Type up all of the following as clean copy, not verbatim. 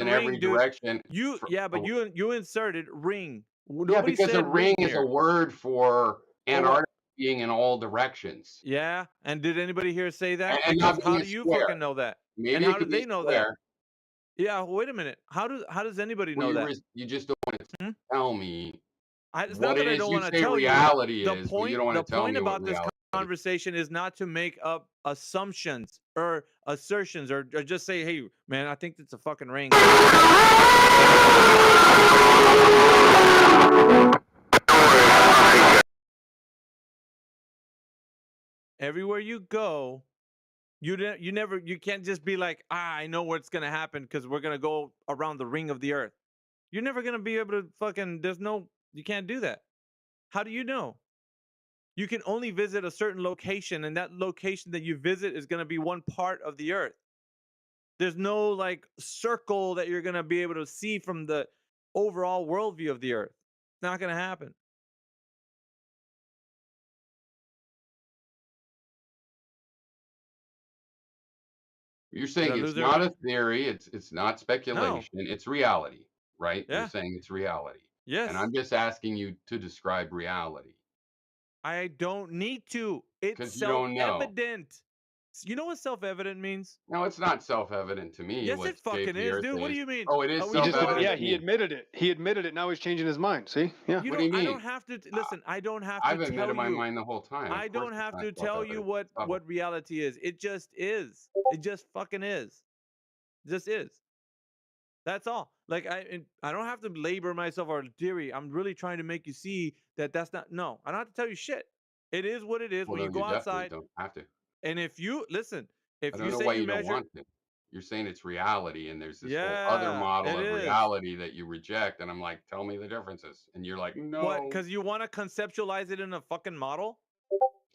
fucking in ring, every dude. direction. But you inserted ring. Yeah, Nobody because a said ring ring is a here. word for For what? Antarctica being in all directions. Yeah, and did anybody here say that? And Because not how being a do you square. fucking know that? And Maybe it how do could be they know that? square. Yeah, wait a minute. How does anybody Well, know that? you just don't want to Hmm? tell me It's not what that it I is. don't You wanna say tell you. reality The is, but you point don't want the to tell point me what about this reality is. conversation is not to make up assumptions or assertions or just say, "Hey, man, I think it's a fucking ring." Everywhere you go, you can't just be like, I know what's gonna happen because we're gonna go around the ring of the earth. You're never gonna be able to fucking. You can't do that. How do you know? You can only visit a certain location, and that location that you visit is gonna be one part of the earth. There's no like circle that you're gonna be able to see from the overall worldview of the earth. It's not gonna happen. You're Did I saying it's lose not a everybody? theory, it's not No. speculation, it's reality, right? You're Yeah. saying it's reality. And Yes. I'm just asking you to describe reality I don't need to. It's because you don't know. self-evident. You know what self-evident means? No, it's not self-evident to me Yes, what it shape fucking the is, earth dude. What do is. you mean? Oh, it is Are we He just dumb? self-evident yeah, to he me. admitted it. He admitted it. Now he's changing his mind. See? Yeah. You What do don't. you I don't mean? have to listen. I don't have to I've tell admitted my you. mind the whole time. Of I course don't it's have not to tell you self-evident. Subtle. what reality is. It just is. It just fucking is. It just is. That's all. Like I don't have to labor myself or theory. I'm really trying to make you see that that's not. No, I don't have to tell you shit. It is what it is. Well, When you no, you go definitely outside, don't have to. and if you listen, I if don't you know say why you you don't measure, want to. You're saying it's reality, and there's this whole other yeah, model it of is. reality that you reject, and I'm like, tell me the differences, and you're like, What? no. Because you want to conceptualize it in a fucking model.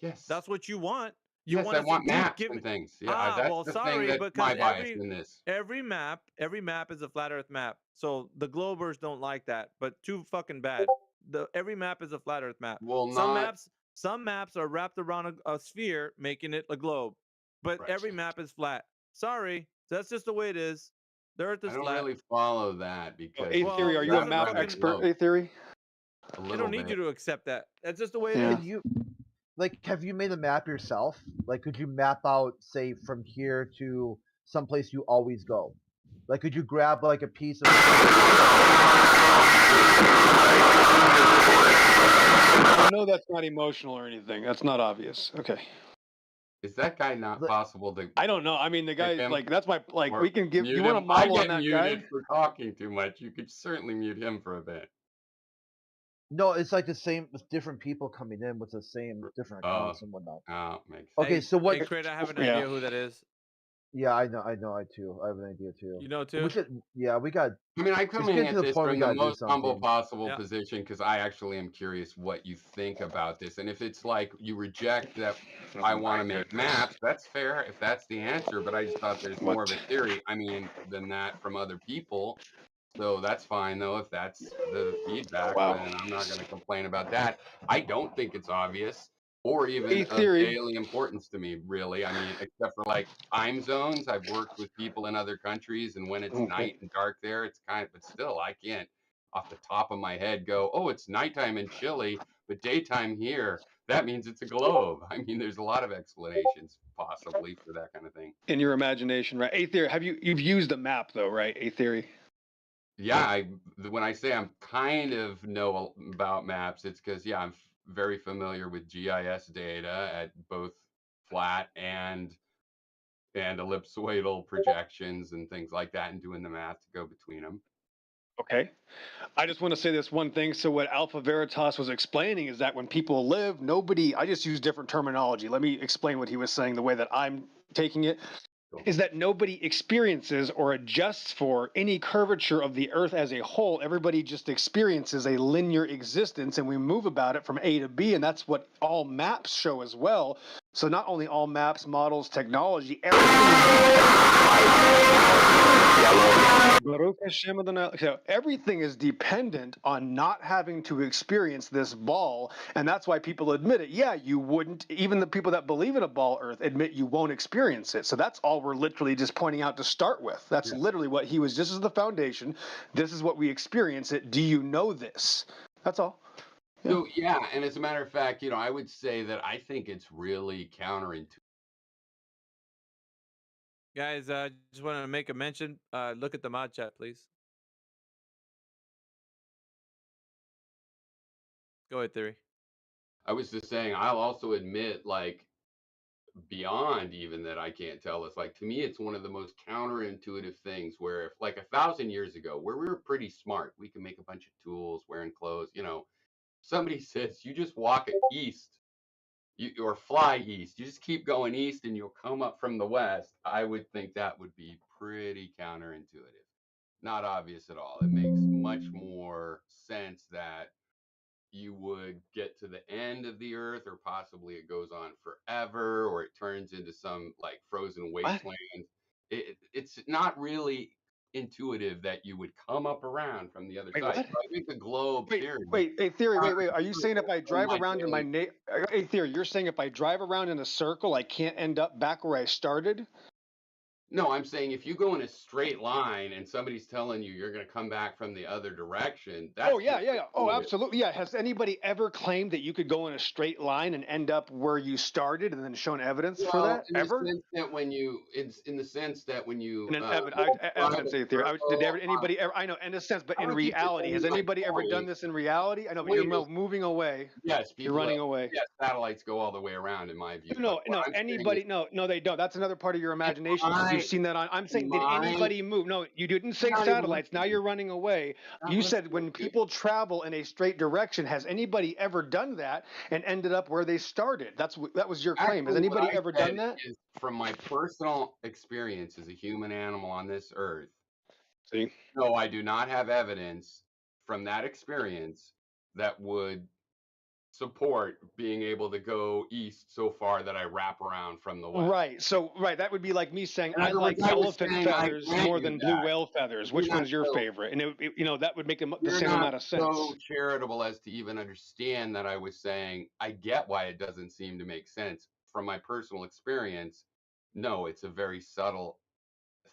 Yes, That's what you want. You yes, want I to say, want dude, maps give me. and things. Yeah, Well, that's the thing sorry, that's because my bias in this. every map is a flat Earth map. So the Globers don't like that, but too fucking bad. The every map is a flat Earth map. Will Some not. maps, some maps are wrapped around a sphere, making it a globe. But Right. every map is flat. Sorry, that's just the way it is. The Earth I is don't flat. really follow that A because theory. Well, Are it you a wrapped doesn't map around a fucking. expert? globe A theory. a I little don't need you bit. to accept that. That's just the way it Yeah. is. Can you like have you made a map yourself? Like could you map out say from here to someplace you always go? Like could you grab like a piece of I know that's not emotional or anything. That's not obvious. Okay. Is that guy not possible to I don't know. I mean, the kick guy him like that's my like. or We can give. mute You want to him? I model on get that muted guy? for talking too much. You could certainly mute him for a bit. No, it's like the same with different people coming in with the same different Uh, accounts and whatnot. makes sense. Okay, so Hey, what Crate, I have an Yeah. idea who that is. yeah, I know I too. I have an idea too. You know But we too. should yeah, we got I mean, I'm it's coming getting at to the this point we from the gotta do most humble something. possible Yeah. position because I actually am curious what you think about this. And if it's like you reject that I want to make maps, that's fair if that's the answer. But I just thought there's more of a What? theory, I mean, than that from other people. So that's fine though. If that's the feedback, Wow. then I'm not going to complain about that. I don't think it's obvious or even A of theory. daily importance to me, really. I mean, except for like time zones. I've worked with people in other countries, and when it's Okay. night and dark there, it's kind of, but still, I can't off the top of my head go, oh, it's nighttime in Chile, but daytime here. That means it's a globe. I mean, there's a lot of explanations possibly for that kind of thing. In your imagination, right? A theory. You've used a map though, right? A theory. Yeah, when I say I'm kind of know about maps, it's because yeah, I'm very familiar with GIS data at both flat and ellipsoidal projections and things like that, and doing the math to go between them. Okay. I just want to say this one thing. So what Alpha Veritas was explaining is that when people live, I just use different terminology. Let me explain what he was saying the way that I'm taking it. Is that nobody experiences or adjusts for any curvature of the earth as a whole. Everybody just experiences a linear existence, and we move about it from A to B, and that's what all maps show as well. So not only all maps, models, technology, everything everything is dependent on not having to experience this ball, and that's why people admit it. Yeah, you wouldn't. Even the people that believe in a ball Earth admit you won't experience it. So that's all we're literally just pointing out to start with. That's literally what he was. This is the foundation. This is what we experience it. Do you know this? That's all. Yeah. So yeah, and as a matter of fact, I would say that I think it's really counterintuitive. Guys, just want to make a mention. Look at the mod chat, please. Go ahead, Theory. I was just saying, I'll also admit, like, beyond even that I can't tell this, like, to me, it's one of the most counterintuitive things where if like 1,000 years ago, where we were pretty smart, we can make a bunch of tools, wearing clothes, somebody says you just walk east, or fly east, you just keep going east and you'll come up from the west. I would think that would be pretty counterintuitive. Not obvious at all. It makes much more sense that you would get to the end of the earth, or possibly it goes on forever, or it turns into some like frozen wasteland. It's not really intuitive that you would come up around from the other Wait, side. what? So I think the globe theory. Hey, Theory, wait. Are you saying if I drive my around in my hey, Theory, you're saying if I drive around in a circle, I can't end up back where I started? No, I'm saying if you go in a straight line and somebody's telling you you're going to come back from the other direction, that's Oh, yeah. Oh, intuitive. absolutely. Yeah. Has anybody ever claimed that you could go in a straight line and end up where you started and then shown evidence for Well, that? Ever? in the sense that when you In an drive evidence, a Theory. Did circle anybody ever? I know, in a sense, but I in would keep reality, has defending my anybody ever done point. this in reality? I know, but Wait, you're moving away. yes, You're people have, running away. yes, satellites go all the way around in my view. But No, what I'm saying is, anybody, no, they don't. That's another part of your in imagination because you've my, seen that on. I'm in saying, did my, anybody move? No, you didn't say you're not even satellites. Now listening. you're running away. Not You said listening, when dude. people travel in a straight direction, has anybody ever done that and ended up where they started? That was your claim. Has Actually, what anybody I ever said done that? is from my personal experience as a human animal on this earth. See, No, I do not have evidence from that experience that would support being able to go east so far that I wrap around from the west. right. So, right, that would be like me saying In I other words, like I was elephant saying I feathers grant more you than blue that. whale feathers. You're Which not one's your so favorite? And that would make the you're same not amount of sense. so charitable as to even understand that I was saying I get why it doesn't seem to make sense from my personal experience. No, it's a very subtle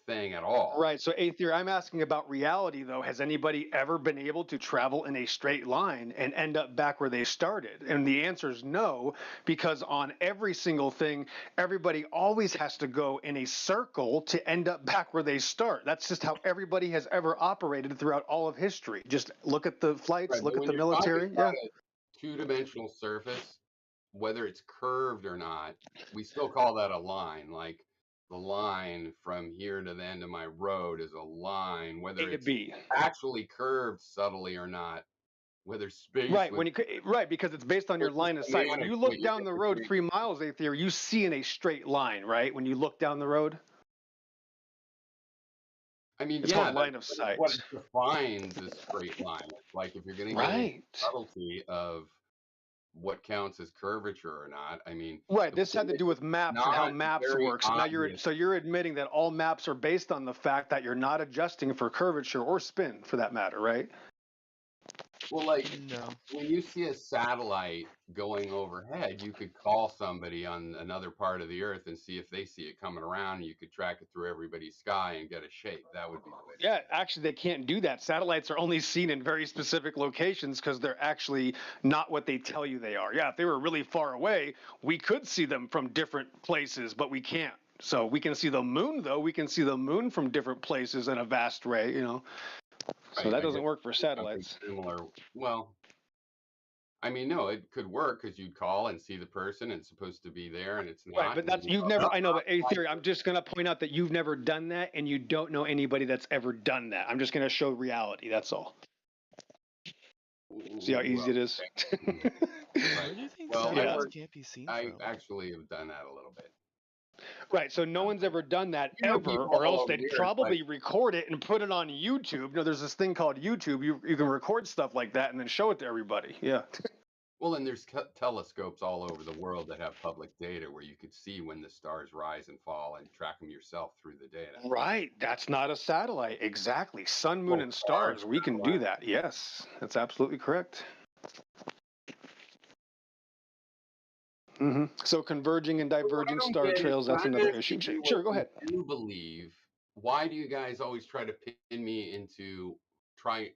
thing at all. Right. So, Aether, I'm asking about reality, though. Has anybody ever been able to travel in a straight line and end up back where they started? And the answer is no, because on every single thing, everybody always has to go in a circle to end up back where they start. That's just how everybody has ever operated throughout all of history. Just look at the flights, Right, but look at when the you're talking military. about Yeah. a two-dimensional surface, whether it's curved or not, we still call that a line. Like the line from here to the end of my road is a line, whether A to it's B. actually curved subtly or not, whether space Right, was right, because it's based on your it's just line of sight. When semantics you what look you're down the road interpreting. 3 miles, Aether, you see in a straight line, right? When you look down the road, I mean, it's yeah, called line of that's what sight. defines a straight line. It's like if you're going to get into Right. the subtlety of what counts as curvature or not. I mean, Right. the This had point to is do with it's maps and how not maps very work. So now obvious. you're admitting that all maps are based on the fact that you're not adjusting for curvature or spin for that matter, right? Well, like No. when you see a satellite going overhead, you could call somebody on another part of the earth and see if they see it coming around. And you could track it through everybody's sky and get a shape. That would be the way to Yeah, do it. actually, they can't do that. Satellites are only seen in very specific locations because they're actually not what they tell you they are. Yeah, if they were really far away, we could see them from different places, but we can't. So we can see the moon, though. We can see the moon from different places in a vast way, So Right. that I doesn't guess work for something satellites. similar. Well, I mean, no, it could work because you'd call and see the person and it's supposed to be there and it's Right, not. but And then that's you you've go, never. oh, I know, but A like theory. I'm just gonna point out that you've never done that, and you don't know anybody that's ever done that. I'm just gonna show reality. That's all. See how easy it is. Right. Where do you think Well, Yeah. satellites can't be seen I from? actually have done that a little bit. Right. So no one's ever done that ever, People or all else over they'd the earth, but probably record it and put it on YouTube. There's this thing called YouTube. You can record stuff like that and then show it to everybody. Yeah. Well, and there's telescopes all over the world that have public data where you could see when the stars rise and fall and track them yourself through the data. Right. That's not a satellite. Exactly. Sun, moon, Well, and stars, stars. We can do that. Yes. That's absolutely correct. So converging and but what I diverging don't star get is trails, when that's I'm another asking issue. you what Sure, go you ahead. do believe, why do you guys always try to pin me into try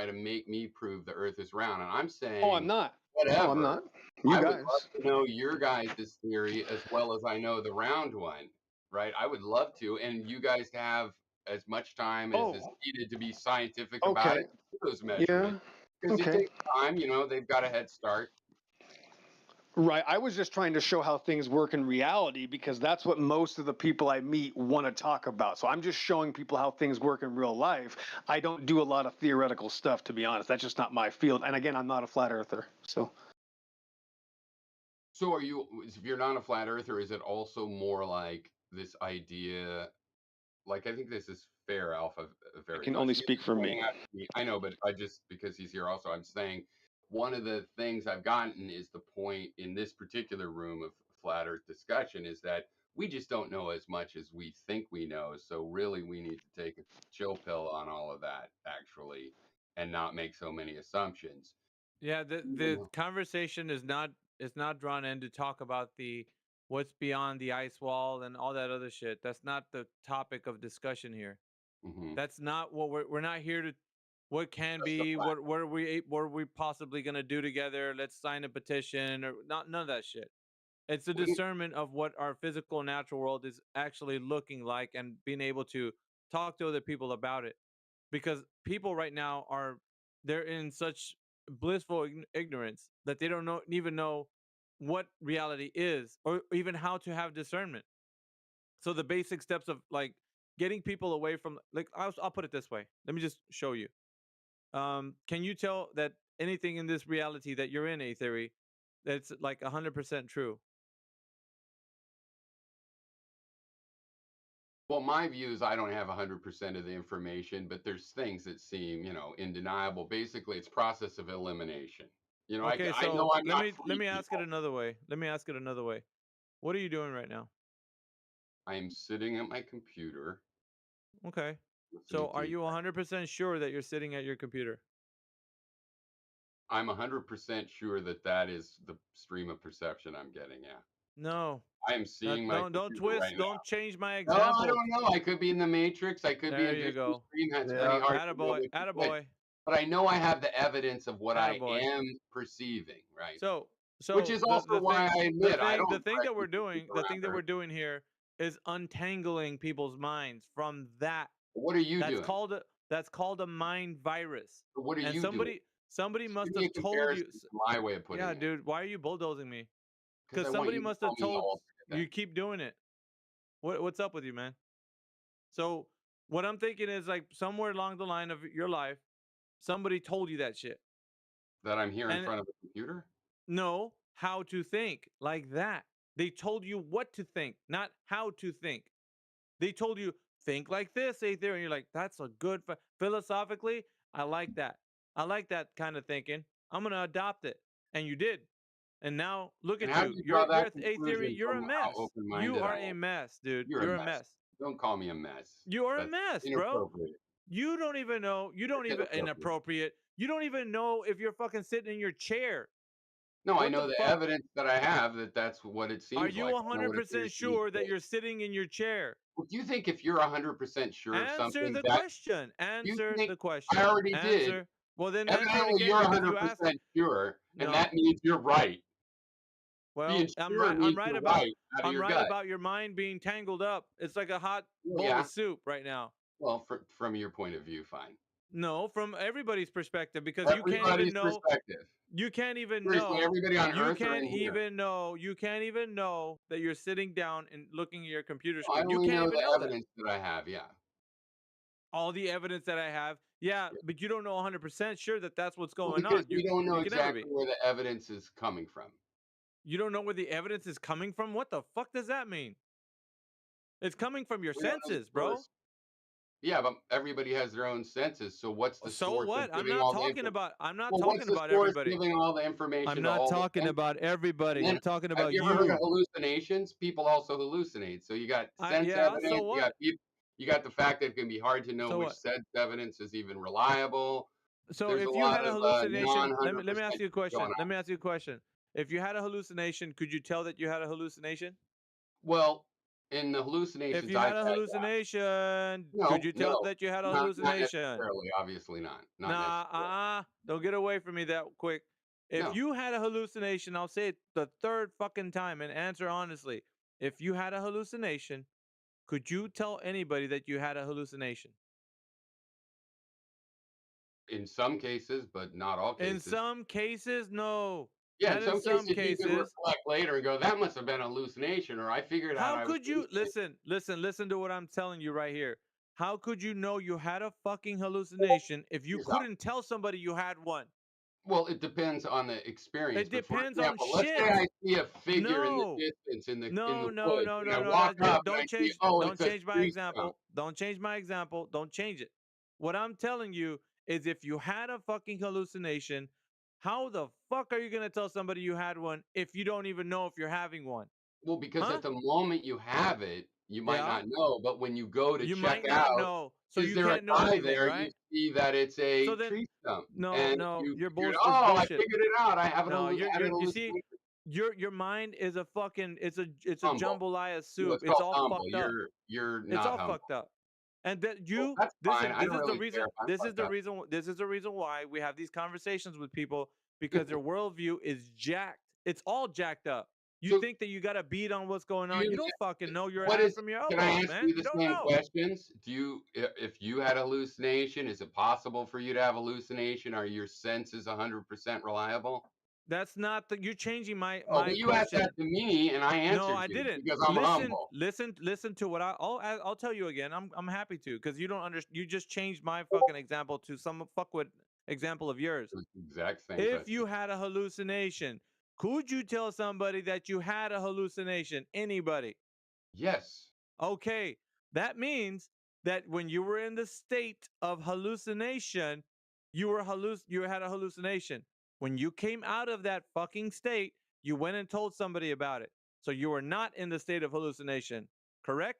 to make me prove the Earth is round? And I'm Oh, I'm saying, not. No, I'm whatever. not. You I would love guys. to know your guys' theory as well as I know the round one, right? I would love to, and you guys have as much time as is Oh, needed to be scientific about okay. it, do those Yeah. measurements, because it Okay. takes time. They've got a head start. Right. I was just trying to show how things work in reality because that's what most of the people I meet want to talk about. So I'm just showing people how things work in real life. I don't do a lot of theoretical stuff, to be honest. That's just not my field. And again, I'm not a flat earther. So So, if you're not a flat earther, is it also more like this idea? Like, I think this is fair, Alpha I can Veritas. only He was speak for me. pointing out to me, I know, but I just because he's here also, I'm saying one of the things I've gotten is the point in this particular room of flat Earth discussion is that we just don't know as much as we think we know. So really, we need to take a chill pill on all of that, actually, and not make so many assumptions. Yeah, the conversation is not drawn in to talk about the what's beyond the ice wall and all that other shit. That's not the topic of discussion here. Mm-hmm. That's not what we're not here to. What can Just the be? flat. What are we possibly gonna do together? Let's sign a petition or not. None of that shit. It's a We, discernment of what our physical natural world is actually looking like and being able to talk to other people about it. Because people right now they're in such blissful ignorance that they don't even know what reality is or even how to have discernment. So the basic steps of like getting people away from like I'll put it this way. Let me just show you. Can you tell that anything in this reality that you're in, a theory, that's like 100% true? Well, my view is I don't have 100% of the information, but there's things that seem, undeniable. Basically, it's process of elimination. Okay, I know so I'm let not me let free me ask it people. another way. Let me ask it another way. What are you doing right now? I am sitting at my computer Okay. So listening to are you. you 100% sure that you're sitting at your computer? I'm 100% sure that that is the stream of perception I'm getting. Yeah. No. I am seeing my Don't computer right twist, don't now. change my No, I example. don't know. I could be in the Matrix. I could be There in you Victor's go. stream. That's pretty Yeah. hard to know Attaboy, which is which. attaboy, But I know I have the evidence of what I attaboy. am perceiving, right? So Which so is the also the why thing I the admit I thing the don't thing that we're directly see doing, people the around thing that we're Earth. doing here is untangling people's minds from that. What are you That's doing? called a mind virus. What are And you doing? somebody Just give must me have a told you. comparison to my way of putting Yeah, it, dude, why are you bulldozing me? because Because I want somebody you to must tell have me the told alternate you then. keep doing it. What's up with you, man? So what I'm thinking is like somewhere along the line of your life, somebody told you that shit. That I'm here in And front of a computer? know how to think like that. They told you what to think, not how to think. They told you think like this, Aether, and you're like, that's a good philosophically. I like that. I like that kind of thinking. I'm gonna adopt it, and you did. And now look And at how do you. you draw You're that a theory. conclusion You're a from how mess. You open-minded I are a am? mess, dude. You're a You're a mess. mess. Don't call me a mess. You are a That's mess, bro. inappropriate. You don't even know. You don't That's even inappropriate. inappropriate. You don't even know if you're fucking sitting in your chair. No, I What the know the fuck? evidence that I have that's what it Are seems you like. I know what 100% appears to be sure the that case. you're sitting in your chair? Well, do you think if you're 100% sure of Answer something the that question. you Answer think the I question. already did? Answer. Well, then answer it Evidently, again you're because you asked. 100% sure, and No. that means you're right. Being Well, I'm sure right. I'm means right you're about. right out of I'm your right gut. about your mind being tangled up. It's like a hot Well, bowl of yeah. soup right now. Well, from your point of view, fine. No, from everybody's perspective, because you can't even Everybody's know. perspective. You can't even Seriously, know. everybody on You Earth or can't in here. even know. You can't even know that you're sitting down and looking at your computer I screen. You only can't know even the know that. evidence that I have. Yeah. All the evidence that I have, yeah, Yeah. but you don't know 100% sure that that's what's Well, going because on. we don't know You can never exactly be. where the evidence is coming from. You don't know where the evidence is coming from. What the fuck does that mean? It's coming from your We don't know the senses, bro. source. Yeah, but everybody has their own senses. So what's the So source of what? giving all the I'm not Well, what's talking the about source everybody. giving all the I'm information to not all the talking senses? about everybody. Then I'm talking have about you ever heard of you. hallucinations? People also hallucinate. So you got sense Yeah, so evidence, what? you got the fact that it can be hard to know So which what? sense evidence is even reliable. So There's a if you lot had a of hallucination, non let me 100% ask you a going question. Let on. me ask you a question. If you had a hallucination, could you tell that you had a hallucination? Well, in the If hallucinations you I've had a had, hallucination, could no, you tell no, that you had a not hallucination? necessarily. Obviously not. Not Nah, necessarily. don't get away from me that quick. If No. you had a hallucination, I'll say it the third fucking time and answer honestly. If you had a hallucination, could you tell anybody that you had a hallucination? In some cases, but not all In cases. some cases, no. Yeah, in Not in some some cases, you could cases. reflect later and go, "That must have been a hallucination," or, "I figured out How I was could you hallucinating." listen to what I'm telling you right here? How could you know you had a fucking hallucination if you Here's how couldn't tell somebody you had one? well, it depends on the experience, It but for depends on example, let's say shit. I see a figure in the No. distance in No, the no, woods, no, and no, I no. walk up and I see, "Oh, Don't it's a change my tree stump." example. Don't change my example. Don't change it. What I'm telling you is if you had a fucking hallucination, how the fuck are you gonna tell somebody you had one if you don't even know if you're having one? Well, because Huh? at the moment you have it, you might Yeah? not know, but when you go to You check might not out, know. So is you there a can't know guy anything, there, you right? see that it's So a then tree stump, no, and no, you figured, it's "Oh, I bullshit. figured it out. I have No, had a you see, hallucination." your mind is a fucking it's a Humble. jambalaya No, soup. it's It's called all humble. fucked up. You're It's not all humble. fucked up. And that Well, you that's fine. listen, I don't really care if I'm fucked up. this is the reason why we have these conversations with people because their worldview is jacked. It's all jacked up. You So, think that you got a beat on what's going do on. You you don't fucking know your what ass is from your can I elbows, ask man. you You the don't same know. questions? Do you if you had a hallucination, is it possible for you to have hallucination? Are your senses 100% reliable? That's not the you're changing Oh, my but you asked that question. to me and I No, answered I you didn't. because I'm humble. Listen to what I'll tell you again. I'm happy to because you don't understand. You just changed my fucking example to some fuckwit example of yours. It's the exact same If question. you had a hallucination, could you tell somebody that you had a hallucination? Anybody? Yes. Okay, that means that when you were in the state of hallucination, you had a hallucination. When you came out of that fucking state, you went and told somebody about it. So you were not in the state of hallucination, correct?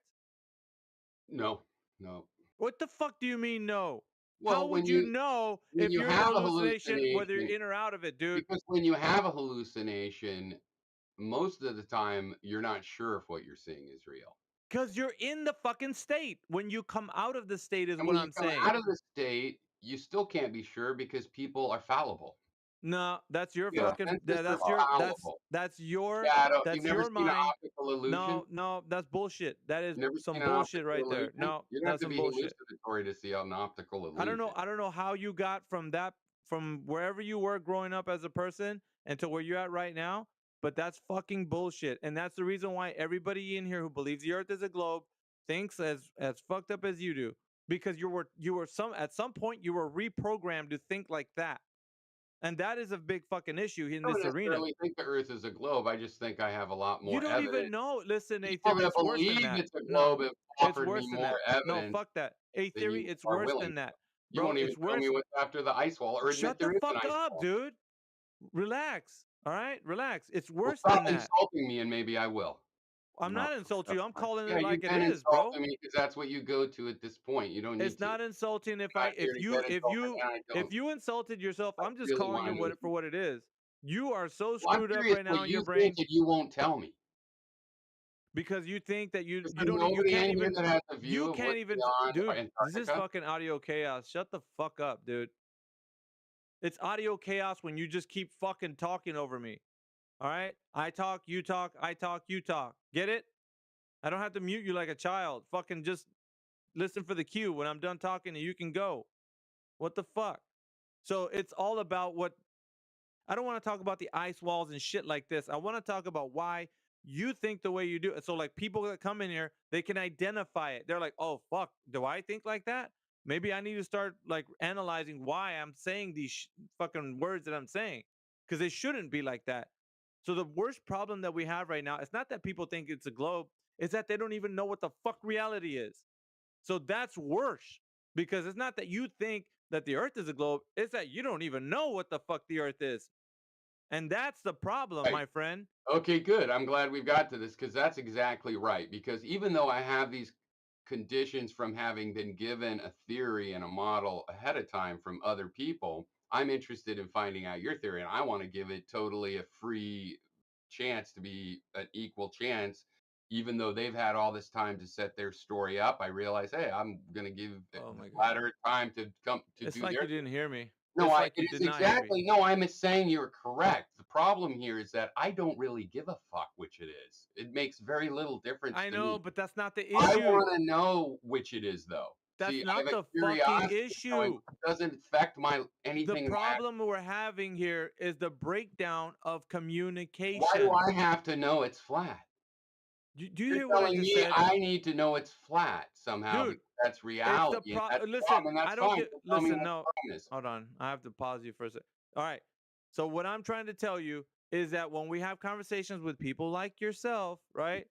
No. No. What the fuck do you mean no? How Well, would you know when if you you're in a have a hallucination whether you're hallucination, in or out of it, dude? because when you have a hallucination, most of the time you're not sure if what you're seeing is real. Because you're in the fucking state. When you come out of the state is And what when you I'm come saying. out of the state, you still can't be sure because people are fallible. No, that's your Yeah, fucking senses are fallible. Shadow. You've that's never your seen an mind. optical illusion? No, no, that's bullshit. That is You've never some seen an bullshit optical right there. illusion? No, You don't have that's to some be bullshit. hallucinatory to see an optical illusion. I don't know how you got from that from wherever you were growing up as a person and to where you're at right now, but that's fucking bullshit. And that's the reason why everybody in here who believes the earth is a globe thinks as fucked up as you do because you were some at some point you were reprogrammed to think like that. And that is a big fucking issue in I don't this arena. necessarily think the Earth is a globe. I just think I have a lot You more don't even evidence. know. Listen, A People Theory, that it's worse than believe that. it's a No, globe have it's offered worse me than more that. No, evidence fuck that. A than Theory, you it's are worse willing than to. that. You Bro, won't even it's tell me worse. what's after the ice wall or admit Shut the there is an fuck ice up, wall. dude. Relax. All right? Relax. It's Well, worse stop than that. insulting me and maybe I will. I'm No, not insulting that's you. I'm fine. calling Yeah, it you've like it been is, bro. insulting me because that's what you go to at this point. You don't need It's to. not insulting if You're I not here to get insulted, and I if don't you insulted yourself, I'm just really calling want you to know. for what it is. You are so Well, I'm screwed up curious right what now in your you think brain and you won't tell me. because you think that Is you there don't you nobody can't in here even that has a view you of can't what's even beyond dude, this is Antarctica? fucking audio chaos. Shut the fuck up, dude. It's audio chaos when you just keep fucking talking over me. All right? I talk, you talk, I talk, you talk. Get it? I don't have to mute you like a child. Fucking just listen for the cue. When I'm done talking, you can go. What the fuck? So it's all about what I don't want to talk about the ice walls and shit like this. I want to talk about why you think the way you do. So like people that come in here, they can identify it. They're like, "Oh fuck, do I think like that? Maybe I need to start like analyzing why I'm saying these fucking words that I'm saying because they shouldn't be like that." So the worst problem that we have right now, it's not that people think it's a globe, it's that they don't even know what the fuck reality is. So that's worse because it's not that you think that the Earth is a globe; it's that you don't even know what the fuck the Earth is, and that's the problem, Right. my friend. Okay, good. I'm glad we've got to this because that's exactly right. Because even though I have these conditions from having been given a theory and a model ahead of time from other people, I'm interested in finding out your theory and I want to give it totally a free chance to be an equal chance. Even though they've had all this time to set their story up, I realize, hey, I'm going to give the Oh my god, flat time to come to it's do like their you didn't hear me. no, It's I like you it is did not hear me. exactly no, I'm saying you're correct. The problem here is that I don't really give a fuck which it is. It makes very little difference I to know, me. but that's not the I issue. wanna know which it is, though. That's See, I have not a the fucking curiosity going, issue. it doesn't affect my The anything in my problem we're having here is the breakdown of why do communication. I have to know it's flat? Do you You're hear what I telling just me said? I need to know it's flat somehow Dude, because that's it's the reality, and pro that's the listen, problem, and I that's don't fine. get So tell me listen, what no. the problem is. Hold on. I have to pause you for a sec. All right. So what I'm trying to tell you is that when we have conversations with people like yourself, right?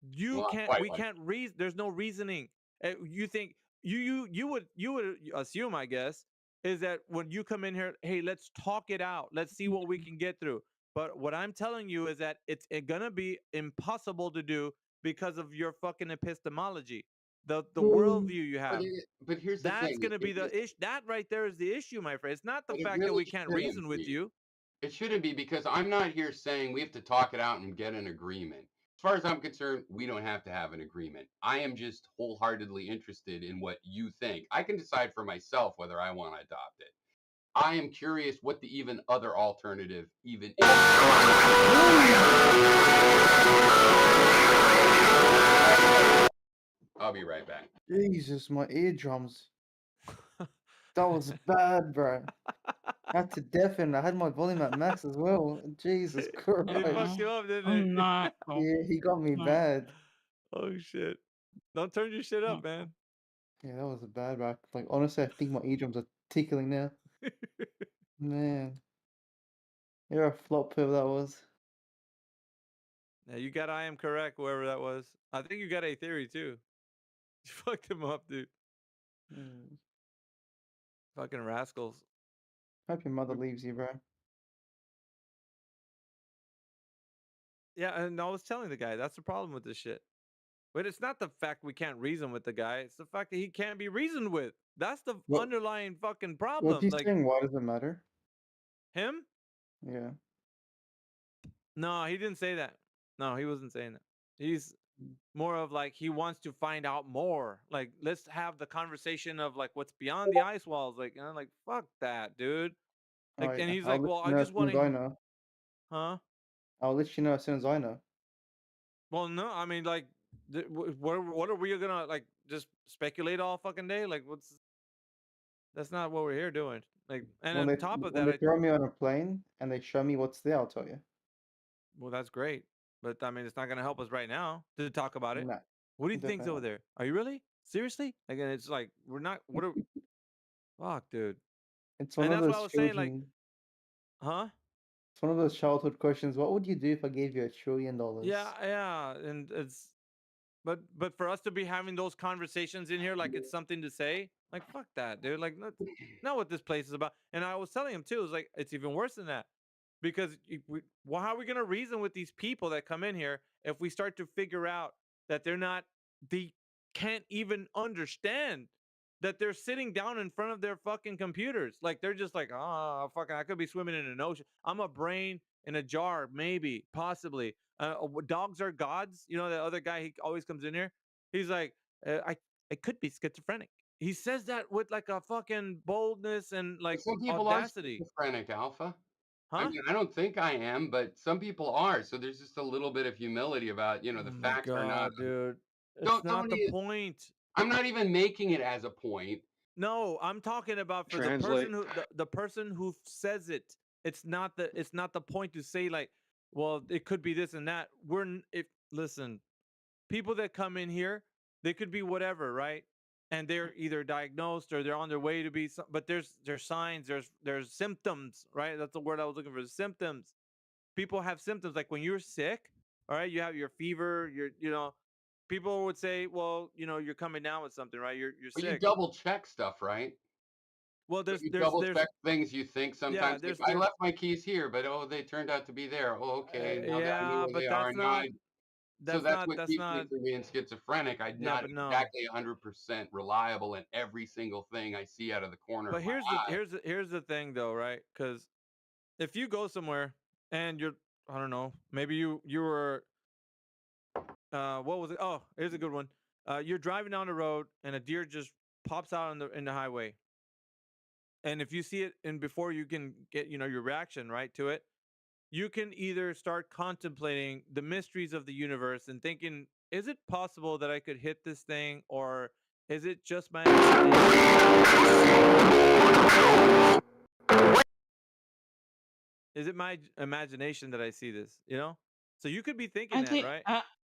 You Well, not can't quite we like can't reason there's no reasoning. You think you would assume, I guess, is that when you come in here, hey, let's talk it out, let's see what we can get through. But what I'm telling you is that it's gonna be impossible to do because of your fucking epistemology, the worldview you have. but here's the That's thing, gonna be the issue. That right there is the issue, my friend. It's not the but it fact that really we can't shouldn't reason with be. you. It shouldn't be because I'm not here saying we have to talk it out and get an agreement. As far as I'm concerned, we don't have to have an agreement. I am just wholeheartedly interested in what you think. I can decide for myself whether I want to adopt it. I am curious what the even other alternative even is. I'll be right back. Jesus, my eardrums. That was bad, bro. I had to deafen. I had my volume at max as well. Jesus He Christ. fucked you up, didn't I'm he? not. Yeah, he got me No. bad. Oh shit! Don't turn your shit up, man. Yeah, that was a bad bro. Like honestly, I think my eardrums are tickling now. Man, you're a flop whoever that was. Yeah, you got I am correct, whoever that was. I think you got a theory too. You fucked him up, dude. Mm. Fucking rascals. Hope your mother leaves you, bro. Yeah, and I was telling the guy that's the problem with this shit. But it's not the fact we can't reason with the guy. It's the fact that he can't be reasoned with. That's the What? underlying fucking What's problem. he Like saying? Why does it matter? him? Yeah. No, he didn't say that. No, he wasn't saying that. He's more of like he wants to find out more. Like let's have the conversation of like what's beyond the ice walls. Like and I'm like fuck that, dude. Like Alright, and he's I'll like, let well, you I know as just soon want as I to, know. huh? I'll let you know as soon as I know. Well, no, I mean like, what are we gonna like just speculate all fucking day? Like what's that's not what we're here doing. Like and When on they top of when that, they throw me on a plane and they show me what's there, I'll tell you. well that's great, but I mean it's not gonna help us right now to talk about it. Nah, What do you think's definitely over not. there? Are you really seriously? Again, it's like we're not. What are fuck, dude? It's one And of that's why I those was saying like, children. huh? It's one of those childhood questions. What would you do if I gave you $1 trillion? Yeah, yeah, and it's but for us to be having those conversations in here like it's something to say, like fuck that, dude. Like that's not what this place is about. And I was telling him too, it's like it's even worse than that because well, how are we gonna reason with these people that come in here if we start to figure out that they can't even understand that they're sitting down in front of their fucking computers, like they're just like, oh fucking, I could be swimming in an ocean. I'm a brain in a jar, maybe, possibly. Dogs are gods. You know that other guy. He always comes in here. He's like, I could be schizophrenic. He says that with like a fucking boldness and But like some people are audacity, schizophrenic, Alpha. I huh? mean, I don't think I am, but some people are. So there's just a little bit of humility about, Oh the my facts are not. god, dude, it's Don't not the even. point. I'm not even making it as a point. No, I'm talking about for the Translate. person who the person who says it. It's not the point to say like, well, it could be this and that. If listen, people that come in here, they could be whatever, right? And they're either diagnosed or they're on their way to be. But there's signs, there's symptoms, right? That's the word I was looking for. Symptoms. People have symptoms like when you're sick. All right, you have your fever. people would say, well, you're coming down with something, right? You're But you sick. double check stuff, right? Well, But you there's double check things you think yeah, sometimes. Like, I left my keys here, but they turned out to be there. Oh, okay. Now that I know yeah, where but they are, so that's what that's keeps me not. from being schizophrenic. I'm Yeah, not but no. exactly 100% reliable in every single thing I see out of the corner But of my eye. here's the thing though, right? Because if you go somewhere and you're, I don't know, maybe you were, what was it? Oh, here's a good one. You're driving down the road and a deer just pops out in the highway, and if you see it and before you can get your reaction right to it, you can either start contemplating the mysteries of the universe and thinking, is it possible that I could hit this thing, or is it just my imagination? Is it my imagination that I see this? So you could be thinking I that, think right?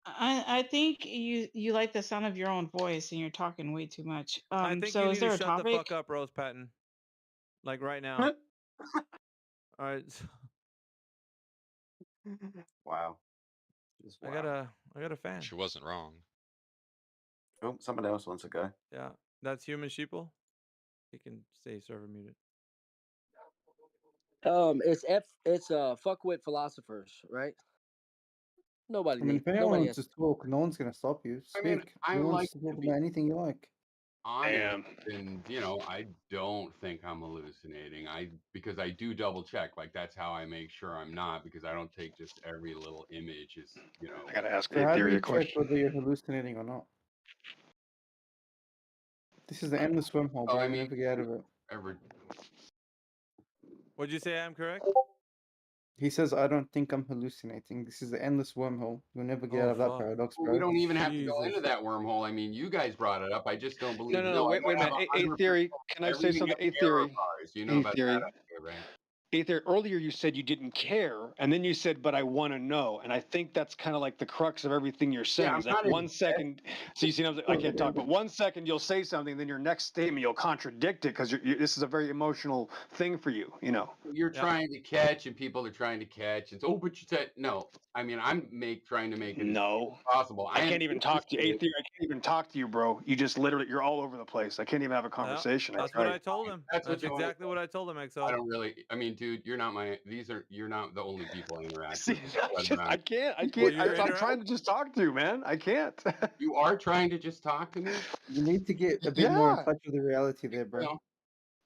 I think you like the sound of your own voice and you're talking way too much. I think you So is need to there a shut the fuck topic? up, Rose Patton, like right now. All right, Wow. Just I wow. got a fan. She wasn't wrong. Oh, somebody else wants to go. Yeah, that's Human Sheeple. He can stay server muted. It's fuckwit philosophers, right? Nobody I mean, if anyone nobody wants has. to talk, no one's gonna stop you. I mean, Speak. I Who like wants to to talk be about anything you like? honest, Damn. and I don't think I'm hallucinating. Because I do double check. Like, that's how I make sure I'm not, because I don't take just every little image as I gotta ask So the how do theory you a check question. whether you're hallucinating or not? This is the endless wormhole, Well, bro. I You mean, never get out of it. What'd you say? I'm correct. He says, I don't think I'm hallucinating. This is the endless wormhole. You'll never get Oh out of that fuck. paradox, Well, we bro. don't even have to go Jesus. into that wormhole. I mean, you guys brought it up. I just don't believe. No, I wait a don't have minute. A 100% theory. Can I say everything something? has A error theory. bars. You know A about theory. that idea, right? Ether, earlier you said you didn't care, and then you said, but I want to know. And I think that's kind of like the crux of everything you're saying. I'm Is that not 1 second? So you see, I can't talk, but 1 second you'll say something, then your next statement you'll contradict it because this is a very emotional thing for you. You're trying to catch, and people are trying to catch. And but you said no. I mean, I'm trying to make it as No, possible. I can't even talk to you. A theory, I can't even talk to you, bro. You just literally, you're all over the place. I can't even have a conversation. That's I what tried. I told him. That's That's exactly what I told him, I XO. don't really. I mean, dude, you're not the only people I interact See, with. I can't. Well, you're I'm trying to just talk to you, man. I can't. You are trying to just talk to me. You need to get a bit more in Yeah. touch with the reality there, bro. Well,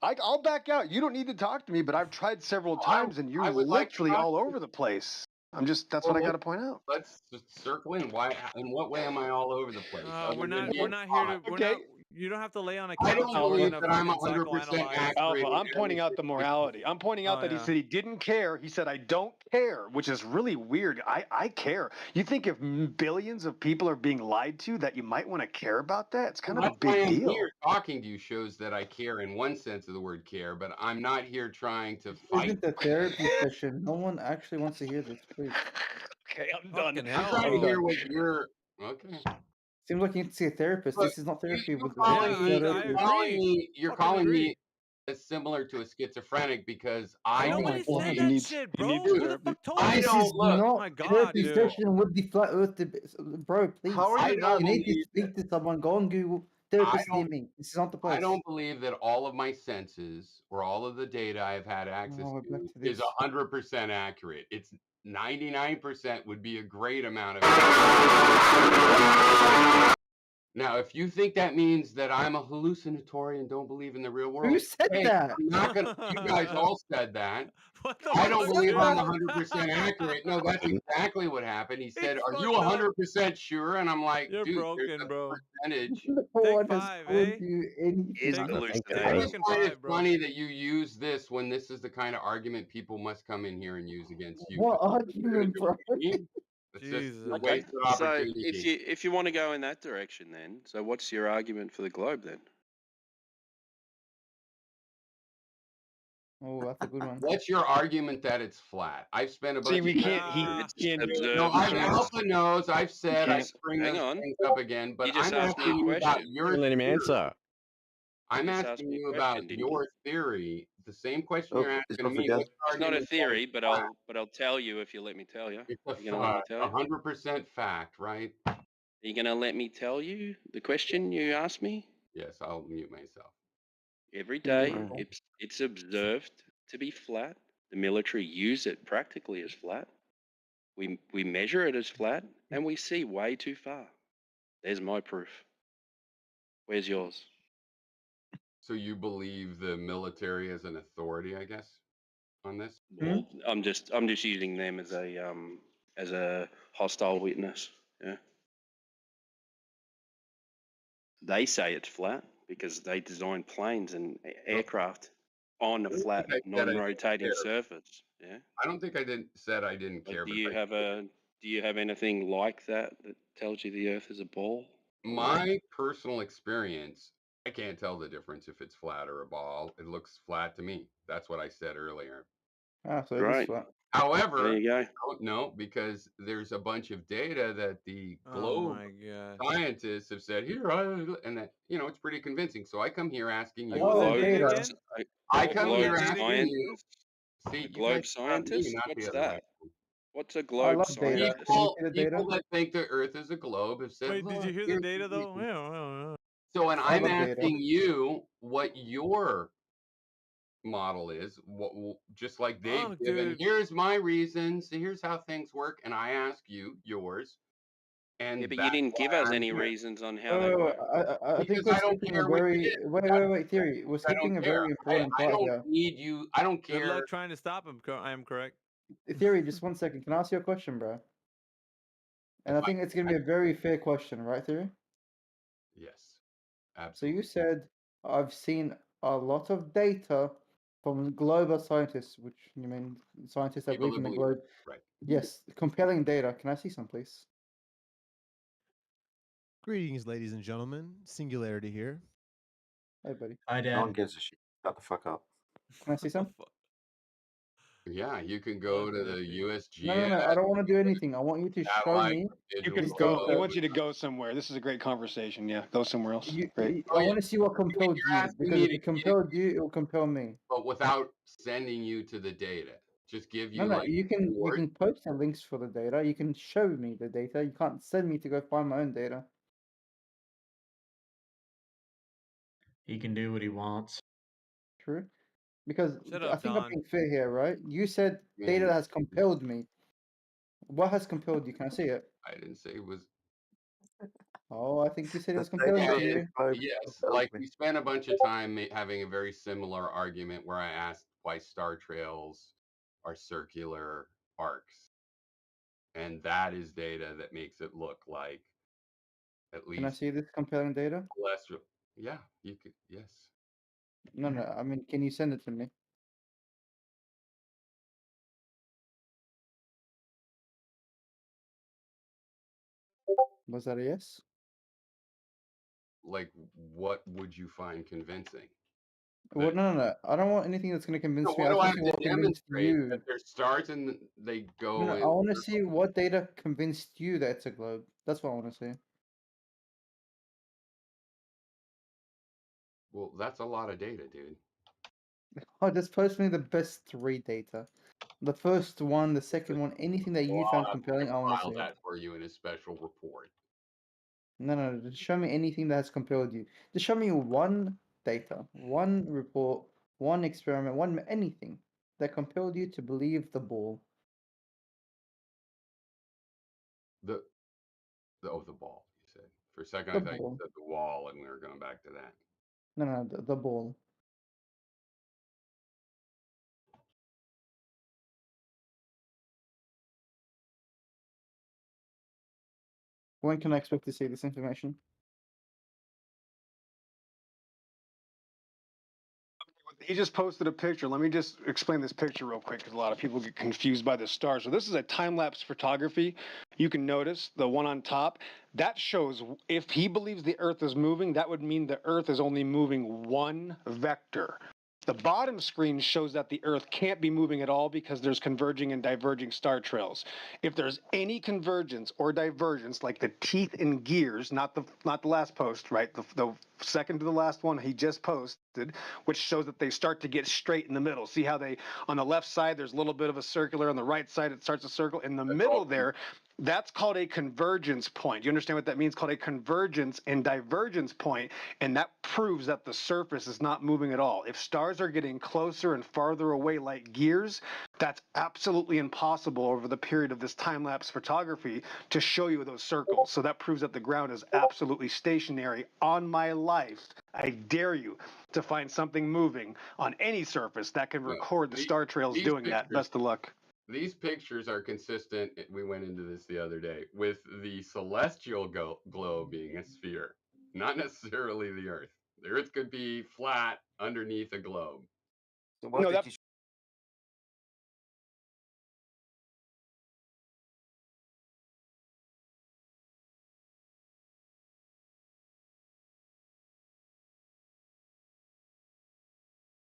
I'll back out. You don't need to talk to me, but I've tried several times, and you're I would like to literally talk all to you. over the place. That's Well, what I got to point out. Let's just circle in. Why? In what way am I all over the place? We're Other than not being here to. odd? We're Okay. not. You don't have to lay on a I couch. don't and we're believe gonna that I'm fucking 100% psychoanalyze. accurate. Alpha, in I'm pointing out the everything. morality. I'm pointing out Oh, that he yeah. said he didn't care. He said, I don't care, which is really weird. I care. You think if billions of people are being lied to, that you might want to care about that? It's kind of a That's why big I'm deal. here talking to you shows that I care in one sense of the word care, but I'm not here trying to fight. Isn't a therapy session? No one actually wants to hear this, please. Okay, I'm done. Fucking I'm hell, trying to bro. hear what you're. Okay. Seems like you need to see a therapist. Look, This is not therapy you're with calling Yeah, me. I You're agree. calling me. You're Fucking calling agree. me as similar to a schizophrenic because I Oh don't. my Nobody God. said He that needs- shit, he bro. needs Who the therapy. fuck told I you? This don't is look. not My God, therapy dude. session with the flat earth bro, please. How are I you don't not? You need to believe speak to someone. Go on Google I therapist don't. gaming. This is not the I place. don't believe that all of my senses or all of the data I've had access Oh, we're back to to is this. 100% accurate. It's 99% would be a great amount of. Now, if you think that means that I'm a hallucinatory and don't believe in the real world, Who said hey, that? I'm not gonna. You guys all said that. What the I don't fuck, believe dude? I'm 100% accurate. No, that's exactly what happened. He said, He's "Are you fucked up. 100% sure?" And I'm like, You're "Dude, there's broken, a bro. percentage." No Take one has 5, told eh? you anything. He's Take hallucinating. I just fucking find it 5, bro. funny that you use this when this is the kind of argument people must come in here and use against you. What You're argument, gonna bro? do me? It's just Jesus. a Okay, wasted so opportunity. if you want to go in that direction, then so what's your argument for the globe then? Oh, that's a good one. What's your argument that it's flat? I've spent a bunch See, of we time. can't. Ah. He can't do it. No, Observe Alpha knows. I've said I can't. bring Hang those on. things up again, but You just I'm asked me a asking you about question. your Let him theory. answer. I'm You just asking asked me a you about question, didn't you? your theory. The same question Oh, you're he's asking gone for me. gas. What's your It's not a argument that theory, it's but flat? I'll tell you if you let me tell you. It's You gonna let me tell you? 100% fact, right? you going to let me tell you the question you asked me? Yes, I'll mute myself. Every day, Beautiful. it's observed to be flat. The military use it practically as flat. We measure it as flat, and we see way too far. There's my proof. Where's yours? So you believe the military as an authority, I guess, on this? Well, I'm just using them as a hostile witness. Yeah. They say it's flat because they design planes and aircraft on a I don't flat, think I said I didn't non-rotating care. surface. Yeah. I don't think I said I didn't Like, care, do but you have anything like that tells you the Earth is a ball? my personal experience, I can't tell the difference if it's flat or a ball. It looks flat to me. That's what I said earlier. Ah, so it is Great. flat. There However, you go. I don't know because there's a bunch of data that the Oh globe my god. scientists have said here, and that it's pretty conving. So I come here asking A you. What was that Oh, globe, data data. again? I What come was globe here that data asking again? you. See, a you guys globe about me, scientist. not the What's other way. that? What's a I globe love data. scientist? Can you see the People data? that think the Earth is a globe have said, Wait, did you "Look, hear the here's data the though? reason." Yeah. So when I I'm love data. asking you what your model is, just like they've Fuck, given, dude. here's my reasons, here's how things work, and I ask you yours, and Yeah, but you that's didn't give why us I'm any here. reasons on how Wait, they wait, wait. work. I think Because we're I don't skipping a care what you very did. wait, Theory. We're I don't skipping a care. very important I part don't here. need you. I don't Good luck care. trying to stop him. I am correct. Theory, just 1 second. Can I ask you a question, bro? And If I think it's gonna be a very fair question, right, Theory? yes, So you absolutely. said I've seen a lot of data from global scientists, which you mean scientists that People live that in the believe globe. right. Yes, compelling data. Can I see some, please? Greetings, ladies and gentlemen. Singularity here. Hey, buddy. Hi, No one Dan. gives a shit. Shut the fuck up. Can I see some? Fuck, Yeah, you can go fuck to that the dude. No. USGS I don't want to do anything. I want you to show satellite me You digital can this go. He data. photos. wants you to go somewhere. This is a great conversation. Yeah, go somewhere else. Great. I Oh, yeah. want to see what compelled You're you, asking because me if to it give, compelled you, it will compel me. but without sending you to the data. Just give you No. like You words. can post the links for the data. You can show me the data. You can't send me to go find my own data. He can do what he wants. True. Because Shut I up, think I'm Don. being fair here, right? You said data that has compelled me. What has compelled you? Can I see it? I didn't say it was. Oh, I think you said it The was compelling data to of the you. globe Yes, compels like me. we spent a bunch of time having a very similar argument where I asked why star trails are circular arcs, and that is data that makes it look like at Can I least see this compelling data? celestial. Yeah, you could. Yes, No. I mean, can you send it to me? Was that a yes? like what would you find convincing? Well, That no. I don't want anything that's going to so convince me. what I do just I want have to see to what convinced demonstrate that you. there's stars and they No, go I in? want to see what data convinced you that it's a globe. That's what I want to see. Well, that's a lot of data, dude. Oh, just post me the best 3 data. The first one, the second one, anything that So you I'll found have to compelling, I want to compile see it. that for you in a special report. No, just show me anything that has compelled you. Just show me one data, one report, one experiment, one anything that compelled you to believe the ball. The the ball, you said. For a second, The I thought you ball. said the wall, and we were going back to that. No, the ball. When can I expect to see this information? He just posted a picture. Let me just explain this picture real quick because a lot of people get confused by the stars. So this is a time-lapse photography. You can notice the one on top. That shows if he believes the Earth is moving, that would mean the Earth is only moving one vector. The bottom screen shows that the Earth can't be moving at all because there's converging and diverging star trails. If there's any convergence or divergence, like the teeth and gears, not the last post, right? The second to the last one he just posted, which shows that they start to get straight in the middle. See how they, on the left side, there's a little bit of a circular. On the right side, it starts a circle. In the middle there, that's called a convergence point. You understand what that means? Called a convergence and divergence point, and that proves that the surface is not moving at all. If stars are getting closer and farther away like gears, that's absolutely impossible over the period of this time-lapse photography to show you those circles. So that proves that the ground is absolutely stationary. On my life, I dare you to find something moving on any surface that can record the star trails doing that. Best of luck. These pictures are consistent. We went into this the other day with the celestial globe being a sphere, not necessarily the Earth. The Earth could be flat underneath a globe. So what No, did that you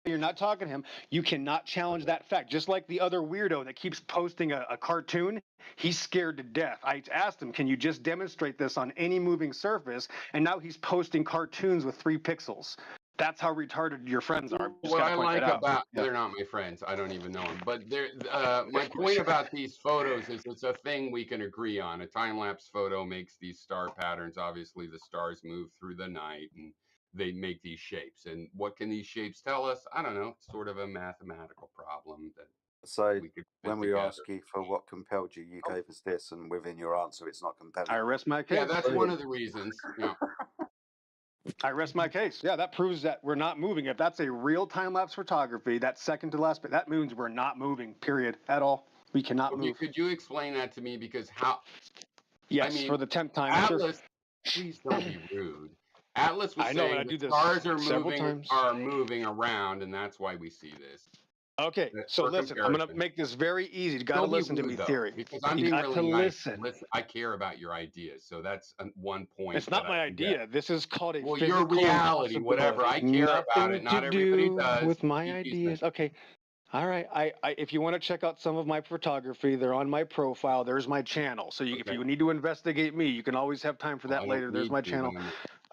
you're not talking to him, you cannot challenge that fact. Just like the other weirdo that keeps posting a cartoon, he's scared to death. I asked him, can you just demonstrate this on any moving surface? And now he's posting cartoons with 3 pixels. That's how retarded your friends are. What I like about they're not my friends. I don't even know them. But they're my point about these photos is it's a thing we can agree on. A time lapse photo makes these star patterns. Obviously, the stars move through the night and they make these shapes. And what can these shapes tell us? I don't know. It's sort of a mathematical problem that So we could when we together. ask you for what compelled you, you gave us this, and within your answer, it's not compelling. I rest my case. Yeah, that's one of the reasons. Yeah. I rest my case. Yeah, that proves that we're not moving. If that's a real time-lapse photography, that second to last, that means we're not moving, period, at all. We cannot move. Could you explain that to me? Because how? Yes, I mean, for the 10th time. Atlas, please don't be rude. Atlas was saying the stars are moving around, and that's why we see this. Okay, so listen, I'm going to make this very easy. You got to listen to me, theory. Because I'm being really nice. Listen, I care about your ideas, so that's one point. It's not my idea. This is called a well, your reality, whatever. I care about it. Not everybody does. With my ideas, okay. All right. If you want to check out some of my photography, they're on my profile. There's my channel. So if you need to investigate me, you can always have time for that later. There's my channel.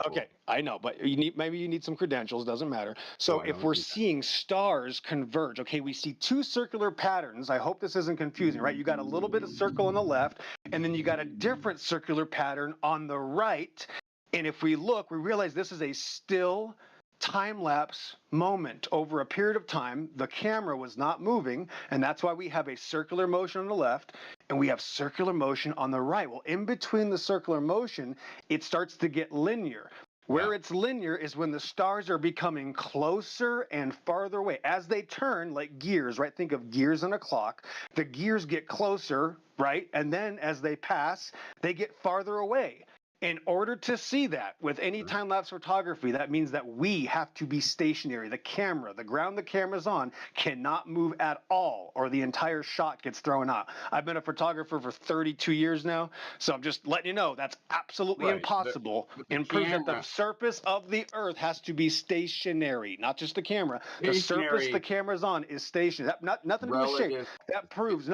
Okay, I know, but maybe you need some credentials. Doesn't matter. So if we're seeing stars converge, okay, we see 2 circular patterns. I hope this isn't confusing, right? You got a little bit of circle on the left, and then you got a different circular pattern on the right. And if we look, we realize this is a still time-lapse moment over a period of time. The camera was not moving, and that's why we have a circular motion on the left and we have circular motion on the right. Well, in between the circular motion, it starts to get linear. Where it's linear is when the stars are becoming closer and farther away. As they turn, like gears, right? Think of gears in a clock. The gears get closer, right? And then as they pass, they get farther away. In order to see that with any time-lapse photography, that means that we have to be stationary. The camera, the ground the camera's on, cannot move at all, or the entire shot gets thrown out. I've been a photographer for 32 years now, so I'm just letting you know that's absolutely impossible. And proves that the surface of the Earth has to be stationary, not just the camera. The surface the camera's on is stationary. Nothing to do with shape. That proves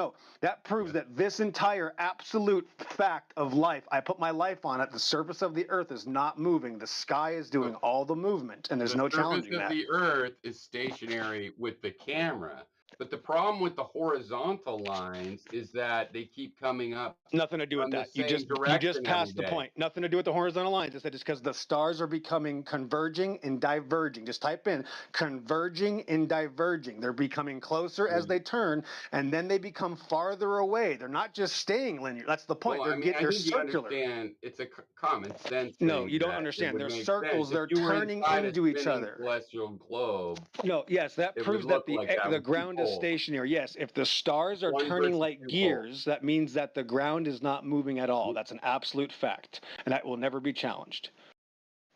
that this entire absolute fact of life, I put my life on it. The surface of the Earth is not moving. The sky is doing all the movement, and there's no challenging that. The surface of the Earth is stationary with the camera, but the problem with the horizontal lines is that they keep coming up. Nothing to do with that. You just passed the point. Nothing to do with the horizontal lines. I said it's because the stars are becoming converging and diverging. Just type in converging and diverging. They're becoming closer as they turn, and then they become farther away. They're not just staying linear. That's the point. Well, They're circular. You understand, it's a common sense. No, you don't understand. They're circles. They're turning into each other. Celestial globe. No, yes, that proves that the ground is stationary. Yes, if the stars are turning like gears, that means that the ground is not moving at all. That's an absolute fact, and that will never be challenged.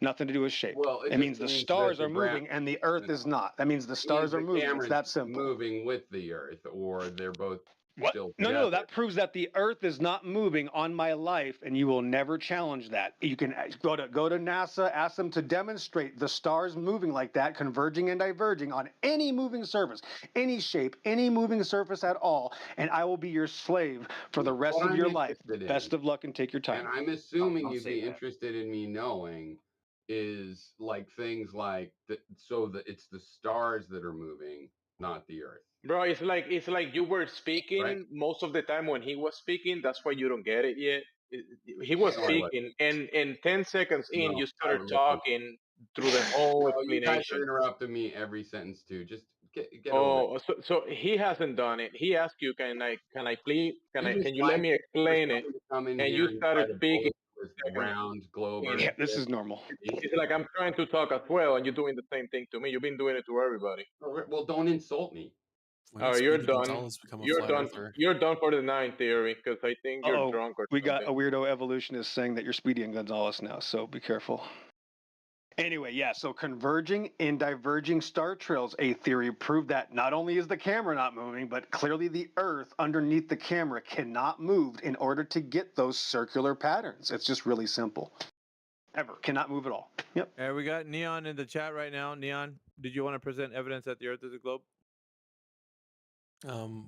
Nothing to do with shape. Well, it means the stars are moving and the Earth is not. That means the stars are moving. It's that simple. Moving with the Earth, or they're both. What? No, that proves that the Earth is not moving on my life, and you will never challenge that. You can go to NASA, ask them to demonstrate the stars moving like that, converging and diverging on any moving surface, any shape, any moving surface at all, and I will be your slave for the rest of your life. Best of luck and take your time. And I'm assuming you'd be interested in me knowing is like things like it's the stars that are moving, not the Earth. Bro, it's like you were speaking Right. most of the time when he was speaking. That's why you don't get it yet. He was No, I wasn't. speaking, and 10 seconds in, No, you I started wasn't. talking through the whole No, you guys are explanation. interrupting me every sentence too. Just get over it. Oh, so he hasn't done it. He asked you, can I please, You just can you let like me for explain it? someone to come in And here you and try started to speaking. bully this Seconds round globe in. Earth. Yeah, this is normal. It's like I'm trying to talk as well, and you're doing the same thing to me. You've been doing it to everybody. Well, don't insult me. When did You're Speedy done. Gonzalez become a You're flat done. earther? You're done for the 9 theory because I think you're Uh-oh, drunk or we got something. a weirdo evolutionist saying that you're Speedy and Gonzalez now, so be careful. Anyway, yeah, so converging and diverging star trails, a theory proved that not only is the camera not moving, but clearly the Earth underneath the camera cannot move in order to get those circular patterns. It's just really simple. Cannot move at all. Yep. And we got Neon in the chat right now. Neon, did you want to present evidence that the Earth is a globe?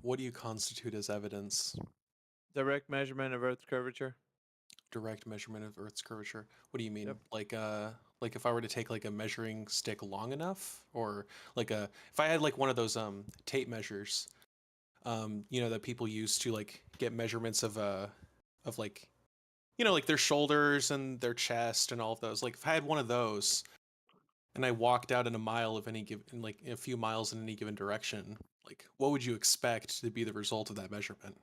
What do you constitute as evidence? Direct measurement of Earth's curvature. Direct measurement of Earth's curvature. What do you mean? Yep. Like if I were to take like a measuring stick long enough, or like if I had like one of those tape measures, you know, that people use to like get measurements of like, you know, like their shoulders and their chest and all of those. Like if I had one of those and I walked out in a mile of any given, like a few miles in any given direction, like what would you expect to be the result of that measurement?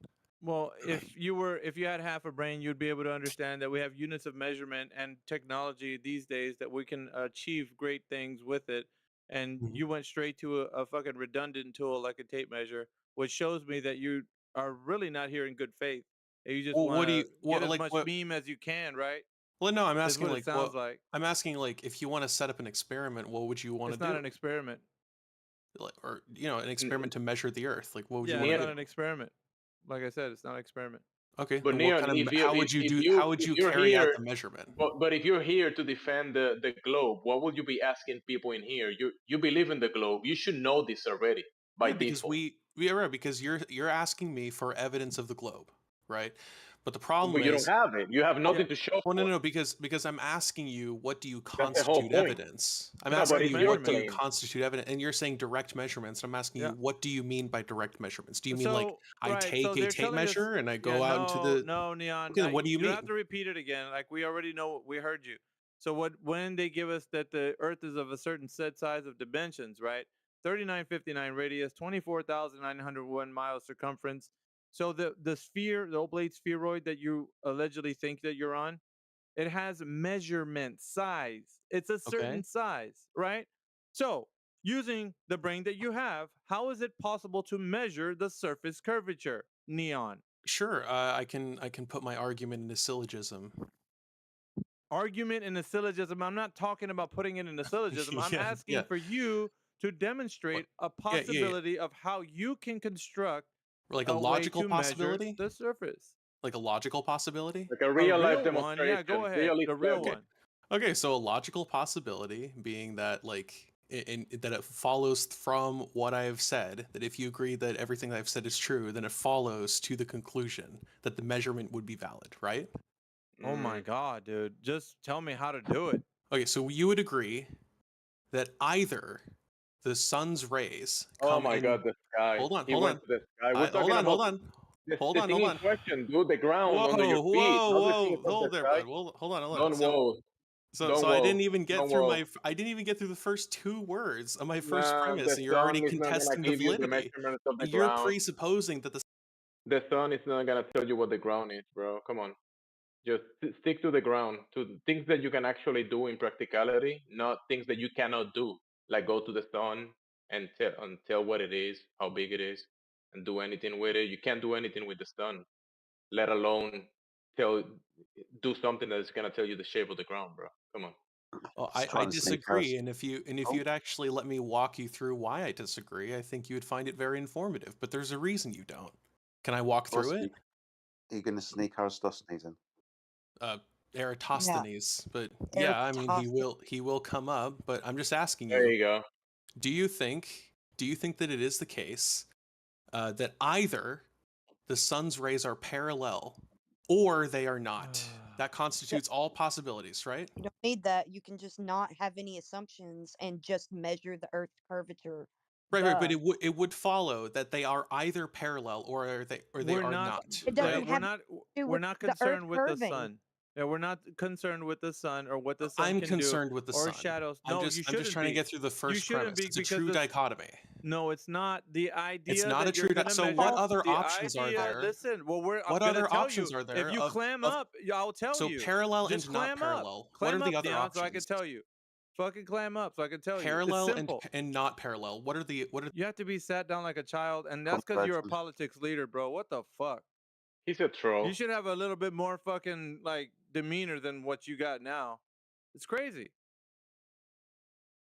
Well, if you had half a brain, you'd be able to understand that we have units of measurement and technology these days that we can achieve great things with it. And you went straight to a fucking redundant tool like a tape measure, which shows me that you are really not here in good faith. And you just Well, want what do to you get what as like much what? meme as you can, right? Well, no, I'm That's asking what it like sounds like. I'm asking like if you want to set up an experiment, what would you want to It's do? not an experiment. Like, or you know, an experiment to measure the Earth. Like, what would Yeah, you want it's to not do? an experiment. Like I said, it's not an experiment. Okay, But and what Neon, kind of if how would you do? How would you you're carry out here, the measurement? but if you're here to defend the globe, what would you be asking people in here? You believe in the globe. You should know this already by Yeah, because default. right, because you're asking me for evidence of the globe, right? But the But problem you don't is, have it. You have nothing to show. well, no, because I'm asking you, what do you That's the whole constitute point. evidence? I'm No, but asking if you, you're what do you saying, constitute evidence? And you're saying direct measurements. I'm asking you, what do you mean by direct measurements? Do you mean like So I right, take so a they're tape telling us, measure and I yeah, go out into the? no, Neon, Okay, then what do you don't have mean? to repeat it again. Like we already know, we heard you. So when they give us that the Earth is of a certain set size of dimensions, right? 3959 radius, 24,901 miles circumference. So the sphere, the oblate spheroid that you allegedly think that you're on, it has measurement size. It's a certain Okay. size, right? So using the brain that you have, how is it possible to measure the surface curvature, Neon? Sure, I can put my argument in a syllogism. Argument in a syllogism. I'm not talking about putting it in a syllogism. I'm asking for you to demonstrate a possibility of how you can construct like a way logical to possibility, measure the surface. like a logical possibility, like a real life one. demonstration. Yeah, go ahead. The real one. Okay, so a logical possibility being that like that it follows from what I've said, that if you agree that everything that I've said is true, then it follows to the conclusion that the measurement would be valid, right? Oh my God, dude. Just tell me how to do it. Okay, so you would agree that either the sun's rays come Oh my God, the sky. Hold on, He hold went on. to the sky. We're talking Hold on, about hold on. the Hold on, thing hold in on. question, dude. The ground Whoa, under your feet. whoa, Not the thing whoa. above Hold the there, sky. bud. Hold on, hold on. Don't whoa. So I didn't even get through I didn't even get through the first 2 words of my first premise, and you're already contesting the validity. You're presupposing that the sun is not gonna tell you what the ground is, bro. Come on. Just stick to the ground, to things that you can actually do in practicality, not things that you cannot do, like go to the sun and tell what it is, how big it is, and do anything with it. You can't do anything with the sun, let alone do something that's gonna tell you the shape of the ground, bro. Come on. Well, I disagree, and if you'd actually let me walk you through why I disagree, I think you would find it very informative. But there's a reason you don't. Can I walk through it? Are you going to sneak Aristophanes in? Eratosthenes, but yeah, I mean he will come up. But I'm just asking you. There you go. Do you think that it is the case that either the sun's rays are parallel or they are not? That constitutes all possibilities, right? You don't need that. You can just not have any assumptions and just measure the Earth's curvature. Right, right, but Duh. it would follow that they are either parallel or they We're are not. not. It Yeah, doesn't Right? have to do we're with not the Earth concerned with the curving. sun. Yeah, we're not concerned with the sun or what the sun I'm can do concerned with the or sun. shadows. I'm No, just you I'm just shouldn't trying to be. get through the You first shouldn't premise. be It's a because true this. dichotomy. No, it's not. The It's idea not a that you're true. gonna So measure. what other The options are idea. there? Listen. Well, I'm What gonna other tell options you. are If there you clam of up, I'll tell so you. parallel Just and not clam up. parallel? What Clam are the up, other Dion, so I can options? tell you. Fucking clam up, so I can tell you. It's Parallel simple. and not parallel. What are the You have to be sat down like a child, and that's because you're a Convergent. politics leader, bro. What the fuck? He's a troll. You should have a little bit more fucking like demeanor than what you got now. It's crazy.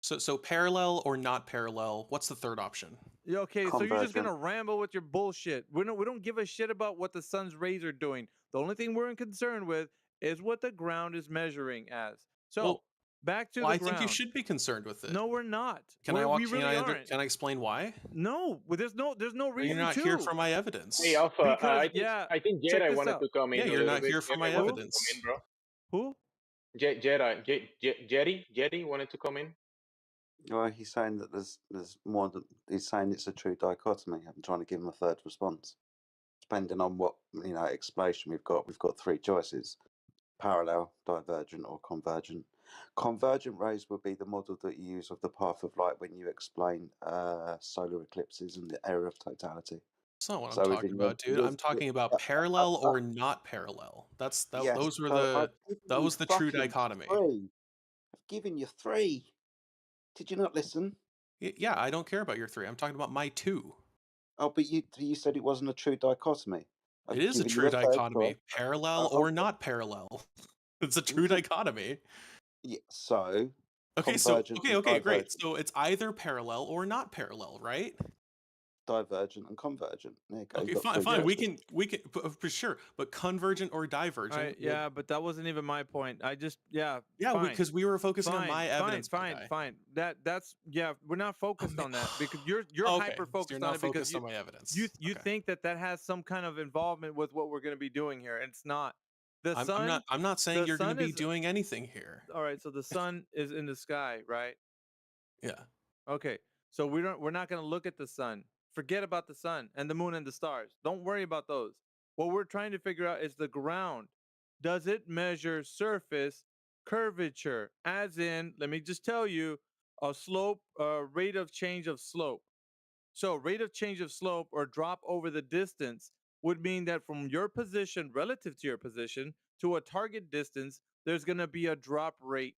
so parallel or not parallel? What's the third option? Yeah, okay, so you're just Convergent. gonna ramble with your bullshit. We don't give a shit about what the sun's rays are doing. The only thing we're concerned with is what the ground is measuring as. So Well, back to well, the I ground. think you should be concerned with it. No, we're not. Can I walk? We really aren't. Can I explain why? No, there's no Or reason you're not to. here for my evidence. Hey, Alpha, Because I think check Jedi this wanted out. to come in Yeah, a you're little not bit. here for Jedi my wanted to evidence. come in, bro. Who? Jetty wanted to come in. Well, he's saying that there's more than he's saying it's a true dichotomy. I'm trying to give him a third response. Depending on what explanation we've got three choices: parallel, divergent, or convergent. Convergent rays would be the model that you use of the path of light when you explain solar eclipses and the area of totality. That's not what So I'm within talking your- about, dude. yours- I'm talking about yeah, parallel or not parallel. yes, Those were so I've given that you was the true fucking dichotomy. three. I've given you three. Did you not listen? Yeah, I don't care about your three. I'm talking about my two. Oh, but you said it wasn't a true dichotomy. I've It is a given you true third dichotomy, choice. parallel or not parallel. It's a true dichotomy. Yeah, so Okay, so convergent and okay, great. divergent. So it's either parallel or not parallel, right? Divergent and convergent. There you go. Okay, You've got fine, three fine. We choices. can for sure. But convergent or divergent? All right, yeah, but that wasn't even my point. I just yeah, fine. because we were focusing on Fine, my evidence. Fine. That's we're not focused on that because you're Okay, hyper so focused you're on not it because focused on my evidence. you Okay. think that has some kind of involvement with what we're going to be doing here, and it's not. The sun. I'm not saying you're going to be is doing anything here. all right. So the sun is in the sky, right? Yeah. Okay. So we're not going to look at the sun. Forget about the sun and the moon and the stars. Don't worry about those. What we're trying to figure out is the ground. Does it measure surface curvature? As in, let me just tell you, a slope, rate of change of slope. So rate of change of slope or drop over the distance would mean that from your position relative to your position to a target distance, there's going to be a drop rate.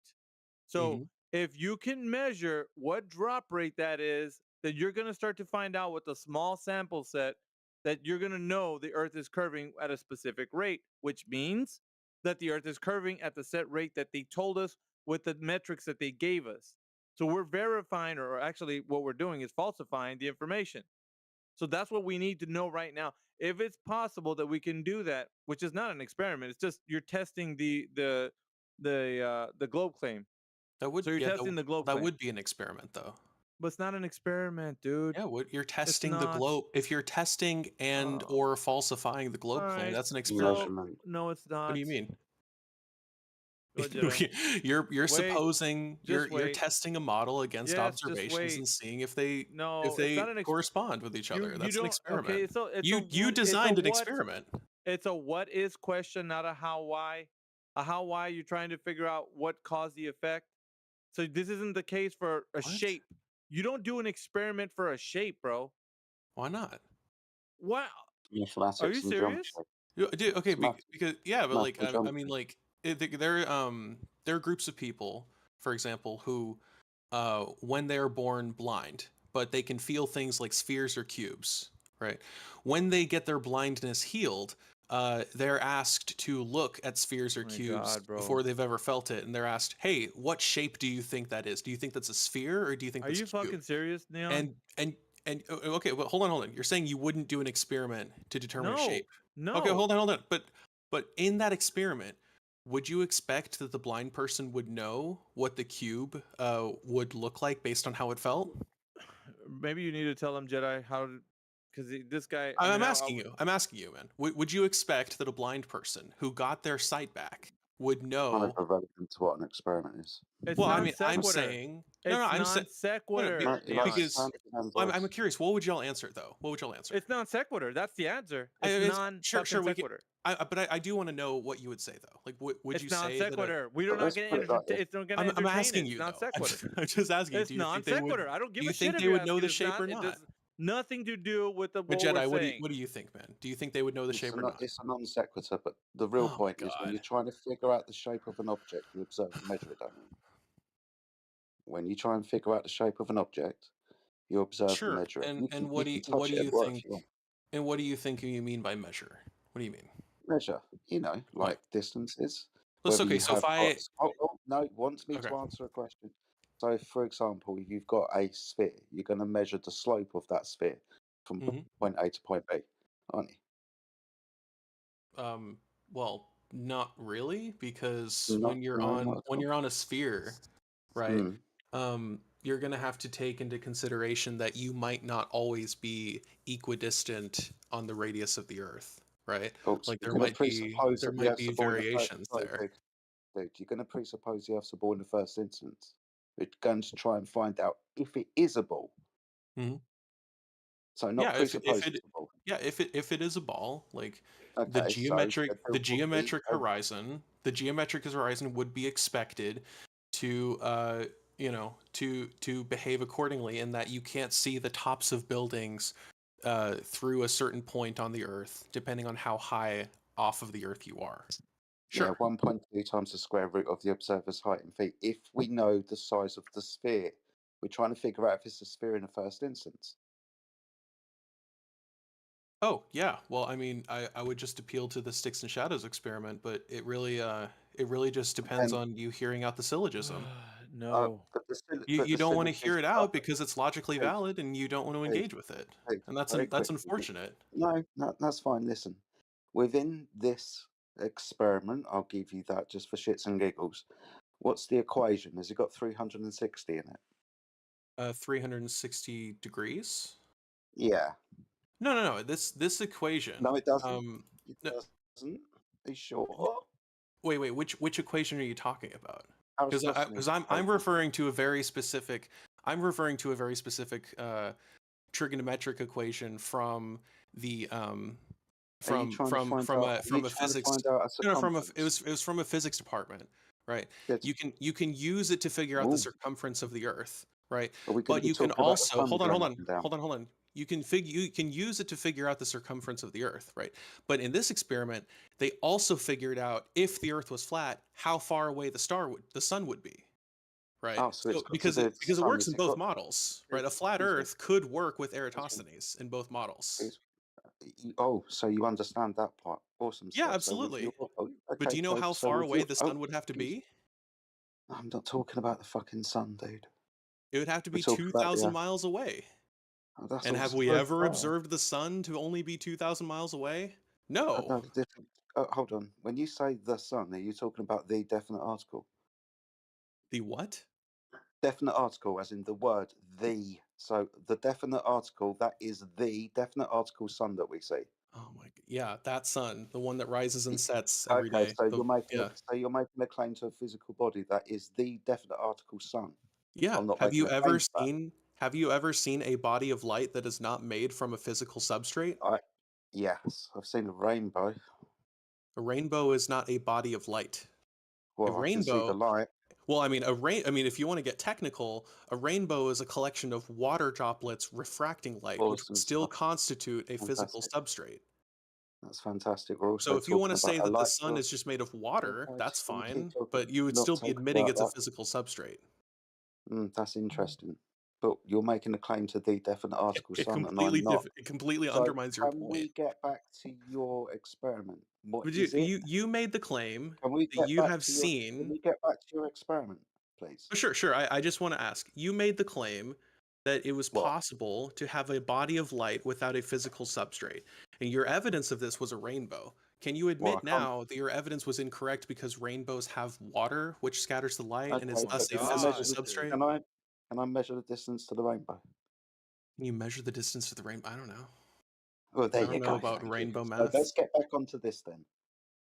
So if you can measure what drop rate that is, then you're going to start to find out with a small sample set that you're going to know the earth is curving at a specific rate, which means that the earth is curving at the set rate that they told us with the metrics that they gave us. So we're verifying, or actually what we're doing is falsifying the information. So that's what we need to know right now. If it's possible that we can do that, which is not an experiment, it's just you're testing the globe claim. That would So you're testing the globe that claim. would be an experiment though. But it's not an experiment, dude. Yeah, you're testing the not. globe. If you're testing and or falsifying the globe claim, Alright, that's an so- experiment. no, it's not. What do you mean? Go, Jedi. You're Wait, supposing you're wait. testing a model against Yes, just observations wait. and seeing if they No, it's not an correspond with each other. That's an experiment. Okay, so it's you designed an experiment. It's a what is question, not a how why. A how why you're trying to figure out what caused the effect. So this isn't the case for a shape. You don't do an experiment for a shape, bro. Why not? What? Mathematics Are you and serious? geometry. Dude, okay, Maths. because yeah, but Maths like and I geometry. mean, like there are groups of people, for example, who when they're born blind, but they can feel things like spheres or cubes, right? When they get their blindness healed, they're asked to look at spheres or cubes God, bro. before they've ever felt it, and they're asked, "Hey, what shape do you think that is? Do you think that's a sphere, or do you think Are that's you a cube?" fucking serious, Neon? And okay, well, hold on. You're saying you wouldn't do an experiment to determine a No, shape? no. Okay, hold on. But in that experiment, would you expect that the blind person would know what the cube would look like based on how it felt? Maybe you need to tell him, Jedi, how to, because this guy. I'm asking you, man. Would you expect that a blind person who got their sight back would Kind know. of irrelevant to what an experiment is. It's Well, I non mean, I'm sequitur. saying It's I'm non saying sequitur, Like Dion. because I'm curious. What would y'all answer though? What would y'all answer? It's non sequitur. That's the answer. It's Sure, non sure, fucking we can. sequitur. But I do want to know what you would say though. Like, would It's you non say that? sequitur. We're not let's gonna put it like this. it's not gonna I'm entertain asking it. you It's non though. sequitur. I'm just asking. It's Do you non think they would? sequitur. I don't Do give you a shit think if they you would ask know it. the It's shape not. or It not? does nothing to do with But what we're Jedi, saying. what do you think, man? Do you think they would know the shape or not? It's a non sequitur, but the real Oh my point is when you're god. trying to figure out the shape of an object, you observe and measure it, don't you? When you try and figure out the shape of an object, you observe and Sure. measure it. And You can touch it everywhere if you want. And what do you think you mean by measure? What do you mean? Measure, like What? distances. Let's Whether okay. you So if have got. I No, want me okay. to answer a question? So, for example, you've got a sphere. You're going to measure the slope of that sphere from Mhm. point A to point B, aren't you? Well, not really, because Not, when you're no, not at all. on a sphere, right? Mm. You're gonna have to take into consideration that you might not always be equidistant on the radius of the Earth, right? Oh, so Like you're going to presuppose that the Earth's a ball in the first. variations Sorry, there. dude, you're going to presuppose the Earth's a ball in the first instance. We're going to try and find out if it is a ball. Mhm. So not Yeah, presuppose it's a ball. yeah, if it is a ball, like the Okay, so there will be the geometric horizon would be expected to to behave accordingly in that you can't see the tops of buildings through a certain point on the Earth, depending on how high off of the Earth you are. Yeah, Sure. 1.2 times the square root of the observer's height in feet. If we know the size of the sphere, we're trying to figure out if it's a sphere in the first instance. Oh yeah. Well, I mean, I would just appeal to the sticks and shadows experiment, but it really just depends And on you hearing out the syllogism. No. You don't want to hear it out Dude, because it's logically valid and you don't want to engage with it. And very that's quickly. unfortunate. No, that's fine. Listen, within this experiment, I'll give you that just for shits and giggles. What's the equation? Has it got 360 in it? 360 degrees? Yeah. No. This equation. No, it doesn't. It no, doesn't. Are you sure? wait, which equation are you talking about? Aristoteles Because I'm referring to a very specific trigonometric equation from the from a physics no, it was from a physics department, right? Good. You can use it to figure out the circumference of the Earth, right? Are we gonna But be you can talking about the also sun hold going up and down? on. You can use it to figure out the circumference of the Earth, right? But in this experiment, they also figured out if the Earth was flat, how far away the sun would be, right? Oh, so it's So got because to do it with the because it sun. works Has in it both got? models, right? A flat Excuse me. Earth could work with Eratosthenes in both models. Oh, so you understand that part? Awesome Yeah, stuff. absolutely. So with your, But do you know how so far with away your, the sun would have to be? I'm not talking about the fucking sun, dude. It would have to We're be talking about 2,000 the. miles away. Oh, that's And have we so ever far. observed the sun to only be 2,000 miles away? No. No, different. Hold on. When you say the sun, are you talking about the definite article? The what? Definite article, as in the word the. So the definite article, that is the definite article sun that we see. Oh my god. Yeah, that sun, the one that rises and sets every Okay, day. so you're making a claim to a physical body that is the definite article sun. Yeah. I'm not Have making you a ever claim to that. seen a body of light that is not made from a physical substrate? Yes, I've seen a rainbow. A rainbow is not a body of light. Well, I can see the light. Well, I mean, if you want to get technical, a rainbow is a collection of water droplets refracting light, which would still constitute a physical substrate. That's fantastic. We're also So if you want to talking say about a that the light sun is just made of water, Okay, that's can we keep fine, talking? but you would Not still be talking admitting about it's a that. physical substrate. That's interesting. But you're making a claim to the definite article sun, and I'm not. It completely So undermines your can point. we get back to your experiment? What But is it? you made the claim Can we that get you back have to your? seen. Can we get back to your experiment, please? Sure. I just want to ask. You made the claim that it was possible to have a body of light without a physical substrate, and your evidence of this was a rainbow. Can you admit now that your evidence was incorrect because rainbows have water which scatters the light and is thus a physical substrate? Can I measure the distance to the rainbow? Can you measure the distance to the rainbow? I don't know. Well, there I don't you know go. about Thank you. rainbow So math. let's get back onto this then.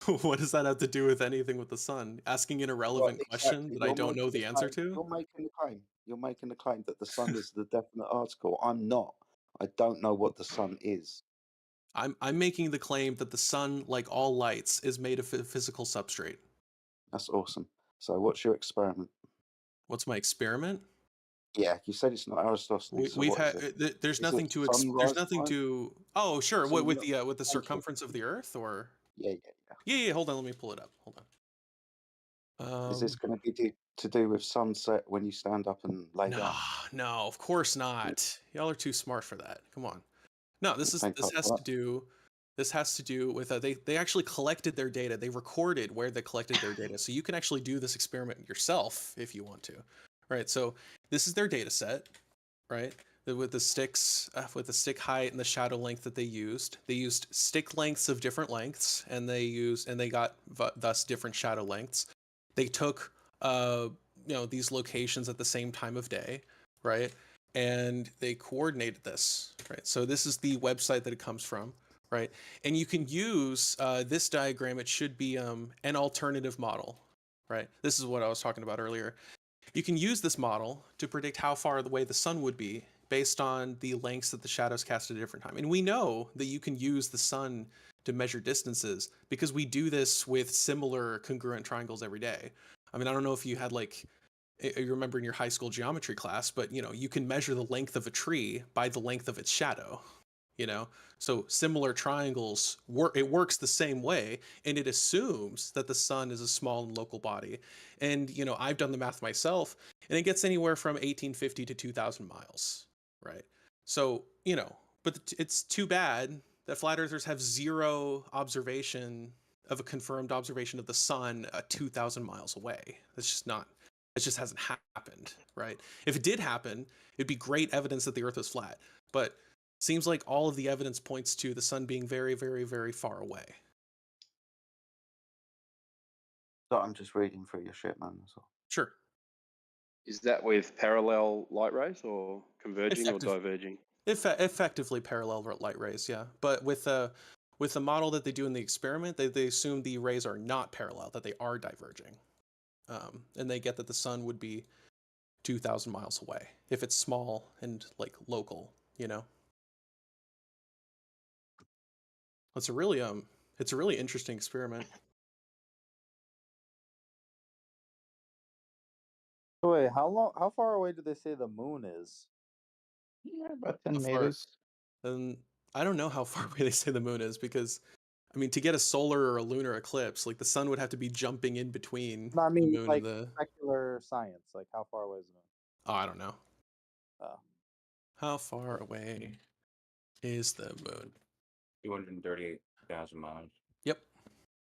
What does that have to do with anything with the sun? Asking an irrelevant question exactly. that I don't know the answer to? You're making the claim. You're making the claim that the sun is the definite article. I'm not. I don't know what the sun is. I'm making the claim that the sun, like all lights, is made of physical substrate. That's awesome. So, what's your experiment? What's my experiment? Yeah, you said it's not Aristotle's. So We've what is had it? there's Is nothing it to there's sunrise nothing time? to oh sure So with you're the ancient. circumference of the Earth or Yeah. yeah hold on, let me pull it up, hold on. Is this going to be to do with sunset when you stand up and lay down? No, of course not. Y'all are too smart for that. Come on. No, this Thank God has for to do with they actually collected their data. They recorded where they collected their data, so you can actually do this experiment yourself if you want to. Right. So this is their data set, right? With the sticks, with the stick height and the shadow length that they used. They used stick lengths of different lengths, and they got thus different shadow lengths. They took these locations at the same time of day, right? And they coordinated this, right? So this is the website that it comes from, right? And you can use this diagram. It should be an alternative model, right? This is what I was talking about earlier. You can use this model to predict how far away the sun would be based on the lengths that the shadows cast at a different time. And we know that you can use the sun to measure distances because we do this with similar congruent triangles every day. I mean, I don't know if you had you remember in your high school geometry class, but you can measure the length of a tree by the length of its shadow. So similar triangles it works the same way, and it assumes that the sun is a small and local body. And I've done the math myself, and it gets anywhere from 1850 to 2000 miles, right? So but it's too bad that flat earthers have zero observation of a confirmed observation of the sun 2000 miles away. It just hasn't happened, right? If it did happen, it'd be great evidence that the earth was flat, but seems like all of the evidence points to the sun being very, very, very far away. So I'm just reading through your shit, man. That's all. Sure. Is that with parallel light rays or converging or diverging? Effectively parallel light rays, yeah. But with the model that they do in the experiment, they assume the rays are not parallel, that they are diverging. And they get that the sun would be 2000 miles away if it's small and local, It's a really interesting experiment. Wait, how far away do they say the moon is? Yeah, about 10 meters. And I don't know how far away they say the moon is because, I mean, to get a solar or a lunar eclipse, the sun would have to be jumping in between No, I mean, the moon and the. secular science. How far away is the moon? Oh, I don't know. Oh. How far away is the moon? 238,000 miles. Yep.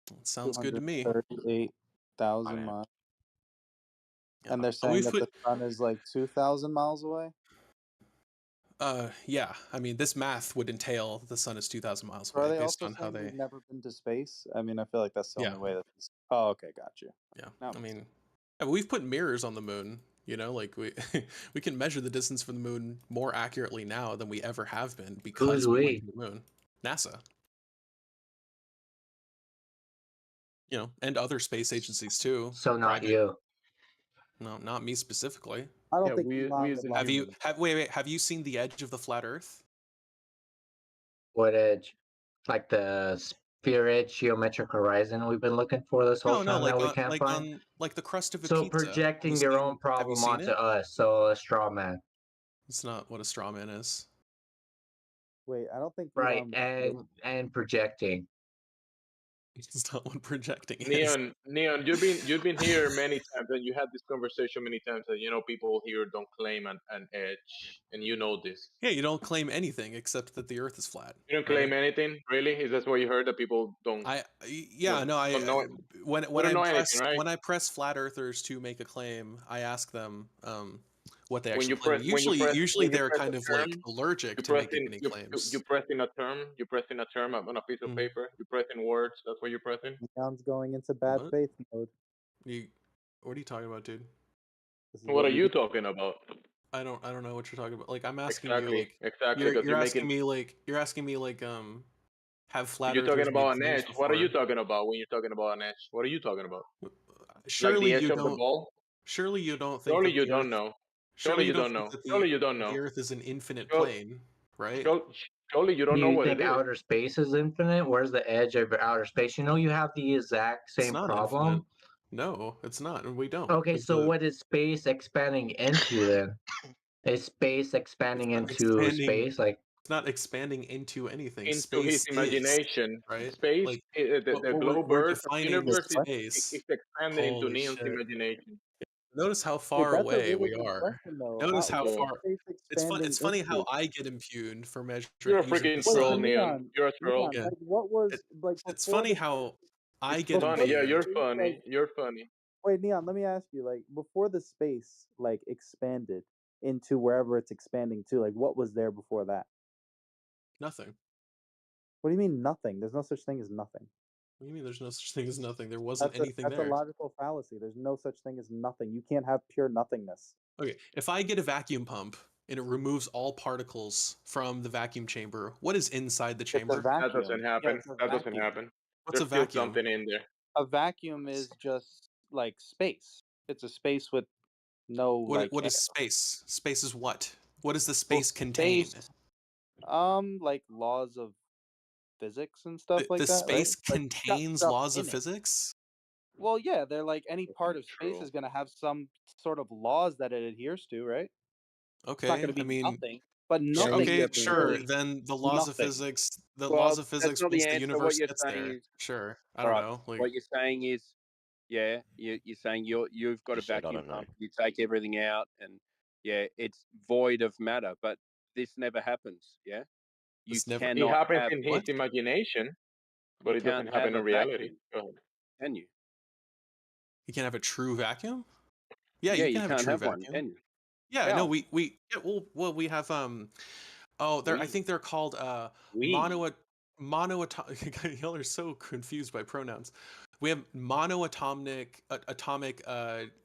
That sounds good to me. 238,000 miles. Yeah. And they're saying that the sun is 2,000 miles away? Yeah. I mean, this math would entail the sun is 2,000 miles Are away they based also on how saying they. we've never been to space? I mean, I feel like that's the Yeah. only way that. Oh, okay, got you. Yeah. Now I mean, we've put mirrors on the moon. We can measure the distance from the moon more accurately now than we ever have been because we went to the moon. NASA. And other space agencies too. So not you. No, not me specifically. I don't think Elon would like have you seen the edge of the flat Earth? What edge? Like the sphere edge geometric horizon we've been looking for this whole time that we can't find? Like the crust of a so pizza. projecting your own problem onto us, so a straw man. It's not what a straw man is. Wait, I don't think right, and projecting. It's not what projecting is. Neon, you've been here many times, and you had this conversation many times that people here don't claim an edge, and you know this. Yeah, you don't claim anything except that the Earth is flat. You don't claim anything, really? Is that what you heard, that people don't? When I press flat earthers to make a claim, I ask them what they actually claim. Usually they're kind of allergic to making any claims. You press in a term on a piece of paper. You press in words. That's what you're pressing. Neon's going into bad faith mode. What are you talking about, dude? What are you talking about? I don't know what you're talking about. I'm asking you exactly. You're asking me have flat You're talking earthers make about an claims edge. What are you before. talking about when you're talking about an edge? What are you talking about? Surely Like the edge you of the don't. ball? Surely you don't think Surely that you the don't Earth. know. Surely Surely you you don't don't think know. that Surely you don't know. the Earth is an infinite Surely, plane, right? surely you don't know You what it think is. outer space is infinite? Where's the edge of outer space? You know, you have the exact It's same not problem. infinite. No, it's not, and we don't. Okay, 'cause so the what is space expanding into then? Is space expanding it's not into expanding. space? Like, It's not expanding into anything. Into his Space is imagination. right. Space, Like the what globe we're Earth of defining universe What? is space. expanding into Holy Neon's shit! imagination. Notice how Wait, far that's a away really we good are. question though. Notice How how what is far. space It's fun. expanding It's funny how into? I get impugned for measuring You're a using the freaking Wait, troll, sun. Neon. Neon, You're a troll. Neon, Yeah, like what was like it's before funny the how I It's get before funny. the Yeah, you're impugned. space like funny. You're funny. wait, Neon, let me ask you, like before the space like expanded into wherever it's expanding to, like what was there before that? Nothing. What do you mean nothing? There's no such thing as nothing. What do you mean? There's no such thing as nothing. There wasn't That's a anything that's a there. logical fallacy. There's no such thing as nothing. You can't have pure nothingness. Okay, if I get a vacuum pump and it removes all particles from the vacuum chamber, what is inside the It's a chamber? That vacuum. doesn't Yeah, happen. it's a That doesn't vacuum. happen. What's a There's still vacuum? something in there. A vacuum is just like space. It's a space with no like What air. is space? Space is what? What does the Well, space contain? space, like laws of physics and stuff The like that, right? space Like it's got contains stuff laws of in it. physics? Well, yeah, they're like any part of space True. is going to have some sort of laws that it adheres to, right? It's not going Okay, to I be mean, nothing, but Yeah, he's nothing okay, is definitely sure. purely right. Then nothing. the laws Well, of that's physics not the once the answer. What universe you're gets saying there. is, Sure. I all don't right. know. Like, What you're saying is, yeah, you're saying you've got a Just said, I vacuum don't know. pump. You take everything out, and yeah, it's void of matter. But this never happens. Yeah, you this never. It cannot happens have in his What? imagination, you but it doesn't can't happen have in a reality. vacuum, Go ahead. can you? You can't have a true vacuum? Yeah, Yeah, you you can have a can't true have one, vacuum. can you? Yeah, no, How? yeah, well we have oh, I We think they're called we y'all are so confused by pronouns. We have monoatomic atomic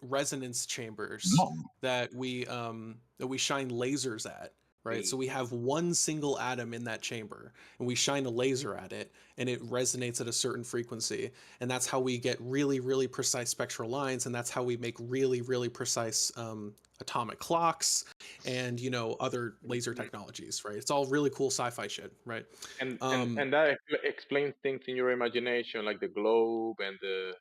resonance chambers that we shine lasers at, right? So we we have one single atom in that chamber and we shine a laser at it and it resonates at a certain frequency, and that's how we get really really precise spectral lines, and that's how we make really really precise atomic clocks and other laser technologies, right? It's all really cool sci-fi shit, right? And that explains things in your imagination, like the globe and the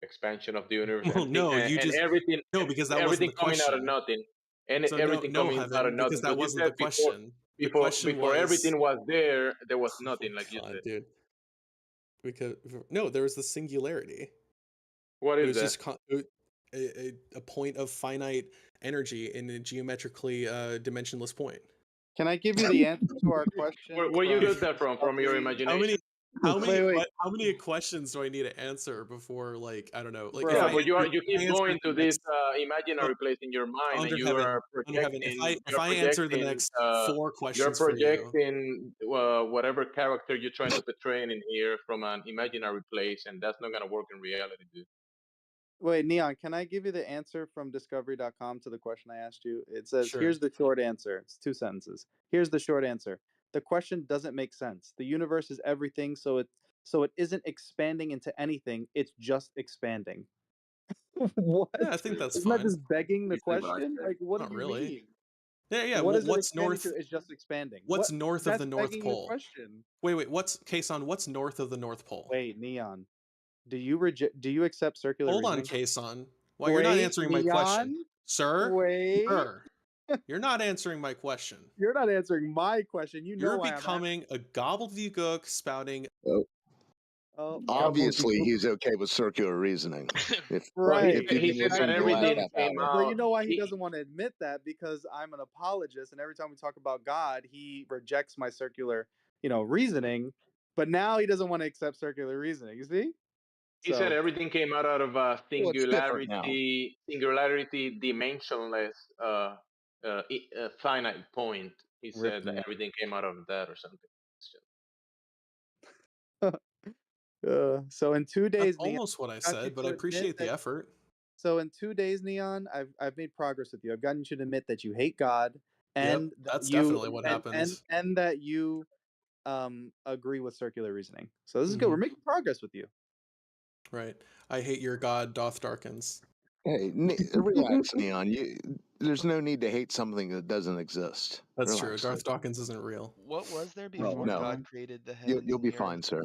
expansion of the universe Well, and no, you and just everything no, because that wasn't everything the coming out of question. nothing and So no, everything no, coming out of Heaven, because nothing. that Because you wasn't the said question. The question before was, everything was there was oh my nothing, like you god, said. dude. Because no, there was the singularity. What It is was that? just a point of finite energy in a geometrically dimensionless point. Can I give you the answer to our question Where you from get that from your Discovery? How many imagination? Wait, how many questions do I need to answer before, like, I don't know, like Yeah, bro. but you if I keep answer going the to this next so, imaginary place in your so mind, and under you heaven, are projecting. if I answer the next four You're questions for you, projecting whatever character you're trying to portray in here from an imaginary place, and that's not gonna work in reality, dude. Wait, Neon, can I give you the answer from discovery.com to the question I asked you? It says, sure. here's the short answer. It's 2 sentences. Here's the short answer. The question doesn't make sense. The universe is everything, so it isn't expanding into anything. It's just expanding. What? Yeah, I think that's Isn't that fine. just begging the you said what I question? said. Like, what Not do you really. mean? Yeah. What is it What's expanding north? to? It's just expanding. What's What? north of That's the North begging the Pole? question. Wait. What's Kason? What's north of the North Pole? Wait, Neon. Do you accept circular Hold on, reasoning? Kason. Well, you're not Wait, answering my question, Neon. sir. Wait. Sir, you're not answering my question. You're not answering my question. You know You're why I'm asking. becoming a gobbledygook spouting. Oh, Obviously, he's okay with circular reasoning. If right. if you've He been said that listening to the last everything half came hour, But you out. know why he doesn't want to admit that? Because I'm an apologist, and every time we talk about God, he rejects my circular, reasoning. But now he doesn't want to accept circular reasoning. You see? He said So everything came out of a well, it's different now. singularity, dimensionless, finite point. He rip said that Neon. everything came out of that or something. So in 2 days, That's almost what I Neon, I've got you said, but to I admit appreciate the that. effort. So in 2 days, Neon, I've made progress with you. I've gotten you to admit that you hate God, Yep, and that that's you definitely what happened. and that you agree with circular reasoning. So this is good. We're making progress with you. Right. I hate your god doth darkens. Hey, relax, Neon. There's no need to hate something that doesn't exist. That's Relax. true. Darth Dawkins isn't real. What was there before No, God created the heavens you'll and be the earth? fine, sir.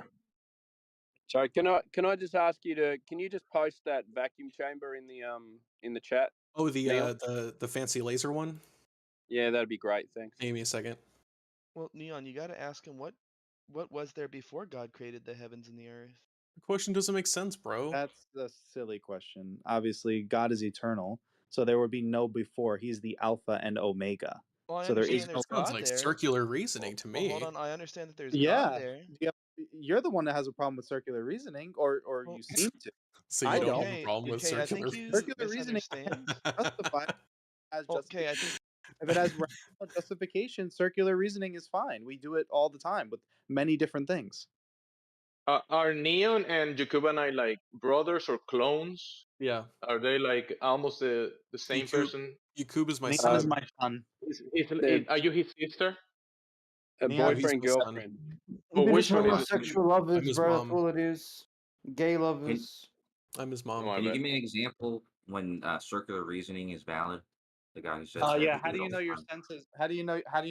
Sorry, can I just ask you to can you just post that vacuum chamber in the chat? Oh, Neil? the fancy laser one? Yeah, that'd be great. Thanks. Give me a second. Well, Neon, you got to ask him what was there before God created the heavens and the earth? The question doesn't make sense, bro. That's a silly question. Obviously, God is eternal, so there would be no before. He's the Alpha and Omega. Well, I So there understand is there's no. Sounds God like there. circular reasoning to Well, hold me. on. I understand that there's God Yeah, there. you're the one that has a problem with circular reasoning, or Well, you seem to. So you I don't don't. have a problem with okay, I circular think you Circular reasoning misunderstand. justified as Okay, I justification. think If it has rational justification, circular reasoning is fine. We do it all the time with many different things. Are Neon and Jacob and I like brothers or clones? Yeah. Are they like almost the same person? Yakub is my Neon son. is my son. Are you his sister? A Neon, he's boyfriend, my son. girlfriend. Or They're which just one is his homosexual I'm lovers, his bro. That's mom. all it is. Gay lovers. I'm his Oh, mom. my Can you bad. give me an example when circular reasoning is valid? The guy who says that yeah. we How do do it you all know the your time. senses? How do you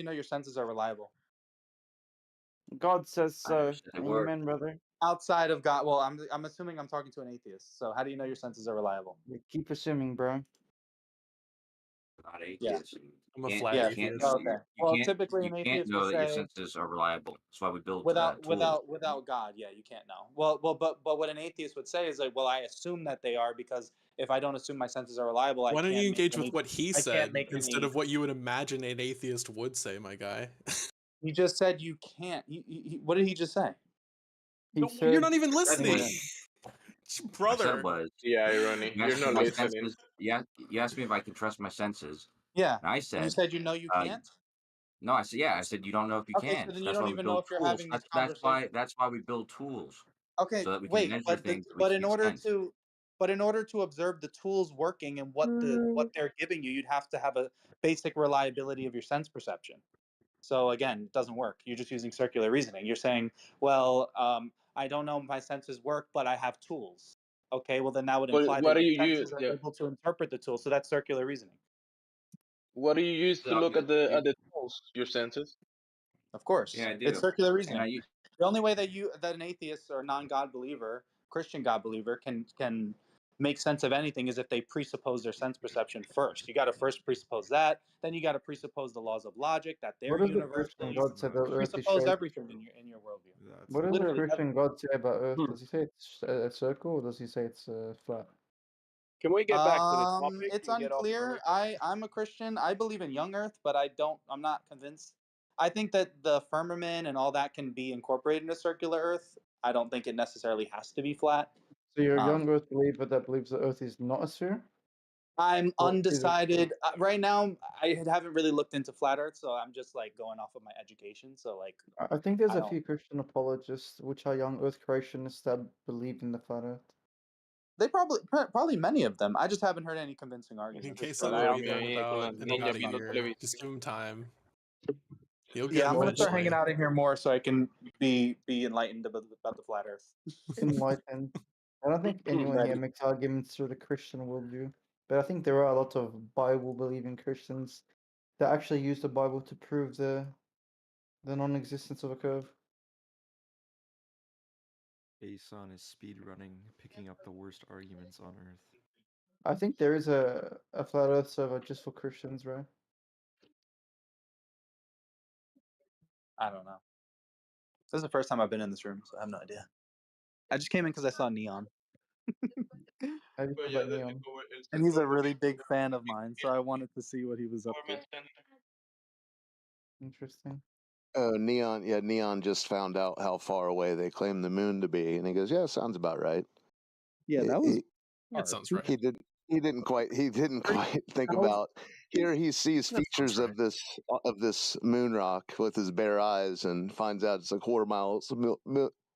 know your senses are reliable? God says I never so. said a word. Amen, brother. Outside of God, well, I'm assuming I'm talking to an atheist. So how do you know your senses are reliable? You keep assuming, bro. Not Yeah. atheist. I'm a You flat Yeah. can't atheist. know Okay. Well, typically you an can't atheist would know that your say senses are reliable. That's why we build tools. without God, yeah, you can't know. But what an atheist would say is like, well, I assume that they are because if I don't assume my senses are reliable, Why don't you engage with what he I can't said make instead any. of what you would imagine an atheist would say, my guy? He just said you can't. What did he just say? You're not even I said listening. was- I said Brother. was Yeah, irony. you You're asked me not my listening. senses. You asked me if I can trust my senses. Yeah. And I And you said, said you know you can't. no. I said, yeah. I said you don't know if you Okay, so can. then you That's don't why we even know build if you're tools. having these That's why conversations. we build tools Okay, so that we can wait, measure things that we but can get sense. in order to observe the tools working and what they're giving you, you'd have to have a basic reliability of your sense perception. So again, it doesn't work. You're just using circular reasoning. You're saying, well, I don't know if my senses work, but I have tools. Okay, well then that would imply What that do your you use? senses are able to interpret the tool. So that's circular reasoning. What do you use to So look at the tools? Your senses. Of course, yeah, I it's do. circular And reasoning. The only way that an atheist or non-God believer, Christian God believer, can make sense of anything is if they presuppose their sense perception first. You got to first presuppose that, then you got to presuppose the laws of logic that they're What does the universal. Christian You God say about Earth is presuppose shaped? everything in your worldview. What does the Literally, Christian God say about Earth? Hmm. Does he say it's a circle or does he say it's flat? Can we get back to the topic It's and get off unclear. religion? I'm a Christian. I believe in young Earth, but I'm not convinced. I think that the firmament and all that can be incorporated into circular Earth. I don't think it necessarily has to be flat. So you're a young Earth believer that believes the Earth is not a sphere? I'm Or is it- undecided. Right now, I haven't really looked into flat Earth, so I'm just like going off of my education. So like, I think there's I a don't. few Christian apologists which are young Earth creationists that believe in the flat Earth. They probably many of them. I just haven't heard any convincing In arguments. case But he I will be also there in about ninja a viendo year. televisión. Just give him time. He'll get Yeah, I'm gonna start eventually. hanging out in here more so I can be enlightened about the flat Earth. Enlightened. I don't think anyone here Ready. makes arguments through the Christian worldview, but I think there are a lot of Bible-believing Christians that actually use the Bible to prove the non-existence of a curve. Aeson is speedrunning, picking up the worst arguments on Earth. I think there is a flat Earth server just for Christians, right? I don't know. This is the first time I've been in this room, so I have no idea. I just came in because I saw Neon. How do you feel about Neon? And he's a really big fan of mine, so I wanted to see what he was up to. Interesting. Oh, Neon. Yeah, Neon just found out how far away they claim the moon to be, and he goes, "Yeah, sounds about right." Yeah, that was. That sounds right. He didn't quite think about. Here he sees features of this moon rock with his bare eyes and finds out it's a quarter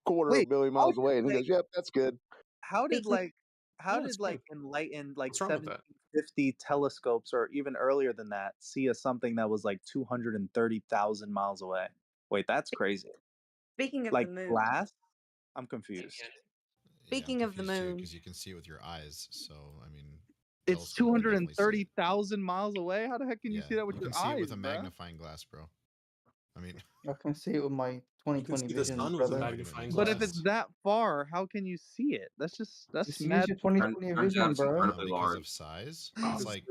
Wait, billion how miles did away, and he goes, "Yep, that's good." how did that's good. enlightened What's wrong with that? 1750 telescopes or even earlier than that see something that was like 230,000 miles away? Wait, that's crazy. Speaking of like the moon. glass. I'm confused. Speaking of the moon. because you can see it with your eyes. So I mean, It's telescope can definitely see it. 230,000 miles away. How the heck can you see that with you your can see eyes, it with a bro? magnifying glass, bro. I mean, I can see it with my 20/20 the vision, sun with a brother. magnifying But if glass. it's that far, how can you see it? That's Just use mad. your 20/20 vision, bro. because of size. It's like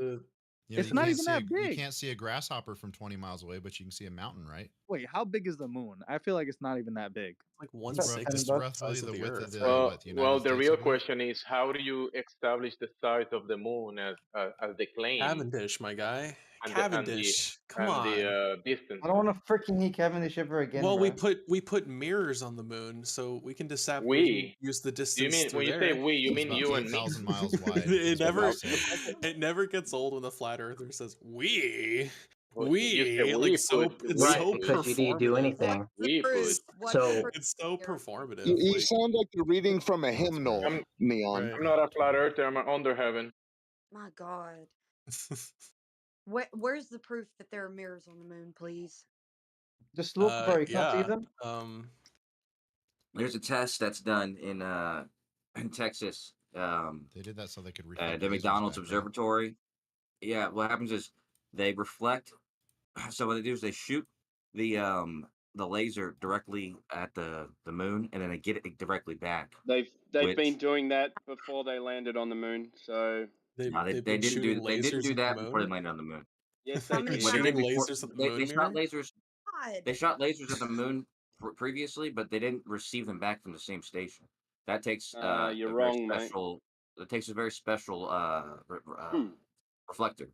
you know, It's you not can't even see that you big. can't see a grasshopper from 20 miles away, but you can see a mountain, right? Wait, how big is the moon? I feel like it's not even that big. Like It's roughly the width of the Well, United well, the States, real I believe. question is how do you establish the size of the moon as the claim Cavendish, my guy. and Cavendish. Come on. the distance? I don't want to freaking eat Cavendish ever again, Well, bro. we put mirrors on the moon, so we can we can We. use the Do you distance mean through when you there. say we, you It's mean about you and me? 8,000 miles wide. it is what never they say. it never gets old when the flat earther says we. Well, you say We we like so put it's we so put because you didn't do performative. anything. we put. So It's so performative. You Like sound like you're reading from a hymnal, Neon. right. I'm not a flat earther. I'm an under heaven. My God. Where's the proof that there are mirrors on the moon, please? Just look, bro. You can't see yeah. them. There's a test that's done in Texas. They did that so they could reflect the lasers McDonald's back then. Observatory. Yeah, what happens is they reflect. So what they do is they shoot the laser directly at the moon, and then they get it directly back. They've which- been doing that before they landed on the moon. So No, they didn't do that before they landed on the moon. yes, How they many did. What they did Shooting before lasers at the moon they shot mirror? lasers. God. They shot lasers at the moon previously, but they didn't receive them back from the same station. That takes You're a wrong, very mate. special. It takes a very special reflector.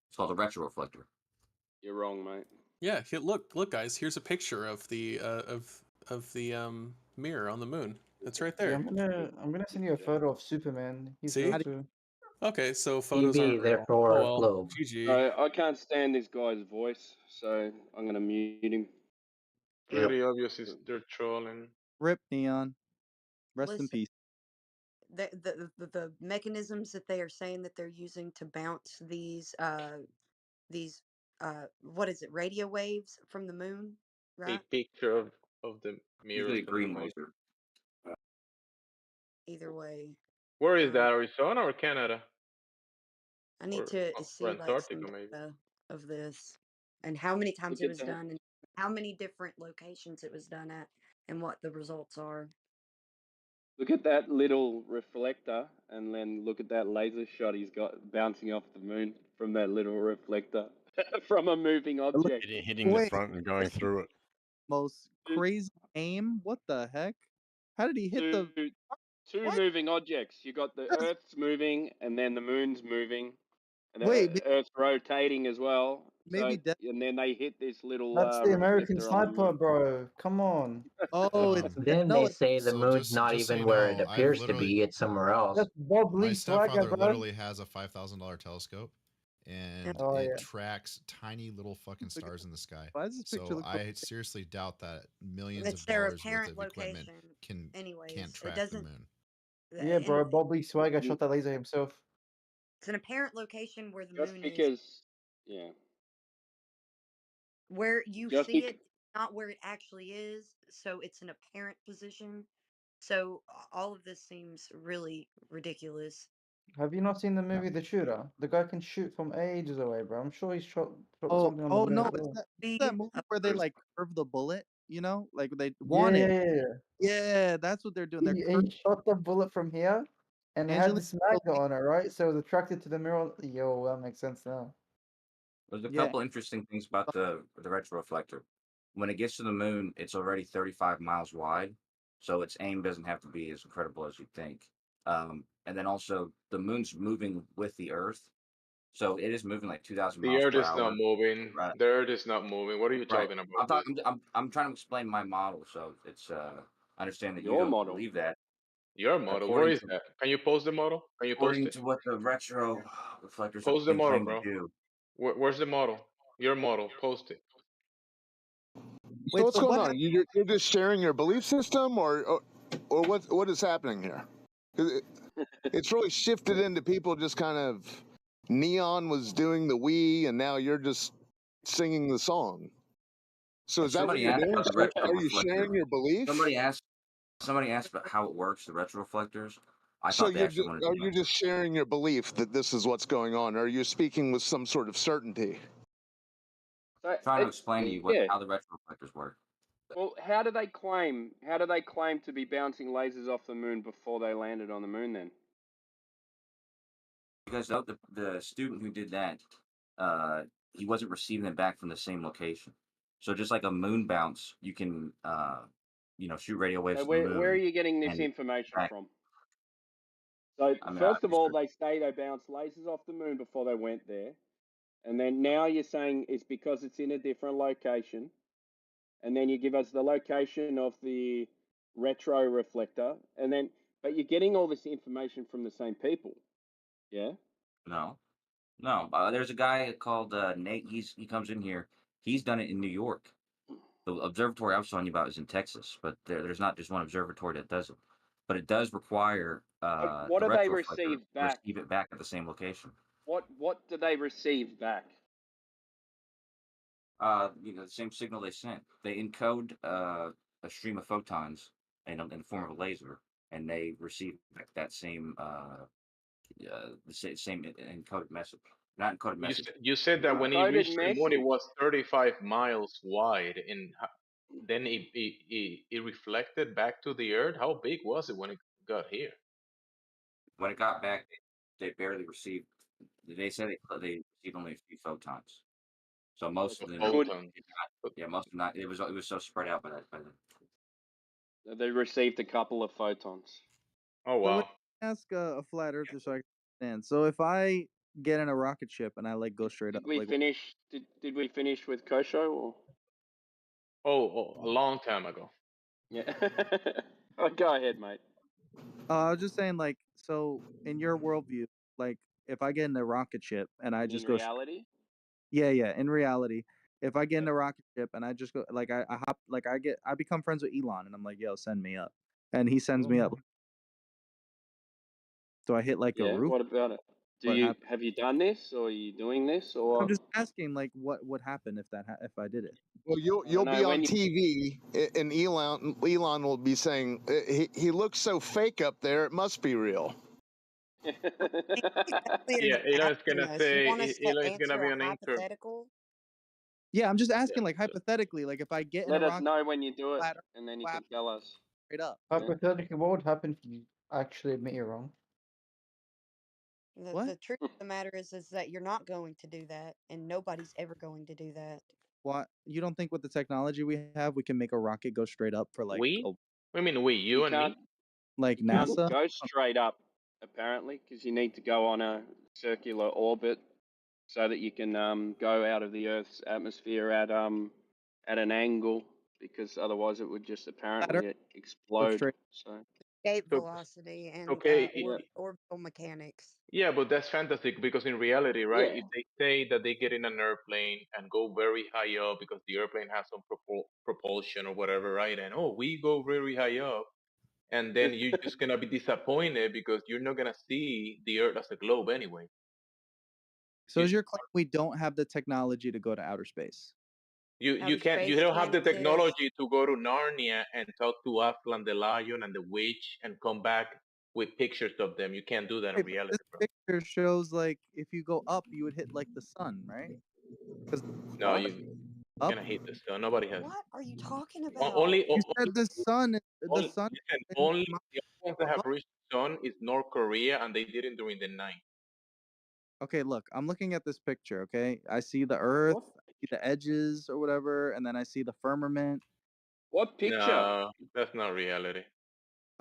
It's called a retroreflector. You're wrong, mate. Yeah, look guys, here's a picture of the mirror on the moon. It's right Yeah, there. I'm gonna send you a photo of Superman. He's See? real too. Okay, so photos TV, aren't real. therefore Oh well, globe. GG. I can't stand this guy's voice, so I'm gonna mute him. Pretty obvious is they're trolling. Rip Neon. Rest in Listen, peace. the mechanisms that they are saying that they're using to bounce these what is it, radio waves from the moon, A right? picture of the mirrors Usually a from the green moon. laser. Either way, Where is that? Arizona or Canada? I need Or, to or see like Antarctica some maybe. data of this and how many times Look it at was that. done and how many different locations it was done at and what the results are. Look at that little reflector, and then look at that laser shot he's got bouncing off the moon from that little reflector from a moving object. Hitting the front and going through it. Most crazy aim. What the heck? How did he hit the? Two What? moving objects. You got the Earth's moving, and then the moon's moving, and the Wait, Earth's rotating as well. maybe So, and then they hit this little That's the American reflector on the sniper, moon. bro. Come on. Oh, it's Then no, they it's say the So moon's not just so even you where it know, I've appears to literally be. It's somewhere else. That's Bob my Lee swagger, stepfather bro. literally has a $5,000 telescope, and Oh, it yeah. tracks tiny little fucking stars in the sky. Why does this picture So look so I seriously doubt that millions It's of their dollars worth apparent of equipment location. Anyways, can't it track the doesn't. moon. Yeah, bro. And Bob Lee swagger shot that laser himself. it's an apparent location where the Just moon because, is. yeah. Where you Just see bec- it, not where it actually is. So it's an apparent position. So all of this seems really ridiculous. Have you not seen the movie The Shooter? The guy can shoot from ages away, bro. I'm sure he's shot Oh, something on the moon no, as it's well. that movie where they like curve the bullet. You know, like they Yeah, want yeah, it. yeah, yeah. Yeah, that's what they're doing. They're He shot the bullet from here, and it had Angelina this magnet on it, right? So it was attracted to the mirror. Yo, that makes sense now. There's a Yeah. couple interesting things about the retroreflector. When it gets to the moon, it's already 35 miles wide, so its aim doesn't have to be as incredible as you think. And then also, the moon's moving with the Earth, so it is moving like 2,000 The miles Earth per is not hour. moving. Right. The Earth is not moving. What are you Right. talking about? I'm trying to explain my model, so it's I understand that you Your don't model. believe that. Your model. Where According is to that? Can you post the model? Can you post according it? to what the retro reflectors have Post the been model, claimed to bro. do. Where's the model? Your model. Post it. So what's going on? You're just sharing your belief system, or what is happening here? 'Cause it's really shifted into people just kind of. Neon was doing the we, and now you're just singing the song. So is that what Somebody you're asked doing? about the So are you retroreflector. sharing your belief? Somebody asked about how it works, the retroreflectors. I So thought they actually wanted are to know. you just sharing your belief that this is what's going on? Or are you speaking with some sort of certainty? I'm trying to explain to you how the retroreflectors work. Well, how do they claim to be bouncing lasers off the moon before they landed on the moon then? Because the student who did that, he wasn't receiving them back from the same location. So just like a moon bounce, you can shoot radio waves So to the moon. where are you getting this and information back. from? So I mean, first of all, they say they bounced lasers off the moon before they went there, and then now you're saying it's because it's in a different location, and then you give us the location of the retro reflector, and then but you're getting all this information from the same people, yeah? No. There's a guy called Nate. He comes in here. He's done it in New York. The observatory I was telling you about is in Texas, but there's not just one observatory that does it. But it does require What the do they retroflector receive to back? receive it back at the same location. What do they receive back? The same signal they sent. They encode a stream of photons in the form of a laser, and they receive back that same same encoded message. Not encoded message. You said that when it reached the moon, it was 35 miles wide, and then it reflected back to the Earth. How big was it when it got here? When it got back, they barely received. They said they received only a few photons. So most of them, photons. Most of them not. It was so spread out by then. They received a couple of photons. Oh So wow! let me ask a flat earther so I can understand. So if I get in a rocket ship and I go straight up, Did we finish? Did we finish with Kosho or? Oh, a long time ago. Yeah. Oh, go ahead, mate. I was just saying, so in your worldview, if I get in a rocket ship and I just In reality? yeah, in reality, if I get in a rocket ship and I just go, I hop, I become friends with Elon and I'm like, yo, send me up, and he sends me up. Do I hit a roof? What about it? Have you done this, or are you doing this, or? I'm just asking, what would happen if if I did it? Well, you'll be on TV, and Elon will be saying he looks so fake up there. It must be real. Yeah, Elon's gonna say Elon's gonna be an anchor. Hypothetical? Yeah, I'm just asking, hypothetically, if I get in a Let us rocket, know when you do it, and then you can tell us. Straight up. Hypothetically, what would happen if you actually admit you're wrong? The truth of the matter is that you're not going to do that, and nobody's ever going to do that. What, you don't think with the technology we have, we can make a rocket go straight up for We? I mean, you and can't, me? Like you can't NASA? go straight up, apparently, because you need to go on a circular orbit so that you can go out of the Earth's atmosphere at an angle, because otherwise it would just apparently explode. So escape velocity and orbital mechanics. Yeah, but that's fantastic because in reality, right? Yeah. If they say that they get in an airplane and go very high up because the airplane has some propulsion or whatever, right? And we go very high up, and then you're just gonna be disappointed because you're not gonna see the Earth as a globe anyway. So is your claim we don't have the technology to go to outer space? You don't have the technology to go to Narnia and talk to Aslan the lion and the witch and come back with pictures of them. You can't do that in reality, bro. This picture shows if you go up, you would hit the sun, right? No, you're gonna hit the sun. Nobody has. What are you talking about? You said the sun. Only the only ones that have reached the sun is North Korea, and they did it during the night. Okay, look, I'm looking at this picture. Okay, I see the Earth, I see the edges or whatever, and then I see the firmament. What picture? No, that's not reality.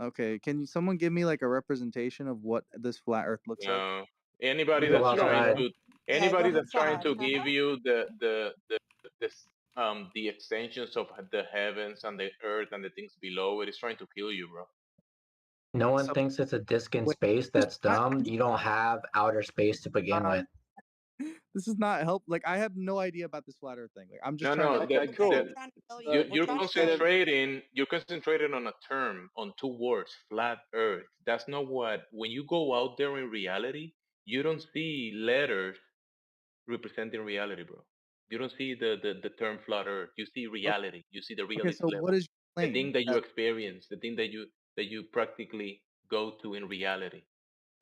Okay, can someone give me a representation of what this flat Earth looks like? No, anybody that's trying to give you the extensions of the heavens and the earth and the things below it is trying to kill you, bro. No one thinks it's a disc in space. That's dumb. You don't have outer space to begin with. This is not help. I have no idea about this flat Earth thing. I'm just No, trying to. you're concentrating on a term, on two words, flat Earth. That's not what. When you go out there in reality, you don't see letters representing reality, bro. You don't see the term flat Earth. You see reality. You see the Okay, realist so level. what is your The thing claim? that you experience, the thing that you practically go to in reality.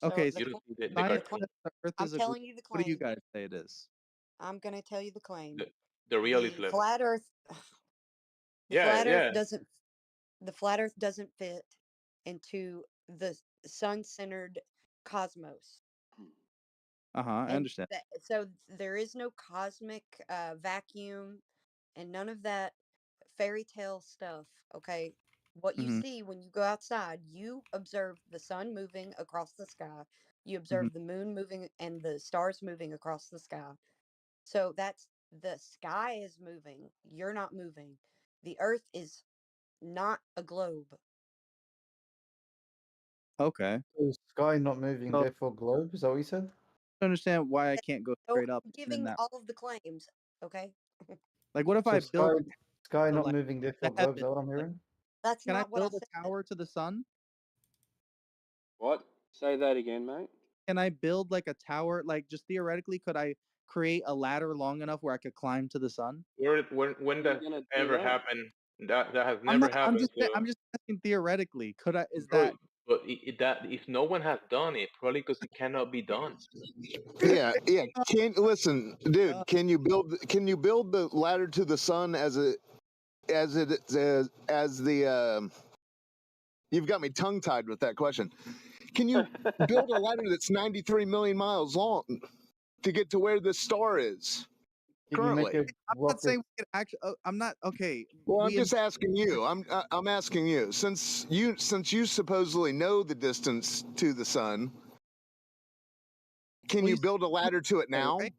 So Okay, the so You don't see the science cartoon. says the Earth I'm is a globe. telling you the What do you claim. guys say it is? I'm going to tell you the claim. The realist The level. flat Earth, the Yeah, flat Earth yeah. doesn't, the flat Earth doesn't fit into the sun-centered cosmos. I And understand. so there is no cosmic vacuum and none of that fairy tale stuff. Okay. What you Mm-hmm. see when you go outside, you observe the sun moving across the sky, you Mm-hmm. observe the moon moving and the stars moving across the sky. So that's the sky is moving, you're not moving. The earth is not a globe. Okay. So sky not moving, So I therefore globe. Is that what you said? don't understand why I can't go So straight up I'm and then giving that. all of the claims, okay? Like, what if So I build sky to not like moving, the therefore globe. Is heaven? that what I'm Like, hearing? That's can I not what I build a said. tower to the sun? What? Say that again, mate. Can I build like a tower? Like, just theoretically, could I create a ladder long enough where I could climb to the sun? When How are you that gonna do ever that? happened? That has I'm never not. happened. So, I'm just asking theoretically. Could I? Is bro, that? but that if no one has done it, probably because it cannot be done. Yeah, yeah. Can listen, dude. Uh, Can you build the ladder to the sun as the You've got me tongue tied with that question. Can you build a ladder that's 93 million miles long to get to where the star is Can you make currently? a I'm not rocket? saying we can actually. I'm not. Okay. Well, I'm We just asking you. I'm asking you. Since you supposedly know the distance to the sun, can well, you you said build a it's in ladder to it the sky, now? right?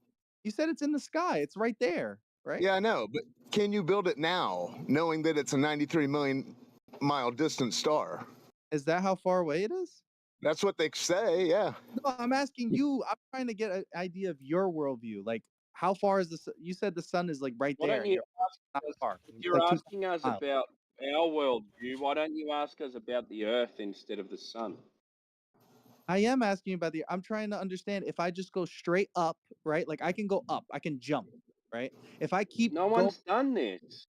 You said it's in the sky. It's right there, right? Yeah, I know, but can you build it now, knowing that it's a 93 million mile distant star? Is that how far away it is? That's what they say. Yeah. No, I'm asking you. I'm trying to get an idea of your worldview. Like, how far is this? You said the sun is like right Why there, don't and you you're ask not us far. if It's you're like 2,000 asking us miles. about our worldview? Why don't you ask us about the Earth instead of the sun? I am asking you about the. I'm trying to understand if I just go straight up, right? Like I can go up, I can jump, right? If I keep No going, one's done this.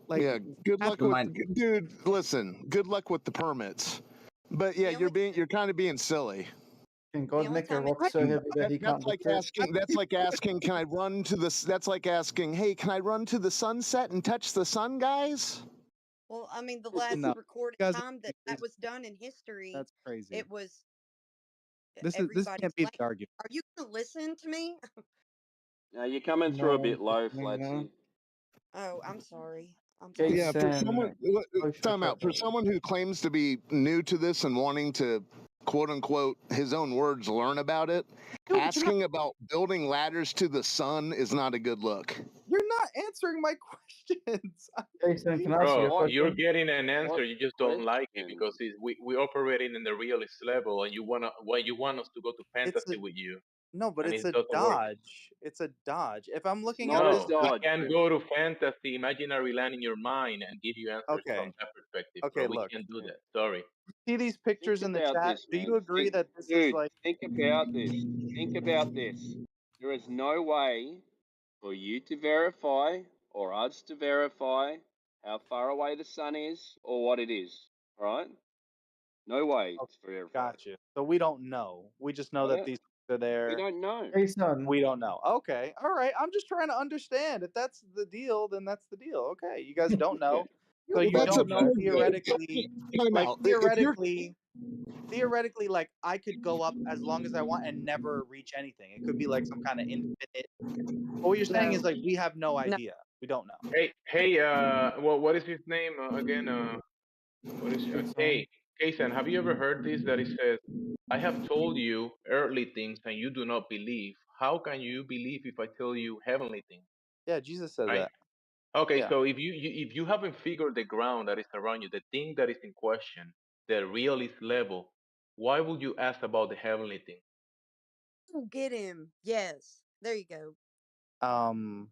like, Yeah. Good have luck to, with, Remind dude. Listen. Good luck with the permits. But yeah, The only you're kind of being silly. Can the God only make a time it's rock so heavy that he That's can't like lift it? asking, can I run to the? That's like asking, hey, can I run to the sunset and touch the sun, guys? well, I mean, the last no, recorded you guys are time that crazy. was done in history, That's crazy. it was This everybody's can't be like, the argument. "Are you gonna listen to me?" Now you're coming No through a one's bit low, listening now. Flatsy. Oh, I'm sorry. I'm Okay, sorry. Yeah, for someone, Jason. Oh, time shut out. up. For someone who claims to be new to this and wanting to, quote unquote, his own words, learn about it, Dude, you're not. asking about building ladders to the sun is not a good look. You're not answering my questions. Jason, can I ask you a Bro, What? you're question? getting an answer. What You just don't like it question? because we operating in the realist level, and you want us to go to It's a fantasy with you, no, but and it's it a doesn't work. dodge. It's a dodge. If I'm It's looking at not a this, No, we dodge. can go to fantasy, imaginary land in your mind, and give you answers from okay, that perspective, okay, bro. We look. can't do that. Sorry. See these Think pictures in the about chat? this, Do man. you agree that this is Dude, like think about this. Think about this. There is no way for you to verify or us to verify how far away the sun is or what it is. Right? No way oh, to verify. got you. So we don't know. We just know Got that it? these are We there. don't know. Jason. We don't know. Okay. All right. I'm just trying to understand. If that's the deal, then that's the deal. Okay. You guys don't Yeah. know. So Well, you that's a don't know proof. theoretically, Time like out. If you're theoretically, like I could go up as long as I want and never reach anything. It could be like some kind of infinite. But what you're saying is No, like we have no no. idea. We don't know. Hey, well, what is his name again? What is Jason. Hey, Kaysen, have you ever heard this that it says, "I have told you earthly things and you do not believe. How can you believe if I tell you heavenly things?" Yeah, Jesus said Right? that. Okay, Yeah. so if you haven't figured the ground that is around you, the thing that is in question, the realist level, why would you ask about the heavenly thing? Oh, get him. Yes. There you go. Um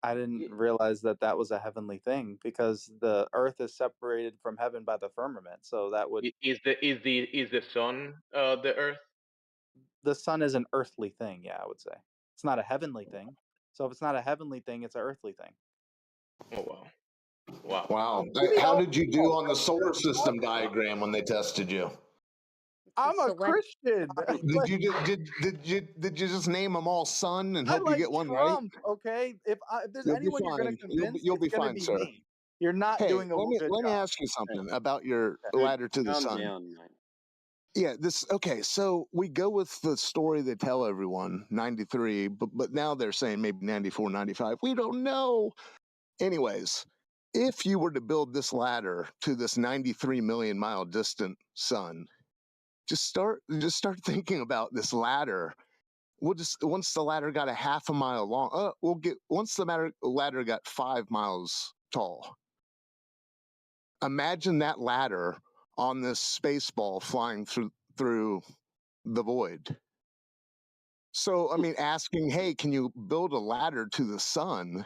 I didn't Yeah. realize that that was a heavenly thing because the earth is separated from heaven by the firmament. So that would Is the sun the earth? the sun is an earthly thing, yeah, I would say. It's not a heavenly thing. So if it's not a heavenly thing, it's an earthly thing. Oh wow. Wow. Wow. Maybe How I'll- did you do on the solar system diagram when they tested you? I'm a Christian. Did you just name them all sun and I hope you like get one right? Trump. Okay, if there's You'll be anyone you're going to fine. convince, You'll it's be going to fine, be sir. me. You're not Hey, doing a good let me job. ask you something about your Dude, ladder to the calm sun. down, mate. Yeah, okay, so we go with the story they tell everyone, 93, but now they're saying maybe 94, 95. We don't know. Anyways, if you were to build this ladder to this 93 million mile distant sun, just start thinking about this ladder. Once the ladder got a half a mile long, once the ladder got 5 miles tall. Imagine that ladder on this space ball flying through the void. So, I mean, asking, hey, can you build a ladder to the sun?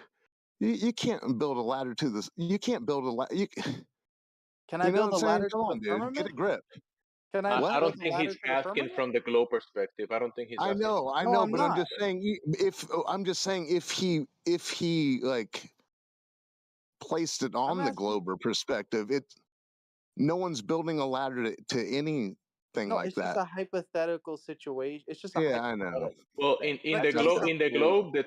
You can't build a ladder to the. You can't build a ladder. Can You I know build what a I'm saying? ladder Come to the on, dude, get firmament? a grip. Can I I don't build a think ladder he's to the asking firmament? from the globe perspective. I don't think he's I asking. know, No, I'm but I'm not. just saying if he like placed it on the asking- glober perspective, no one's building a ladder to anything No, like it's just that. a hypothetical situation. It's just a Yeah, I know. hypothetical. Well, thing. in Let's the say globe, something.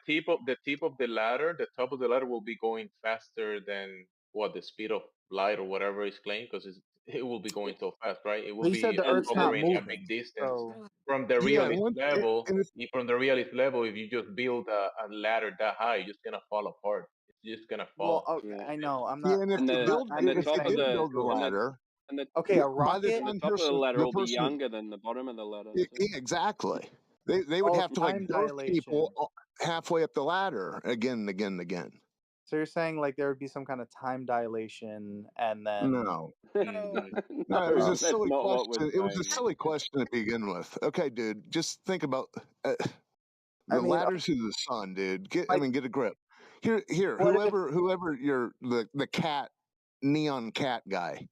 the tip of the ladder, the top of the ladder will be going faster than what the speed of light or whatever is claimed, because it will be going so fast, right? It will But you said be the Earth's not covering a moving. big distance So from the Yeah, realist level. and From the realist level, if you just build a ladder that high, you're just gonna fall apart. It's just gonna well, fall. I know. I'm yeah, not. and if And they the build, and the if they top of did the build the and the ladder, and the Okay, a by the rocket. and the time top of the ladder the will be person, younger than the bottom of the ladder. too. exactly, they would Oh, have to like time birth people dilation. halfway up the ladder again and again and again. So you're saying like there would be some kind of time dilation, and then No. Mm, No, it was a that's silly not what we're question. It was a saying. silly question to begin with. Okay, dude, just think about I the mean, ladder to the sun, dude. Get like a grip. Here, what if? whoever you're the cat, neon cat guy.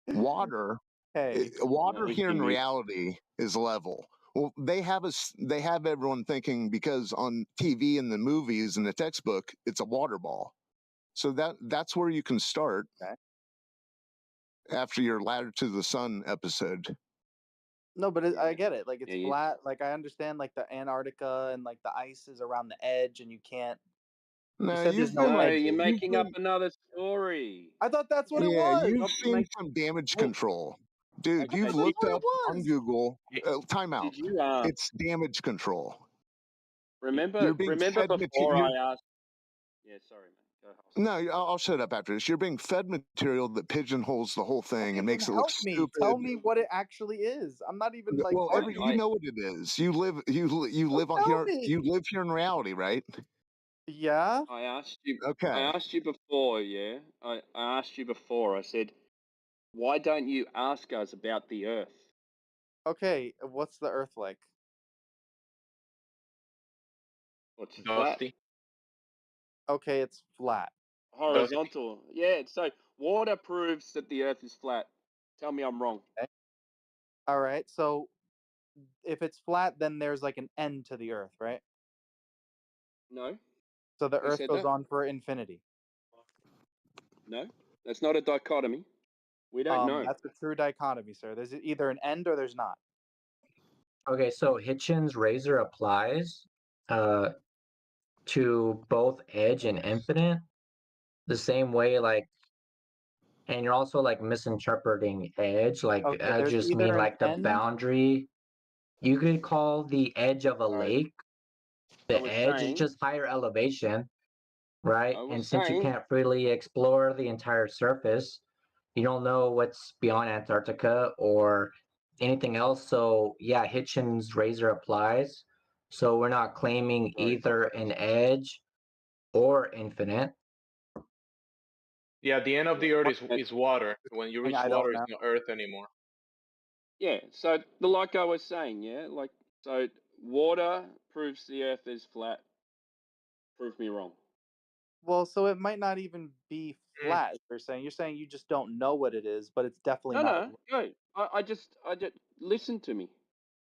Water, Hey, water It's here in Jimmy. reality is level. Well, they have everyone thinking because on TV and the movies and the textbook, it's a water ball. So that's where you can start okay. after your ladder to the sun episode. No, but I Yeah. get it. Like it's Yeah, flat. Like I understand like the Antarctica and like the ice is around the edge, and you can't. You No, said there's no No, edges. you're making up another story. I thought that's what it Yeah, was. you've Stop seen make. some damage Well, control. Dude, okay, you've That's looked what it up on was. Google. Time out. did you ask? It's damage control. Remember You're being remember fed before I material. asked. Yeah, sorry, man. Go ahead. No, I'll shut up after this. You're being fed material that pigeonholes the whole thing Okay, and then makes it look help me. stupid. Tell me what it actually is. I'm not even like Well, arguing. you know what it is. You live on Tell here. me. You live here in reality, right? Yeah. I asked you. Okay. I asked you before. Yeah, I asked you before. I said, why don't you ask us about the Earth? Okay. What's the Earth like? What's flat? Dusty. Okay, it's flat. Horizontal. Yeah. So water proves that the Earth is flat. Tell me I'm wrong. Okay. All right. So if it's flat, then there's like an end to the Earth, right? No. So the Who Earth said goes that? on for infinity. No. That's not a dichotomy. We don't know. That's a true dichotomy, sir. There's either an end or there's not. Okay, so Hitchens' razor applies to both edge and infinite the same way, like, and you're also like misinterpreting edge. Like, Okay, I there's just either mean an like the end. boundary. You could call the edge of a Right. lake. I The was edge is saying. just higher elevation, right? I was And since you saying. can't freely explore the entire surface, you don't know what's beyond Antarctica or anything else. So yeah, Hitchens' razor applies. So we're not claiming Right. either an edge or infinite. Yeah, the end of the Earth is water. When you reach I water, don't it's know. not Earth anymore. Yeah. So like I was saying, yeah, like so water proves the Earth is flat. Prove me wrong. Well, so it might not even be Mm. flat. You're saying you just don't know what it is, but it's definitely not. No. I just listen to me.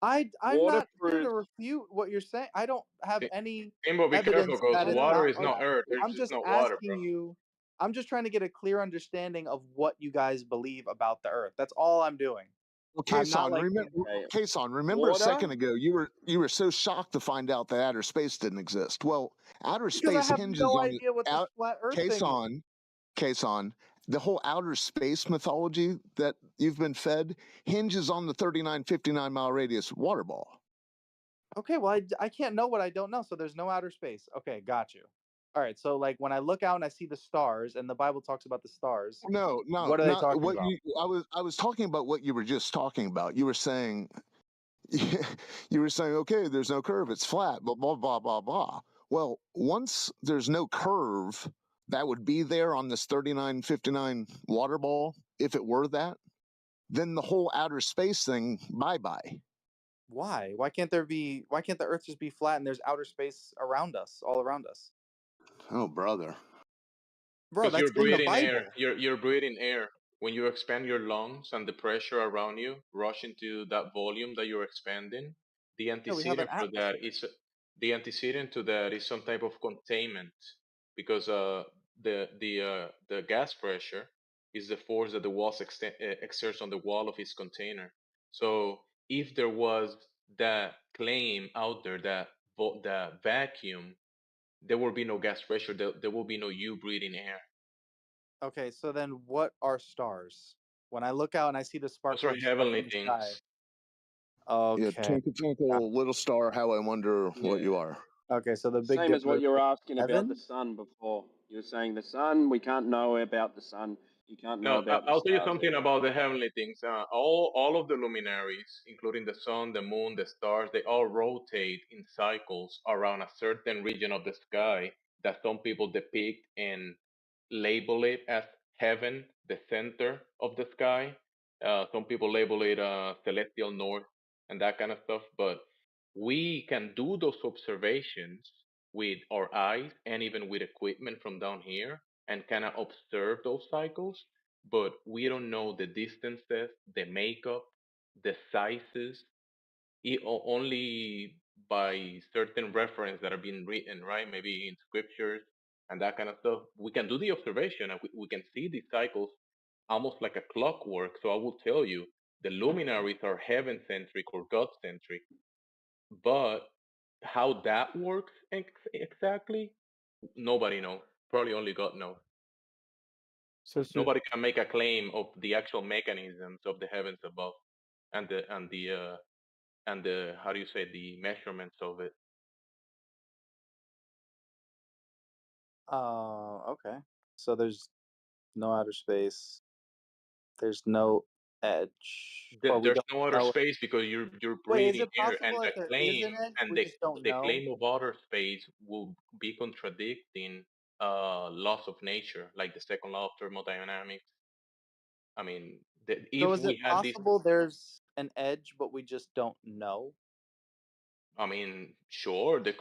I'm not here to Waterproof. refute what you're saying. I don't have any Timbo, be careful, evidence because that it's water not is like not earth. There's I'm just just not water, bro. asking you. I'm just trying to get a clear understanding of what you guys believe about the Earth. That's all I'm doing. Well, I'm not Kason, like remember, Okay. Kason, remember a second ago you were so shocked to find out that outer space didn't exist. Well, outer because I space have hinges no on idea what this out. flat Earth thing is. Kason, the whole outer space mythology that you've been fed hinges on the 39-59 mile radius water ball. Okay, well, I can't know what I don't know, so there's no outer space. Okay, got you. All right, so like when I look out and I see the stars, and the Bible talks about the stars, No, what are they not talking what about? you. I was talking about what you were just talking about. You were saying you were saying, okay, there's no curve, it's flat, blah blah blah blah blah. Well, once there's no curve that would be there on this 39-59 water ball, if it were that, then the whole outer space thing, bye bye. Why? Why can't there be? Why can't the Earth just be flat and there's outer space around us, all around us? Oh, brother. Bro, Because that's you're in the breathing air. Bible. You're breathing air. When you expand your lungs and the pressure around you rush into that volume that you're expanding, the Yeah, we have an antecedent for that atmosphere. is the antecedent to that is some type of containment, because the gas pressure is the force that the walls exerts on the wall of its container. So if there was that claim out there that that vacuum, there will be no gas pressure. There will be no you breathing air. Okay, so then what are stars? When I look out and I see the Those are sparkling stuff heavenly in the sky. things. Yeah, Okay. twinkle twinkle little star, how I wonder what you Yeah. are. Okay, so the Big Same as Dipper what is you were like asking about the heaven. sun before. You were saying the sun, we can't know about the sun. You can't know No, about the I'll tell you stars something or about the heavenly things. All of the luminaries, including the sun, the moon, the stars, they all rotate in cycles around a certain region of the sky that some people depict and label it as heaven, the center of the sky. Some people label it celestial north and that kind of stuff. But we can do those observations with our eyes and even with equipment from down here and kind of observe those cycles, but we don't know the distances, the makeup, the sizes, only by certain reference that are being written, right? Maybe in scriptures and that kind of stuff. We can do the observation and we can see these cycles almost like a clockwork. So I will tell you, the luminaries are heaven centric or God centric, but how that works exactly, nobody knows. Probably only God knows. So Nobody can make a claim of the actual mechanisms of the heavens above and the how do you say, the measurements of it. Okay. So there's no outer space. There's no edge, or we There's don't no outer know. space because you're Wait, is breathing it air, and possible the that there is claim an edge? and We just don't the know. claim of outer space will be contradicting laws of nature, like the second law of thermodynamics. I mean, So if is we it had this, possible there's an edge, but we just don't know? I mean, sure, Okay.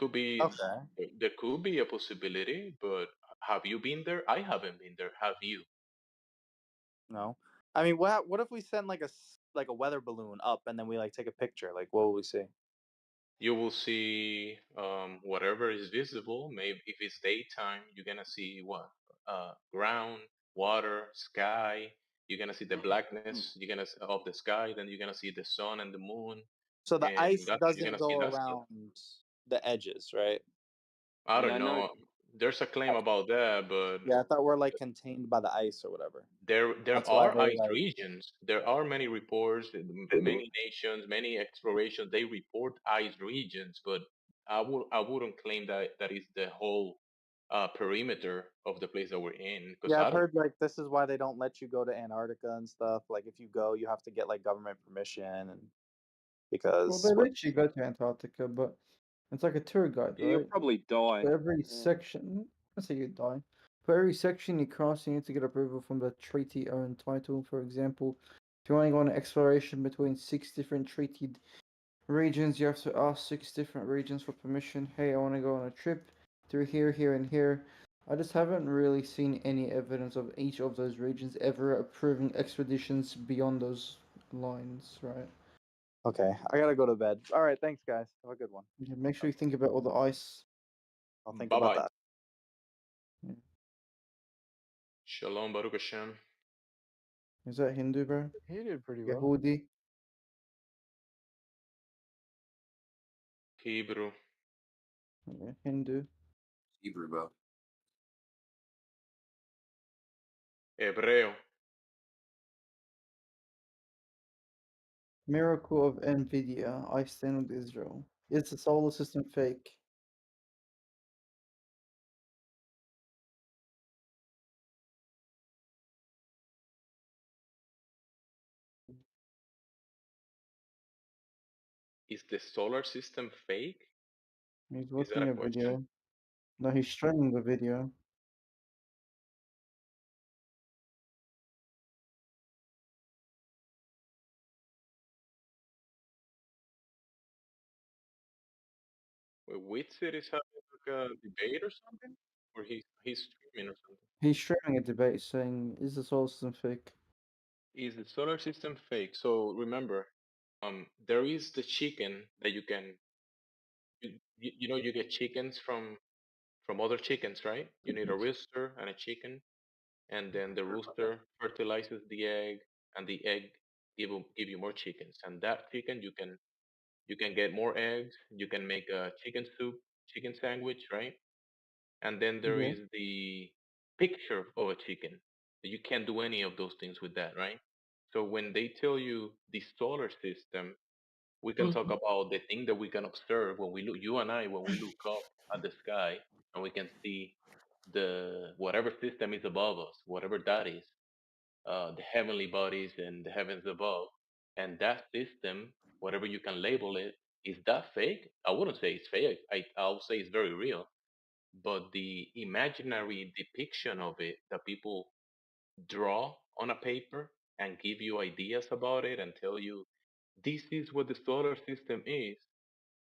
there could be a possibility, but have you been there? I haven't been there. Have you? No. I mean, what if we send like like a weather balloon up and then we like take a picture? Like, what will we see? You will see whatever is visible. Maybe if it's daytime, you're gonna see what, ground, water, sky. You're gonna see the blackness. You're gonna of the sky. Then you're gonna see the sun and the moon, So the and ice you're doesn't gonna see go that stuff. around the edges, right? I Yeah, don't no. know. There's a claim about that, but Yeah, I thought we're like contained by the ice or whatever. there That's why I are heard ice like regions. There are many reports, many nations, many explorations. They report ice regions, but I wouldn't claim that that is the whole perimeter of the place that we're in, because yeah, I I've don't. heard like this is why they don't let you go to Antarctica and stuff. Like if you go, you have to get like government permission and Well, because they what? let you go to Antarctica, but it's like a tour guide, You'll right? probably die. For every Yeah. section, let's say you die. For every section you cross, you need to get approval from the treaty owner title. For example, if you want to go on an exploration between 6 different treated regions, you have to ask 6 different regions for permission. Hey, I want to go on a trip through here, here, and here. I just haven't really seen any evidence of each of those regions ever approving expeditions beyond those lines, right? Okay, I gotta go to bed. All right, thanks, guys. Have a good one. Yeah, make sure you think about all the ice. I'll think Bye about bye. that. Shalom, Baruch Hashem. Is that Hindu, bro? He did pretty well. Yehudi? Hebrew. Yeah, Hindu. Hebrew, bro. Hebreo. Miracle of Nvidia. I stand with Israel. Is the solar system fake? Is the solar system fake? He's Is that watching a a question? video. No, he's streaming the video. Wait, Witsit is having like a debate or something? Or he's streaming or something? He's streaming a debate saying, is the solar system fake? Is the solar system fake? So remember, there is the chicken that you can, you know, you get chickens from other chickens, right? You need a rooster and a chicken, and then the rooster fertilizes the egg, and the egg give you more chickens, and that chicken you can get more eggs. You can make a chicken soup, chicken sandwich, right? And then there Yeah. is the picture of a chicken. You can't do any of those things with that, right? So when they tell you the solar system, we can talk about the thing that we can observe when we look, you and I, when we look up at the sky and we can see the whatever system is above us, whatever that is, the heavenly bodies and the heavens above, and that system, whatever you can label it, is that fake? I wouldn't say it's fake. I'll say it's very real, but the imaginary depiction of it that people draw on a paper and give you ideas about it and tell you this is what the solar system is,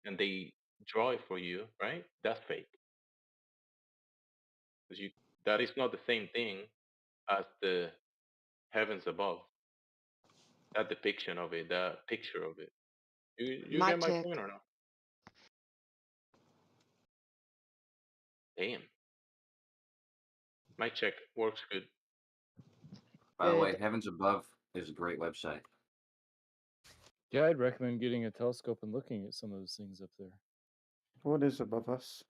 and they draw it for you, right? That's fake. Because that is not the same thing as the heavens above. That depiction of it, that picture of it. You get Mic my check. point or not? Damn. My check works good. By the way, Heavens Above is a great website. Yeah, I'd recommend getting a telescope and looking at some of those things up there. What is above us?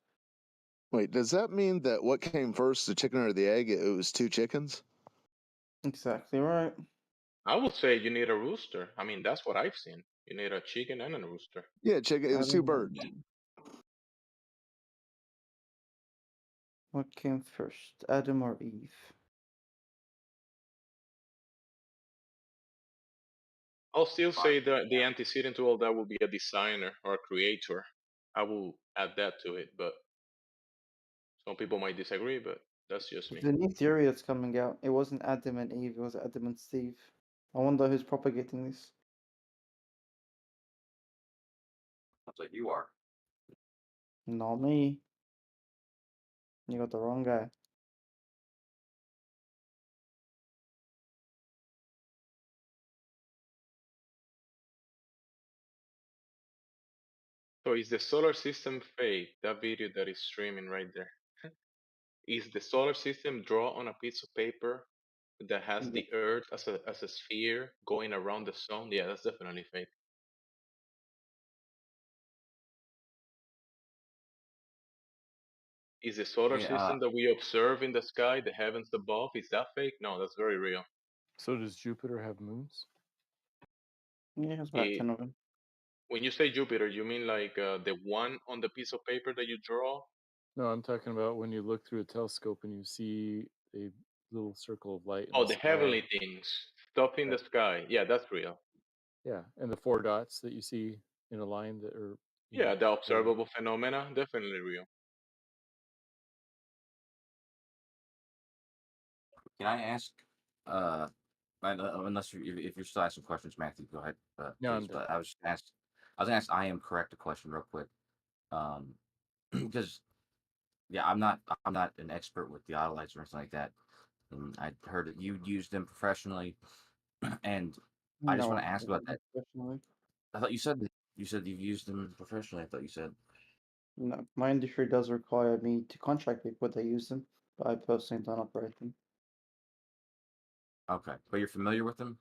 Wait, does that mean that what came first, the chicken or the egg? It was two chickens? Exactly right. I would say you need a rooster. I mean, that's what I've seen. You need a chicken and a rooster. Yeah, chicken. It was two birds. What came first, Adam or Eve? I'll still say that the antecedent to all that will be a designer or a creator. I will add that to it, but some people might disagree, but that's just me. The new theory that's coming out, it wasn't Adam and Eve, it was Adam and Steve. I wonder who's propagating this. Sounds like you are. Not me. You got the wrong guy. So is the solar system fake? That video that is streaming right there. Is the solar system drawn on a piece of paper that has the Earth as a sphere going around the sun? Yeah, that's definitely fake. Is the solar Yeah, system that we observe in the sky, the heavens above, is that fake? No, that's very real. So does Jupiter have moons? Yeah, it's about 10 of them. When you say Jupiter, you mean like the one on the piece of paper that you draw? No, I'm talking about when you look through a telescope and you see a little circle of light in Oh, the the sky. heavenly things, stuff in the sky. Yeah, that's real. Yeah, and the four dots that you see in a line that are Yeah, the observable phenomena, definitely real. Can I ask? Unless if you're still asking questions, Matthew, go ahead, No, I'm please. done. But I was gonna ask. I am correct a question real quick, because yeah, I'm not an expert with theodolites or anything like that. And I heard that you used them professionally, and I just No, want to ask about that. professionally. I thought you said you've used them professionally. I thought you said. No, my industry does require me to contract people that use them, but I personally don't operate them. Okay, but you're familiar with them.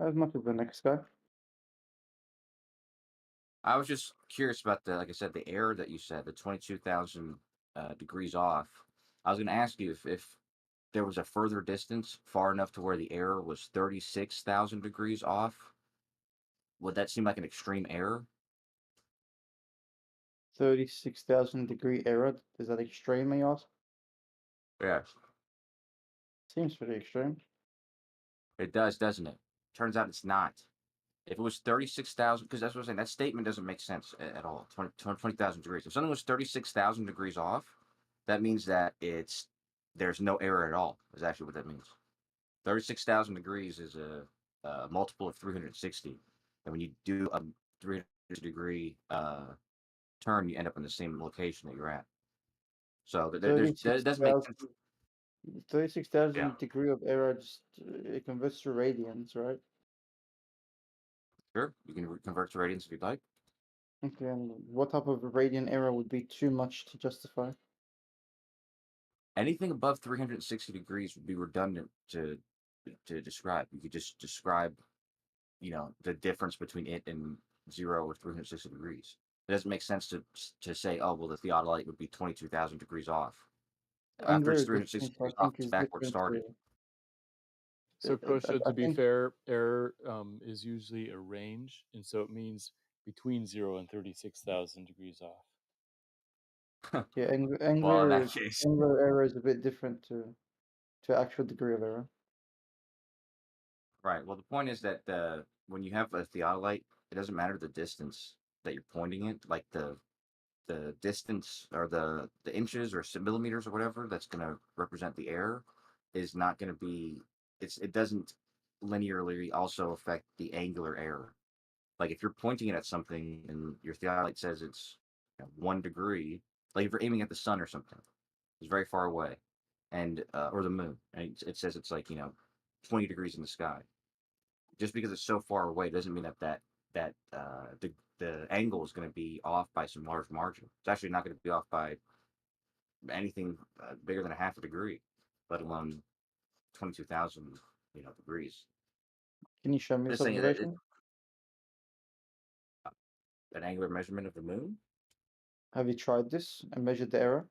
As much as the next guy. I was just curious about like I said, the error that you said, the 22,000 degrees off. I was going to ask you if there was a further distance far enough to where the error was 36,000 degrees off. Would that seem like an extreme error? 36,000-degree error. Is that extreme, I ask? Yes. Seems pretty extreme. It does, doesn't it? Turns out it's not. If it was 36,000, because that's what I'm saying, that statement doesn't make sense at all. 20,000 degrees. If something was 36,000 degrees off, that means that there's no error at all, is actually what that means. 36,000 degrees is a multiple of 360. And when you do a 360-degree turn, you end up in the same location that you're at. So that doesn't make 36,000 sense. 36,000 Yeah, degree of error just it converts to radians, right? sure. You can convert to radians if you'd like. Okay, and what type of radian error would be too much to justify? Anything above 360 degrees would be redundant to describe. You could just describe, the difference between it and 0 or 360 degrees. It doesn't make sense to say, oh, well, the theodolite would be 22,000 degrees off. After it's Angular 360 distance, I degrees off, think, it's is back where it different started. So, Kosha, I to be think fair, error is usually a range, and so it means between 0 and 36,000 degrees off. yeah, Well, in Angular that case, Angular error is a bit different to actual degree of error. right. Well, the point is that when you have a theodolite, it doesn't matter the distance that you're pointing it, like the distance or the inches or millimeters or whatever that's going to represent the error is not going to be. It doesn't linearly also affect the angular error. Like if you're pointing it at something and your theodolite says it's 1 degree, like if you're aiming at the sun or something, it's very far away, and or the moon, and it says it's like 20 degrees in the sky. Just because it's so far away doesn't mean the angle is going to be off by some large margin. It's actually not going to be off by anything bigger than a half a degree, let alone 22,000 degrees. Can you show me Just this saying that observation? an angular measurement of the moon. Have you tried this and measured the error?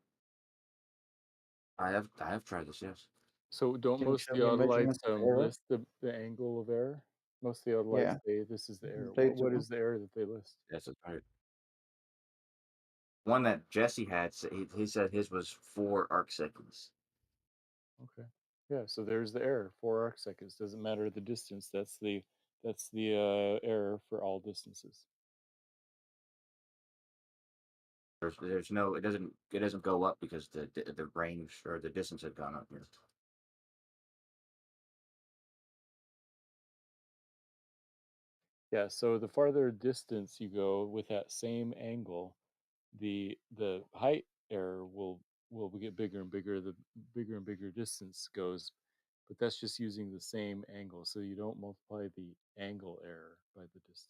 I have tried this. Yes. So, don't Can you most show me a theodolites measurement of the error? list the angle of error? Most theodolites Yeah, say this is the error. they What do. is the error that they list? Yes, that's right. One that Jesse had, he said his was 4 arc seconds. Okay. Yeah, so there's the error. 4 arc seconds doesn't matter the distance. That's the error for all distances. There's no, it doesn't go up because the range or the distance had gone up here. Yeah, so the farther distance you go with that same angle, the height error will get bigger and bigger the bigger and bigger distance goes, but that's just using the same angle. So you don't multiply the angle error by the distance.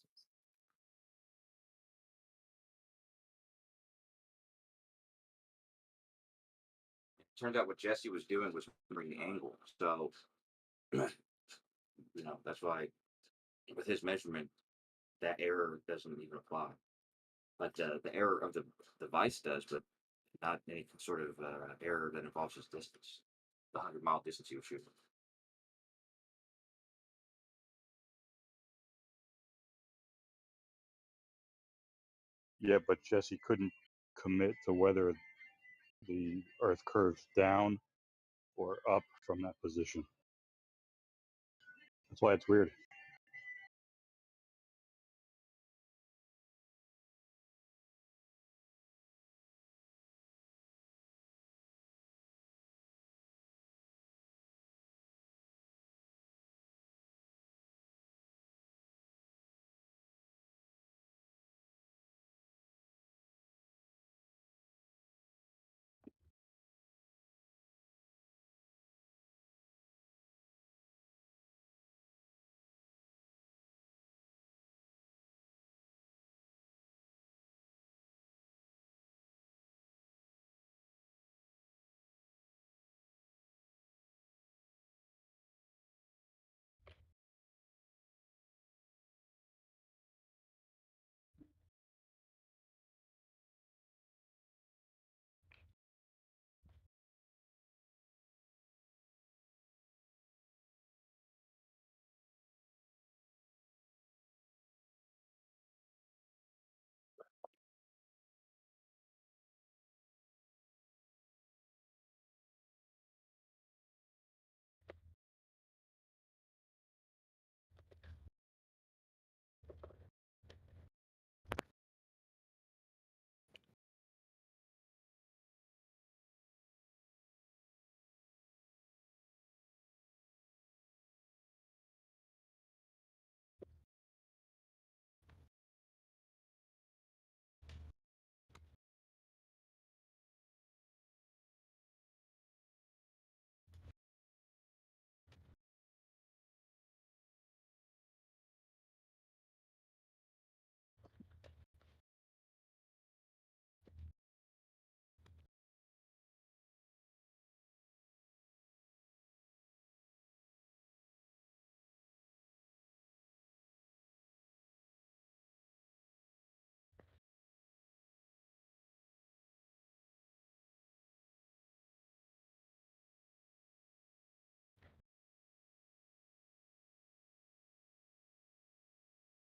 Turned out what Jesse was doing was measuring the angle. So, that's why with his measurement, that error doesn't even apply. But the error of the device does, but not any sort of error that involves his distance, the 100-mile distance he was shooting. Yeah, but Jesse couldn't commit to whether the Earth curves down or up from that position. That's why it's weird.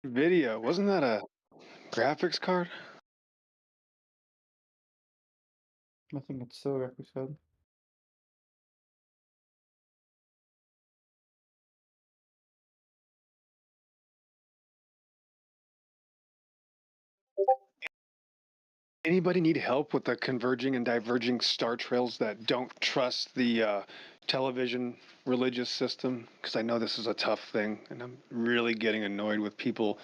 Video, wasn't that a graphics card? I think it's still episode. Anybody need help with the converging and diverging star trails that don't trust the television religious system? Because I know this is a tough thing, and I'm really getting annoyed with people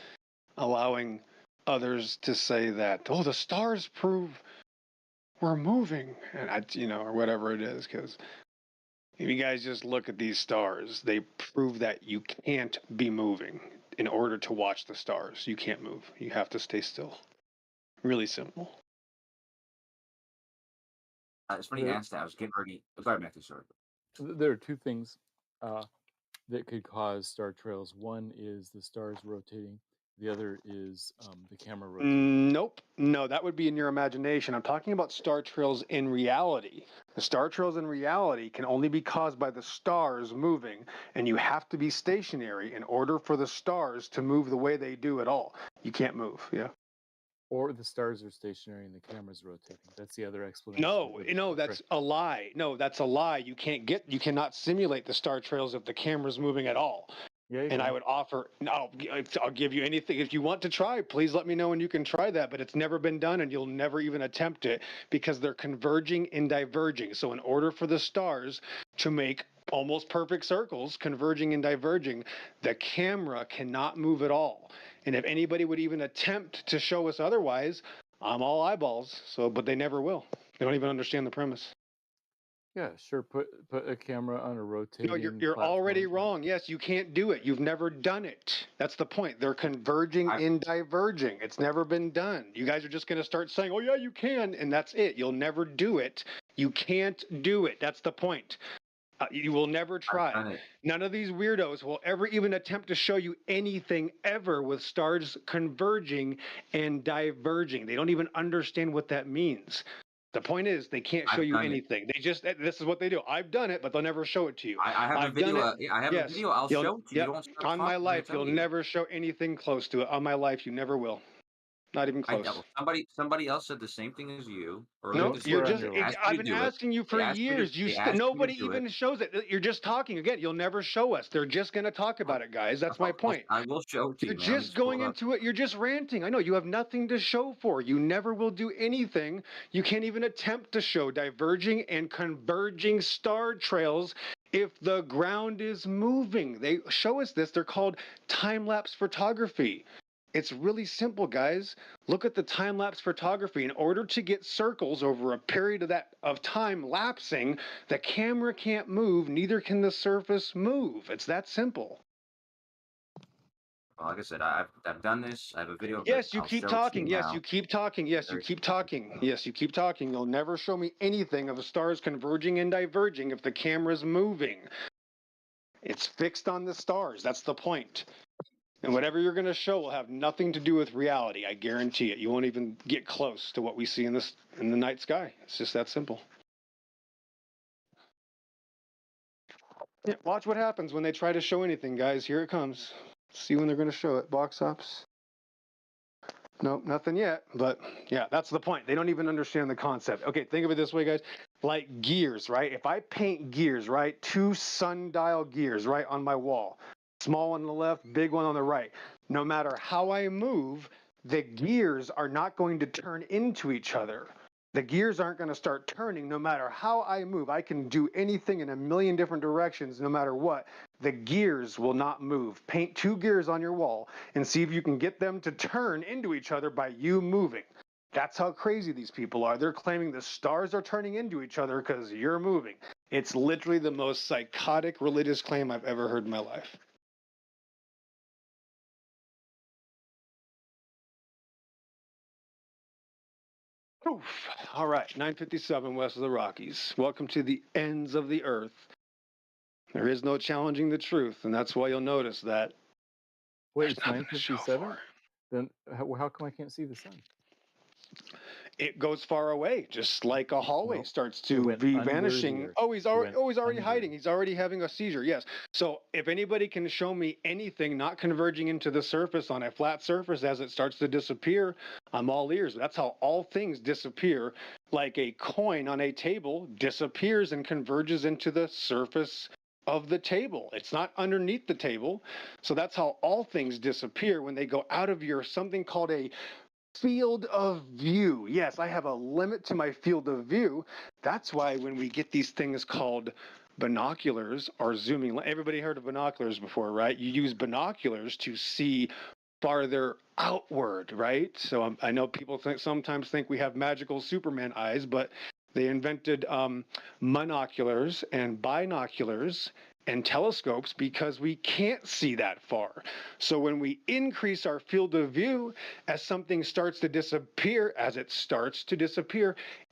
allowing others to say that, oh, the stars prove we're moving, and or whatever it is. Because if you guys just look at these stars, they prove that you can't be moving. In order to watch the stars, you can't move. You have to stay still. Really simple. It's funny you asked that. I was getting ready. Sorry, Matthew. Sorry. There are two things that could cause star trails. One is the stars rotating. The other is the camera rotating. Nope. No, that would be in your imagination. I'm talking about star trails in reality. The star trails in reality can only be caused by the stars moving, and you have to be stationary in order for the stars to move the way they do at all. You can't move. Yeah. Or the stars are stationary and the camera's rotating. That's the other explanation. No, that's a lie. No, that's a lie. You cannot simulate the star trails if the camera's moving at all. Yeah, and I would offer, I'll give you anything. If you want to try, please let me know when you can try that. But it's never been done, and you'll never even attempt it because they're converging and diverging. So in order for the stars to make almost perfect circles, converging and diverging, the camera cannot move at all. And if anybody would even attempt to show us otherwise, I'm all eyeballs. But they never will. They don't even understand the premise. Yeah, sure. Put a camera on a rotating. No, you're already wrong. Yes, you can't do it. You've never done it. That's the point. They're converging and diverging. It's never been done. You guys are just going to start saying, "Oh yeah, you can," and that's it. You'll never do it. You can't do it. That's the point. You will never try. None of these weirdos will ever even attempt to show you anything ever with stars converging and diverging. They don't even understand what that means. The point is, they can't show you anything. This is what they do. I've done it, but they'll never show it to you. I have a video. I have a video. I'll show it to you. You don't stop on my talking, life, you'll never show anything close to it. On my life, you never will. Not even close. Somebody else said the same thing as you. No, you're just. I've been asking you for years. Nobody even shows it. You're just talking again. You'll never show us. They're just going to talk about it, guys. That's my point. I will show it to you. You're just going into it. You're just ranting. I know you have nothing to show for. You never will do anything. You can't even attempt to show diverging and converging star trails if the ground is moving. They show us this. They're called time-lapse photography. It's really simple, guys. Look at the time-lapse photography. In order to get circles over a period of time lapsing, the camera can't move, neither can the surface move. It's that simple. Well, like I said, I've done this. I have a video of Yes, you keep talking. Yes, you keep talking. Yes, you keep talking. Yes, you keep talking. You'll never show me anything of the stars converging and diverging if the camera's moving. It's fixed on the stars. That's the point. And whatever you're going to show will have nothing to do with reality. I guarantee it. You won't even get close to what we see in the night sky. It's just that simple. Yeah, watch what happens when they try to show anything, guys. Here it comes. See when they're going to show it. Box ops. Nope, nothing yet. But yeah, that's the point. They don't even understand the concept. Okay, think of it this way, guys. Like gears, right? If I paint gears, right? 2 sundial gears, right, on my wall. Small one on the left, big one on the right. No matter how I move, the gears are not going to turn into each other. The gears aren't going to start turning no matter how I move. I can do anything in a million different directions no matter what. The gears will not move. Paint 2 gears on your wall and see if you can get them to turn into each other by you moving. That's how crazy these people are. They're claiming the stars are turning into each other because you're moving. It's literally the most psychotic religious claim I've ever heard in my life. Oof. All right, 957 west of the Rockies. Welcome to the ends of the earth. There is no challenging the truth, and that's why you'll notice that. Wait, it's 9:57? Then how come I can't see the sun? it goes far away, just like a hallway No, starts it to went be under the vanishing. earth. Oh, he's It already, went already under. hiding. He's already having a seizure. Yes. So if anybody can show me anything not converging into the surface on a flat surface as it starts to disappear, I'm all ears. That's how all things disappear. Like a coin on a table disappears and converges into the surface of the table. It's not underneath the table. So that's how all things disappear when they go out of your something called a field of view. Yes, I have a limit to my field of view. That's why when we get these things called binoculars or zooming, everybody heard of binoculars before, right? You use binoculars to see farther outward, right? So I know people sometimes think we have magical Superman eyes, but they invented monoculars and binoculars and telescopes because we can't see that far. So when we increase our field of view, as something starts to disappear,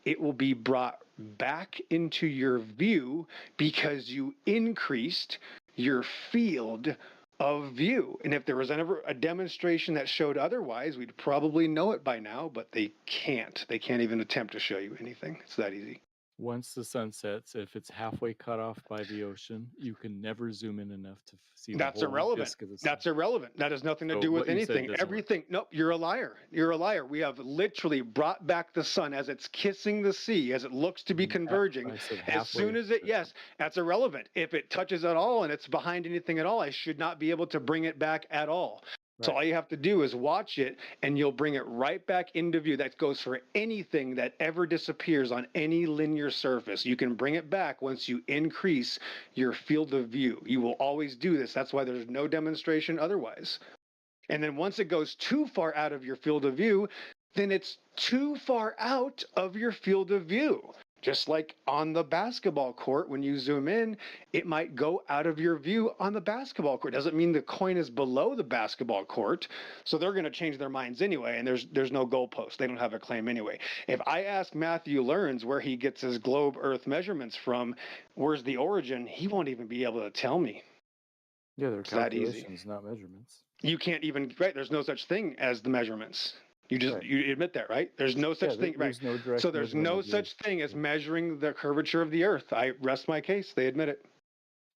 it will be brought back into your view because you increased your field of view. And if there was ever a demonstration that showed otherwise, we'd probably know it by now, but they can't. They can't even attempt to show you anything. It's that easy. Once the sun sets, if it's halfway cut off by the ocean, you can never zoom in enough to see the That's whole irrelevant. disk of the sun. That's irrelevant. That has nothing to So do with what you said anything. doesn't work. Everything. Nope, you're a liar. You're a liar. We have literally brought back the sun as it's kissing the sea, as it looks to be converging. I said As soon halfway. as it, yes, that's irrelevant. If it touches at all and it's behind anything at all, I should not be able to bring it back at all. So all you have to do is watch it and you'll bring it right back into view. That goes for anything that ever disappears on any linear surface. You can bring it back once you increase your field of view. You will always do this. That's why there's no demonstration otherwise. And then once it goes too far out of your field of view, then it's too far out of your field of view. Just like on the basketball court, when you zoom in, it might go out of your view on the basketball court. Doesn't mean the coin is below the basketball court. So they're going to change their minds anyway, and there's no goalpost. They don't have a claim anyway. If I ask Matthew Learns where he gets his globe Earth measurements from, where's the origin, he won't even be able to tell me. Yeah, they're It's that easy. calculations, not measurements. You can't even, right, there's no such thing as the measurements. You just, you admit that, right? There's no such thing, right? There's no direct So there's measurement no of the such thing as measuring the curvature of the Earth. I rest my case. They admit it.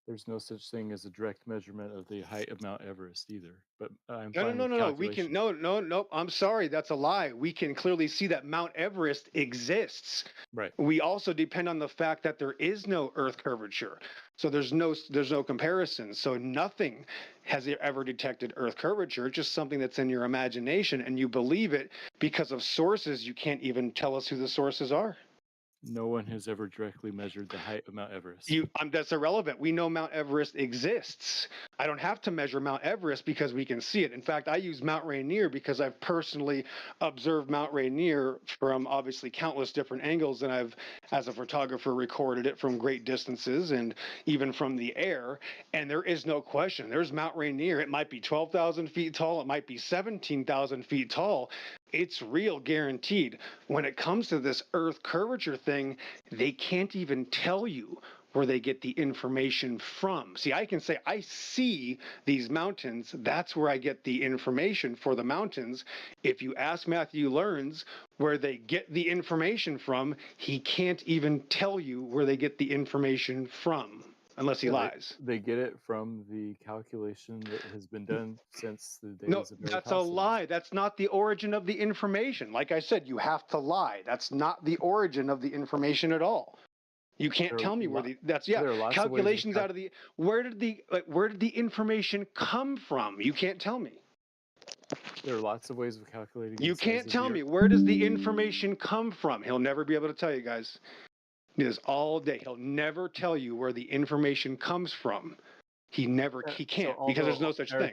There's no such thing as a direct measurement of the height of Mount Everest either. But I'm No, fine no, with no, no. We can calculations. no. I'm sorry. That's a lie. We can clearly see that Mount Everest exists. Right. We also depend on the fact that there is no Earth curvature. So there's no comparison. So nothing has ever detected Earth curvature. It's just something that's in your imagination, and you believe it because of sources you can't even tell us who the sources are. No one has ever directly measured the height of Mount Everest. That's irrelevant. We know Mount Everest exists. I don't have to measure Mount Everest because we can see it. In fact, I use Mount Rainier because I've personally observed Mount Rainier from obviously countless different angles, and I've, as a photographer, recorded it from great distances and even from the air. And there is no question. There's Mount Rainier. It might be 12,000 feet tall. It might be 17,000 feet tall. It's real, guaranteed. When it comes to this Earth curvature thing, they can't even tell you where they get the information from. See, I can say, I see these mountains. That's where I get the information for the mountains. If you ask Matthew Learns where they get the information from, he can't even tell you where they get the information from. Unless he lies. They get it from the calculation that has been done since the days No, of that's a lie. That's not the origin of the information. Like I said, you have to lie. That's not the origin of the information at all. You can't tell me where calculations out of the where did the information come from? You can't tell me. There are lots of ways of calculating. You can't tell me where does the information come from. He'll never be able to tell you guys. He does all day. He'll never tell you where the information comes from. He can't because there's no such thing.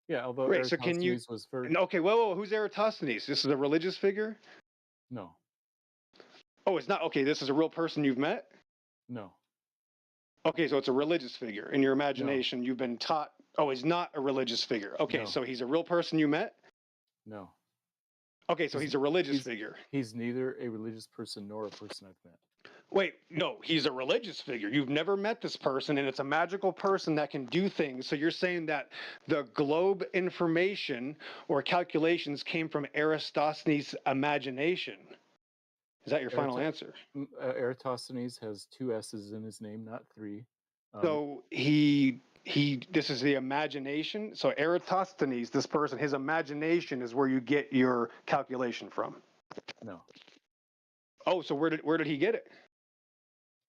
Yeah, although right, so can you? Was first. Okay, whoa, who's Eratosthenes? This is a religious figure? No. Oh, it's not. Okay, this is a real person you've met? No. Okay, so it's a religious figure. In your imagination, you've been taught. Oh, he's not a religious figure. Okay, so he's a real person you met? No. Okay, so he's a religious figure. He's neither a religious person nor a person I've met. Wait, no, he's a religious figure. You've never met this person, and it's a magical person that can do things. So you're saying that the globe information or calculations came from Eratosthenes' imagination. Is that your final answer? Eratosthenes has 2 S's in his name, not 3. So this is the imagination. So Eratosthenes, this person, his imagination is where you get your calculation from. No. Oh, so where did he get it?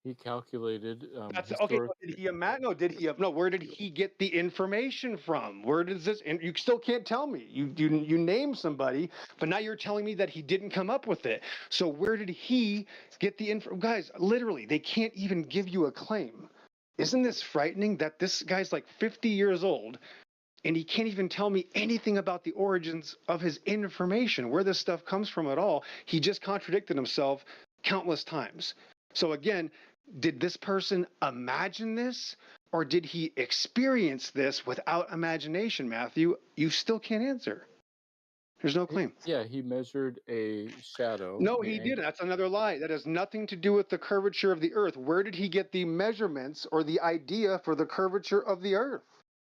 He calculated That's okay. So did he imagine? No, did he? No, where did he get the information from? Where does this? And you still can't tell me. You name somebody, but now you're telling me that he didn't come up with it. So where did he get the info? Guys, literally, they can't even give you a claim. Isn't this frightening that this guy's like 50 years old and he can't even tell me anything about the origins of his information, where this stuff comes from at all? He just contradicted himself countless times. So again, did this person imagine this or did he experience this without imagination, Matthew? You still can't answer. There's no claim. Yeah, he measured a shadow. No, he didn't. That's another lie. That has nothing to do with the curvature of the earth. Where did he get the measurements or the idea for the curvature of the earth?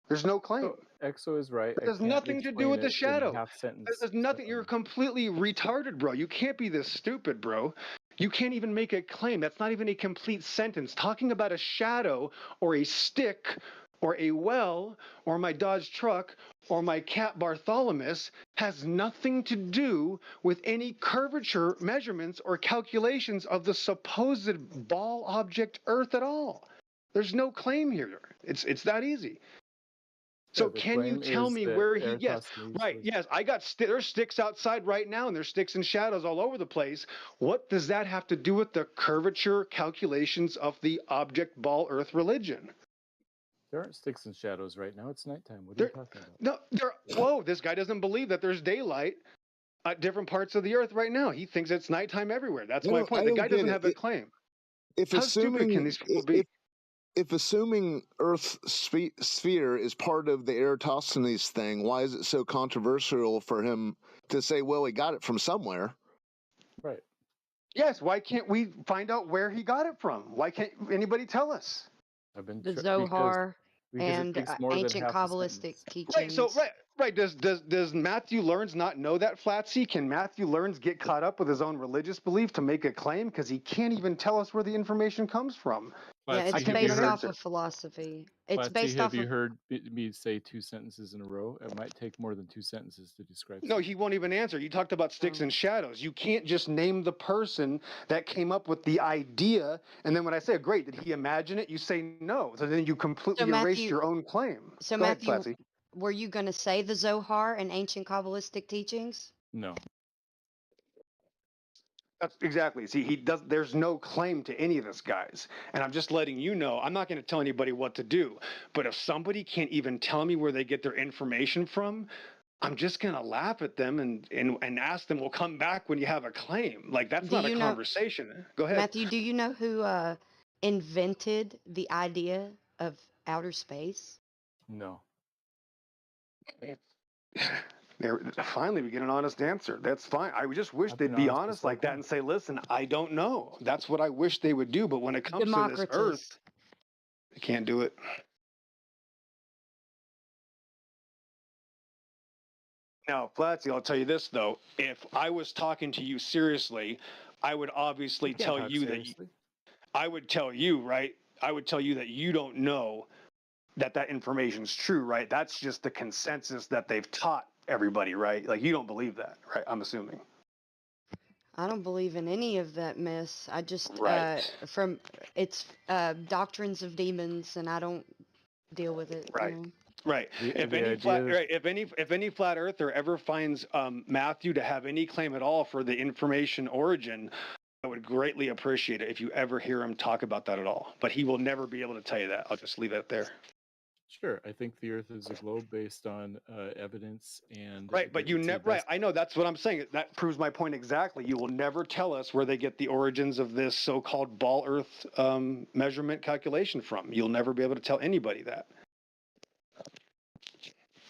There's no claim. Exo is right. It has nothing to do with the shadow. There's nothing. You're completely retarded, bro. You can't be this stupid, bro. You can't even make a claim. That's not even a complete sentence. Talking about a shadow or a stick or a well or my Dodge truck or my cat Bartholomew has nothing to do with any curvature measurements or calculations of the supposed ball object Earth at all. There's no claim here. It's that easy. So can you tell me where he? Yes, right. Yes, I got there's sticks outside right now, and there's sticks and shadows all over the place. What does that have to do with the curvature calculations of the object ball Earth religion? There aren't sticks and shadows right now. It's nighttime. What are you talking about? No, whoa, this guy doesn't believe that there's daylight at different parts of the Earth right now. He thinks it's nighttime everywhere. That's my point. The guy doesn't have a claim. How stupid can these people be? If assuming Earth's sphere is part of the Eratosthenes thing, why is it so controversial for him to say, well, he got it from somewhere? Right. Yes, why can't we find out where he got it from? Why can't anybody tell us? The Zohar and ancient Kabbalistic teachings. Right. Does Matthew Learns not know that, Flatsy? Can Matthew Learns get caught up with his own religious belief to make a claim? Because he can't even tell us where the information comes from. Yeah, it's based off of philosophy. It's based off have you of. heard me say 2 sentences in a row? It might take more than 2 sentences to describe. No, he won't even answer. You talked about sticks and shadows. You can't just name the person that came up with the idea, and then when I say, great, did he imagine it? You say no. So then you completely erase your own claim. So Go ahead, Matthew, Flatsy. were you going to say the Zohar and ancient Kabbalistic teachings? No. That's exactly. See, there's no claim to any of this, guys. And I'm just letting you know, I'm not going to tell anybody what to do. But if somebody can't even tell me where they get their information from, I'm just going to laugh at them and ask them, well, come back when you have a claim. Like, that's not a conversation. Go ahead. Matthew, do you know who invented the idea of outer space? No. Finally, we get an honest answer. That's fine. I just wish they'd be honest like that and say, listen, I don't know. That's what I wish they would do. But when it comes to this Earth, they can't do it. Now, Flatsy, I'll tell you this, though. If I was talking to you seriously, I would obviously tell you that I would tell you, right? I would tell you that you don't know that information's true, right? That's just the consensus that they've taught everybody, right? Like, you don't believe that, right? I'm assuming. I don't believe in any of that mess. I just it's doctrines of demons, and I don't deal with it. Right. You know? Right. If any flat earther ever finds Matthew to have any claim at all for the information origin, I would greatly appreciate it if you ever hear him talk about that at all. But he will never be able to tell you that. I'll just leave it there. Sure, I think the Earth is a globe based on evidence and. Right, but you never. Right, I know that's what I'm saying. That proves my point exactly. You will never tell us where they get the origins of this so-called ball Earth measurement calculation from. You'll never be able to tell anybody that.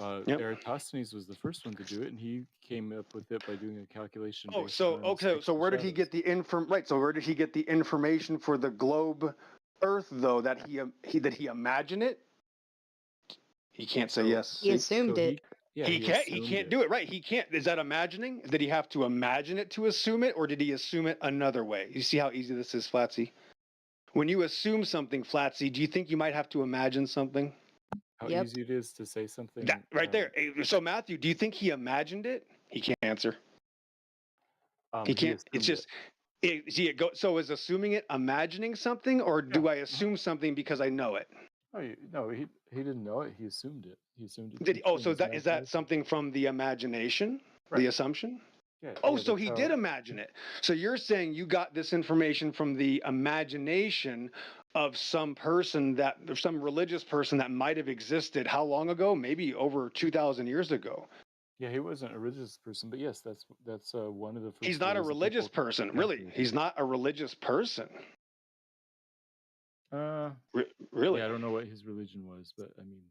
Eratosthenes was the first one to do it, and he came up with it by doing a calculation. So where did he get the So where did he get the information for the globe Earth, though? That he imagined it? He can't say yes. He assumed it. Yeah, He can't. He assumed can't it. do it, right? He can't. Is that imagining? Did he have to imagine it to assume it, or did he assume it another way? You see how easy this is, Flatsy? When you assume something, Flatsy, do you think you might have to imagine something? How Yep. easy it is to say something. That right there. So Matthew, do you think he imagined it? He can't answer. He He can't. It's assumed just. See, it go. So is assuming it imagining something, or do Yeah. I assume something because I know it? No, he didn't know it. He assumed it. He assumed it Did he, oh, in so his that is that imagination. something from the imagination, Right. the assumption? Yeah. Oh, yeah, so that's he how- did imagine it. So you're saying you got this information from the imagination of some person that, or some religious person that might have existed how long ago? Maybe over 2,000 years ago. Yeah, he wasn't a religious person, but yes, that's one of the first. He's not a stories that religious people person, connect really. with. He's not a religious person. Really? Yeah, I don't know what his religion was, but I mean,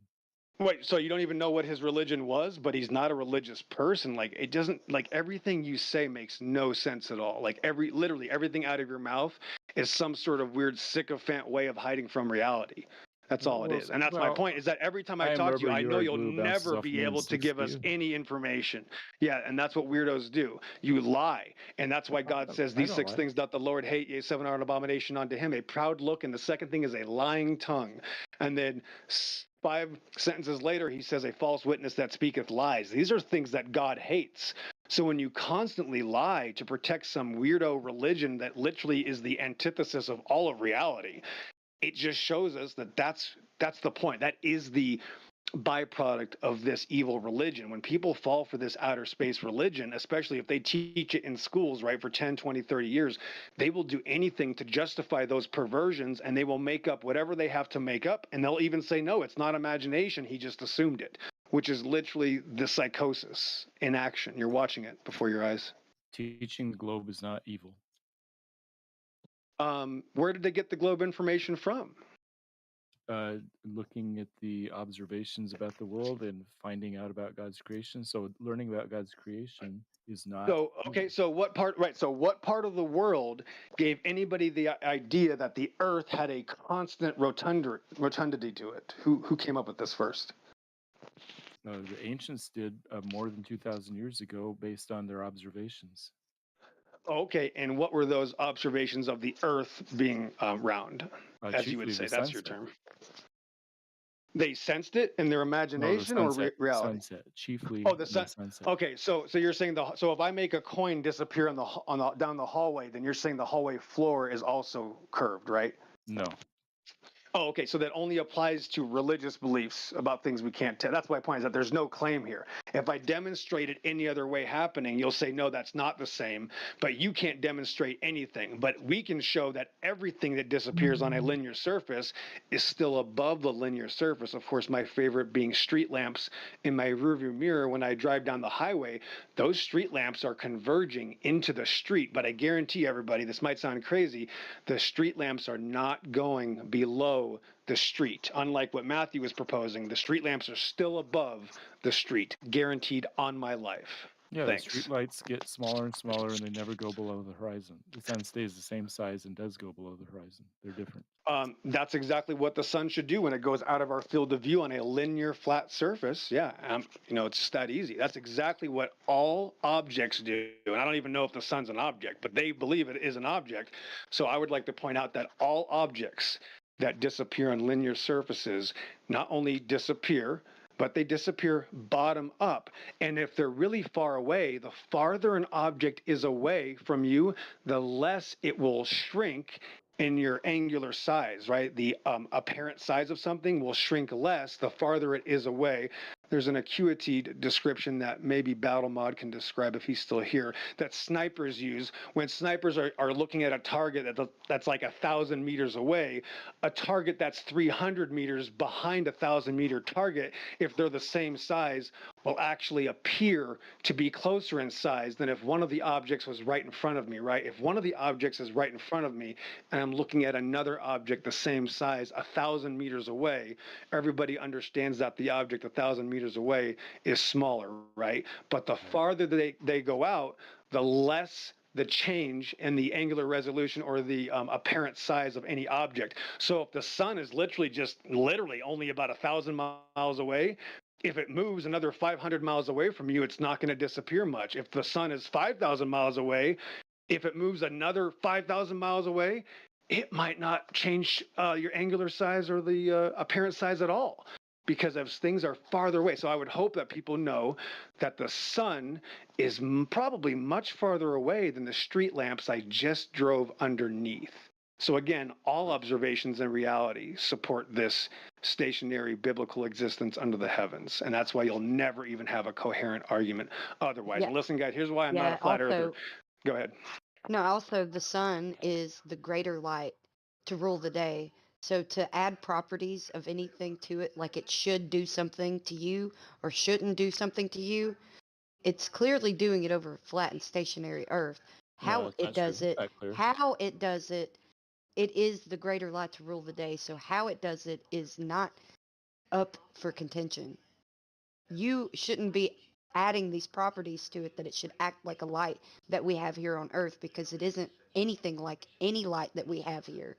Wait, so you don't even know what his religion was, but he's not a religious person? Like, it doesn't, like, everything you say makes no sense at all. Like, literally everything out of your mouth is some sort of weird sycophant way of hiding from reality. That's all it is. And that's my point, is that every time I talk to you, I know you'll never be able to give us any information. Yeah, and that's what weirdos do. You lie. And that's why God says these don't 6 lie. things that the Lord hate, yea, 7 are an abomination unto him, a proud look, and the second thing is a lying tongue. And then 5 sentences later, he says, a false witness that speaketh lies. These are things that God hates. So when you constantly lie to protect some weirdo religion that literally is the antithesis of all of reality, it just shows us that that's the point. That is the byproduct of this evil religion. When people fall for this outer space religion, especially if they teach it in schools, right, for 10, 20, 30 years, they will do anything to justify those perversions, and they will make up whatever they have to make up, and they'll even say, no, it's not imagination, he just assumed it, which is literally the psychosis in action. You're watching it before your eyes. teaching the globe is not evil. Where did they get the globe information from? Looking at the observations about the world and finding out about God's creation. So learning about God's creation is not. So, okay, so what part, right, so what part of the world gave anybody the idea that the earth had a constant rotundity to it? Who came up with this first? The ancients did more than 2,000 years ago based on their observations. Okay, and what were those observations of the earth being round, as you would say? That's your term. They sensed it in their imagination, or reality? Sunset, chiefly. Oh, the sunset. Okay, so you're saying so if I make a coin disappear down the hallway, then you're saying the hallway floor is also curved, right? No. Oh, okay. So that only applies to religious beliefs about things we can't tell. That's my point, is that there's no claim here. If I demonstrate it any other way happening, you'll say, no, that's not the same, but you can't demonstrate anything. But we can show that everything that disappears on a linear surface is still above the linear surface. Of course, my favorite being street lamps in my rearview mirror when I drive down the highway. Those street lamps are converging into the street, but I guarantee everybody, this might sound crazy, the street lamps are not going below the street. Unlike what Matthew was proposing, the street lamps are still above the street, guaranteed on my life. Yeah, Thanks. the street lights get smaller and smaller, and they never go below the horizon. The sun stays the same size and does go below the horizon. They're different. That's exactly what the sun should do when it goes out of our field of view on a linear flat surface. Yeah, it's just that easy. That's exactly what all objects do. And I don't even know if the sun's an object, but they believe it is an object. So I would like to point out that all objects that disappear on linear surfaces not only disappear, but they disappear bottom up. And if they're really far away, the farther an object is away from you, the less it will shrink in your angular size, right? The apparent size of something will shrink less the farther it is away. There's an acuity description that maybe BattleMod can describe if he's still here, that snipers use when snipers are looking at a target that's like 1,000 meters away. A target that's 300 meters behind a 1,000-meter target, if they're the same size, will actually appear to be closer in size than if one of the objects was right in front of me, right? If one of the objects is right in front of me and I'm looking at another object the same size 1,000 meters away, everybody understands that the object 1,000 meters away is smaller, right? But the farther they go out, the less the change in the angular resolution or the apparent size of any object. So if the sun is literally only about 1,000 miles away, If it moves another 500 miles away from you, it's not going to disappear much. If the sun is 5,000 miles away, if it moves another 5,000 miles away, it might not change your angular size or the apparent size at all, because as things are farther away. So I would hope that people know that the sun is probably much farther away than the street lamps I just drove underneath. So again, all observations in reality support this stationary biblical existence under the heavens. And that's why you'll never even have a coherent argument otherwise. Yeah. And listen, guys, here's why I'm not Yeah, a flat earther. also, Go ahead. no, also the sun is the greater light to rule the day. So to add properties of anything to it, like it should do something to you or shouldn't do something to you, it's clearly doing it over a flat and stationary earth. No, How that's it not does true. it, Not clear. how it does it, it is the greater light to rule the day. So how it does it is not up for contention. You shouldn't be adding these properties to it that it should act like a light that we have here on earth, because it isn't anything like any light that we have here.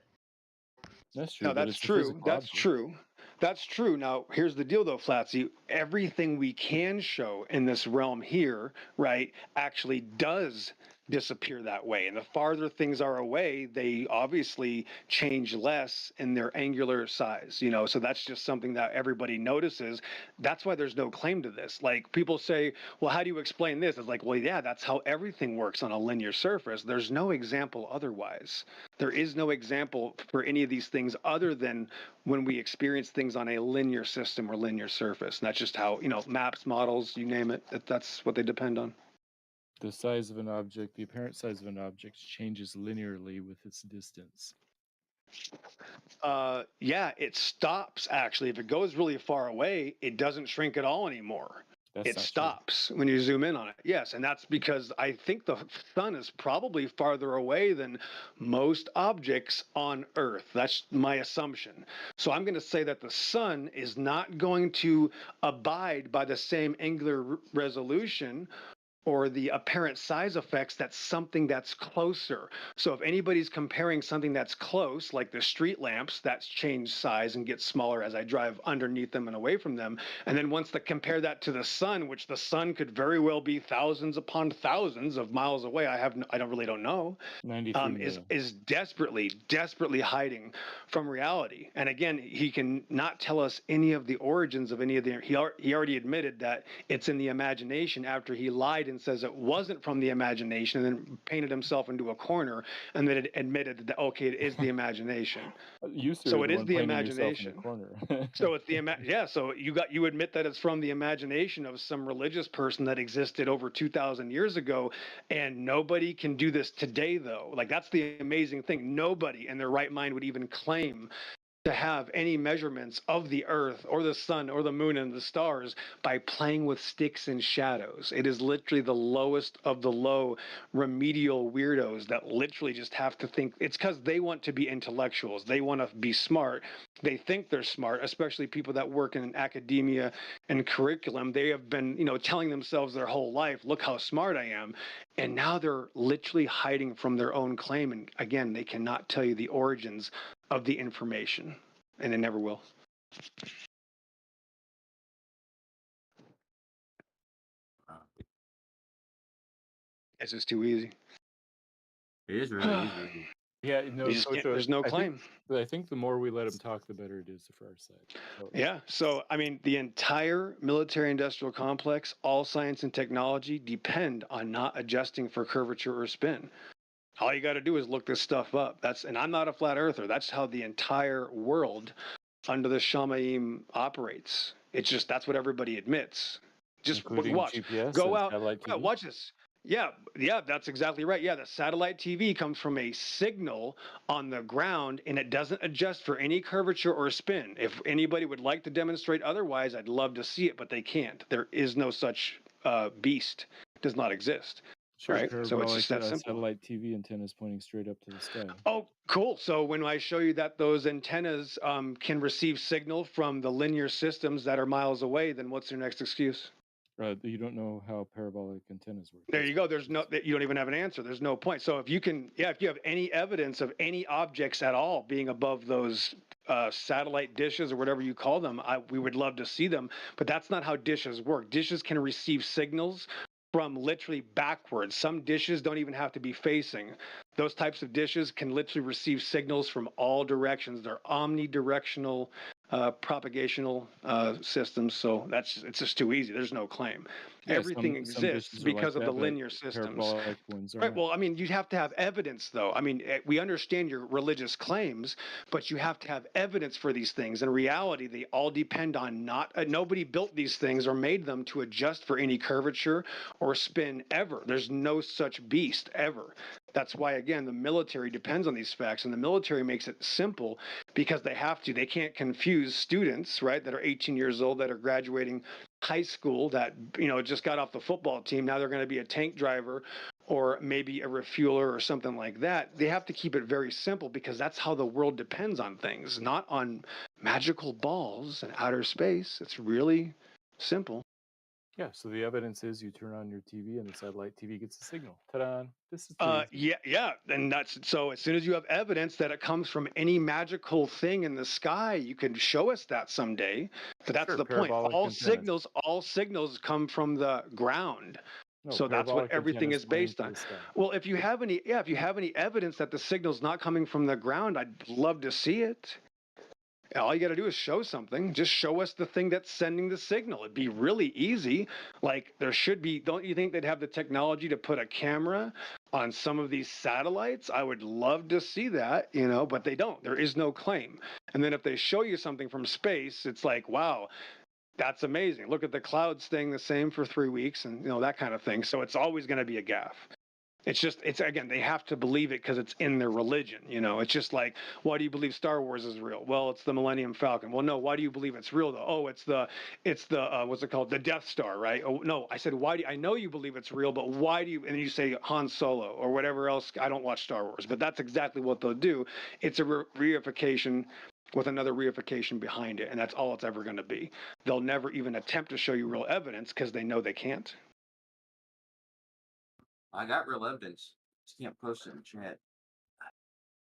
That's true, No, but that's it's a true. physical That's object. true. That's true. Now, here's the deal, though, Flatsy. Everything we can show in this realm here, right, actually does disappear that way. And the farther things are away, they obviously change less in their angular size, you know, so that's just something that everybody notices. That's why there's no claim to this. Like, people say, well, how do you explain this? It's like, well, yeah, that's how everything works on a linear surface. There's no example otherwise. There is no example for any of these things other than when we experience things on a linear system or linear surface. And that's just how, you know, maps, models, you name it, that's what they depend on. The size of an object, the apparent size of an object, changes linearly with its distance. Yeah, it stops actually. If it goes really far away, it doesn't shrink at all anymore. That's It not true. stops when you zoom in on it. Yes, and that's because I think the sun is probably farther away than most objects on Earth. That's my assumption. So I'm going to say that the sun is not going to abide by the same angular resolution or the apparent size effects that's something that's closer. So if anybody's comparing something that's close, like the street lamps, that's changed size and gets smaller as I drive underneath them and away from them. And then once they compare that to the sun, which the sun could very well be thousands upon thousands of miles away, I don't know, 93 is desperately hiding from reality. And again, he can not tell us any of the origins of any of the, he already admitted that it's in the imagination after he lied and says it wasn't from the imagination, and then painted himself into a corner, and then admitted that, okay, it is the imagination. You, sir, So are it the is one the painting yourself in imagination. a corner. So it's the so you admit that it's from the imagination of some religious person that existed over 2,000 years ago, and nobody can do this today, though. Like, that's the amazing thing. Nobody in their right mind would even claim to have any measurements of the earth or the sun or the moon and the stars by playing with sticks and shadows. It is literally the lowest of the low remedial weirdos that literally just have to think. It's because they want to be intellectuals. They want to be smart. They think they're smart, especially people that work in academia and curriculum. They have been, telling themselves their whole life, look how smart I am. And now they're literally hiding from their own claim. And again, they cannot tell you the origins of the information, and it never will. It's just too easy. It is really easy. Yeah, no, there's no claim. I think the more we let him talk, the better it is for our side. So, yeah. So, I mean, the entire military-industrial complex, all science and technology depend on not adjusting for curvature or spin. All you got to do is look this stuff up. And I'm not a flat earther. That's how the entire world under the Shamaim operates. It's just, that's what everybody admits. Just including watch. GPS Go and out. satellite TV? Watch this. Yeah, that's exactly right. Yeah, the satellite TV comes from a signal on the ground, and it doesn't adjust for any curvature or spin. If anybody would like to demonstrate otherwise, I'd love to see it, but they can't. There is no such beast. It does not exist. Sure, right? So it's just that simple. Satellite TV antennas pointing straight up to the sky. Oh, cool. So when I show you that those antennas can receive signal from the linear systems that are miles away, then what's your next excuse? You don't know how parabolic antennas work. There you go. There's no, you don't even have an answer. There's no point. So if you can, if you have any evidence of any objects at all being above those satellite dishes or whatever you call them, we would love to see them. But that's not how dishes work. Dishes can receive signals from literally backwards. Some dishes don't even have to be facing. Those types of dishes can literally receive signals from all directions. They're omnidirectional propagational systems. So it's just too easy. There's no claim. Yeah, Everything some exists dishes are like because of the that, but linear systems. parabolic ones are Right. not. Well, I mean, you have to have evidence, though. I mean, we understand your religious claims, but you have to have evidence for these things. In reality, they all depend on nobody built these things or made them to adjust for any curvature or spin ever. There's no such beast ever. That's why, again, the military depends on these facts, and the military makes it simple because they have to. They can't confuse students, right, that are 18 years old that are graduating high school that just got off the football team. Now they're going to be a tank driver or maybe a refueler or something like that. They have to keep it very simple because that's how the world depends on things, not on magical balls and outer space. It's really simple. Yeah, so the evidence is you turn on your TV and the satellite TV gets a signal. Ta-da! This is too easy. Yeah, and that's so. As soon as you have evidence that it comes from any magical thing in the sky, you can show us that someday. But that's Sure, the point. parabolic All signals come from the ground. No, So that's what parabolic everything antennas is pointing based to on. the sky. Well, if you have any evidence that the signal's not coming from the ground, I'd love to see it. All you got to do is show something. Just show us the thing that's sending the signal. It'd be really easy. Like there should be, don't you think they'd have the technology to put a camera on some of these satellites? I would love to see that, but they don't. There is no claim. And then if they show you something from space, it's like, wow, that's amazing. Look at the clouds staying the same for 3 weeks and that kind of thing. So it's always going to be a gaffe. It's again, they have to believe it because it's in their religion. It's just like, why do you believe Star Wars is real? Well, it's the Millennium Falcon. Well, no, why do you believe it's real though? Oh, it's the what's it called? The Death Star, right? Oh, no, I said, why do I know you believe it's real, but why do you, and you say Han Solo or whatever else. I don't watch Star Wars, but that's exactly what they'll do. It's a reification with another reification behind it, and that's all it's ever going to be. They'll never even attempt to show you real evidence because they know they can't. I got real evidence. Just can't post it in the chat.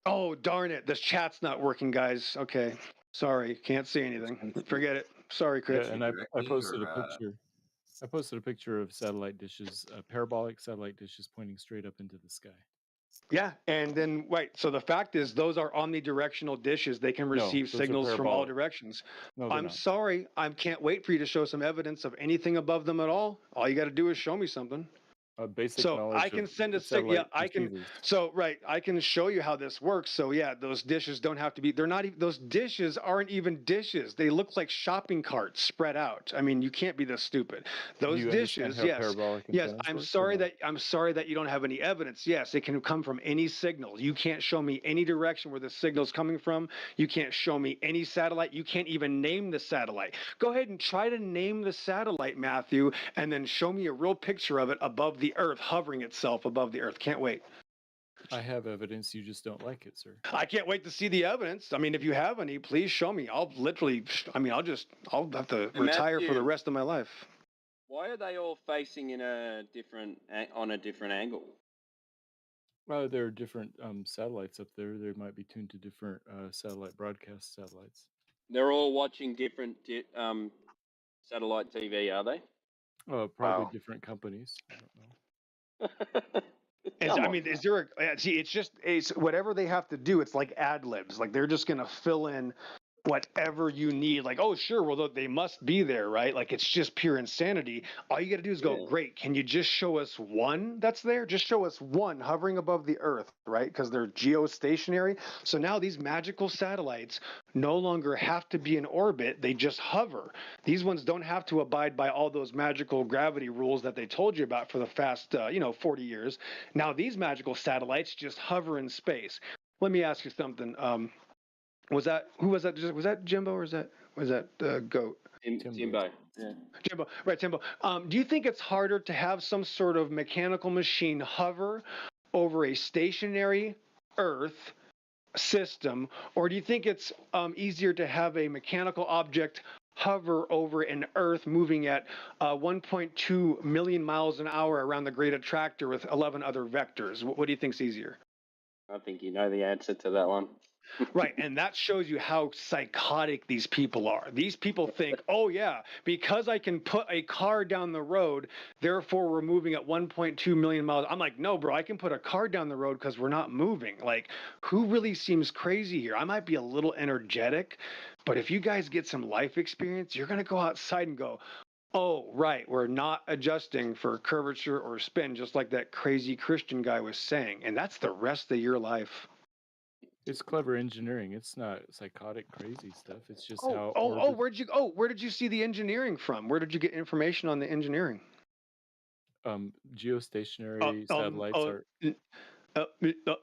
Oh, darn it. This chat's not working, guys. Okay. Sorry. Can't see anything. Forget it. Sorry, Chris. Yeah, and I posted a picture. I posted a picture of satellite dishes, parabolic satellite dishes pointing straight up into the sky. Yeah, and then so the fact is those are omnidirectional dishes. They can receive signals from all directions. No, I'm sorry. I can't wait for you to show some evidence of anything above them at all. All you got to do is show me something. Basic so knowledge I can of send a satellite yeah, I can. receivers. So I can show you how this works. So yeah, those dishes don't have to be. They're not even. Those dishes aren't even dishes. They look like shopping carts spread out. I mean, you can't be this stupid. Those dishes, yes. I'm sorry that you don't have any evidence. Yes, it can come from any signal. You can't show me any direction where the signal's coming from. You can't show me any satellite. You can't even name the satellite. Go ahead and try to name the satellite, Matthew, and then show me a real picture of it above the Earth, hovering itself above the Earth. Can't wait. I have evidence. You just don't like it, sir. I can't wait to see the evidence. I mean, if you have any, please show me. I'll have to retire for the rest of my life. Why are they all facing on a different angle? Well, there are different satellites up there. They might be tuned to different satellite broadcast satellites. They're all watching different satellite TV, are they? Probably different companies. I don't know. Is there it's whatever they have to do. It's like ad libs. Like they're just going to fill in whatever you need. Like, oh, sure. Well, they must be there, right? Like it's just pure insanity. All you got to do is go, great. Can you just show us one that's there? Just show us one hovering above the Earth, right? Because they're geostationary. So now these magical satellites no longer have to be in orbit. They just hover. These ones don't have to abide by all those magical gravity rules that they told you about for the past, 40 years. Now these magical satellites just hover in space. Let me ask you something. Who was that? Was that Jimbo or was that Goat? Timbo. Yeah. Jimbo. Right, Timbo. Do you think it's harder to have some sort of mechanical machine hover over a stationary Earth system, or do you think it's easier to have a mechanical object hover over an Earth moving at 1.2 million miles an hour around the Great Attractor with 11 other vectors? What do you think's easier? I think you know the answer to that one. Right, and that shows you how psychotic these people are. These people think, oh yeah, because I can put a car down the road, therefore we're moving at 1.2 million miles. I'm like, no, bro, I can put a car down the road because we're not moving. Like, who really seems crazy here? I might be a little energetic, but if you guys get some life experience, you're going to go outside and go, oh, right, we're not adjusting for curvature or spin, just like that crazy Christian guy was saying. And that's the rest of your life. It's clever engineering. It's not psychotic, crazy stuff. It's just Oh, how oh, oh! orbit. Where did you see the engineering from? Where did you get information on the engineering? Geostationary satellites are.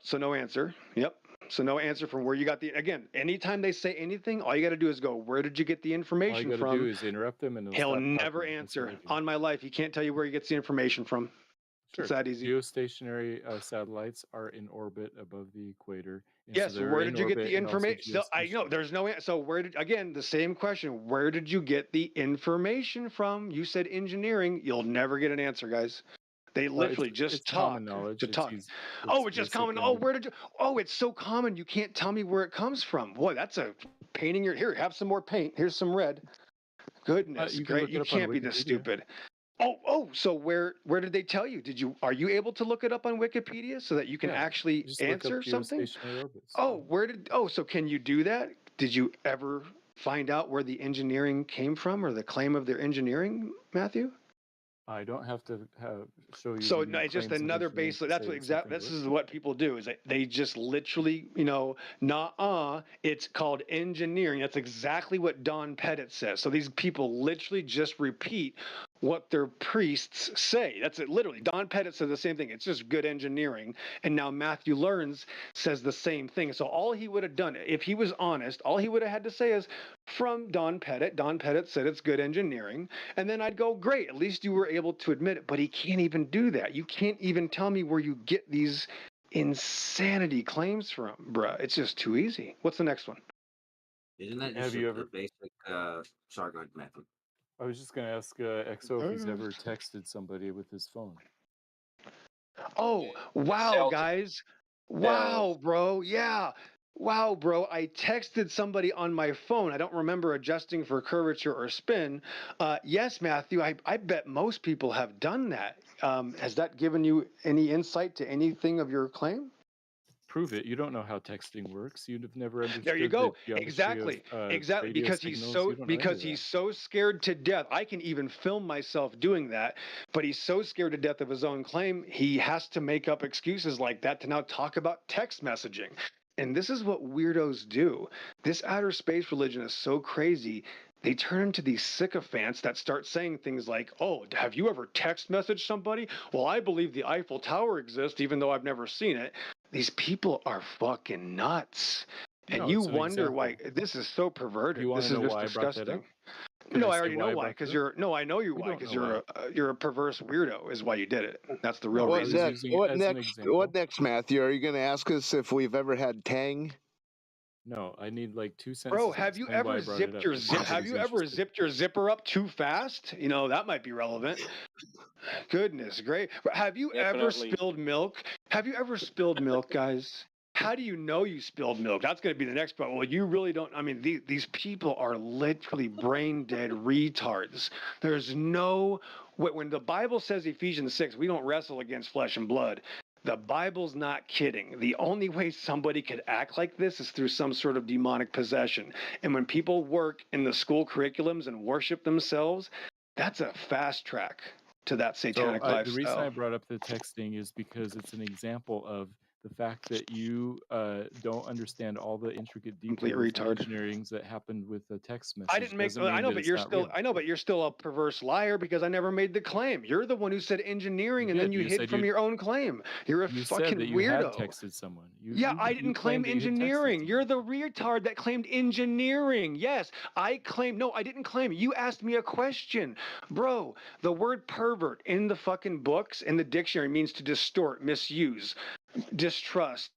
So no answer. Yep. So no answer from where you got the. Again, anytime they say anything, all you got to do is go, where did you get the All you information got to from? do is interrupt them, and they'll He'll stop never talking. That's what I answer. do. On my life, he can't tell you where he gets the information from. Sure. It's that easy. Geostationary satellites are in orbit above the equator. And Yes. so Where did you get the and also information? So I know there's no. So where did again the same question? Where did you get the information from? You said engineering. You'll never get an answer, guys. They literally just it's talk common knowledge. to talk. It's Just common. Oh, where did you? Oh, it's so common. You can't tell me where it comes from. Boy, that's a painting. Here, have some more paint. Here's some red. Goodness, you can great. look it You up on can't be this Wikipedia. stupid. Oh. So where did they tell you? Are you able to look it up on Wikipedia so that you can actually Just look up answer something? geostationary orbits. So can you do that? Did you ever find out where the engineering came from or the claim of their engineering, Matthew? I don't have to show you. So the no, it's just claims of another engineering base. to That's say what that something This works. is what people do. Is they just literally, it's called engineering. That's exactly what Don Pettit says. So these people literally just repeat what their priests say. That's it. Literally, Don Pettit says the same thing. It's just good engineering. And now Matthew Learns says the same thing. So all he would have done, if he was honest, all he would have had to say is from Don Pettit. Don Pettit said it's good engineering. And then I'd go, great, at least you were able to admit it. But he can't even do that. You can't even tell me where you get these insanity claims from, bruh. It's just too easy. What's the next one? Isn't that Have just you a ever? basic? Sorry, go ahead, Matthew. I was just going to ask XO if he's ever texted somebody with his phone. Oh, wow, guys. Wow, bro. Yeah. Wow, bro. I texted somebody on my phone. I don't remember adjusting for curvature or spin. Yes, Matthew, I bet most people have done that. Has that given you any insight to anything of your claim? Prove it. You don't know how texting works. You've never understood. There you go. The Exactly. Of, exactly. radio Because signals. he's so scared to death. I can even film myself doing that, but he's so scared to death of his own claim, he has to make up excuses like that to now talk about text messaging. And this is what weirdos do. This outer space religion is so crazy. They turn into these sycophants that start saying things like, oh, have you ever text messaged somebody? Well, I believe the Eiffel Tower exists, even though I've never seen it. These people are fucking nuts. And No, you it's an wonder example. why this is so perverted. You want This to is know just why I brought that disgusting. up? Can No, I I say already know why I why. brought Because that up? I know you We why. don't Because know you're a perverse weirdo is why you did it. That's the real No, I What was reason. next? using it What as an next? example. What next, Matthew? Are you going to ask us if we've ever had Tang? No, I need like 2 sentences. Bro, to have you explain why ever I brought it zipped up. your if zip? Have anybody's you ever interested. zipped your zipper up too fast? That might be relevant. Goodness, great. Have you ever Definitely. spilled milk? Have you ever spilled milk, guys? How do you know you spilled milk? That's going to be the next part. Well, you really don't. I mean, these people are literally brain dead retards. There's no. When the Bible says Ephesians 6, we don't wrestle against flesh and blood. The Bible's not kidding. The only way somebody could act like this is through some sort of demonic possession. And when people work in the school curriculums and worship themselves, that's a fast track to that satanic So lifestyle. the reason I brought up the texting is because it's an example of the fact that you don't understand all the intricate Complete details and retard. engineerings that happened with the text message. I didn't make. Doesn't mean I know, that but it's you're not still. real. I know, but you're still a perverse liar because I never made the claim. You're the one who said engineering, and then you hid from your own claim. You're a You fucking said that you weirdo. had texted someone. I didn't claim claimed that you had texted engineering. You're the retard that claimed engineering. Yes, I claimed. No, I didn't claim. You asked me a question, bro. The word pervert in the fucking books in the dictionary means to distort, misuse, distrust,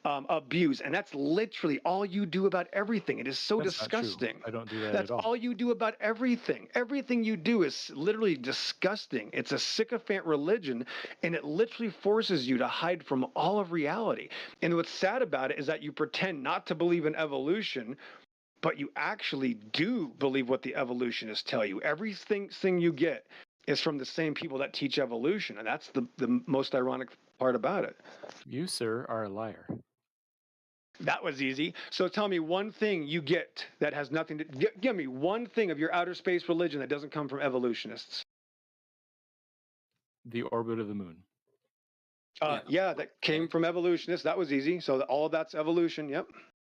neglect, abuse, and that's literally all you do about everything. It is so That's not true. disgusting. I don't do that That's at all. all you do about everything. Everything you do is literally disgusting. It's a sycophant religion, and it literally forces you to hide from all of reality. And what's sad about it is that you pretend not to believe in evolution, but you actually do believe what the evolutionists tell you. Everything you get is from the same people that teach evolution, and that's the most ironic part about it. You, sir, are a liar. That was easy. So tell me one thing you get that has nothing to give me one thing of your outer space religion that doesn't come from evolutionists. The orbit of the moon. Yeah, that came from evolutionists. That was easy. So all of that's evolution. Yep.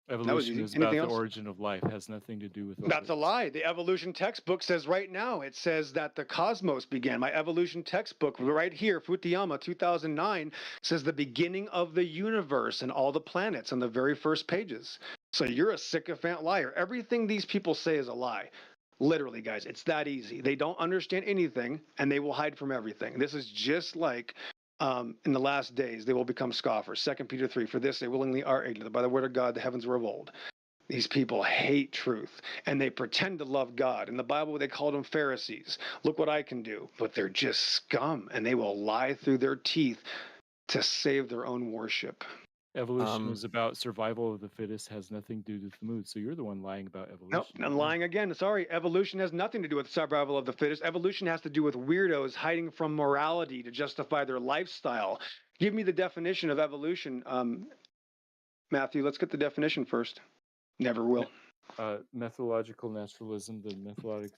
That was Evolution easy. is about Anything the else? origin of life. Has nothing to do with That's a lie. The evolution textbook says right now, it says that the cosmos began. My evolution textbook right here, Futayama 2009, says the beginning of the universe and all the planets on the very first pages. So you're a sycophant liar. Everything these people say is a lie. Literally, guys, it's that easy. They don't understand anything and they will hide from everything. This is just like in the last days, they will become scoffers. 2 Peter 3, for this they willingly are ignorant. By the word of God, the heavens were of old. These people hate truth and they pretend to love God. In the Bible, they called them Pharisees. Look what I can do. But they're just scum and they will lie through their teeth to save their own worship. Evolution is about survival of the fittest, has nothing to do with the moon. So you're the one lying about evolution. Nope, I'm lying again. Sorry, evolution has nothing to do with survival of the fittest. Evolution has to do with weirdos hiding from morality to justify their lifestyle. Give me the definition of evolution, Matthew. Let's get the definition first. Never will. Methodological naturalism, the methodologic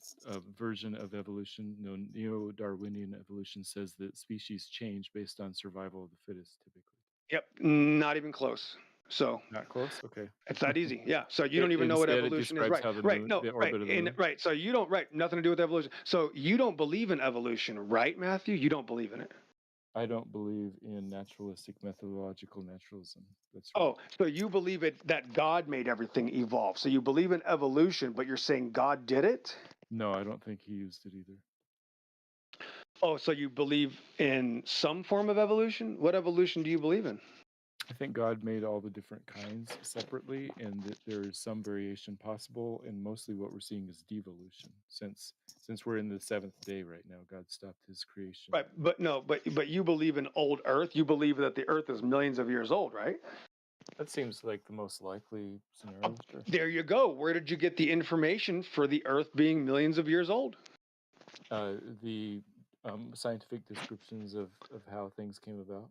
version of evolution, neo-Darwinian evolution, says that species change based on survival of the fittest, typically. Yep, not even close. So not close. Okay, it's that easy. Yeah. So you don't even know what evolution is, right? Right. No. Right. Right. So you don't. Right. Nothing to do with evolution. So you don't believe in evolution, right, Matthew? You don't believe in it. I don't believe in naturalistic methodological naturalism. That's right. Oh, so you believe that God made everything evolve. So you believe in evolution, but you're saying God did it? No, I don't think he used it either. Oh, so you believe in some form of evolution? What evolution do you believe in? I think God made all the different kinds separately, and that there is some variation possible, and mostly what we're seeing is devolution. Since we're in the seventh day right now, God stopped his creation. Right, but you believe in old Earth. You believe that the Earth is millions of years old, right? That seems like the most likely scenario. Sure. There you go. Where did you get the information for the Earth being millions of years old? The scientific descriptions of how things came about.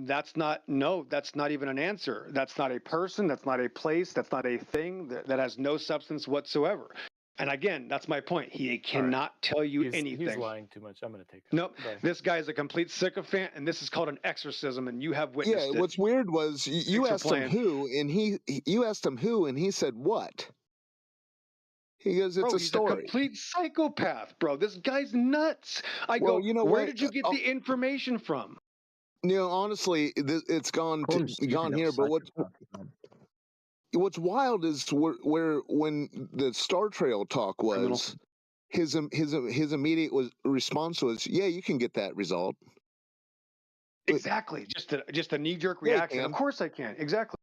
That's not even an answer. That's not a person. That's not a place. That's not a thing. That has no substance whatsoever. And again, that's my point. He cannot tell you anything. He's lying too much. I'm going to take him. Nope. This guy is a complete sycophant, and this is called an exorcism, and you have witnessed it. Yeah, what's weird was you asked him who, and he said what? He goes, it's a story. He's a complete psychopath, bro. This guy's nuts. Where did you get the information from? Honestly, it's gone here. But what's wild is where when the Star Trail talk was, his immediate response was, "Yeah, you can get that result." Exactly, just a knee-jerk reaction. Of course I can. Exactly.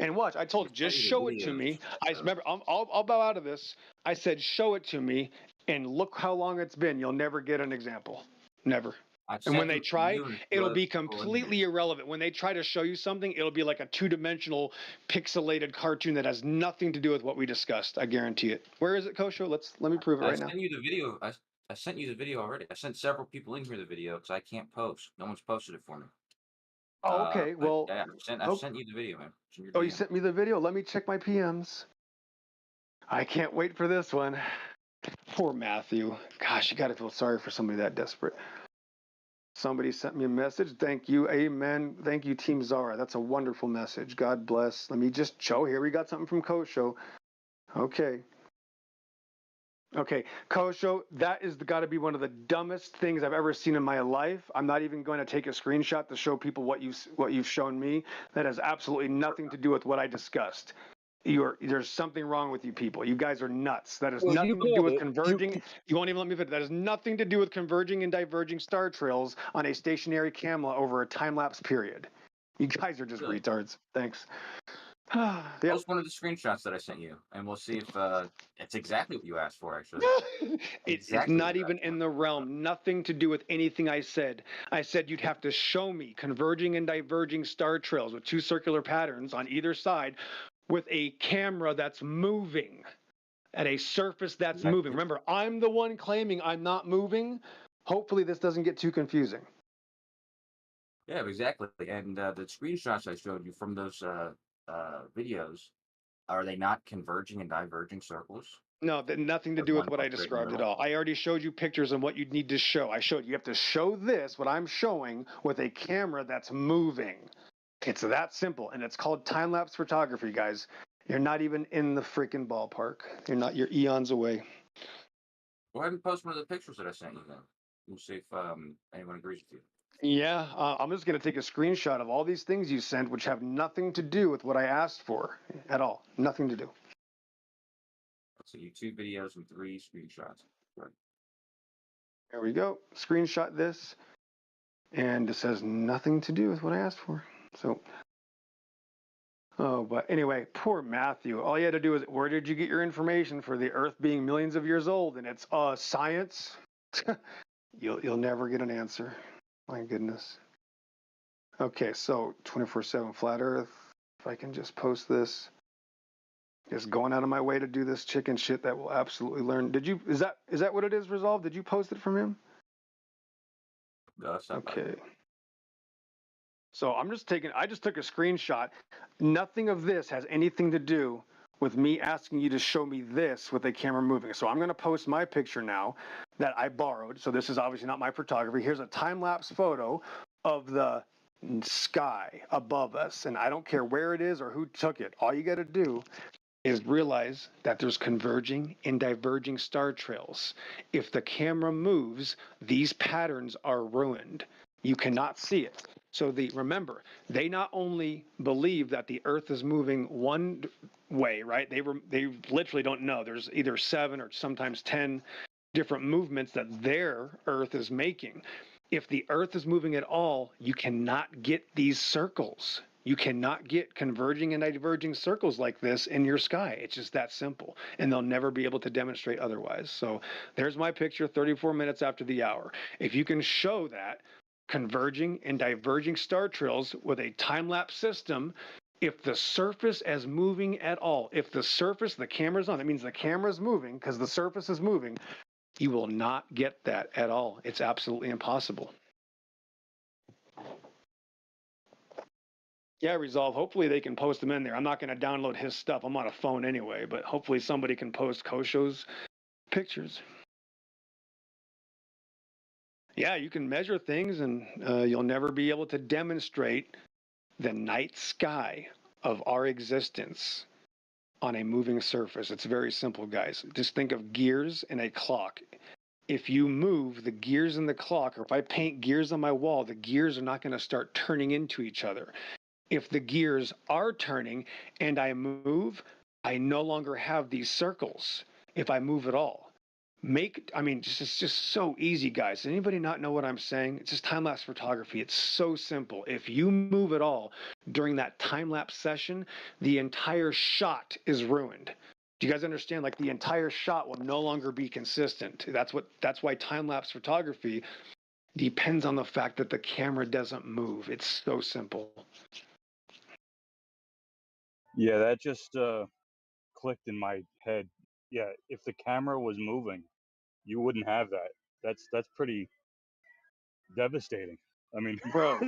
And watch, I told just show it to me. I remember, I'll bow out of this. I said, show it to me, and look how long it's been. You'll never get an example. Never. And when they try, it'll be completely irrelevant. When they try to show you something, it'll be like a two-dimensional pixelated cartoon that has nothing to do with what we discussed. I guarantee it. Where is it, Kosho? Let me prove it right now. I sent you the video. I sent you the video already. I sent several people in here the video because I can't post. No one's posted it for me. Oh, okay. Well, I've sent you the video, man. Oh, you sent me the video? Let me check my PMs. I can't wait for this one. Poor Matthew. Gosh, you got to feel sorry for somebody that desperate. Somebody sent me a message. Thank you. Amen. Thank you, Team Zara. That's a wonderful message. God bless. Let me just show. Here we got something from Kosho. Okay. Okay, Kosho, that is got to be one of the dumbest things I've ever seen in my life. I'm not even going to take a screenshot to show people what you've shown me. That has absolutely nothing to do with what I discussed. There's something wrong with you people. You guys are nuts. That has Well, you nothing to do called with it. converging. You won't even let me finish. That has nothing to do with converging and diverging star trails on a stationary camera over a time lapse period. You guys are just Really? retards. Thanks. Yep. Yep. Post one of the screenshots that I sent you, and we'll see if it's exactly what you asked for. Actually, It's exactly what not you even asked for. in the realm. Nothing to do with anything I said. I said you'd have to show me converging and diverging star trails with two circular patterns on either side with a camera that's moving at a surface that's moving. Remember, I'm the one claiming I'm not moving. Hopefully this doesn't get too confusing. Yeah, exactly. And the screenshots I showed you from those videos, are they not converging and diverging circles? No, nothing to Like do with one what I right in the described at middle? all. I already showed you pictures and what you need to show. I showed you have to show this, what I'm showing, with a camera that's moving. It's that simple, and it's called time-lapse photography, guys. You're not even in the freaking ballpark. You're eons away. Go ahead and post one of the pictures that I sent you then. We'll see if anyone agrees with you. Yeah, I'm just going to take a screenshot of all these things you sent, which have nothing to do with what I asked for at all. Nothing to do. So you 2 videos and 3 screenshots. Right. There we go. Screenshot this. And it says nothing to do with what I asked for. So, but anyway, poor Matthew. All you had to do is, where did you get your information for the Earth being millions of years old? And it's science. You'll never get an answer. My goodness. Okay, so 24/7 flat Earth. If I can just post this. Just going out of my way to do this chicken shit that will absolutely learn. Is that what it is, Resolve? Did you post it from him? Okay. So I just took a screenshot. Nothing of this has anything to do with me asking you to show me this with a camera moving. So I'm going to post my picture now that I borrowed. So this is obviously not my photography. Here's a time-lapse photo of the sky above us. And I don't care where it is or who took it. All you got to do is realize that there's converging and diverging star trails. If the camera moves, these patterns are ruined. You cannot see it. So remember, they not only believe that the Earth is moving one way, right? They literally don't know. There's either 7 or sometimes 10 different movements that their Earth is making. If the Earth is moving at all, you cannot get these circles. You cannot get converging and diverging circles like this in your sky. It's just that simple. And they'll never be able to demonstrate otherwise. So there's my picture 34 minutes after the hour. If you can show that converging and diverging star trails with a time-lapse system, if the surface is moving at all, if the camera's on, that means the camera's moving because the surface is moving, you will not get that at all. It's absolutely impossible. Yeah, Resolve. Hopefully they can post them in there. I'm not going to download his stuff. I'm on a phone anyway, but hopefully somebody can post Kosho's pictures. Yeah, you can measure things and you'll never be able to demonstrate the night sky of our existence on a moving surface. It's very simple, guys. Just think of gears in a clock. If you move the gears in the clock, or if I paint gears on my wall, the gears are not going to start turning into each other. If the gears are turning and I move, I no longer have these circles if I move at all. It's just so easy, guys. Does anybody not know what I'm saying? It's just time-lapse photography. It's so simple. If you move at all during that time-lapse session, the entire shot is ruined. Do you guys understand? Like the entire shot will no longer be consistent. That's why time-lapse photography depends on the fact that the camera doesn't move. It's so simple. Yeah, that just clicked in my head. Yeah, if the camera was moving, you wouldn't have that. That's pretty devastating. I mean, Bro,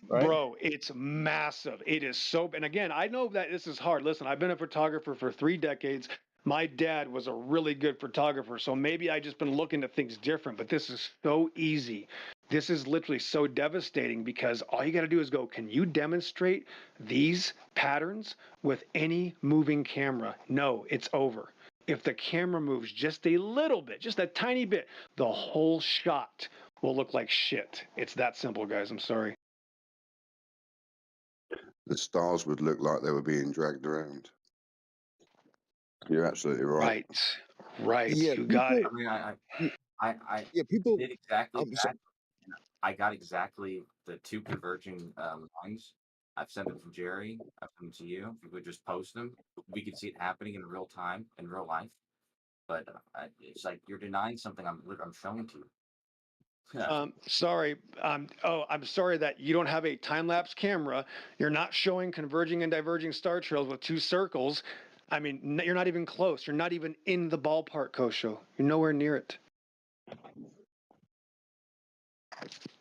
right? Bro, it's massive. It is so, and again, I know that this is hard. Listen, I've been a photographer for 3 decades. My dad was a really good photographer, so maybe I just been looking at things different, but this is so easy. This is literally so devastating because all you got to do is go, can you demonstrate these patterns with any moving camera? No, it's over. If the camera moves just a little bit, just a tiny bit, the whole shot will look like shit. It's that simple, guys. I'm sorry. The stars would look like they were being dragged around. You're absolutely right. Right. Yeah, You got it. I mean, y- I yeah, people. did exactly I'm that. sorry. And I got exactly the two converging lines. I've sent them to Jerry. I've sent them to you. If we would just post them, we could see it happening in real time, in real life. But it's like you're denying something I'm showing to you. Sorry. I'm sorry that you don't have a time lapse camera. You're not showing converging and diverging star trails with two circles. I mean, you're not even close. You're not even in the ballpark, Kosho. You're nowhere near it.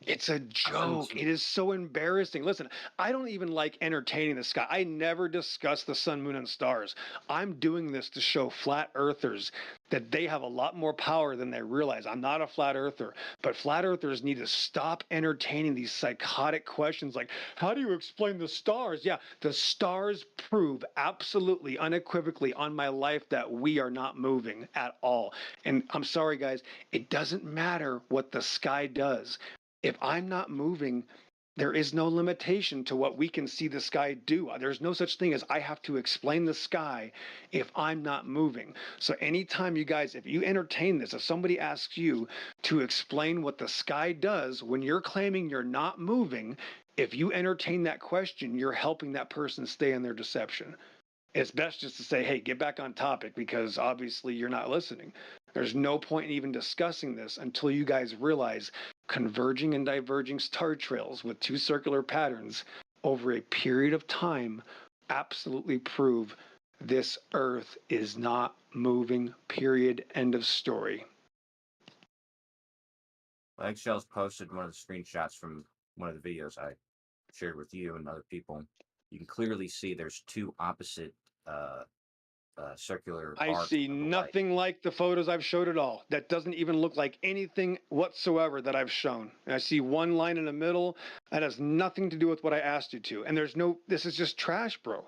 It's a joke. It is so embarrassing. Listen, I don't even like entertaining the sky. I never discuss the sun, moon, and stars. I'm doing this to show flat earthers that they have a lot more power than they realize. I'm not a flat earther, but flat earthers need to stop entertaining these psychotic questions like, how do you explain the stars? Yeah, the stars prove absolutely, unequivocally on my life that we are not moving at all. And I'm sorry, guys, it doesn't matter what the sky does. If I'm not moving, there is no limitation to what we can see the sky do. There's no such thing as I have to explain the sky if I'm not moving. So anytime you guys, if you entertain this, if somebody asks you to explain what the sky does when you're claiming you're not moving, if you entertain that question, you're helping that person stay in their deception. It's best just to say, hey, get back on topic because obviously you're not listening. There's no point in even discussing this until you guys realize converging and diverging star trails with two circular patterns over a period of time absolutely prove this Earth is not moving, period, end of story. Well, Eggshell's posted one of the screenshots from one of the videos I shared with you and other people. You can clearly see there's two opposite circular I arcs see of the light. nothing like the photos I've showed at all. That doesn't even look like anything whatsoever that I've shown. And I see one line in the middle that has nothing to do with what I asked you to. And there's no, this is just trash, bro.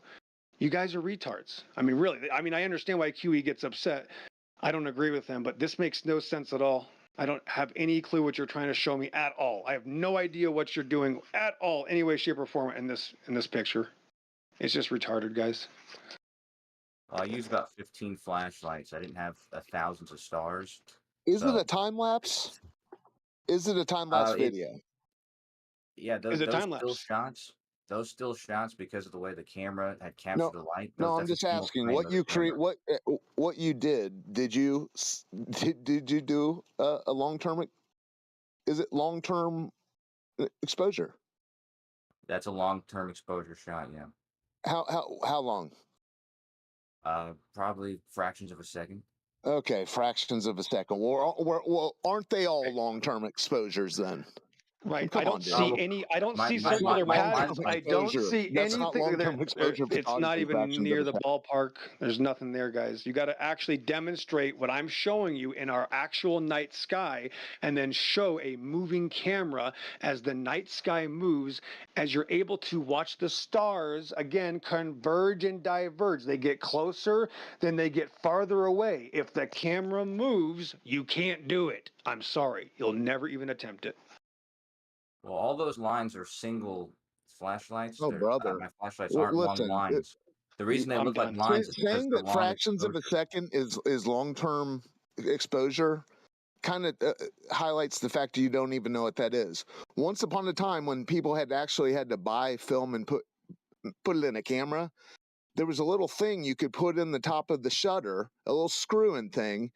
You guys are retards. I mean, really, I mean, I understand why QE gets upset. I don't agree with him, but this makes no sense at all. I don't have any clue what you're trying to show me at all. I have no idea what you're doing at all, any way, shape, or form in this picture. It's just retarded, guys. I used about 15 flashlights. I didn't have thousands of stars. Is it So, a time lapse? Is it a time lapse video? Yeah, Is it those time still lapse? shots. Those still shots because of the way the camera had captured No, the light. no. I'm That's a just single asking frame what of the you camera. create. What you did? Did you did you do a long term? Is it long term exposure? That's a long-term exposure shot. Yeah. How long? Probably fractions of a second. Okay, fractions of a second. Well, aren't they all long term exposures then? Right. Come I don't on, dude. see any. I don't see That's not circular patterns. long-term I don't exposure. see That's not anything. long-term exposure It's not photography. even Fractions of near a the second. ballpark. There's nothing there, guys. You got to actually demonstrate what I'm showing you in our actual night sky, and then show a moving camera as the night sky moves. As you're able to watch the stars again converge and diverge. They get closer, then they get farther away. If the camera moves, you can't do it. I'm sorry. You'll never even attempt it. Well, all those lines are single flashlights. Oh, brother. My flashlights aren't long Listen, lines. The reason they I'm look like done. lines is because saying they're that long fractions of a exposure. second is long-term exposure kind of highlights the fact that you don't even know what that is. Once upon a time, when people had to buy film and put it in a camera, there was a little thing you could put in the top of the shutter, a little screw-in thing,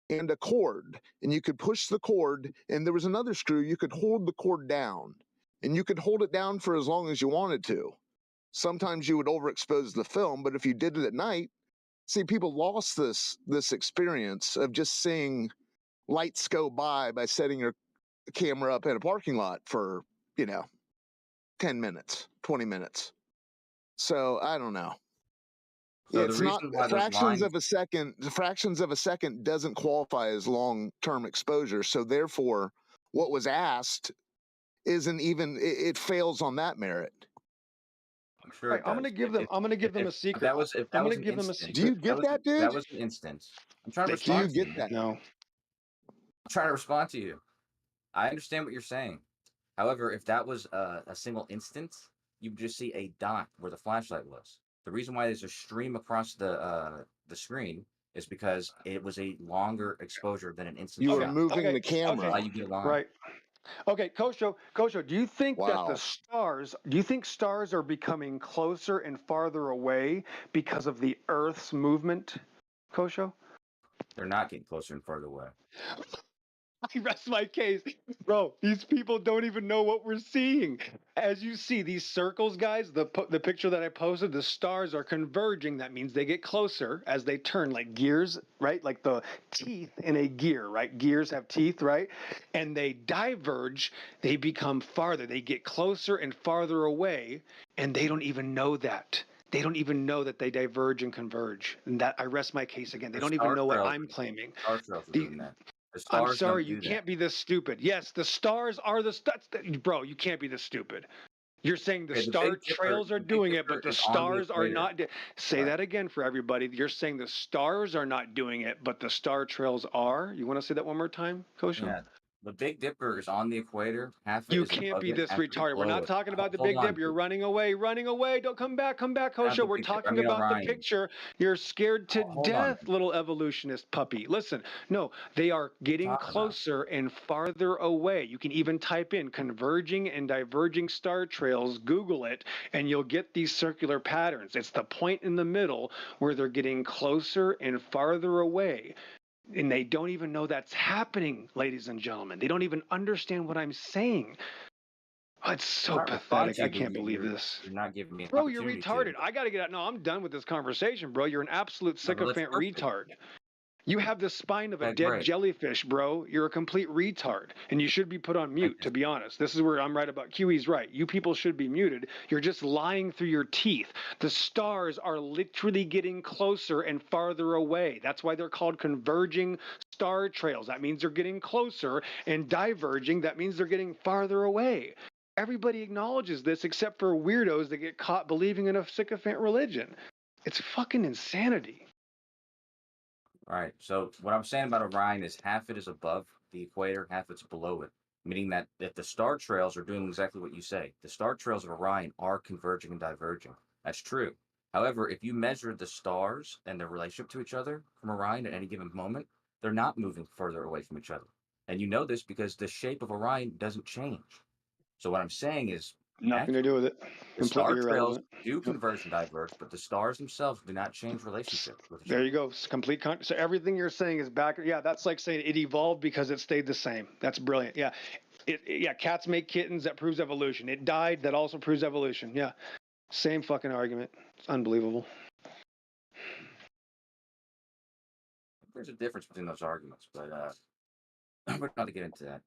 and a cord, and you could push the cord, and there was another screw. You could hold the cord down, and you could hold it down for as long as you wanted to. Sometimes you would overexpose the film, but if you did it at night, see, people lost this experience of just seeing lights go by setting your camera up in a parking lot for 10 minutes, 20 minutes. So I don't know. So It's the not reason why those fractions lines, of a second. Fractions of a second doesn't qualify as long-term exposure. So therefore, what was asked isn't even. It fails on that merit. I'm sure Right, it I'm does. gonna give them. I'm gonna give them a secret. If I'm that gonna was an give them a instance, Do you secret. get that, dude? that was an instance. I'm trying to They respond can't. Do you to get you. that? No. I'm trying to respond to you. I understand what you're saying. However, if that was a single instance, you would just see a dot where the flashlight was. The reason why there's a stream across the the screen is because it was a longer exposure than an instant You were shot. moving the Okay. camera. How you get a line? Right. Okay, Kosho, do you think that the Wow. stars are becoming closer and farther away because of the Earth's movement, Kosho? They're not getting closer and farther away. I rest my case. Bro, these people don't even know what we're seeing. As you see, these circles, guys, the picture that I posted, the stars are converging. That means they get closer as they turn, like gears, right? Like the teeth in a gear, right? Gears have teeth, right? And they diverge, they become farther. They get closer and farther away, and they don't even know that. They don't even know that they diverge and converge. And that I rest my case again. They The don't even star know what trails, I'm claiming. star trails are The, doing that. The I'm stars sorry, don't you do that. can't be this stupid. Yes, the stars are the bro. You can't be this stupid. You're saying the Okay, star trails are doing it, but the is on the stars are equator. not. Say Right. that again for everybody. You're saying the stars are not doing it, but the star trails are. You want to say that one more time, Kosho? Yeah. The Big Dipper is on the equator. Half of it You is can't above be it, this half of it is retarded. We're below not it. talking about the Hold Big on, Dip. You're dude. running away. Don't come back, Not Kosho. the We're Big Dipper. I talking mean about the Orion. picture. You're scared to Hold on. death, little evolutionist puppy. Listen, no, they are getting Talking about. closer and farther away. You can even type in converging and diverging star trails, Google it, and you'll get these circular patterns. It's the point in the middle where they're getting closer and farther away. And they don't even know that's happening, ladies and gentlemen. They don't even understand what I'm saying. Oh, it's so I'm not responding pathetic. to I you, but can't believe this. you're not giving me an Bro, you're opportunity retarded. to. I got to get out. No, I'm done with this conversation, bro. You're an absolute No, but let's sycophant work it. retard. You have the spine of a Okay, dead great. jellyfish, bro. You're a complete retard. And you should be put on mute, to be honest. This is where I'm right about QE's right. You people should be muted. You're just lying through your teeth. The stars are literally getting closer and farther away. That's why they're called converging star trails. That means they're getting closer, and diverging, that means they're getting farther away. Everybody acknowledges this except for weirdos that get caught believing in a sycophant religion. It's fucking insanity. All right. So what I'm saying about Orion is half it is above the equator, half it's below it. Meaning that if the star trails are doing exactly what you say, the star trails of Orion are converging and diverging. That's true. However, if you measure the stars and their relationship to each other from Orion at any given moment, they're not moving further away from each other. And you know this because the shape of Orion doesn't change. So what I'm saying is Nothing to do with it. the star Completely trails irrelevant. do converge and diverge, but the stars themselves do not change relationship with each There other. you go. It's complete. So everything you're saying is back. Yeah, that's like saying it evolved because it stayed the same. That's brilliant. Yeah. Yeah, cats make kittens. That proves evolution. It died. That also proves evolution. Yeah. Same fucking argument. It's unbelievable. There's a difference between those arguments, but we're not to get into that.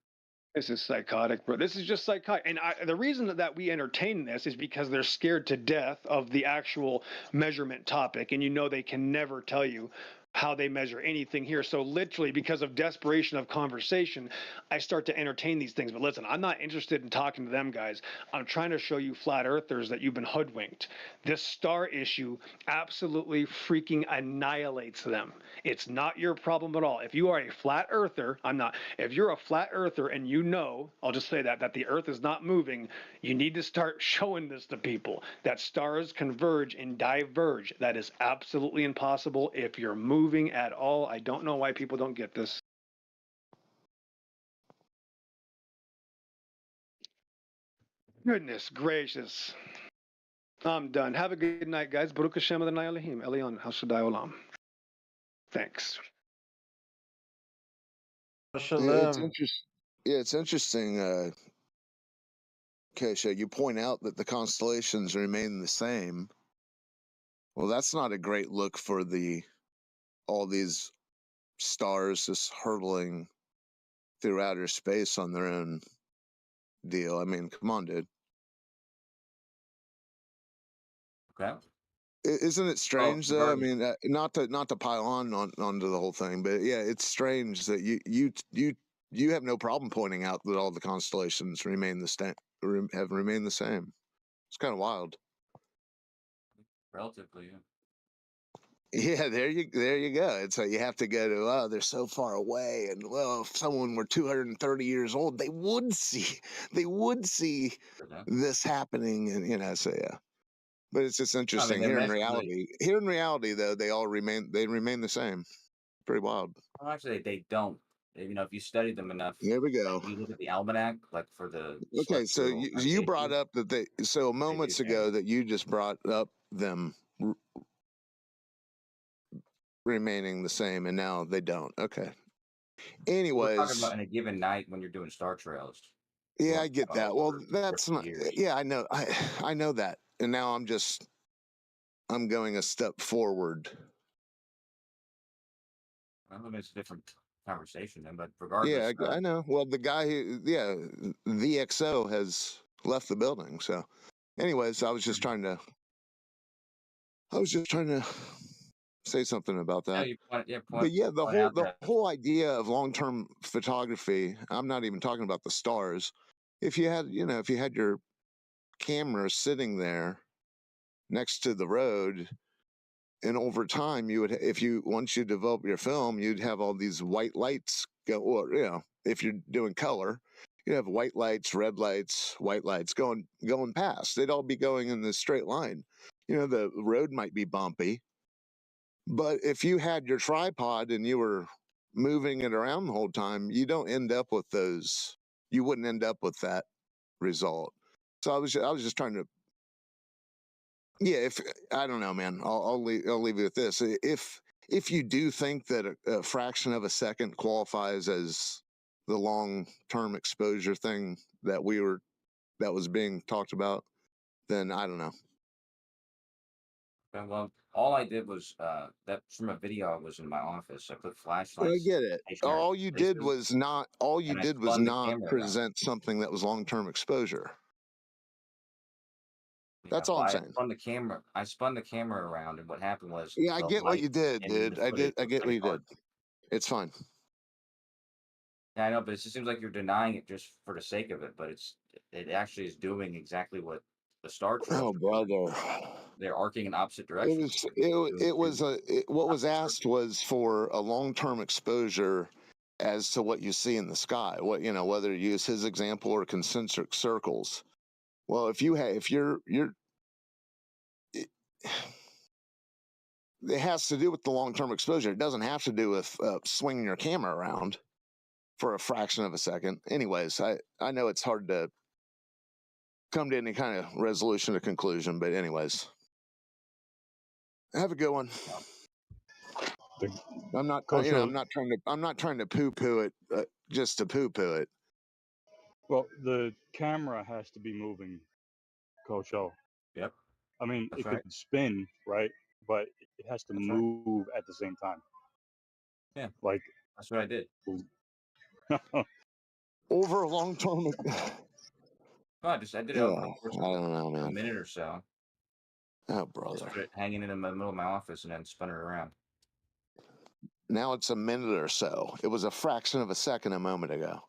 This is psychotic, bro. This is just psychotic. And the reason that we entertain this is because they're scared to death of the actual measurement topic. And you know they can never tell you how they measure anything here. So literally, because of desperation of conversation, I start to entertain these things. But listen, I'm not interested in talking to them guys. I'm trying to show you flat earthers that you've been hoodwinked. This star issue absolutely freaking annihilates them. It's not your problem at all. If you are a flat earther, I'm not. If you're a flat earther and you know, I'll just say that the earth is not moving, you need to start showing this to people, that stars converge and diverge. That is absolutely impossible if you're moving at all. I don't know why people don't get this. Goodness gracious. I'm done. Have a good night, guys. Baruch Hashem Adonai Elohim. Elion Hashadai Olam. Thanks. It's interesting. Yeah, it's interesting. Kesha, you point out that the constellations remain the same. Well, that's not a great look for all these stars just hurtling through outer space on their own deal. I mean, come on, dude. Okay. Isn't it strange though? I mean, not to pile onto the whole thing, but yeah, it's strange that you have no problem pointing out that all the constellations remain have remained the same. It's kind of wild. Relatively, yeah. Yeah, there you go. It's like you have to go to, oh, they're so far away, and well, if someone were 230 years old, they would see this happening, and so yeah. But it's just I mean, interesting they here in measure reality. Here in reality, though, they remain the same. Pretty wild. well, actually, they don't. You know, if you study them enough, There we go. like you look at the almanac, like for the Okay, so celestial you brought navigation, up that so they do moments vary. ago that you just brought up them remaining the same, and now they don't. Okay. We're talking about Anyways, in a given night when you're doing star trails. yeah, We're I get talking that. about Well, over that's not. years. Yeah, I know. I know that, and now I'm going a step forward. Well, I mean, it's a different conversation, then, but Yeah, regardless, I know. Well, the guy who, yeah, VXO has left the building. So, anyways, I was just trying to say something about yeah, that. you But yeah, point out the that whole idea of long-term photography, I'm not even talking about the stars. If you had, if you had your camera sitting there next to the road, and over time you would, if you once you develop your film, you'd have all these white lights go, or if you're doing color, you have white lights, red lights, white lights going past. They'd all be going in this straight line. The road might be bumpy, but if you had your tripod and you were moving it around the whole time, you don't end up with those. You wouldn't end up with that result. So I was just trying to. Yeah, if I don't know, man, I'll leave you with this. If you do think that a fraction of a second qualifies as the long term exposure thing that was being talked about, then I don't know. well, all I did was that's from a video I was in my office. I put I flashlights get it. stationary places, All you and I did was spun the not camera around. present something that was long term exposure. Yeah, That's all well, I'm saying. I spun the camera around, and what happened was Yeah, I the get what light you did, in the dude. I footage looks get what like you dark. did. It's fine. Yeah, I know, but it just seems like you're denying it just for the sake of it. But it actually is doing exactly what the star trails Oh, are doing. brother. They're arcing in opposite It directions. was Doing it was two what was opposite asked was for a long term exposure as to what you see in the sky. Whether you use his example or concentric circles. Well, if you're it, it has to do with the long term exposure. It doesn't have to do with swinging your camera around for a fraction of a second. Anyways, I know it's hard to come to any kind of resolution or conclusion, but anyways, have a good one. I'm not, I'm not trying to poo poo it just to poo poo it. Well, the camera has to be moving, Coach O. Yep. I mean, That's it right. could spin, right? But it has to That's right. move at the same time. Yeah. Like that's what I did. Over a long term. I did it Yeah, over the course I of don't know, a man. minute or so. Oh, Just brother. put it hanging in the middle of my office and then spun it around. Now it's a minute or so. It was a fraction of a second a moment ago.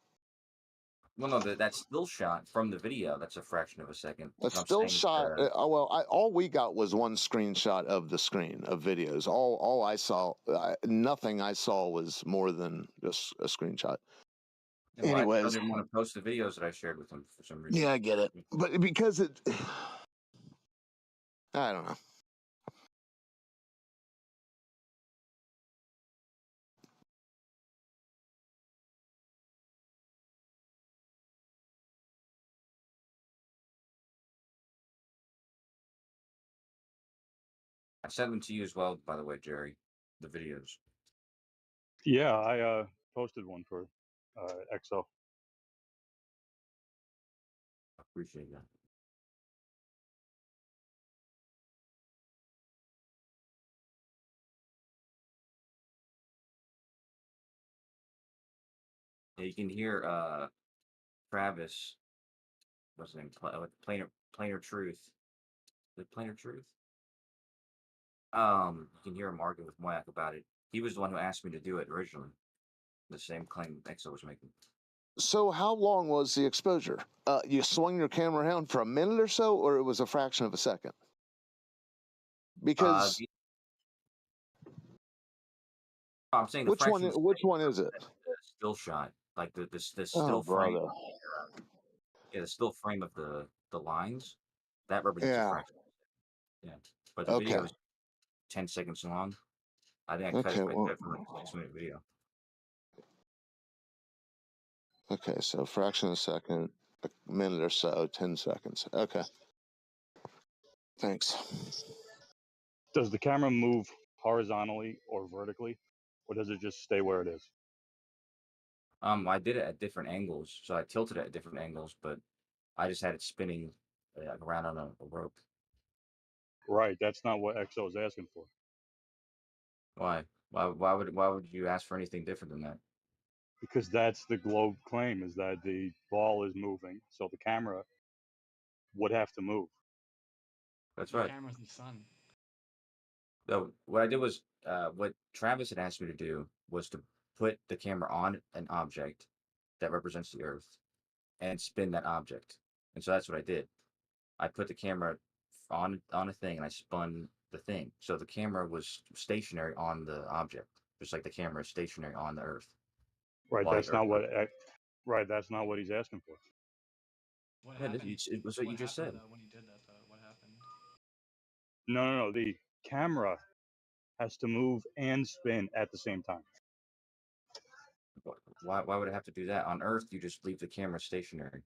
Well, no, that still shot from the video. That's a fraction of a second. A But I'm still saying, shot. All we got was one screenshot of the screen of videos. All I saw, nothing I saw was more than just a screenshot. well, I Anyways, didn't want to post the videos that I shared with them for some reason. yeah, I get it, but because I don't know. I sent them to you as well, by the way, Jerry. The videos. Yeah, I posted one for XO. Appreciate that. Yeah, you can hear Travis. What's his name? Plainer Truth. The Plainer Truth. You can hear him argue with Moyak about it. He was the one who asked me to do it originally. The same claim EXO was making. So how long was the exposure? You swung your camera around for a minute or so, or it was a fraction of a second? Because I'm saying the which one? fraction of a Which second one is it? represents the still shot, like the Oh, still frame. brother. Yeah, the still frame of the lines. That represents a Yeah. fraction. Yeah, but the video is 10 seconds long. I think I cut Okay, it well, from like a 6-minute video. okay, so fraction of a second, a minute or so, 10 seconds. Okay. Thanks. Does the camera move horizontally or vertically, or does it just stay where it is? I did it at different angles, so I tilted it at different angles, but I just had it spinning around on a rope. Right, that's not what EXO is asking for. Why? Why would you ask for anything different than that? Because that's the globe claim, is that the ball is moving, so the camera would have to move. That's The right. camera's the sun. So what I did was, what Travis had asked me to do was to put the camera on an object that represents the Earth and spin that object. And so that's what I did. I put the camera on a thing and I spun the thing. So the camera was stationary on the object, just like the camera is stationary on the Earth. Right, while the that's Earth not what. rotates. Right, that's not what he's asking for. What Yeah, happened? it was what you What just happened said. though when you did that though? What happened? No. The camera has to move and spin at the same time. Why would it have to do that? On Earth, you just leave the camera stationary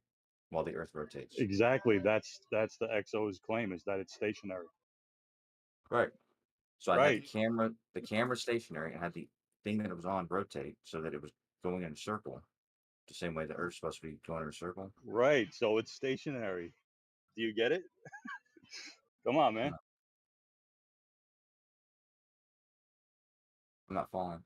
while the Earth rotates. Exactly. That's the XO's claim, is that it's stationary. Right. So I had Right. the camera stationary, and had the thing that it was on rotate so that it was going in a circle, the same way the Earth's supposed to be going in a circle. Right. So it's stationary. Do you get it? Come on, man. I'm not following.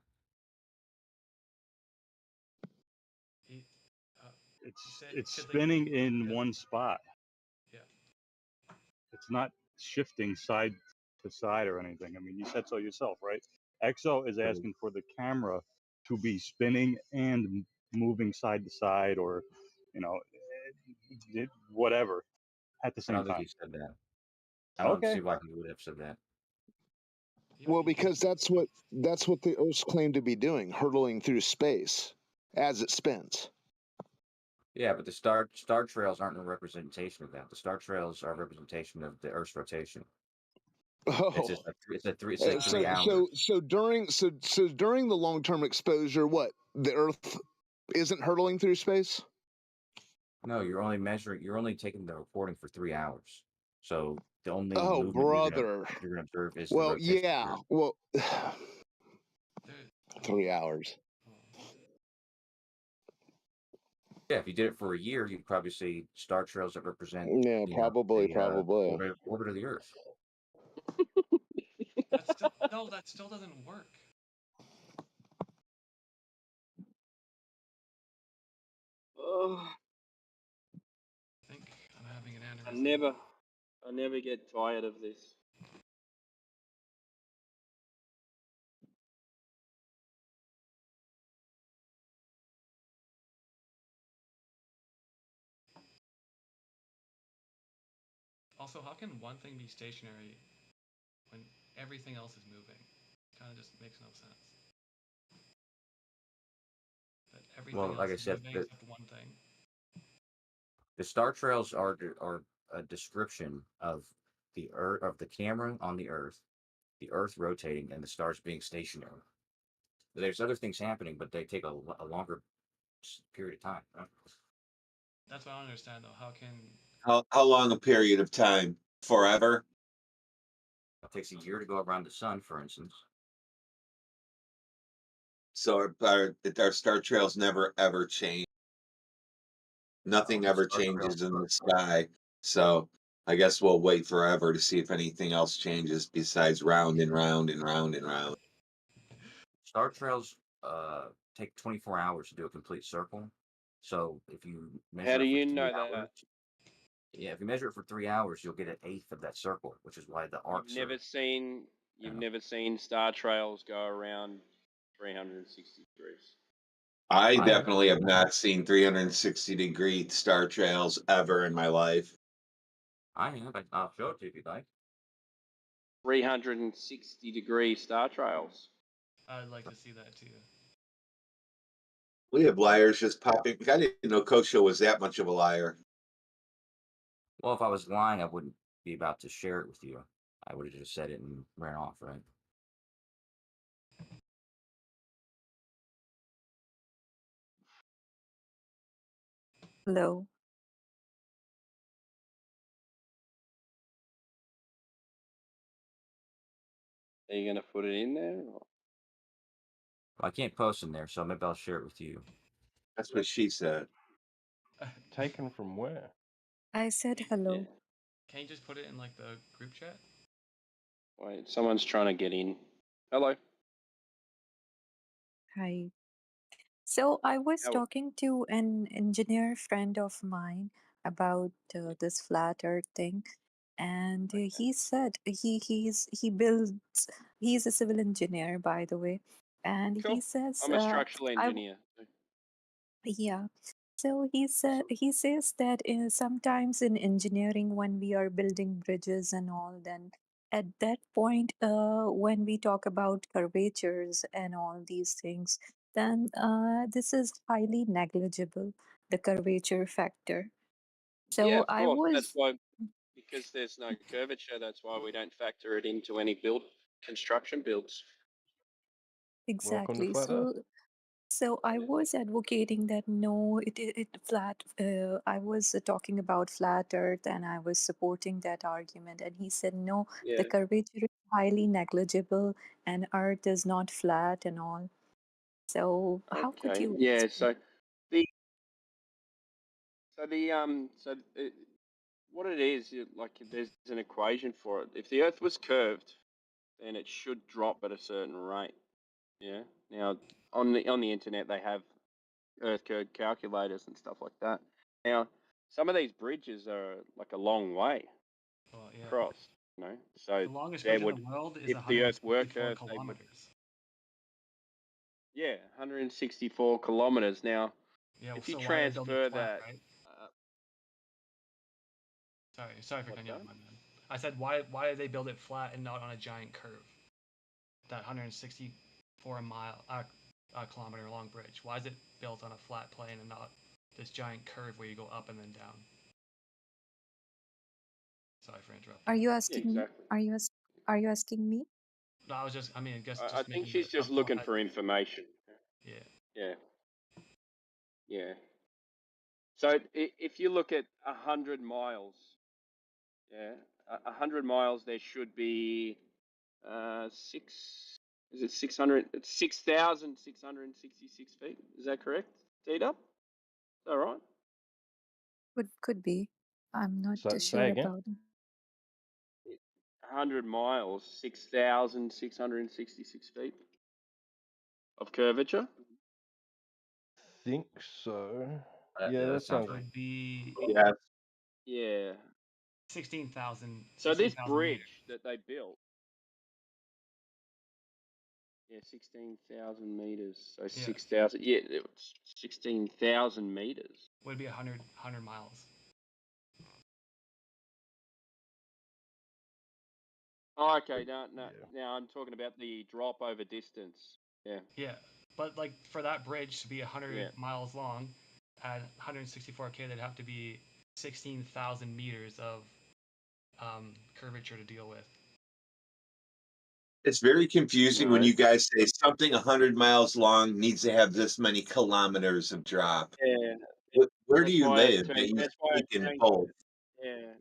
It's spinning in one spot. Yeah. It's not shifting side to side or anything. I mean, you said so yourself, right? EXO is asking for the camera to be spinning and moving side to side, or, whatever, at the I same don't think time. he said that. I don't Okay. see why he would have said that. Well, because that's what the Earth's claim to be doing, hurtling through space as it spins. Yeah, but the star trails aren't a representation of that. The star trails are a representation of the Earth's rotation. Oh, it's like 3 hours. So during the long-term exposure, what, the Earth isn't hurtling through space? No, you're only taking the recording for 3 hours. So the only Oh, movement brother. you're gonna observe is the Well, rotation. yeah. Well, 3 hours. Yeah, if you did it for a year, you'd probably see star trails that represent Yeah, probably. orbit of the Earth. That still doesn't work. I think I'm having an aneurysm. I never get tired of this. Also, how can one thing be stationary when everything else is moving? Kind of just makes no sense. That everything else Like I is said, moving except one thing. the star trails are a description of the Earth, of the camera on the Earth rotating, and the stars being stationary. There's other things happening, but they take a longer period of time. That's what I don't understand though. How can How long a period of time? Forever? It takes a year to go around the sun, for instance. So our star trails never ever change. Nothing ever changes in the sky. So I guess we'll wait forever to see if anything else changes besides round and round and round and round. Star trails take 24 hours to do a complete circle. So if you measure How do it for you 3 know hours, that? yeah, if you measure it for 3 hours, you'll get an eighth of that circle, which is why the arcs You've never seen star trails go around 360 degrees. I have. definitely have not seen 360-degree star trails ever in my life. I have. I'll show it to you if you'd like. 360-degree star trails. I'd like to see that too. We have liars just popping. I didn't know Kosho was that much of a liar. Well, if I was lying, I wouldn't be about to share it with you. I would have just said it and ran off, right? Hello. Are you going to put it in there? Or? Well, I can't post in there, so maybe I'll share it with you. That's what she said. Taken from where? I said hello. Can you just put it in like the group chat? Wait, someone's trying to get in. Hello. Hi. So I was How? talking to an engineer friend of mine about this flat earth thing, and he said he builds, he's a civil engineer, by the way, and Cool. he says I'm a structural engineer. yeah. So he says that sometimes in engineering, when we are building bridges and all, then at that point, when we talk about curvatures and all these things, then this is highly negligible, the curvature factor. Yeah, So of I course. That's was why, because there's no curvature, that's why we don't factor it into any construction builds. Welcome to exactly Flat Earth. so I was advocating that no, it flat. I was talking about flat Earth, and I was supporting that argument. And he said no, the Yeah. curvature is highly negligible, and Earth is not flat and all. So how could Okay. you? Yeah. So what it is, like there's an equation for it. If the Earth was curved, then it should drop at a certain rate. Yeah. Now on the internet they have Earth curve calculators and stuff like that. Now some of these bridges are like a long way across. You know, so The longest there bridge in would, the world is if the Earth were 164 curved, they would. kilometers. Yeah, 164 kilometers. Now, Yeah, if you so why are they building it transfer flat, that, right? Sorry for what's cutting you that? off, my man. I said why did they build it flat and not on a giant curve? That 164 kilometer long bridge. Why is it built on a flat plane and not this giant curve where you go up and then down? Sorry for interrupting. Are you Yeah, asking me? exactly. Are you asking me? No, I was just, I mean, I guess I just think making she's it just a looking for information. Yeah. Yeah. Yeah. So if you look at 100 miles, yeah, 100 miles, there should be is it 600? It's 6,666 feet. Is that correct? D-Dub? Is that right? Could be. I'm not Say sure again. about it. 100 miles, 6,666 feet of curvature. Think so. Yeah, Yeah, that that sounds sounds. Would be Yes. Yeah. 16,000 So this 16,000 bridge meters. that they built, yeah, 16,000 meters. So Yeah. 6,000. Yeah, it was 16,000 meters. Would be 100 miles. Oh, okay. Now I'm talking about the drop over distance. Yeah. Yeah, but like for that bridge to be 100 Yeah. miles long, at 164K, there'd have to be 16,000 meters of curvature to deal with. It's very confusing when No. you guys say something 100 miles long needs to have this many kilometers of drop. Yeah. Where do That's you why I live that changed. you That's why I speak in changed. both? Yeah.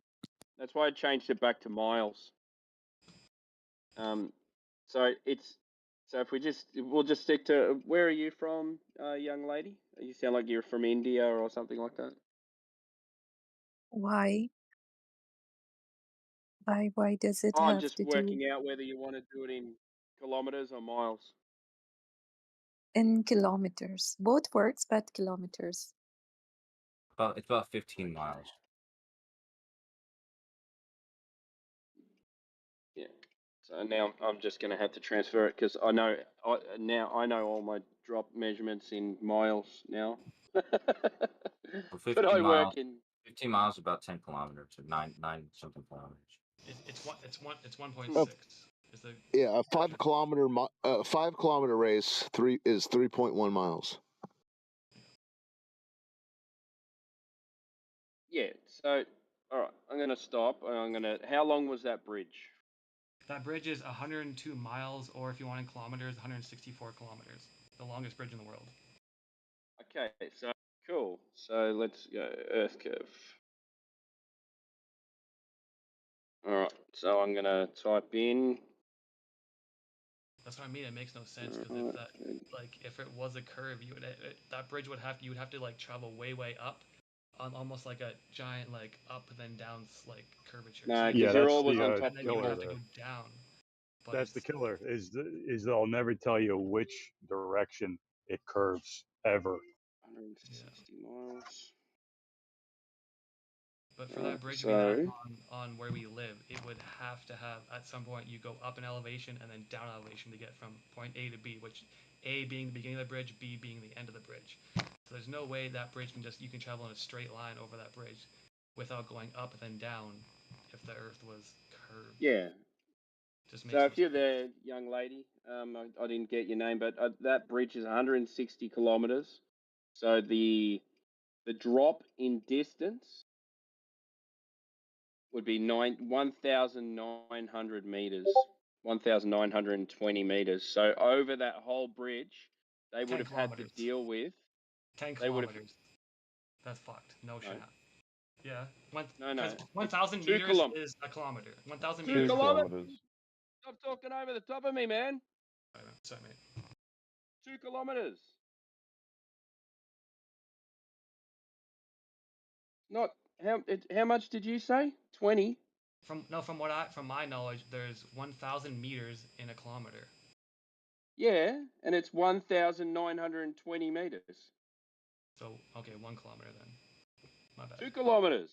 That's why I changed it back to miles. So if we'll just stick to, where are you from, young lady? You sound like you're from India or something like that. Why? Why does it I'm have just to do working out whether you want to do it in kilometers or miles. in kilometers? Both works, but kilometers. It's about 15 miles. Yeah. So now I'm just going to have to transfer it because I know all my drop measurements in miles now. For But I 15 work miles, in 15 miles is about 10 kilometers, or nine something kilometers. It's 1.6. Uh, Is the Yeah, a 5 kilometer race is 3.1 miles. Yeah. So all right, I'm going to stop. How long was that bridge? That bridge is 102 miles, or if you want in kilometers, 164 kilometers. The longest bridge in the world. Okay, so cool. So let's go Earth curve. All right, so I'm gonna type in. That's what I mean. It makes no sense because if that, like, if it was a curve, you would that bridge would have to like travel way up, on almost like a giant like up and then down like curvature. No, Yeah, because you're that's always on the top and of then the you would killer have to bridge. go there. down. But That's the killer. Is they'll never tell you which direction it curves ever. 160 miles. But for that bridge to be So that long on where we live, it would have to have at some point you go up in elevation and then down elevation to get from point A to B, which A being the beginning of the bridge, B being the end of the bridge. So there's no way that bridge you can travel in a straight line over that bridge without going up and then down if the Earth was curved. yeah. Just makes So no if you're sense. there, young lady, I didn't get your name, but that bridge is 160 kilometers. So the drop in distance would be 1,900 meters, 1,920 meters. So over that whole bridge, they would 10 have had to kilometers. deal with. 10 They would have. kilometers. That's fucked. No shot. No, Yeah. Because no. 1,000 2 meters kilometers. is a kilometer. 1,000 2 meters. 2 kilometers. kilometers. Stop talking over the top of me, man. Sorry, mate. 2 kilometers. Not how much did you say? 20. From my knowledge, there's 1,000 meters in a kilometer. Yeah, and it's 1,920 meters. So okay, 1 kilometer then. My bad. 2 kilometers.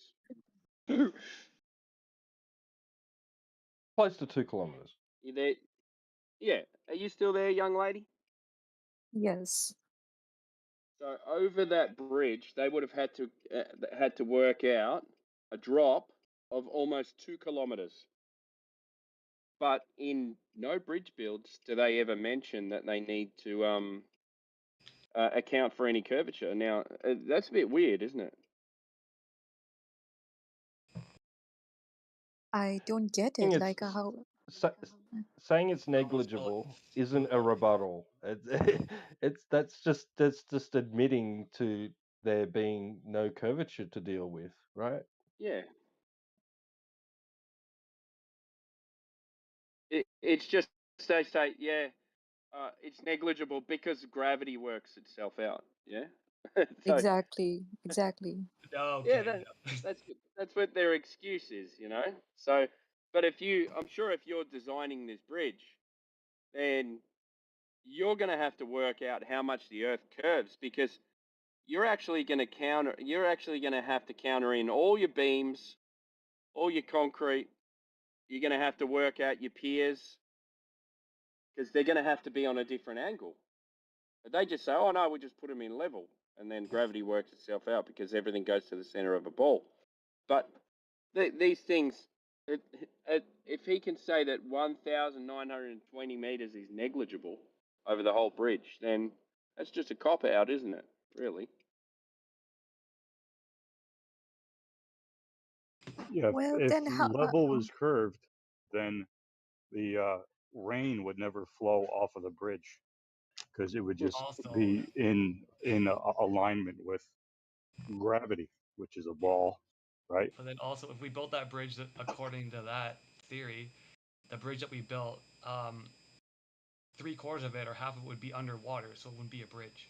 Close to 2 kilometers. You there? Yeah. Are you still there, young lady? Yes. So over that bridge, they would have had to work out a drop of almost 2 kilometers. But in no bridge builds do they ever mention that they need to account for any curvature. Now that's a bit weird, isn't it? I don't get Saying it. it's Like how? saying it's negligible isn't a rebuttal. That's just admitting to there being no curvature to deal with, right? Yeah. It's just they say, yeah, it's negligible because gravity works itself out. Yeah. So Exactly. Exactly. yeah, Okay. that's what their excuse is, you know. So, but I'm sure if you're designing this bridge, then you're going to have to work out how much the Earth curves because you're actually going to have to counter in all your beams, all your concrete. You're going to have to work out your piers because they're going to have to be on a different angle. But they just say, oh no, we just put them in level, and then gravity works itself out because everything goes to the center of a ball. But these things, if he can say that 1,920 meters is negligible over the whole bridge, then that's just a cop out, isn't it? Really? Yeah, Well, if then how? level was curved, then the rain would never flow off of the bridge because it would just Also, be in alignment with gravity, which is a ball, right? but then also, if we built that bridge according to that theory, the bridge that we built, 3/4 of it or half of it would be underwater, so it wouldn't be a bridge.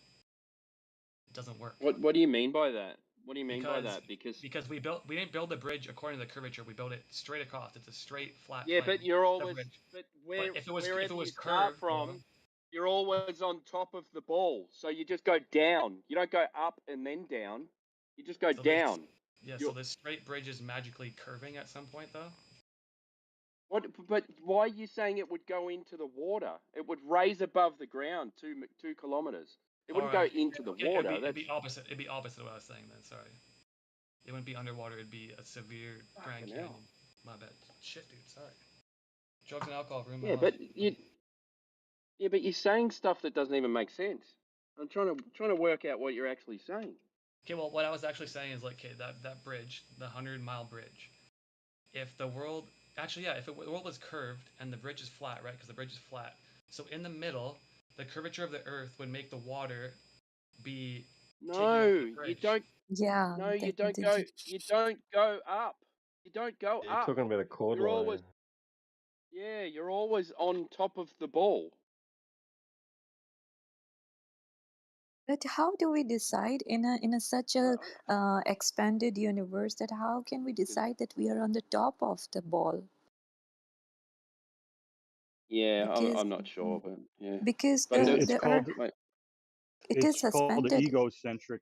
It doesn't work. What do you mean by that? What do you mean by Because that? Because we didn't build the bridge according to the curvature. We built it straight across. It's a straight flat yeah, plane. but you're always Bridge. but But if it was wherever you start curved, from, you're always on top of the ball. So you just go down. You don't go up and then down. You just go so down. so this straight bridge is magically curving at some point, though. What? But why are you saying it would go into the water? It would raise above the ground 2 kilometers. It wouldn't go into the water. It'd be opposite. It'd be opposite of what I was saying then. Sorry. It wouldn't be underwater. It'd be a severe Grand Canyon. Hell. My bad. Shit, dude. Sorry. Drugs and alcohol ruin my Yeah, life. but you're saying stuff that doesn't even make sense. I'm trying to work out what you're actually saying. Okay, well, what I was actually saying is like, okay, that bridge, the 100-mile bridge, if the world Actually, yeah, if the world was curved and the bridge is flat, right? Because the bridge is flat. So in the middle, the curvature of the Earth would make the water be taking No, over the you bridge. don't. Yeah, No, you that, don't go. You don't go up. You don't go You're up. talking about a chord You're line. always. Yeah, you're always on top of the ball. but how do we decide in a such a expanded universe that how can we decide that we are on the top of the ball? Yeah, Because I'm not sure, but yeah. because But the It's the Earth, called wait, it is suspended. egocentric.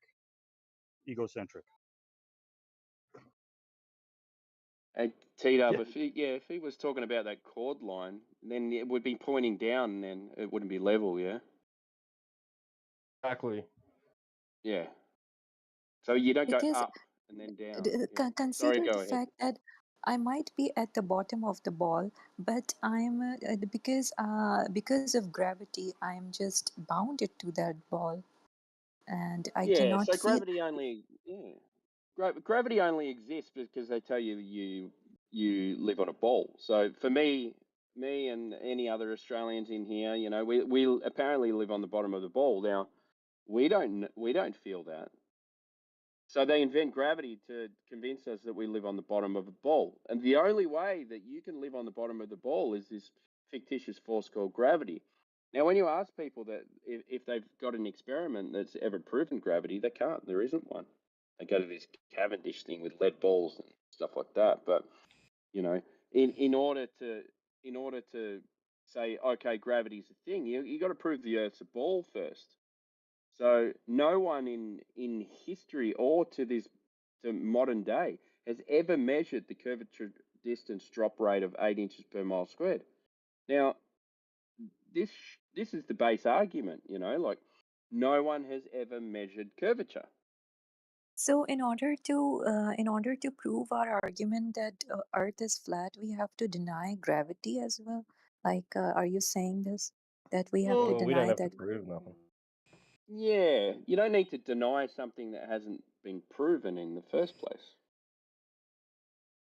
T-Dub, Yeah, if he was talking about that chord line, then it would be pointing down, and then it wouldn't be level. Yeah. exactly. Yeah. So you don't go Because up and then down. Yeah. Sorry, consider go the ahead. fact that I might be at the bottom of the ball, but I'm because of gravity, I'm just bounded to that ball, and I Yeah. cannot So feel. gravity only exists because they tell you live on a ball. So for me and any other Australians in here, we apparently live on the bottom of the ball. Now we don't feel that. So they invent gravity to convince us that we live on the bottom of a ball. And the only way that you can live on the bottom of the ball is this fictitious force called gravity. Now, when you ask people that if they've got an experiment that's ever proven gravity, they can't. There isn't one. They go to this Cavendish thing with lead balls and stuff like that. But in order to say okay, gravity's a thing, you got to prove the Earth's a ball first. So no one in history or to modern day has ever measured the curvature distance drop rate of 8 inches per mile squared. Now, this is the base argument, like no one has ever measured curvature. So in order to prove our argument that Earth is flat, we have to deny gravity as well. Like, are you saying this that we have to Well, Well, we don't deny have to that? prove nothing. yeah, you don't need to deny something that hasn't been proven in the first place.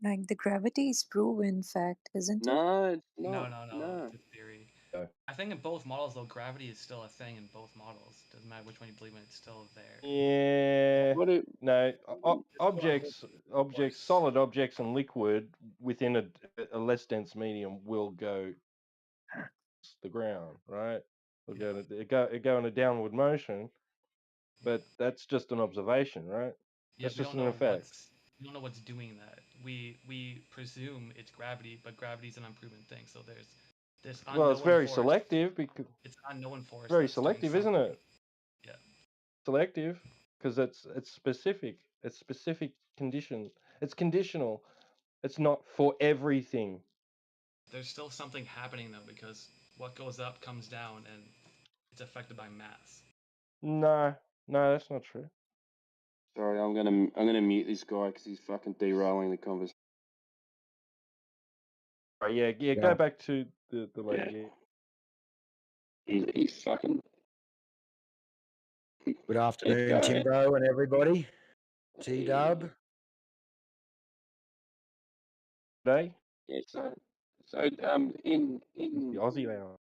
Like the gravity is proven fact, isn't it? No, it's No, not. no, no. No. It's a theory. No. I think in both models, though, gravity is still a thing in both models. Doesn't matter which one you believe in, it's still there. Yeah, What it, no. It's still on both Objects, force. solid objects, and liquid within a less dense medium will go the ground, right? They'll go in a downward motion, but that's just an observation, right? Yeah, That's just an effect. we don't know what's doing that. We presume it's gravity, but gravity's an unproven thing. So there's this Well, it's unknown very force. selective because It's an unknown force very that's doing selective, isn't something. it? Yeah. Selective because it's specific. It's specific condition. It's conditional. It's not for everything. There's still something happening though, because what goes up comes down, and it's affected by mass. No, that's not true. sorry, I'm gonna mute this guy because he's fucking derailing the conversation. Right, yeah. Yeah. Go back to the lady. Yeah. He's fucking. Good afternoon, go ahead. Timbo and everybody. T Dub. Day. Yeah. So in The Aussie hour.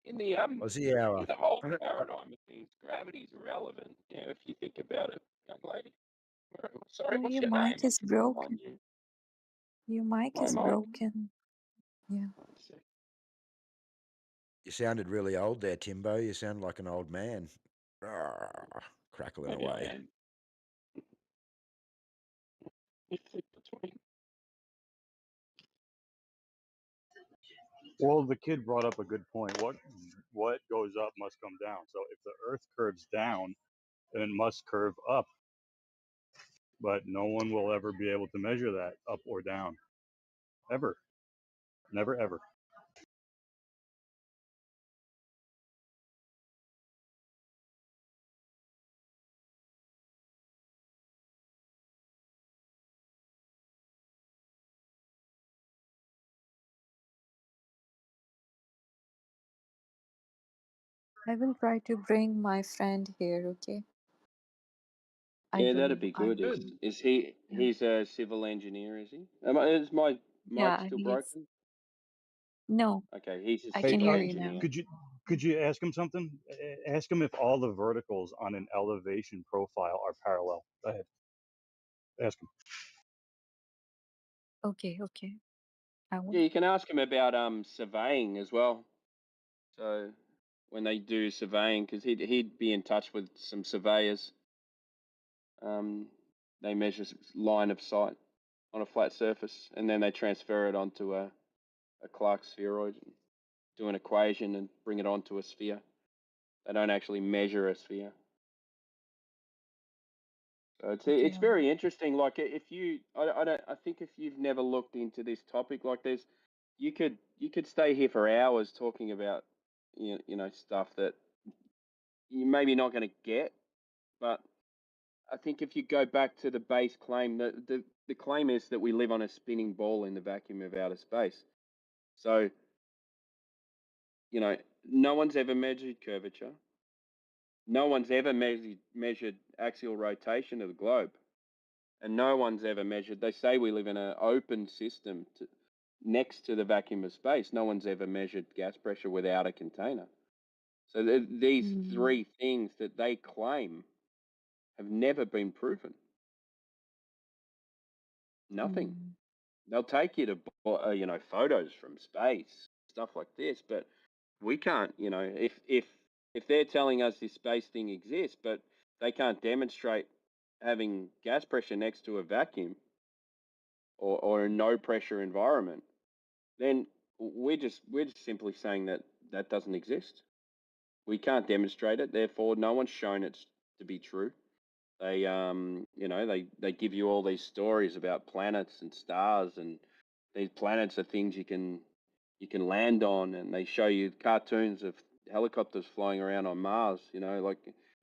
in the Aussie hour. in the whole paradigm of things, gravity is irrelevant. If you think about it, young lady. Sorry, what's Your your name? mic is I'm on broken. you. Your mic My is mic. broken. Yeah. You sounded really old there, Timbo. You sound like an old man. Crackling Maybe away. I am. You flip between. Well, the kid brought up a good point. What goes up must come down. So if the Earth curves down, then it must curve up. But no one will ever be able to measure that up or down, ever, never, ever. I will try to bring my friend here, okay? Yeah, that'd be good. Good. Is he? Yeah. He's a civil engineer, is he? Is my Mike Yeah, still he's broken? no, Okay, he's a I Hey, can civil hear you now. engineer. could you ask him something? Ask him if all the verticals on an elevation profile are parallel. Go ahead. Ask him. Okay, okay. I Yeah, will. you can ask him about surveying as well. So when they do surveying, because he'd be in touch with some surveyors. They measure line of sight on a flat surface, and then they transfer it onto a Clark spheroid, and do an equation and bring it onto a sphere. They don't actually measure a sphere. So Okay, it's very interesting. Like if you, I don't, I think if you've never looked into this topic, like you could stay here for hours talking about you know stuff that you're maybe not going to get, but I think if you go back to the base claim, the claim is that we live on a spinning ball in the vacuum of outer space. So, you know, no one's ever measured curvature. No one's ever measured axial rotation of the globe. And no one's ever measured, they say we live in an open system next to the vacuum of space. No one's ever measured gas pressure without a container. So these three things that they claim have never been proven. Nothing. They'll take you to photos from space, stuff like this, but we can't. If they're telling us this space thing exists, but they can't demonstrate having gas pressure next to a vacuum or a no pressure environment, then we're just simply saying that that doesn't exist. We can't demonstrate it, therefore no one's shown it to be true. They give you all these stories about planets and stars, and these planets are things you can land on, and they show you cartoons of helicopters flying around on Mars. Like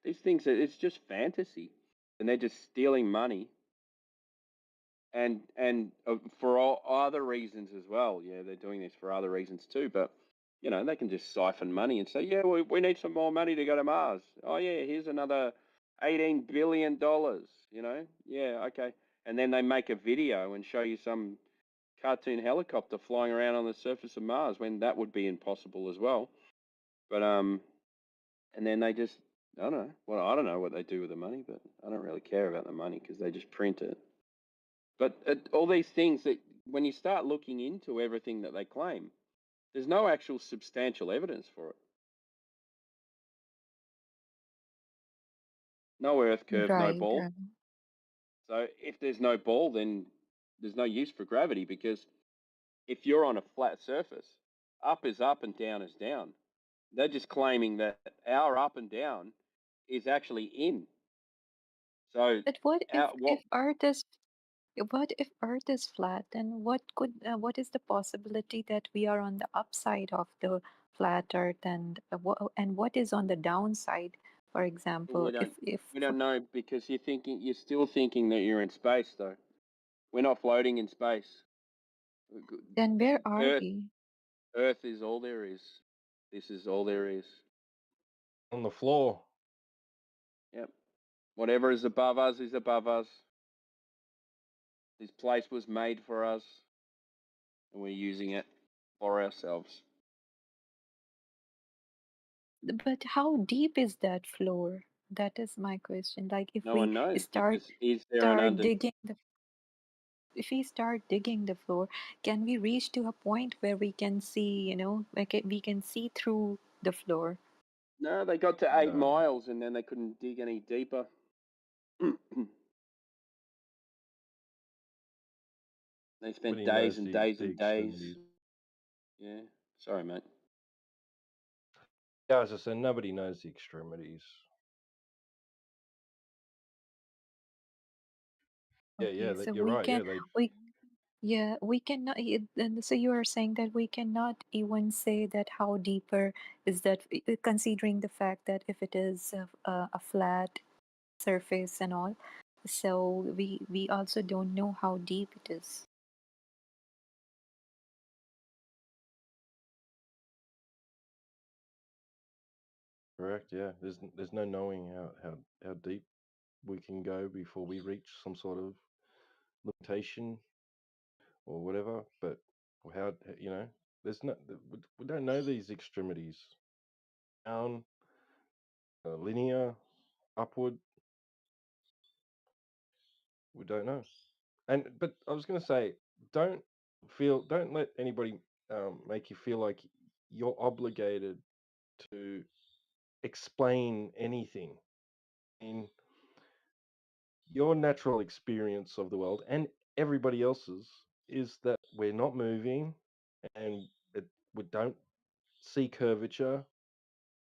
these things, it's just fantasy, and they're just stealing money, and for all other reasons as well. Yeah, they're doing this for other reasons too, but they can just siphon money and say, yeah, we need some more money to go to Mars. Oh yeah, here's another $18 billion. Yeah, okay. And then they make a video and show you some cartoon helicopter flying around on the surface of Mars when that would be impossible as well. But and then they just, I don't know. Well, I don't know what they do with the money, but I don't really care about the money because they just print it. But all these things that when you start looking into everything that they claim, there's no actual substantial evidence for it. No Earth curve, no Right, ball. right. So if there's no ball, then there's no use for gravity, because if you're on a flat surface, up is up and down is down. They're just claiming that our up and down is actually in. So But what if what Earth is flat? Then what is the possibility that we are on the upside of the flat Earth, and what is on the downside? For example, we don't know, because you're still thinking that you're in space though. We're not floating in space. then where are Earth we? Earth is all there is. This is all there is. On the floor. Yep. Whatever is above us is above us. This place was made for us, and we're using it for ourselves. But how deep is that floor? That is my question. Like if No we one knows, start because is there an start under? digging the if we start digging the floor, can we reach to a point where we can see, like we can see through the floor? No, they got to 8 No. miles and then they couldn't dig any deeper. They spent Nobody days knows and the days the and days. extremities. Yeah. Sorry, mate. Yeah, as I said, nobody knows the extremities. Yeah, Okay, so you're we right. can Yeah, they we yeah we cannot. And so you are saying that we cannot even say that how deeper is that, considering the fact that if it is a flat surface and all, so we also don't know how deep it is. correct. Yeah, there's no knowing how deep we can go before we reach some sort of limitation. or whatever. But how, there's no, we don't know these extremities. Down, linear, upward, we don't know. But I was going to say, don't don't let anybody make you feel like you're obligated to explain anything. I mean, your natural experience of the world and everybody else's is that we're not moving, and we don't see curvature,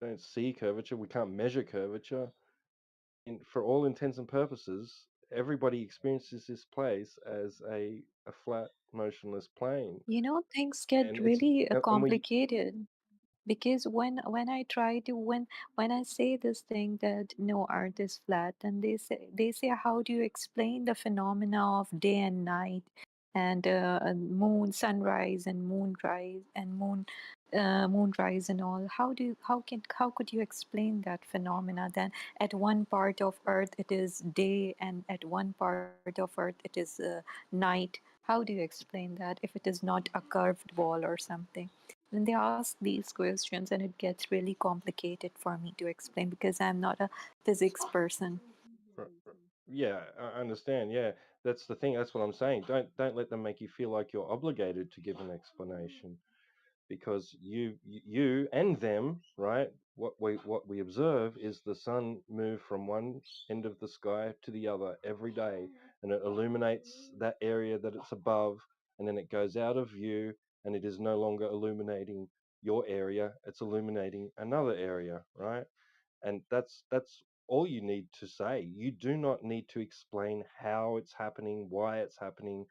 we can't measure curvature. And for all intents and purposes, everybody experiences this place as a flat, motionless plane. You know, things get And really and we complicated. Because when I try to when I say this thing that no, earth is flat, and they say how do you explain the phenomena of day and night, and moon sunrise and moonrise and moonrise and all? How could you explain that phenomena? Then at one part of earth it is day, and at one part of earth it is night. How do you explain that if it is not a curved ball or something? When they ask these questions, and it gets really complicated for me to explain because I'm not a physics person. yeah, I understand. Yeah, that's the thing. That's what I'm saying. Don't let them make you feel like you're obligated to give an explanation, because you and them, right? What we observe is the sun move from one end of the sky to the other every day, and it illuminates that area that it's above, and then it goes out of view, and it is no longer illuminating your area, it's illuminating another area, right? And that's all you need to say. You do not need to explain how it's happening, why it's happening.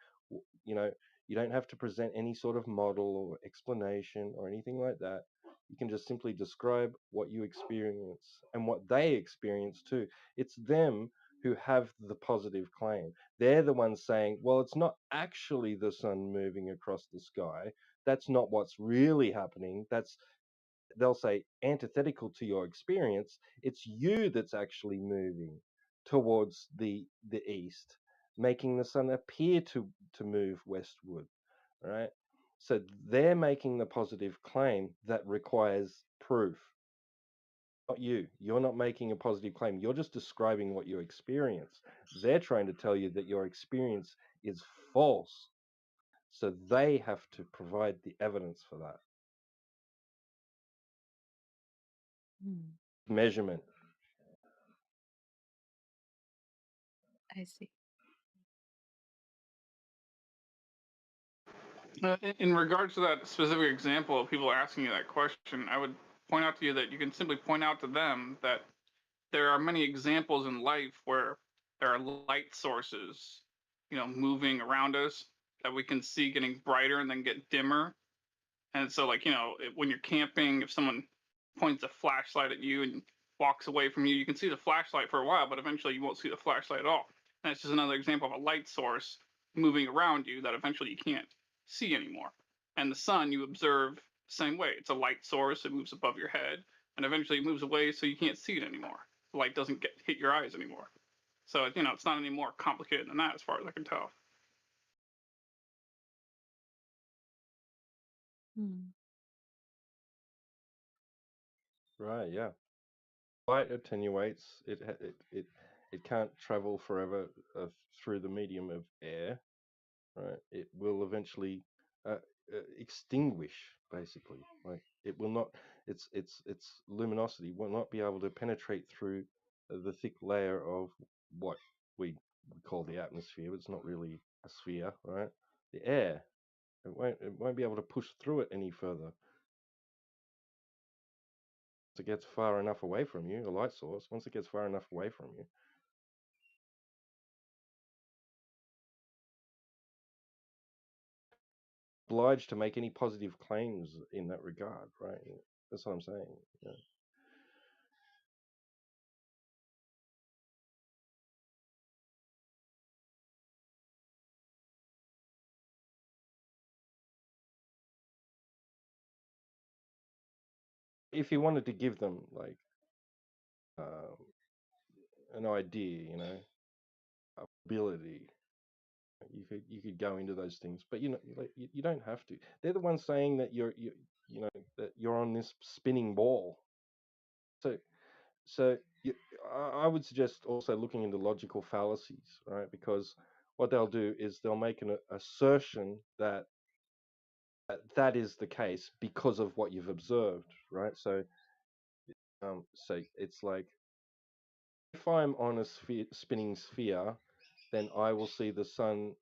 You know, you don't have to present any sort of model or explanation or anything like that. You can just simply describe what you experience and what they experience too. It's them who have the positive claim. They're the ones saying, well, it's not actually the sun moving across the sky. That's not what's really happening. They'll say, antithetical to your experience, it's you that's actually moving towards the east, making the sun appear to move westward, right? So they're making the positive claim that requires proof. Not you. You're not making a positive claim. You're just describing what you experience. They're trying to tell you that your experience is false. So they have to provide the evidence for that. Hmm, Measurement. I see. In regards to that specific example of people asking you that question, I would point out to you that you can simply point out to them that there are many examples in life where there are light sources, moving around us that we can see getting brighter and then get dimmer. And so, like, when you're camping, if someone points a flashlight at you and walks away from you, you can see the flashlight for a while, but eventually you won't see the flashlight at all. And it's just another example of a light source moving around you that eventually you can't see anymore. And the sun you observe the same way. It's a light source, it moves above your head, and eventually it moves away so you can't see it anymore. The light doesn't hit your eyes anymore. So, it's not any more complicated than that as far as I can tell. Hmm. Right, yeah. Light attenuates. It can't travel forever through the medium of air, right? It will eventually uh, extinguish, basically. Like it will not. Its luminosity will not be able to penetrate through the thick layer of what we call the atmosphere. It's not really a sphere, right? The air. It won't be able to push through it any further. Once it gets far enough away from you, a light source. Once it gets far enough away from you, obliged to make any positive claims in that regard, right? That's what I'm saying. Yeah. If you wanted to give them like um, an idea, ability, You could go into those things, but you don't have to. They're the ones saying that that you're on this spinning ball. So I would suggest also looking into logical fallacies, right? Because what they'll do is they'll make an assertion that that is the case because of what you've observed, right? So it's like if I'm on a spinning sphere, then I will see the sun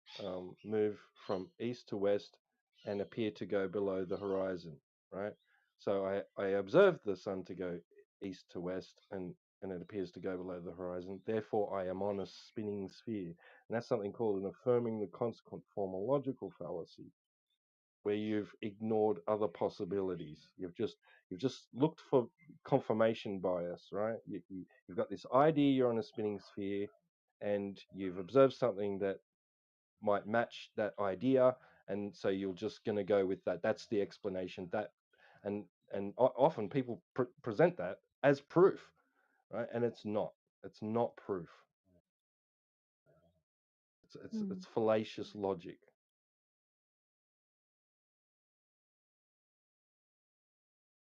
move from east to west and appear to go below the horizon, right? So I observe the sun to go east to west and it appears to go below the horizon. Therefore, I am on a spinning sphere. And that's something called an affirming the consequent formological fallacy, where you've ignored other possibilities. You've just looked for confirmation bias, right? You've got this idea you're on a spinning sphere, and you've observed something that might match that idea, and so you're just going to go with that. That's the explanation. Often people present that as proof, right? And it's not. It's not proof. It's fallacious logic.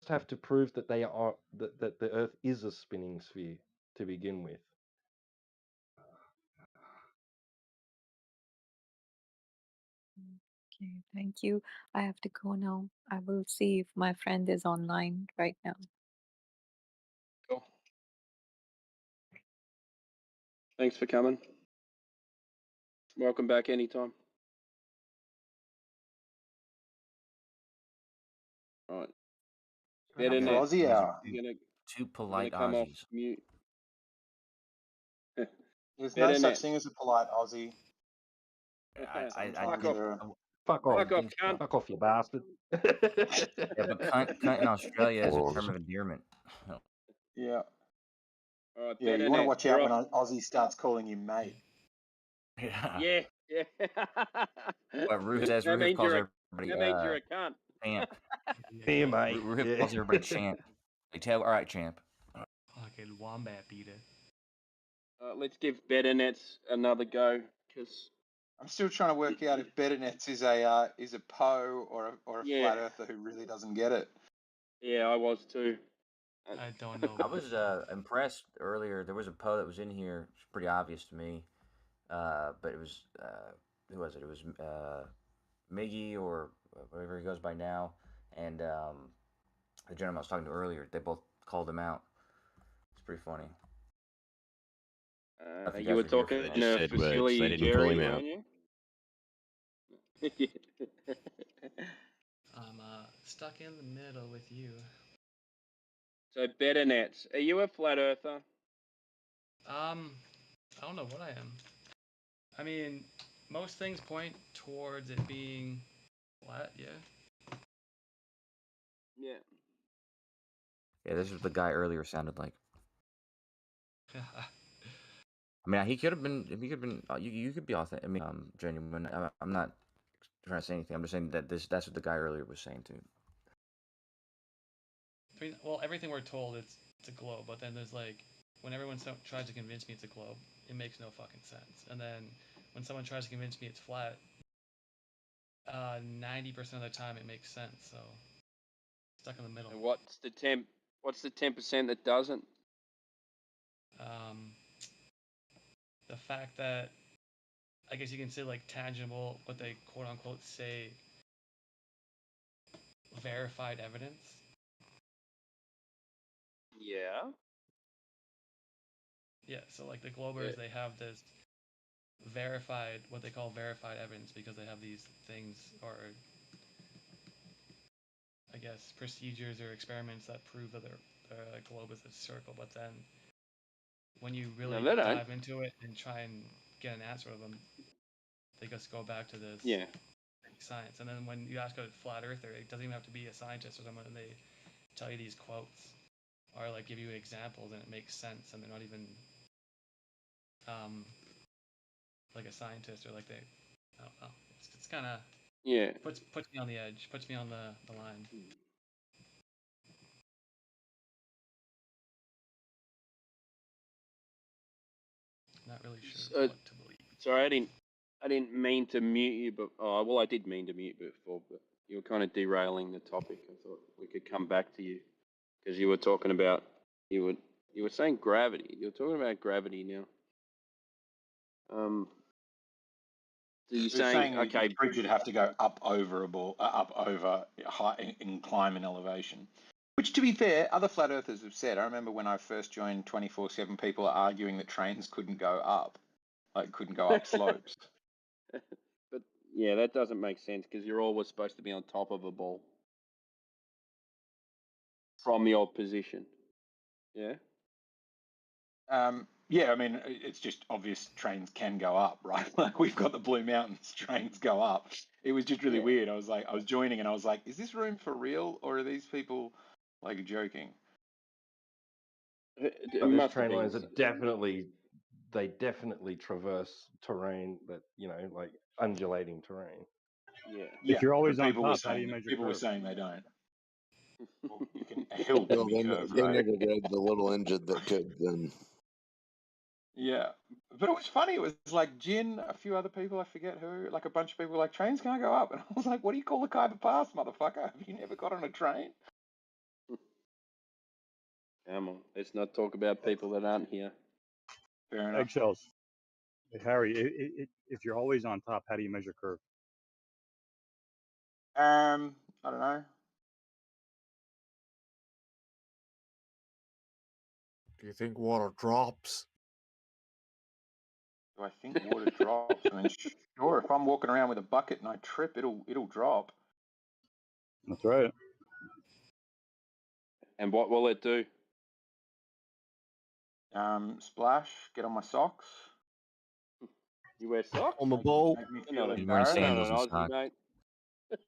Have to prove that that the Earth is a spinning sphere to begin with. Okay, thank you. I have to go now. I will see if my friend is online right now. Cool. Thanks for coming. Welcome back anytime. Right. Better net. Aussie hour. Two polite come off Aussies. mute. There's no such thing as a polite Aussie. Fuck off. Fuck off, cunt. Fuck off, you bastard. Yeah, but cunt in Australia is a term of endearment. Yeah. All right, Yeah, you want to watch out when Aussie starts calling you mate. Yeah. Yeah. What Ruth says, that Ruth calls means everybody you're a cunt. champ. Yeah, mate. Ruth calls everybody champ. They tell, all right, champ. Fucking wombat beater. Let's give Better Nets another go, because I'm still trying to work out if Better Nets is a Poe or a flat earther who really doesn't get it. Yeah, I was too. I don't know. I was impressed earlier. There was a Poe that was in here. It's pretty obvious to me. But it was who was it? It was Miggy or whatever he goes by now, and the gentleman I was talking to earlier. They both called him out. It's pretty funny. You were talking to Facility Jerry, weren't you? I'm stuck in the middle with you. So Better Nets, are you a flat earther? I don't know what I am. I mean, most things point towards it being flat, yeah. Yeah. Yeah, this is what the guy earlier sounded like. I mean, he could have been. He could have been. You could be authentic. I mean, genuine. I'm not trying to say anything. I'm just saying that that's what the guy earlier was saying too. I mean, well, everything we're told it's a globe, but then there's like when everyone tries to convince me it's a globe, it makes no fucking sense. And then when someone tries to convince me it's flat, 90% of the time it makes sense. So stuck in the middle. And what's the 10% that doesn't? The fact that I guess you can say like tangible, what they quote unquote say, verified evidence. Yeah. Yeah, so like the Globers, they have this verified, what they call verified evidence, because they have these things, or I guess procedures or experiments that prove that the globe is a circle. But then when you really dive into it and try and get an answer of them, they just go back to this science. And then when you ask a flat earther, it doesn't even have to be a scientist or someone, and they tell you these quotes or like give you examples, and it makes sense, and they're not even like a scientist, or like they, I don't know. It's kind of puts me on the edge, puts me on the line. Not really sure what to believe. Sorry, I didn't mean to mute you, but well, I did mean to mute you before, but you were kind of derailing the topic. I thought we could come back to you because you were talking about you were saying gravity. You're talking about gravity now. So you're saying okay, the bridge would have to go up over high in climb and elevation. Which, to be fair, other flat earthers have said. I remember when I first joined 24/7, people were arguing that trains couldn't go up, couldn't go up slopes. But yeah, that doesn't make sense because you're always supposed to be on top of a ball from your position. Yeah. Yeah, I mean, it's just obvious trains can go up, right? Like we've got the Blue Mountains, trains go up. It was just really weird. I was joining and I was like, is this room for real or are these people like joking? These train lines are definitely traverse terrain that, like undulating terrain. Yeah. If you're always on people were top, how do you saying measure people were curve? saying they don't. Well, a hill can Well, be then curved, they right? never read the little engine that could then. Yeah, but it was funny. It was like Jin, a few other people, I forget who, like a bunch of people were like, trains can't go up. And I was like, what do you call the Khyber Pass, motherfucker? Have you never got on a train? Come on, let's not talk about people that aren't here. Fair enough. Eggshells. Hey, Harry, if you're always on top, how do you measure curve? I don't know. Do you think water drops? Do I think water drops? I mean, sure. If I'm walking around with a bucket and I trip, it'll drop. That's right. And what will it do? Splash. Get on my socks. You wear socks? On the ball. Make me You're feel not embarrassed. you're not an Aussie, mate.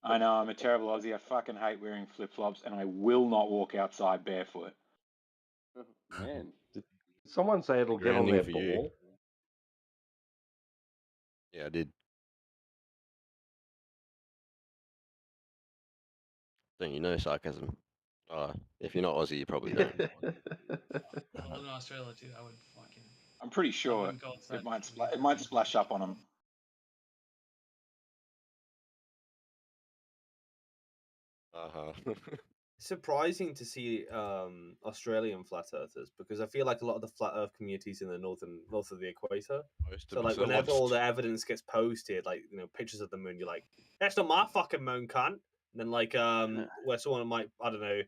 I know, I'm a terrible Aussie. I fucking hate wearing flip flops, and I will not walk outside barefoot. Man, did someone say it'll get on their for you. ball? Yeah, I did. Don't you know sarcasm? If you're not Aussie, you probably don't. If I live in Australia too, I would fucking. I'm pretty I sure wouldn't go outside. it might splash up on them. Surprising to see Australian flat earthers because I feel like a lot of the flat earth communities in the north of the equator. So like whenever all the evidence gets posted, like pictures of the moon, you're like, that's not my fucking moon, cunt. And then like where someone might, I don't know,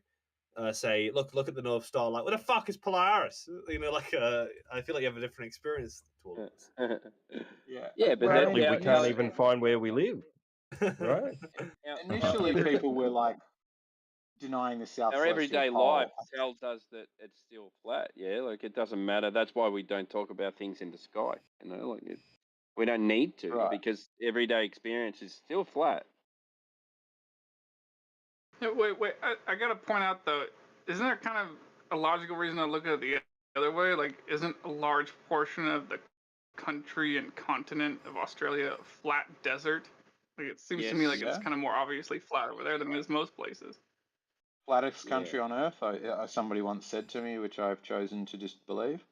say, look at the North Star, like, what the fuck is Polaris? Like I feel like you have a different experience towards this. Yeah, but apparently we can't even find where we live, right? Initially, people were like denying the South Our everyday Celestial Pole. life tells us that it's still flat. Yeah, like it doesn't matter. That's why we don't talk about things in the sky. We don't need to because everyday experience is still flat. Wait. I gotta point out though, isn't there kind of a logical reason to look at it the other way? Like, isn't a large portion of the country and continent of Australia a flat desert? Like, it seems to me like it's kind of more obviously flat over there than it is most places. Flattest country on earth, somebody once said to me, which I've chosen to just believe.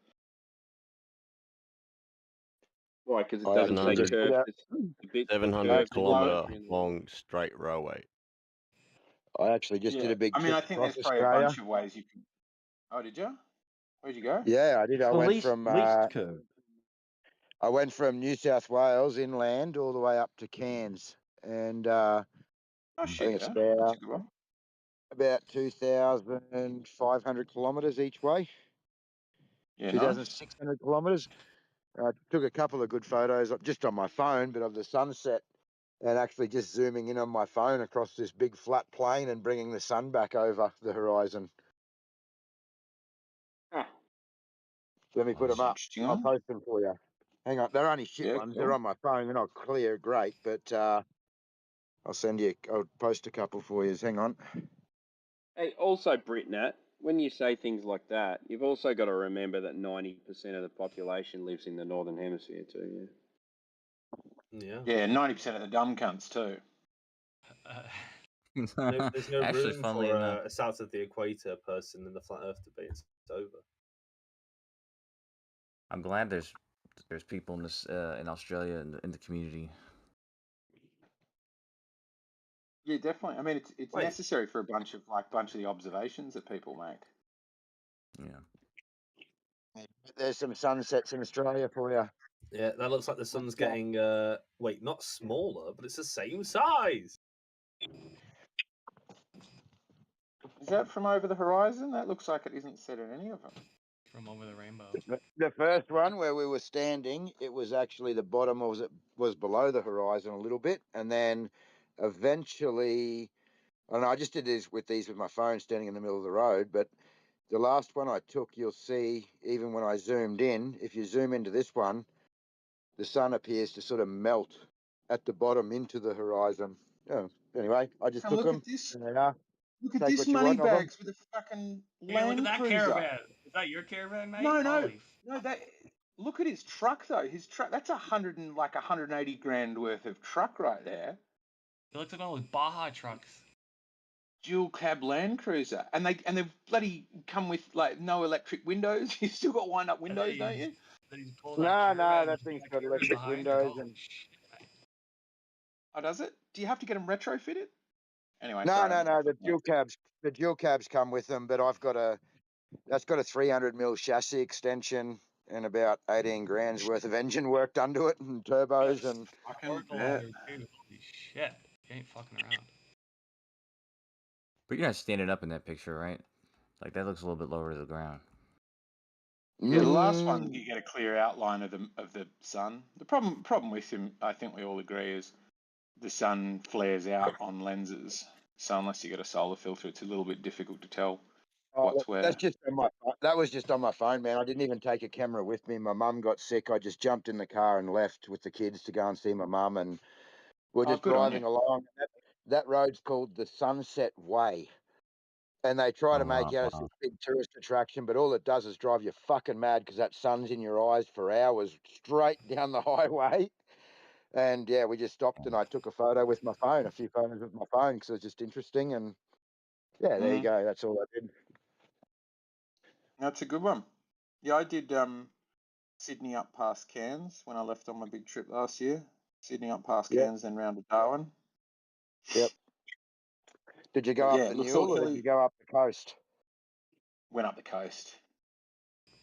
Why? Because it doesn't take curves. It's a bit 700 kilometer long straight railway. I actually just did a big trip I think across there's probably Australia. a bunch of ways you can. Oh, did you? Where'd you go? Yeah, I did. I went from least curve. I went from New South Wales inland all the way up to Cairns, and I think it's about 2,500 kilometres each way. Yeah, 2,600 kilometres. I took a couple of good photos just on my phone, but of the sunset, and actually just zooming in on my phone across this big flat plain and bringing the sun back over the horizon. Let me put them up. I'll post them for you. Hang on, they're only shit ones. They're on my phone. They're not clear, great, but I'll post a couple for you. Hang on. Hey, also, Britnat, when you say things like that, you've also got to remember that 90% of the population lives in the Northern Hemisphere too, Yeah, 90% of the dumb cunts too. There's no Actually, room funnily for enough. a south of the equator person in the flat earth debate. It's over. I'm glad there's there's people in this in Australia in the community. Yeah, definitely. I mean, it's Wait. necessary for a bunch of the observations that people make. Yeah. There's some sunsets in Australia for you. Yeah, that looks like the sun's Yeah. getting wait, not smaller, but it's the same size. Is that from over the horizon? That looks like it isn't set in any of them. From over the rainbow. The first one where we were standing, it was actually the bottom was below the horizon a little bit, and then eventually, and I just did this with my phone standing in the middle of the road, but the last one I took, you'll see, even when I zoomed in, if you zoom into this one, the sun appears to sort of melt at the bottom into the horizon. Yeah. Anyway, I just And took look them. at this. And they are. Look at Take this what you want of them. moneybags with a fucking Hey, look at Land that Cruiser. caravan. Is that your caravan, mate? No, no, Holy no. That look at his truck though. His truck. That's 180 grand worth of truck right there. It looks like all those Baja trucks. Dual cab Land Cruiser, and they bloody come with like no electric windows. You still got wind up windows, don't you? Then he's pulling No, that caravan. that thing's got caravan electric behind windows Holy and. shit, mate. Oh, does it? Do you have to get them retrofitted? Anyway, No, sorry. The dual cabs come with them, but that's got a 300 mil chassis extension and about 18 grand's worth of engine work done to it and turbos and. Snorkel on there too. Holy shit. You ain't fucking around. But you're not standing up in that picture, right? Like that looks a little bit lower to the ground. Yeah, the last one you get a clear outline of the sun. The problem with him, I think we all agree, is the sun flares out on lenses. So unless you get a solar filter, it's a little bit difficult to tell what's where. That was just on my phone, man. I didn't even take a camera with me. My mum got sick. I just jumped in the car and left with the kids to go and see my mum, and we're just good on you. driving along. That road's called the Sunset Way, and they try to make out it's this big tourist attraction, but all it does is drive you fucking mad because that sun's in your eyes for hours straight down the highway. And yeah, we just stopped and I took a photo with my phone, a few photos with my phone because it was just interesting. And yeah, there you go. That's all I did. That's a good one. Yeah, I did Sydney up past Cairns when I left on my big trip last year. Sydney up past Cairns, then round to Darwin. Yep. Did you go up the Newell or did you go up the coast? Went up the coast.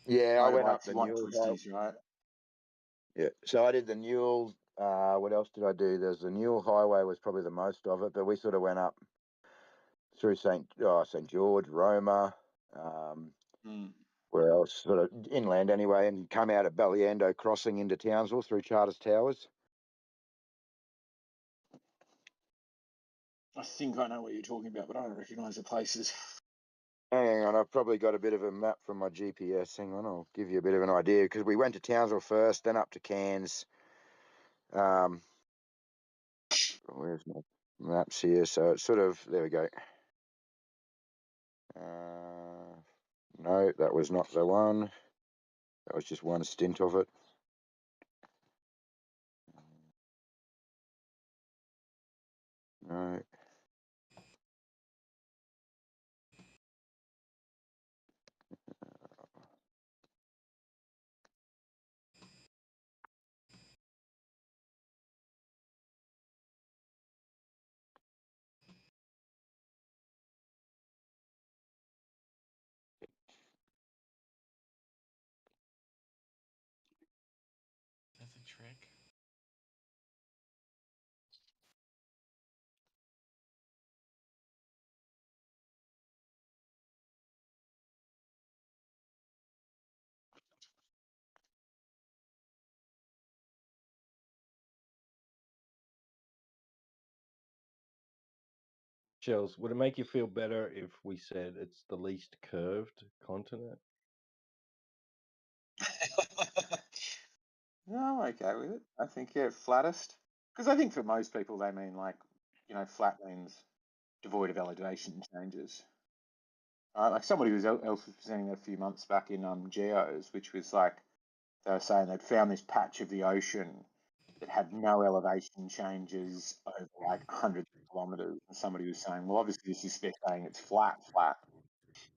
Yeah, I went up the You want Newell. twisties, right? Yeah, so I did the Newell. What else did I do? There's the Newell Highway was probably the most of it, but we sort of went up through St George, Roma, where else? Sort of inland anyway, and come out at Ballyando Crossing into Townsville through Charters Towers. I think I know what you're talking about, but I don't recognise the places. Hang on, I've probably got a bit of a map from my GPS. Hang on, I'll give you a bit of an idea because we went to Townsville first, then up to Cairns. Where's my maps here? So it's sort of, there we go. No, that was not the one. That was just one stint of it. No. That's a trick. Shells, would it make you feel better if we said it's the least curved continent? No, I'm okay with it. I think, flattest. Because I think for most people, they mean like, flat means devoid of elevation changes. Like somebody else was presenting a few months back in Geos, which was like, they were saying they'd found this patch of the ocean that had no elevation changes over like hundreds of kilometers. And somebody was saying, well, obviously this is, they're saying it's flat.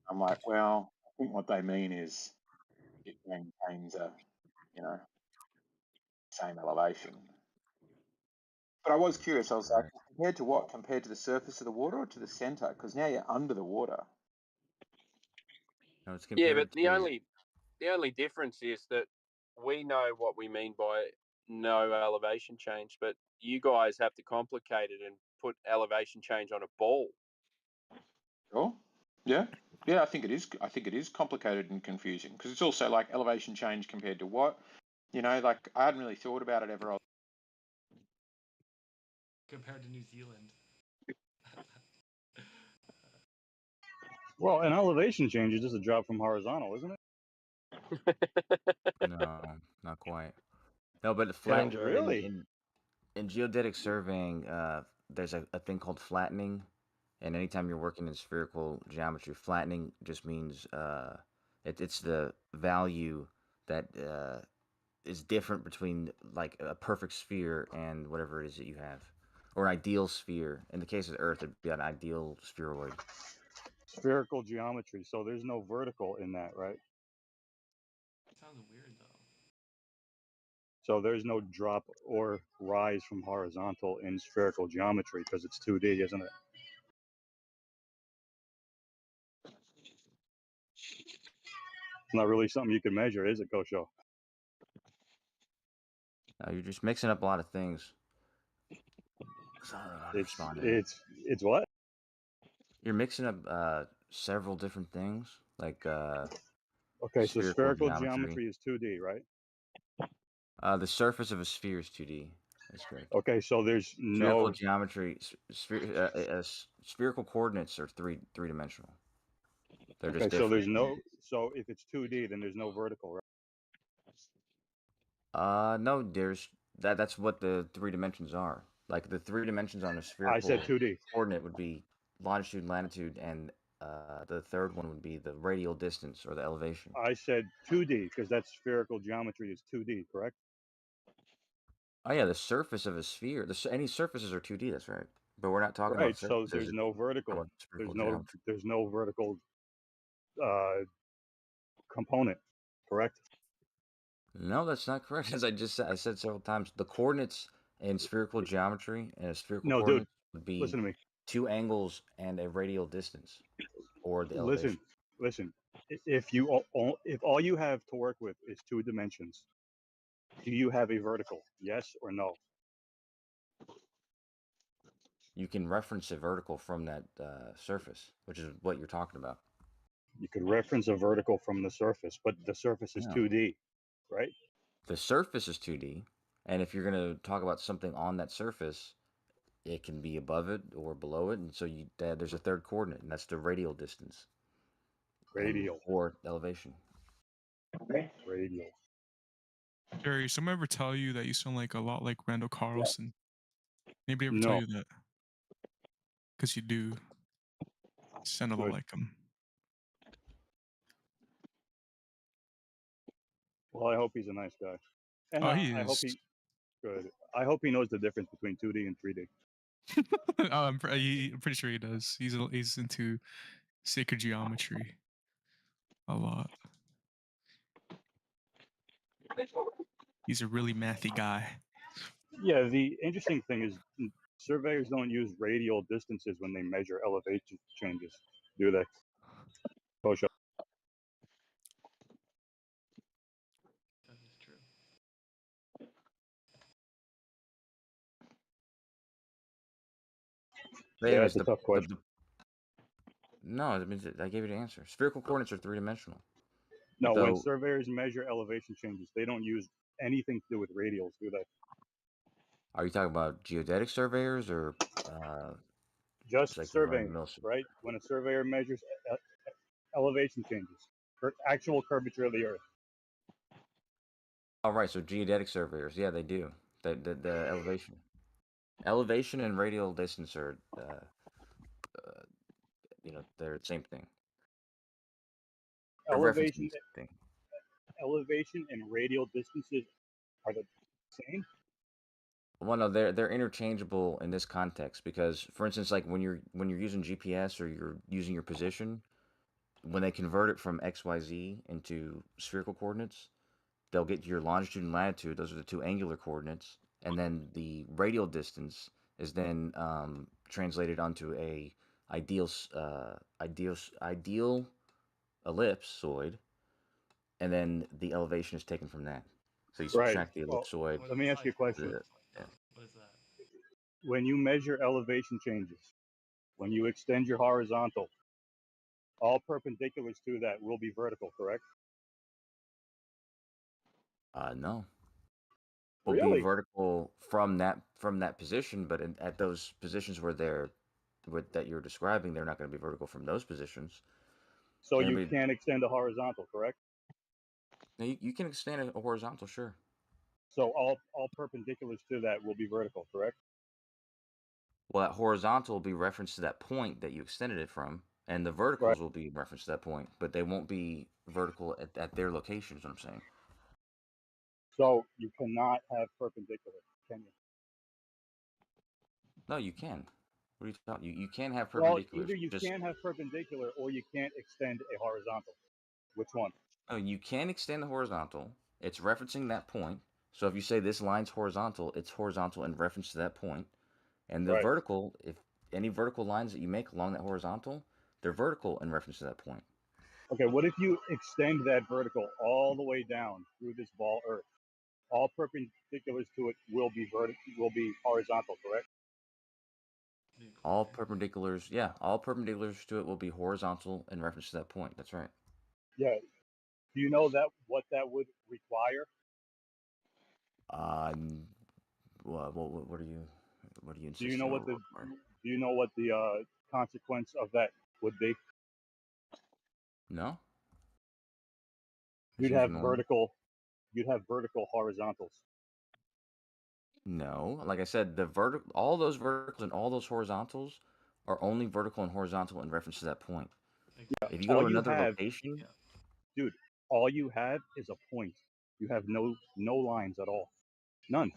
I'm like, well, I think what they mean is it maintains a, same elevation. But I was curious. I was like, compared to what? Compared to the surface of the water or to the center? Because now you're under the water. No, it's Yeah, compared but the to. only difference is that we know what we mean by no elevation change, but you guys have to complicate it and put elevation change on a ball. Sure. Yeah. Yeah, I think it is. I think it is complicated and confusing because it's also like elevation change compared to what? You know, like I hadn't really thought about it ever. Compared to New Zealand. Well, an elevation change is just a drop from horizontal, isn't it? No, not quite. No, but Really? in geodetic surveying, there's a thing called flattening, and anytime you're working in spherical geometry, flattening just means it's the value that is different between like a perfect sphere and whatever it is that you have, or an ideal sphere. In the case of Earth, it'd be an ideal spheroid. Spherical geometry, so there's no vertical in that, right? Sounds weird though. So there's no drop or rise from horizontal in spherical geometry because it's 2D, isn't it? It's not really something you can measure, is it, Kosho? No, you're just mixing up a lot of things. I don't know how to respond to that. It's what? You're mixing up several different things, like Okay, so spherical spherical geometry. geometry is 2D, right? The surface of a sphere is 2D. That's correct. Okay, so there's Spherical no. geometry, spherical coordinates are three-dimensional. They're just Okay, so different. there's no. So if it's 2D, then there's no vertical, right? No, that's what the three dimensions are. Like the three dimensions on a I said spherical 2D. coordinate would be longitude, latitude, and the third one would be the radial distance or the elevation. I said 2D because that spherical geometry is 2D, correct? Oh yeah, the surface of a sphere. Any surfaces are 2D. That's right. But we're not talking about Right. So surfaces. there's no vertical. About spherical geometry. There's no vertical component, correct? No, that's not correct. As I said several times, the coordinates in spherical geometry and a spherical No, dude. coordinate would be Listen to me. two angles and a radial distance, or the Listen. elevation. If all you have to work with is 2 dimensions, do you have a vertical? Yes or no? You can reference a vertical from that surface, which is what you're talking about. You could reference a vertical from the surface, but the surface is Yeah. 2D, right? The surface is 2D, and if you're going to talk about something on that surface, it can be above it or below it, and so there's a third coordinate, and that's the radial distance. Radial. Or elevation. Okay. Radial. Jerry, someone ever tell you that you sound like a lot like Randall Carlson? Anybody ever tell No. you that? Because you do. You sound a lot like him. Well, I hope he's a nice guy. And Oh, he I hope is. good. I hope he knows the difference between 2D and 3D. Oh, I'm pretty sure he does. He's into sacred geometry a lot. He's a really mathy guy. Yeah, the interesting thing is surveyors don't use radial distances when they measure elevation changes, do they? Kosho. That is true. Yeah, it's a tough question. No, I mean, I gave you the answer. Spherical coordinates are three-dimensional. No, when surveyors measure elevation changes, they don't use anything to do with radials, do they? Are you talking about geodetic surveyors or just like surveying, right? When a surveyor measures elevation changes, actual curvature of the Earth. All right, so geodetic surveyors, yeah, they do. The elevation and radial distance are, they're the same thing. Elevation and radial distances are the same. Well, no, they're interchangeable in this context because, for instance, like when you're using GPS or you're using your position, when they convert it from XYZ into spherical coordinates, they'll get your longitude and latitude. Those are the two angular coordinates, and then the radial distance is then translated onto a ideal ellipsoid, and then the elevation is taken from that. So you Right. subtract the Well, ellipsoid. let me ask you a question. Yeah. What is that? When you measure elevation changes, when you extend your horizontal, all perpendiculars to that will be vertical, correct? No. Will be Really? vertical from that position, but at those positions that you're describing, they're not going to be vertical from those positions. So They're you gonna be, can't extend a horizontal, correct? now you can extend a horizontal, sure. So all perpendiculars to that will be vertical, correct? Well, that horizontal will be referenced to that point that you extended it from, and the Right. verticals will be referenced to that point, but they won't be vertical at their location, is what I'm saying. So you cannot have perpendicular, can you? No, you can. What are you talking? You can have Well, perpendiculars. either you Just can't have perpendicular or you can't extend a horizontal. Which one? no, you can extend the horizontal. It's referencing that point. So if you say this line's horizontal, it's horizontal in reference to that point. And the Right. vertical, if any vertical lines that you make along that horizontal, they're vertical in reference to that point. Okay, what if you extend that vertical all the way down through this ball earth? All perpendiculars to it will be horizontal, correct? All perpendiculars, yeah, all perpendiculars to it will be horizontal in reference to that point. That's right. Yeah. Do you know that what that would require? What are you Do you insisting know or what the require? Do you know what the consequence of that would be? No, it You'd seems have normal. vertical. You'd have vertical horizontals. No, like I said, all those verticals and all those horizontals are only vertical and horizontal in reference to that point. Yeah. If you go All to you another have, location, dude. All you have is a point. You have no lines at all. None.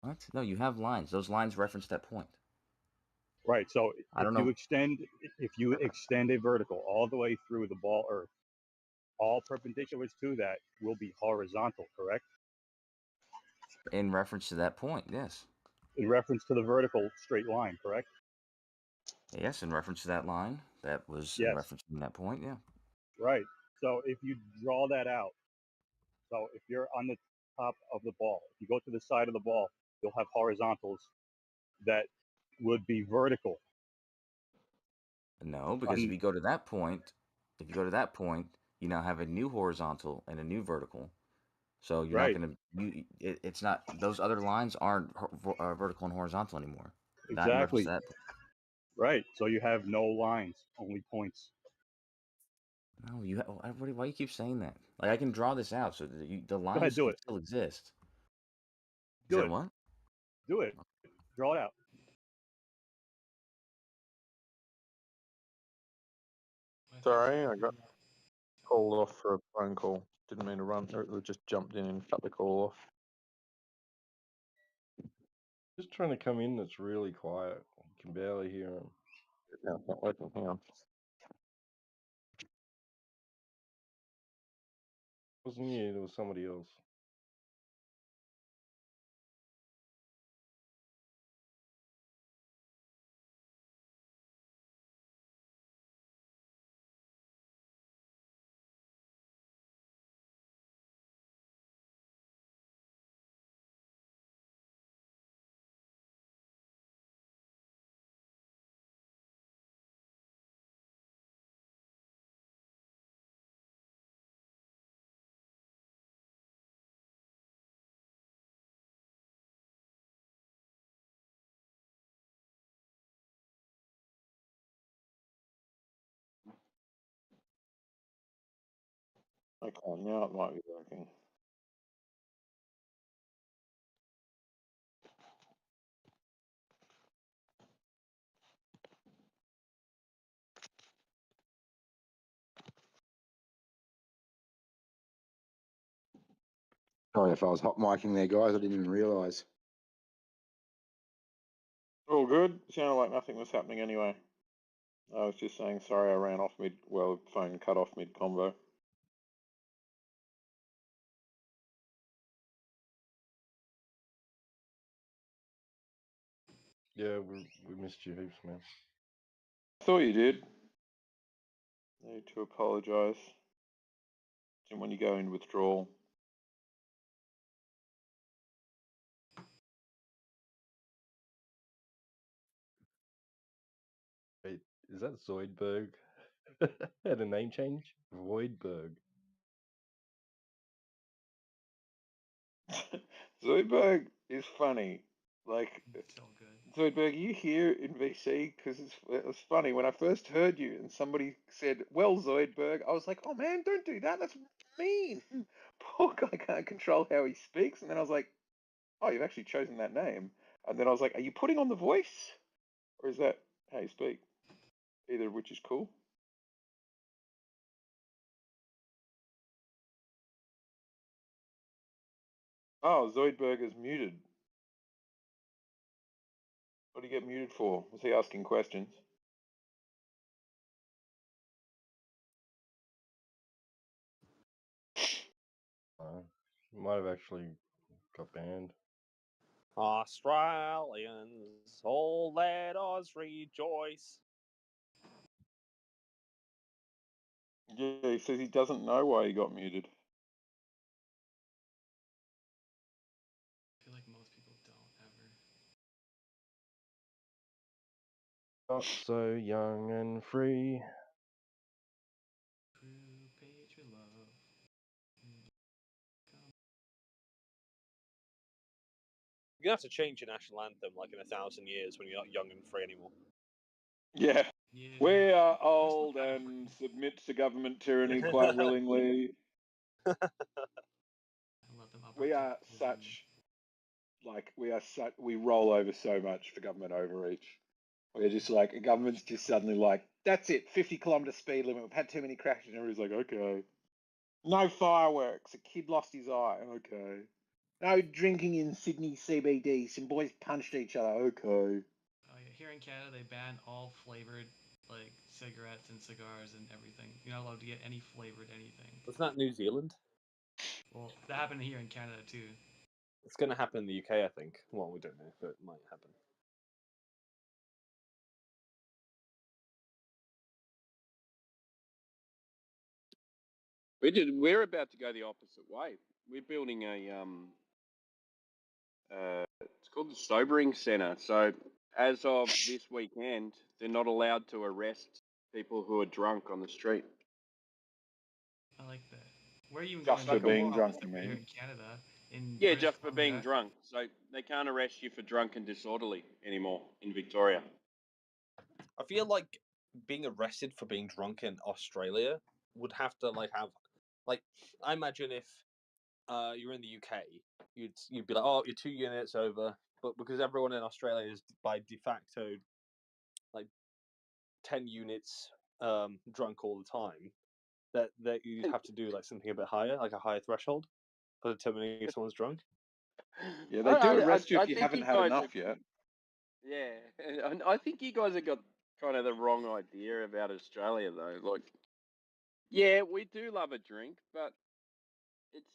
what? No, you have lines. Those lines reference that point. Right. So I don't know. if you extend a vertical all the way through the ball earth, all perpendiculars to that will be horizontal, correct? In reference to that point, yes. In reference to the vertical straight line, correct? Yes, in reference to that line, that was in Yes. reference to that point, yeah. Right. So if you draw that out, so if you're on the top of the ball, if you go to the side of the ball, you'll have horizontals that would be vertical. No, because if you go to that point, you now have a new horizontal and a new vertical. So you're not Right. going to it's not, those other lines aren't vertical and horizontal anymore. Not in reference to Exactly. that. Right. So you have no lines, only points. No, why you keep saying that? Like I can draw this out so that the Go ahead, lines do can it. still exist. You Do said it. what? Do it. Draw it out. Sorry, I got called off for a phone call. Didn't mean to run, or just jumped in and cut the call off. Just trying to come in. That's really quiet. You can barely hear him. No, it's not working. Hang on. It wasn't you. It was somebody else. Okay, now it might be working. Sorry if I was hot micing there, guys. I didn't even realise. All good. Sounded like nothing was happening anyway. I was just saying sorry I ran off phone cut off mid convo. Yeah, we missed you heaps, man. I thought you did. Need to apologise. Didn't want you to go in withdrawal. Wait, is that Zoidberg? Had a name change? Voidberg. Zoidberg is funny. Like, So good. Zoidberg, you here in VC? Because it was funny. When I first heard you and somebody said, well, Zoidberg, I was like, oh man, don't do that. That's mean. Poor guy can't control how he speaks. And then I was like, oh, you've actually chosen that name. And then I was like, are you putting on the voice? Or is that how you speak? Either of which is cool. Oh, Zoidberger's muted. What did he get muted for? Was he asking questions? Might have actually got banned. Australians, oh let us rejoice. Yeah, he says he doesn't know why he got muted. I feel like most people don't ever. Not so young and free. True patriot love. You're gonna have to change your national anthem like in 1,000 years when you're not young and free anymore. Yeah. We are old and submit to government tyranny quite willingly. We are such, we roll over so much for government overreach. We're just like, a government's just suddenly like, that's it, 50-kilometre speed limit, we've had too many crashes, and everybody's like, okay. No fireworks, a kid lost his eye, okay. No drinking in Sydney CBD, some boys punched each other, okay. Here in Canada, they ban all flavored like cigarettes and cigars and everything. You're not allowed to get any flavored anything. Wasn't that New Zealand? Well, that happened here in Canada too. It's going to happen in the UK, I think. Well, we don't know, but it might happen. We're about to go the opposite way. We're building a it's called the Sobering Centre. So as of this weekend, they're not allowed to arrest people who are drunk on the street. I like that. Where are you Just going? for being drunk, you Here mean? in Canada. In Yeah, British just for being Columbia. drunk. So they can't arrest you for drunk and disorderly anymore in Victoria. I feel like being arrested for being drunk in Australia would have to I imagine if you're in the UK, you'd be like, oh, you're 2 units over, but because everyone in Australia is by de facto like 10 units drunk all the time, that you'd have to do like something a bit higher, like a higher threshold for determining if someone's drunk. Yeah, they do arrest you I if you think haven't you had guys enough yet. Yeah, and I think you guys have got kind of the wrong idea about Australia, though. Like, yeah, we do love a drink, but it's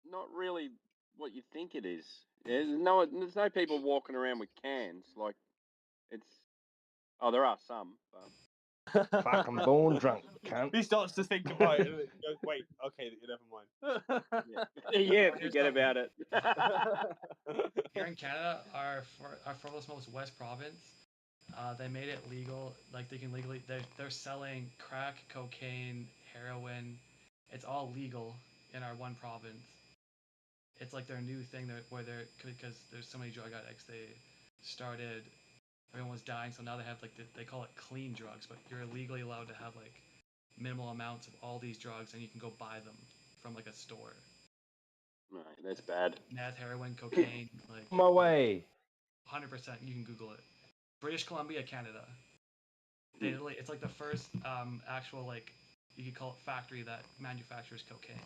not really what you think it is. Yeah, there's no people walking around with cans. Like, it's there are some, but Fucking born drunk, cunt. He starts to think about it and goes, wait, okay, never mind. yeah, forget about it. Here in Canada, our furthest most west province, they made it legal. Like they can legally, they're selling crack, cocaine, heroin. It's all legal in our one province. It's like their new thing where they're because there's so many drug addicts. They started. Everyone was dying, so now they have they call it clean drugs, but you're legally allowed to have like minimal amounts of all these drugs, and you can go buy them from like a store. Right, that's bad. Meth, heroin, cocaine, like My way. 100%. You can Google it. British Columbia, Canada. They literally, it's like the first actual like you could call it factory that manufactures cocaine.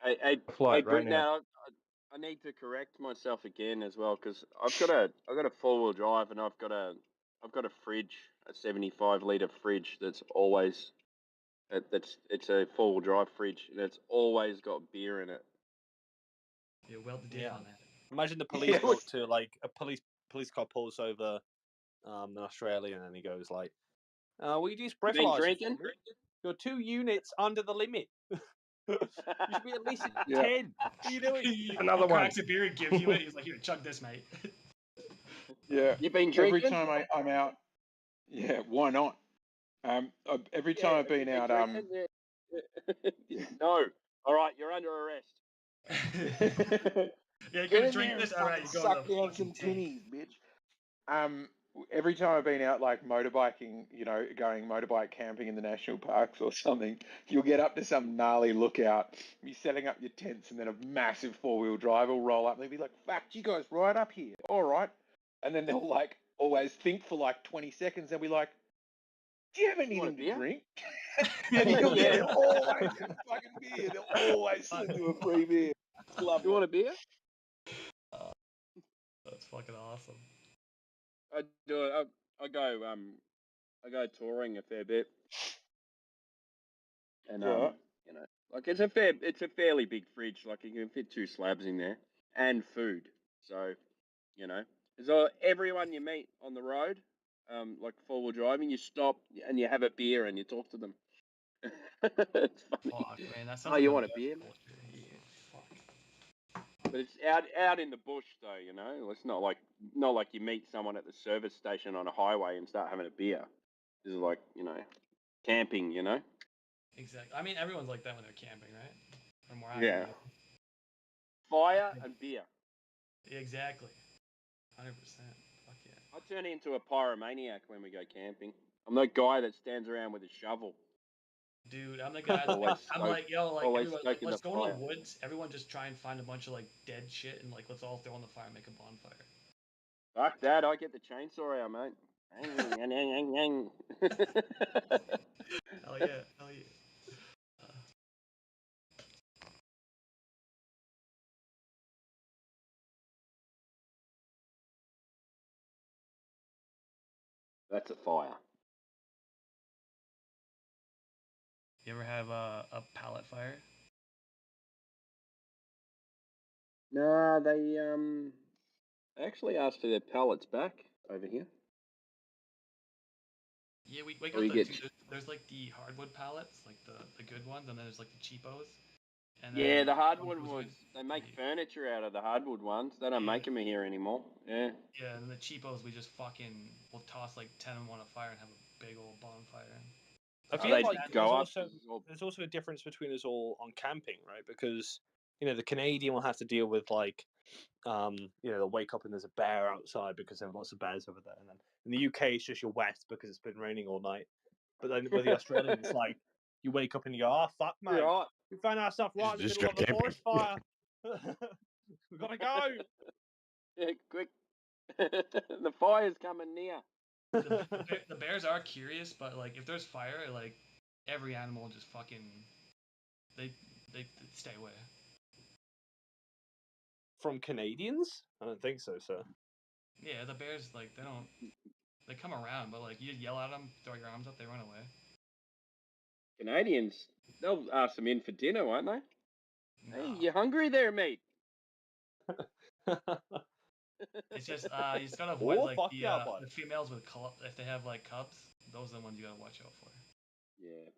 Hey, Flight right Britt, now. now I need to correct myself again as well because I've got a 4-wheel drive and I've got a fridge, a 75-liter fridge that's always it's a 4-wheel drive fridge and it's always got beer in it. Yeah, well the diff on that. Imagine the police go up to like a police police car pulls over an Australian, and he goes like, "Will you use You been breathalyzer drinking? for me? You're 2 units under the limit. You should be at least at Yeah. 10. What are you doing?" He Another one. cracks a beer and gives you it. He's like, "Here, chug this, mate." Yeah. You been Every drinking? time I'm out, yeah, why not? Every time I've been out, Yeah. No. All right, you're under arrest. Yeah, you're get gonna in drink there this. and All right, fucking you go to suck the down fucking some tank. tinnies, bitch. Every time I've been out like motorbiking, going motorbike camping in the national parks or something, you'll get up to some gnarly lookout, be setting up your tents, and then a massive 4-wheel drive will roll up. And they'll be like, "Fuck, you guys right up here, all right?" And then they'll like always think for like 20 seconds. They'll be like, "Do you have anything to drink?" And they'll always have fucking beer. They'll always slip you a free beer. Love You want a beer? That's fucking awesome. I do it. I go touring a fair bit, and Yeah. like it's a fairly big fridge. Like you can fit 2 slabs in there, and food. So, so everyone you meet on the road, like 4-wheel driving, you stop and you have a beer and you talk to them. It's funny. Fuck, man, that sounds Oh, like you the want a best beer? culture. Yeah, fuck. But it's out in the bush though. It's not like you meet someone at the service station on a highway and start having a beer. This is like camping. Exactly. I mean, everyone's like that when they're camping, right? From where I Yeah. am. Fire and beer. Exactly. 100%. Fuck yeah. I turn into a pyromaniac when we go camping. I'm that guy that stands around with a shovel. Dude, I'm the guy that's Always I'm stoke- like, yo, like always everyone, like, stoking let's the go in fire. the woods. Everyone just try and find a bunch of like dead shit and like let's all throw on the fire and make a bonfire. Fuck that! I get the chainsaw out, mate. Hell yeah, hell yeah. That's a fire. You ever have a pallet fire? No, they actually asked for their pallets back over here. Yeah, we Or got you the get there's like the hardwood pallets, like the good ones, and then there's like the cheapos. And Yeah, then the hardwood ones. They make furniture out of the hardwood ones. They don't make them here anymore. Yeah. Yeah, and the cheapos we just fucking will toss like 10 of them on a fire and have a big old bonfire. I feel like there's also a difference between us all on camping, right? Because the Canadian will have to deal with like, they'll wake up and there's a bear outside because there are lots of bears over there, and then in the UK it's just you're wet because it's been raining all night. But then with the Australians, it's like you wake up and you go, "Oh fuck, mate, right. we found ourselves right in the Just middle of got a camping." forest fire. We gotta go." Yeah, quick. The fire's coming near. The bears are curious, but like if there's fire, like every animal just fucking they stay away. From Canadians? I don't think so, sir. Yeah, the bears like they come around, but like you yell at them, throw your arms up, they run away. Canadians, they'll ask them in for dinner, won't they? No. Hey, you hungry there, mate? It's just you just gotta avoid like fuck yeah, bud. the females with if they have like cubs, those are the ones you gotta watch out for. Yeah.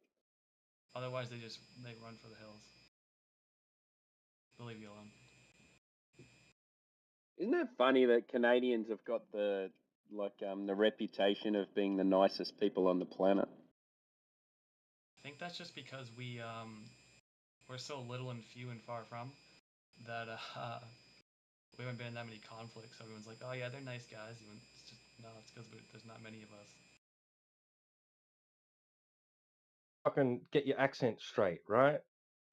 Otherwise, they run for the hills. They'll leave you alone. Isn't it funny that Canadians have got the reputation of being the nicest people on the planet? I think that's just because we're so little and few and far from that we haven't been in that many conflicts. So everyone's like, oh yeah, they're nice guys. It's just no, it's because there's not many of us. Fucking get your accent straight, right?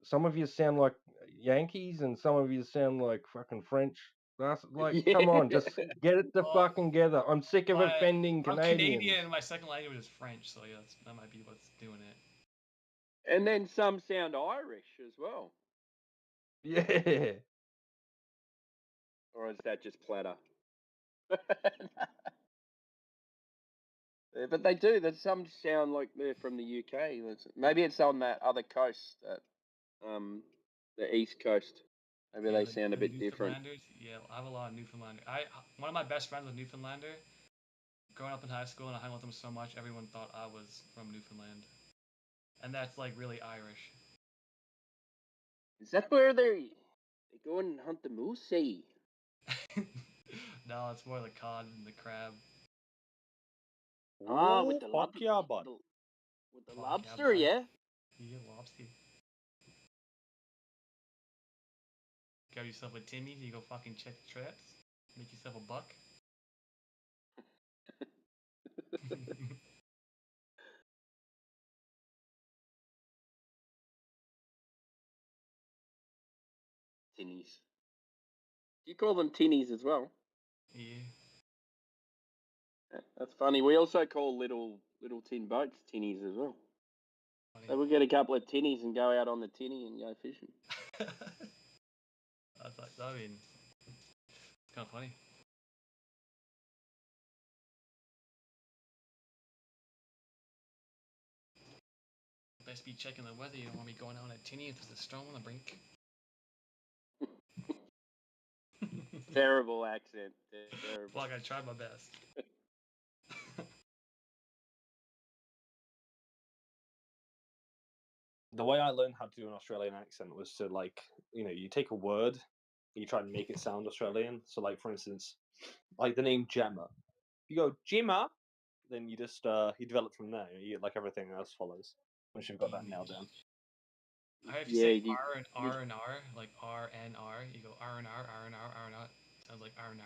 Some of you sound like Yankees, and some of you sound like fucking French. That's like, come on, just get it the fucking together. I'm sick of offending I'm Canadians. Canadian. My second language is French, so yeah, that might be what's doing it. And then some sound Irish as well. Yeah. Or is that just platter? Yeah, but they do. There's some sound like they're from the UK. Maybe it's on that other coast, that the east coast. Maybe Yeah, they the sound a bit different. Newfoundlanders. Yeah, I have a lot of Newfoundlander. One of my best friends was Newfoundlander. Growing up in high school, and I hung with them so much, everyone thought I was from Newfoundland, and that's like really Irish. Is that where they go and hunt the moose? Say? No, it's more the cod and the crab. Ah, with Oh, the fuck yeah, bud. with the Fuck lobster, bud. yeah. Yeah, lobster. Grab yourself a Timmy, you go fucking check the traps. Make yourself a buck. Tinnies. Do you call them tinnies as well? Yeah. That's funny. We also call little tin boats tinnies as well. Funny. So we'll get a couple of tinnies and go out on the tinny and go fishing. I mean, it's kind of funny. Best be checking the weather. You don't want me going out on a tinny if there's a storm on the brink. Terrible accent. Terrible. Fuck, I tried my best. The way I learned how to do an Australian accent was to you take a word, you try and make it sound Australian. So like for instance, like the name Gemma. You go Gemma, then you just you develop from there. Like everything else follows. Once you've got that nailed down. I heard if you say R and R and R, like R and R, you go R and R, R and R, R and R. Sounds like R and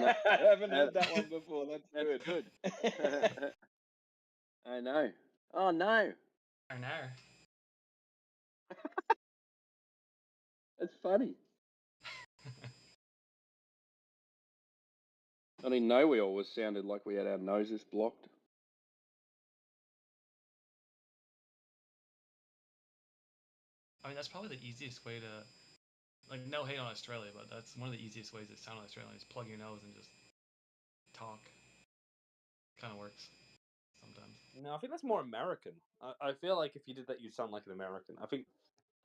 R. I haven't heard that one before. That's good. I know. Oh no. R and R. That's funny. I didn't know we always sounded like we had our noses blocked. I mean, that's probably the easiest way to, like, no hate on Australia, but that's one of the easiest ways to sound Australian is plug your nose and just talk. Kind of works sometimes. No, I think that's more American. I feel like if you did that, you'd sound like an American. I think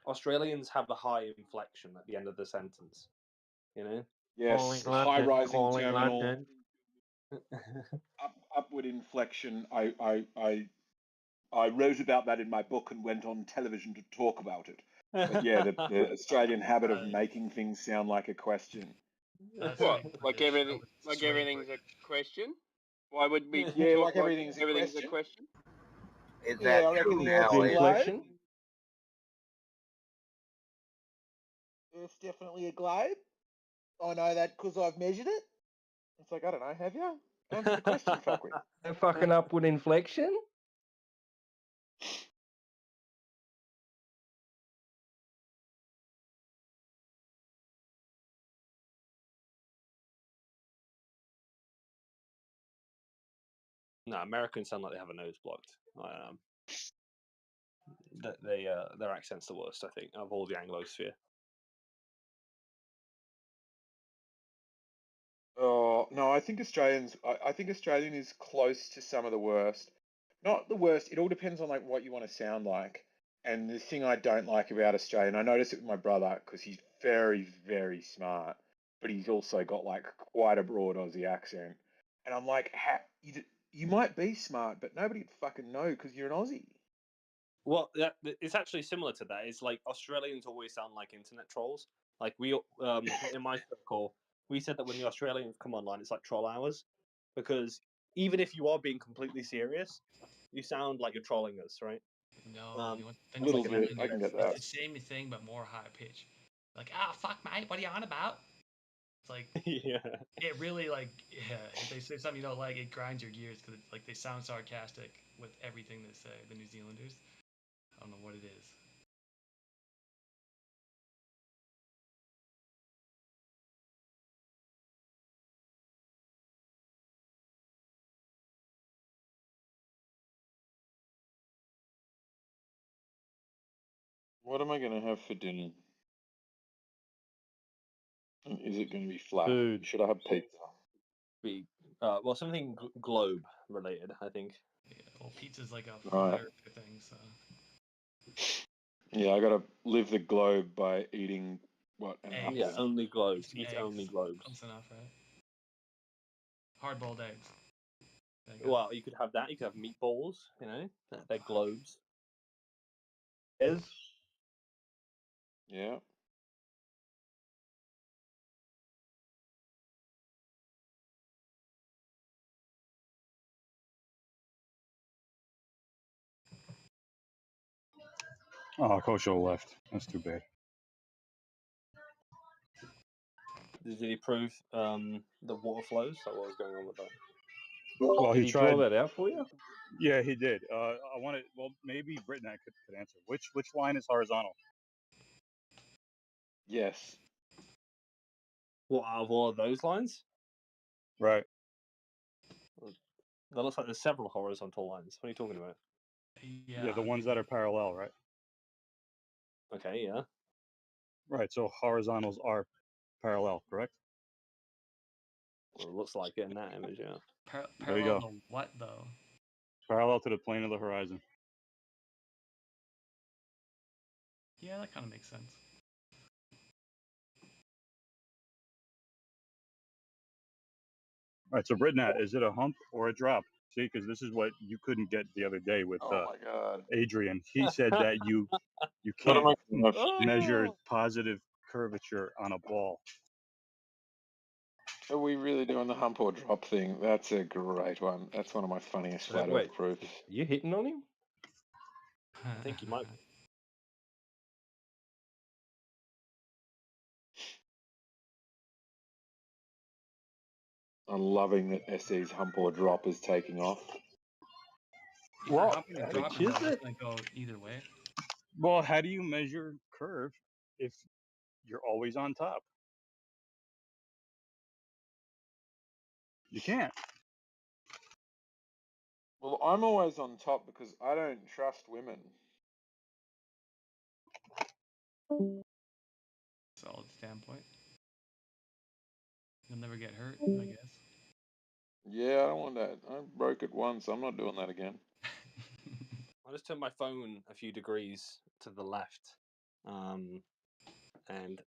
Australians have a high inflection at the end of the sentence. You know? Yes, high rising terminal, upward inflection. I wrote about that in my book and went on television to talk about it. But yeah, the Australian habit of making things sound like a question. What? Like everything's a question? Why would we Yeah, talk like everything's everything's a question? Is Yeah, that I reckon true the Earth's a now? globe. Earth's definitely a globe. I know that because I've measured it. It's like, I don't know, have you? Answer the question, fuckwit. No fucking upward inflection. No, Americans sound like they have a nose blocked. Their accent's the worst, I think, of all the Anglosphere. Oh no, I think Australian is close to some of the worst. Not the worst. It all depends on like what you want to sound like. And the thing I don't like about Australian, I notice it with my brother because he's very, very smart, but he's also got like quite a broad Aussie accent. And I'm like, you might be smart, but nobody'd fucking know because you're an Aussie. Well, yeah, it's actually similar to that. It's like Australians always sound like internet trolls. Like we, in my circle, we said that when the Australians come online, it's like troll hours, because even if you are being completely serious, you sound like you're trolling us, right? No, you want a little bit. I can get that. It's the same thing, but more high pitch. Like, fuck, mate, what are you on about? It's like, yeah, it really if they say something you don't like, it grinds your gears because like they sound sarcastic with everything they say. The New Zealanders, I don't know what it is. What am I going to have for dinner? And is it going to be flat? Food. Should I have pizza? Be well, something globe related, I think. Yeah, well, pizza's like a Right. American thing, so. Yeah, I got to live the globe by eating what an Eggs. apple. Yeah, only globes. Eating Eat eggs. only globes. Close enough, right? Hard-boiled eggs. There you go. Well, you could have that. You could have meatballs. You know, they're globes. Is Yeah. Oh, Coach left. That's too bad. Did he prove the water flows? Like what was going on with that? Well, did he he tried. draw that out for you? Yeah, he did. I wanted. Well, maybe Britton could answer. Which line is horizontal? Yes. What out of all of those lines? Right. That looks like there's several horizontal lines. What are you talking about? Yeah. The ones that are parallel, right? Okay, yeah. Right. So horizontals are parallel, correct? Well, it looks like it in that image, yeah. There you Parallel go. to what though? Parallel to the plane of the horizon. Yeah, that kind of makes sense. All right. So Britnat, is it a hump or a drop? See, because this is what you couldn't get the other day with Oh my god. Adrian. He said that you What am can't I gonna measure positive curvature on a ball. Are we really doing the hump or drop thing? That's a great one. That's one of my funniest flat Wait, Earth proofs. you hitting on him? I think you might be. I'm loving that SE's hump or drop is taking off. If you're What? hopping and Which dropping, is though, it? it's gonna go either way. Well, how do you measure curve if you're always on top? You can't. Well, I'm always on top because I don't trust women. Solid standpoint. You'll never get hurt, I guess. Yeah, I don't want that. I broke it once. I'm not doing that again. I just turned my phone a few degrees to the left, and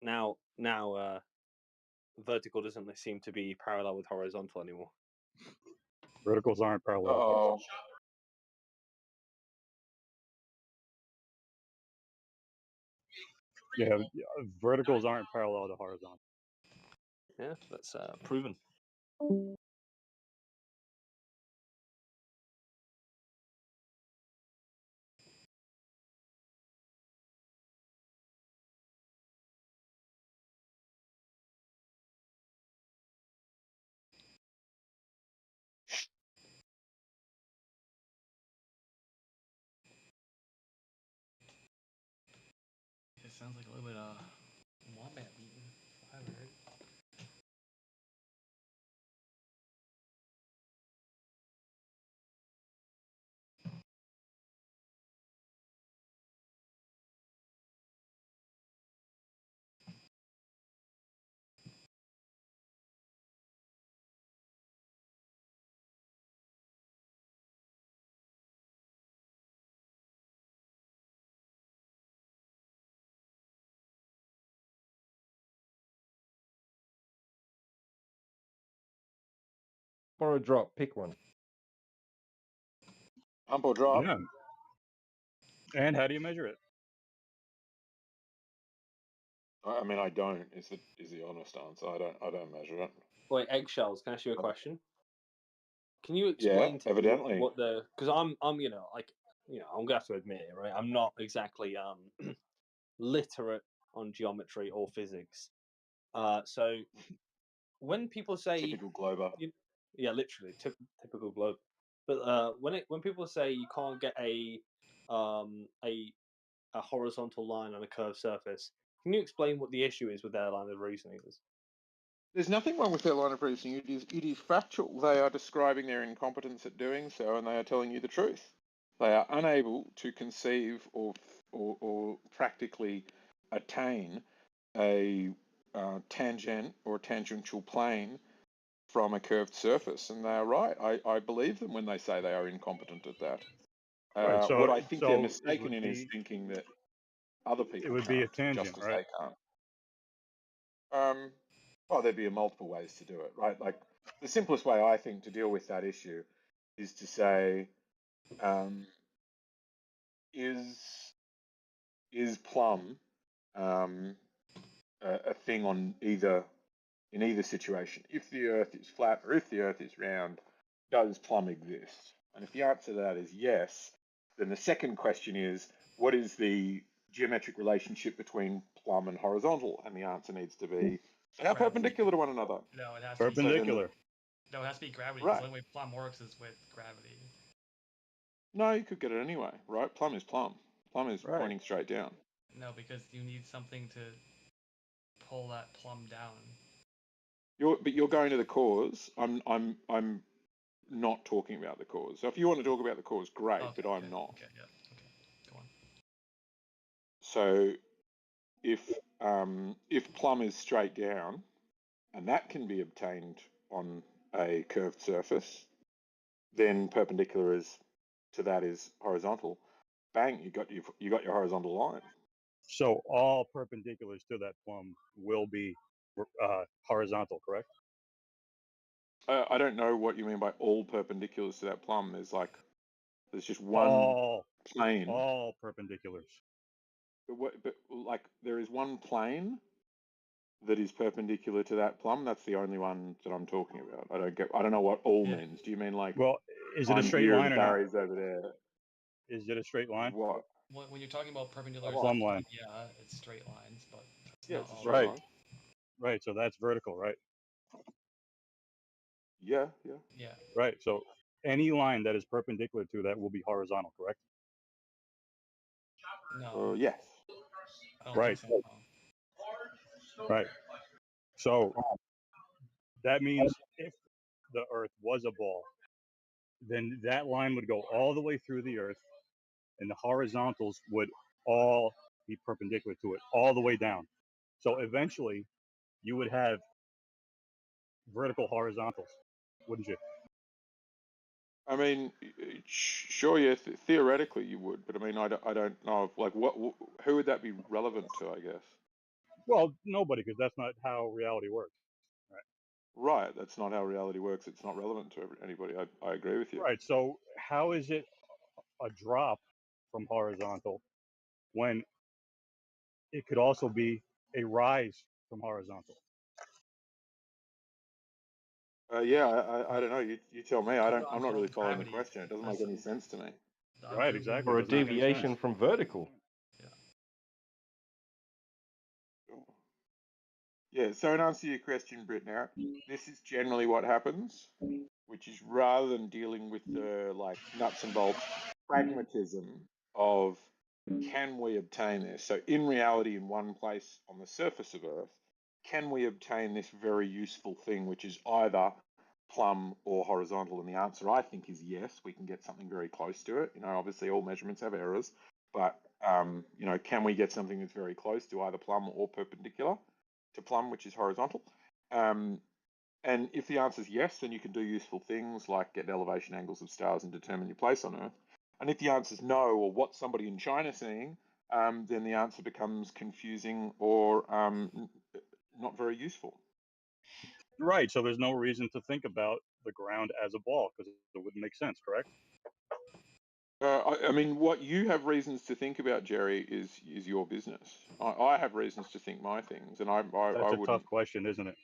now vertical doesn't seem to be parallel with horizontal anymore. Verticals aren't parallel. Oh. Yeah, verticals aren't parallel to horizontal. Yeah, that's proven. It sounds like a little bit of wombat beating. I haven't heard. Or a drop? Pick one. Hump or drop? Yeah. And how do you measure it? I mean, I don't. Is the honest answer? I don't measure it. Wait, eggshells. Can I ask you a question? Can you Yeah, explain to me evidently. what the? Because I'm I'm gonna have to admit it, right? I'm not exactly literate on geometry or physics. So when people say Typical glober. yeah, literally typical globe. But when people say you can't get a horizontal line on a curved surface, can you explain what the issue is with their line of reasoning? There's nothing wrong with their line of reasoning. It is factual. They are describing their incompetence at doing so, and they are telling you the truth. They are unable to conceive or practically attain a tangent or tangential plane from a curved surface, and they are right. I believe them when they say they are incompetent at that. Right. So What I think they're so mistaken would in is be thinking that other people It would be a can't, just tangent, because right? they can't. Well, there'd be multiple ways to do it, right? Like the simplest way I think to deal with that issue is to say, is plumb a thing on in either situation? If the Earth is flat or if the Earth is round, does plumb exist? And if the answer to that is yes, then the second question is, what is the geometric relationship between plumb and horizontal? And the answer needs to be, they are perpendicular to one another. No, it has perpendicular. to be. No, it has to be gravity. Right. The only way plumb works is with gravity. No, you could get it anyway, right? Plumb is plumb. Plumb is pointing straight down. No, because you need something to pull that plumb down. But you're going to the cause. I'm not talking about the cause. So if you want to talk about the cause, great, but I'm not. Okay, yeah. Okay, go on. So if plumb is straight down, and that can be obtained on a curved surface, then perpendicular to that is horizontal. Bang, you got your horizontal line. So all perpendiculars to that plumb will be horizontal, correct? I don't know what you mean by all perpendiculars to that plumb. There's just one plane. All perpendiculars. But like there is one plane that is perpendicular to that plumb. That's the only one that I'm talking about. I don't know what all means. Do you mean like? Well, is it a I'm straight here line and or not? Barry's over there? Is it a straight line? What? When you're talking about perpendiculars, plumb line. yeah, it's straight lines, but that's Yeah, not it's a all. straight line. Right. So that's vertical, right? Yeah. Yeah. Right. So any line that is perpendicular to that will be horizontal, correct? No. Yes. I don't Right. think so. No. Right. So that means if the Earth was a ball, then that line would go all the way through the Earth, and the horizontals would all be perpendicular to it, all the way down. So eventually, you would have vertical horizontals, wouldn't you? I mean, sure, yeah. Theoretically, you would, but I mean, I don't know. Like, who would that be relevant to? I guess. Well, nobody, because that's not how reality works. Right. That's not how reality works. It's not relevant to anybody. I agree with you. Right. So how is it a drop from horizontal when it could also be a rise from horizontal? Yeah, I don't know. You tell me. I'm not really following the Gravity. question. It doesn't make any sense to me. Right, exactly. Or It a doesn't make any deviation sense. from vertical. Yeah, so in answer to your question, Britt, this is generally what happens, which is rather than dealing with the like nuts and bolts pragmatism of can we obtain this? So in reality, in one place on the surface of Earth, can we obtain this very useful thing, which is either plumb or horizontal? And the answer, I think, is yes. We can get something very close to it. Obviously all measurements have errors, but can we get something that's very close to either plumb or perpendicular to plumb, which is horizontal? And if the answer is yes, then you can do useful things like get elevation angles of stars and determine your place on Earth. And if the answer is no, or what's somebody in China seeing, then the answer becomes confusing or not very useful. Right. So there's no reason to think about the ground as a ball because it wouldn't make sense, correct? I mean, what you have reasons to think about, Jerry, is your business. I have reasons to think my things, and I That's a wouldn't. tough question, isn't it?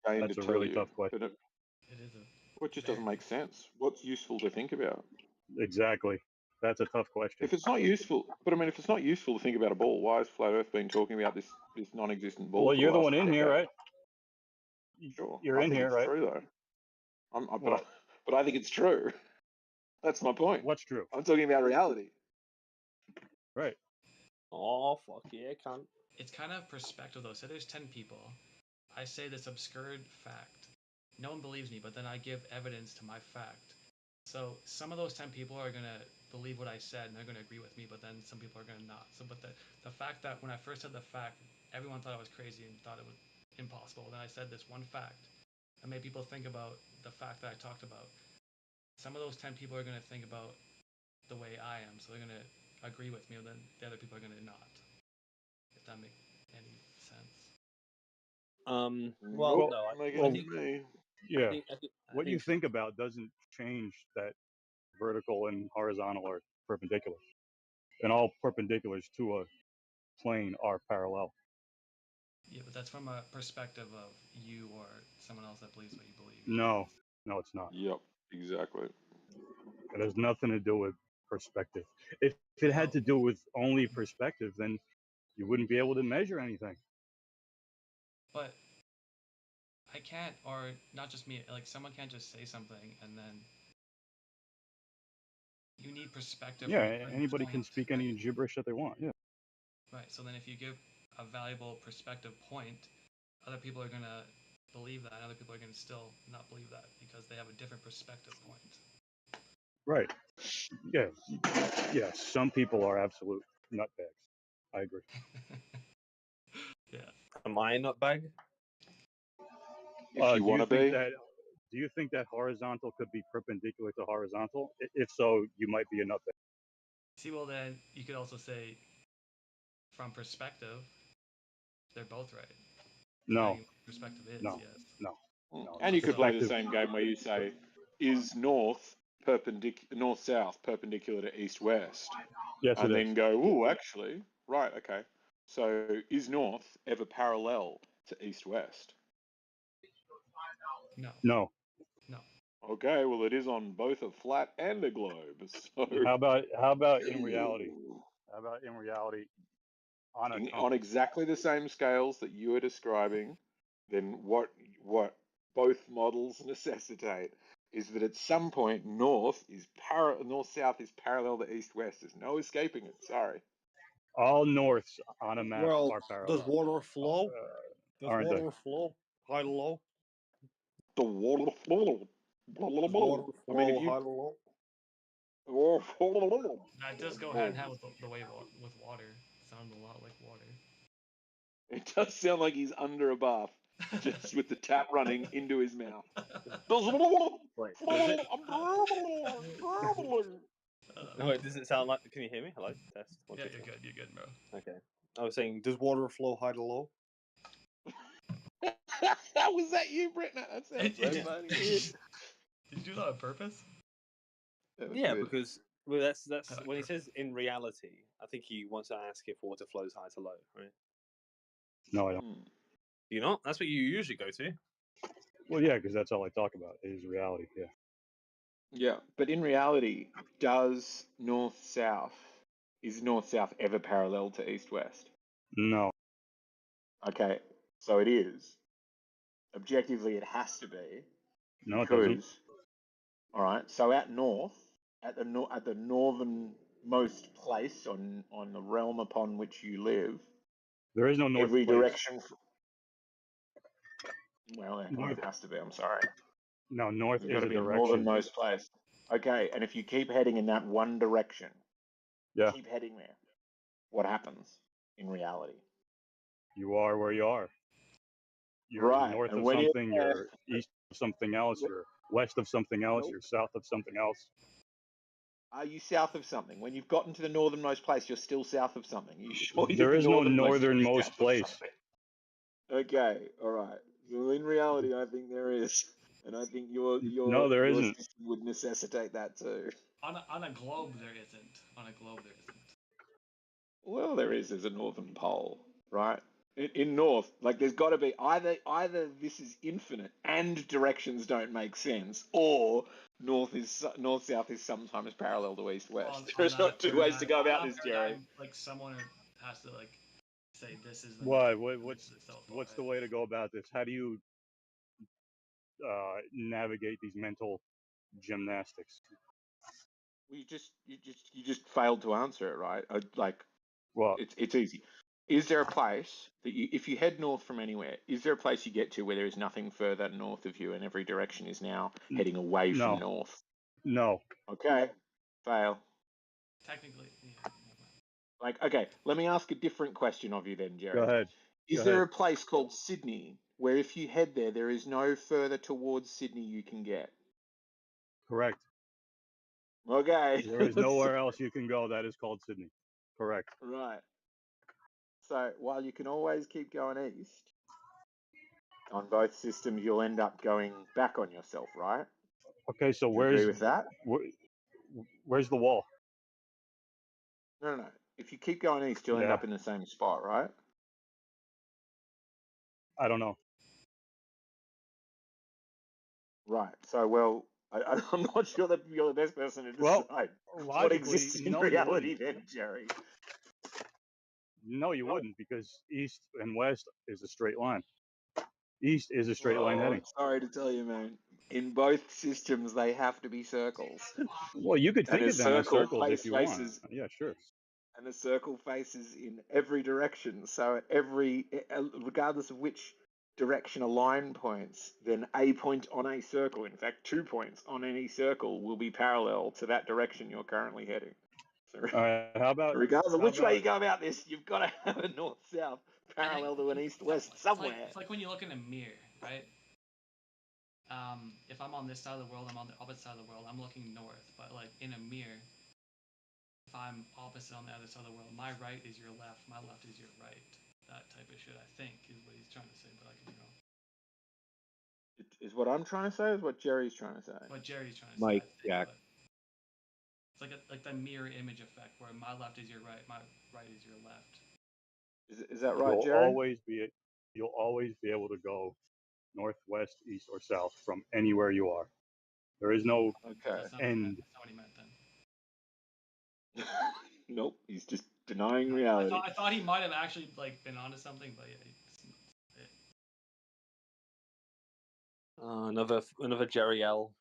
That's To a tell really you, tough question. But It is it just doesn't make sense. What's useful to think about? Exactly. That's a tough question. If it's not useful, but I mean, if it's not useful to think about a ball, why has Flat Earth been talking about this non-existent ball? Well, for you're the last one in decade? here, right? Sure, You're I in think here, it's right? true though. But I think it's true. That's my point. What's true? I'm talking about reality. Right. Oh fuck yeah, cunt. It's kind of perspective though. Say there's 10 people. I say this absurd fact. No one believes me, but then I give evidence to my fact. So some of those 10 people are gonna believe what I said and they're gonna agree with me, but then some people are gonna not. So, but the fact that when I first said the fact, everyone thought I was crazy and thought it was impossible. Then I said this one fact and made people think about the fact that I talked about. Some of those 10 people are gonna think about the way I am, so they're gonna agree with me, and then the other people are gonna not. that make any sense? Nope, No, make I it think, to me. Yeah. I What you think think about doesn't change that vertical and horizontal are perpendicular, and all perpendiculars to a plane are parallel. Yeah, but that's from a perspective of you or someone else that believes what you believe. No, no, it's not. Yep, exactly. It has nothing to do with perspective. If it had to do with only perspective, then you wouldn't be able to measure anything. But I can't, or not just me, like someone can't just say something and then you need perspective Yeah, from a certain anybody can point, speak right? any gibberish that they want. Yeah. Right. So then if you give a valuable perspective point, other people are gonna believe that, and other people are gonna still not believe that because they have a different perspective point. Right. Yeah. Yeah. Some people are absolute nutbags. I agree. Yeah. Am I a nutbag? If you Do you want to think be. that? Do you think that horizontal could be perpendicular to horizontal? If so, you might be a nutbag. See, well then you could also say, from perspective, they're both right. No. Perspective is No. yes. No. No. And you could play the Perspective. same game where you say, is north south perpendicular to east west? Yes, and it then is. go, oh, actually, right, okay. So is north ever parallel to east west? No. No. No. Okay, well, it is on both a flat and a globe. So How about in reality? How about in reality on a on compass? exactly the same scales that you are describing, then what both models necessitate is that at some point north south is parallel to east west. There's no escaping it. Sorry. All norths on a map Well, are does parallel. water flow? Does Aren't they? water flow high to low? The water flow. Does water I mean, if flow you high to low? That does go hand in hand with the way with water. Sounds a lot like water. It does sound like he's under a bath, just with the tap running into his mouth. Wait, does it? Wait, does it sound like? Can you hear me? Hello, test. One, Yeah, two, you're three. good. You're good, bro. Okay. I was saying, does water flow high to low? Was that you, Brittany? That sounds so funny. Did you do that on purpose? Yeah, good. because well, that's when he says in reality. I think he wants to ask if water flows high to low, right? No, I don't. Do you not? That's what you usually go to. Well, yeah, because that's all I talk about is reality. Yeah. Yeah, but in reality, is north south ever parallel to east west? No. Okay, so it is. Objectively, it has to be. No, it doesn't. Because, all right, so at the northernmost place on the realm upon which you live, There is no north every place. direction. Well, North. it has to be. I'm sorry. No, north There's is got to a be a direction. northernmost place. Okay, and if you keep heading in that one direction, Yeah. keep heading there, what happens in reality? You are where you are. You're Right, north and of when something. You're east of something else. You're west of something else. Nope. You're south of something else. Are you south of something? When you've gotten to the northernmost place, you're still south of something. Are you sure you're There is no northernmost to be northernmost south of place. something? Okay, all right. So in reality, I think there is, and I think your there your isn't. system would necessitate that too. On a globe, there isn't. On a globe, there isn't. Well, there is. There's a northern pole, right? In north, like there's got to be either this is infinite and directions don't make sense, or north south is sometimes parallel to east west. There's not two ways to go about this, Jerry. Like someone has to like say this is the Why? north, What's the way to go about this? How do you navigate these mental gymnastics? Well, you just failed to answer it, right? Well, it's easy. Is there a place that if you head north from anywhere, is there a place you get to where there is nothing further north of you and every direction is now heading away from north? No. Okay, fail. Technically, yeah. Okay, let me ask a different question of you then, Jerry. Go ahead. Is there a place called Sydney where if you head there is no further towards Sydney you can get? Correct. Okay. There is nowhere else you can go that is called Sydney. Correct. Right. So while you can always keep going east, on both systems you'll end up going back on yourself, right? Okay, so Do you agree with that? where's the wall? No. If you keep going east, you'll end Yeah, up in the same spot, right? I don't know. Right. So, well, I'm not sure that you're the best person to decide what Logically, exists in no, you reality wouldn't. then, Jerry. No, you wouldn't, because east and west is a straight line. East is a straight line heading. Sorry to tell you, man. In both systems, they have to be circles. Well, you could And think a of them as circle circles if you want. faces, Yeah, sure. and a circle faces in every direction. So regardless of which direction a line points, then a point on a circle, in fact, 2 points on any circle, will be parallel to that direction you're currently heading. So, All right, regardless of which way you go about this, you've got to have a north-south parallel to an east-west somewhere. It's like when you look in a mirror, right? If I'm on this side of the world, I'm on the opposite side of the world. I'm looking north, but like in a mirror, if I'm opposite on the other side of the world, my right is your left, my left is your right. That type of shit, I think, is what he's trying to say, but I could be wrong. Is what I'm trying to say, is what Jerry's trying to say. What Jerry's trying to say, I think, Jack. but it's like the mirror image effect, where my left is your right, my right is your left. Is that right, Jerry? You'll always be able to go northwest, east, or south from anywhere you are. There is no end. That's not what he meant then. Nope, he's just denying reality. I thought he might have actually like been onto something, but yeah. Another Jerry L.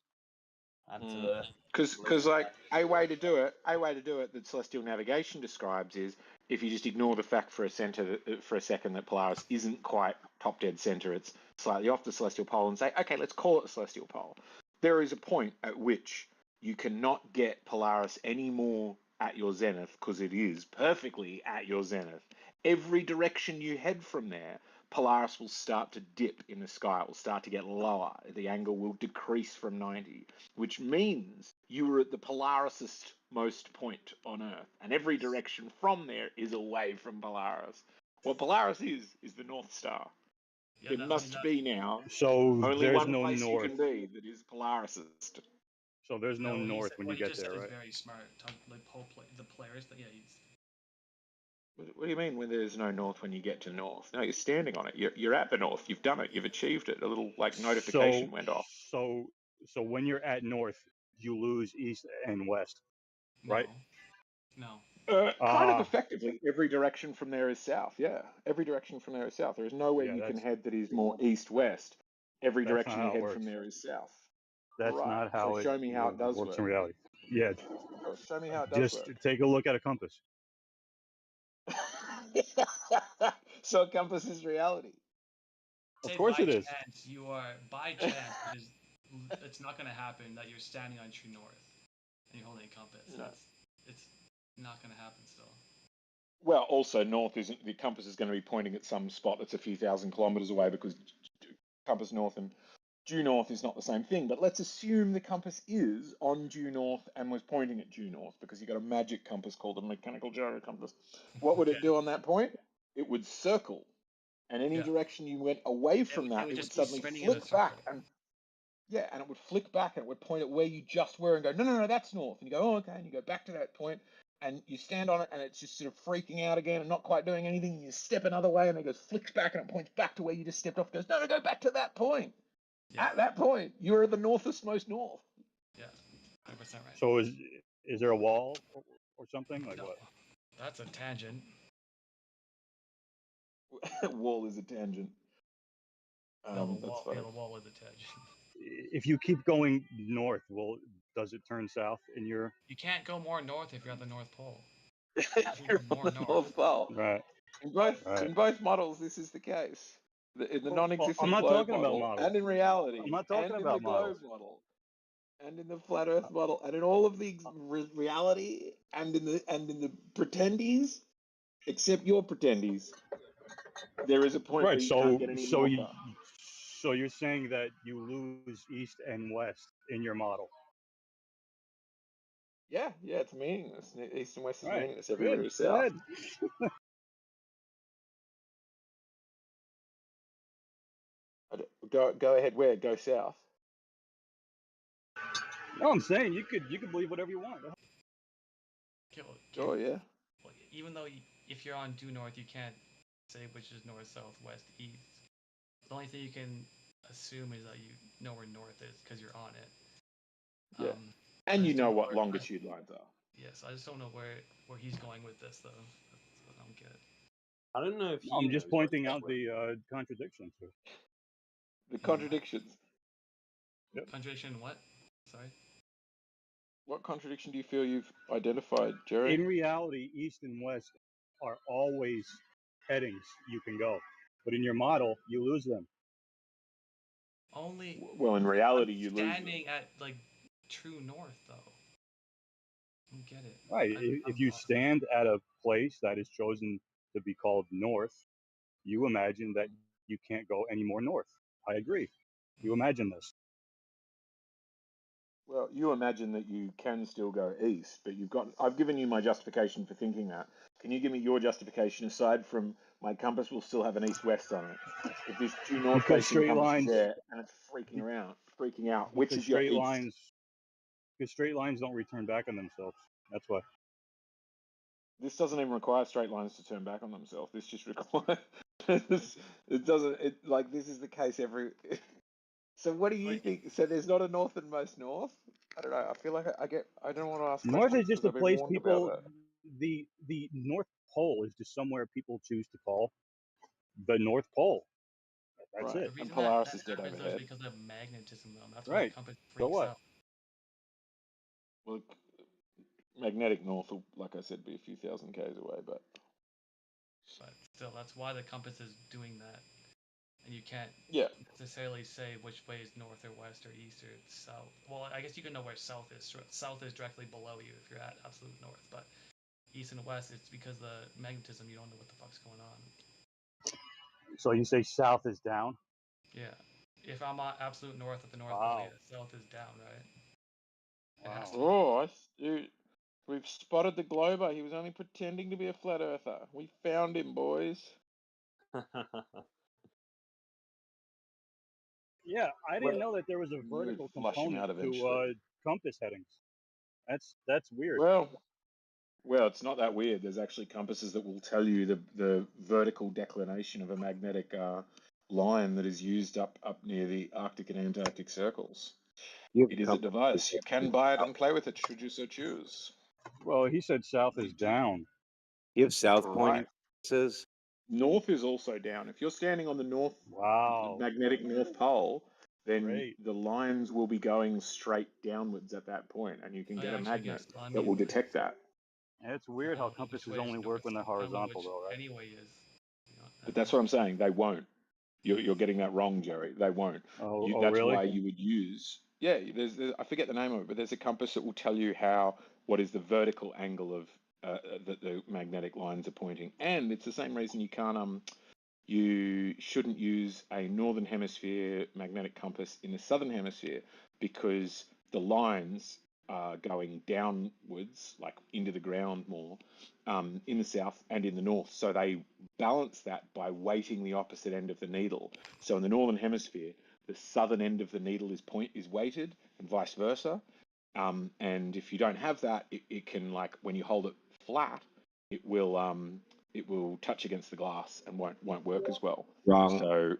Add to the Because like a way to do it that celestial navigation describes is if you just ignore the fact for a second that Polaris isn't quite top dead center, it's slightly off the celestial pole, and say, okay, let's call it the celestial pole. There is a point at which you cannot get Polaris any more at your zenith because it is perfectly at your zenith. Every direction you head from there, Polaris will start to dip in the sky. It will start to get lower. The angle will decrease from 90, which means you are at the Polarisest most point on Earth, and every direction from there is away from Polaris. What Polaris is the North Star. Yeah, there must be now only there's one no place you north. can be that is Polarisest. So there's no north when you get there, What he just said right? is very smart. Like the players, that he's. What do you mean when there's no north when you get to north? No, you're standing on it. You're at the north. You've done it. You've achieved it. A little like notification went off. So when you're at north, you lose east and west, right? No. Kind of effectively, every direction from there is south. Yeah, every direction from there is south. There is nowhere you can head that is more east-west. Every That's direction not you how it head works. from there is south. That's Right. not So how it show me how it does works work. in reality. Yeah. Oh, show me how it does Just work. take a look at a compass. So a compass is reality. Of course it is. By chance, it's not going to happen that you're standing on true north and you're holding a compass. No. It's not going to happen still. Well, also north isn't, the compass is going to be pointing at some spot that's a few thousand kilometers away because compass north and due north is not the same thing. But let's assume the compass is on due north and was pointing at due north because you got a magic compass called a mechanical gyro compass. What would it do on that point? It would circle, and any direction you went away from that, it would suddenly flick back and and it would flick back and it would point at where you just were and go, no, that's north. And you go, oh, okay, and you go back to that point and you stand on it and it's just sort of freaking out again and not quite doing anything. You step another way and it goes flicks back and it points back to where you just stepped off. It goes, no, go back to that point. Yeah. At that point, you're the northest most north. Yeah, 100% right. So is there a wall or something like what? That's a tangent. Wall is a tangent. No, the wall is a tangent. If you keep going north, does it turn south in your? You can't go more north if you're at the North Pole. You're on the North Pole. Right. In both models, this is the case. In the non-existent I'm not globe talking about model, models. and in reality, I'm not talking and in about the globe models. model, and in the flat Earth model, and in all of the reality, and in the pretendies, except your pretendies, there is a point where you can't get any norther. So you're saying that you lose east and west in your model? Yeah, it's meaningless. East and west is Right. meaningless. Everywhere Good. is Go south. ahead. Go ahead. Where? Go south. No, I'm saying you could believe whatever you want. Oh yeah. Even though if you're on due north, you can't say which is north, south, west, east. The only thing you can assume is that you know where north is because you're on it. Yeah. And you know what longitude lines are. Yes, I just don't know where he's going with this though. I don't get it. I don't know if I'm just pointing out the contradictions here. The contradictions. Yep. Contradiction what? Sorry. What contradiction do you feel you've identified, Jerry? In reality, east and west are always headings you can go, but in your model, you lose them. Only. Well, in reality, you lose them. Standing at like true north though. I don't get it. Right. If you stand at a place that is chosen to be called north, you imagine that you can't go any more north. I agree. You imagine this. Well, you imagine that you can still go east, but I've given you my justification for thinking that. Can you give me your justification aside from my compass will still have an east-west on it? If this due north-facing compass is there and it's freaking out, which is your east? Because straight lines don't return back on themselves. That's why. This doesn't even require straight lines to turn back on themselves. This just requires. It doesn't. This is the case every. So what do you think? So there's not a northernmost north? I don't know. I feel like I don't want to ask North questions is just because a I've been place warned about people. that. The North Pole is just somewhere people choose to call the North Pole. That's Right. it. And Polaris is dead overhead. Because of magnetism though. That's why Right. the compass So freaks what? out. Well, magnetic north will, like I said, be a few thousand k's away, but still, that's why the compass is doing that, and you can't necessarily say which way is north or west or east or south. Well, I guess you can know where south is. South is directly below you if you're at absolute north, but east and west, it's because the magnetism. You don't know what the fuck's going on. So you say south is down? Yeah. If I'm at absolute north at the North Wow. Pole, yeah, south is down, right? Wow. Oh, dude, we've spotted the glober. He was only pretending to be a flat earther. We found him, boys. Yeah, I didn't know that there was a vertical Flush him out component eventually. to compass headings. That's weird. Well, it's not that weird. There's actually compasses that will tell you the vertical declination of a magnetic line that is used up near the Arctic and Antarctic circles. It is a device. You can buy it and play with it should you so choose. Well, he said south is down. You have south pointing Right. compasses. North is also down. If you're standing on the Wow. magnetic North Pole, then Great. the lines will be going straight downwards at that point, and you can get a magnet that will detect that. And it's weird how compasses only work when they're horizontal, though, right? Anyway, is. But that's what I'm saying. They won't. You're getting that wrong, Jerry. They won't. Oh, That's really? why you would use. Yeah, there's I forget the name of it, but there's a compass that will tell you what is the vertical angle of that the magnetic lines are pointing, and it's the same reason you shouldn't use a northern hemisphere magnetic compass in the southern hemisphere because the lines are going downwards, like into the ground more, in the south and in the north. So they balance that by weighting the opposite end of the needle. So in the northern hemisphere, the southern end of the needle is weighted, and vice versa. And if you don't have that, it can, like, when you hold it flat, it will touch against the glass and won't work as well. Wrong. So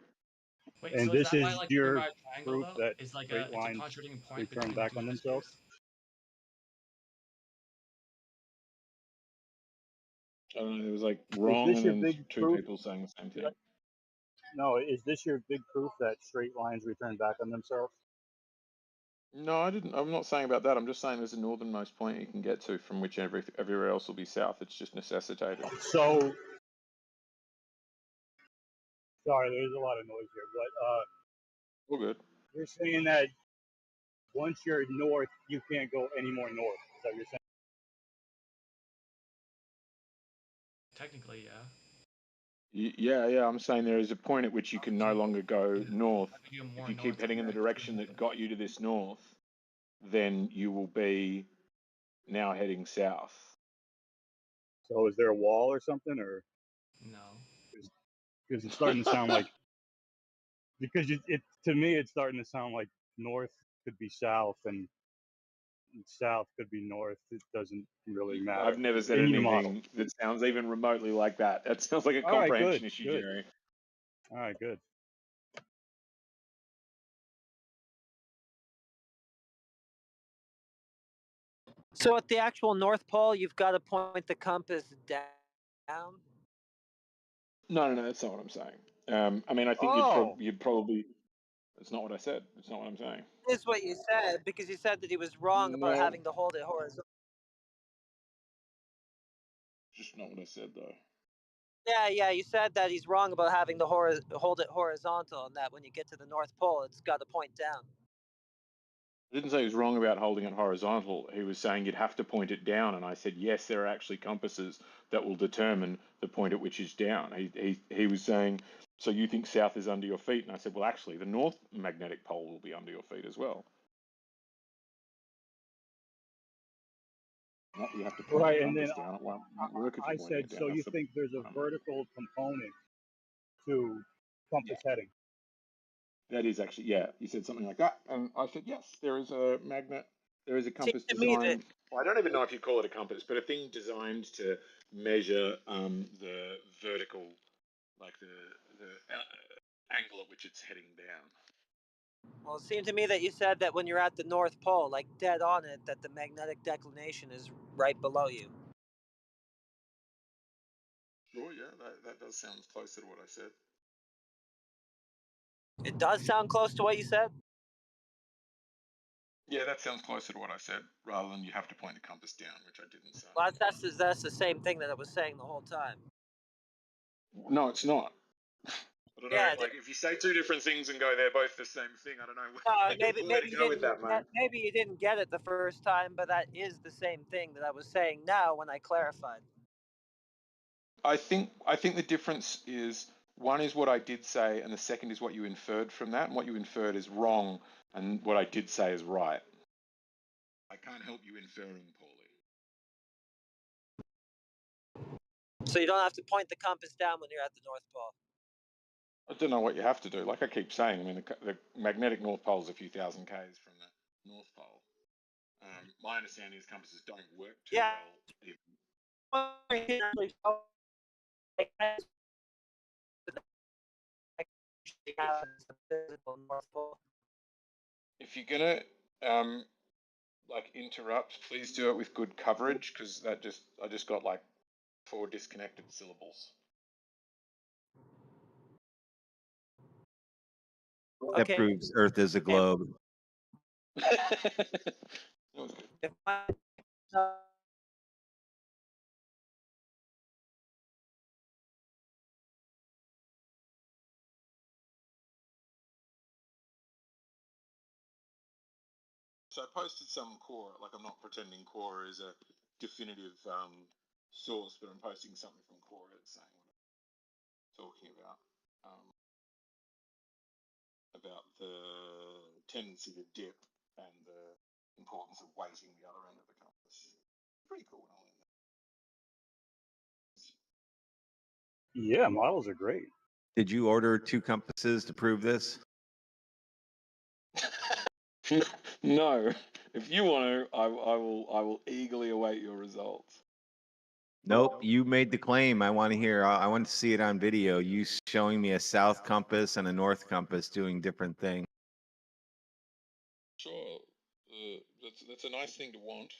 Wait, And so is this that is why, like, your Bermuda Triangle proof though that is like straight it's a lines contradicting point return between back two on hemispheres? themselves? I don't know, it was like Is wrong this and your then big two proof? people saying the same thing. No, is this your big proof that straight lines return back on themselves? No, I didn't. I'm not saying about that. I'm just saying there's a northernmost point you can get to from which everywhere else will be south. It's just necessitated. So, sorry, there's a lot of noise here, but All good. you're saying that once you're north, you can't go any more north. Is that what you're saying? Technically, yeah. Yeah. I'm saying there is a point at which you can no longer go north. You If you keep heading in the direction that got you to this north, then you will be now heading south. So, is there a wall or something, or no? Because it's starting to sound like because it to me it's starting to sound like north could be south and south could be north. It doesn't really matter I've never said in your model. anything that sounds even remotely like that. That sounds like a All right, comprehension good, issue, good. Jerry. All right, good. So at the actual North Pole, you've got to point the compass down. No, that's not what I'm saying. I mean, I think Oh, you'd probably. That's not what I said. That's not what I'm saying. Is what you said, because you said that he was wrong about No, having to hold it horizontal. just not what I said though. Yeah, you said that he's wrong about having to hold it horizontal, and that when you get to the North Pole, it's got to point down. I didn't say he was wrong about holding it horizontal. He was saying you'd have to point it down, and I said yes, there are actually compasses that will determine the point at which it's down. He was saying, so you think south is under your feet, and I said, well, actually, the north magnetic pole will be under your feet as well. Not you have to point right, the and then compass down. It won't work if I you're pointing said, it down. so you That's the think there's a point I'm making. vertical component to compass heading? That is actually, yeah. You said something like that, and I said yes. There is a magnet. There is a compass To me, that designed. Well, I don't even know if you call it a compass, but a thing designed to measure the vertical, like the angle at which it's heading down. well, it seemed to me that you said that when you're at the North Pole, like dead on it, that the magnetic declination is right below you. Sure, yeah, that does sound closer to what I said. It does sound close to what you said. Yeah, that sounds closer to what I said, rather than you have to point the compass down, which I didn't say. Well, that's the same thing that I was saying the whole time. No, it's not. I don't know. Yeah, Like, if you say two different things and go, they're both the same thing. I don't know where to maybe you go with didn't that, man. maybe you didn't get it the first time, but that is the same thing that I was saying now when I clarified. I think the difference is one is what I did say, and the second is what you inferred from that. And what you inferred is wrong, and what I did say is right. I can't help you inferring, Paulie. So you don't have to point the compass down when you're at the North Pole. I don't know what you have to do. Like I keep saying, I mean, the magnetic North Pole is a few thousand k's from the North Pole. My understanding is compasses don't work too well. If you're gonna like interrupt, please do it with good coverage, because I just got like 4 disconnected syllables. That proves Earth is a globe. That was good. So I posted some core, like I'm not pretending core is a definitive source, but I'm posting something from core that's saying what I'm talking about the tendency to dip and the importance of weighting the other end of the compass. Pretty cool. Yeah, models are great. Did you order 2 compasses to prove this? No, if you want to, I will eagerly await your results. Nope, you made the claim. I want to hear. I want to see it on video. You showing me a south compass and a north compass doing different things. Sure, that's a nice thing to want.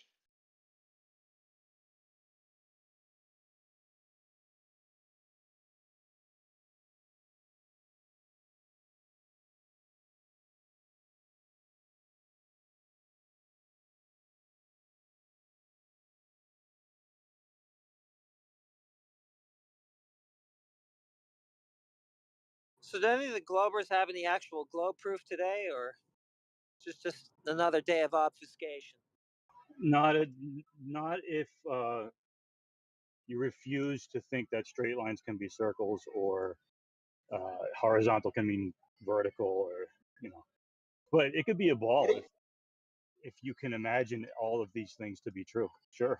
So do any of the Globers have any actual globe proof today, or just another day of obfuscation? Not if you refuse to think that straight lines can be circles or horizontal can mean vertical, or but it could be a ball if you can imagine all of these things to be true. Sure.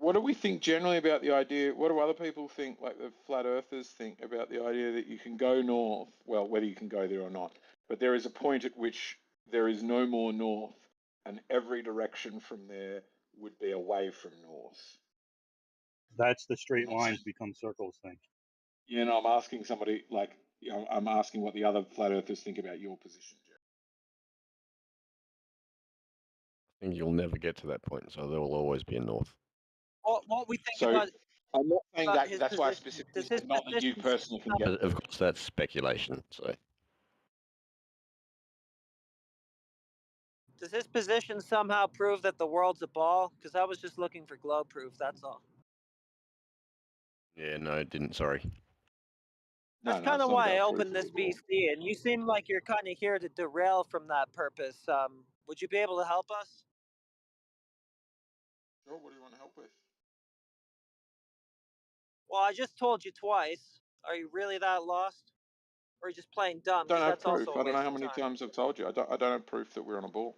What do we think generally about the idea? What do other people think, like the flat earthers think about the idea that you can go north? Well, whether you can go there or not, but there is a point at which there is no more north, and every direction from there would be away from north. That's the straight lines become circles thing. Yeah, no, I'm asking somebody, like, you know, I'm asking what the other flat earthers think about your position, Jeff. I think you'll never get to that point, so there will always be a north. What we think So about I'm not saying about that. his That's why I position? specifically Does his said not that you position personally can get. But of course, that's speculation. So does his position somehow prove that the world's a ball? Because I was just looking for globe proof. That's all. yeah, no, it didn't. Sorry. That's kind of why I opened this VC, and you seem like you're kind of here to derail from that purpose. Would you be able to help us? Sure, what do you want to help with? Well, I just told you twice. Are you really that lost? Or are you just playing dumb? I don't Because have that's also proof. a I don't know waste how of many time. times I've told you. I don't have proof that we're on a ball.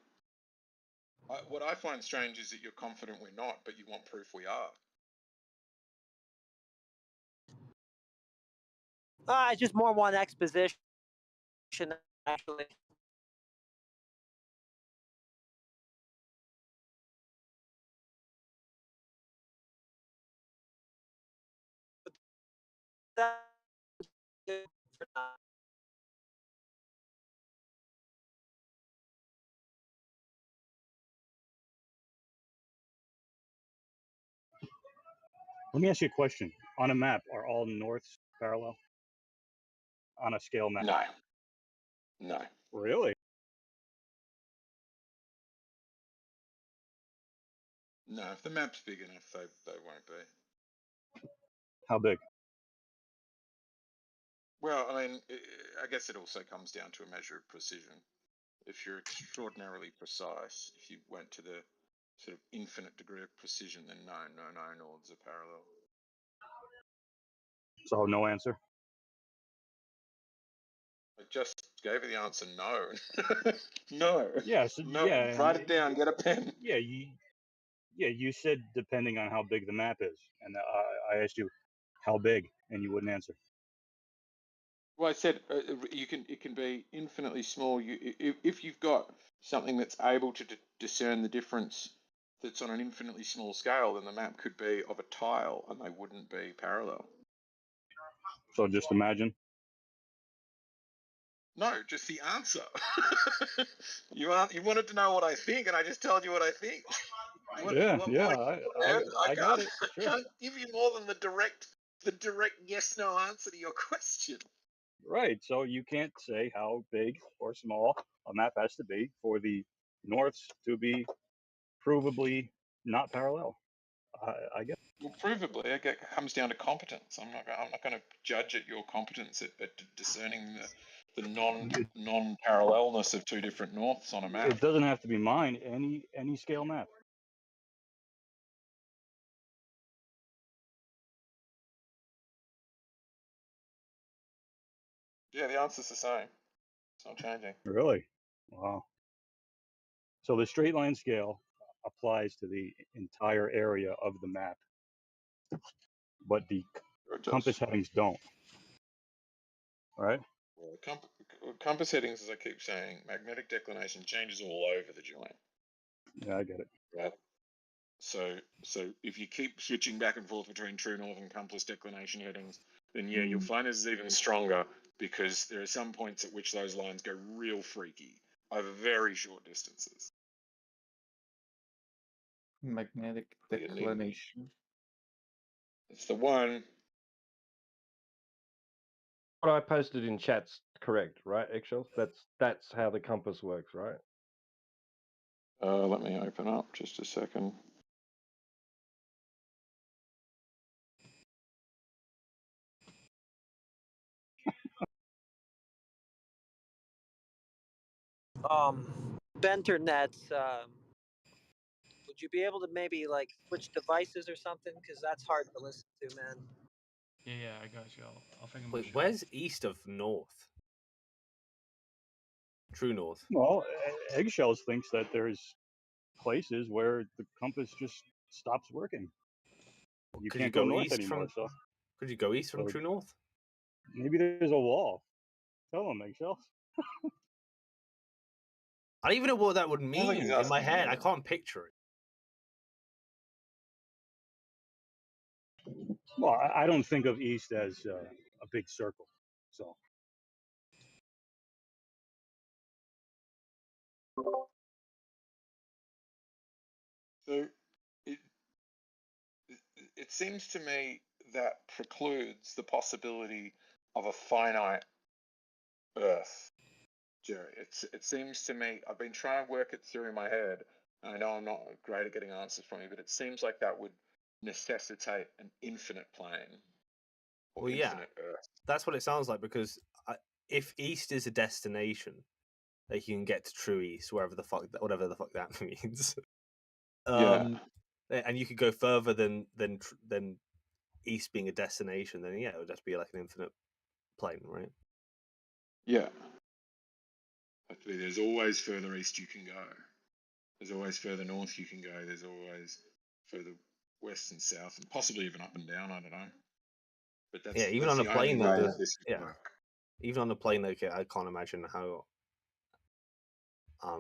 What I find strange is that you're confident we're not, but you want proof we are. I just more want exposition, actually. Let me ask you a question. On a map, are all norths parallel? On a scale map? No. No. Really? No, if the map's big enough, they won't be. How big? Well, I mean, I guess it also comes down to a measure of precision. If you're extraordinarily precise, if you went to the sort of infinite degree of precision, then no norths are parallel. So no answer? I just gave you the answer, no. No. Yeah, so, No. yeah. Write it down, get a pen. Yeah, you said depending on how big the map is. And I asked you how big, and you wouldn't answer. Well, I said it can be infinitely small. If you've got something that's able to discern the difference that's on an infinitely small scale, then the map could be of a tile, and they wouldn't be parallel. So just imagine. No, just the answer. You wanted to know what I think, and I just told you what I think. I got it. Sure. I can't give you more than the direct yes/no answer to your question. Right. So you can't say how big or small a map has to be for the norths to be provably not parallel. I guess. Well, provably, it comes down to competence. I'm not going to judge at your competence at discerning the non-parallelness of two different norths on a map. It doesn't have to be mine. Any scale map. Yeah, the answer's the same. It's not changing. Really? Wow. So the straight line scale applies to the entire area of the map, but the compass headings don't. Right? Well, compass headings, as I keep saying, magnetic declination changes all over the joint. Yeah, I get it. Right. So if you keep switching back and forth between true north and compass declination headings, then yeah, you'll find this is even stronger because there are some points at which those lines go real freaky over very short distances. Magnetic declination. It's the one. What I posted in chat's correct, right, Eggshells? That's how the compass works, right? Let me open up just a second. Benternets. Would you be able to maybe like switch devices or something? Because that's hard to listen to, man. Yeah, I got you. I'll figure my Wait, shit where's east of north? True north. Well, Eggshells thinks that there's places where the compass just stops working. You Could you can't go go north east anymore. from? So Could you go east from so true north? maybe there's a wall. Tell them, eggshells. I don't even know what that would Sounds like mean he's in my asking head. I you. can't picture it. Well, I don't think of east as a big circle. So So it it seems to me that precludes the possibility of a finite Earth, Jerry. It seems to me, I've been trying to work it through in my head. I know I'm not great at getting answers from you, but it seems like that would necessitate an infinite plane or Well, yeah, infinite Earth. that's what it sounds like because if east is a destination, that you can get to true east, whatever the fuck that means. Yeah. And you could go further than east being a destination. Then yeah, it would just be like an infinite plane, right? Yeah. Actually, there's always further east you can go. There's always further north you can go. There's always further west and south, and possibly even up and down. I don't know. But Yeah, even that's on a the only plane, way that this would work. even on a plane, I can't imagine how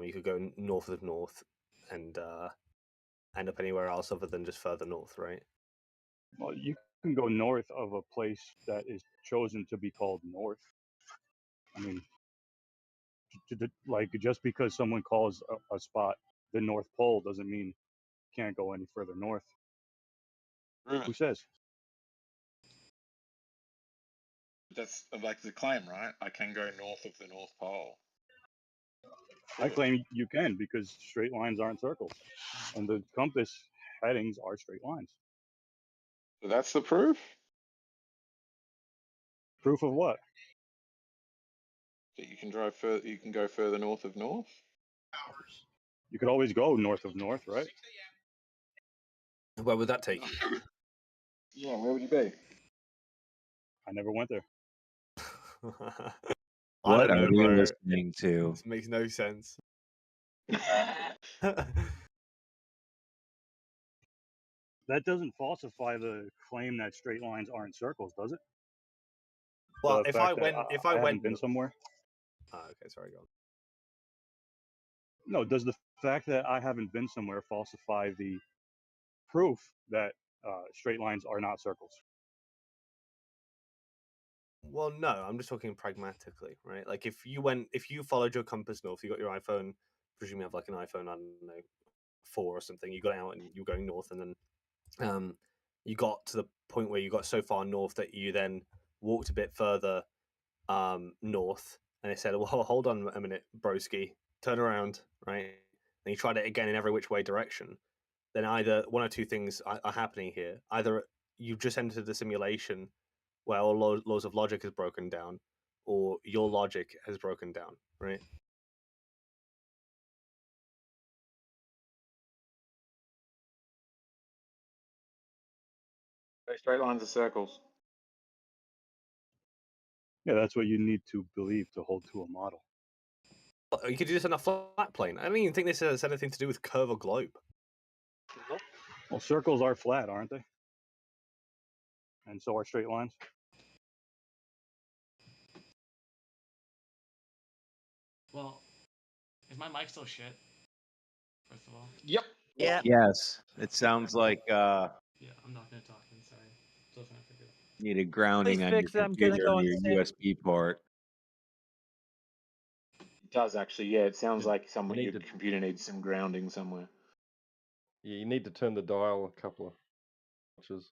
you could go north of north and end up anywhere else other than just further north, right? well, you can go north of a place that is chosen to be called north. I mean, like just because someone calls a spot the North Pole doesn't mean you can't go any further north. Who says? That's like the claim, right? I can go north of the North Pole. I claim you can because straight lines aren't circles, and the compass headings are straight lines. So that's the proof? Proof of what? That you can drive further, you can go further north of north? You could always go north of north, right? Where would that take you? Yeah, where would you be? I never went there. I What don't are know, we bro. listening to? This makes no sense. That doesn't falsify the claim that straight lines aren't circles, does it? Well, The if fact I that went, I haven't been somewhere. Oh, okay, sorry, go on. No, does the fact that I haven't been somewhere falsify the proof that straight lines are not circles? Well, no, I'm just talking pragmatically, right? Like if you followed your compass north, you got your iPhone, presume you have like an iPhone, I don't know, 4 or something. You got out and you were going north, and then you got to the point where you got so far north that you then walked a bit further north, and they said, "Well, hold on a minute, broski, turn around," right? And you tried it again in every which way direction. Then either one or two things are happening here: either you've just entered a simulation where all laws of logic has broken down, or your logic has broken down, right? Straight lines are circles. Yeah, that's what you need to believe to hold to a model. You could do this on a flat plane. I don't even think this has anything to do with curve or globe. Well, circles are flat, aren't they? And so are straight lines. Well, is my mic still shit? First of all. Yep. Yeah. Yes, it sounds like Yeah, I'm not gonna talk then. Sorry. Still trying to figure it out. need a grounding Please on your fix it. I'm gonna computer go or your insane. USB port. It does actually, yeah. It sounds like need your to- computer needs some grounding somewhere. Yeah, you need to turn the dial a couple of notches.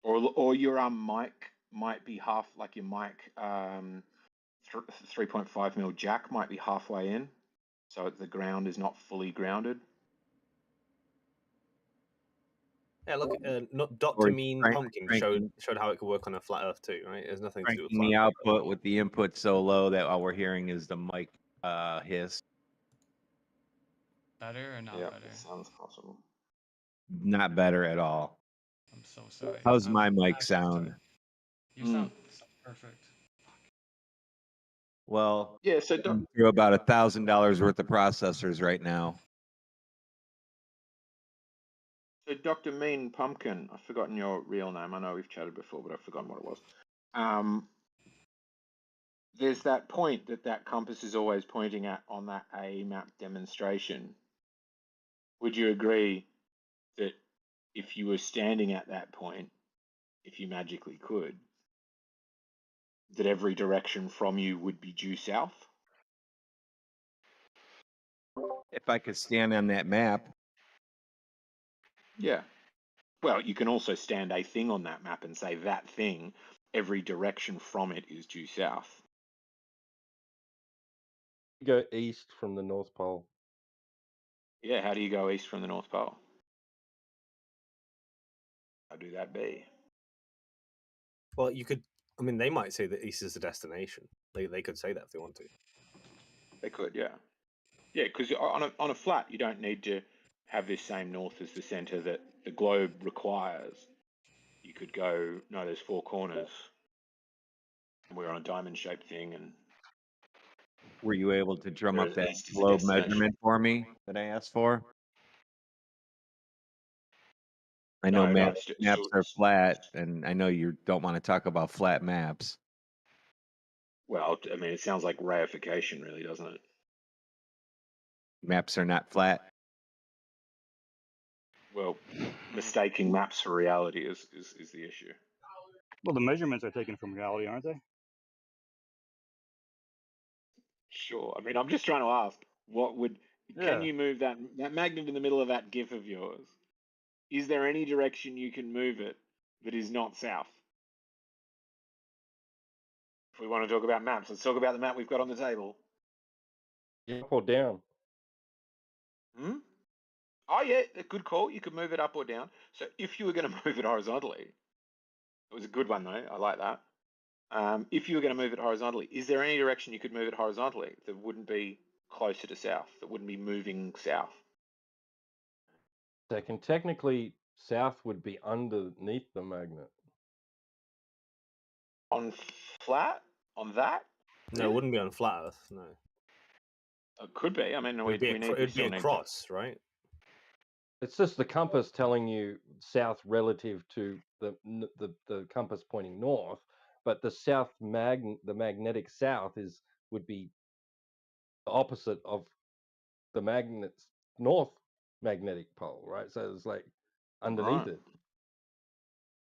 Or your mic might be half, like your mic 3.5 mil jack might be halfway in, so the ground is not fully grounded. Yeah, look, Dr. Or Mean crank- Pumpkin cranking- showed how it could work on a flat Earth too, right? It has nothing to do with Cranking flat the Earth. output with the input so low that all we're hearing is the mic hiss. Better or not Yeah, better? that sounds possible. Not better at all. I'm so sorry. How's I'm my mic actually sound? sorry. You sound perfect. Well, yeah. So I'm through about $1,000 worth of processors right now. So Dr. Mean Pumpkin, I've forgotten your real name. I know we've chatted before, but I've forgotten what it was. There's that point that compass is always pointing at on that A map demonstration. Would you agree that if you were standing at that point, if you magically could, that every direction from you would be due south? If I could stand on that map, Yeah. Well, you can also stand a thing on that map and say that thing, every direction from it is due south. Go east from the North Pole. Yeah, how do you go east from the North Pole? How do that be? Well, you could. I mean, they might say that east is the destination. They could say that if they want to. They could, yeah. Yeah, because on a flat, you don't need to have this same north as the center that the globe requires. You could go, no, there's four corners. And we're on a diamond-shaped thing, and were you able to drum up whereas that east is a globe destination. measurement for me that I asked for? I know No, maps are flat, and I know you don't want to talk about flat maps. well, I mean, it sounds like reification, really, doesn't it? Maps are not flat. Well, mistaking maps for reality is the issue. Well, the measurements are taken from reality, aren't they? Sure. I mean, I'm just trying to ask, can you move that magnet in the middle of that GIF of yours? Is there any direction you can move it that is not south? If we want to talk about maps, let's talk about the map we've got on the table. Up or down? Oh yeah, a good call. You could move it up or down. So if you were going to move it horizontally, it was a good one though. I like that. If you were going to move it horizontally, is there any direction you could move it horizontally that wouldn't be closer to south, that wouldn't be moving south? Second, technically, south would be underneath the magnet. On flat? On that? No, it wouldn't be on flat Earth. No. It could be. I mean, It'd be across, right? It's just the compass telling you south relative to the compass pointing north, but the the magnetic south would be the opposite of the magnet's north magnetic pole, right? So it's like underneath it.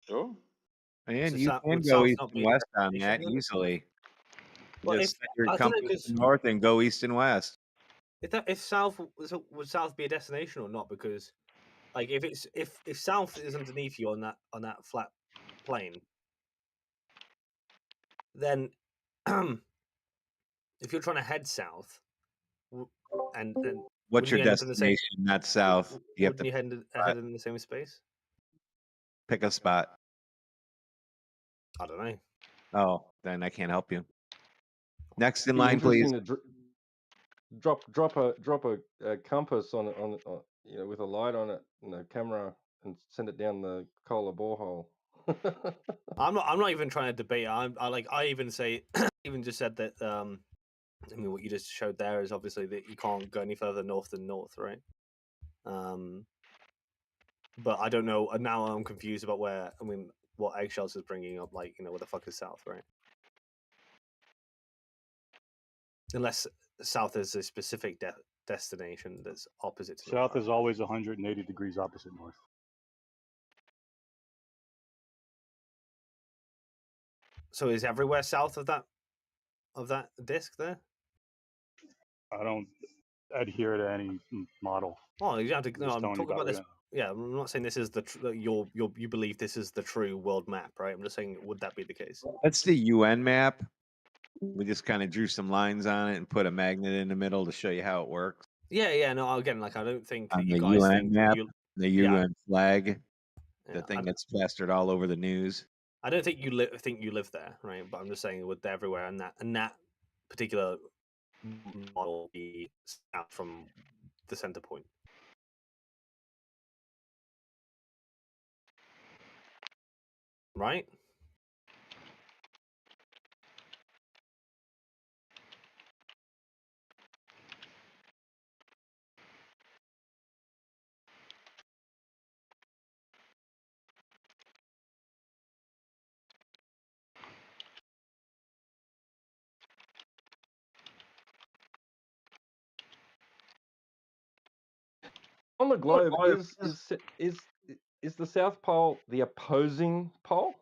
Sure. And So you can would go south east not and be a west on destination that then? easily. Well, Just if set your I don't know, compass 'cause north and go east and west. if south would south be a destination or not? Because like if south is underneath you on that flat plane, then if you're trying to head south, and What's wouldn't your you end up in the same? destination? Not south. You have Wouldn't to you head in the same space? pick a spot. I don't know. Oh, then I can't help you. Next in Be line, please. interesting to drop a compass on with a light on it and a camera and send it down the Kohler borehole. I'm not even trying to debate. I even say even just said that. I mean, what you just showed there is obviously that you can't go any further north than north, right? But I don't know. Now I'm confused about where. I mean, what Eggshells is bringing up, like where the fuck is south, right? Unless south is a specific destination that's opposite to north. South is always 180 degrees opposite north. So is everywhere south of that disc there? I don't adhere to any model. Oh, you have to. I'm No, just I'm telling you talking about this. reality. Yeah, I'm not saying this is the you believe this is the true world map, right? I'm just saying, would that be the case? That's the UN map. We just kind of drew some lines on it and put a magnet in the middle to show you how it works. Yeah. No, again, like I don't think that On you the guys UN think map, you. the Yeah. UN flag, Yeah, the thing that's plastered all over the news. I don't think you think you live there, right? But I'm just saying, would everywhere and that particular model be out from the center point? Right? on the globe, is the South Pole the opposing pole?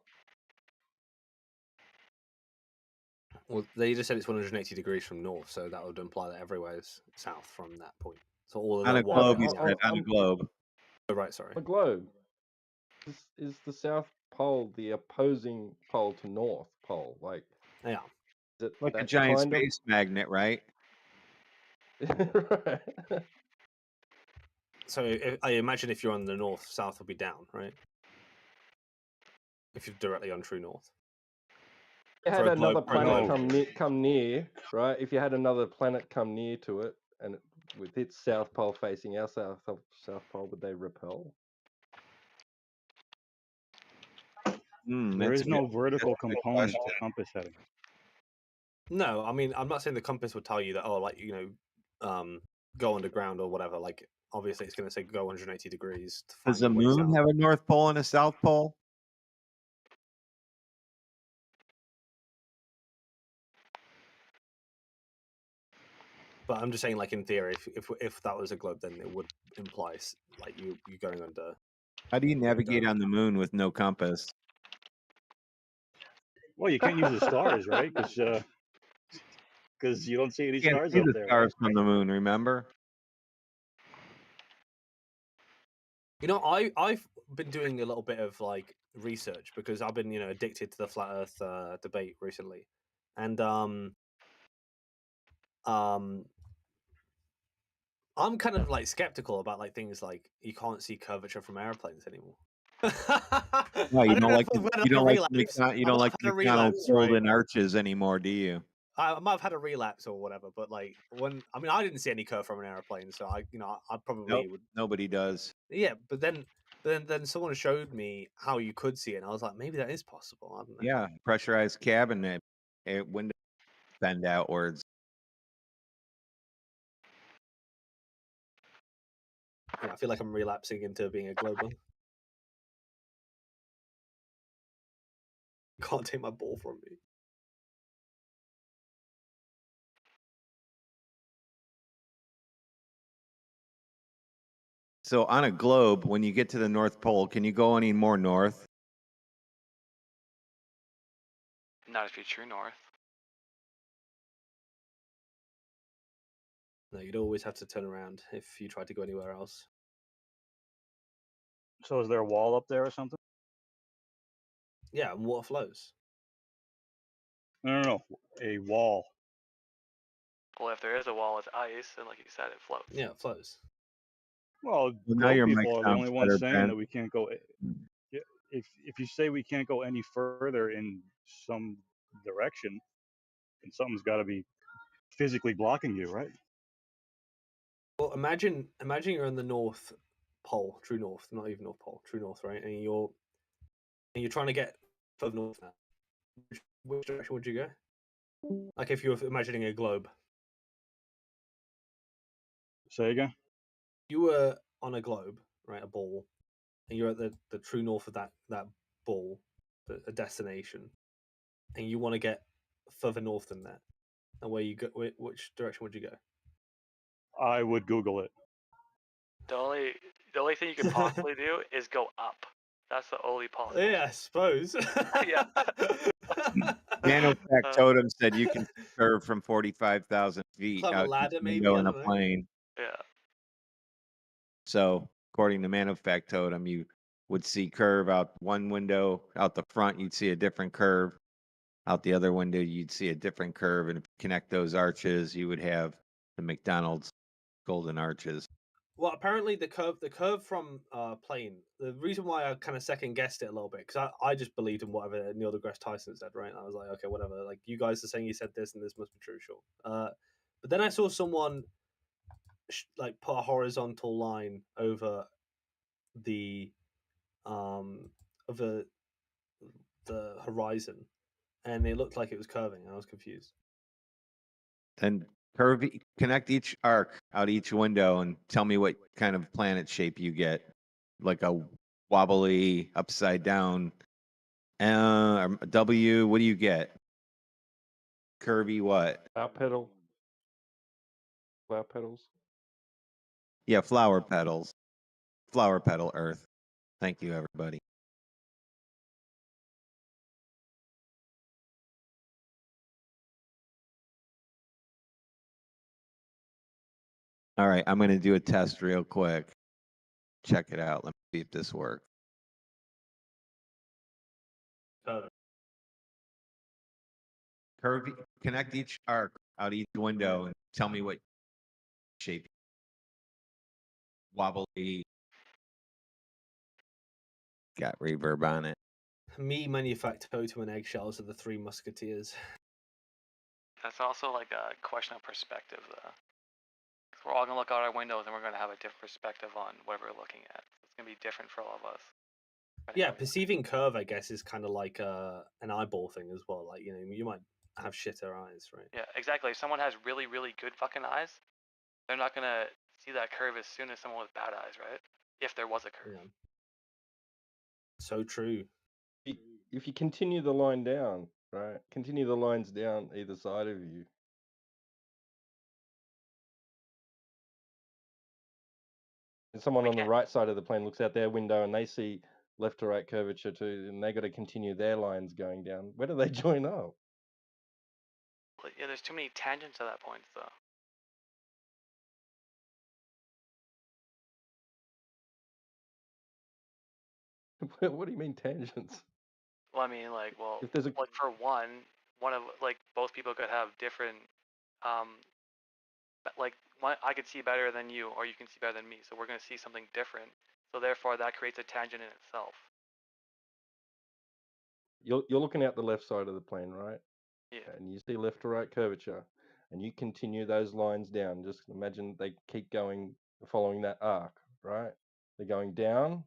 Well, they just said it's 180 degrees from north, so that would imply that everywhere is south from that point. So all of On the a globe, you wild. said. On a globe. Oh, right, sorry. The globe. Is the South Pole the opposing pole to North Pole? Like, yeah, is it Like a that giant kind of- space magnet, right? Right. So I imagine if you're on the north, south will be down, right? If you're directly on true north. You For had a another globe- for a planet globe. come near, right? If you had another planet come near to it, and with its South Pole facing our South Pole, would they repel? There That's is a no good, vertical that's a good component to question. compass heading. No, I mean, I'm not saying the compass would tell you that, oh, like, go underground or whatever. Like, obviously, it's going to say go 180 degrees to find Does the your way moon south. have a North Pole and a South Pole? But I'm just saying, like, in theory, if that was a globe, then it would imply like you going under. How do you navigate on the moon with no compass? Well, you can't use the stars, right? Because you don't see any You can't stars see up the there, stars right? from the moon, remember? You know, I've been doing a little bit of like research because I've been addicted to the flat Earth debate recently, and I'm kind of like skeptical about like things like you can't see curvature from airplanes anymore. No, I you don't don't know like if I've had you a don't like relapse. you I don't might like have had a McDonald's relapse, right? golden arches anymore, do you? I might have had a relapse or whatever, but like I didn't see any curve from an airplane, so I probably Nope, would. nobody does. Yeah, but then someone showed me how you could see it, and I was like, maybe that is possible. I don't know. Yeah, pressurized cabin, window bend outwards. Yeah, I feel like I'm relapsing into being a global. Can't take my ball from me. So on a globe, when you get to the North Pole, can you go any more north? Not if you're true north. No, you'd always have to turn around if you tried to go anywhere else. So is there a wall up there or something? Yeah, and water flows. No. A wall. Well, if there is a wall, it's ice, and like you said, it floats. Yeah, it flows. Well, now globe your mic people are the sounds only ones better, saying Ben. that we can't go. If you say we can't go any further in some direction, then something's got to be physically blocking you, right? Well, imagine you're in the North Pole, true North, not even North Pole, true North, right? And you're trying to get further north now. Which direction would you go? Like if you were imagining a globe. Say again. You were on a globe, right? A ball, and you're at the true north of that ball, a destination, and you want to get further north than that. And where you go? Which direction would you go? I would Google it. The only thing you could possibly do is go up. That's the only possible. Yeah, I suppose. Yeah. Nanofact Totem said you can curve from 45,000 feet Climb a out each ladder, maybe? window I in a don't know. plane. Yeah. So according to Nanofact Totem, you would see curve out one window, out the front, you'd see a different curve. Out the other window, you'd see a different curve. And if you connect those arches, you would have the McDonald's golden arches. Well, apparently the curve from plane. The reason why I kind of second guessed it a little bit because I just believed in whatever Neil deGrasse Tyson said, right? I was like, okay, whatever. Like you guys are saying he said this, and this must be true, sure. But then I saw someone like put a horizontal line over the over the horizon, and it looked like it was curving. And I was confused. Then connect each arc out each window and tell me what kind of planet shape you get. Like a wobbly, upside down W, what do you get? Curvy what? Flower petal. Flower petals. Yeah, flower petals. flower petal earth. Thank you, everybody. All right, I'm going to do a test real quick. Check it out. Let me see if this works. Curve, connect each arc out each window and tell me what shape. Wobbly. Got reverb on it. Me manufactotum and eggshells are the Three Musketeers. That's also like a question of perspective, though. 'Cause we're all gonna look out our windows and we're gonna have a different perspective on what we're looking at. It's gonna be different for all of us. Yeah, perceiving curve, I guess, is kind of like an eyeball thing as well. Like, you know, you might have shitter eyes, right? Yeah, exactly. If someone has really, really good fucking eyes, they're not gonna see that curve as soon as someone with bad eyes, right? If there was a curve. Yeah. So true. If you continue the line down, right? Continue the lines down either side of you. And someone on the right side of the plane looks out their window and they see left to right curvature too, and they got to continue their lines going down. Where do they join up? But yeah, there's too many tangents at that point, though. What do you mean tangents? Well, I mean, like, well, If there's a like for one of like both people could have different, like I could see better than you, or you can see better than me. So we're gonna see something different. So therefore, that creates a tangent in itself. you're looking out the left side of the plane, right? Yeah. And you see left to right curvature, and you continue those lines down. Just imagine they keep going, following that arc, right? They're going down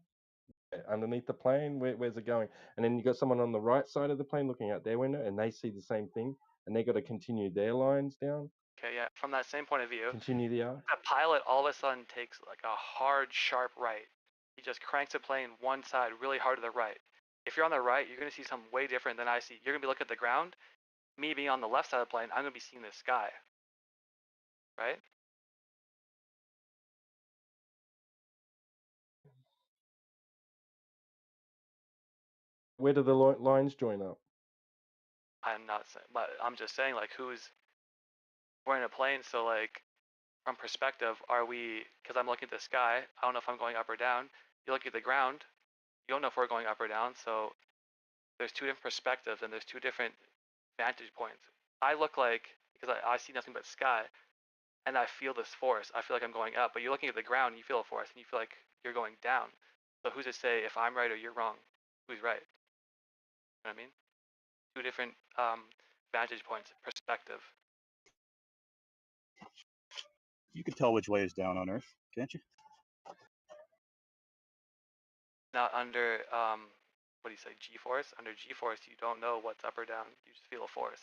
underneath the plane. Where's it going? And then you got someone on the right side of the plane looking out their window, and they see the same thing, and they got to continue their lines down. Okay, yeah. From that same point of view, Continue the arc. the pilot all of a sudden takes like a hard, sharp right. He just cranks the plane one side really hard to the right. If you're on the right, you're gonna see something way different than I see. You're gonna be looking at the ground. Me being on the left side of the plane, I'm gonna be seeing the sky. Right? Where do the lines join up? I'm not saying, but I'm just saying, like, we're in a plane, so like, from perspective, are we? Because I'm looking at the sky. I don't know if I'm going up or down. You look at the ground. You don't know if we're going up or down. So there's two different perspectives and there's two different vantage points. I look like because I see nothing but sky, and I feel this force. I feel like I'm going up, but you're looking at the ground, and you feel a force, and you feel like you're going down. So who's to say if I'm right or you're wrong? Who's right? You know what I mean? Two different vantage points, perspective. You can tell which way is down on Earth, can't you? Not under what do you say, G-force? Under G-force, you don't know what's up or down. You just feel a force.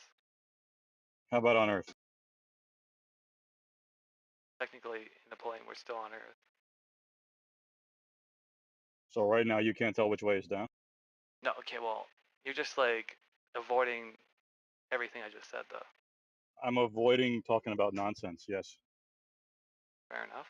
How about on Earth? Technically, in the plane, we're still on Earth. So right now you can't tell which way is down. No, okay, well, you're just like avoiding everything I just said, though. I'm avoiding talking about nonsense. Yes. Fair enough.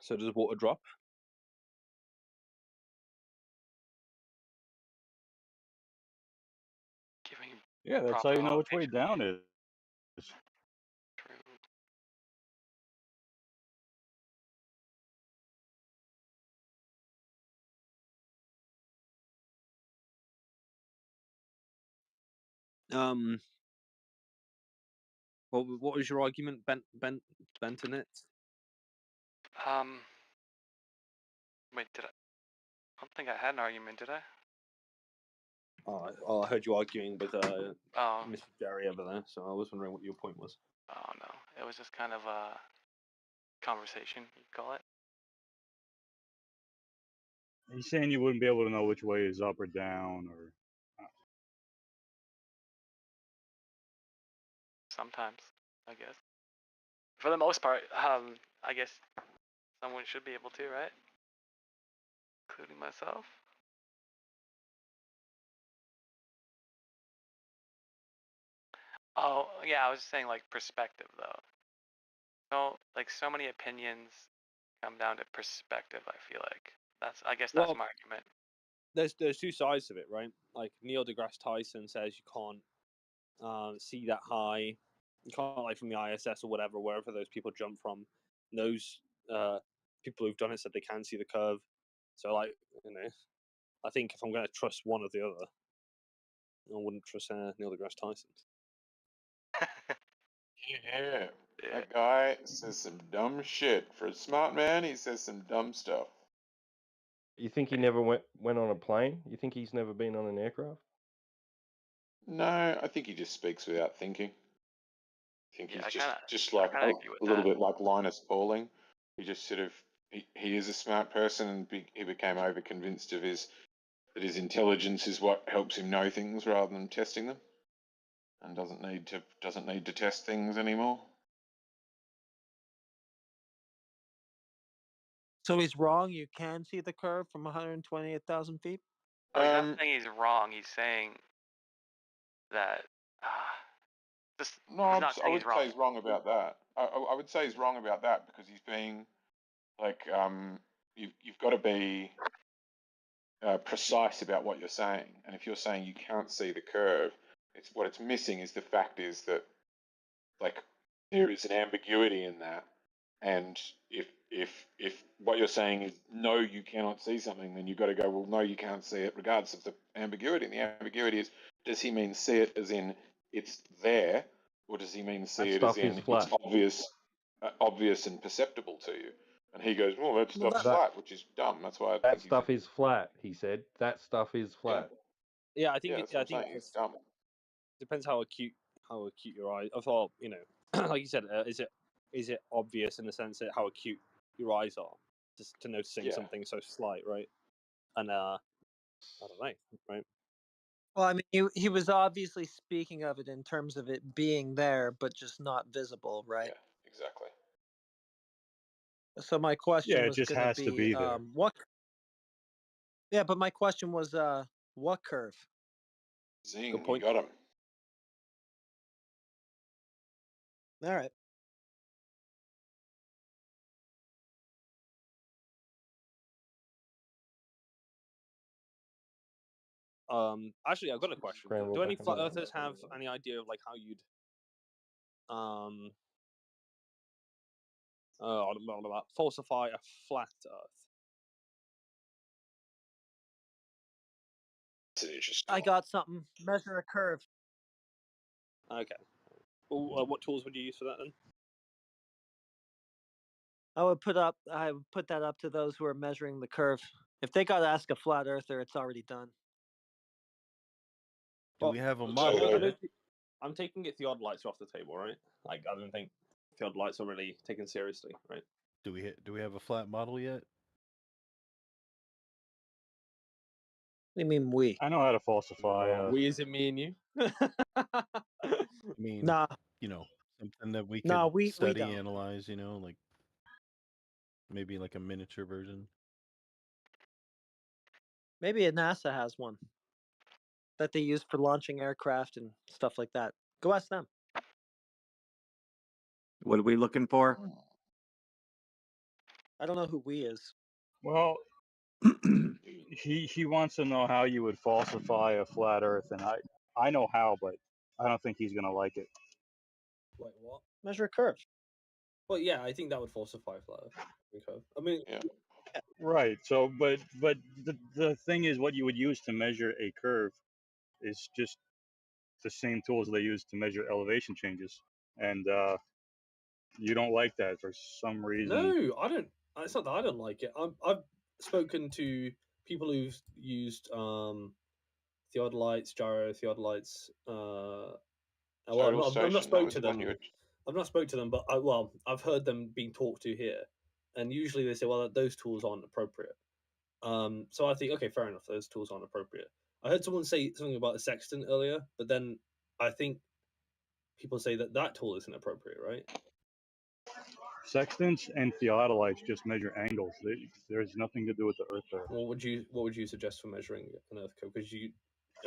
So does water drop? Yeah, that's how you know which way down is. What was your argument, Bentonit? Wait, did I? I don't think I had an argument, did I? I heard you arguing with Oh. Mr. Jerry over there, so I was wondering what your point was. Oh no, it was just kind of a conversation, you'd call it. He's saying you wouldn't be able to know which way is up or down, or Sometimes, I guess. For the most part, I guess someone should be able to, right? Including myself. Oh, yeah, I was saying like perspective though. So like so many opinions come down to perspective, I feel like. I guess that's my argument. There's two sides of it, right? Like Neil deGrasse Tyson says you can't see that high. You can't, like, from the ISS or whatever, wherever those people jump from. Those people who've done it said they can see the curve. So, like, I think if I'm going to trust one or the other, I wouldn't trust Neil deGrasse Tyson. Yeah, that guy says some dumb shit. For a smart man, he says some dumb stuff. You think he never went on a plane? You think he's never been on an aircraft? No, I think he just speaks without thinking. I think he's just like I agree with a little that. bit like Linus Pauling. He just sort of he is a smart person, and he became overconvinced of that his intelligence is what helps him know things rather than testing them, and doesn't need to test things anymore. So he's wrong. You can see the curve from 128,000 feet. Oh, he's not saying he's wrong. He's saying that. No, I would say he's wrong about that. I would say he's wrong about that because he's being like you've got to be precise about what you're saying. And if you're saying you can't see the curve, it's missing is the fact is that like there is an ambiguity in that. And if what you're saying is no, you cannot see something, then you've got to go, well, no, you can't see it, regardless of the ambiguity. And the ambiguity is, does he mean see it as in it's there, or does he mean see it as in it's obvious and perceptible to you? And he goes, well, that stuff's flat, which is dumb. That's why that stuff is flat. He said that stuff is flat. Yeah, I think that's what I'm saying. It's dumb. Depends how acute your eyes. I thought, like you said, is it obvious in the sense that how acute your eyes are, just to noticing something so slight, right? And I don't know, right? Well, I mean, he was obviously speaking of it in terms of it being there, but just not visible, right? Yeah, exactly. So my question was just going has to be there. what? Yeah, but my question was, what curve? Zing, you got him. All right. Actually, I've got a question. Do any flat earthers have any idea of like how you'd falsify a flat Earth? That's interesting. I got something. Measure a curve. Okay. Well, what tools would you use for that then? I would put that up to those who are measuring the curve. If they got to ask a flat earther, it's already done. Do we have a model? I'm taking it theodolites are off the table, right? Like, I don't think theodolites are really taken seriously, right? Do we have a flat model yet? What do you mean we? I know how to falsify. We is it me and you? I mean, nah. Something that we could we study, don't. analyze, like maybe like a miniature version. Maybe NASA has one that they use for launching aircraft and stuff like that. Go ask them. What are we looking for? I don't know who we is. Well, he wants to know how you would falsify a flat Earth, and I know how, but I don't think he's gonna like it. Wait, what? Measure a curve. Well, yeah, I think that would falsify flat Earth curve. I mean, Yeah. Right. So, but the thing is, what you would use to measure a curve is just the same tools they use to measure elevation changes, and you don't like that for some reason. no, I don't. It's not that I don't like it. I've spoken to people who've used theodolites, gyrotheodolites. Well, Total I've not station, that spoke was to the one them. you were... I've not spoke to them, but I've heard them being talked to here, and usually they say, well, those tools aren't appropriate. So I think, okay, fair enough, those tools aren't appropriate. I heard someone say something about the sextant earlier, but then I think people say that that tool isn't appropriate, right? Sextants and theodolites just measure angles. There's nothing to do with the Earth there. What would you suggest for measuring an Earth curve? Because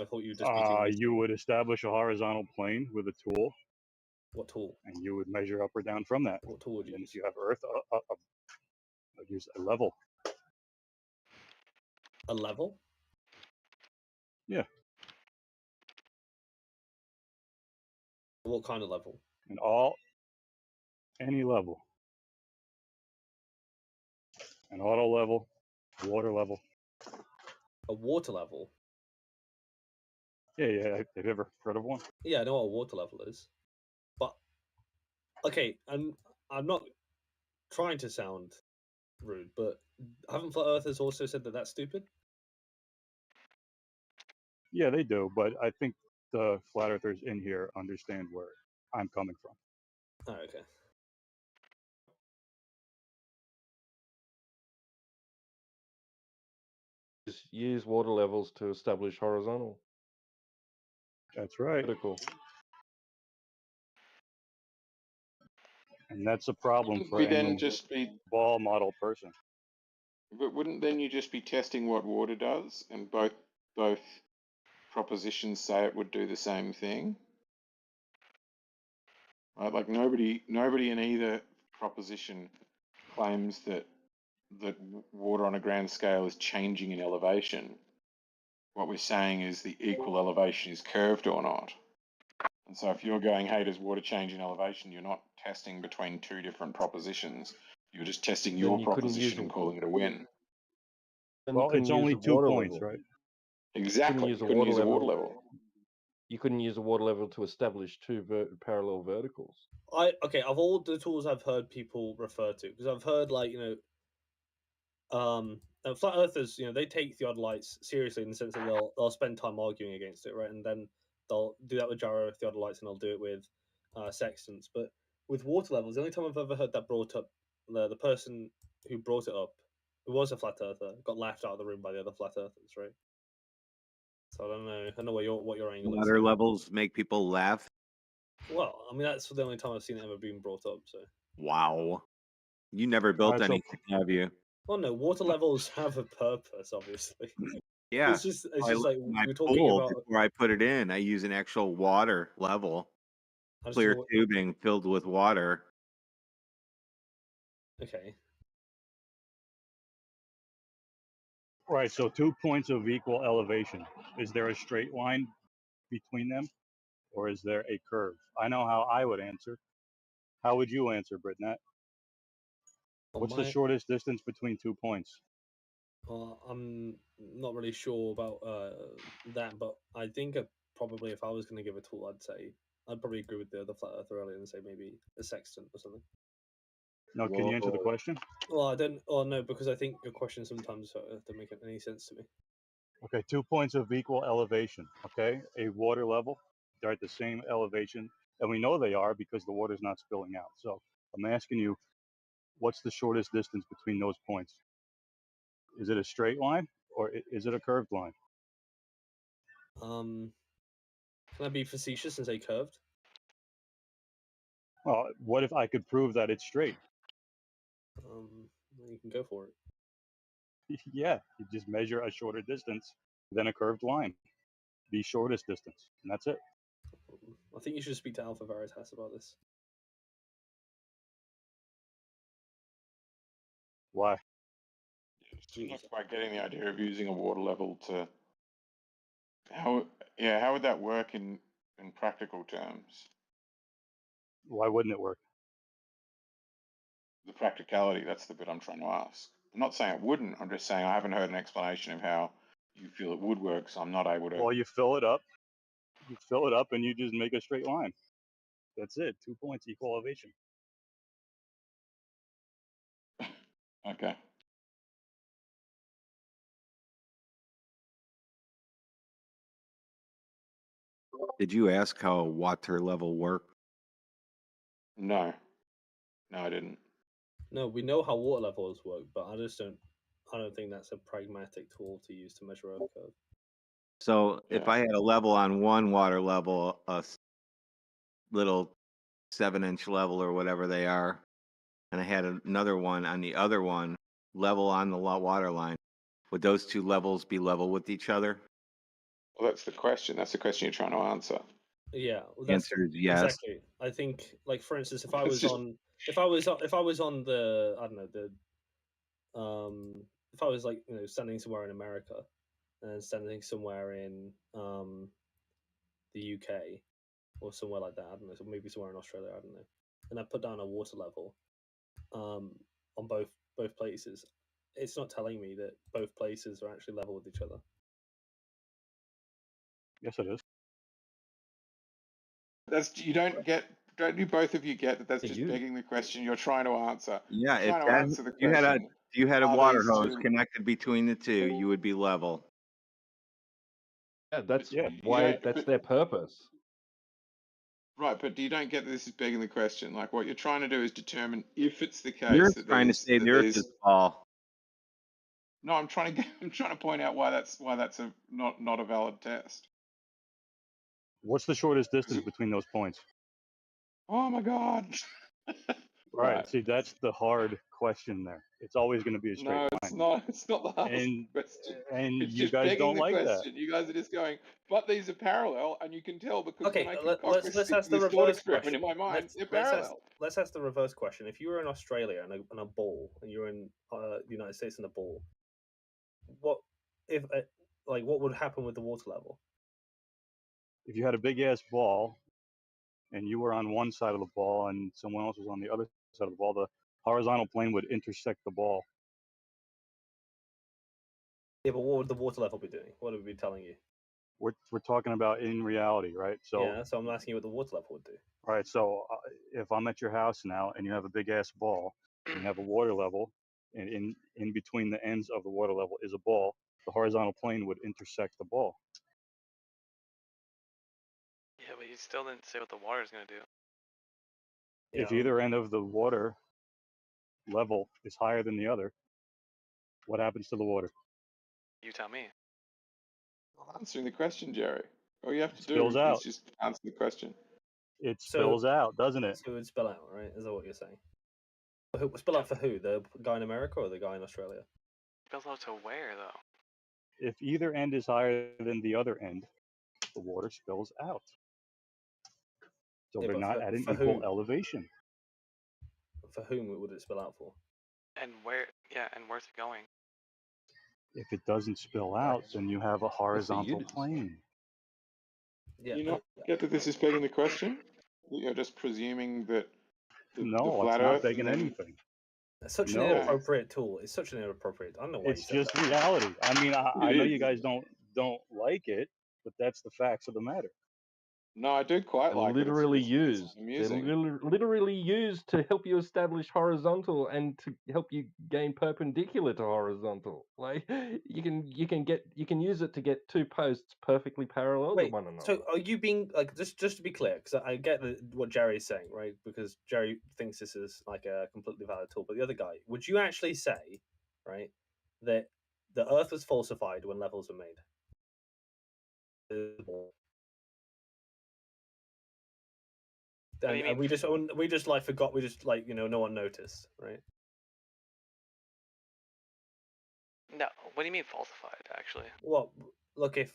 I thought you were disputing these. You would establish a horizontal plane with a tool. What tool? And you would measure up or down from that. What tool would you and use? if you have Earth, I'd use a level. A level? Yeah. What kind of level? Any level. An auto level, water level. A water level? Yeah. Have you ever heard of one? Yeah, I know what a water level is. But, okay, I'm not trying to sound rude, but haven't flat earthers also said that that's stupid? Yeah, they do, but I think the flat earthers in here understand where I'm coming from. Oh, okay. Use water levels to establish horizontal. That's right. Vertical. And that's a problem Wouldn't for we any then just be... ball model person. But wouldn't then you just be testing what water does, and both propositions say it would do the same thing? Right? Like nobody in either proposition claims that water on a grand scale is changing in elevation. What we're saying is the equal elevation is curved or not. And so if you're going, hey, does water change in elevation? You're not testing between two different propositions. You're just testing your proposition and calling it a win. Well, it's only 2 points, right? Exactly. You couldn't use a water level. You couldn't use a water level to establish two parallel verticals. Okay, of all the tools I've heard people refer to, because I've heard flat earthers, they take theodolites seriously in the sense that they'll spend time arguing against it, right? And then they'll do that with gyro theodolites, and they'll do it with sextants. But with water levels, the only time I've ever heard that brought up, the person who brought it up, who was a flat earther, got laughed out of the room by the other flat earthers, right? So I don't know what your angle is. Water levels make people laugh. Well, I mean that's the only time I've seen it ever being brought up. So. Wow. You never built so- anything, have you? Well, no, water levels have a purpose, obviously. Yeah. It's just I like my we're talking pool, about. before I put it in, I use an actual water level, clear tubing filled with water. Okay. Right, so 2 points of equal elevation. Is there a straight line between them, or is there a curve? I know how I would answer. How would you answer, Britnett? What's the shortest distance between 2 points? I'm not really sure about that, but I think probably if I was going to give a tool, I'd probably agree with the flat earther earlier and say maybe a sextant or something. No, can you answer the question? Well, I don't. Oh no, because I think your question sometimes don't make any sense to me. Okay, 2 points of equal elevation. Okay, a water level, they're at the same elevation, and we know they are because the water's not spilling out. So I'm asking you, what's the shortest distance between those points? Is it a straight line or is it a curved line? Can I be facetious and say curved? Well, what if I could prove that it's straight? You can go for it. Yeah, you just measure a shorter distance than a curved line. The shortest distance, and that's it. I think you should speak to Alpha Veritas about this. Why? I'm not quite getting the idea of using a water level to. How would that work in practical terms? Why wouldn't it work? The practicality, that's the bit I'm trying to ask. I'm not saying it wouldn't, I'm just saying I haven't heard an explanation of how you feel it would work, so I'm not able to. Well, you fill it up. You fill it up and you just make a straight line. That's it. 2 points, equal elevation. Okay. Did you ask how water level worked? No, I didn't. No, we know how water levels work, but I don't think that's a pragmatic tool to use to measure earth curve. So if I had a level on one water level, little 7-inch level or whatever they are, and I had another one on the other one, level on the water line, would those two levels be level with each other? Well, that's the question. That's the question you're trying to answer. Yeah, well, The answer is yes. Exactly. I think, like, for instance, if I was on the, I don't know, the if I was, like, you know, standing somewhere in America and standing somewhere in the UK or somewhere like that, I don't know, so maybe somewhere in Australia, I don't know, and I put down a water level on both places, it's not telling me that both places are actually level with each other. Yes, it is. Don't you both of you get that? That's just begging the question you're trying to answer. Yeah, you're trying to answer the question. You had a are water these hose two- connected between the two, you would be level. Yeah, that's Yeah, why that's their purpose. Right, but you don't get that this is begging the question. Like, what you're trying to do is determine if it's the case You're that trying to say the Earth is ball. No, I'm trying to point out why that's not a valid test. What's the shortest distance between those points? Oh my God. Right. See, that's the hard question there. It's always going to be a straight line. No, it's not. It's not the hardest question. And It's you just guys begging don't the like question. that. You guys are just going, but these are parallel, and you can tell because Okay, when I can let's ask the this thought reverse experiment question. in my mind, they're Let's parallel. ask the reverse question. If you were in Australia and a ball, and you're in the United States and a ball, what would happen with the water level? If you had a big ass ball and you were on one side of the ball and someone else was on the other side of the ball, the horizontal plane would intersect the ball. Yeah, but what would the water level be doing? What would it be telling you? We're talking about in reality, right? So yeah, so I'm asking you what the water level would do. All right, so if I'm at your house now and you have a big ass ball, and you have a water level, and in between the ends of the water level is a ball, the horizontal plane would intersect the ball. Yeah, but you still didn't say what the water is going to do. If either end of the water level is higher than the other, what happens to the water? You tell me. I'm answering the question, Jerry. All you have to do Spills out. is just answer the question. It spills out, doesn't it? So it would spill out, right? Is that what you're saying? Spill out for who? The guy in America or the guy in Australia? Spills out to where, though? If either end is higher than the other end, the water spills out. So Yeah, they're but not at an for equal whom? elevation. For whom would it spill out for? And where? Yeah, and where's it going? If it doesn't spill out, then you have a horizontal plane. Yeah, you not get that this is begging the question? You're just presuming that the No, flat it's not Earth begging and then... anything. It's such an No. inappropriate tool. It's such an inappropriate. I don't know why It's you said just that. reality. I mean, I It know is, you guys isn't it? don't like it, but that's the facts of the matter. No, I do quite like it. Literally It's used. They're amusing. literally used to help you establish horizontal and to help you gain perpendicular to horizontal. Like you can use it to get two posts perfectly parallel to Wait, one another. so are you being like just to be clear? Because I get what Jerry is saying, right? Because Jerry thinks this is like a completely valid tool, but the other guy, would you actually say, right, that the Earth was falsified when levels were made? And we just like forgot. We just like no one noticed, right? No, what do you mean falsified? Actually, Well, look, if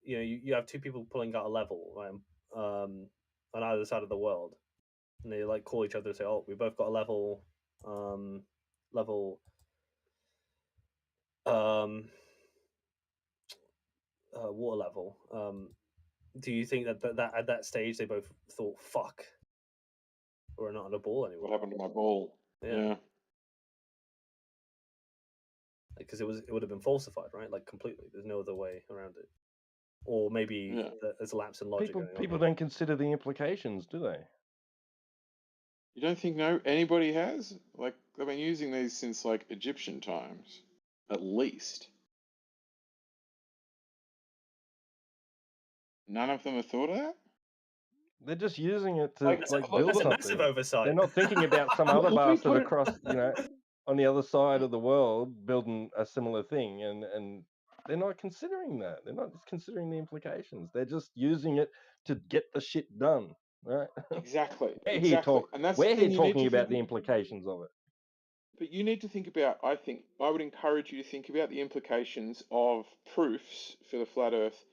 you have two people pulling out a level, right, on either side of the world, and they like call each other and say, "Oh, we both got a level level water level, do you think that at that stage they both thought, "Fuck, we're not on a ball anymore"? What happened to my ball? Yeah. Because it would have been falsified, right? Like completely. There's no other way around it. Or maybe there's a lapse in logic. People don't consider the implications, do they? You don't think anybody has? Like, they've been using these since like Egyptian times, at least. None of them have thought of that? They're just using it to Like, build that's a something. massive oversight. They're not thinking about some other Look, we bastard put it- across, on the other side of the world building a similar thing, and they're not considering that. They're not considering the implications. They're just using it to get the shit done, right? Exactly. We're Exactly. And that's the we're thing, here you need talking to about think- the implications of it. But you need to think about, I would encourage you to think about the implications of proofs for the flat earth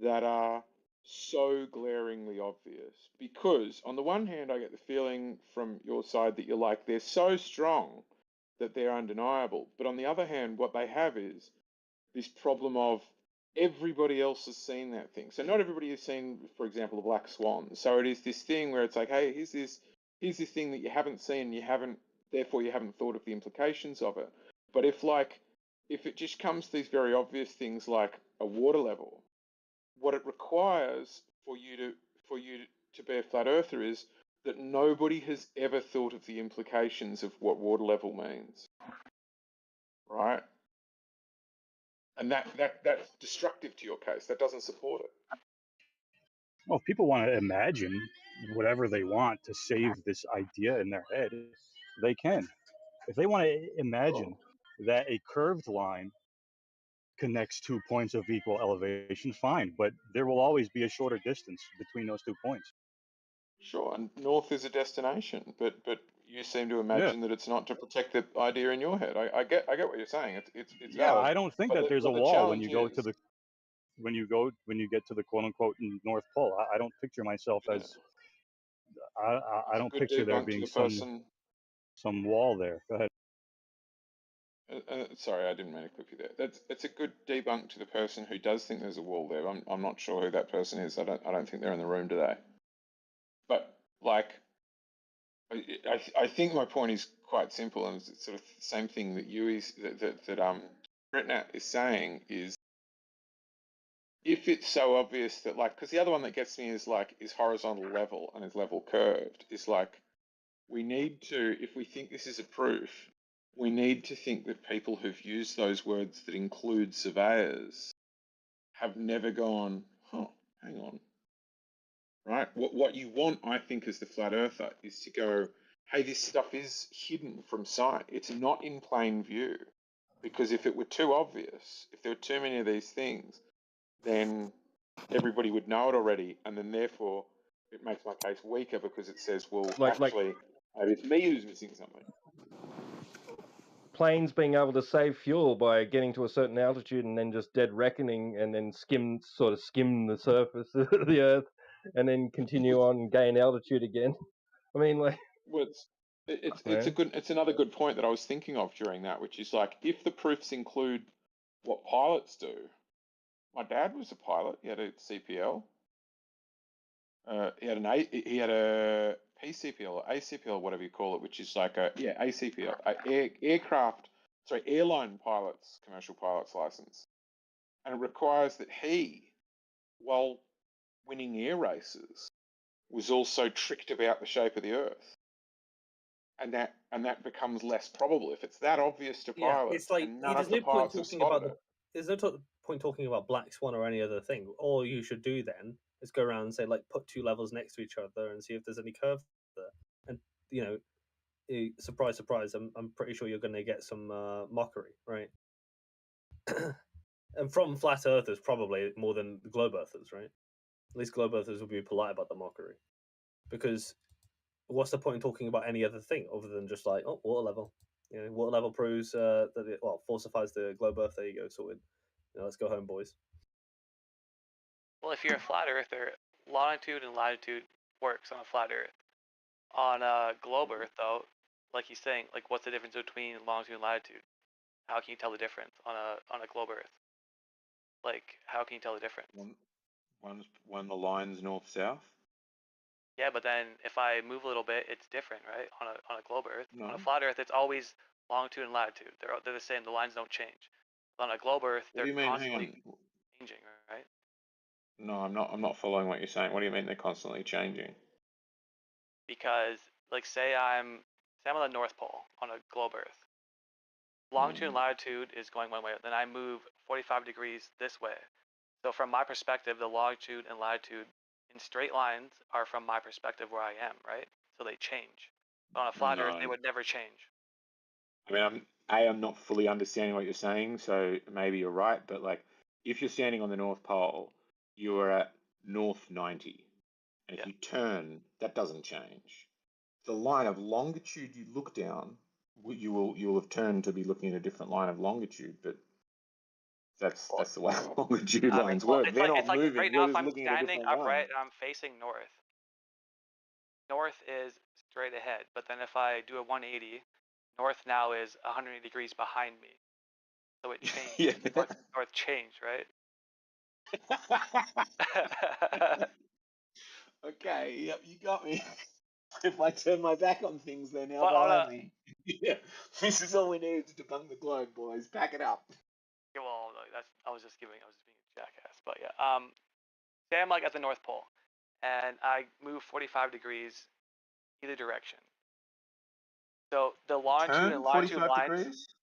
that are so glaringly obvious. Because on the one hand, I get the feeling from your side that you're like, they're so strong that they're undeniable. But on the other hand, what they have is this problem of everybody else has seen that thing. So not everybody has seen, for example, the black swan. So it is this thing where it's like, hey, here's this thing that you haven't seen, therefore you haven't thought of the implications of it. But if it just comes to these very obvious things like a water level, what it requires for you to be a flat earther is that nobody has ever thought of the implications of what water level means. Right? And that's destructive to your case. That doesn't support it. Well, if people want to imagine whatever they want to save this idea in their head, they can. If they want to imagine that a curved line connects 2 points of equal elevation, fine, but there will always be a shorter distance between those 2 points. Sure, and north is a destination, but you seem to imagine that it's not to protect the idea in your head. I get what you're saying. It's Yeah, valid. I don't think that there's a wall when you go to the when you get to the quote unquote North Pole. I don't picture myself as I don't picture there being some wall there. Go ahead. Sorry, I didn't mean to clip you there. It's a good debunk to the person who does think there's a wall there. I'm not sure who that person is. I don't think they're in the room today. But like, I think my point is quite simple, and it's sort of the same thing that Britnat is saying is, if it's so obvious that because the other one that gets me is horizontal level and is level curved, is we need to, if we think this is a proof, we need to think that people who've used those words that include surveyors have never gone, hang on. Right? What you want, I think, as the flat earther is to go, hey, this stuff is hidden from sight. It's not in plain view. Because if it were too obvious, if there were too many of these things, then everybody would know it already. And then therefore, it makes my case weaker because it says, well, actually, maybe it's me who's missing something. Planes being able to save fuel by getting to a certain altitude and then just dead reckoning and then skim the surface of the earth and then continue on and gain altitude again. I mean, well, it's another good point that I was thinking of during that, which is if the proofs include what pilots do. My dad was a pilot. He had a CPL. He had a PCPL or ACPL, whatever you call it, which is ACPL, airline pilot's commercial pilot's license, and it requires that he, while winning air races, was also tricked about the shape of the Earth, and that becomes less probable if it's that obvious to pilots. It's like and none of the pilots have spotted it. There's no point talking about black swan or any other thing. All you should do then is go around and say put two levels next to each other and see if there's any curve there. And surprise, surprise, I'm pretty sure you're going to get some mockery, right? And from flat earthers probably more than the globe earthers, right? At least globe earthers will be polite about the mockery, because what's the point in talking about any other thing other than just water level? Water level proves that it falsifies the globe Earth. There you go, sorted. Let's go home, boys. Well, if you're a flat earther, longitude and latitude works on a flat Earth. On a globe Earth, though, like he's saying, like what's the difference between longitude and latitude? How can you tell the difference on a globe Earth? Like, how can you tell the difference? One the line's north-south. Yeah, but then if I move a little bit, it's different, right? On a globe Earth, on No. a flat Earth, it's always longitude and latitude. They're the same. The lines don't change. But on a globe Earth, What do they're you mean? Hang constantly on. changing, right? No, I'm not following what you're saying. What do you mean they're constantly changing? Because, like, say I'm on the North Pole on a globe Earth. Longitude and latitude is going one way. Then I move 45 degrees this way. So from my perspective, the longitude and latitude in straight lines are from my perspective where I am, right? So they change. But on a flat Earth, they No. would never change. I mean, I'm not fully understanding what you're saying, so maybe you're right. But like, if you're standing on the North Pole, you are at north 90, and if you turn, that doesn't change. The line of longitude you look down, you'll have turned to be looking at a different line of longitude, but that's the way longitude lines work. It's They're like, not it's like moving. right You're now, if just I'm looking at a standing different upright one. and I'm facing north, north is straight ahead. But then if I do a 180, north now is 180 degrees behind me. So it changed. Yeah. North changed, right? Okay, yep, you got me. If I turn my back on things, they're now Well, behind me. Yeah, this is all we need to debunk the globe, boys. Pack it up. Yeah, well, I was just being a jackass. But yeah, say I'm like at the North Pole, and I move 45 degrees either direction. So the longitude and Turn latitude 45 lines. degrees?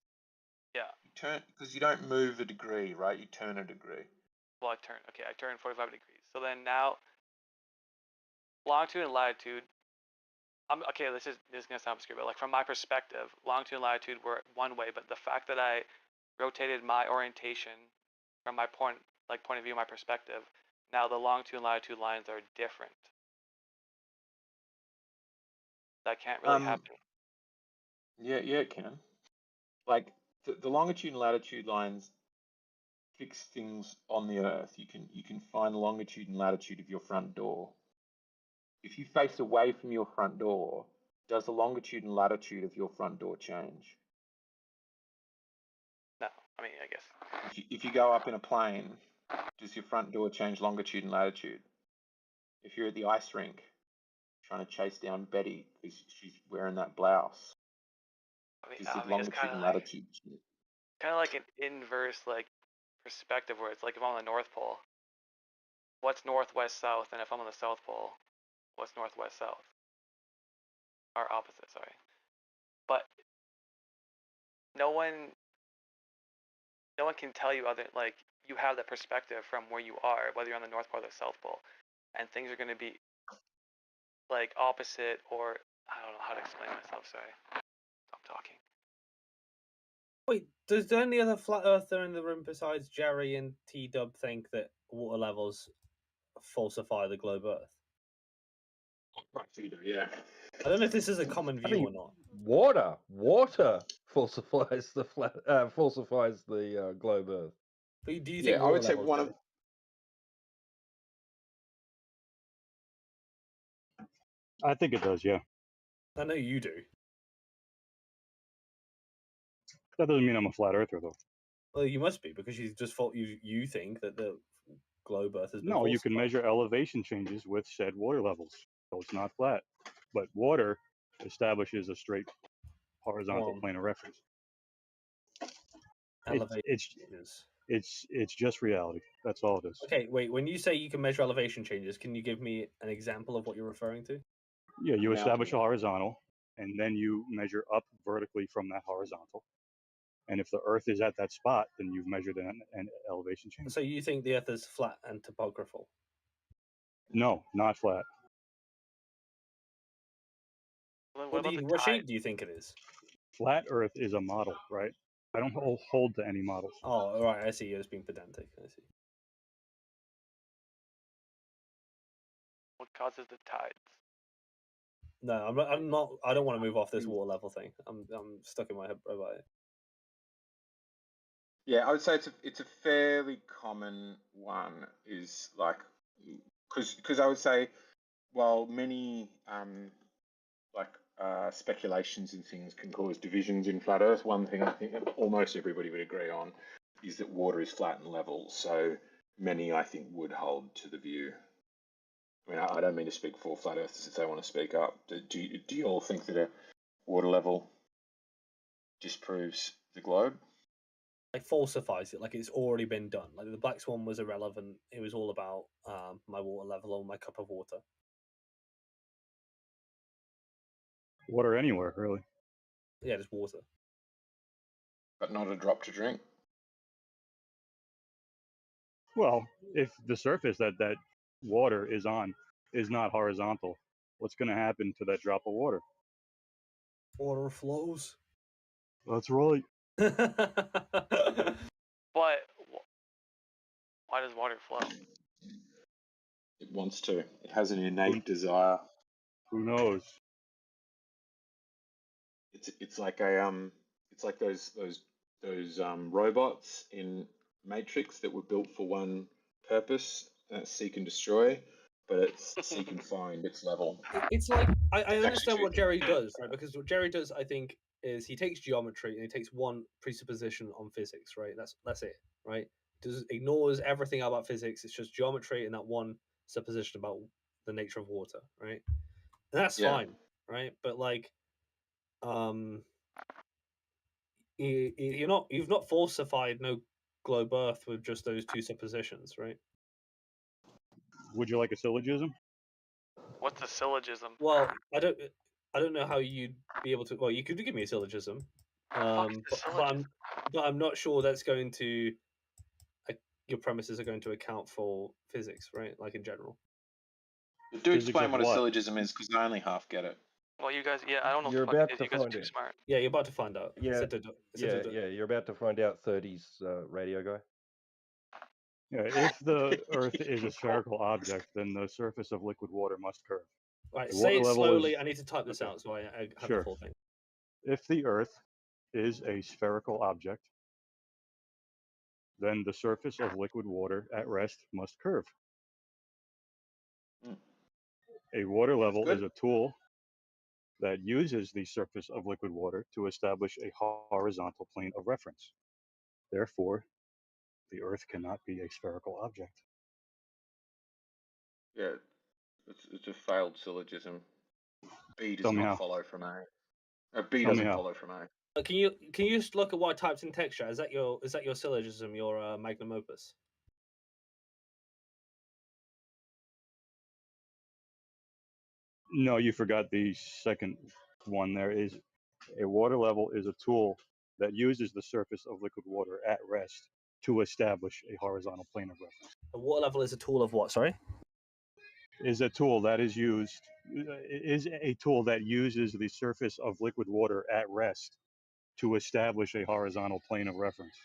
Yeah. You turn, because you don't move a degree, right? You turn a degree. Well, I turn 45 degrees. So then now, longitude and latitude. Okay. This is gonna sound obscure, but like from my perspective, longitude and latitude were one way, but the fact that I rotated my orientation from my point of view, my perspective, now the longitude and latitude lines are different. That can't really happen. Yeah, it can. Like the longitude and latitude lines fix things on the Earth. You can find the longitude and latitude of your front door. If you face away from your front door, does the longitude and latitude of your front door change? No, I mean, I guess. If you go up in a plane, does your front door change longitude and latitude? If you're at the ice rink trying to chase down Betty because she's wearing that blouse, does the longitude and latitude change? Kind of like an inverse perspective where it's like if I'm on the North Pole, what's north, west, south, and if I'm on the South Pole, what's north, west, south? Or opposite, sorry. But no one can tell you other you have that perspective from where you are, whether you're on the North Pole or the South Pole, and things are going to be like opposite, or I don't know how to explain myself. Sorry, stop talking. Wait, does any other flat earther in the room besides Jerry and T-Dub think that water levels falsify the globe Earth? Yeah. I don't know if this is a common view or not. Water falsifies the globe Earth. But do you think water levels do? I think it does, yeah. I know you do. That doesn't mean I'm a flat earther, though. Well, you must be, because you just thought you think that the globe Earth has been No, you can falsified. measure elevation changes with said water levels, so it's not flat. But water establishes a straight horizontal plane of reference. It's just reality. That's all it is. Okay, wait. When you say you can measure elevation changes, can you give me an example of what you're referring to? Yeah, you establish a horizontal, and then you measure up vertically from that horizontal. And if the Earth is at that spot, then you've measured an elevation change. So you think the Earth is flat and topographical? No, not flat. What shape do you think it is? Flat Earth is a model, right? I don't hold to any models. Oh, all right. I see. You're just being pedantic. I see. What causes the tides? No, I'm not. I don't want to move off this water level thing. I'm stuck in my head about it. Yeah, I would say it's a fairly common one. Is like because I would say, while many speculations and things can cause divisions in flat Earth. One thing I think that almost everybody would agree on is that water is flat and level. So many, I think, would hold to the view. I mean, I don't mean to speak for flat Earthers if they want to speak up. Do you all think that a water level disproves the globe? Like falsifies it, like it's already been done. Like the Black Swan was irrelevant. It was all about my water level or my cup of water. Water anywhere, really. Yeah, just water. But not a drop to drink? Well, if the surface that water is on is not horizontal, what's going to happen to that drop of water? Water flows. That's right. But why does water flow? It wants to. It has an innate desire. Who knows? It's like those robots in Matrix that were built for one purpose, seek and destroy, but it's seek and find its level. It's like I understand what Jerry does, right? Because what Jerry does, I think, is he takes geometry and he takes one presupposition on physics, right? That's it, right? Ignores everything about physics. It's just geometry and that one supposition about the nature of water, right? And that's fine, right? But like, you've not falsified no globe Earth with just those two suppositions, right? Would you like a syllogism? What's a syllogism? Well, I don't know how you'd be able to. Well, you could give me a syllogism, but I'm not sure that's going to. Your premises are going to account for physics, right? Like in general. Do explain what a syllogism is, because I only half get it. Well, you guys, I don't know You're what the fuck about it is. to You guys are find too it. smart. Yeah, you're about to find out. Yeah, you're about to find out. 30's radio guy. Yeah, if the Earth is a spherical object, then the surface of liquid water must curve. Right, The say water it level slowly. is- I need to type this out so I have Sure. the full thing. If the Earth is a spherical object, then the surface of liquid water at rest must curve. A water level is a tool that uses the surface of liquid water to establish a horizontal plane of reference. Therefore, the Earth cannot be a spherical object. Yeah, it's a failed syllogism. B does Tell me not how. follow from A. B Tell me doesn't how. follow from A. Can you just look at what I typed in texture? Is that your syllogism, your magnum opus? No, you forgot the second one. There is a water level is a tool that uses the surface of liquid water at rest to establish a horizontal plane of reference. A water level is a tool of what? Sorry. Is a tool that is a tool that uses the surface of liquid water at rest to establish a horizontal plane of reference.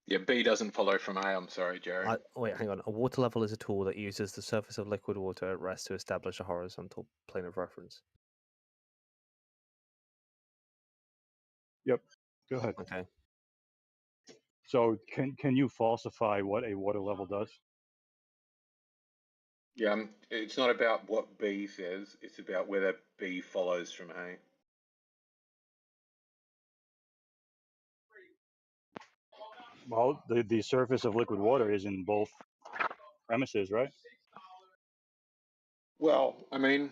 Yeah, B doesn't follow from A. I'm sorry, Jerry. Wait, hang on. A water level is a tool that uses the surface of liquid water at rest to establish a horizontal plane of reference. Yep. Go ahead. Okay. So can you falsify what a water level does? Yeah, it's not about what B says. It's about whether B follows from A. Well, the surface of liquid water is in both premises, right? Well, I mean,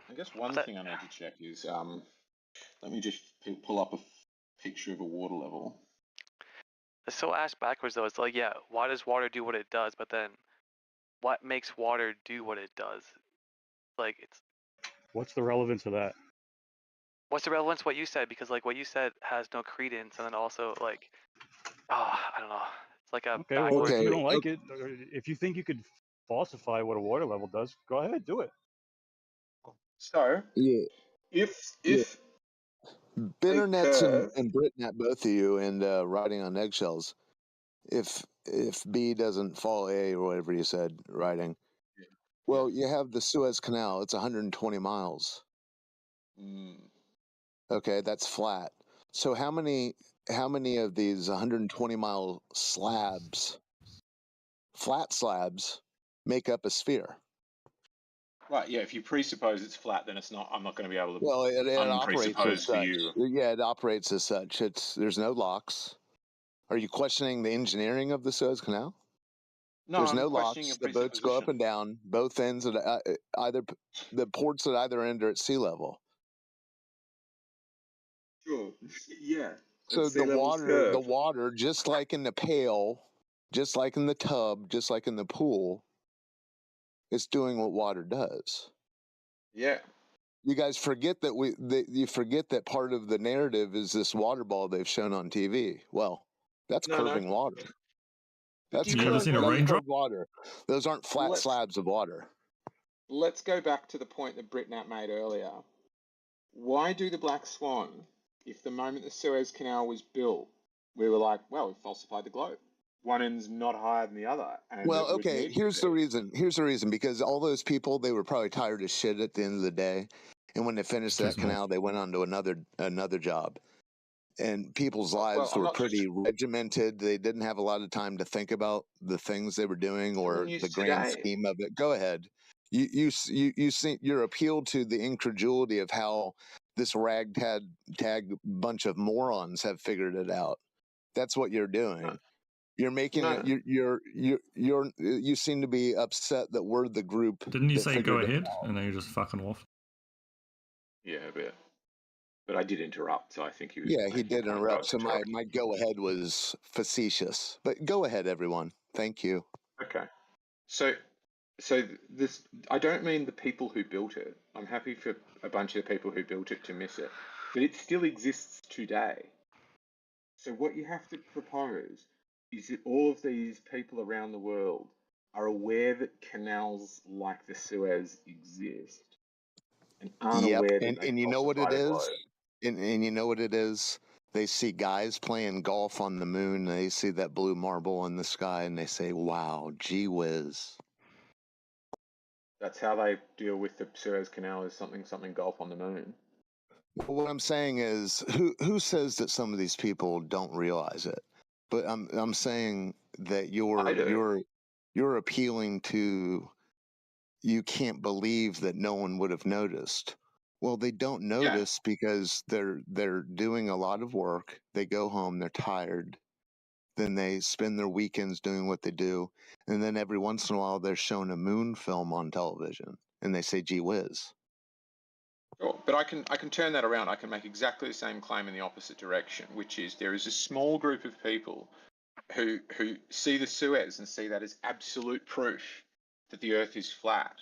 I guess one thing I need to check is, let me just pull up a picture of a water level. It's so ass backwards though. It's like, yeah, why does water do what it does? But then, what makes water do what it does? Like, it's What's the relevance of that? what's the relevance? What you said, because like what you said has no credence, and then also like, I don't know. It's like a Okay, well, if you don't like it, or if you think you could falsify what a water level does, go ahead, do it. So, if Binternets and Britnet, both of you, and riding on eggshells. If B doesn't fall A or whatever you said, riding. Well, you have the Suez Canal. It's 120 miles. Okay, that's flat. So how many how many of these 120-mile slabs, flat slabs, make up a sphere? Right, yeah, if you presuppose it's flat, then it's not. I'm not going to be able to Well, it operates as unpresuppose for such. you. Yeah, it operates as such. There's no locks. Are you questioning the engineering of the Suez Canal? No, There's I'm no questioning locks. your The boats go up presupposition. and down. Both ends at either the ports at either end are at sea level. Sure. Yeah. So And sea level's the curved. water, just like in the pail, just like in the tub, just like in the pool, it's doing what water does. Yeah. You guys forget that you forget that part of the narrative is this water ball they've shown on TV. Well, that's No, curving water. That's You ever seen a raindrop? curved water. Those aren't flat Let's- slabs of water. Let's go back to the point that Britnat made earlier. Why do the Black Swan if the moment the Suez Canal was built, we were like, well, we falsified the globe. One end's not higher than the other. And Well, it would okay, need to here's the be. reason. Here's the reason, because all those people, they were probably tired as shit at the end of the day. And when they finished that canal, they went on to another job. And people's lives I'm were not pretty regimented. They didn't have a lot of time to think about the things they were doing or news the grand today. scheme of it. Go ahead. You see your appeal to the incredulity of how this ragtag bunch of morons have figured it out. That's what you're doing. You're making No. it. You seem to be upset that we're the group. Didn't you that say go figured it ahead out. and then you're just fucking off? Yeah, but I did interrupt, so I think he was. Yeah, he making a did point that I interrupt. was So my interrupting. go ahead was facetious. But go ahead, everyone. Thank you. Okay. So this, I don't mean the people who built it. I'm happy for a bunch of the people who built it to miss it, but it still exists today. So what you have to propose is that all of these people around the world are aware that canals like the Suez exist and aren't Yep, aware that they and you know what it falsified a is, globe. and you know what it is. They see guys playing golf on the moon. And they see that blue marble in the sky, and they say, "Wow, gee whiz." That's how they deal with the Suez Canal, is something golf on the moon. Well, what I'm saying is, who says that some of these people don't realize it? But I'm saying that you're appealing to, you can't believe that no one would have noticed. Well, they don't notice because they're doing a lot of work. They go home, they're tired. Then they spend their weekends doing what they do, and then every once in a while they're shown a moon film on television, and they say, "Gee whiz." Sure, but I can turn that around. I can make exactly the same claim in the opposite direction, which is there is a small group of people who see the Suez and see that as absolute proof that the Earth is flat.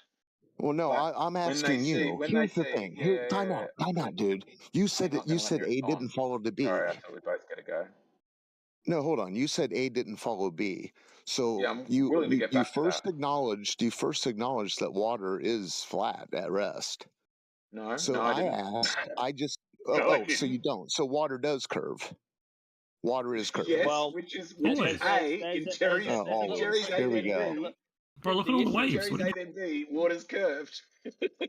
Well, no, I'm asking you. Here's the thing. Time out, dude. You said A didn't follow to B. Sorry, I thought we both got to go. No, hold on. You said A didn't follow B. So Yeah, I'm willing to get back to that. You first acknowledged that water is flat at rest. No, So no, I didn't. No, I so you didn't. don't. So water does curve. Water is curved. Yes, Well, which is Always. A in Jerry's Here we go. Bro, look at all the waves. Jerry's What do you- A then B, water's curved.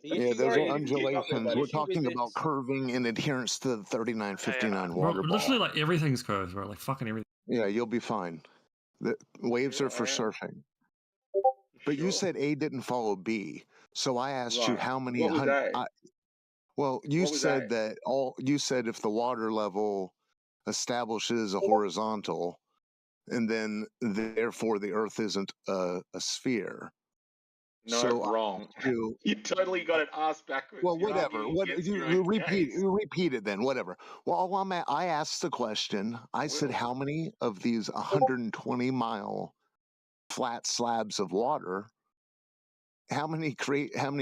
Yeah, those Sorry, are I didn't keep up, undulations. everybody. We're talking about curving in adherence to the 3959 Bro, water literally ball. like everything's curved, bro. Like fucking everything. Yeah, you'll be fine. The waves are for surfing. But you said A didn't follow B. So I asked you Right. how many What was A? well, you What was said A? that you said if the water level establishes a horizontal, and then therefore the Earth isn't a sphere. No, So wrong. You totally got it ass backwards. Well, You're whatever. arguing What against you, your you own repeat? case. You repeat it then. Whatever. Well, I asked the question. I said, how many of these 120-mile flat slabs of water? How many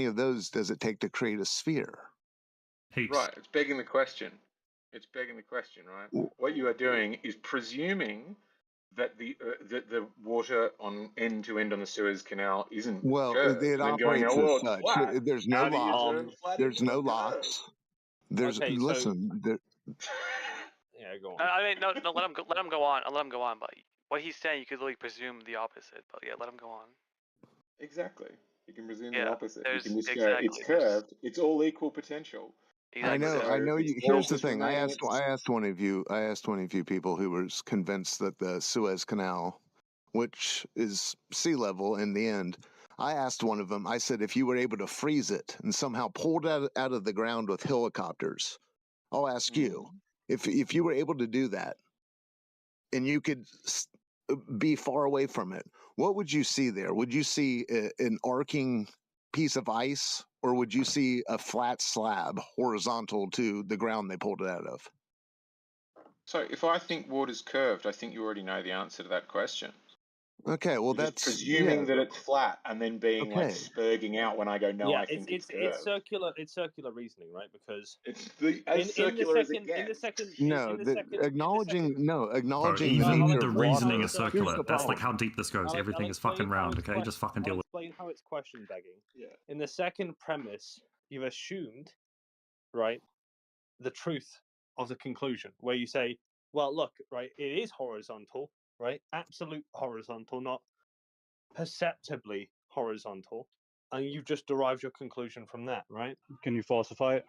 of those does it take to create a sphere? Heaps. Right. It's begging the question. It's begging the question, right? What you are doing is presuming that the water on end to end on the Suez Canal isn't Well, curved, it and then going, operates oh well, as it's such. flat. There's no How do you turn locks. flat There's into no a curve? locks. There's Okay, so- listen. Yeah, go on. I mean, no, let him go on. I'll let him go on. But what he's saying, you could literally presume the opposite. But yeah, let him go on. Exactly. You can presume the Yeah, opposite. You can just go, exactly. it's curved. It's all equal potential. Exactly. I know. these Here's the deltas thing. I remaining asked at one of you people who was convinced that the Suez Canal, which is sea level in the end, I asked one of them. I said, if you were able to freeze it and somehow pull it out of the ground with helicopters, I'll ask you, if you were able to do that, and you could be far away from it, what would you see there? Would you see an arcing piece of ice, or would you see a flat slab horizontal to the ground they pulled it out of? So if I think water's curved, I think you already know the answer to that question. Okay, well You're just that's presuming that it's flat and then being like okay. spurging out when I go, no, Yeah, I think it's curved. it's circular reasoning, right? Because it's as circular as it gets. Acknowledging Bro, the even nature the of reasoning water. is Here's circular. the That's like problem. how deep this goes. Everything is fucking round, okay? Just fucking deal I'll with explain how it's question begging. Yeah. In the second premise, you've assumed, right, the truth of the conclusion, where you say, well, look, right, it is horizontal, right? Absolute horizontal, not perceptibly horizontal. And you've just derived your conclusion from that, right? Can you falsify it?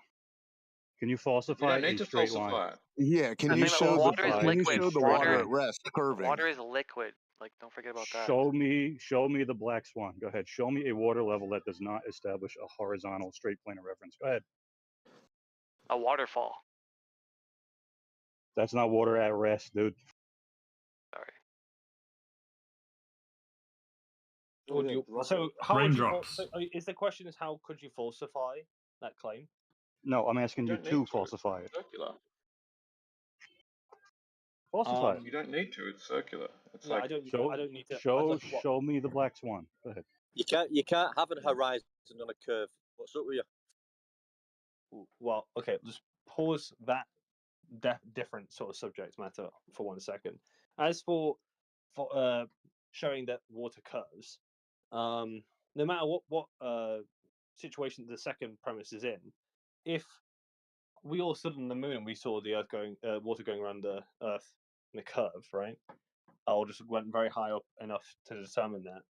Can you You falsify don't need a to straight line? falsify it. Yeah, can The you thing about show water is can you liquid. show the water at rest curving? Water is liquid. Like, don't forget about that. Show me the black swan. Go ahead. Show me a water level that does not establish a horizontal straight plane of reference. Go ahead. A waterfall. That's not water at rest, dude. Sorry. So how would you? raindrops. Is the question is how could you falsify that claim? No, I'm asking you don't need to to. falsify it. Circular. Falsify it. You don't need to. It's circular. It's Yeah, like I don't need to. Show me the black swan. Go ahead. You can't have a horizon on a curve. What's up with you? Well, okay, just pause that different sort of subject matter for 1 second. As for showing that water curves, no matter what situation the second premise is in, if we all stood on the moon and we saw the Earth water going around the Earth in a curve, right? Or just went very high up enough to determine that,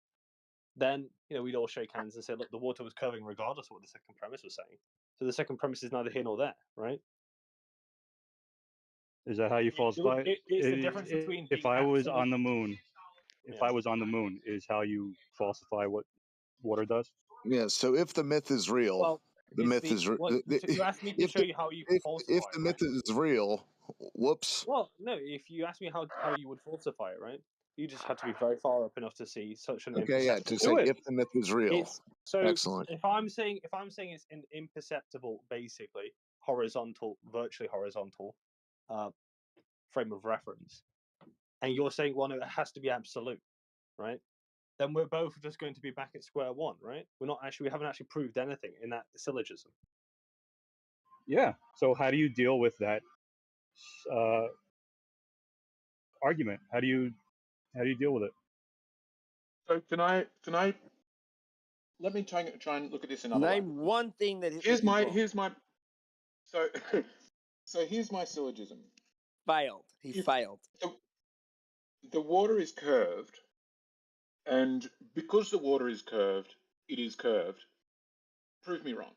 then we'd all shake hands and say, look, the water was curving regardless of what the second premise was saying. So the second premise is neither here nor there, right? Is that how you falsify it? It's the difference between If being I was absolute- on the moon, if I was on the moon, is how you falsify what water does? Yeah, so if the myth is real, Well, the myth is you asked me to show you how you falsify if the myth is real, whoops. Well, no, if you asked me how you would falsify it, right? You just had to be very far up enough to see such an Okay, yeah, to say imperceptible. if the myth is real. It's so Excellent. if I'm saying it's an imperceptible, basically horizontal, virtually horizontal frame of reference, and you're saying, well, no, it has to be absolute, right? Then we're both just going to be back at square one, right? We haven't actually proved anything in that syllogism. Yeah. So how do you deal with that argument? How do you deal with it? So can I let me try and look at this another way. Name one thing that Here's my so here's my syllogism. failed. He failed. The water is curved, and because the water is curved, it is curved. Prove me wrong.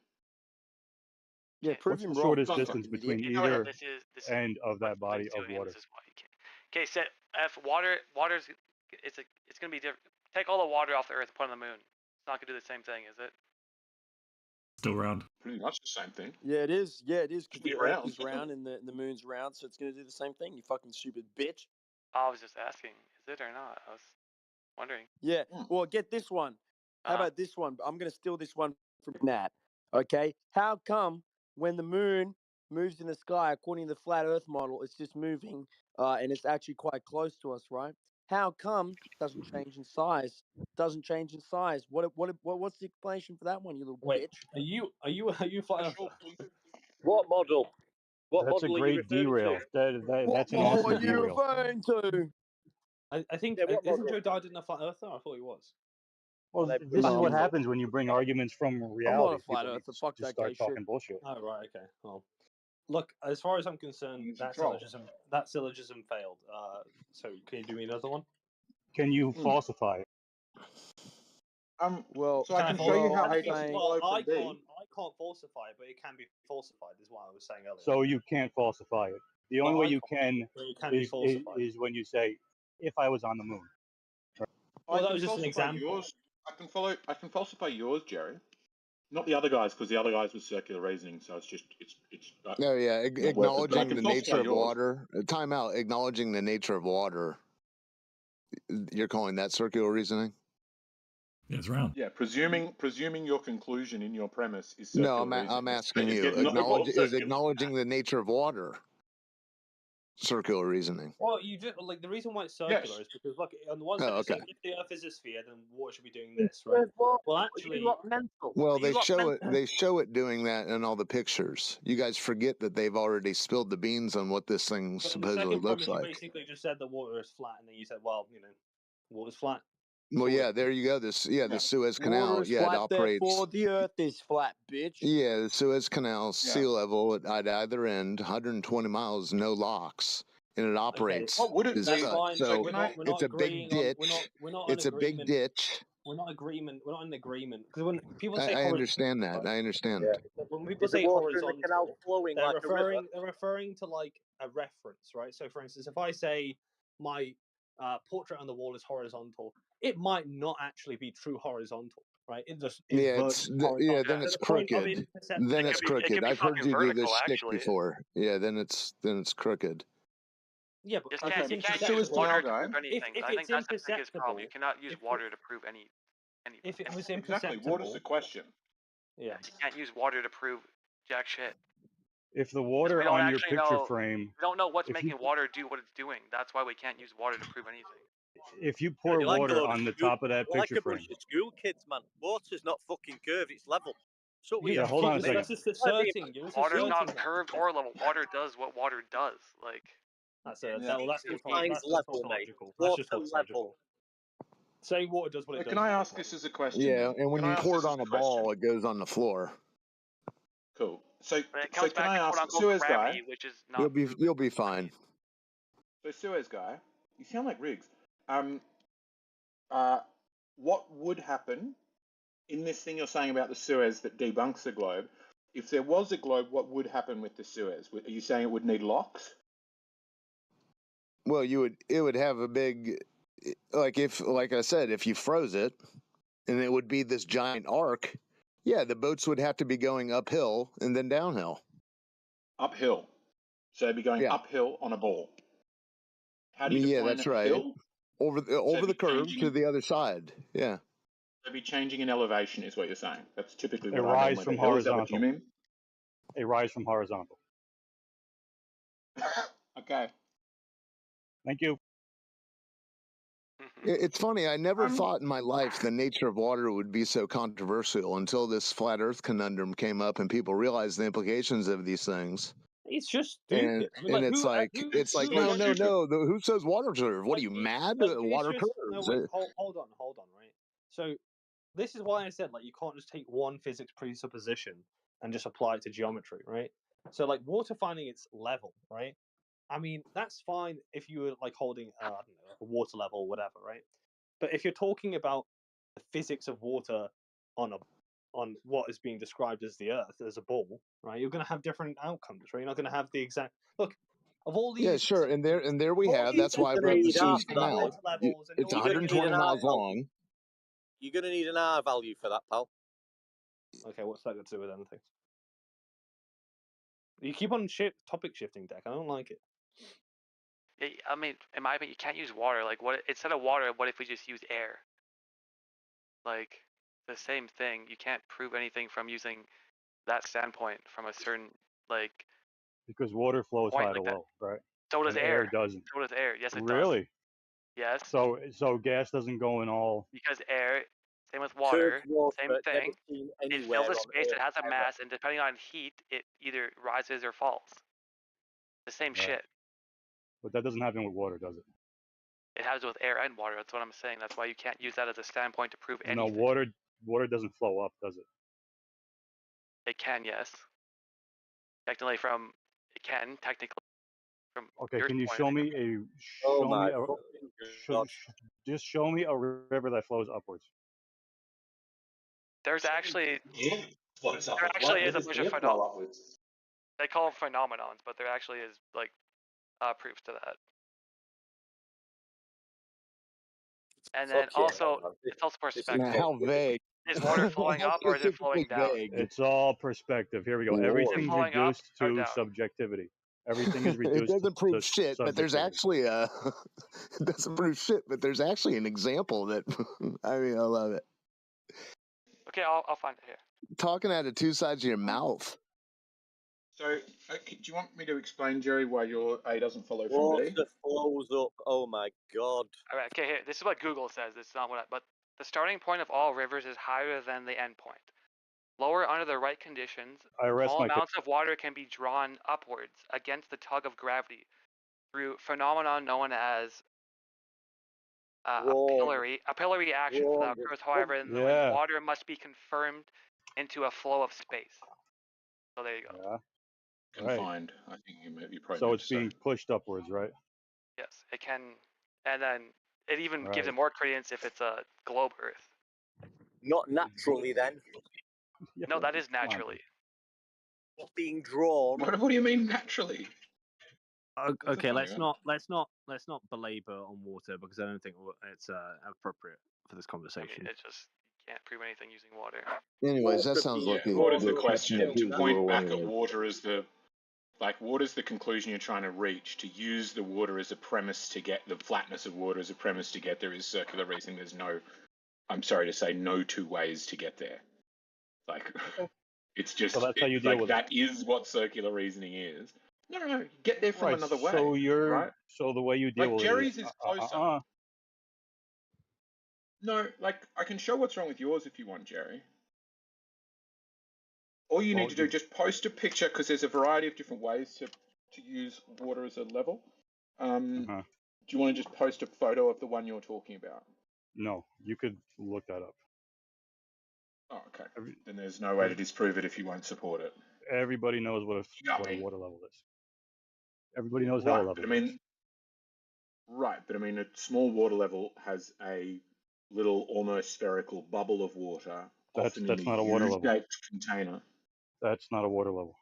Yeah, prove What's him the wrong. shortest distance between either This is end of that what body he's of doing, and water? This is why you can't. Okay, so if water's it's gonna be different. Take all the water off the Earth and put it on the moon. It's not gonna do the same thing, is it? Still round. Pretty much the same thing. Yeah, it is. Yeah, it is because Be the Earth round. is round and the moon's round, so it's gonna do the same thing. You fucking stupid bitch. I was just asking, is it or not? I was wondering. Yeah. Well, get this one. How about this one? I'm gonna steal this one from Nat. Okay. How come when the moon moves in the sky, according to the flat Earth model, it's just moving, and it's actually quite close to us, right? How come it doesn't change in size? Doesn't change in size. What's the explanation for that one, you little bitch? Are you flat earther? What model? What That's a model are you great referring derail. to? That's an What awesome are you derail. referring to? I think Yeah, what isn't model? Joe Diden a flat earther? I thought he was. Well, this is what happens when you bring arguments from reality. I'm not a flat People earther. Fuck just that start gay shit. talking bullshit. Oh right, okay. Well, look, as far as I'm concerned, that syllogism failed. So can you do me another one? Can you falsify it? Well, So I can show you how A doesn't follow I from B. can't falsify it, but it can be falsified, is what I was saying earlier. So you can't falsify it. The only Well, way I you can't, can but it can be falsified. is when you say, "If I was on the moon." Well, I that can was just an falsify example. yours. I can falsify yours, Jerry. Not the other guys, because the other guys was circular reasoning. So it's No, yeah, not worth it. But I acknowledging can the falsify nature of yours. water. Time out. Acknowledging the nature of water. You're calling that circular reasoning? Yeah, it's round. Yeah, presuming your conclusion in your premise is No, circular reasoning. I'm asking Is you. getting no more circular. Acknowledging the nature of water circular reasoning? Well, you just like the reason why it's circular is because look, on the one side Oh, it's okay. saying if the Earth is a sphere, then water should be doing this, right? Well, actually, Well, they show it doing that in all the pictures. You guys forget that they've already spilled the beans on what this thing but in the supposedly second looks premise, you like. basically just said that water is flat, and then you said, well, water's flat. Well, yeah, there you go. The Suez Canal, Water is it flat, operates. therefore the Earth is flat, bitch. Yeah, the Suez Canal, sea level at either end, 120 miles, no locks, and it operates. What would it as be? such. So we're not it's a agreeing big ditch. we're not It's on a big agreement. ditch. We're not in agreement because when people say I understand that. I understand. when people Is the say water in the canal horizontal, flowing like a river? they're referring to like a reference, right? So, for instance, if I say my portrait on the wall is horizontal, it might not actually be true horizontal, right? It just is Yeah, then it's crooked. Then it's crooked. I've heard you do this shtick before. Yeah, then it's crooked. Yeah, but Just if can't, it's you can't imperceptible, use water to prove anything. if I think it's that's the biggest problem. imperceptible, You cannot use water to prove anything. if it was Exactly. imperceptible, Water's the question. yeah, you can't use water to prove jack shit. If the 'Cause water we don't on your actually picture know. frame, We don't know what's if making you water do what it's doing. That's why we can't use water to prove anything. if you pour You're like a water load of on the school, top of that like picture a frame, bunch of school kids, man. Water's not fucking curved; it's level. So we Yeah, hold on a second. That's just asserting. Water's not curved or level. Water does what water does. Like that's Yeah. that's Mine's just level, mate. tautological. That's Water just tautological. Saying water does what it does. Can I ask this as a question? Yeah, then? and when Can I you ask pour this it as on a a question? ball, it goes on the floor. Cool. So it comes can back I to ask quote unquote Suez gravity, guy? which is not. You'll be fine. So Suez guy, you sound like Riggs. What would happen in this thing you're saying about the Suez that debunks the globe? If there was a globe, what would happen with the Suez? Are you saying it would need locks? Well, it would have a big, like I said, if you froze it, and it would be this giant arc. Yeah, the boats would have to be going uphill and then downhill. Uphill. So they'd be going uphill on a ball. How do you define that's a right. hill? Over the curve to the other side. Yeah. They'd be changing in elevation, is what you're saying. That's typically a what I mean rise with from a hill. Is that what horizontal. you mean? A rise from horizontal. Okay. Thank you. It's funny. I never thought in my life the nature of water would be so controversial until this flat Earth conundrum came up and people realized the implications of these things. It's just stupid. And it's like no. Who says water curve? What are you mad? Water curves. No, wait, hold on, right? So this is why I said like you can't just take one physics presupposition and just apply it to geometry, right? So like water finding its level, right? I mean that's fine if you were like holding I don't know, a water level or whatever, right? But if you're talking about the physics of water on what is being described as the Earth as a ball, right? You're going to have different outcomes, right? You're not going to have the exact look of all these. Yeah, sure. And there we have. That's why I brought the Suez Canal. It's 120 miles long. You're going to need an R value for that, pal. Okay, what's that got to do with anything? You keep on topic shifting, Deck. I don't like it. I mean, in my opinion, you can't use water. Like, what instead of water, what if we just use air? Like, the same thing. You can't prove anything from using that standpoint from a certain like. Because water flows high to like low, right? So does and air. doesn't. So does air. Yes, it does. Really? Yes. So gas doesn't go in all. Because air, same with water, same thing. It fills a space, it has a mass, and depending on heat, it either rises or falls. The same shit. But that doesn't happen with water, does it? It happens with air and water. That's what I'm saying. That's why you can't use that as a standpoint to prove anything. No, water doesn't flow up, does it? It can, yes. Technically, technically from. Okay, can you show me just show me a river that flows upwards? There's actually Floats there upwards. actually Why is a does bunch of air flow upwards? they call them phenomenons, but there actually is like proof to that. And then Fuck yeah, also, man. it's also This is perspective. How vague. Is water flowing How up or is it flowing specifically down? vague. It's all perspective. Here we go. Is it Everything's flowing up reduced or to down? subjectivity. Everything is It reduced doesn't to prove shit, but there's subjectivity. actually a. It doesn't prove shit, but there's actually an example that. I mean, I love it. Okay, I'll find it here. Talking out of two sides of your mouth. So, do you want me to explain, Jerry, why your A doesn't follow from Water B? flows up. Oh my god. All right, okay, here. This is what Google says. It's not what but the starting point of all rivers is higher than the end point. Lower under the right conditions, I rest small my case. amounts of water can be drawn upwards against the tug of gravity through phenomenon known as a pillar action. That occurs, however, in when Yeah. water must be confirmed into a flow of space. So there you go. Yeah. Confined. I think you probably So meant it's to say. being pushed upwards, right? Yes, it can, and then it even gives it Right. more credence if it's a globe Earth. Not naturally then. No, that is naturally. Not being drawn. What do you mean naturally? Okay, let's funny not belabor on water because I don't think it's appropriate for this conversation. I mean, it's just you can't prove anything using water. Anyways, that sounds like a Water's the good question. To Google point back anyway. at water as the water's the conclusion you're trying to reach. To use the water as a premise to get the flatness of water as a premise to get there is circular reasoning. There's no, I'm sorry to say, no two ways to get there. Like, it's just So that's how you deal with that is what circular reasoning is. No, get there from Right. another way. So you're right? so the way you deal Like with Jerry's it is closer. No, like I can show what's wrong with yours if you want, Jerry. All you need to do, just post a picture because there's a variety of different ways to use water as a level. Do you want to just post a photo of the one you're talking about? No, you could look that up. Oh, okay. Then there's no way to disprove it if you won't support it. Everybody knows what a water level is. Everybody knows how a level is. Right, but I mean, a small water level has a little almost spherical bubble of water. That's not a water level. U-shaped container. That's not a water level.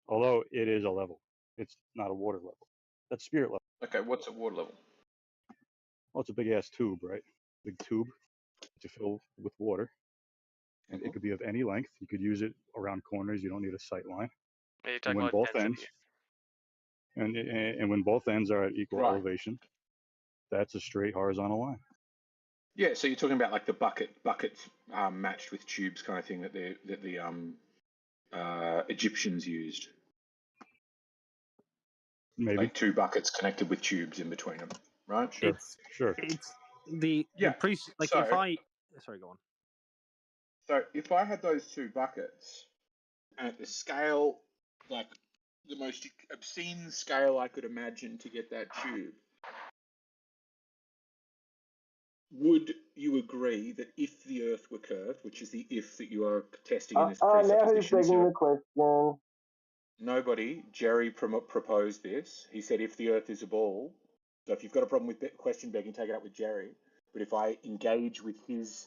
Although it is a level. It's not a water level. That's spirit level. Okay, what's a water level? Well, it's a big ass tube, right? Big tube to fill with water. And it could be of any length. You could use it around corners. You don't need a sight line. Are you And talking when about both density? ends, and when both ends are at equal elevation, that's a straight horizontal line. Yeah, so you're talking about like the buckets matched with tubes kind of thing that the Egyptians used. Maybe. Like two buckets connected with tubes in between them, right? Sure. It's the priest. Like so, if I sorry, go on. So if I had those two buckets at the scale, like the most obscene scale I could imagine to get that tube, would you agree that if the Earth were curved, which is the if that you are testing in this presupposition? Now who's begging the question? Nobody. Jerry proposed this. He said if the Earth is a ball, so if you've got a problem with question begging, take it up with Jerry. But if I engage with his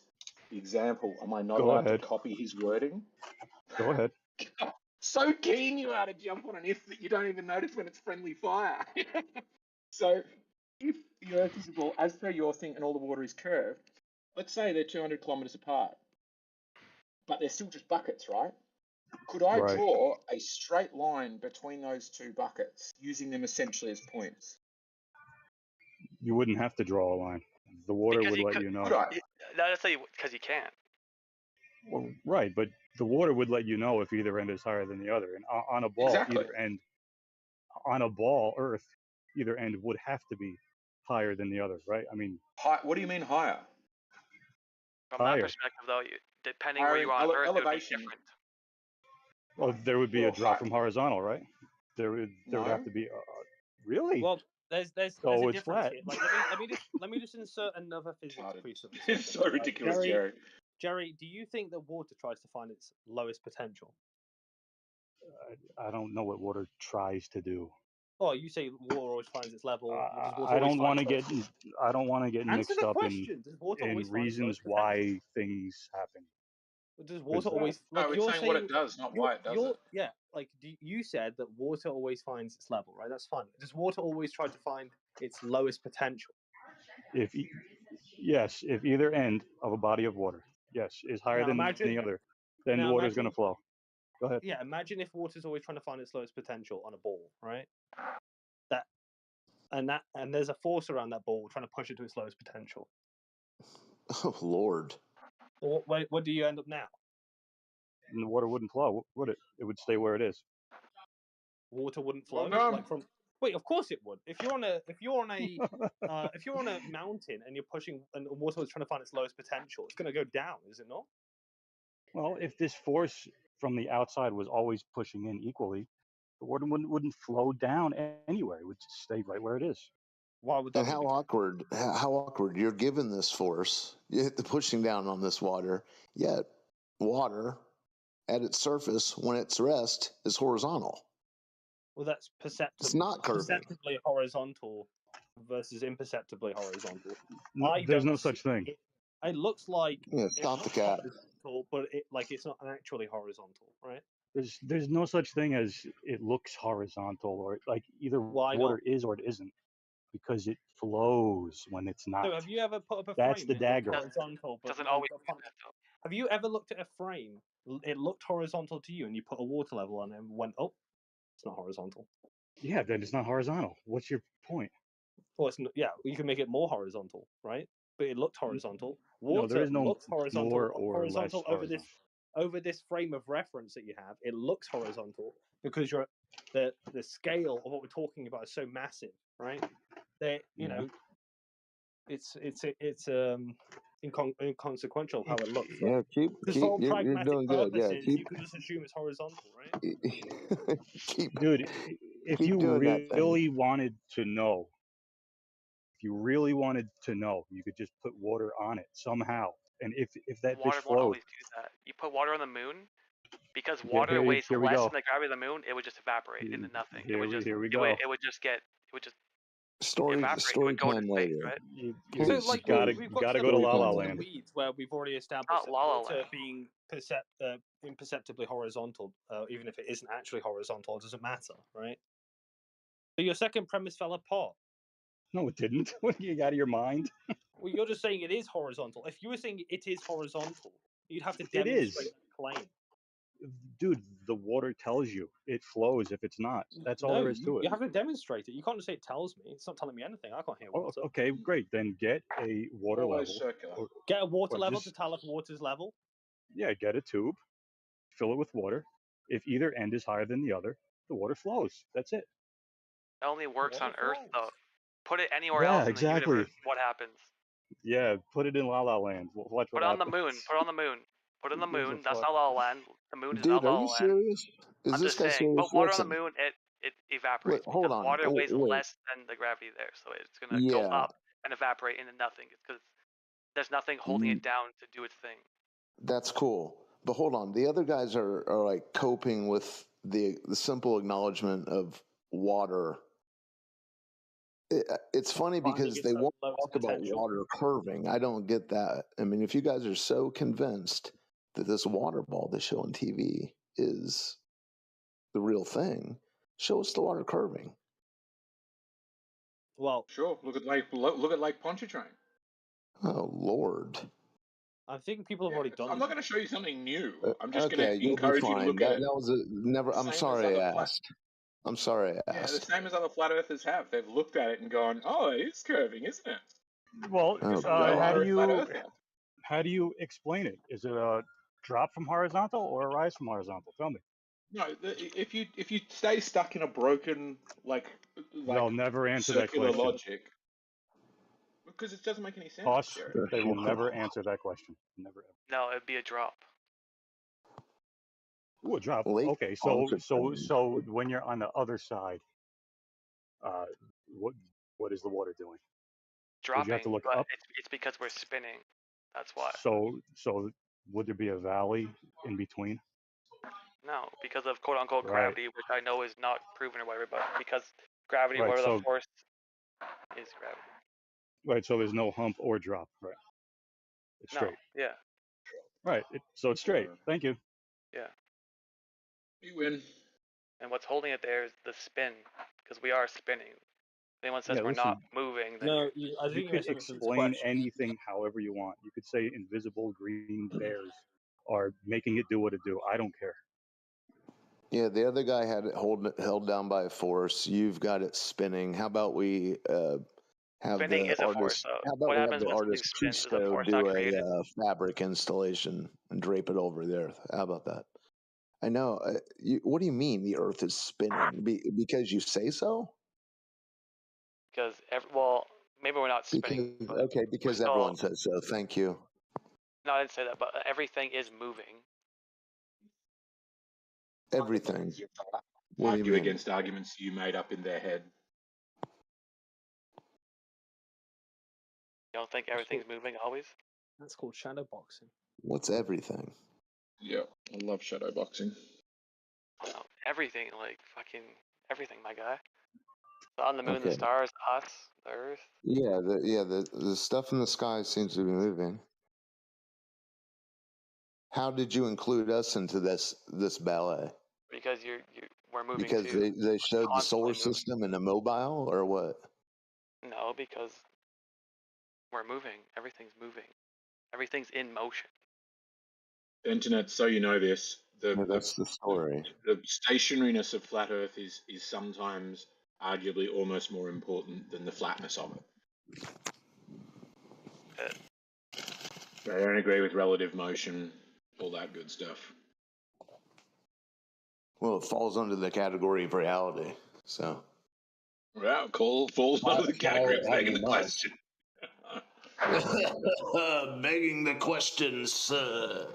example, am I not allowed to copy his wording? Go ahead. So keen you are to jump on an if that you don't even notice when it's friendly fire. So if the Earth is a ball, as per your thing, and all the water is curved, let's say they're 200 kilometers apart, but they're still just buckets, right? Could I draw a straight line between those two buckets, using them essentially as points? You wouldn't have to draw a line. The water would let you know. That's because you can't. Well, right, but the water would let you know if either end is higher than the other. And on a ball, either end, on a ball, Earth, either end would have to be higher than the other, right? I mean, what do you mean higher? From that perspective, though, depending where you are on Earth, elevation. it would be different. Well, there would be a drop from horizontal, right? There would have to be. Really? Well, there's it's a difference flat. here. Like, let me just insert another physics presupposition. It's so ridiculous, Jerry. Jerry, do you think that water tries to find its lowest potential? I don't know what water tries to do. Oh, you say water always finds its level. I don't want to get. I don't want to get Answer mixed the up question. Does water in always find its reasons lowest why things happen. Does water 'Cause- always like No, it's you're saying what saying? it does, not why it does it. Yeah, like you said that water always finds its level, right? That's fine. Does water always try to find its lowest potential? Yes, if either end of a body of water, yes, is higher Now than imagine. the other, then Now water is going imagine. to flow. Go ahead. Yeah, imagine if water's always trying to find its lowest potential on a ball, right? And there's a force around that ball trying to push it to its lowest potential. Oh Lord! What do you end up now? And the water wouldn't flow, would it? It would stay where it is. Water wouldn't flow. Well done. Like from wait, of course it would. If you're on a mountain and you're pushing and water is trying to find its lowest potential, it's going to go down, is it not? Well, if this force from the outside was always pushing in equally, the water wouldn't flow down anywhere. It would just stay right where it is. Why would And how awkward! How awkward! You're given this force, you hit the pushing down on this water, yet water at its surface when it's rest is horizontal. Well, that's It's not curving. perceptibly horizontal versus imperceptibly horizontal. There's no such thing. It looks like stop the cat. Horizontal, but it's not actually horizontal, right? There's no such thing as it looks horizontal or like either water is or it isn't, because it flows when it's not. So have you ever put up a That's frame the that dagger. looked horizontal, but Doesn't always do that, though. Have you ever looked at a frame? It looked horizontal to you, and you put a water level on it and went, "Oh, it's not horizontal." Yeah, then it's not horizontal. What's your point? Well, it's not, yeah, you can make it more horizontal, right? But it looked horizontal. No, there Water is no looks horizontal, more or less horizontal horizontal. over this frame of reference that you have. It looks horizontal because the scale of what we're talking about is so massive, right? That Yeah. it's inconsequential how it looks. Yeah, keep Because for all you're pragmatic doing good. Yeah, purposes, you can just assume it's horizontal, right? Dude, if keep you doing that thing. really wanted to know, you could just put water on it somehow. And if that Water fish won't flowed, always do that. You put water on the moon, because Here- water here- weighs here we less go. than the gravity of the moon, it would just evaporate into nothing. Here we It go. would, it would just Story evaporate. It would go into time space, later. right? So, like, gotta we've gotta got go to the La La in the Land. weeds where we've already established Not that La La water Land. being imperceptibly horizontal, even if it isn't actually horizontal, it doesn't matter, right? So your second premise fell apart. No, it didn't. What are you out of your mind? Well, you're just saying it is horizontal. If you were saying it is horizontal, you'd have to It is. demonstrate that claim. Dude, the water tells you it flows if it's not. That's all No, there is to it. you have to demonstrate it. You can't just say it tells me. It's not telling me anything. I can't hear Oh, water. okay, great. Then get a water Always level. circular. Get a water or level just- to tell if water's level. Yeah, get a tube, fill it with water. If either end is higher than the other, the water flows. That's it. It only works on Water Earth, flows. though. Put it anywhere Yeah, else in exactly. the universe, what happens? Yeah, put it in La La Land. Watch Put what it on the happens. moon. Put it on the moon. Put it on the Who gives a moon. That's fuck? not La La Land. The moon is Dude, not La are La you Land. serious? Is I'm this just guy saying, serious? put water on Listen, the moon, it evaporates hold because on. water Oh, weighs wait. less than the gravity there, so it's gonna go Yeah. up and evaporate into nothing. It's because there's nothing holding it down to do its thing. That's cool. But hold on. The other guys are like coping with the simple acknowledgement of water. It's funny because they won't talk about water curving. I don't get that. I mean, if you guys are so convinced that this water ball they show on TV is the real thing, show us the water curving. Well, sure. Look at Lake Pontchartrain. Oh Lord. I think people have already done I'm that. not going to show you something new. I'm just Okay, going to you'll be encourage you to fine. look at That it. was never. I'm Same as sorry I other asked. I'm sorry I Yeah, the asked. same as other flat earthers have. They've looked at it and gone, "Oh, it is curving, isn't it?" Well, Because how you're a flat earther. do you explain it? Is it a drop from horizontal or a rise from horizontal? Tell me. No, if you stay stuck in a broken They'll never answer that circular question. logic, because it doesn't make any sense. Hoss, Jared. they will never answer that question. Never. Ever. No, it'd be a drop. Ooh, a drop. Lake Okay, so Pontchartrain. when you're on the other side, what is the water doing? Would Dropping, you have to look but up? it's because we're spinning. That's why. So would there be a valley in between? No, because of quote unquote Right. gravity, which I know is not proven by everybody. Because gravity, Right, whatever so- the force is gravity. Right. So there's no hump or drop. Right. It's straight. No, yeah. Right. So it's straight. Thank you. Yeah. You win. And what's holding it there is the spin, because we are spinning. If anyone says Yeah, we're listen, not moving, then No, you're... I you think you could misunderstood this explain question. anything however you want. You could say invisible green bears are making it do what it do. I don't care. Yeah, the other guy had it held down by a force. You've got it spinning. How about we have Spinning the is a force. artist? So How about what we have happens the when something artist spins is a Cusco force do not a created. fabric installation and drape it over the earth? How about that? I know. What do you mean the earth is spinning? Because you say so? Because well, maybe we're not spinning. Because still... everyone says so. Thank you. No, I didn't say that, but everything is moving. Everything. What do you Argue mean? against arguments you made up in their head. You don't think everything's moving always? That's called shadow boxing. What's everything? Yeah, I love shadow boxing. Oh, everything, like fucking everything, my guy. The sun, the moon, the Okay. stars, us, the earth. Yeah, the stuff in the sky seems to be moving. How did you include us into this ballet? Because we're moving Because too. they showed the solar Constantly system in a mobile, or what? No, because we're moving. Everything's moving. Everything's in motion. Internet, so you know this, That's the story. the stationariness of flat Earth is sometimes arguably almost more important than the flatness of it. I don't agree with relative motion, all that good stuff. Well, it falls under the category of reality, so. Well, falls under the category of begging the question. Begging the question, sir.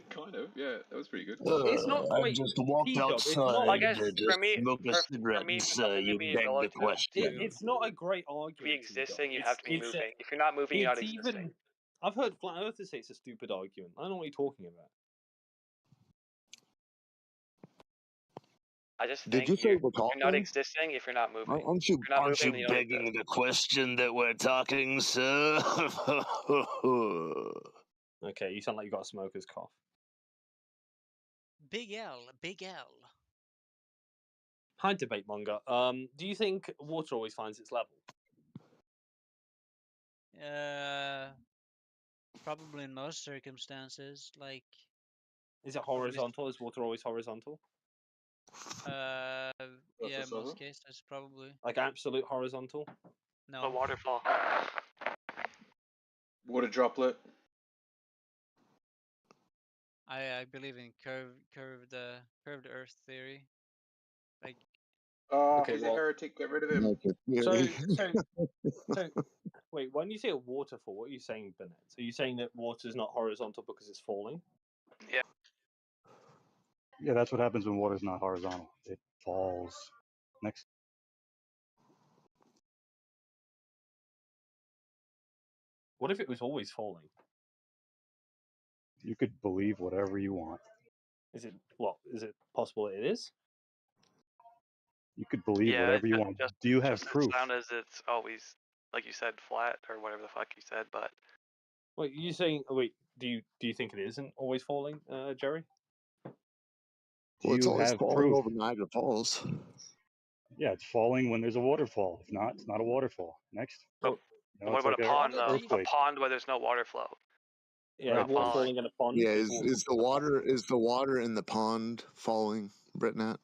Kind of, yeah, that was pretty good. It's not. I Wait, just walked P-Job, it's outside not. I guess to for me, smoke a cigarette, for me, and for something to you be begged the relative question. It's not a great to argument. be existing, you P-Job. have to be moving. If you're not moving, you're not existing. I've heard flat earthers say it's a stupid argument. I don't know what you're talking about. I just Did think you say you're we're talking? not existing if you're not moving. Aren't you begging the question that we're talking, sir? Okay, you sound like you got a smoker's cough. Big L, Big L. Hi, debate monger. Do you think water always finds its level? Probably in most circumstances, like. Is it horizontal? Is water always horizontal? Yeah, most cases probably. Like absolute horizontal? No. A waterfall. Water droplet. I believe in curved Earth theory. Like. He's a heretic. Get rid of him. So, wait. When you say a waterfall, what are you saying, Bennett? Are you saying that water is not horizontal because it's falling? Yeah. Yeah, that's what happens when water's not horizontal. It falls. Next. What if it was always falling? You could believe whatever you want. Is it possible it is? You could believe whatever you want. Do you have proof? As sound as it's always, like you said, flat or whatever the fuck you said, but. Wait, you saying? Wait, do you think it isn't always falling, Jerry? Well, it's always falling over Niagara Falls. Yeah, it's falling when there's a waterfall. If not, it's not a waterfall. Next. But what about a pond, though? A pond where there's no water flow. Yeah, Right. water falling in a pond. Yeah, is the water in the pond falling, Britnat?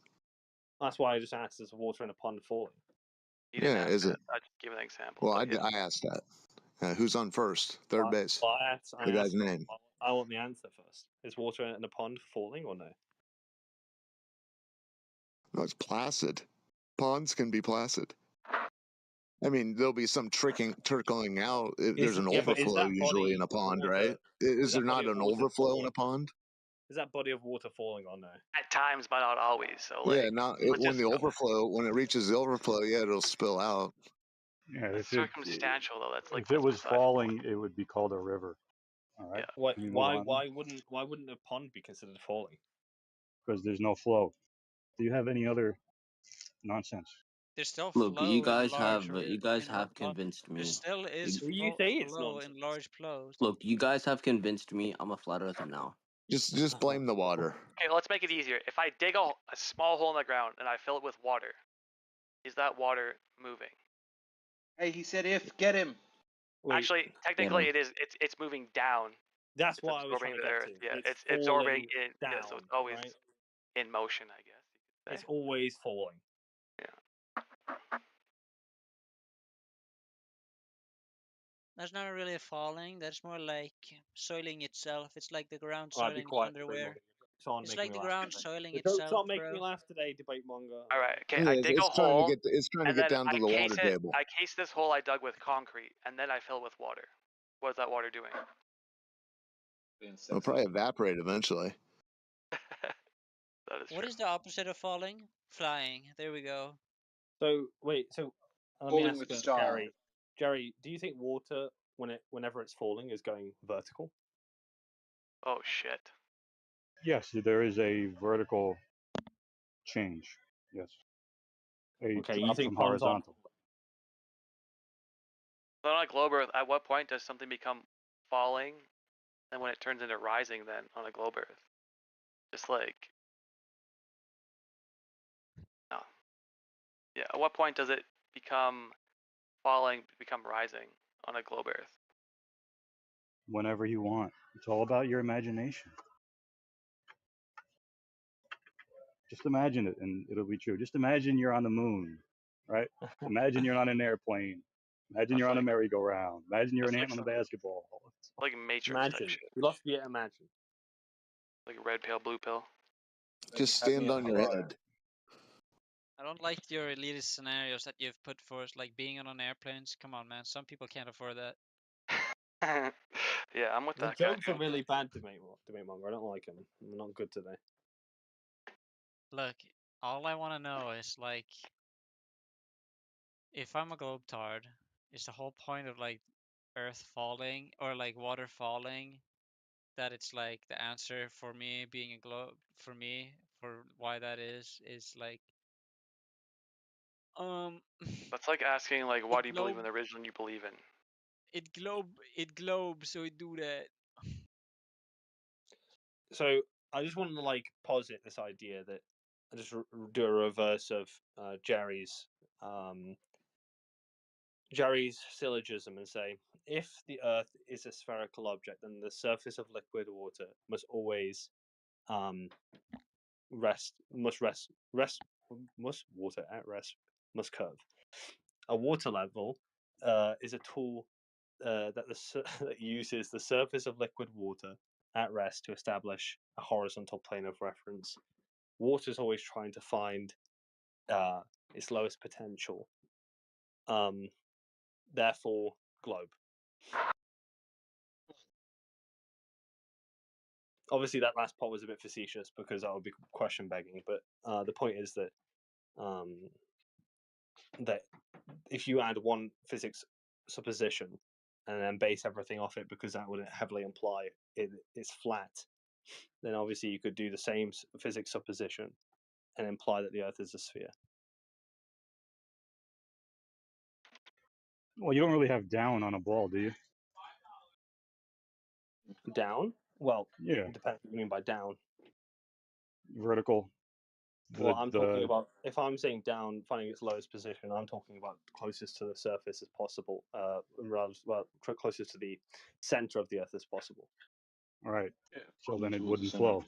That's why I just asked: is the water in a pond falling? Yeah, is it? I just give an example. Well, I asked that. Who's on first? Third base. Well, the guy's name. I want the answer first. Is water in a pond falling or no? No, it's placid. Ponds can be placid. I mean, there'll be some trickling out. There's an overflow usually in a pond, right? Is there not an overflow in a pond? Is that body of water falling or no? At times, but not always. So yeah, when it reaches the overflow, yeah, it'll spill out. Yeah, it's circumstantial though. That's like if it was falling, it would be called a river. All right. Yeah. Why wouldn't a pond be considered falling? Because there's no flow. Do you have any other nonsense? There's still Look, flow in large or you guys in have large. convinced There me. still is You say it's flow nonsense. in large flows. Look, you guys have convinced me. I'm a flat earther now. Just blame the water. Okay, let's make it easier. If I dig a small hole in the ground and I fill it with water, is that water moving? Hey, he said if. Get him. Wait, Actually, technically, it is. It's moving down. that's It's what I was absorbing trying to the get earth. to. Yeah, It's it's absorbing falling in. down, Yeah, so it's always right? in motion, I guess. You could It's say. always falling. Yeah. That's not really falling. That's more like soiling itself. It's like the ground All right, be soiling quiet, underwear. debate monger. Someone It's making like me the laugh. ground soiling The joke's itself, not making me bro. laugh today, debate monger. All right. Okay, Yeah, I dig a it's trying to hole, get and then down to I the case water it. table. I case this hole I dug with concrete, and then I fill it with water. What is that water doing? It'll probably evaporate eventually. That is What true. is the opposite of falling? Flying. There we go. So wait, so let me Falling ask with style. Jerry. Jerry, do you think water, whenever it's falling, is going vertical? Oh shit. Yes, there is a vertical change. Yes, a Okay, you drop think from horizontal? horizontal. So on a globe Earth, at what point does something become falling, and when it turns into rising? Then on a globe Earth, just like no. Yeah. At what point does it become falling, become rising on a globe Earth? Whenever you want. It's all about your imagination. Just imagine it, and it'll be true. Just imagine you're on the moon, right? Imagine you're on an airplane. Imagine That's you're on a like merry-go-round. Imagine you're an that's ant like on a basketball. like Matrix type Imagine. shit. You lost yet imagine. Like a red pill, blue pill. Just stand on your head. I don't like your elitist scenarios that you've put for us, like being on airplanes. Come on, man. Some people can't afford that. Yeah, I'm with The that guy. jokes are really bad, debate monger. I don't like them. They're not good today. Look, all I want to know is like, if I'm a globetard, is the whole point of like Earth falling or like water falling, that it's like the answer for me being a globe for me for why that is like That's like asking like, why do you believe globe in the religion you believe in? it globes, so it do that. So I just want to like posit this idea that I just do a reverse of Jerry's syllogism and say, if the Earth is a spherical object, then the surface of liquid water must always must water at rest must curve. A water level is a tool that that uses the surface of liquid water at rest to establish a horizontal plane of reference. Water is always trying to find its lowest potential. Therefore, globe. Obviously, that last part was a bit facetious because that would be question begging. But the point is that that if you add one physics supposition and then base everything off it, because that would heavily imply it's flat, then obviously you could do the same physics supposition and imply that the Earth is a sphere. Well, you don't really have down on a ball, do you? Down? Well, Yeah. it depends what you mean by down. Vertical. Well, I'm talking about, if I'm saying down, finding its lowest position, I'm talking about closest to the surface as possible, closest to the center of the Earth as possible. Right. Yeah, So then it towards the wouldn't center. flow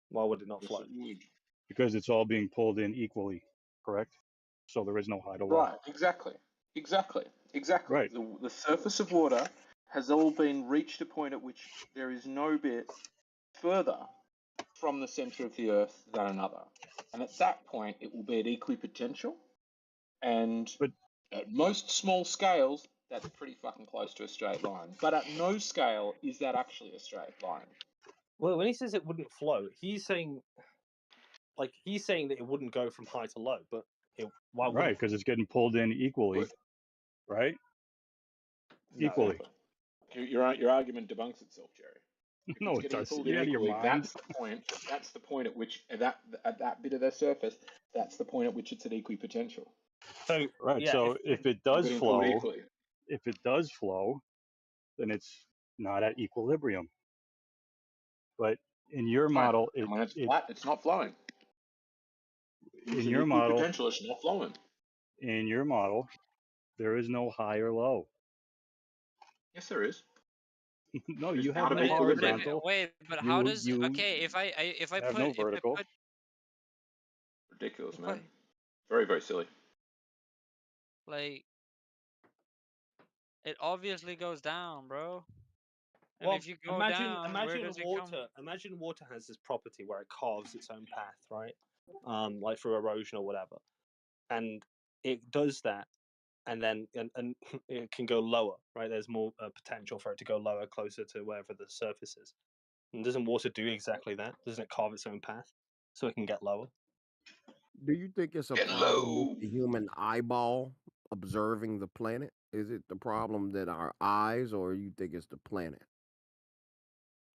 Why would it not Yes, flow? it would. because it's all being pulled in equally, correct? So there is no high to low. Right, exactly. Right. The surface of water has all been reached a point at which there is no bit further from the center of the Earth than another. And at that point, it will be at equipotential. And at most small scales, that's pretty fucking close to a straight line. But at no scale is that actually a straight line. Well, when he says it wouldn't flow, he's saying that it wouldn't go from high to low, but why would Right, it? because it's getting pulled in equally, right? No, Equally. your argument debunks itself, Jerry. if No, it's it getting doesn't. pulled You in out of your equally, mind? that's the point at which at that bit of the surface, that's the point at which it's at equipotential. So Right. yeah, So if it All does getting pulled flow, equally. then it's not at equilibrium. But in your Fine. model, And when it's flat, it's not flowing. It's in at your model, equipotential, it's not flowing. there is no high or low. Yes, there is. No, It's you have out of no equilibrium. horizontal. Wait, but how does You okay if I have no vertical. Ridiculous, if man. I Very, very silly. like it obviously goes down, bro. And well, if you go down, where does it come? Imagine water has this property where it carves its own path, right? Like through erosion or whatever, and it does that, and then and it can go lower, right? There's more potential for it to go lower, closer to wherever the surface is. And doesn't water do exactly that? Doesn't it carve its own path so it can get lower? Do you think it's a problem with the human eyeball observing the planet? Is it the problem that our eyes, or you think it's the planet?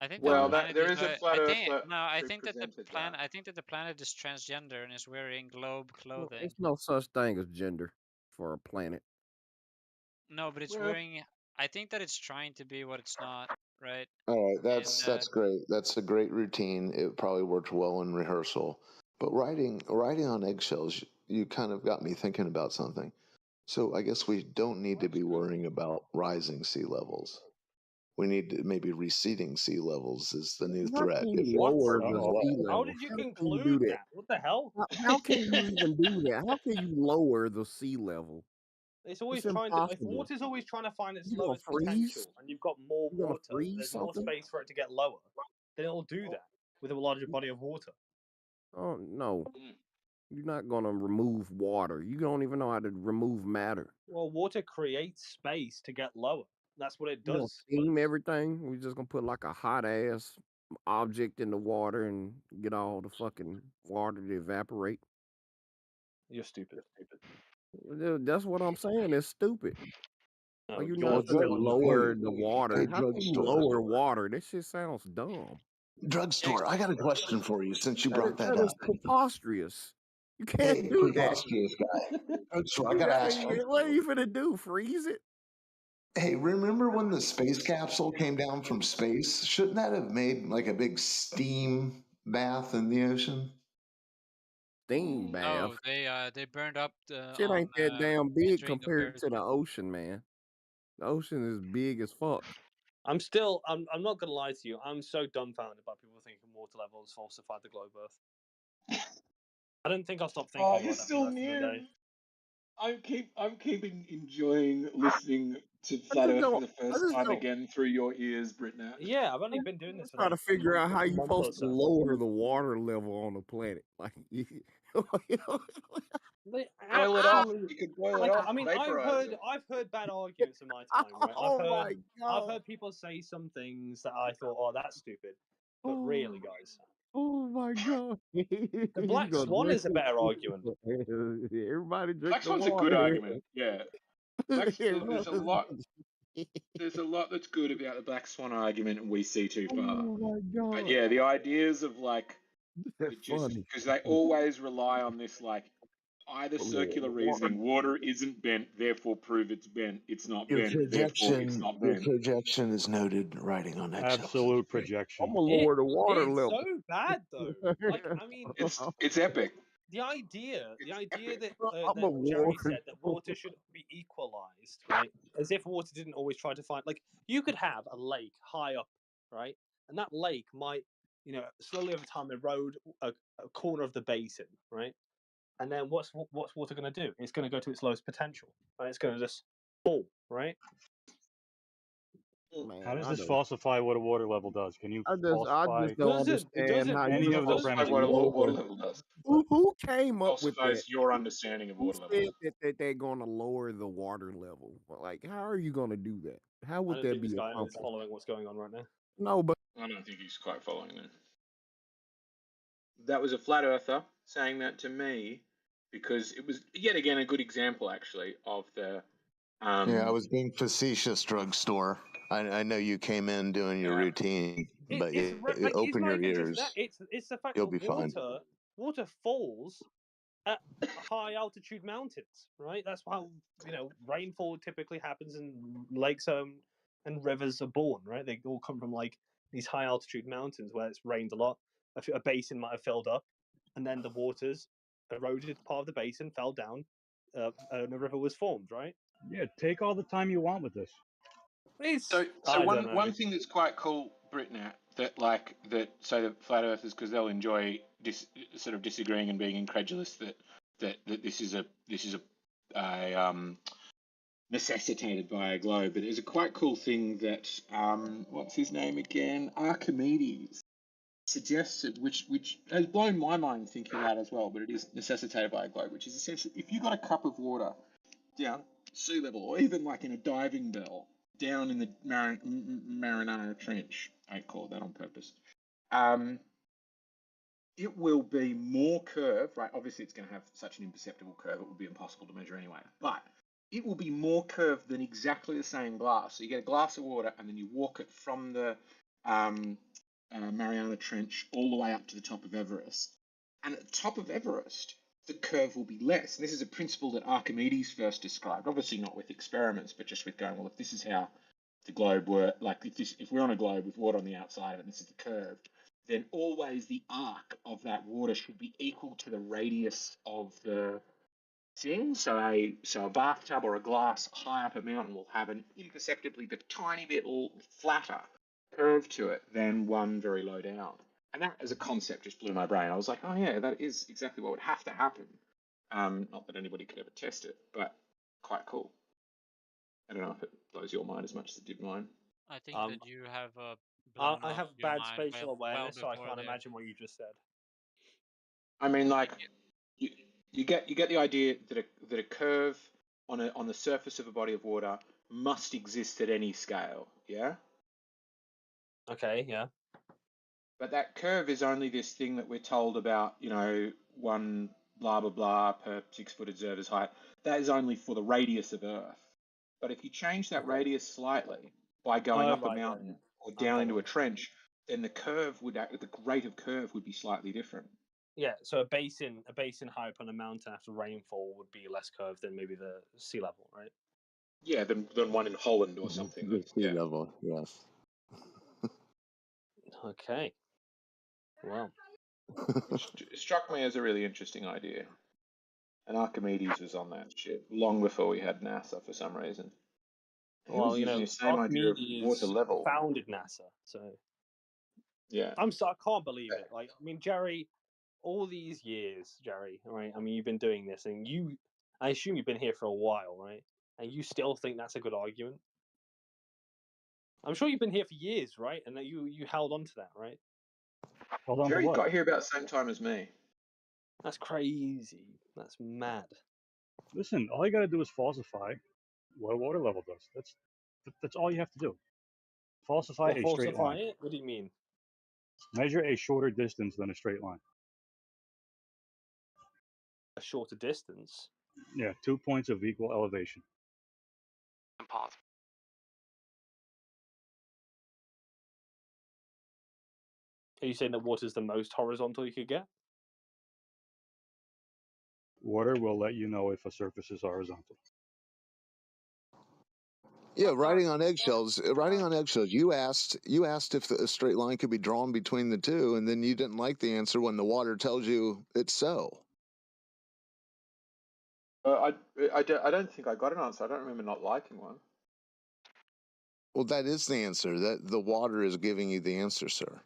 I think Well, the planet there is. is a flat I think earth no. I who think that the presented planet. that. I think that the planet is transgender and is wearing globe Well, clothing. there's no such thing as gender for a planet. No, but it's Well- wearing. I think that it's trying to be what it's not, right? All right, that's great. That's a great routine. It probably worked well in rehearsal. But writing on eggshells, you kind of got me thinking about something. So I guess we don't need to be worrying about rising sea levels. We need to maybe receding sea levels is the new How threat. can If you we're lower farther the away. sea level? How did you How can you conclude do that? What the hell? How can you even do that? How can you lower the sea level? It's always It's trying to. If impossible. water's always trying to find its You gonna lowest freeze? potential, and you've got more You gonna water, freeze there's more something? space for it to get lower. Then it'll do that with a larger body of water. Oh no. You're not gonna remove water. You don't even know how to remove matter. Well, water creates space to get lower. That's what it You gonna does. steam everything? We're just gonna put like a hot ass object in the water and get all the fucking water to evaporate. You're stupid. That's what I'm saying. It's stupid. No, Like you're you're not gonna dumb. lower the water. Hey, How can you drugstore. lower water? This shit sounds dumb. Drugstore, I got a question for you since you brought that That is up. preposterous. You can't Hey, do that. preposterous guy. Drugstore, I gotta ask you. What are you gonna do? Freeze it? Hey, remember when the space capsule came down from space? Shouldn't that have made like a big steam bath in the ocean? Steam bath. No, they burned up the Shit ain't that damn big entering the compared Earth. to the ocean, man. The ocean is big as fuck. I'm not gonna lie to you. I'm so dumbfounded by people thinking water levels falsified the globe Earth. I don't think I'll stop thinking about you're that still for the rest of the day. I'm keeping enjoying listening to Flat Earth for the first time don't. again through your ears, Britnat. Yeah, I've only been doing this for Try to figure out how a you month or supposed to so. lower the water level on the planet. Like, Boil it off. You could boil it off. I mean, Vaporize it. I've heard bad arguments in my time, right? Oh my I've God. heard people say some things that I thought, oh, that's stupid. But really, guys, Oh my God. the Black Swan is a better argument. Everybody drink Black the Swan's a good water. argument. Yeah. There's a lot. There's a lot that's good about the Black Swan argument, and we see too far. Oh my God. But yeah, the ideas of like That's funny. because they always rely on this like either circular reasoning. Water isn't bent, therefore prove it's bent. It's not Your bent, therefore it's projection, not your bent. projection is noted. Writing on eggshells. Absolute projection. I'm gonna lower the water It's level. so bad though. Like, I mean, It's epic. the idea that I'm a that Jerry water. said that water should be equalized, right? As if water didn't always try to find, like, you could have a lake high up, right? And that lake might, slowly over time erode a corner of the basin, right? And then what's water going to do? It's going to go to its lowest potential, right? It's going to just fall, right? Man, How does this falsify what a water level does? Can you I falsify just don't understand how any you of the supposed to premises? What a water lower. level does. Who came up with that? Falsifies your understanding of Who water said levels. that they're gonna lower the water level? Like, how are you gonna do that? How I would don't that think be this guy is accomplished? following what's going on right now. No, but I don't think he's quite following that. That was a flat earther saying that to me because it was yet again a good example actually of the Yeah, I was being facetious, drugstore. I know you came in doing your routine, but It's open not your even just that. ears. It's the fact You'll that be fine. water falls at high altitude mountains, right? That's how rainfall typically happens in lakes and rivers are born, right? They all come from like these high altitude mountains where it's rained a lot. A basin might have filled up, and then the waters eroded part of the basin, fell down, and a river was formed, right? Yeah, take all the time you want with this. So one thing that's quite cool, Britnat, that say the flat earthers, because they'll enjoy sort of disagreeing and being incredulous that this is a necessitated by a globe. But there's a quite cool thing that what's his name again, Archimedes suggested, which has blown my mind thinking that as well. But it is necessitated by a globe, which is essentially if you got a cup of water down sea level, or even like in a diving bell down in the Mariana Trench, I call it that on purpose, it will be more curved, right? Obviously, it's going to have such an imperceptible curve, it will be impossible to measure anyway. But it will be more curved than exactly the same glass. So you get a glass of water, and then you walk it from the Mariana Trench all the way up to the top of Everest. And at the top of Everest, the curve will be less. And this is a principle that Archimedes first described, obviously not with experiments, but just with going, well, if this is how the globe works, like if we're on a globe with water on the outside of it, and this is the curve, then always the arc of that water should be equal to the radius of the thing. So a bathtub or a glass high up a mountain will have an imperceptibly but tiny bit flatter curve to it than one very low down. And that as a concept just blew my brain. I was like, oh yeah, that is exactly what would have to happen. Not that anybody could ever test it, but quite cool. I don't know if it blows your mind as much as it did mine. I think that you have blown I off have your bad mind spatial well awareness, so I before can't there. imagine what you just said. I mean, like you get the idea that a curve on the surface of a body of water must exist at any scale. Yeah. Okay. Yeah. But that curve is only this thing that we're told about, one blah, blah, blah per 6 foot observer's height. That is only for the radius of Earth. But if you change that radius slightly by going up a mountain or down into a trench, then the rate of curve would be slightly different. Yeah, so a basin high up on a mountain after rainfall would be less curved than maybe the sea level, right? Yeah, than one in Holland or something. The sea level, yes. Okay. Wow. It struck me as a really interesting idea. And Archimedes was on that shit long before we had NASA for some reason. He was using the same idea of water level. Founded NASA, so yeah. I can't believe it. Like, I mean, Jerry, all these years, Jerry, right? I mean, you've been doing this, and I assume you've been here for a while, right? And you still think that's a good argument? I'm sure you've been here for years, right? And that you held on to that, right? Hold on Jerry to what? got here about the same time as me. That's crazy. That's mad. Listen, all you got to do is falsify what a water level does. That's all you have to do. Falsify a straight line. It? What do you mean? Measure a shorter distance than a straight line. A shorter distance? Yeah, 2 points of equal elevation. Impossible. Are you saying that water is the most horizontal you could get? Water will let you know if a surface is horizontal. Yeah, riding on eggshells. You asked if a straight line could be drawn between the two, and then you didn't like the answer when the water tells you it's so. I don't think I got an answer. I don't remember not liking one. Well, that is the answer. That the water is giving you the answer, sir.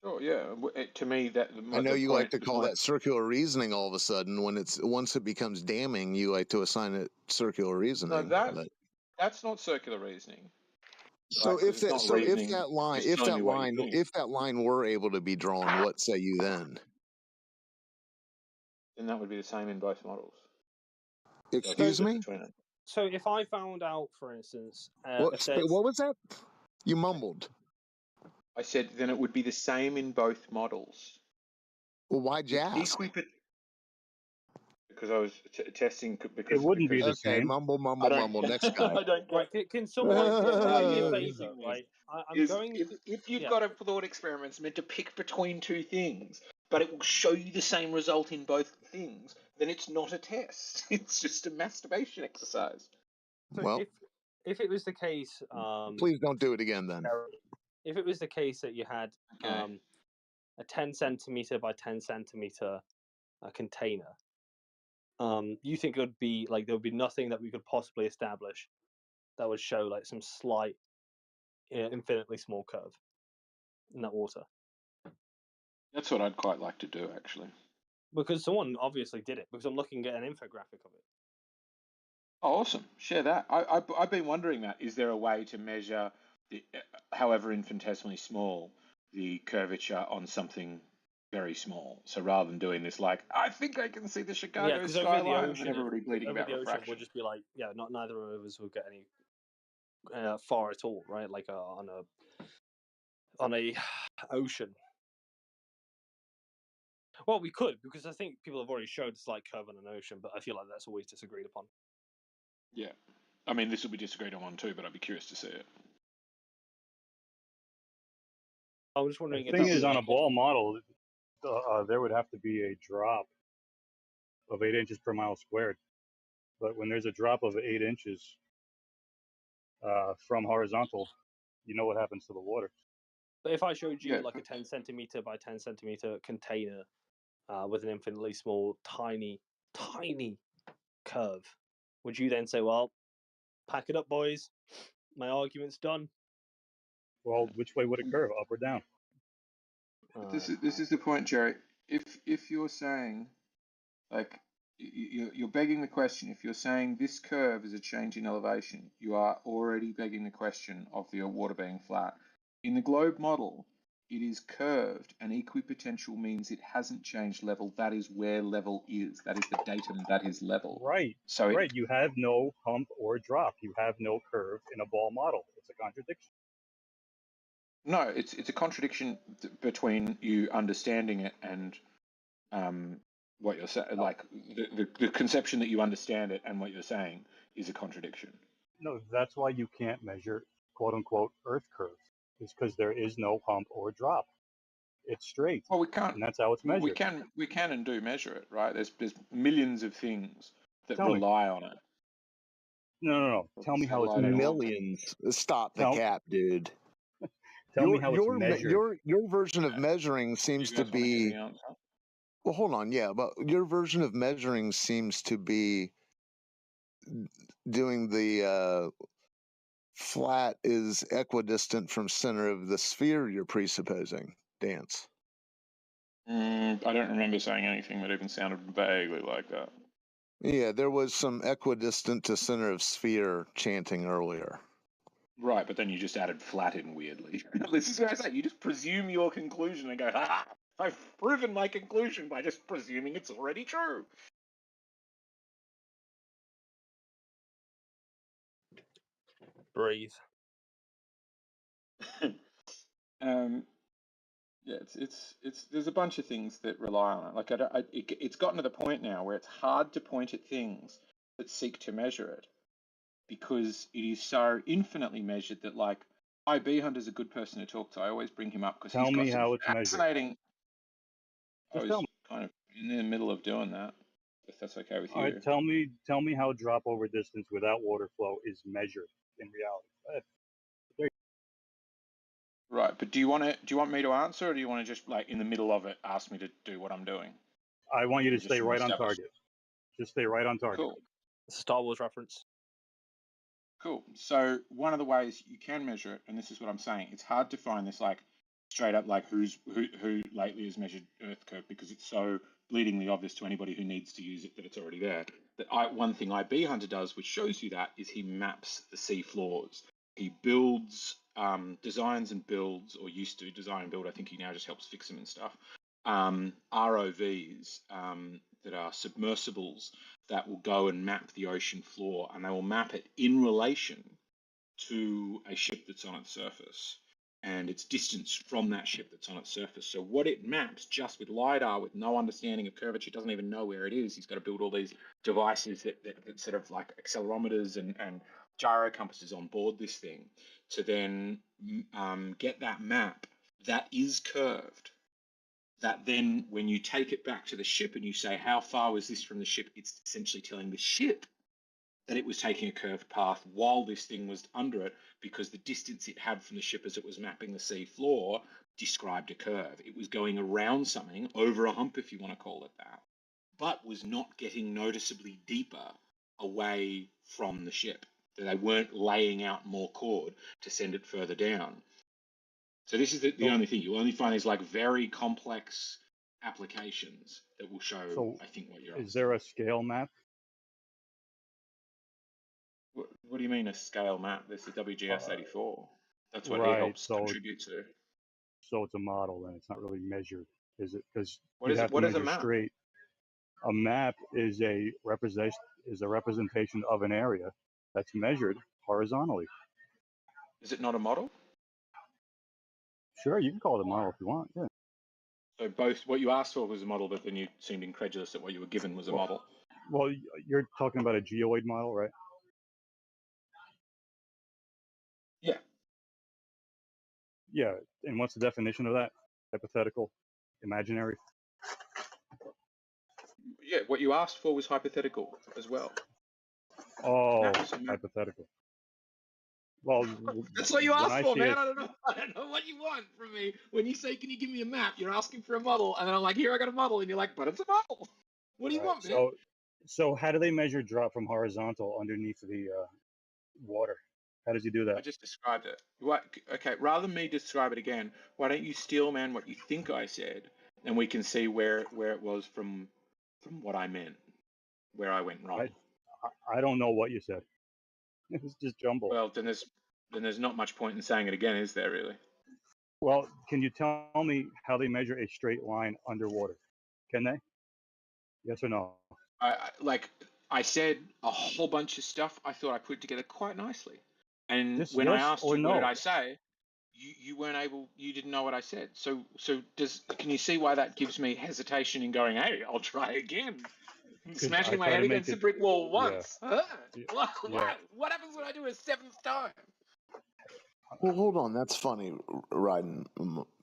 Oh yeah, to me that. I know you like to call that circular reasoning. All of a sudden, once it becomes damning, you like to assign it circular reasoning. No, that's not circular reasoning. So right? if that line were able to be drawn, what say you then? Then that would be the same in both models. Excuse me? So if I found out, for instance, what was that? You mumbled. I said then it would be the same in both models. Well, why'd you ask? because I was testing because It wouldn't be the Okay, same. mumble, I mumble, don't mumble. Next guy. I don't Right? get. Can someone How do me a you're favor, using this right? I'm is going to if you've yeah. got a thought experiment it's meant to pick between two things, but it will show you the same result in both things, then it's not a test. It's just a masturbation exercise. So Well, if it was the case, please don't do it again then. if it was the case that you had Okay. a 10 centimeter by 10 centimeter container, you think it would be like there would be nothing that we could possibly establish that would show like some slight, infinitely small curve in that water? That's what I'd quite like to do, actually. Because someone obviously did it. Because I'm looking at an infographic of it. Oh, awesome! Share that. I've been wondering that. Is there a way to measure, the, however infinitesimally small, the curvature on something very small? So rather than doing this, like I think I can see the Chicago Yeah, because over the skyline, ocean, and everybody bleeding over about the ocean, refraction. we'll just be like, yeah, neither of us will get any far at all, right? Like on a ocean. Well, we could, because I think people have already showed slight curve on an ocean, but I feel like that's always disagreed upon. Yeah, I mean this will be disagreed on too, but I'd be curious to see it. I was just wondering The if thing that is, was on like a ball model, there would have to be a drop of 8 inches per mile squared. But when there's a drop of 8 inches from horizontal, you know what happens to the water. But if I showed you like a 10 centimeter by 10 centimeter container with an infinitely small, tiny curve, would you then say, well, pack it up, boys, my argument's done? Well, which way would it curve, up or down? But this is the point, Jerry. If you're saying, like, you're begging the question. If you're saying this curve is a change in elevation, you are already begging the question of the water being flat. In the globe model, it is curved, and equipotential means it hasn't changed level. That is where level is. That is the datum. That is level. Right. So right. You have no hump or drop. You have no curve in a ball model. It's a contradiction. No, it's a contradiction between you understanding it and what you're saying. Like the conception that you understand it and what you're saying is a contradiction. No, that's why you can't measure quote unquote Earth curve. It's because there is no hump or drop. It's straight. Well, we can't. And that's how it's measured. We can and do measure it, right? There's millions of things that Tell me. rely on it. No. Tell me how it's measured. Millions. Stop the cap, dude. Tell me how it's measured. Your version of measuring seems to be. Well, hold on. Yeah, but your version of measuring seems to be doing the flat is equidistant from center of the sphere you're presupposing dance. I don't remember saying anything that even sounded vaguely like that. Yeah, there was some equidistant to center of sphere chanting earlier. Right, but then you just added flat in weirdly. This is what I say. You just presume your conclusion and go, ha! I've proven my conclusion by just presuming it's already true. Breathe. Yeah, it's there's a bunch of things that rely on it. Like it's gotten to the point now where it's hard to point at things that seek to measure it because it is so infinitely measured that like IB Hunter's a good person to talk to. I always bring him up because he's got some fascinating. I was kind of in the middle of doing that. If that's okay with you. All right, tell me how drop over distance without water flow is measured in reality. Right, but do you want me to answer, or do you want to just like in the middle of it ask me to do what I'm doing? I want you to stay right on target. Just stay right on target. Cool. Star Wars reference. Cool. So one of the ways you can measure it, and this is what I'm saying, it's hard to find this like straight up like who lately has measured Earth curve because it's so bleedingly obvious to anybody who needs to use it that it's already there. One thing IB Hunter does, which shows you that, is he maps the sea floors. He builds, designs and builds, or used to design and build. I think he now just helps fix them and stuff. ROVs that are submersibles that will go and map the ocean floor, and they will map it in relation to a ship that's on its surface. and its distance from that ship that's on its surface. So what it maps just with LiDAR, with no understanding of curvature, doesn't even know where it is. He's got to build all these devices that sort of like accelerometers and gyro compasses on board this thing to then get that map that is curved. That then, when you take it back to the ship and you say, how far was this from the ship? It's essentially telling the ship that it was taking a curved path while this thing was under it, because the distance it had from the ship as it was mapping the sea floor described a curve. It was going around something, over a hump if you want to call it that, but was not getting noticeably deeper away from the ship. They weren't laying out more chord to send it further down. So this is the only thing. You'll only find these like very complex applications that will show, So I think, what you're is there a scale map? What do you mean a scale map? There's the WGS84. That's what he Right. helps So contribute to. so it's a model, and it's not really measured, is it? Because What you is it? have to What is a measure map? straight. A map is a representation of an area that's measured horizontally. Is it not a model? Sure, you can call it a model if you want. Yeah. So both what you asked for was a model, but then you seemed incredulous that what you were given was a model. Well, you're talking about a geoid model, right? Yeah. Yeah. And what's the definition of that? Hypothetical, imaginary. Yeah. What you asked for was hypothetical as well. Oh, Map is a map. hypothetical. Well, That's what you when asked I for, see man. it, I don't know what you want from me. When you say, "Can you give me a map?" You're asking for a model, and then I'm like, "Here, I got a model," and you're like, "But it's a model. What do you right, want, man?" so how do they measure drop from horizontal underneath the water? How does he do I that? just described it. What? Okay, rather than me describe it again, why don't you steal, man, what you think I said, and we can see where it was from what I meant, where I went wrong. I don't know what you said. It's just jumble. Well, then there's not much point in saying it again, is there really? Well, can you tell me how they measure a straight line underwater? Can they? Yes or no? I said a whole bunch of stuff I thought I put together quite nicely. And Just when I yes asked or you what did no? I say, you weren't able, you didn't know what I said. So can you see why that gives me hesitation in going, hey, I'll try again. Smashing my head against a brick wall once. Yeah. What happens when I do a seventh time? Well, hold on. That's funny, riding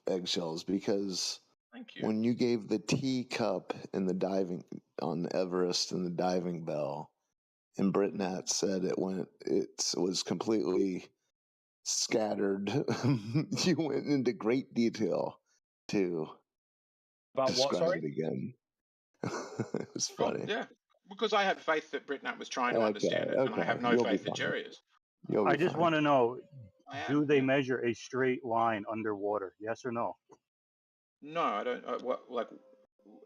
eggshells, because Thank you. when you gave the teacup in the diving on Everest and the diving bell, and Britnat said it was completely scattered. You went into great detail to describe it again. It was funny. Well, yeah, because I had faith that Britnat was trying to understand it, and I have no You'll be faith that fine. Jerry is. I just want to know, do they measure a straight line underwater? Yes or no? No, I don't.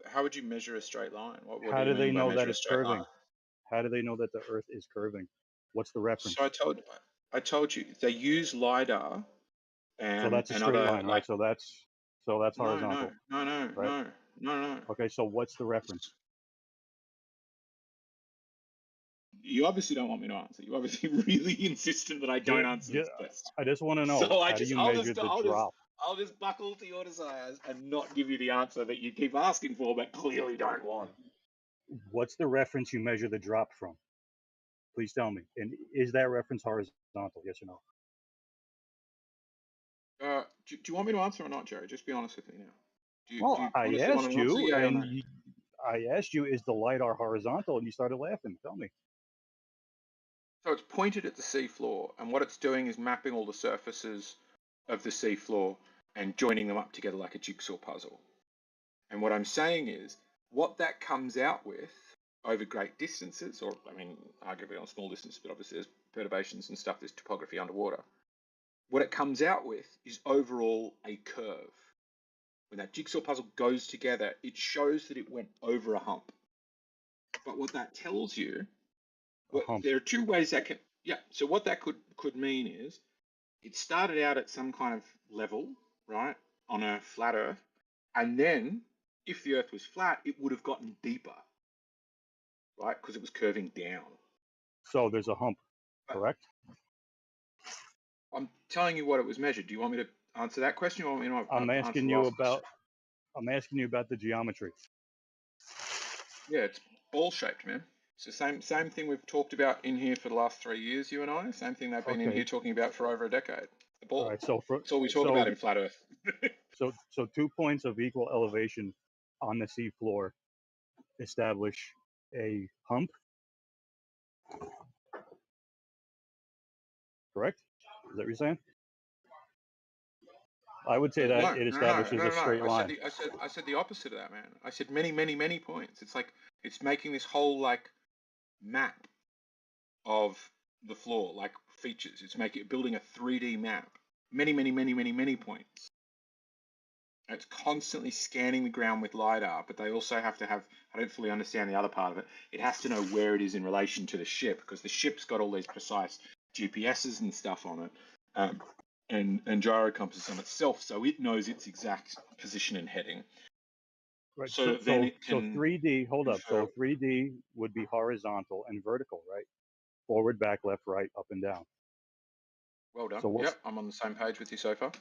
How would you measure a straight line? What How do you do they mean by know measure that a it's straight line? curving? How do they know that the Earth is curving? What's the reference? So I told you they use LiDAR and So that's a straight line, right? So that's horizontal. No. Okay, so what's the reference? You obviously don't want me to answer. You obviously really insistent that I don't answer this question. I just want to know, So how do you measure the drop? I'll just buckle to your desires and not give you the answer that you keep asking for, but clearly don't want. What's the reference you measure the drop from? Please tell me. And is that reference horizontal? Yes or no? Do you want me to answer or not, Jerry? Just be honest with me now. Do you I honestly want asked to answer, you, yeah or and no? I asked you, is the LiDAR horizontal? And you started laughing. Tell me. So it's pointed at the seafloor, and what it's doing is mapping all the surfaces of the seafloor and joining them up together like a jigsaw puzzle. And what I'm saying is, what that comes out with over great distances, or I mean, arguably on small distances, but obviously there's perturbations and stuff, there's topography underwater. What it comes out with is overall a curve. When that jigsaw puzzle goes together, it shows that it went over a hump. But what that tells you, there are two ways that can, so what that could mean is, it started out at some kind of level, right, on a flat Earth, and then, if the Earth was flat, it would have gotten deeper, right, because it was curving down. So there's a hump, correct? I'm telling you what it was measured. Do you want me to answer that question, or want me to I'm answer asking the you last question? about. I'm asking you about the geometry. Yeah, it's ball shaped, man. It's the same thing we've talked about in here for the last 3 years, you and I. Same thing they've been in here Okay. talking about for over a decade. The All ball. right. So for That's all we talk about in flat Earth. so 2 points of equal elevation on the sea floor establish a hump. Correct? Is that what you're saying? I would say that it establishes a straight line. I said the opposite of that, man. I said many, many, many points. It's like it's making this whole like map of the floor, like features. It's building a 3D map. Many, many, many, many, many points. It's constantly scanning the ground with LiDAR, but they also have to have, I don't fully understand the other part of it. It has to know where it is in relation to the ship, because the ship's got all these precise GPSs and stuff on it, and gyro compasses on itself, so it knows its exact position and heading. Right. So then it can 3D, hold up. infer. So 3D would be horizontal and vertical, right? Forward, back, left, right, up and down. Well done. So what's Yep, I'm on the same page with you so far.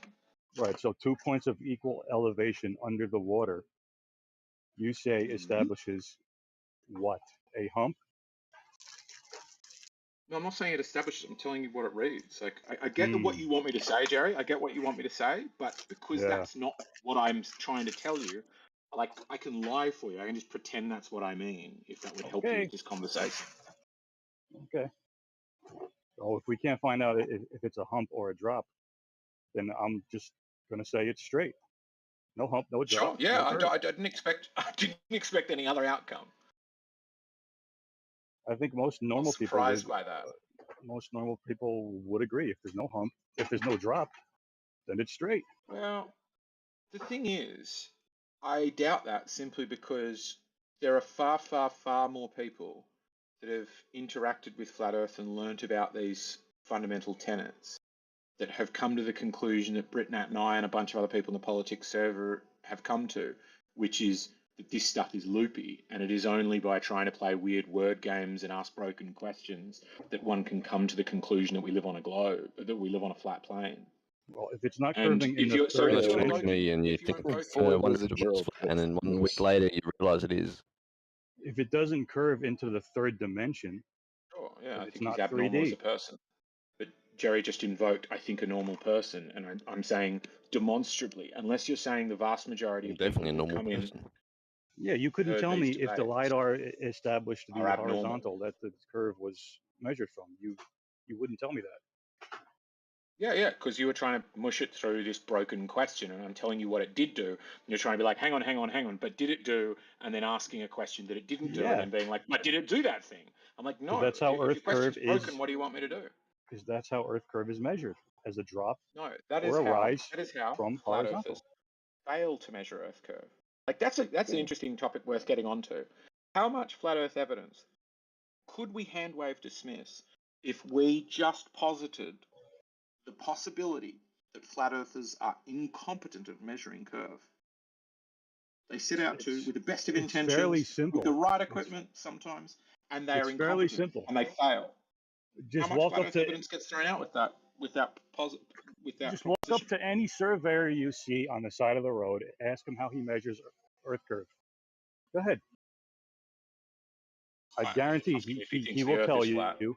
right? So 2 points of equal elevation under the water, you say establishes what? A hump? No, I'm not saying it establishes. I'm telling you what it reads. Like, I get what you want me to say, Jerry. I get what you want me to say, but because Yeah. that's not what I'm trying to tell you, like, I can lie for you. I can just pretend that's what I mean, if that would help you Okay. with this conversation. Okay. So if we can't find out if it's a hump or a drop, then I'm just gonna say it's straight. No hump, no Sure. drop, Yeah, no curve. I didn't expect any other outcome. I think most I was normal people surprised by that. most normal people would agree. If there's no hump, if there's no drop, then it's straight. Well, the thing is, I doubt that simply because there are far, far, far more people that have interacted with Flat Earth and learnt about these fundamental tenets that have come to the conclusion that Britnat and I and a bunch of other people in the politics server have come to, which is that this stuff is loopy, and it is only by trying to play weird word games and ask broken questions that one can come to the conclusion that we live on a globe, that we live on a flat plane. Well, if it's not And curving in if the you're so third if you're dimension, invoking, and you if you're think invoking, for one was minute the it was world flat, and then 1 week later you realize it is. if it doesn't curve into the third dimension, sure, yeah, then I it's think he's not abnormal as 3D. a person. But Jerry just invoked, I think, a normal person, and I'm saying demonstrably, unless you're saying the vast majority You're of people definitely a that normal come in person. Yeah, you couldn't heard tell these me if the debates LiDAR established are the abnormal. horizontal that the curve was measured from. You wouldn't tell me that. Yeah, because you were trying to mush it through this broken question, and I'm telling you what it did do. And you're trying to be like, hang on, but did it do? And then asking a question that it didn't do, and Yeah, then being like, but did it do that thing? I'm like, because no. that's how If Earth your curve question's is. broken, what do you want me to do? Because that's how Earth curve is measured, as a drop No, that or is a how rise from flat earthers horizontal. fail to measure Earth curve. Like that's an interesting topic worth getting onto. How much flat Earth evidence could we hand wave dismiss if we just posited the possibility that flat earthers are incompetent at measuring curve? They set out to, with the best of It's fairly intentions, simple. with the right equipment sometimes, and they are It's fairly incompetent simple. and they fail. Just How much walk flat up Earth to evidence gets thrown out with that just walk up to any surveyor you see on the side of the road. Ask him how he measures Earth curve. Go ahead. I guarantee If he thinks he the will Earth tell is flat. you.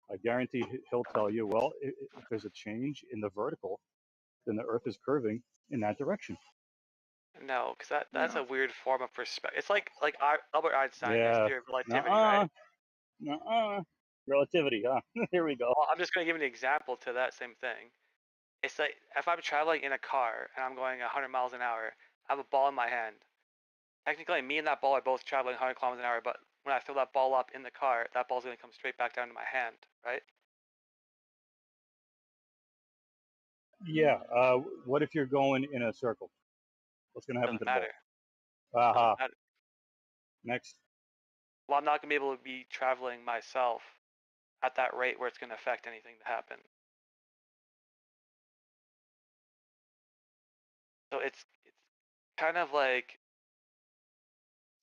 I guarantee he'll tell you. Well, if there's a change in the vertical, then the Earth is curving in that direction. No, because that's a weird form of perspective. It's like Albert Einstein, his Yeah. theory of relativity, right? Relativity, huh? Here we go. Well, I'm just gonna give an example to that same thing. It's like if I'm traveling in a car and I'm going 100 miles an hour, I have a ball in my hand. Technically, me and that ball are both traveling 100 kilometers an hour, but when I throw that ball up in the car, that ball's gonna come straight back down to my hand, right? Yeah. What if you're going in a circle? What's going to happen to Doesn't the matter. ball? Aha. Doesn't matter. Next. Well, I'm not gonna be able to be traveling myself at that rate where it's gonna affect anything to happen. So it's kind of like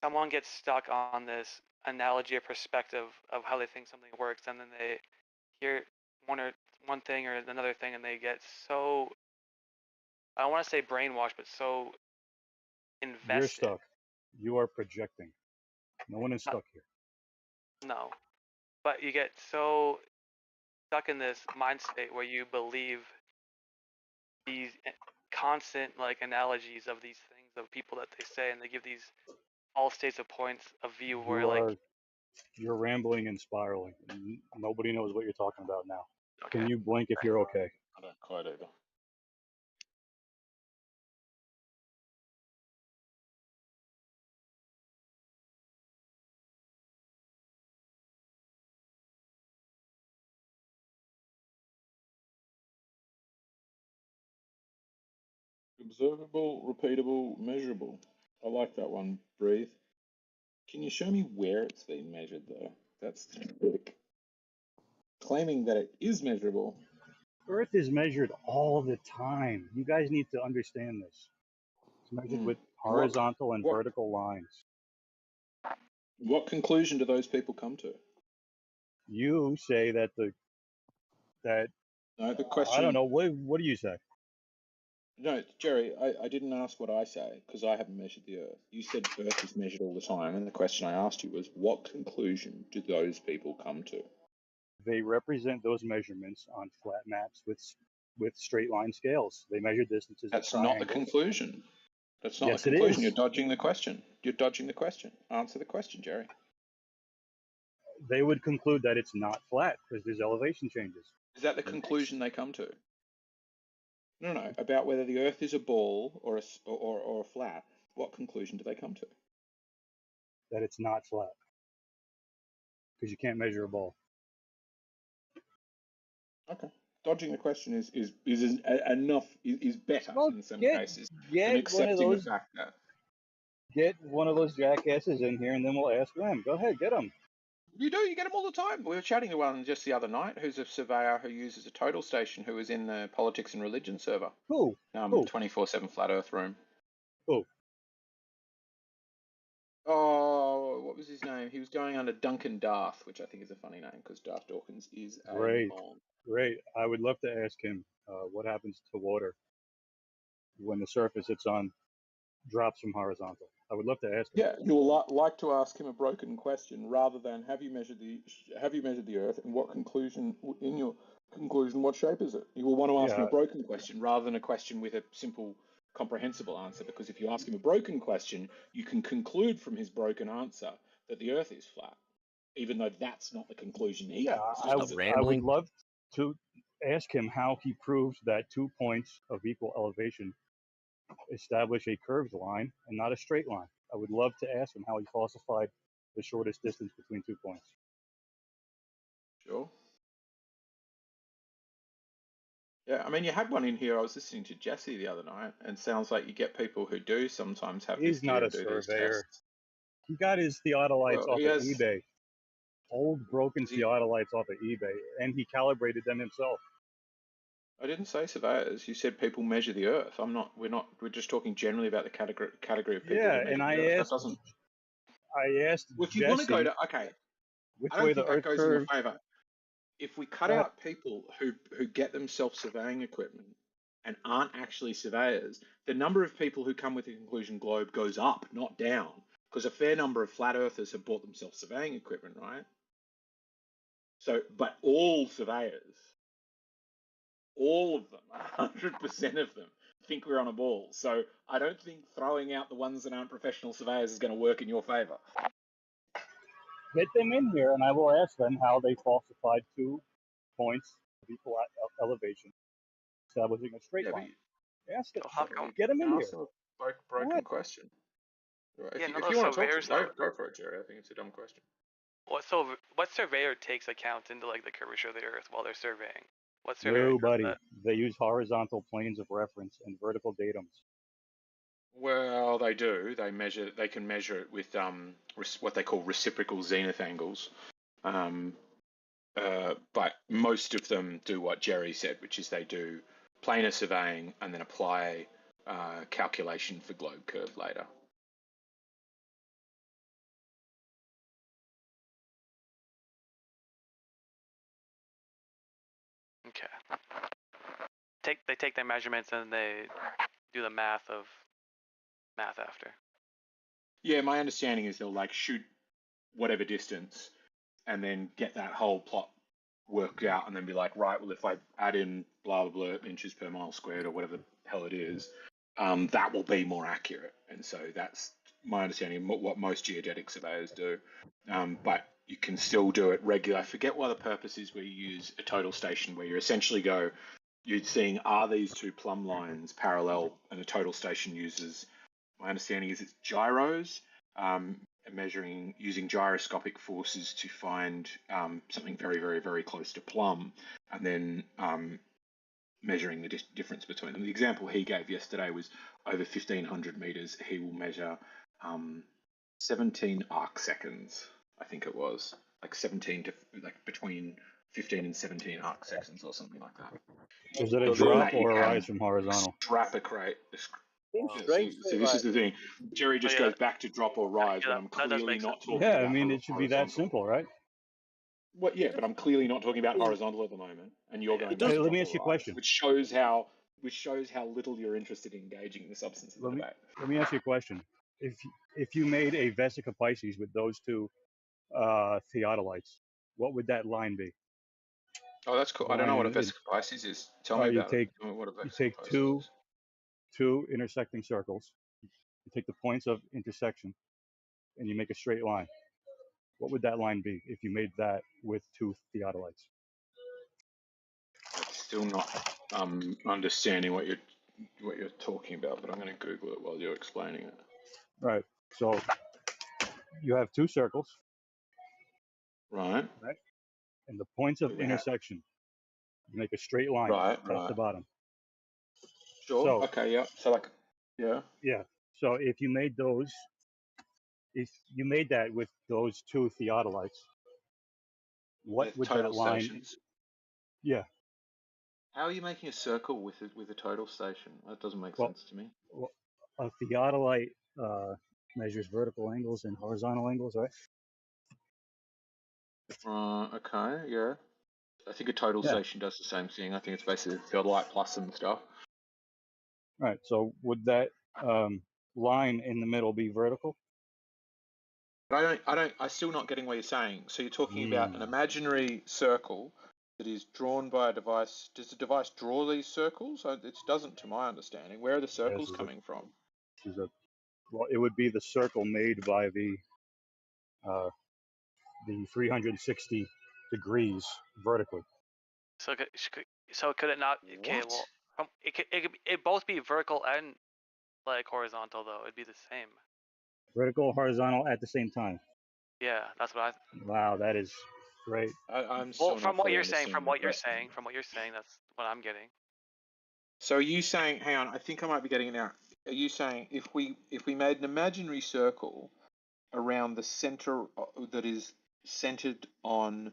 someone gets stuck on this analogy or perspective of how they think something works, and then they hear one thing or another thing, and they get so I don't want to say brainwashed, but so invested. You're stuck. You are projecting. No one is stuck here. No, but you get so stuck in this mind state where you believe these constant like analogies of these things of people that they say, and they give these all states of points of view where You're rambling and spiraling. Nobody knows what you're talking about now. Okay. Can you blink if you're okay? I don't quite either. Observable, repeatable, measurable. I like that one, Breathe. Can you show me where it's been measured, though? That's the trick. Claiming that it is measurable. Earth is measured all the time. You guys need to understand this. It's measured with horizontal and vertical lines. What conclusion do those people come to? You say that No, the question. I don't know. What do you say? No, Jerry, I didn't ask what I say because I haven't measured the Earth. You said Earth is measured all the time, and the question I asked you was, what conclusion do those people come to? They represent those measurements on flat maps with straight line scales. They measure distances. That's not the conclusion. That's not Yes, the conclusion. it is. You're dodging the question. You're dodging the question. Answer the question, Jerry. They would conclude that it's not flat because there's elevation changes. Is that the conclusion they come to? No. About whether the Earth is a ball or a flat. What conclusion do they come to? That it's not flat because you can't measure a ball. Okay. Dodging the question is enough is better in some cases than accepting the fact that. Get one of those jackasses in here, and then we'll ask them. Go ahead, get them. You do. You get them all the time. We were chatting to one just the other night who's a surveyor who uses a total station who was in the politics and religion server. Who? 24/7 flat Earth room. Who? Oh, what was his name? He was going under Duncan Darth, which I think is a funny name because Darth Dawkins is a mon. Great. I would love to ask him what happens to water when the surface it's on drops from horizontal. I would love to ask him. Yeah, you'll like to ask him a broken question rather than have you measured the Earth and what conclusion what shape is it? You will want to ask him a broken question rather than a question with a simple comprehensible answer, because if you ask him a broken question, you can conclude from his broken answer that the Earth is flat, even though that's not the conclusion he has. I would love to ask him how he proves that 2 points of equal elevation establish a curved line and not a straight line. I would love to ask him how he falsified the shortest distance between 2 points. Sure. Yeah, I mean, you had one in here. I was listening to Jesse the other night, and sounds like you get people who do sometimes have He's this not a do these surveyor. tests. He got his theodolites Well, off of eBay. Old broken theodolites off of eBay, and he calibrated them himself. I didn't say surveyors. You said people measure the Earth. We're just talking generally about the category of people. Yeah, who and measure the Earth. I asked Well, if you Jesse, want to go to which I don't way think the that Earth goes in your curve. favour. If we cut out people who get themselves surveying equipment and aren't actually surveyors, the number of people who come with the conclusion globe goes up, not down, because a fair number of flat earthers have bought themselves surveying equipment, right? So, but all surveyors, all of them, 100% of them, think we're on a ball. So I don't think throwing out the ones that aren't professional surveyors is going to work in your favour. Get them in here, and I will ask them how they falsified 2 points of equal elevation, establishing a straight line. Ask them. Get them in here. Ask them a broken question. Right. Yeah, If you want to talk to them, go for it, Jerry. I think it's a dumb question. What surveyor takes account into like the curvature of the Earth while they're surveying? What surveyor? Nobody. They use horizontal planes of reference and vertical datums. Well, they do. They can measure it with what they call reciprocal zenith angles. But most of them do what Jerry said, which is they do planar surveying and then apply calculation for globe curve later. Okay. They take their measurements and they do the math after. Yeah, my understanding is they'll like shoot whatever distance and then get that whole plot worked out and then be like, right, well, if I add in blah, blah, blah, inches per mile squared or whatever the hell it is, that will be more accurate. And so that's my understanding of what most geodetic surveyors do. But you can still do it regular. I forget what the purpose is where you use a total station where you essentially go, you're seeing, are these two plumb lines parallel? And a total station uses, my understanding is it's gyros, measuring using gyroscopic forces to find something very, very, very close to plumb, and then measuring the difference between them. The example he gave yesterday was over 1,500 meters. He will measure 17 arc seconds, I think it was, like 17 to like between 15 and 17 arc seconds or something like that. Is it a drop or a rise from horizontal? Extrapolate. Straight So this is the thing. Jerry just goes back to drop or rise, Yeah, but I'm clearly not talking Yeah, about I mean, it should be that simple, right? What? Yeah, but I'm clearly not talking about horizontal at the moment, and you're going back to Let drop me or ask you a rise, question. which shows how little you're interested in engaging in the substance of the debate. Let me ask you a question. If you made a vesica Pisces with those two theodolites, what would that line be? Oh, that's cool. I don't know what a vesica Pisces is. Tell me about it. Tell me what a You vesica take Pisces two is. intersecting circles. You take the points of intersection, and you make a straight line. What would that line be if you made that with two theodolites? I'm still not understanding what you're talking about, but I'm going to Google it while you're explaining it. Right. So you have two circles. Right. Right. And the points of intersection, you make a straight line, top to bottom. Sure. So, okay. Yeah. So like, yeah. Yeah. So if you made that with those two theodolites, what would total that line? stations. Yeah. How are you making a circle with a total station? That doesn't make sense to me. Well, a theodolite measures vertical angles and horizontal angles, right? Okay, yeah. I think a total station does the same thing. I think it's basically theodolite plus some stuff. Right. So would that line in the middle be vertical? But I'm still not getting what you're saying. So you're talking about an imaginary circle that is drawn by a device. Does the device draw these circles? It doesn't, to my understanding. Where are the circles coming from? Well, it would be the circle made by the 360 degrees vertically. So could it not? Okay, well, it both be vertical and like horizontal though. It'd be the same. Vertical, horizontal at the same time. Yeah, that's what I. Wow, that is great. I'm well, from what you're saying, that's what I'm getting. So are you saying? Hang on, I think I might be getting it now. Are you saying if we made an imaginary circle around the center that is centered on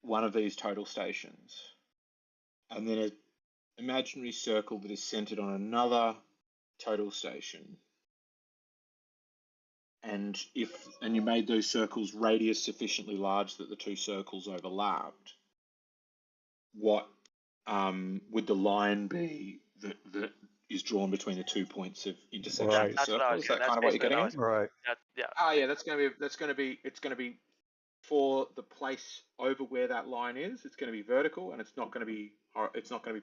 one of these total stations, and then an imaginary circle that is centered on another total station, and you made those circles radius sufficiently large that the two circles overlapped, what would the line be that is drawn between the 2 points of intersection of the circle? Is that kind of what you're getting at? Right. Yeah. Yeah, it's going to be for the place over where that line is. It's going to be vertical, and it's not going to be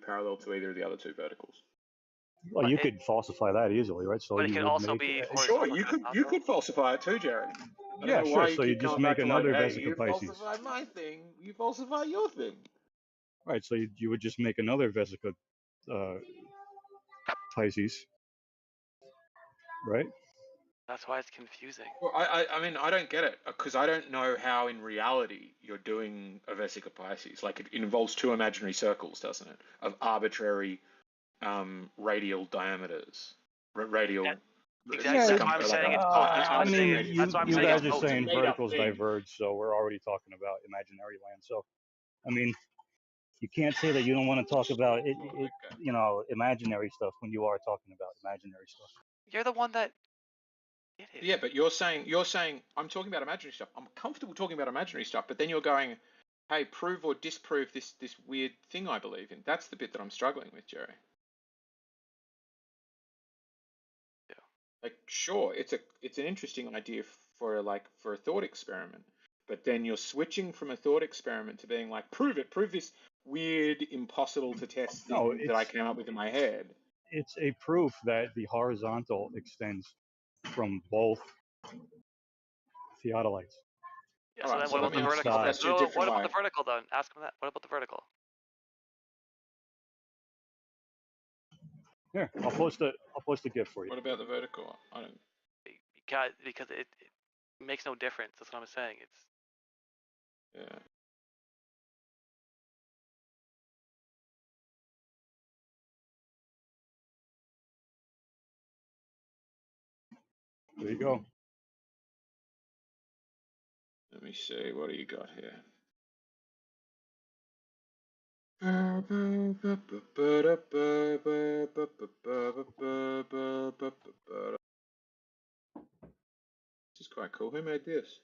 parallel to either of the other two verticals. Well, you could falsify that easily, right? So but it you could would also make, be sure, you could falsify it too, Jared. I don't know why sure. So you just make another vesica you Pisces. falsified my thing. You falsify your thing. Right. So you would just make another vesica Pisces, right? That's why it's confusing. Well, I mean, I don't get it because I don't know how in reality you're doing a vesica Pisces. Like it involves two imaginary circles, doesn't it? Of arbitrary radial diameters. Radial. Exactly. That's why I'm saying it's both. I mean, you guys are saying Made up verticals thing. diverge, so we're already talking about imaginary land. So, I mean, you can't say that you don't want to talk about it, imaginary stuff when you are talking about imaginary stuff. You're the one that did it. Yeah, but you're saying I'm talking about imaginary stuff. I'm comfortable talking about imaginary stuff, but then you're going, hey, prove or disprove this weird thing I believe in. That's the bit that I'm struggling with, Jerry. Like, sure, it's an interesting idea for a thought experiment, but then you're switching from a thought experiment to being like, prove this weird, impossible to test thing that I came up with in my head. It's a proof that the horizontal extends from both theodolites. Yeah, so then what about the each vertical? side. What about the vertical then? Ask him that. What about the vertical? Here, I'll post a GIF for you. What about the vertical? I don't. Because it makes no difference. That's what I'm saying. It's Yeah. There you go. Let me see. What do you got here? This is quite cool. Who made this?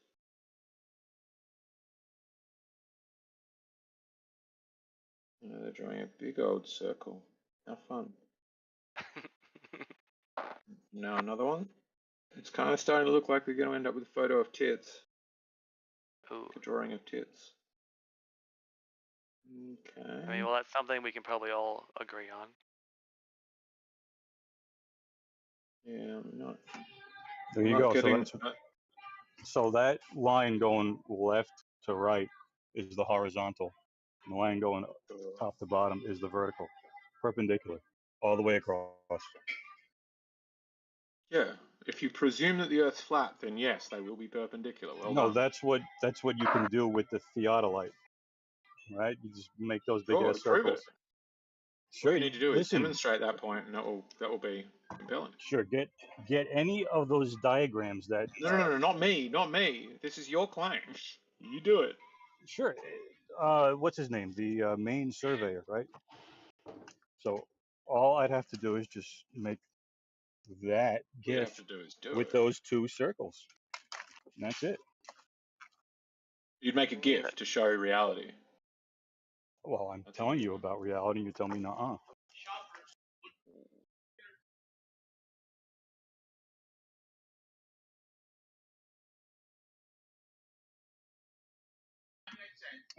They're drawing a big old circle. How fun. Now another one. It's kind of starting to look like we're going to end up with a photo of tits. Ooh. A drawing of tits. Okay. I mean, well, that's something we can probably all agree on. Yeah, I'm not. There you go. So that line going left to right is the horizontal. And the line going top to bottom is the vertical. Perpendicular. All the way across. Yeah. If you presume that the Earth's flat, then yes, they will be perpendicular. Well No, done. that's what you can do with the theodolite. Right? You just make those big Sure, ass prove circles. it. Sure. All you need to do is listen, demonstrate that point, and that will be compelling. Sure. Get any of those diagrams that. No, not me. This is your claim. You do it. Sure. What's his name? The main surveyor, right? So all I'd have to do is just make that All you GIF have to do is do with it. those two circles. And that's it. You'd make a GIF to show reality. Well, I'm telling you about reality. You tell me, nuh-uh.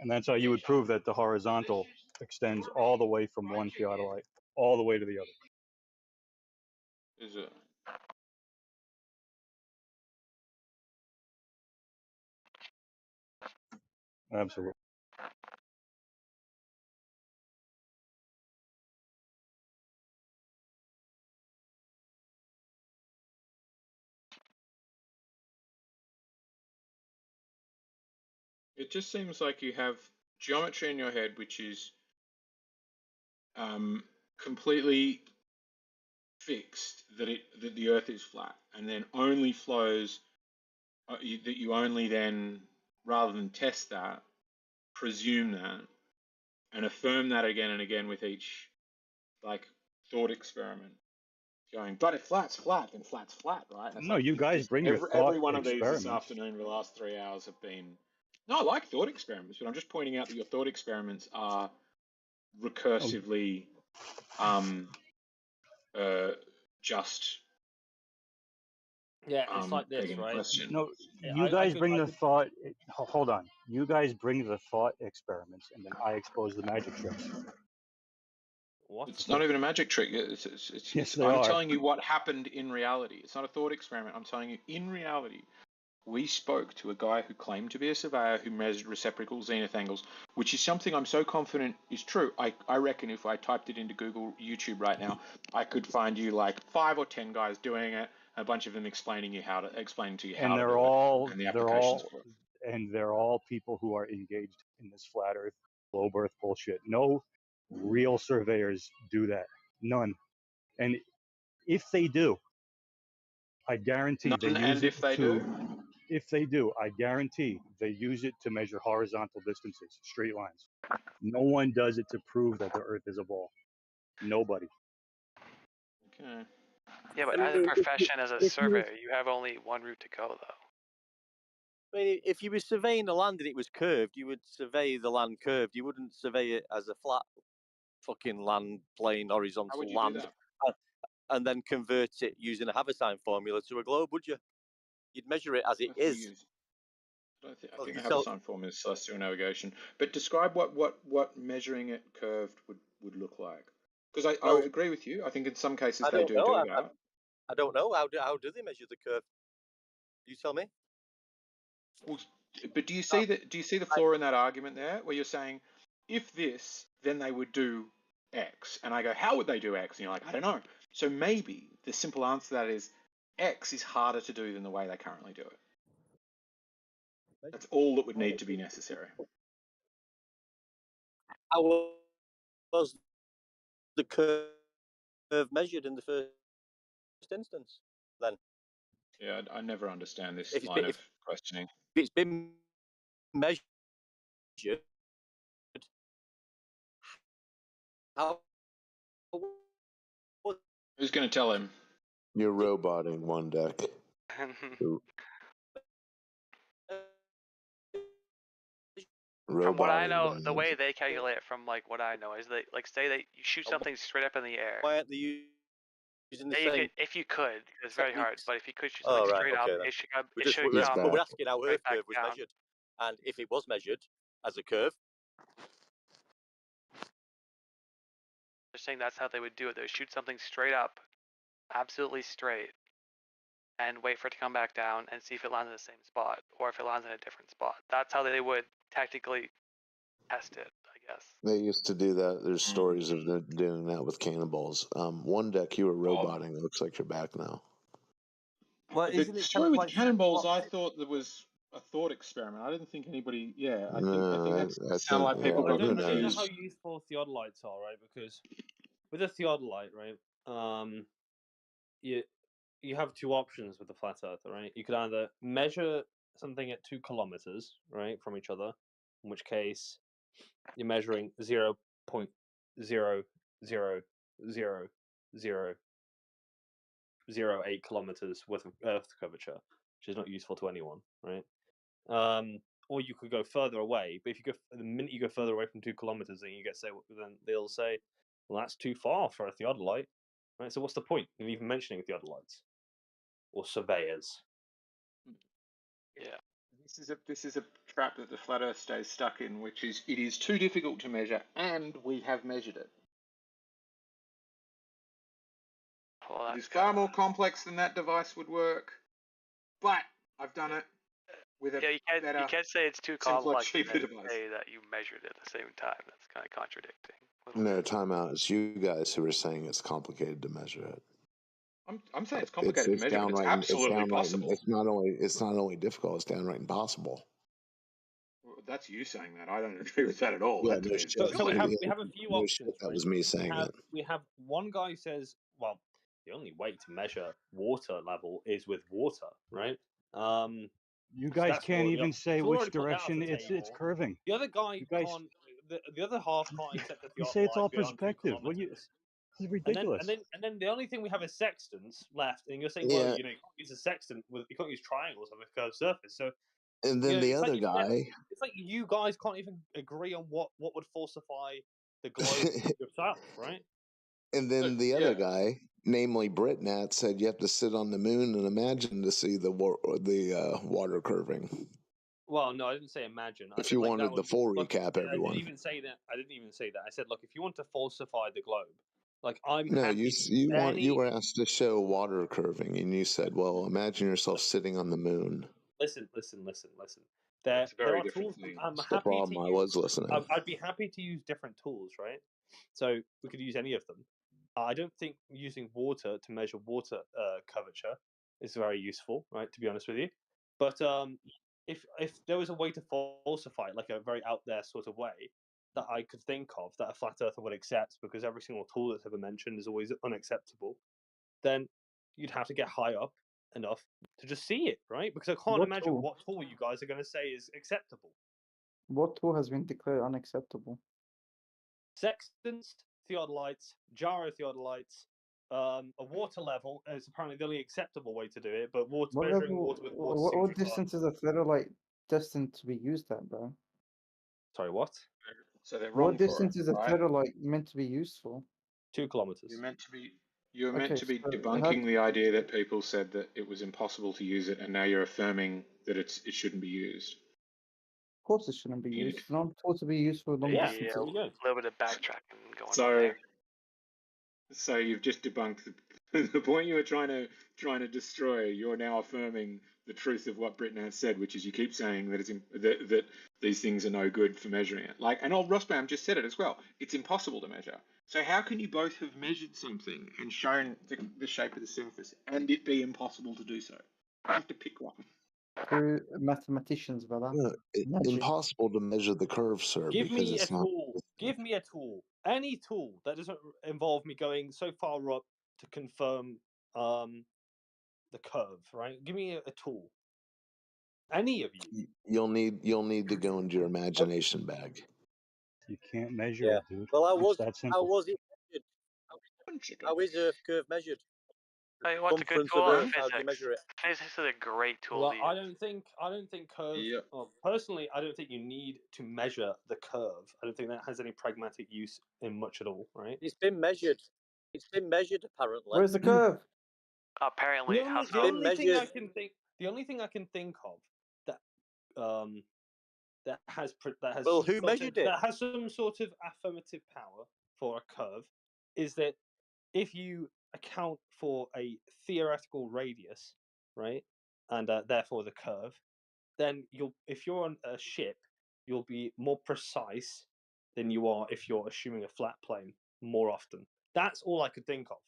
And that's how you would prove that the horizontal extends all the way from one theodolite all the way to the other. Is it? Absolutely. It just seems like you have geometry in your head which is completely fixed that the Earth is flat, and then only flows that you only then, rather than test that, presume that and affirm that again and again with each thought experiment. Going, but if flat's flat, then flat's flat, right? And it's No, like, you guys bring your thought every one of these this experiments. afternoon for the last 3 hours have been. No, I like thought experiments, but I'm just pointing out that your thought experiments are recursively just it's like this, begging the right? question. No, you guys bring the thought. Hold on. You guys bring the thought experiments, and then I expose the magic tricks. What? It's not even a magic trick. Yes, they I'm are. telling you what happened in reality. It's not a thought experiment. I'm telling you in reality. We spoke to a guy who claimed to be a surveyor who measured reciprocal zenith angles, which is something I'm so confident is true. I reckon if I typed it into Google YouTube right now, I could find you like 5 or 10 guys doing it, a bunch of them explaining to you how to do it, and the applications for it. And they're all people who are engaged in this flat Earth, globe Earth bullshit. No real surveyors do that. None. And if they do, I guarantee they use it to. If they do, I guarantee they use it to measure horizontal distances, straight lines. No one does it to prove that the Earth is a ball. Nobody. Okay. Yeah, but as a profession, as a surveyor, you have only one route to go, though. I mean, if you were surveying the land and it was curved, you would survey the land curved. You wouldn't survey it as a flat fucking land, plain, horizontal land. and then convert it using a Haversine formula to a globe, would you? You'd measure it as it is. I think the Haversine formula is celestial navigation. But describe what measuring it curved would look like. Because I agree with you. I think in some cases they do that. I don't know. How do they measure the curve? You tell me. Well, but do you see the flaw in that argument there, where you're saying, if this, then they would do X, and I go, how would they do X? And you're like, I don't know. So maybe the simple answer to that is X is harder to do than the way they currently do it. That's all that would need to be necessary. How was the curve measured in the first instance, then? Yeah, I never understand this line of questioning. If it's been measured, how? Who's going to tell him? You're roboting one deck. From what I know, the way they calculate it, from like what I know, is they like say that you shoot something straight up in the air. Why aren't they using the same? If you could, it's very hard. But if you could shoot Oh, something right, straight up, okay, then. it should come. We're asking how Earth curve was measured, and if it was measured as a curve. They're saying that's how they would do it. They would shoot something straight up, absolutely straight, and wait for it to come back down and see if it lands in the same spot or if it lands in a different spot. That's how they would technically test it, I guess. They used to do that. There's stories of them doing that with cannonballs. One deck, you were roboting. It looks like you're back now. Well, the story with cannonballs, I thought there was a thought experiment. I didn't think anybody. Yeah, I think that sounded like people got confused. I don't know how useful theodolites are, right? Because with a theodolite, right, you have two options with the flat earther, right? You could either measure something at 2 kilometers, right, from each other, in which case you're measuring 0.0000008 kilometers worth of Earth curvature, which is not useful to anyone, right? Or you could go further away, but if you go the minute you go further away from 2 kilometers, then then they'll say, well, that's too far for a theodolite, right? So what's the point in even mentioning theodolites or surveyors? Yeah. This is a trap that the flat Earth stays stuck in, which is it is too difficult to measure, and we have measured it. Well, it's far more complex than that device would work, but I've done it with a better, you can't say it's too complex and then say that you measured it at the same time. That's kind of contradicting. No, timeout. It's you guys who are saying it's complicated to measure it. I'm saying it's complicated to measure, but it's absolutely possible. It's not only difficult; it's downright impossible. Well, that's you saying that. I don't agree with that at all. Yeah, so we have a few options. That was me saying it. We have one guy who says, well, the only way to measure water level is with water, right? You guys can't even say which direction it's curving. The other guy can't. The other half can't accept the You say it's all perspective. What this is ridiculous. And then the only thing we have is sextants left, and you're saying, well, you can't use a sextant you can't use triangles on a curved surface. So, and then the other guy, it's like you guys can't even agree on what would falsify the globe yourself, right? And then the other guy, namely Britnat, said you have to sit on the moon and imagine to see the water curving. Well, no, I didn't say imagine. If you wanted the full recap, everyone. I didn't even say that. I didn't even say that. I said, look, if you want to falsify the globe, like I'm. No, you were asked to show water curving, and you said, well, imagine yourself sitting on the moon. Listen. There are tools. I'm happy problem. I was listening. I'd be happy to use different tools, right? So we could use any of them. I don't think using water to measure water curvature is very useful, right? To be honest with you, but if there was a way to falsify it, like a very out there sort of way that I could think of that a flat earther would accept, because every single tool that's ever mentioned is always unacceptable, then you'd have to get high up enough to just see it, right? Because I can't imagine what tool you guys are going to say is acceptable. What tool has been declared unacceptable? Sextants, theodolites, gyrotheodolites, a water level is apparently the only acceptable way to do it, but measuring water with water. What distance is a theodolite destined to be used at, bro? Sorry, what? So they're wrong. What distance is a theodolite meant to be used for? 2 kilometers. You're You're meant Okay, to be so how debunking the idea that people said that it was impossible to use it, and now you're affirming that it shouldn't be used. of course it shouldn't be used. It's not thought to be used for long Maybe distances. a little bit of backtracking going on So, there. so you've just debunked the point you were trying to destroy. You're now affirming the truth of what Britton has said, which is you keep saying that that these things are no good for measuring it. Like, and old Rossbaum just said it as well. It's impossible to measure. So how can you both have measured something and shown the shape of the surface and it be impossible to do so? You have to pick one. Through mathematicians, brother. Magic. Impossible to measure the curve, sir, Give because me a it's not. tool. Give me a tool. Any tool that doesn't involve me going so far up to confirm the curve, right? Give me a tool. Any of you. You'll need to go into your imagination bag. You can't measure Yeah. it, dude. Well, It's that simple. how was it measured? How is Earth curve measured? Tell you what's a good Circumference tool of on Earth. How do you physics. measure it? Physics is a great tool Well, to use. I don't think curve. Yep. Well, personally, I don't think you need to measure the curve. I don't think that has any pragmatic use in much at all, right? It's been measured. It's been measured apparently. Where's the curve? Apparently, how The so? only thing I can think of that that has Well, who measured it? that has some sort of affirmative power for a curve is that if you account for a theoretical radius, right, and therefore the curve, then if you're on a ship, you'll be more precise than you are if you're assuming a flat plane more often. That's all I could think of.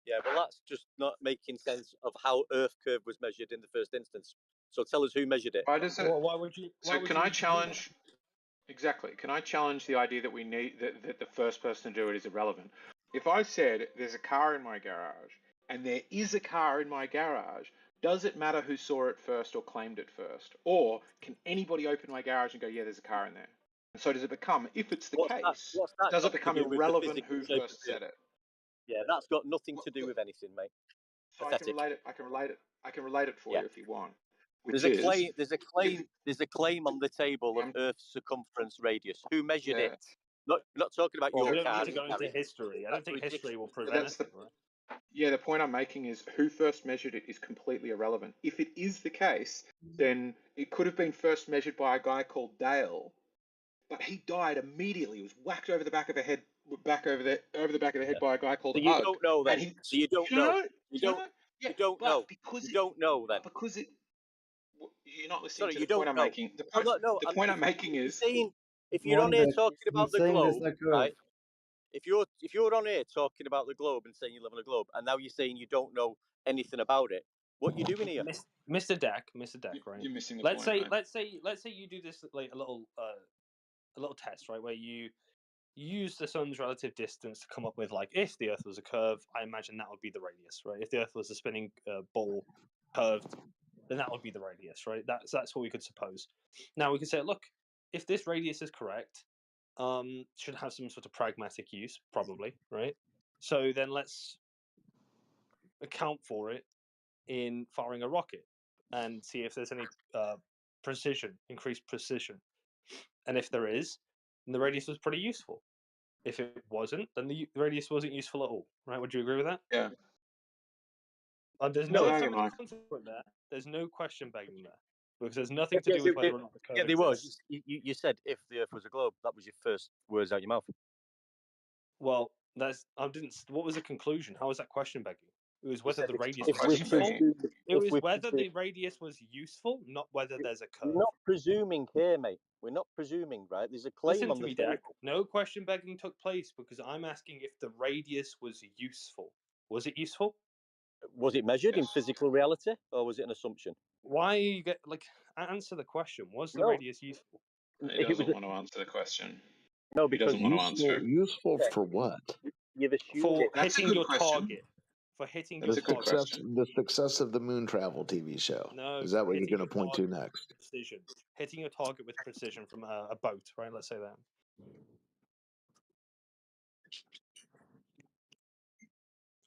Yeah, well, that's just not making sense of how Earth curve was measured in the first instance. So tell us who measured it. Why does it? Why would you? So can I challenge? Exactly. Can I challenge the idea that we need that the first person to do it is irrelevant? If I said there's a car in my garage and there is a car in my garage, does it matter who saw it first or claimed it first? Or can anybody open my garage and go, yeah, there's a car in there? And so does it become, if it's the case, does it become irrelevant who first said it? Yeah, that's got nothing to do with anything, mate. So I can relate it for you if you want. There's a claim on the table of Earth's circumference radius. Who measured it? Not talking about your we don't car. need to go into history. I don't think history will prove anything. Yeah, the point I'm making is who first measured it is completely irrelevant. If it is the case, then it could have been first measured by a guy called Dale, but he died immediately. He was whacked over the back of the head, by a guy called So you Ugg. don't know then. So you don't know. You don't know. Because you don't know then. Because you're not listening Sorry, to you the point don't I'm know. making. The point I'm making is saying if you're on here talking about the globe, right? If you're on here talking about the globe and saying you live on a globe, and now you're saying you don't know anything about it, what you doing here, Mr. Deck, right? You're missing the let's point. Let's say you do this like a little test, right, where you use the sun's relative distance to come up with like if the Earth was a curve, I imagine that would be the radius, right? If the Earth was a spinning ball curved, then that would be the radius, right? That's what we could suppose. Now we could say, look, if this radius is correct, should have some sort of pragmatic use, probably, right? So then let's account for it in firing a rocket and see if there's any increased precision. And if there is, then the radius was pretty useful. If it wasn't, then the radius wasn't useful at all, right? Would you agree with that? Yeah. There's no there. There's no question begging there because there's nothing to do with whether or not the curve there was. exists. You said if the Earth was a globe. That was your first words out your mouth. Well, what was the conclusion? How was that question begging? It was whether the radius was useful. It was whether the radius was useful, not whether there's a curve. We're not presuming here, mate. We're not presuming, right? There's a claim Listen on to the me, table. Dak. No question begging took place because I'm asking if the radius was useful. Was it useful? Was it measured in physical reality, or was it an assumption? Why you get answer the question? Was the radius useful? He doesn't want to answer the question. No, because he doesn't want to answer. Useful for what? You've assumed for That's hitting your question. target. For hitting your target. The success of the moon travel TV show. No, is that what you're going to point to next? Precision. Hitting a target with precision from a boat, right? Let's say that.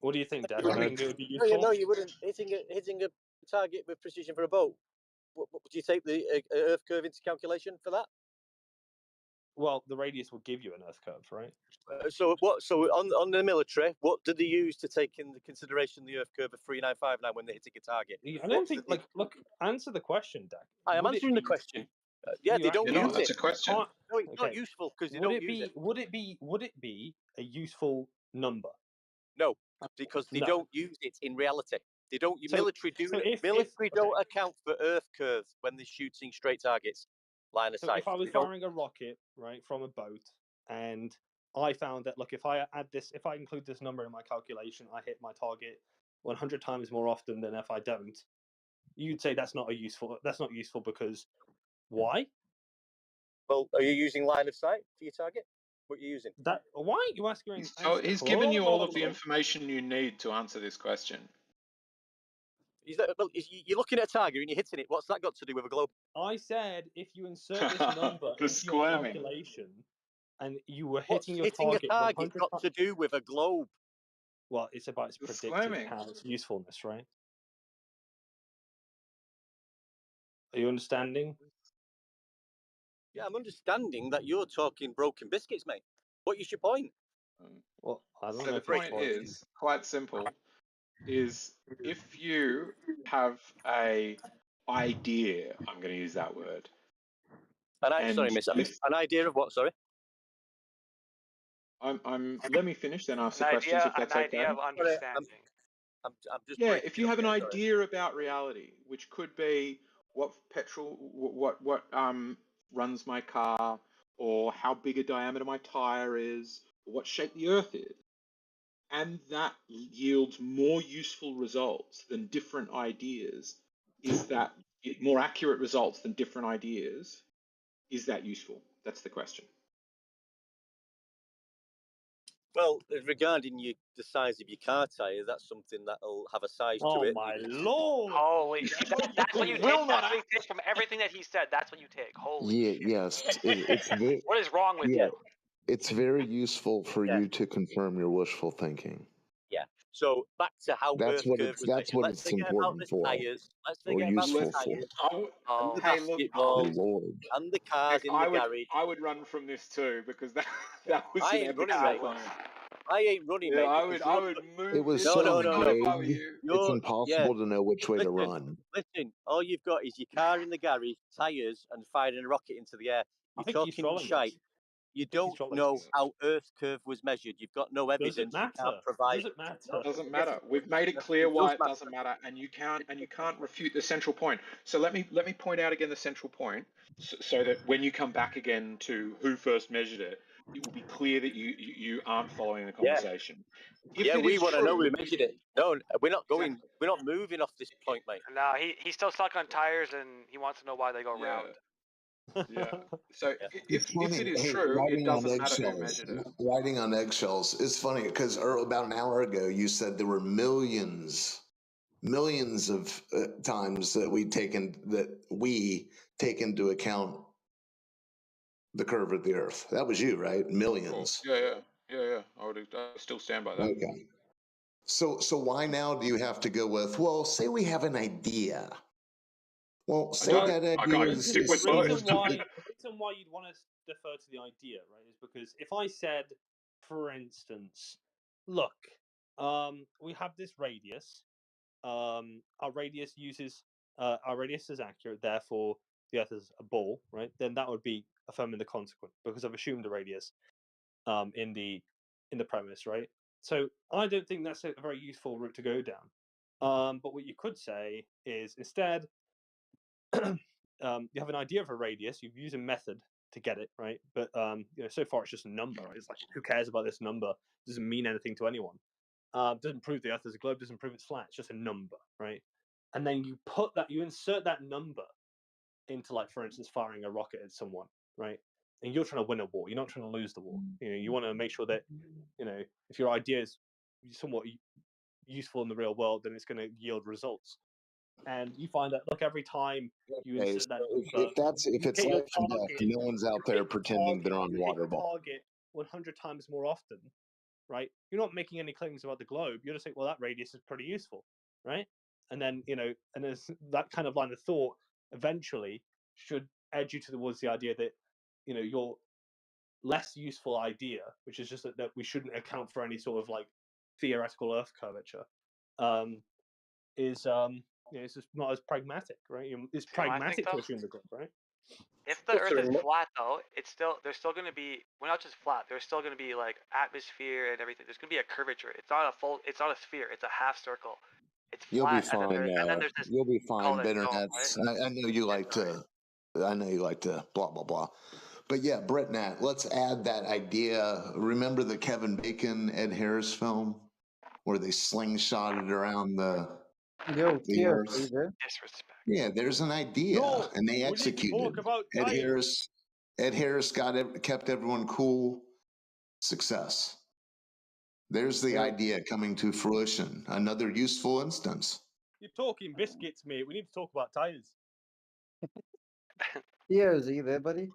What do you think, Dad? Do you think it would be useful? No, you wouldn't. Hitting a target with precision for a boat. Would you take the Earth curve into calculation for that? Well, the radius will give you an Earth curve, right? So on the military, what did they use to take into consideration the Earth curve of 3959 when they're hitting a target? I don't think look, answer the question, Dak. I am answering the question. Yeah, they don't use That's it. a question. No, it's not useful because they don't use it. Would it be a useful number? No, because they don't use it in reality. They don't. Military don't account for Earth curves when they're shooting straight targets, line of sight. If I was firing a rocket right from a boat, and I found that look, if I include this number in my calculation, I hit my target 100 times more often than if I don't. You'd say that's not useful because why? Well, are you using line of sight for your target? What are you using? Why are you asking? So he's given you all of the information you need to answer this question. You're looking at a target and you're hitting it. What's that got to do with a globe? I said if you insert this number into your calculation and you were hitting your target, a target got to do with a globe? Well, it's about its predicting how its usefulness, right? Are you understanding? Yeah, I'm understanding that you're talking broken biscuits, mate. What is your point? Well, I don't so know the if point is quite simple: is if you have a idea, I'm going to use that word. Sorry, miss. An idea of what? Sorry. Let me finish, then ask the questions if that's okay. An idea of understanding. I'm just if you have an idea about reality, which could be what runs my car, or how big a diameter my tire is, or what shape the Earth is, and that yields more useful results than different ideas, is that more accurate results than different ideas? Is that useful? That's the question. Well, regarding the size of your car tire, that's something that'll have a size to it. Oh my lord! Holy, that's what you take. That's what you take from everything that he said. That's what you take. Holy. Yes, it's very. What is wrong with you? It's very useful for you to confirm your wishful thinking. Yeah. So back to how that's Earth what curve it's was that's measured. what Let's it's forget about important the for. tires. Let's Or forget about the useful tires for. and the Hey, look, basketballs Lord. and the cars in the garage. I would run from this too, because that was I an ain't epic running, mate. point. I ain't running, mate. I would move. It was this so if I big, were you. it's impossible to know which way to run. Listen, all you've got is your car in the garage, tires, and firing a rocket into the air. You're talking shite. You don't know how Earth curve was measured. You've got no evidence. Does it matter? You can't provide. Does it matter? No, Doesn't matter. We've made it clear why it doesn't matter, and you can't refute the central point. So let me point out again the central point, so that when you come back again to who first measured it, it will be clear that you aren't following the conversation. Yeah, we want to know who measured it. No, we're not going. We're not moving off this point, mate. No, he's still stuck on tires, and he wants to know why they go round. Yeah. So if it is true, it doesn't matter who measured it. Riding on eggshells is funny because about an hour ago you said there were millions of times that we take into account the curve of the Earth. That was you, right? Millions. Yeah. I would still stand by that. Okay. So why now do you have to go with? Well, say we have an idea. Well, say that idea is the reason why you'd want to defer to the idea, right, is because if I said, for instance, look, we have this radius. Our radius is accurate, therefore the Earth is a ball, right? Then that would be affirming the consequent because I've assumed the radius in the premise, right? So I don't think that's a very useful route to go down. But what you could say is instead, you have an idea of a radius. You've used a method to get it, right? But so far it's just a number. Right? It's like, who cares about this number? It doesn't mean anything to anyone. Doesn't prove the Earth is a globe. Doesn't prove it's flat. It's just a number, right? And then you insert that number into, like, for instance, firing a rocket at someone, right? And you're trying to win a war. You're not trying to lose the war. You want to make sure that, if your idea is somewhat useful in the real world, then it's going to yield results. And you find that, look, every time you insert that number, if it's life and death, no one's out there pretending they're on water ball. Target 100 times more often, right? You're not making any claims about the globe. You're just saying, well, that radius is pretty useful, right? And then and there's that kind of line of thought eventually should edge you towards the idea that you're less useful idea, which is just that we shouldn't account for any sort of like theoretical Earth curvature, is it's just not as pragmatic, right? It's pragmatic to assume the globe, right? If the Earth is flat, though, there's still going to be, we're not just flat. There's still going to be like atmosphere and everything. There's going to be a curvature. It's not a sphere. It's a half circle. It's You'll be flat, fine. and then there's this You'll be fine. golden dome, Binternets. right? I know you like to. I know you like to blah blah blah. But yeah, Britnat. Let's add that idea. Remember the Kevin Bacon Ed Harris film where they slingshotted around the Earth? Disrespect. Yeah, there's an idea, No, and they we need to executed. talk about Ed tiles. Harris kept everyone cool. Success. There's the idea coming to fruition. Another useful instance. You're talking biscuits, mate. We need to talk about tiles. Theo's, are you there, buddy?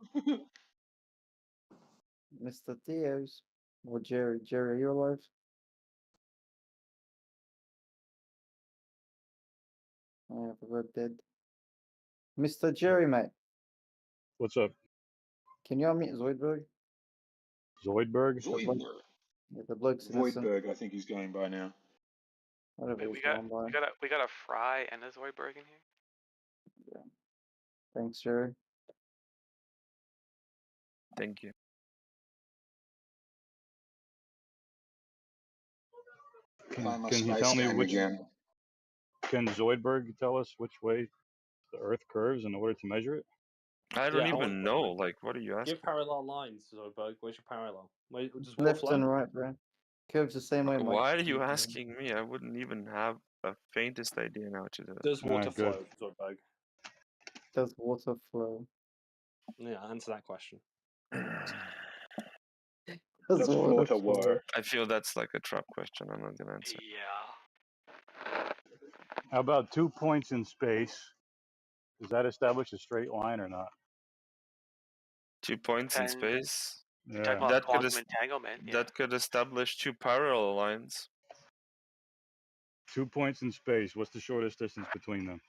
Mr. Theo's. Or Jerry. Jerry, are you alive? I forgot dead. Mr. Jerry, mate. What's up? Can you unmute Zoidberg? Zoidberg? Yeah, the bloke's innocent. Voidberg, I think he's going by now. Whatever Wait, he's going by. we got a Fry and a Zoidberg in here. Yeah. Thanks, Jerry. Thank you. Can you tell me which? Can Zoidberg tell us which way the Earth curves in order to measure it? I don't even know. Like, what are you asking? Give parallel lines, Zoidberg. Where's your parallel? Does Left flow? and right, bro. Curves the same way. Why are you asking me? I wouldn't even have a faintest idea now to do it. Does water flow, Zoidberg? Does water flow? Yeah, answer that question. Does water flow? I feel that's like a trap question. I'm not gonna answer. Yeah. How about 2 points in space? Does that establish a straight line or not? 2 points in space. You're talking about quantum entanglement. That could establish 2 parallel lines. 2 points in space. What's the shortest distance between them?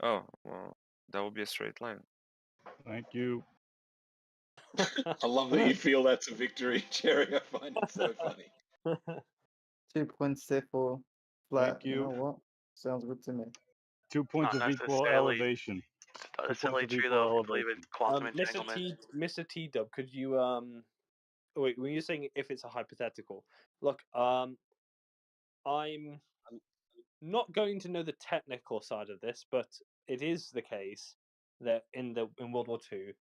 Oh, well, that would be a straight line. Thank you. I love that you feel that's a victory, Jerry. I find it so funny. 2 points therefore flat. Thank you. You know what? Sounds good to me. 2 points of equal elevation. Not necessarily true though. Believe in quantum entanglement. Mr. T Dub, could you wait? When you're saying if it's a hypothetical, look, I'm not going to know the technical side of this, but it is the case that in World War II,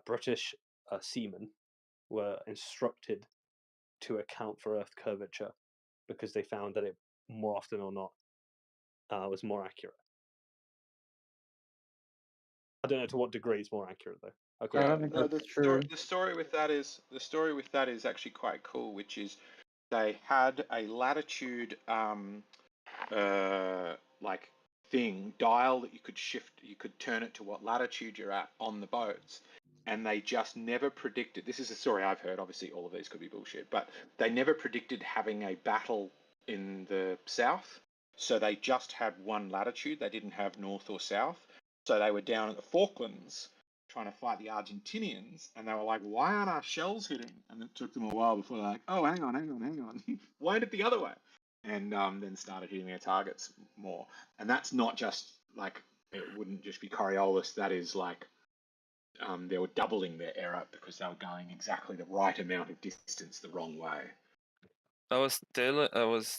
British seamen were instructed to account for Earth curvature because they found that it more often or not was more accurate. I don't know to what degree it's more accurate though. Okay. I don't think that's true. The story with that is actually quite cool, which is they had a latitude like thing dial that you could shift, you could turn it to what latitude you're at on the boats, and they just never predicted. This is a story I've heard. Obviously, all of these could be bullshit, but they never predicted having a battle in the south. So they just had one latitude. They didn't have north or south. So they were down at the Falklands trying to fight the Argentinians, and they were like, why aren't our shells hitting? And it took them a while before they're like, oh, hang on. Wind it the other way. And then started hitting their targets more. And that's not just like, it wouldn't just be Coriolis. That is like, they were doubling their error because they were going exactly the right amount of distance the wrong way. I was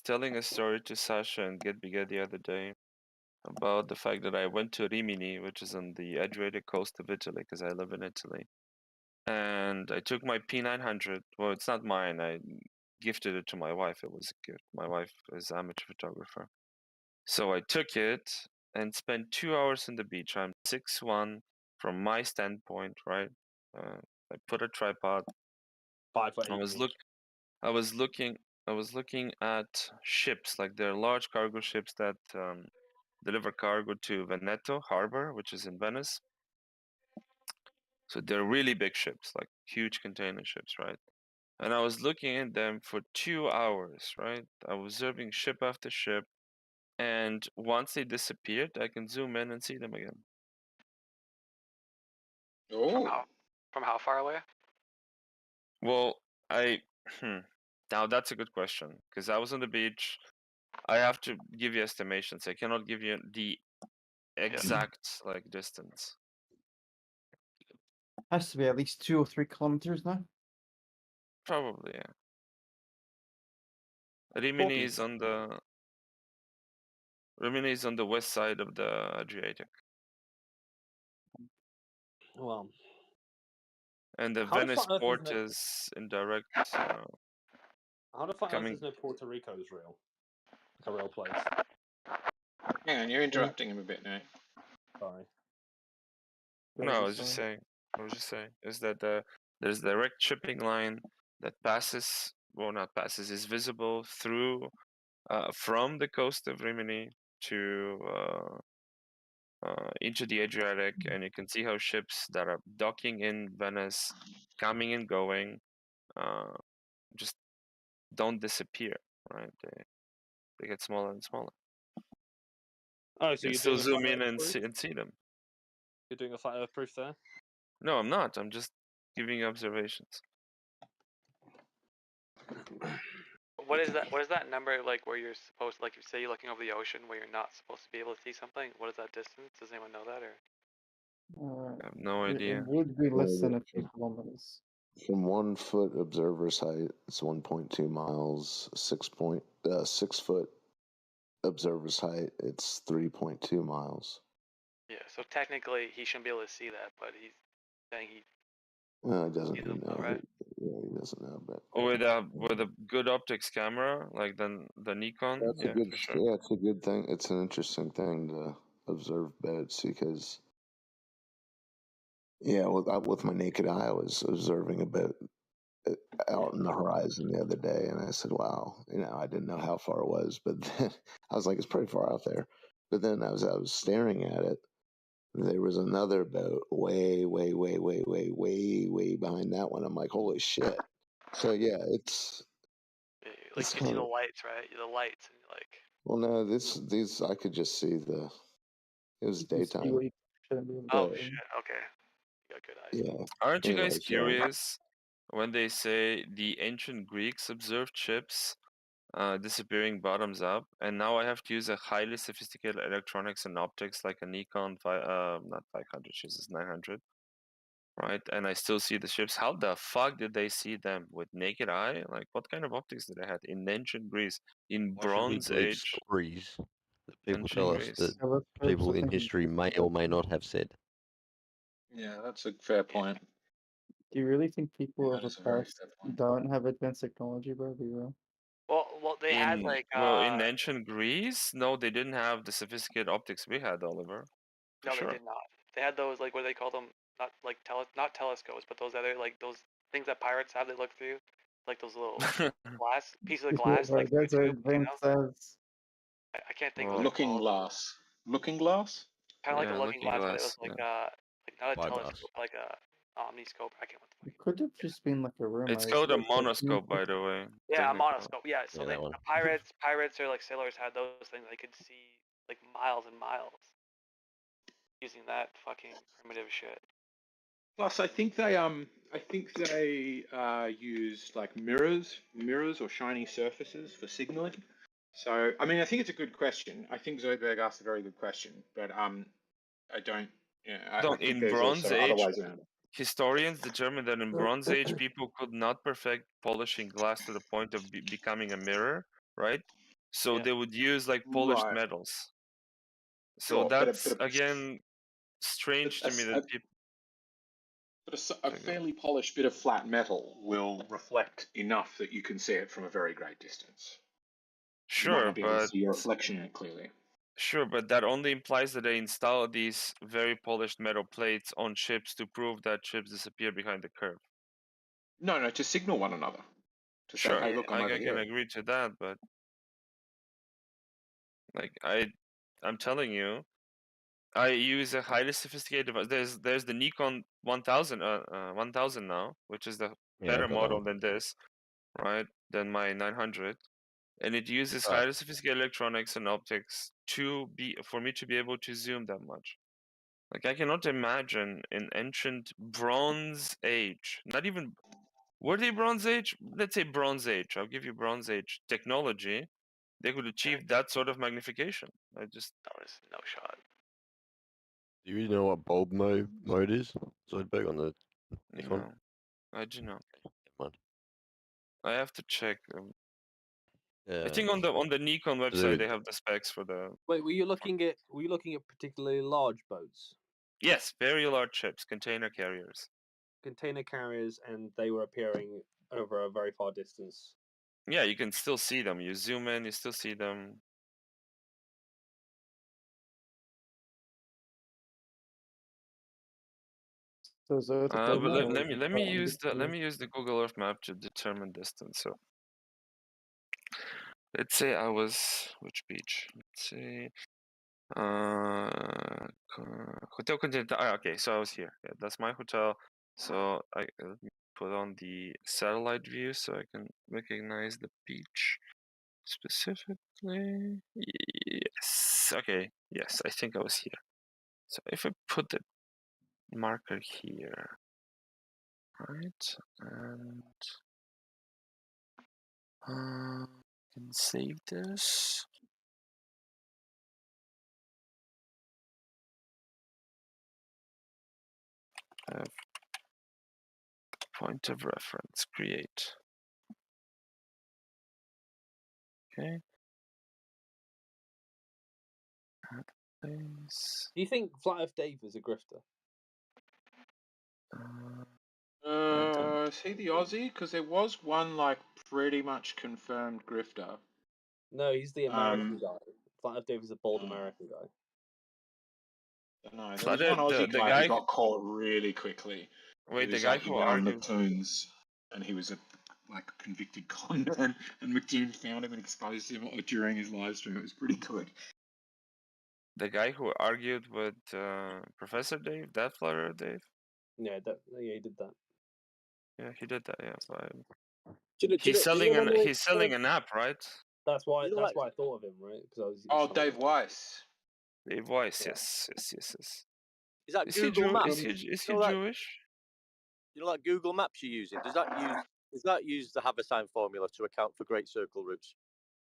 telling a story to Sasha and Get the other day about the fact that I went to Rimini, which is on the Adriatic coast of Italy, because I live in Italy. And I took my P900. Well, it's not mine. I gifted it to my wife. It was a gift. My wife is an amateur photographer. So I took it and spent 2 hours on the beach. I'm 6'1" from my standpoint, right? I put a tripod. 5'8". I was looking at ships, like they're large cargo ships that deliver cargo to Veneto Harbor, which is in Venice. So they're really big ships, like huge container ships, right? And I was looking at them for 2 hours, right? I was observing ship after ship, and once they disappeared, I can zoom in and see them again. From how far away? Well, now that's a good question because I was on the beach. I have to give you estimations. I cannot give you the exact like distance. Has to be at least 2 or 3 kilometers now. Probably, yeah. Rimini is on the west side of the Adriatic. Well, and the how do Venice flat earthers port know? is indirect. How do flat coming. earthers know Puerto Rico is real? Like a real place. Hang on, you're interrupting him a bit now. Sorry. No, I was just saying. Is that there's direct shipping line that passes, well, not passes, is visible through from the coast of Rimini to into the Adriatic, and you can see how ships that are docking in Venice, coming and going, just don't disappear, right? They get smaller and smaller. Oh, so you you're still doing a zoom flat in earth and proof? see them. You're doing a flat earth proof there? No, I'm not. I'm just giving you observations. What is that? What is that number like where you're supposed, like, say you're looking over the ocean where you're not supposed to be able to see something? What is that distance? Does anyone know that, or? I have no It idea. would be less than a few kilometers. From 1 foot observer's height, it's 1.2 miles. 6 foot observer's height, it's 3.2 miles. Yeah, so technically he shouldn't be able to see that, but he's saying he. Well, he doesn't even know. Right? Yeah, he doesn't know, but With a good optics camera like the Nikon, that's yeah, a good. for sure. Yeah, it's a good thing. It's an interesting thing to observe boats because, yeah, with my naked eye, I was observing a boat out in the horizon the other day, and I said, "Wow, I didn't know how far it was," but then I was like, "It's pretty far out there." But then I was staring at it. There was another boat way behind that one. I'm like, "Holy shit!" So yeah, it's like you see the lights, right? The lights, and you're like. Well, no, these I could just see the. It was daytime. Oh shit! Okay, you got good eyes. Yeah. Aren't you guys Anyways, curious when they say the ancient Greeks observed ships disappearing bottoms up, and now I have to use a highly sophisticated electronics and optics like a Nikon not 500, Jesus, 900, right? And I still see the ships. How the fuck did they see them with naked eye? Like, what kind of optics did they have in ancient Greece, in Why should we Bronze believe Age? stories that people Ancient tell us Greece. that people in history may or may not have said? Yeah, that's a fair point. Do you really think people of That the is a very past fair point. don't have advanced technology, bro? Be real. Well, they had like. in ancient Greece, no, they didn't have the sophisticated optics we had, Oliver. For No, sure. they did not. They had those, like, what do they call them? Not like not telescopes, but those other, like, those things that pirates have. They look through, like those little glass pieces of glass, like through a That's what tube. You advanced know? says. I can't think of what it's Looking called. glass. Looking glass. Kind of like a Yeah, looking glass, but it was yeah. like not a Spyglass. telescope, like a omniscope. I can't. It could have just been like a rumor. It's called a monoscope, by the way. Yeah, a technically. monoscope. Yeah, so Yeah, that one. the pirates or like sailors had those things. They could see like miles and miles using that fucking primitive shit. Plus, I think they use like mirrors or shiny surfaces for signaling. So, I mean, I think it's a good question. I think Zoidberg asked a very good question, but I don't. Yeah, I think In there's Bronze also other Age, ways around it. historians determined that in Bronze Age, people could not perfect polishing glass to the point of becoming a mirror, right? So they would use like polished Right. metals. So Sure, but that's again strange to me that people. But a fairly polished bit of flat metal will reflect enough that you can see it from a very great distance. You might Sure, not be able to but see your reflection in it clearly. sure, but that only implies that they install these very polished metal plates on ships to prove that ships disappear behind the curve. No, to signal one another. To say, Sure, hey, look, I'm over I can here. agree to that, but like I'm telling you, I use a highly sophisticated device. There's the Nikon 1000 1000 now, which is the better model than this, right? Than my 900, and it uses highly sophisticated electronics and optics for me to be able to zoom that much. Like I cannot imagine in ancient Bronze Age, not even Were they Bronze Age? Let's say Bronze Age. I'll give you Bronze Age technology. They could achieve that sort of magnification. That was no shot. Do you know what bulb mode is? Zoidberg on the Nikon? No, I do not. Never mind. I have to check. Yeah. I think on the Nikon website they have the specs for the. Wait, were you looking at particularly large boats? Yes, very large ships, container carriers. Container carriers, and they were appearing over a very far distance. Yeah, you can still see them. You zoom in, you still see them. So But let me use the Google Earth map to determine distance. So let's say I was which beach? Let's say Hotel Continental. Okay, so I was here. Yeah, that's my hotel. So I put on the satellite view so I can recognize the beach specifically. Yes. Okay. Yes, I think I was here. So if I put the marker here, right, and can save this. Point of reference, create. Okay. Place. Do you think Flat Earth Dave is a grifter? Is he the Aussie? Because there was one like pretty much confirmed grifter. No, he's the American guy. Flat Earth Dave is a bald American guy. No, there was one Aussie guy who got caught really quickly. Wait, the guy who argued McToons, and he was a convicted con man, and McToon found him and exposed him during his live stream. It was pretty good. The guy who argued with Professor Dave, that Flat Earth Dave. Yeah, he did that. Yeah, he did that. Yeah, so he's selling an app, right? That's why I thought of him, right? Because Dave Weiss. Dave Weiss, yes. Is that Is Google he Maps? Is he Jewish? You know, like Google Maps you're using. Does that use the Haversine formula to account for great circle routes?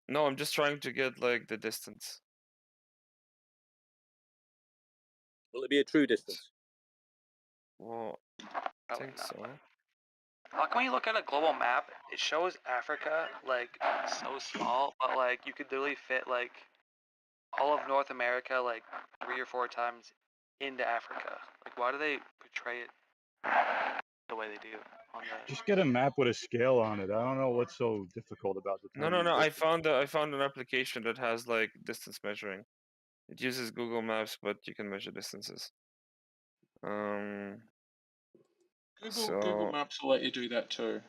No, I'm just trying to get like the distance. Will it be a true distance? Well, I think so. How can we look at a global map? It shows Africa like so small, but like you could literally fit like all of North America like 3 or 4 times into Africa. Like, why do they portray it the way they do? Just get a map with a scale on it. I don't know what's so difficult about the. No. I found an application that has like distance measuring. It uses Google Maps, but you can measure distances. Google Maps will let you do that too.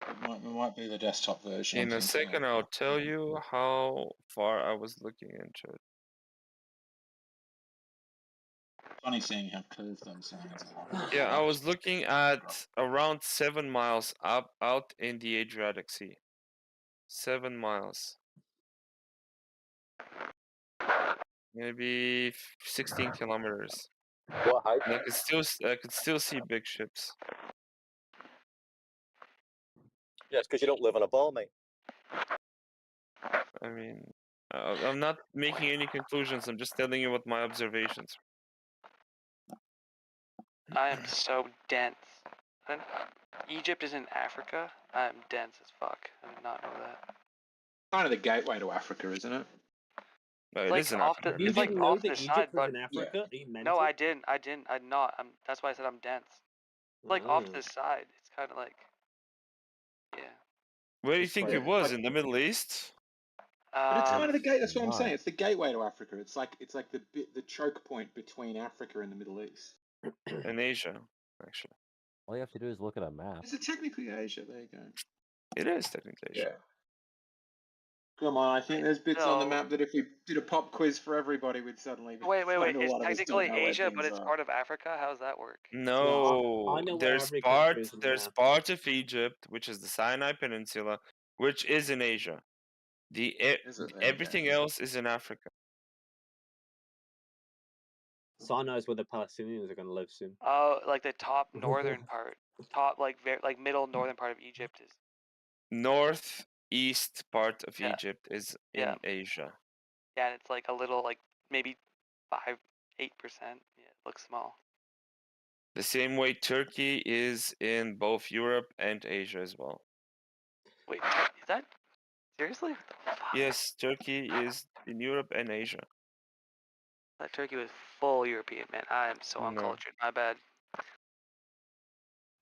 It might be the desktop version. In a second, I'll tell you how far I was looking into it. Funny seeing how curved those signs are. Yeah, I was looking at around 7 miles out in the Adriatic Sea. 7 miles. Maybe 16 kilometers. What height? And I could still see big ships. Yeah, it's because you don't live on a ball, mate. I mean, I'm not making any conclusions. I'm just telling you what my observations. I am so dense. Egypt is in Africa. I'm dense as fuck. I did not know that. Kind of the gateway to Africa, isn't it? No, it like is in off Africa. The, it's like off the side, but in Africa? Yeah. No, I didn't. I'm not. That's why I said I'm dense. Like off to the side. It's kind of like, yeah. Where do you think it was? In the Middle East? But it's kind of the gate. That's what I'm saying. It's the gateway to Africa. It's like the choke point between Africa and the Middle East. In Asia, actually. All you have to do is look at a map. Is it technically Asia? There you go. It is technically Asia. Yeah. Come on, I think there's bits on the map that if we did a pop quiz for everybody, we'd suddenly. Wait. It's technically Asia, but it's part of Africa. How does that work? No, there's part of Egypt, which is the Sinai Peninsula, which is in Asia. Everything else is in Africa. Sinai is where the Palestinians are going to live soon. Oh, like the top northern part, top like middle northern part of Egypt is. Northeast part of Yeah. Egypt is Yeah. in Asia. Yeah, and it's like a little like maybe 5-8%. Yeah, it looks small. The same way Turkey is in both Europe and Asia as well. Wait, is that seriously? What the fuck? Yes, Turkey is in Europe and Asia. That Turkey was full European, man. I am so No. uncultured. My bad.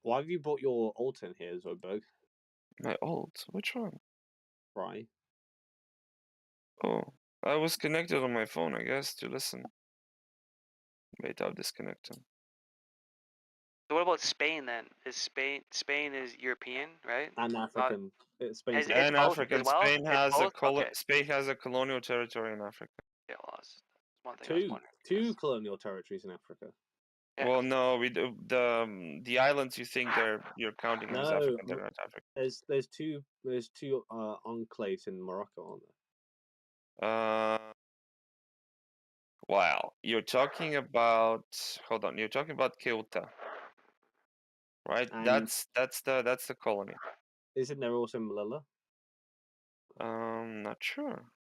Why have you brought your alt in here, Zoidberg? My alt? Which one? Fry. Oh, I was connected on my phone, I guess, to listen. Wait, I'll disconnect him. So what about Spain then? Is Spain is European, right? And African. Spain's It's both African. as well. Spain has both? Okay. Spain has a colonial territory in Africa. Yeah, well, that's one thing I was wondering. Two colonial territories in Africa. Yeah. Well, no, we do the islands you think you're counting them as African, they're not African. There's two enclaves in Morocco, aren't there? Wow, you're talking about you're talking about Ceuta, right? And That's the colony. Isn't there also Melilla? Not sure.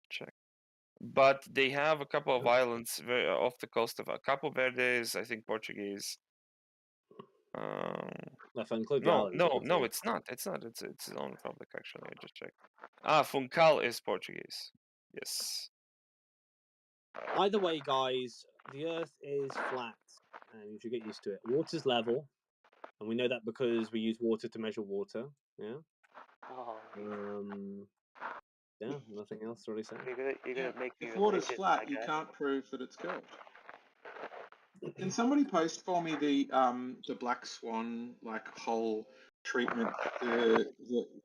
Check. But they have a couple of islands off the coast of Cabo Verde is, I think, Portuguese. If I include the No, islands, it's not. It's not. It's its own republic, actually. I just checked. Funchal is Portuguese. Yes. Either way, guys, the Earth is flat, and you should get used to it. Water's level, and we know that because we use water to measure water. Yeah. Yeah. Nothing else to really say. You're gonna make me If water's religious, flat, you can't prove that it's curved. Can somebody post for me the black swan like whole treatment that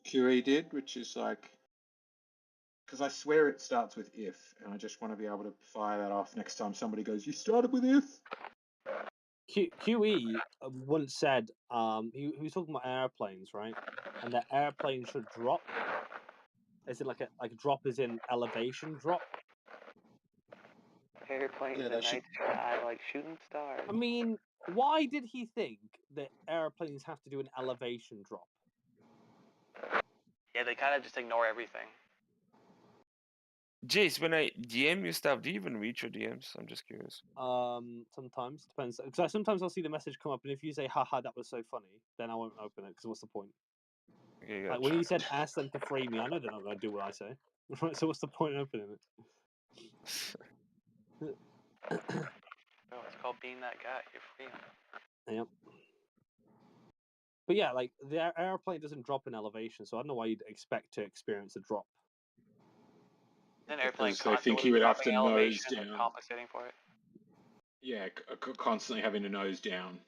QE did, which is like, because I swear it starts with if, and I just want to be able to fire that off next time somebody goes, "You started with if." QE once said he was talking about airplanes, right? And that airplanes should drop. Is it like a drop is in elevation drop? Airplanes at night sky like shooting stars. I mean, why did he think that airplanes have to do an elevation drop? Yeah, they kind of just ignore everything. Jace, when I DM you stuff, do you even read your DMs? I'm just curious. Sometimes depends. Because sometimes I'll see the message come up, and if you say "haha, that was so funny," then I won't open it. Because what's the point? Okay, like when you said "ask them to free me," I know they're not going to do what I say. So what's the point in opening it? Oh, it's called being that guy. You're free. Yep. But yeah, like the airplane doesn't drop in elevation, so I don't know why you'd expect to experience a drop. An airplane Because they think he would have to nose down. Compensating for it. Yeah, constantly having to nose down,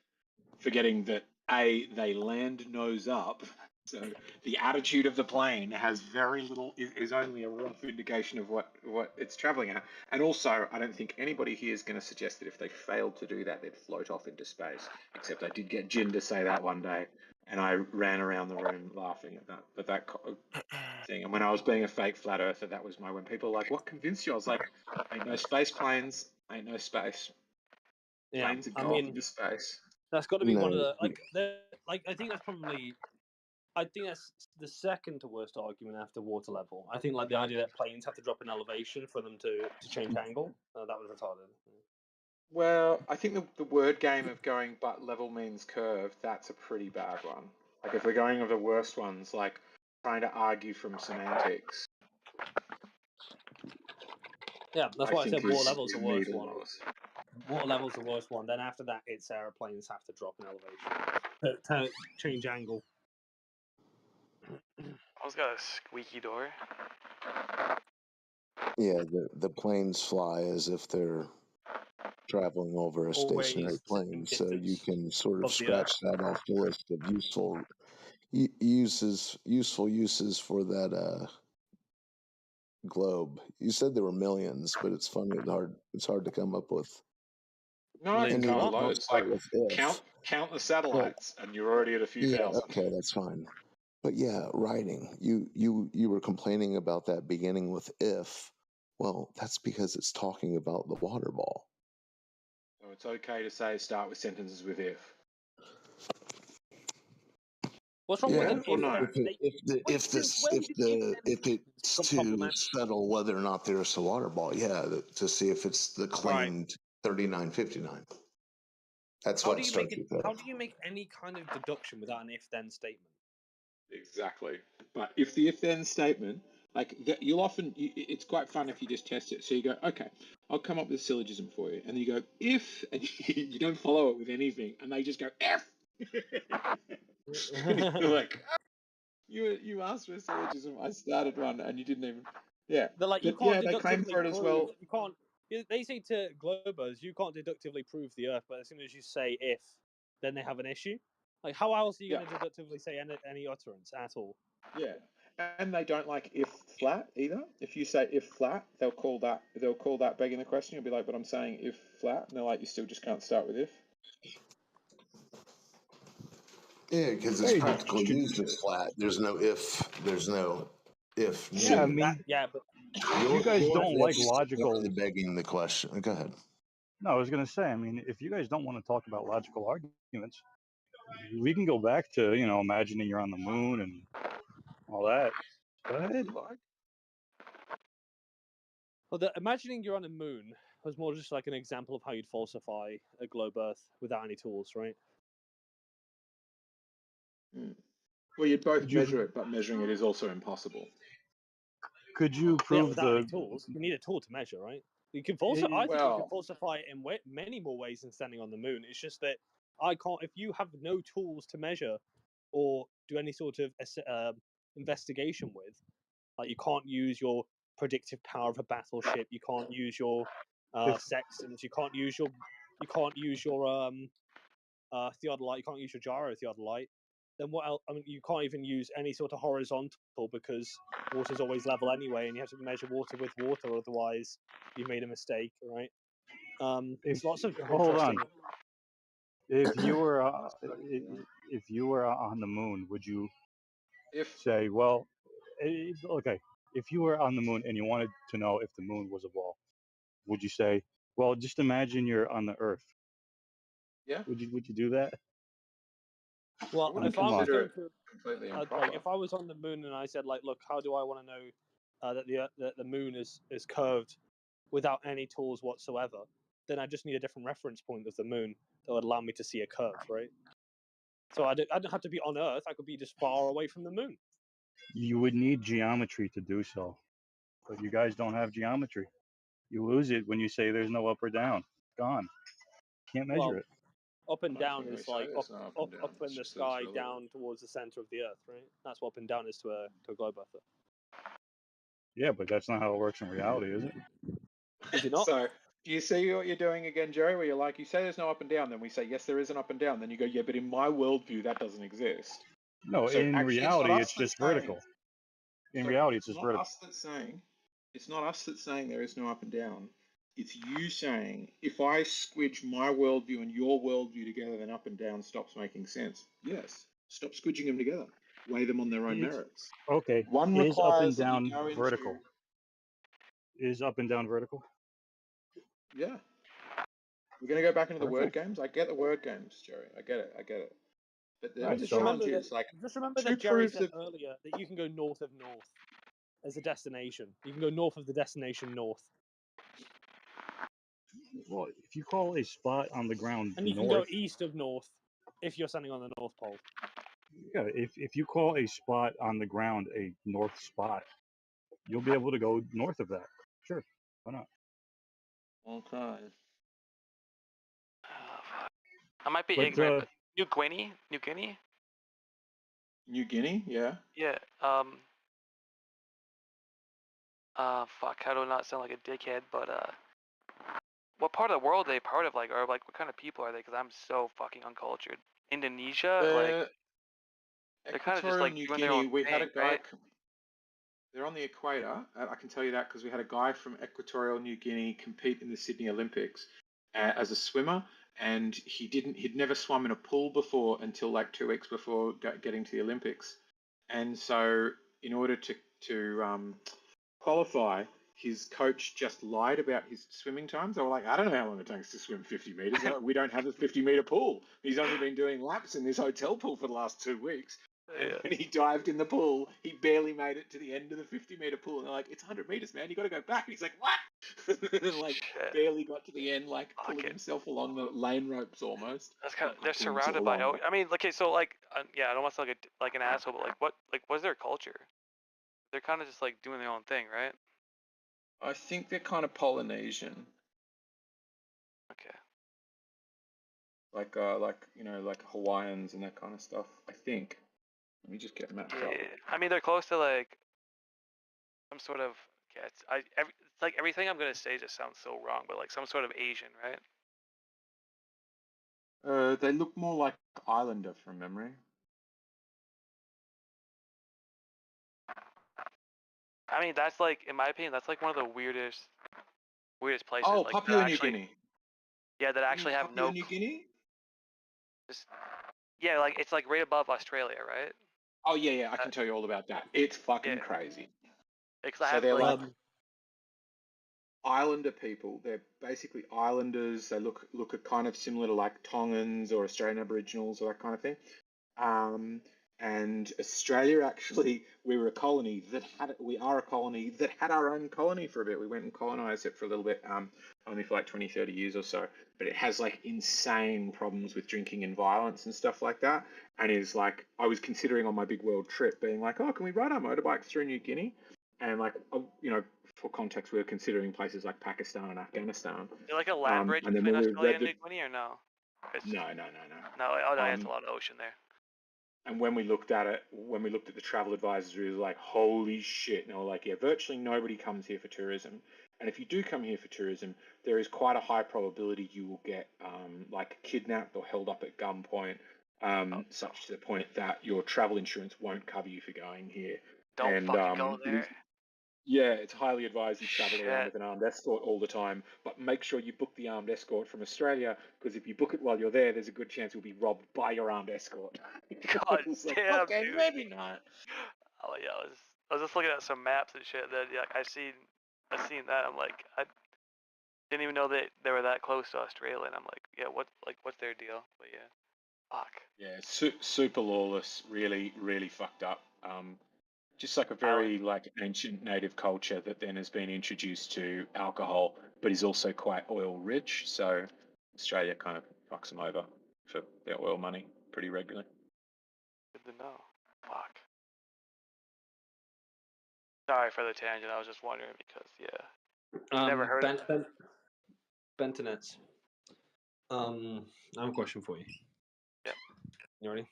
forgetting that they land nose up, so the attitude of the plane has very little is only a rough indication of what it's traveling at. And also, I don't think anybody here is going to suggest that if they failed to do that, they'd float off into space. Except I did get Jin to say that one day, and I ran around the room laughing at that. But that thing, and when I was being a fake flat earther, that was when people were like, "What convinced you?" I was like, "Ain't no space planes, ain't no space." Planes that go off into space. That's got to be one of the I think that's probably. I think that's the second to worst argument after water level. I think like the idea that planes have to drop in elevation for them to change angle. That was retarded. Well, I think the word game of going but level means curve, that's a pretty bad one. Like if we're going over the worst ones, like trying to argue from semantics. Yeah, that's why I said water level's the worst needle one. nose. Water level's the worst one. Then after that, it's airplanes have to drop in elevation to change angle. I was got a squeaky door. Yeah, the planes fly as if they're traveling over a stationary plane, so you can sort of scratch that off the list of useful uses for that globe. You said there were millions, but it's funny. It's hard to come up with. No, I can come up with loads. Like if. count the satellites, and you're already at a few thousand. Okay, that's fine. But yeah, writing. You were complaining about that beginning with if. Well, that's because it's talking about the water ball. it's okay to say start with sentences with if. What's wrong Yeah, with or no? If it's to settle whether or not there's a water ball, to see if it's the claimed 3959. That's what starts with that. How do you make any kind of deduction without an if-then statement? Exactly. But if the if-then statement, like you'll often, it's quite fun if you just test it. So you go, okay, I'll come up with a syllogism for you, and you go if, and you don't follow it with anything, and they just go if. And you're like, oh, you asked for a syllogism, I started one, and you didn't even. Yeah. They're like, you But can't they claim deductively for it as prove. well. You can't. They say to Globers, you can't deductively prove the Earth, but as soon as you say if, then they have an issue. Like, how else are you going to deductively say any utterance at all? Yeah, and they don't like if flat either. If you say if flat, they'll call that begging the question. You'll be like, but I'm saying if flat, and they're like, you still just can't start with if. Yeah, because it's practically used as flat. There's no if. There's no if. Yeah, I mean, but you guys don't like logical. Begging the question. Go ahead. No, I was going to say, I mean, if you guys don't want to talk about logical arguments, we can go back to, imagining you're on the moon and all that. Go ahead. Well, imagining you're on a moon was more just like an example of how you'd falsify a globe Earth without any tools, right? Well, you'd both measure it, but measuring it is also impossible. Could you prove without any tools? You need a tool to measure, right? You can falsify. I think you can falsify it in many more ways than standing on the moon. It's just that I can't. If you have no tools to measure or do any sort of investigation with, like you can't use your predictive power of a battleship. You can't use your sextants. You can't use your theodolite. You can't use your gyro theodolite. Then what else? I mean, you can't even use any sort of horizontal because water's always level anyway, and you have to measure water with water, otherwise you made a mistake, right? There's lots of hold on. interesting. If you were on the moon, would you say, well, okay, if you were on the moon and you wanted to know if the moon was a ball, would you say, well, just imagine you're on the Earth? Yeah. Would you do that? Well, if I was going to, like, if I was on the moon and I said, like, look, how do I want to know that the moon is curved without any tools whatsoever? Then I just need a different reference point of the moon that would allow me to see a curve, right? So I don't have to be on Earth. I could be just far away from the moon. You would need geometry to do so, but you guys don't have geometry. You lose it when you say there's no up or down. Gone. Can't measure it. Up and down is like up in the sky, down towards the center of the Earth, right? That's what up and down is to a globe earther. Yeah, but that's not how it works in reality, is it? Is it not? So, do you see what you're doing again, Jerry? Where you're like, you say there's no up and down, then we say yes, there is an up and down. Then you go, yeah, but in my worldview, that doesn't exist. No, so in actually, reality, it's just vertical. In reality, it's just vertical. It's not us that's saying there is no up and down. It's you saying, if I squidge my worldview and your worldview together, then up and down stops making sense. Yes. Stop squidging them together. Weigh them on their own merits. Okay. One is up and requires that down you go vertical? into... Is up and down vertical? Yeah. We're going to go back into the word games. I get the word games, Jerry. I get it. But the challenge is, like, just remember that Jerry said earlier that you can go north of north as a destination. You can go north of the destination north. Well, if you call a spot on the ground and you north, can go east of north if you're standing on the North Pole. Yeah, if you call a spot on the ground a north spot, you'll be able to go north of that. Sure, why not? Okay. I might be ignorant, but New Guinea? New Guinea, yeah. Yeah. Fuck, how do I not sound like a dickhead? But what part of the world are they part of? Like, or like, what kind of people are they? Because I'm so fucking uncultured. Indonesia, like, they're kind of just like New doing Guinea, their own we thing, had a guy. right? They're on the equator. I can tell you that because we had a guy from Equatorial New Guinea compete in the Sydney Olympics as a swimmer, and he'd never swum in a pool before until like 2 weeks before getting to the Olympics. And so, in order to qualify, his coach just lied about his swimming times. They were like, I don't know how long it takes to swim 50 meters. We don't have a 50-meter pool. He's only been doing laps in this hotel pool for the last 2 weeks. And when he dived in the pool, he barely made it to the end of the 50-meter pool. And they're like, it's 100 meters, man. You got to go back. And he's like, what? Like, barely got to the end, like pulling himself along the lane ropes almost. That's kind of, they're surrounded by. I mean, okay, so like, yeah, I don't want to sound like an asshole, but what's their culture? They're kind of just like doing their own thing, right? I think they're kind of Polynesian. Okay. Like like Hawaiians and that kind of stuff. I think. Let me just get mapped up. I mean, they're close to like some sort of. Yeah, it's like everything I'm gonna say just sounds so wrong, but like some sort of Asian, right? They look more like Islander from memory. I mean, that's like, in my opinion, that's like one of the weirdest places. Oh, like, Papua New Guinea. Yeah, that actually have Papua New Guinea? Yeah, like it's like right above Australia, right? Oh yeah, I can tell you all about that. It's fucking crazy. So they're like Islander people. They're basically islanders. They look at kind of similar to like Tongans or Australian Aboriginals or that kind of thing. And Australia, actually, we are a colony that had our own colony for a bit. We went and colonized it for a little bit, only for like 20, 30 years or so. But it has like insane problems with drinking and violence and stuff like that. And is like, I was considering on my big world trip being like, oh, can we ride our motorbikes through New Guinea? And like, for context, we were considering places like Pakistan and Afghanistan. Is there like a land bridge between Australia and New Guinea or no? No. No, it's a lot of ocean there. And when we looked at it, when we looked at the travel advisors, we were like, holy shit. And they were like, yeah, virtually nobody comes here for tourism. And if you do come here for tourism, there is quite a high probability you will get like kidnapped or held up at gunpoint, such to the point that your travel insurance won't cover you for going here. Don't fucking go there. Yeah, it's highly advised you travel around with an armed escort all the time, but make sure you book the armed escort from Australia, because if you book it while you're there, there's a good chance you'll be robbed by your armed escort. God damn, okay, dude. maybe not. Oh yeah, I was just looking at some maps and shit. That I've seen that. I'm like, I didn't even know that they were that close to Australia. And I'm like, yeah, what's their deal? But yeah, fuck. Yeah, super lawless. Really, really fucked up. Just like a very like ancient native culture that then has been introduced to alcohol, but is also quite oil rich. So Australia kind of fucks them over for their oil money pretty regularly. Good to know. Fuck. Sorry for the tangent. I was just wondering because never heard of that. Bentonets. I have a question for you. Yep. You ready?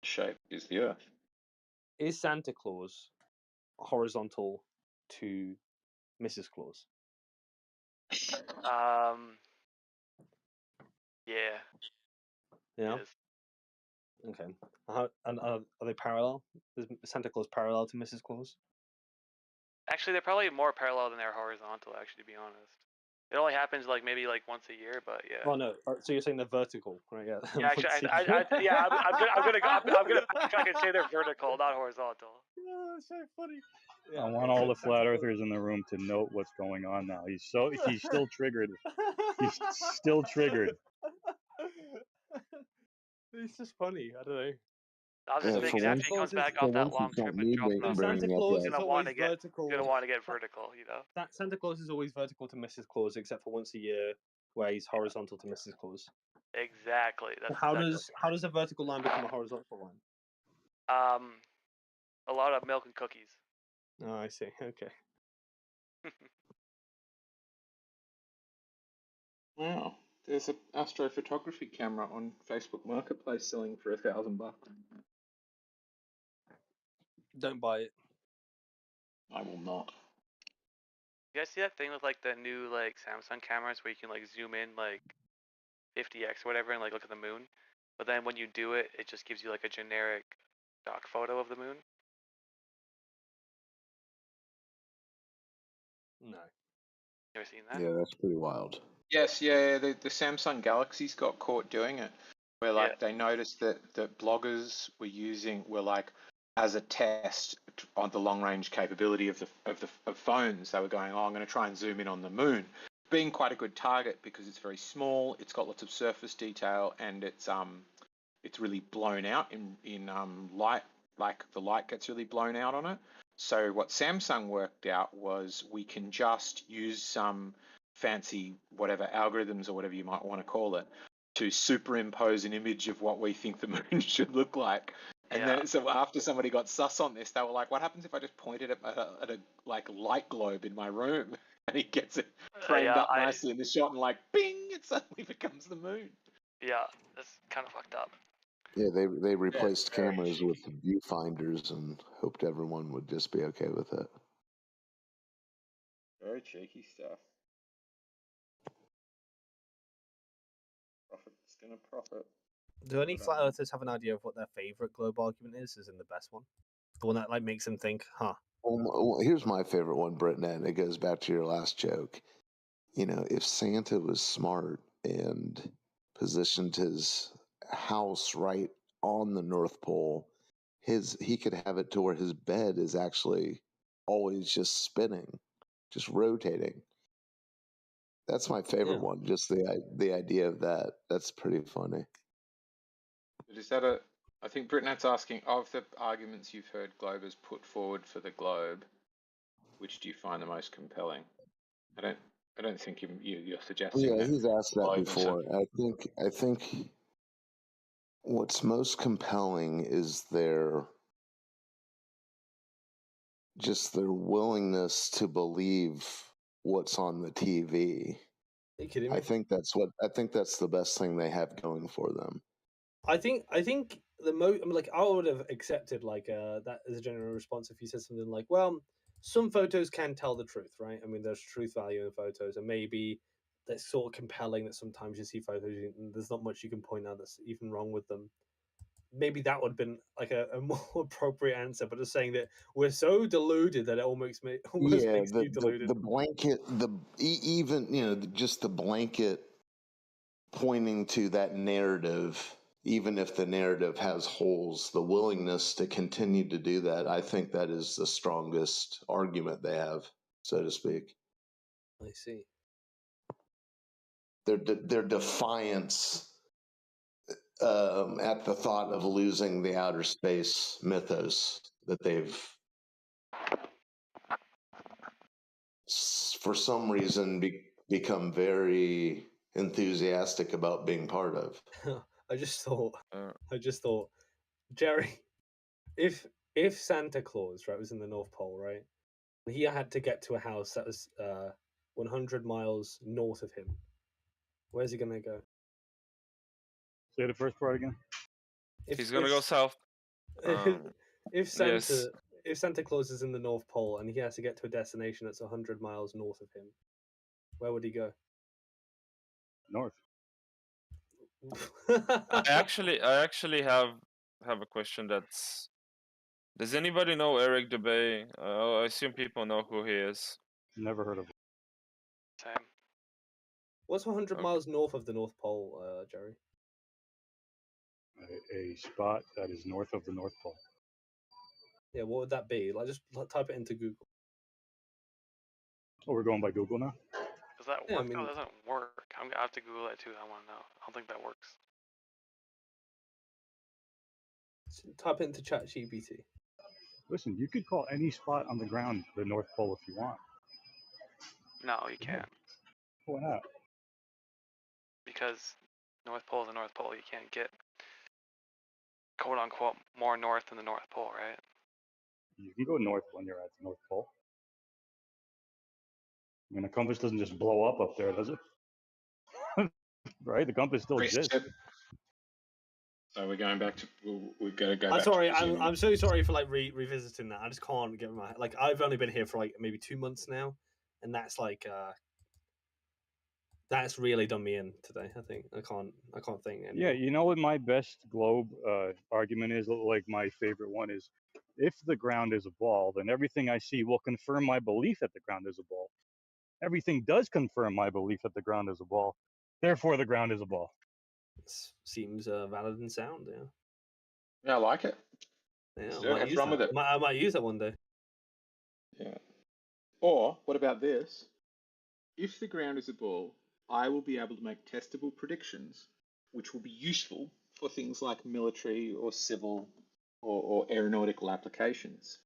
Shape is the Earth. Is Santa Claus horizontal to Mrs. Claus? Yeah. Yeah. Okay. And are they parallel? Is Santa Claus parallel to Mrs. Claus? Actually, they're probably more parallel than they're horizontal. Actually, to be honest, it only happens like maybe like once a year. But yeah. Oh no! So you're saying they're vertical, right? Yeah. Yeah, actually, I'm gonna fucking say they're vertical, not horizontal. Oh, that's so funny. I want all the flat earthers in the room to note what's going on now. He's still triggered. He's still triggered. It's just funny. I don't know. I was just thinking after he comes back off that long trip and drops off, Santa Claus is gonna always want vertical. to get vertical, you know. Santa Claus is always vertical to Mrs. Claus, except for once a year where he's horizontal to Mrs. Claus. Exactly. That's how does a vertical line become a horizontal line? A lot of milk and cookies. Oh, I see. Okay. Wow. There's an astrophotography camera on Facebook Marketplace selling for $1,000. Don't buy it. I will not. You guys see that thing with like the new like Samsung cameras where you can like zoom in like 50x or whatever and like look at the moon, but then when you do it, it just gives you like a generic stock photo of the moon? No. You ever seen that? Yeah, that's pretty wild. Yes, yeah, the Samsung Galaxies got caught doing it, where like they noticed that bloggers were as a test on the long range capability of phones. They were going, oh, I'm going to try and zoom in on the moon, being quite a good target because it's very small, it's got lots of surface detail, and it's really blown out in light. Like the light gets really blown out on it. So what Samsung worked out was we can just use some fancy whatever algorithms or whatever you might want to call it to superimpose an image of what we think the moon should look like. And then, so after somebody got sus on this, they were like, "What happens if I just pointed at a like light globe in my room?" And he gets it framed up nicely in the shot, and like, bing! It suddenly becomes the moon. Yeah, that's kind of fucked up. Yeah, they replaced cameras with viewfinders and hoped everyone would just be okay with it. Very cheeky stuff. Profit's gonna profit. Do any flat earthers have an idea of what their favorite globe argument is? Is in the best one, the one that like makes them think, "Huh." Well, here's my favorite one, Britnet, and it goes back to your last joke. You know, if Santa was smart and positioned his house right on the North Pole, he could have it to where his bed is actually always just spinning, just rotating. That's my favorite one. Just the idea of that. That's pretty funny. But is that I think Britnet's asking, of the arguments you've heard Globers put forward for the globe, which do you find the most compelling? I don't think you're suggesting that. Yeah, he's asked that before. I think what's most compelling is their willingness to believe what's on the TV. Are you kidding me? I think that's the best thing they have going for them. I think I would have accepted like that as a general response if you said something like, well, some photos can tell the truth, right? I mean, there's truth value in photos, and maybe that's sort of compelling that sometimes you see photos and there's not much you can point out that's even wrong with them. Maybe that would have been like a more appropriate answer, but just saying that we're so deluded that it almost makes you deluded. The blanket, even just the blanket pointing to that narrative, even if the narrative has holes, the willingness to continue to do that, I think that is the strongest argument they have, so to speak. I see. Their defiance at the thought of losing the outer space mythos that they've, for some reason, become very enthusiastic about being part of. I just thought, Jerry, if Santa Claus, right, was in the North Pole, right, he had to get to a house that was 100 miles north of him, where's he gonna go? Say the first part again. He's gonna go south. If Santa Claus is in the North Pole and he has to get to a destination that's 100 miles north of him, where would he go? North. I actually have a question. That's, does anybody know Eric DeBay? I assume people know who he is. Never heard of him. Same. What's 100 miles north of the North Pole, Jerry? A spot that is north of the North Pole. Yeah, what would that be? Like, just type it into Google. Oh, we're going by Google now? Does that work? No, it doesn't work. I have to Google it too. I want to know. I don't think that works. Type it into ChatGPT. Listen, you could call any spot on the ground the North Pole if you want. No, you can't. Why not? Because North Pole is the North Pole. You can't get, quote unquote, more north than the North Pole, right? You can go north when you're at the North Pole. I mean, the compass doesn't just blow up there, does it? Right? The compass still exists. So we're going back to. We've got to go. I'm back sorry. To I'm so sorry for like revisiting that. I just can't get my like. I've only been here for like maybe 2 months now, and that's like that's really done me in today. I think I can't think anymore. Yeah, you know what my best globe argument is? Like my favorite one is, if the ground is a ball, then everything I see will confirm my belief that the ground is a ball. Everything does confirm my belief that the ground is a ball. Therefore, the ground is a ball. Seems valid and sound, yeah. Yeah, I like it. Yeah, Sure, what's wrong with it? I might use that one day. Yeah. Or what about this? If the ground is a ball, I will be able to make testable predictions, which will be useful for things like military or civil or aeronautical applications.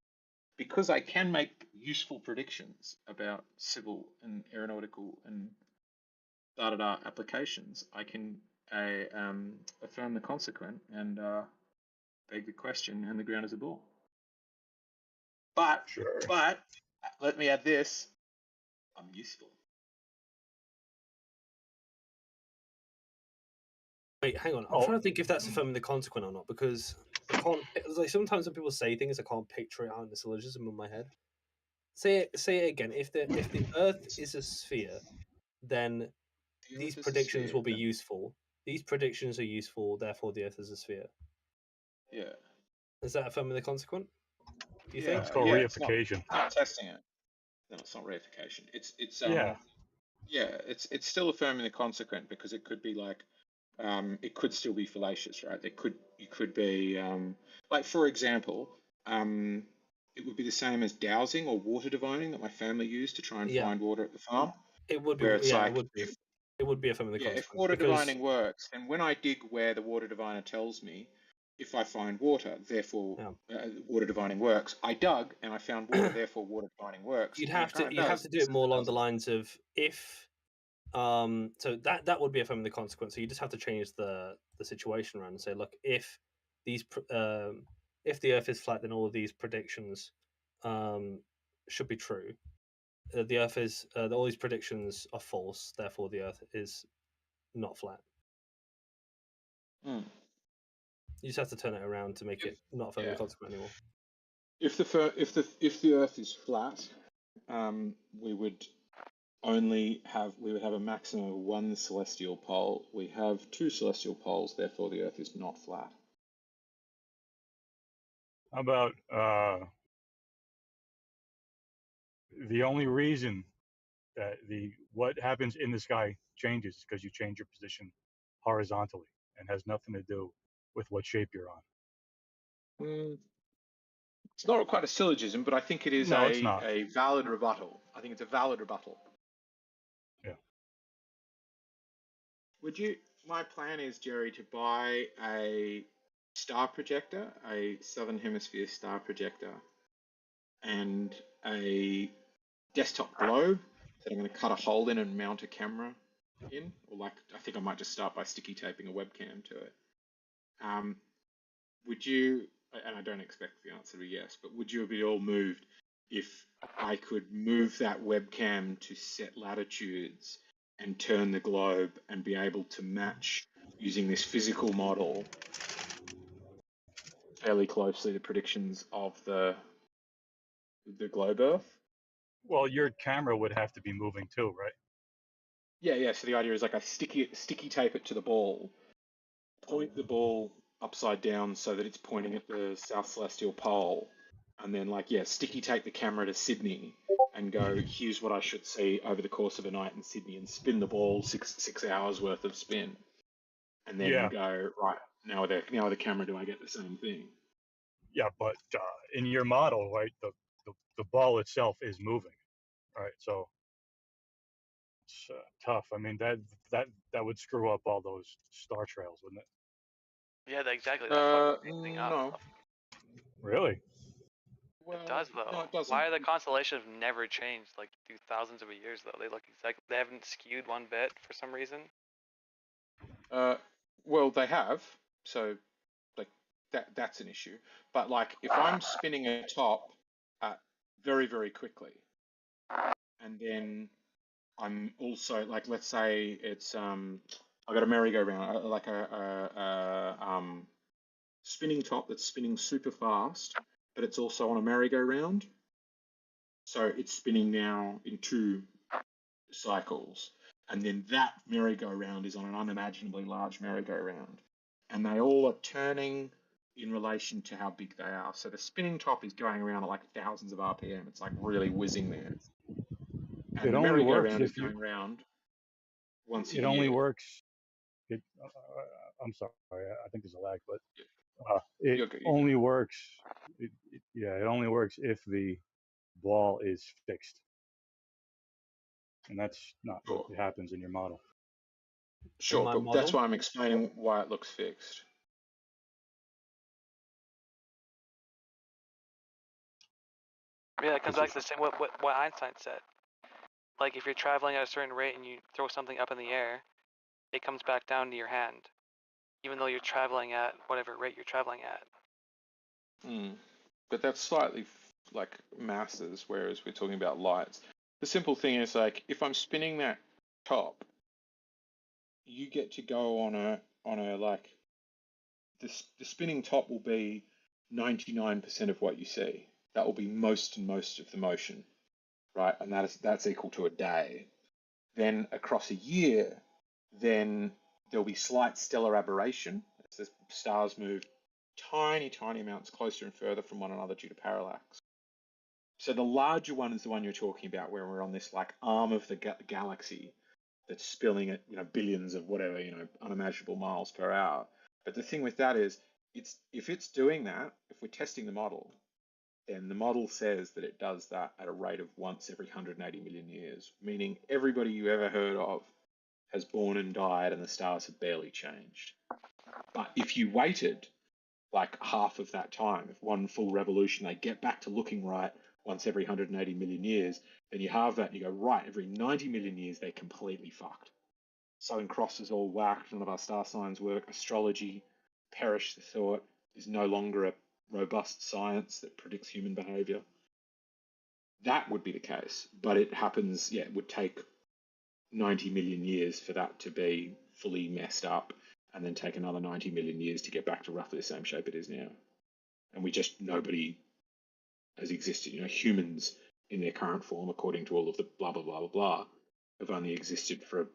Because I can make useful predictions about civil and aeronautical and da-da-da applications, I can affirm the consequent and beg the question, and the ground is a ball. But let me add this: I'm useful. Wait, hang on. I'm trying to think if that's affirming the consequent or not, because I can't. Like sometimes when people say things, I can't picture it out in the syllogism in my head. Say it again. If the Earth is a sphere, then these predictions will be useful. These predictions are useful, therefore the Earth is a sphere. Yeah. Is that affirming the consequent? Do you Yeah, think? It's called reification. It's not testing it. No, it's not reification. It's yeah. It's still affirming the consequent, because it could be like it could still be fallacious, right? You could be like, for example, it would be the same as dowsing or water divining that my family used to try and find water at the farm. It would be. Where it's like, it would be. It would be affirming the consequent. If water divining works, then when I dig where the water diviner tells me, if I find water, therefore water divining works. I dug and I found water, therefore water divining works. You'd have to do it more along the lines of if. So that would be affirming the consequence. So you just have to change the situation around and say, look, if these if the Earth is flat, then all of these predictions should be true. The Earth is all these predictions are false, therefore the Earth is not flat. Mm. You just have to turn it around to make it not affirming the consequent anymore. If the Earth is flat, we would have a maximum of one celestial pole. We have two celestial poles, therefore the Earth is not flat. How about the only reason that what happens in the sky changes is because you change your position horizontally, and has nothing to do with what shape you're on. It's not quite a syllogism, but I think it is a valid rebuttal. I think it's a valid rebuttal. Yeah. My plan is, Jerry, to buy a star projector, a Southern Hemisphere star projector, and a desktop globe that I'm going to cut a hole in and mount a camera in. Or I think I might just start by sticky taping a webcam to it. Would you, and I don't expect the answer to be yes, but would you be all moved if I could move that webcam to set latitudes and turn the globe and be able to match, using this physical model, fairly closely the predictions of the globe Earth? Well, your camera would have to be moving too, right? Yeah. So the idea is like I sticky tape it to the ball, point the ball upside down so that it's pointing at the South Celestial Pole, and then sticky tape the camera to Sydney and go, here's what I should see over the course of a night in Sydney, and spin the ball six hours worth of spin, and then go, right, now with the camera do I get the same thing? Yeah, but in your model, right, the ball itself is moving, right? So it's tough. I mean, that would screw up all those star trails, wouldn't it? Yeah, exactly. That fucks everything up. No. Really? Well, it does though. No, it doesn't. Why are the constellations never changed through thousands of years though? They look exactly. They haven't skewed one bit for some reason. Well, they have. So that's an issue. But if I'm spinning a top very, very quickly, and then I'm also let's say it's I got a merry-go-round, like a spinning top that's spinning super fast, but it's also on a merry-go-round. So it's spinning now in two cycles, and then that merry-go-round is on an unimaginably large merry-go-round, and they all are turning in relation to how big they are. So the spinning top is going around at thousands of RPM. It's really whizzing there. And the merry-go-round is going around once a year. It only works. I'm sorry, I think there's a lag, but It only works. It only works if the ball is fixed, and that's not what happens in your model. Sure, but that's why I'm explaining why it looks fixed. Yeah, it comes back to the same what Einstein said. Like if you're traveling at a certain rate and you throw something up in the air, it comes back down to your hand, even though you're traveling at whatever rate you're traveling at. But that's slightly like masses, whereas we're talking about lights. The simple thing is like if I'm spinning that top, you get to go on a like the spinning top will be 99% of what you see. That will be most of the motion, right? And that's equal to a day. Then across a year, then there'll be slight stellar aberration as the stars move tiny amounts closer and further from one another due to parallax. So the larger one is the one you're talking about, where we're on this like arm of the galaxy that's spilling at billions of whatever unimaginable miles per hour. But the thing with that is, if it's doing that, if we're testing the model, then the model says that it does that at a rate of once every 180 million years, meaning everybody you ever heard of has born and died and the stars have barely changed. But if you waited like half of that time, if one full revolution, they get back to looking right once every 180 million years, then you halve that and you go, right, every 90 million years, they're completely fucked. Southern Cross is all whacked, none of our star signs work, astrology, perish the thought, is no longer a robust science that predicts human behavior. That would be the case, but it happens, it would take 90 million years for that to be fully messed up, and then take another 90 million years to get back to roughly the same shape it is now. And nobody has existed. Humans in their current form, according to all of the blah, blah, blah, blah, blah, have only existed for a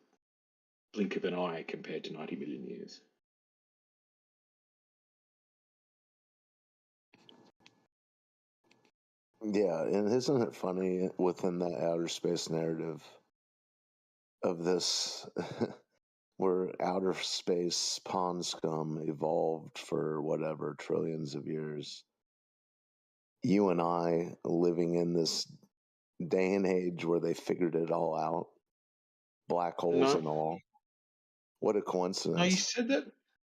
blink of an eye compared to 90 million years. Yeah, and isn't it funny within that outer space narrative of this where outer space pond scum evolved for whatever trillions of years? You and I living in this day and age where they figured it all out, black holes and all. What a coincidence! No,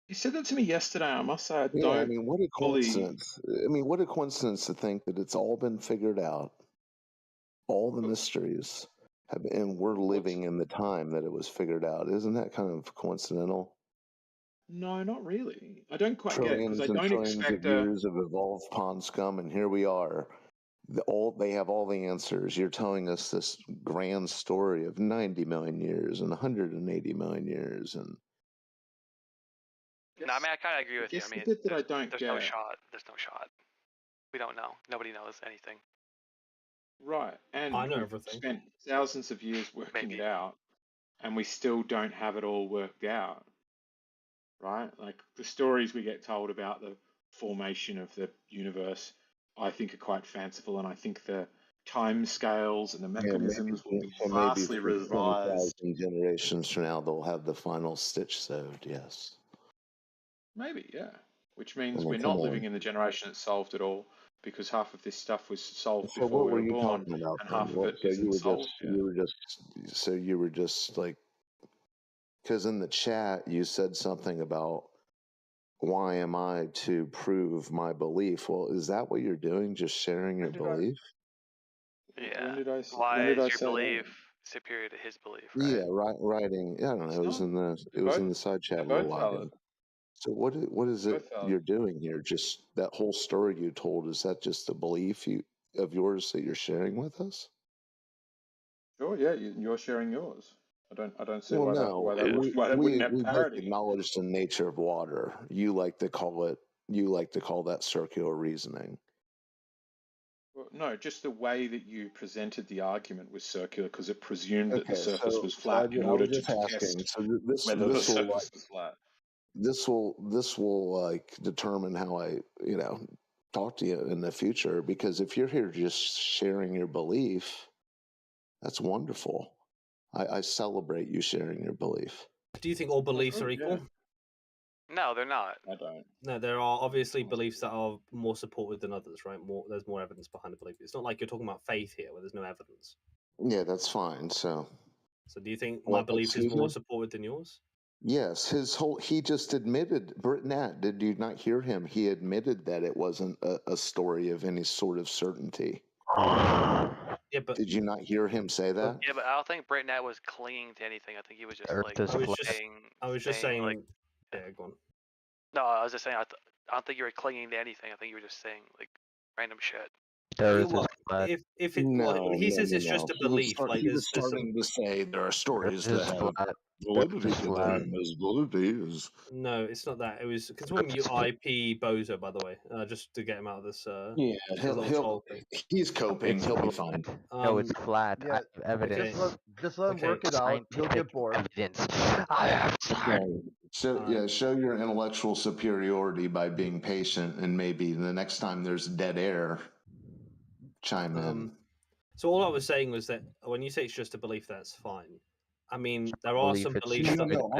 you said that to me yesterday. I must say, I Yeah, don't. I mean, what a coincidence! I mean, what a coincidence to think that it's all been figured out, all the mysteries, and we're living in the time that it was figured out. Isn't that kind of coincidental? No, not really. I don't quite get it because I Trillions and don't trillions expect of years of evolved pond scum, and here we are. They have all the answers. You're telling us this grand story of 90 million years and 180 million years, and No, I mean I kind of agree with you. I mean, the bit that I don't there's get. no shot. There's no shot. We don't know. Nobody knows anything. Right, and I know we've everything. spent thousands of years working it out, and we still don't have it all worked out. Right, like the stories we get told about the formation of the universe, I think are quite fanciful, and I think the time scales and the mechanisms will be vastly maybe for revised. 20,000 generations from now, they'll have the final stitch sewed. Yes, maybe, yeah. Which means I mean, we're come not on. living in the generation that solved it all, because half of this stuff was solved So before what we were were you born, talking about and then? half of it So isn't solved yet. you were just like, because in the chat you said something about why am I to prove my belief? Well, is that what you're doing? Just sharing your belief? Yeah. When did I Why when did I is your say belief that? superior to his belief? Right? Yeah, writing. I don't know. It was in the side chat a They're little both while ago. valid. So what is it Both valid. you're doing here? Just that whole story you told, is that just a belief of yours that you're sharing with us? Sure, yeah, you're sharing yours. I don't see Well, why no, that wouldn't have we both parity. acknowledge the nature of water. You like to call that circular reasoning. Well, no, just the way that you presented the argument was circular because it presumed that the Okay, surface was flat in I order was to just asking. test So whether the surface was flat. This will like determine how I talk to you in the future, because if you're here just sharing your belief, that's wonderful. I celebrate you sharing your belief. Do you think all beliefs are equal? No, they're not. I don't. No, there are obviously beliefs that are more supported than others, right? There's more evidence behind the belief. It's not like you're talking about faith here, where there's no evidence. Yeah, that's fine. So do you think my belief is more supported than yours? Yes, he just admitted, Britnat, did you not hear him? He admitted that it wasn't a story of any sort of certainty. Yeah, but did you not hear him say that? Yeah, but I don't think Britnat was clinging to anything. I think he was just like I was just saying. like, yeah, go on. No, I was just saying I don't think you were clinging to anything. I think you were just saying like random shit. If he says it's just a belief, like he was there's starting to say there are stories that have validity to them. As validity is. No, it's not that. It was because we're mute IP Bozo, by the way, just to get him out of this. Yeah, he's coping. He'll be fine. No, it's flat. Yeah, I have evidence. just let him work it out. He'll get bored. Evidence. I have Show your intellectual superiority by being patient, and maybe the next time there's dead air, chime in. So all I was saying was that when you say it's just a belief, that's fine. I mean, there are some beliefs. No,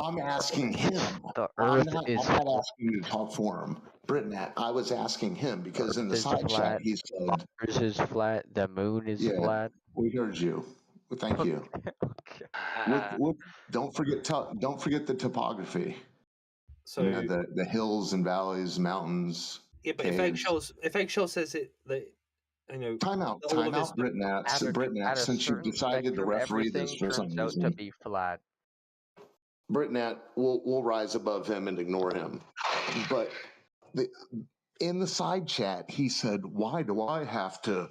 I'm asking him. The I'm Earth not is asking you to talk for him, Britnat. I was asking him because in the side chat he said Mars is flat. The moon is flat. We heard you. Well, thank you. Don't forget the topography. So the hills and valleys, mountains. Yeah, but caves. if Eggshell says it, that Time out, Britnat. Since you've decided to referee this for some turns out reason, to be flat. Britnat, we'll rise above him and ignore him. But in the side chat, he said, "Why do I have to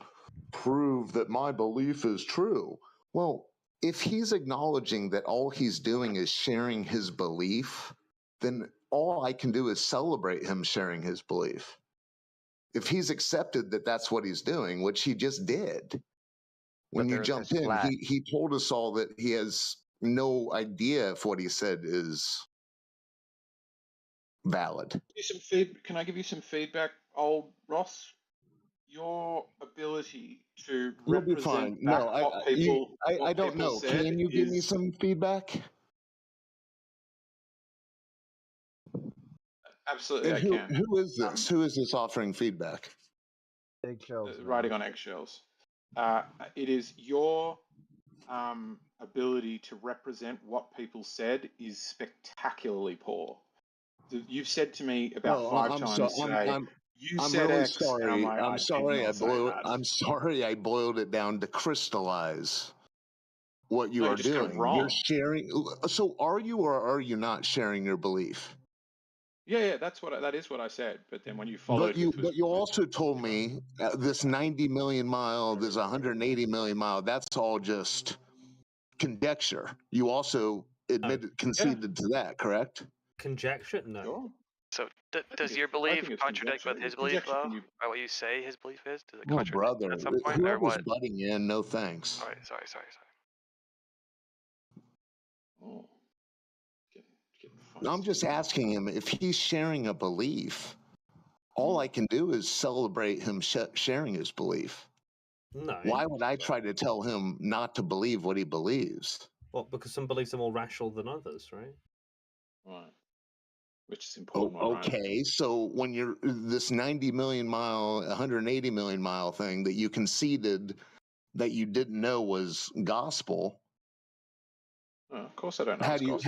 prove that my belief is true?" Well, if he's acknowledging that all he's doing is sharing his belief, then all I can do is celebrate him sharing his belief. If he's accepted that that's what he's doing, which he just did, when you jumped in, he told us all that he has no idea if what he said is valid. Can I give you some feedback, old Ross? Your ability to You'll be represent fine. back No, what people I don't know. Can you give me some feedback? Absolutely, And I can. Who is this? Who is this offering feedback? Eggshells. Riding on eggshells. It is your ability to represent what people said is spectacularly poor. You've said to me about 5 times today. You said really X, sorry. and I'm like, I'm sorry. did not say that. I'm sorry. I boiled it down to crystallize what you No, are just got it doing. wrong. You're sharing. So, are you or are you not sharing your belief? Yeah, that is what I said. But then when you followed, but you also told me this 90 million mile, this 180 million mile. That's all just conjecture. You also conceded to that, correct? Conjecture? No. Sure. So does your belief contradict with his belief, though? Or what you say his belief is? Does it contradict brother, at some point, or whoever's what? butting in, no thanks. All right, sorry. Oh. I'm just asking him if he's sharing a belief. All I can do is celebrate him sharing his belief. No. Why would I try to tell him not to believe what he believes? Well, because some beliefs are more rational than others, right? Right. Which is important. Okay, so when you're this 90 million mile, 180 million mile thing that you conceded that you didn't know was gospel. Of course I don't know.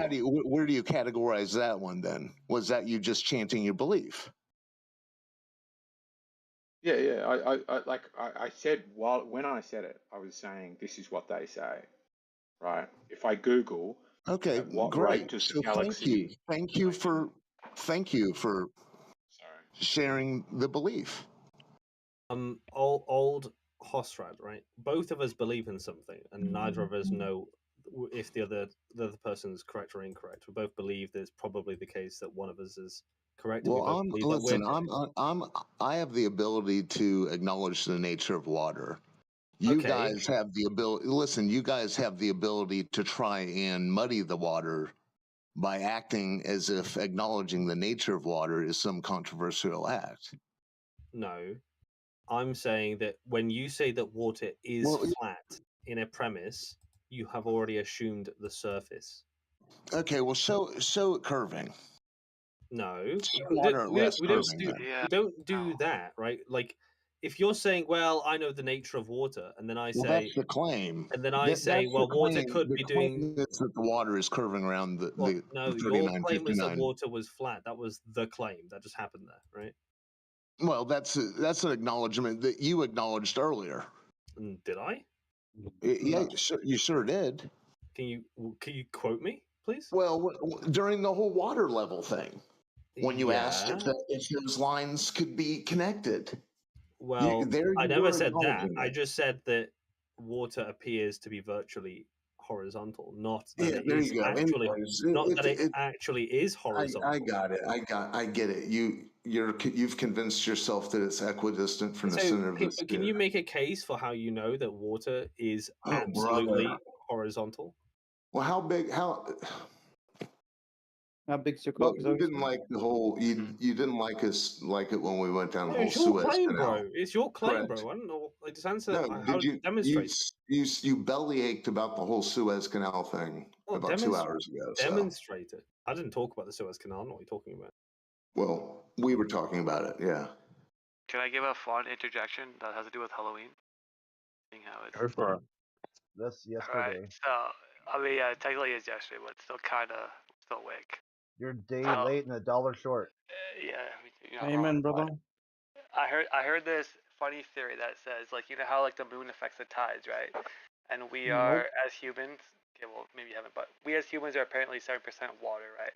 Where do you categorize that one then? Was that you just chanting your belief? Yeah. I said when I said it, I was saying this is what they say, right? If I Google, okay, what great. rate does So the galaxy? Thank you for sharing the belief. Old Hosrad, right? Both of us believe in something, and neither of us know if the other person is correct or incorrect. We both believe that it's probably the case that one of us is correct. Well, I have the ability to acknowledge the nature of water. You guys have the ability. Listen, you guys have the ability to try and muddy the water by acting as if acknowledging the nature of water is some controversial act. No, I'm saying that when you say that water is flat in a premise, you have already assumed the surface. Okay, well, show it curving. No, Water less we don't curving do then. we don't do that, right? Like, if you're saying, "Well, I know the nature of water," and then I Well, say, that's the claim. and then I say, That's the "Well, water claim. could The be doing." claim is that the water is curving around Well, the no, your claim was that 3959. water was flat. That was the claim that just happened there, right? Well, that's an acknowledgement that you acknowledged earlier. Did I? Yeah, you sure did. Can you quote me, please? Well, during the whole water level thing, when you asked Yeah. if those lines could be connected. Well, I You never were said that. acknowledging I it. just said that water appears to be virtually horizontal, not that Yeah, it there is you go. actually, Anyways, not that it actually is horizontal. I got it. I get it. You've convinced yourself that it's equidistant from the So, center of the can sphere. you make a case for how you know that water is Oh, absolutely brother. horizontal? Well, how big? How big's your Well, cock? you didn't like the whole. You didn't like it when we went down the whole It's your Suez claim, Canal. bro. It's your claim, Correct. bro. I don't know. Like, just answer No, how did you demonstrate. you belly ached about the whole Suez Canal thing Well, about 2 hours ago? So, demonstrate it. I didn't talk about the Suez Canal. I don't know what you're talking about. well, we were talking about it. Yeah. Can I give a fun interjection that has to do with Halloween? Seeing how it's Go for it. That's Alright, yesterday. so I mean, yeah, technically it's yesterday, but still kind of still awake. You're a day late and $1 short. Yeah, you're not wrong. Amen, brother. I heard this funny theory that says, like, you know how like the moon affects the tides, right? And we are, as humans, okay, well maybe you haven't, but we as humans are apparently 7% water, right?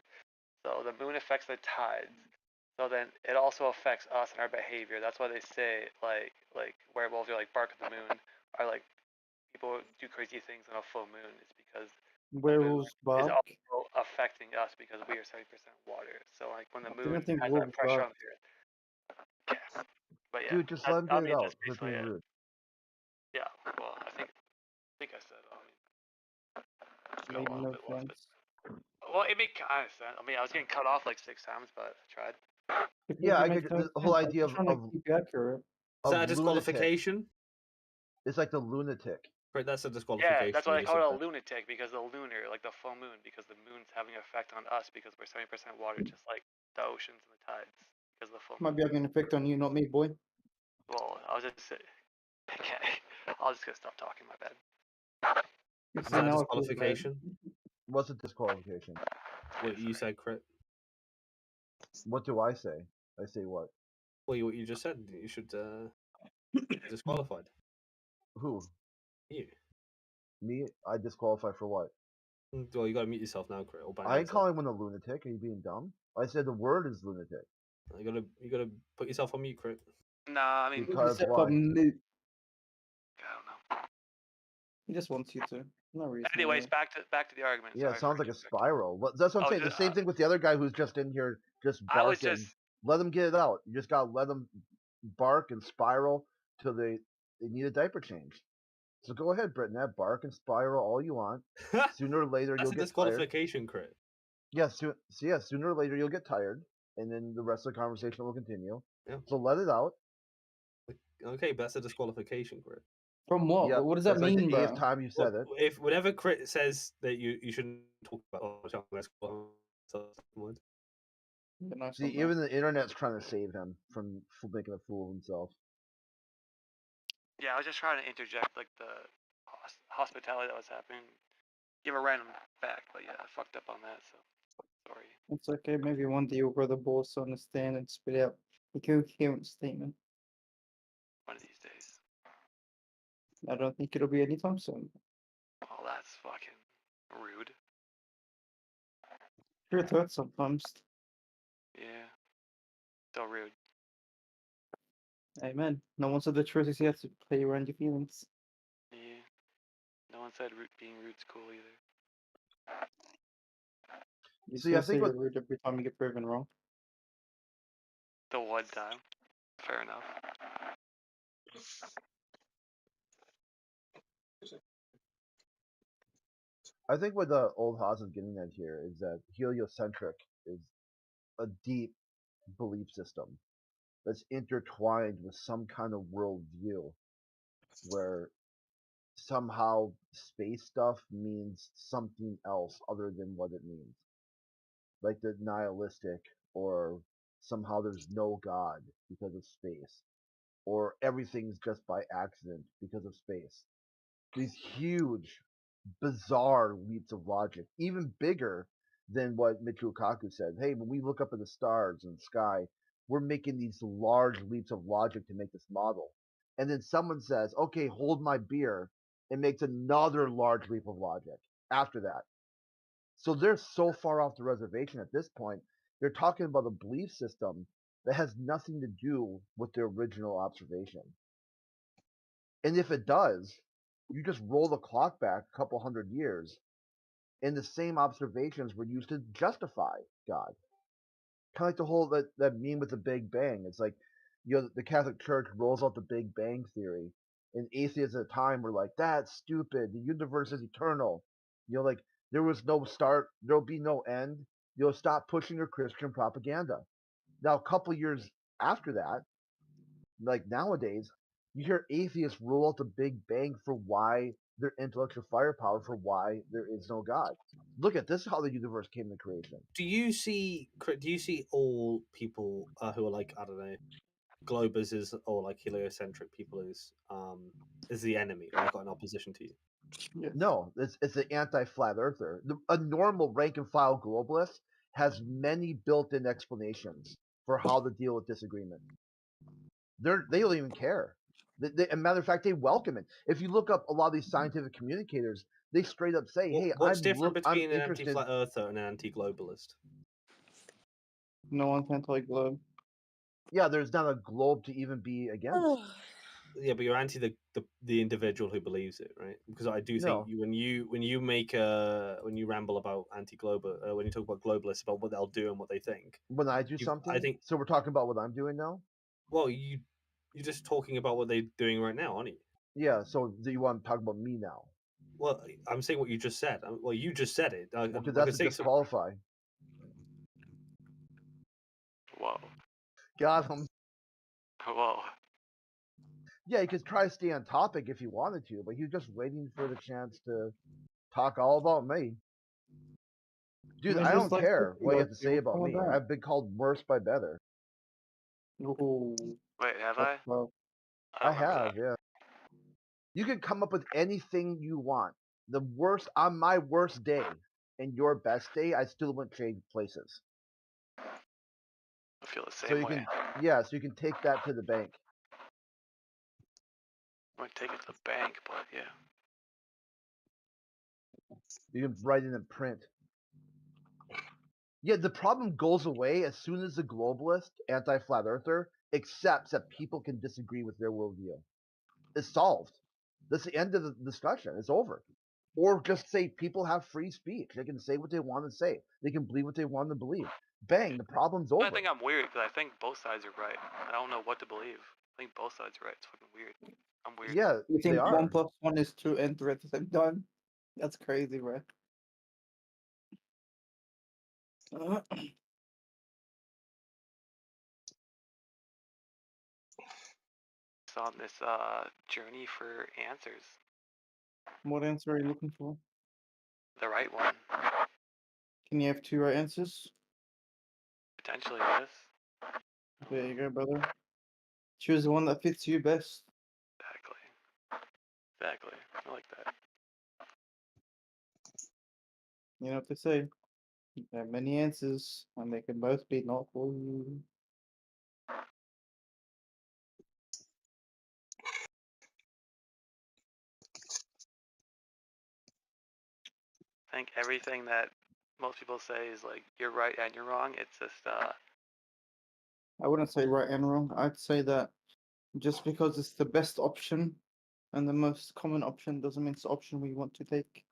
So the moon affects the tides. So then it also affects us and our behavior. That's why they say like werewolves are like bark at the moon, or like people do crazy things on a full moon. It's because Werewolves is bark. also affecting us because we are 70% water. So like when the moon I think has that wolves pressure bark. on the earth. Yeah. But yeah, Dude, just let him I get it mean, out. that's Quit basically being it. rude. Yeah. Well, I think I said. I mean, just got a Made little no bit left. sense. Well, it made kind of sense. I mean, I was getting cut off like 6 times, but I tried. Yeah, I get the whole idea trying to keep you accurate. Is that a lunatic. disqualification? It's like the lunatic. Right, that's a Yeah, disqualification. that's why they call it a lunatic, because the lunar, like the full moon, because the moon's having an effect on us because we're 70% water, just like the oceans and the tides, because of the full Might moon. be having an effect on you, not me, boy. Well, I was just okay. I'll just gonna stop talking. My bad. Is that a disqualification? What's a disqualification? What you said, Crit. What do I say? I say what? Well, what you just said. You should disqualified. Who? You. Me? I disqualify for what? Well, you gotta mute yourself now, Crit. Or I ain't calling one a lunatic. Are you being dumb? I said the word is lunatic. You gotta put yourself on mute, Crit. Nah, I mean, because why? I don't know. He just wants you to. No reason. Anyways, back to the argument. Yeah, it sounds like a spiral. That's what I'm saying. The same thing with the other guy who's just in here just I was barking. just- Let them get it out. You just gotta let them bark and spiral till they need a diaper change. So go ahead, Britnett, bark and spiral all you want. Sooner or later That's you'll a get disqualification, Crit. Yeah, sooner or later you'll get tired, and then the rest of the conversation will continue. Yeah. So let it out. Okay, but that's a disqualification, Crit. From what? Yeah, What does that that's like mean, the 8th bro? time you said it. If whenever Crit says that you shouldn't talk about See, even the internet's trying to save him from making a fool of himself. Yeah, I was just trying to interject like the hospitality that was happening. Give a random fact, but yeah, I fucked up on that, so sorry. It's okay. Maybe one day your brother boss to understand and spit out a coherent statement. One of these days. I don't think it'll be anytime soon. Oh, that's fucking rude. Truth hurts sometimes. Yeah. So rude. Amen. No one said the truth is you have to play around your feelings. Yeah. No one said being rude's cool either. You See, I still say think you're rude every time you get proven wrong. The one time. Fair enough. I think what the old Haas is getting at here is that heliocentric is a deep belief system that's intertwined with some kind of worldview where somehow space stuff means something else other than what it means. Like the nihilistic or somehow there's no God because of space, or everything's just by accident because of space. These huge, bizarre leaps of logic, even bigger than what Michio Kaku said. Hey, when we look up at the stars and the sky, we're making these large leaps of logic to make this model. And then someone says, okay, hold my beer, and makes another large leap of logic after that. So they're so far off the reservation at this point. They're talking about a belief system that has nothing to do with their original observation. And if it does, you just roll the clock back a couple hundred years, and the same observations were used to justify God. Kind of like the whole that meme with the Big Bang. It's like, the Catholic Church rolls out the Big Bang theory, and atheists at the time were like, "That's stupid. The universe is eternal. Like there was no start, there'll be no end. Stop pushing your Christian propaganda." Now, a couple years after that, like nowadays, you hear atheists rule out the Big Bang for why their intellectual firepower for why there is no God. Look at this: is how the universe came to creation. Do you see all people who are like, I don't know, globers is or like heliocentric people is the enemy, like in opposition to you? Yes. No, it's an anti-flat earther. A normal rank and file globalist has many built-in explanations for how to deal with disagreement. They don't even care. As a matter of fact, they welcome it. If you look up a lot of these scientific communicators, they straight up say, "Hey, What's different I'm between an interested." anti-flat earther and an anti-globalist? No one's anti-globe. Yeah, there's not a globe to even be against. Yeah, but you're anti the individual who believes it, right? Because I do think No. when you ramble about anti-global, when you talk about globalists about what they'll do and what they think, When I do something, I think. So we're talking about what I'm doing now. Well, you're just talking about what they're doing right now, aren't you? Yeah. So do you want to talk about me now? Well, I'm saying what you just said. Well, you just said it. Because that's a disqualify. Whoa. Got him. Whoa. Yeah, he could try to stay on topic if he wanted to, but he was just waiting for the chance to talk all about me. Dude, I don't care what you have to say about me. I've been called worse by better. Ooh. Wait, have I? I have, yeah. You can come up with anything you want. On my worst day and your best day, I still wouldn't trade places. I feel the same way. So you can take that to the bank. I might take it to the bank, but yeah. You can write it in print. Yeah, the problem goes away as soon as the globalist, anti-flat earther, accepts that people can disagree with their worldview. It's solved. That's the end of the discussion. It's over. Or just say people have free speech. They can say what they want to say. They can believe what they want to believe. Bang, the problem's over. I think I'm weird because I think both sides are right. I don't know what to believe. I think both sides are right. It's fucking weird. I'm weird. Yeah, you think they are. 1 + 1 is 2 enter at the same time? That's crazy, right? On this journey for answers. What answer are you looking for? The right one. Can you have 2 right answers? Potentially, yes. There you go, brother. Choose the one that fits you best. Exactly. I like that. You know what they say. There are many answers, and they can both be not for you. I think everything that most people say is like you're right and you're wrong. It's just I wouldn't say right and wrong. I'd say that just because it's the best option and the most common option doesn't mean it's the option we want to take.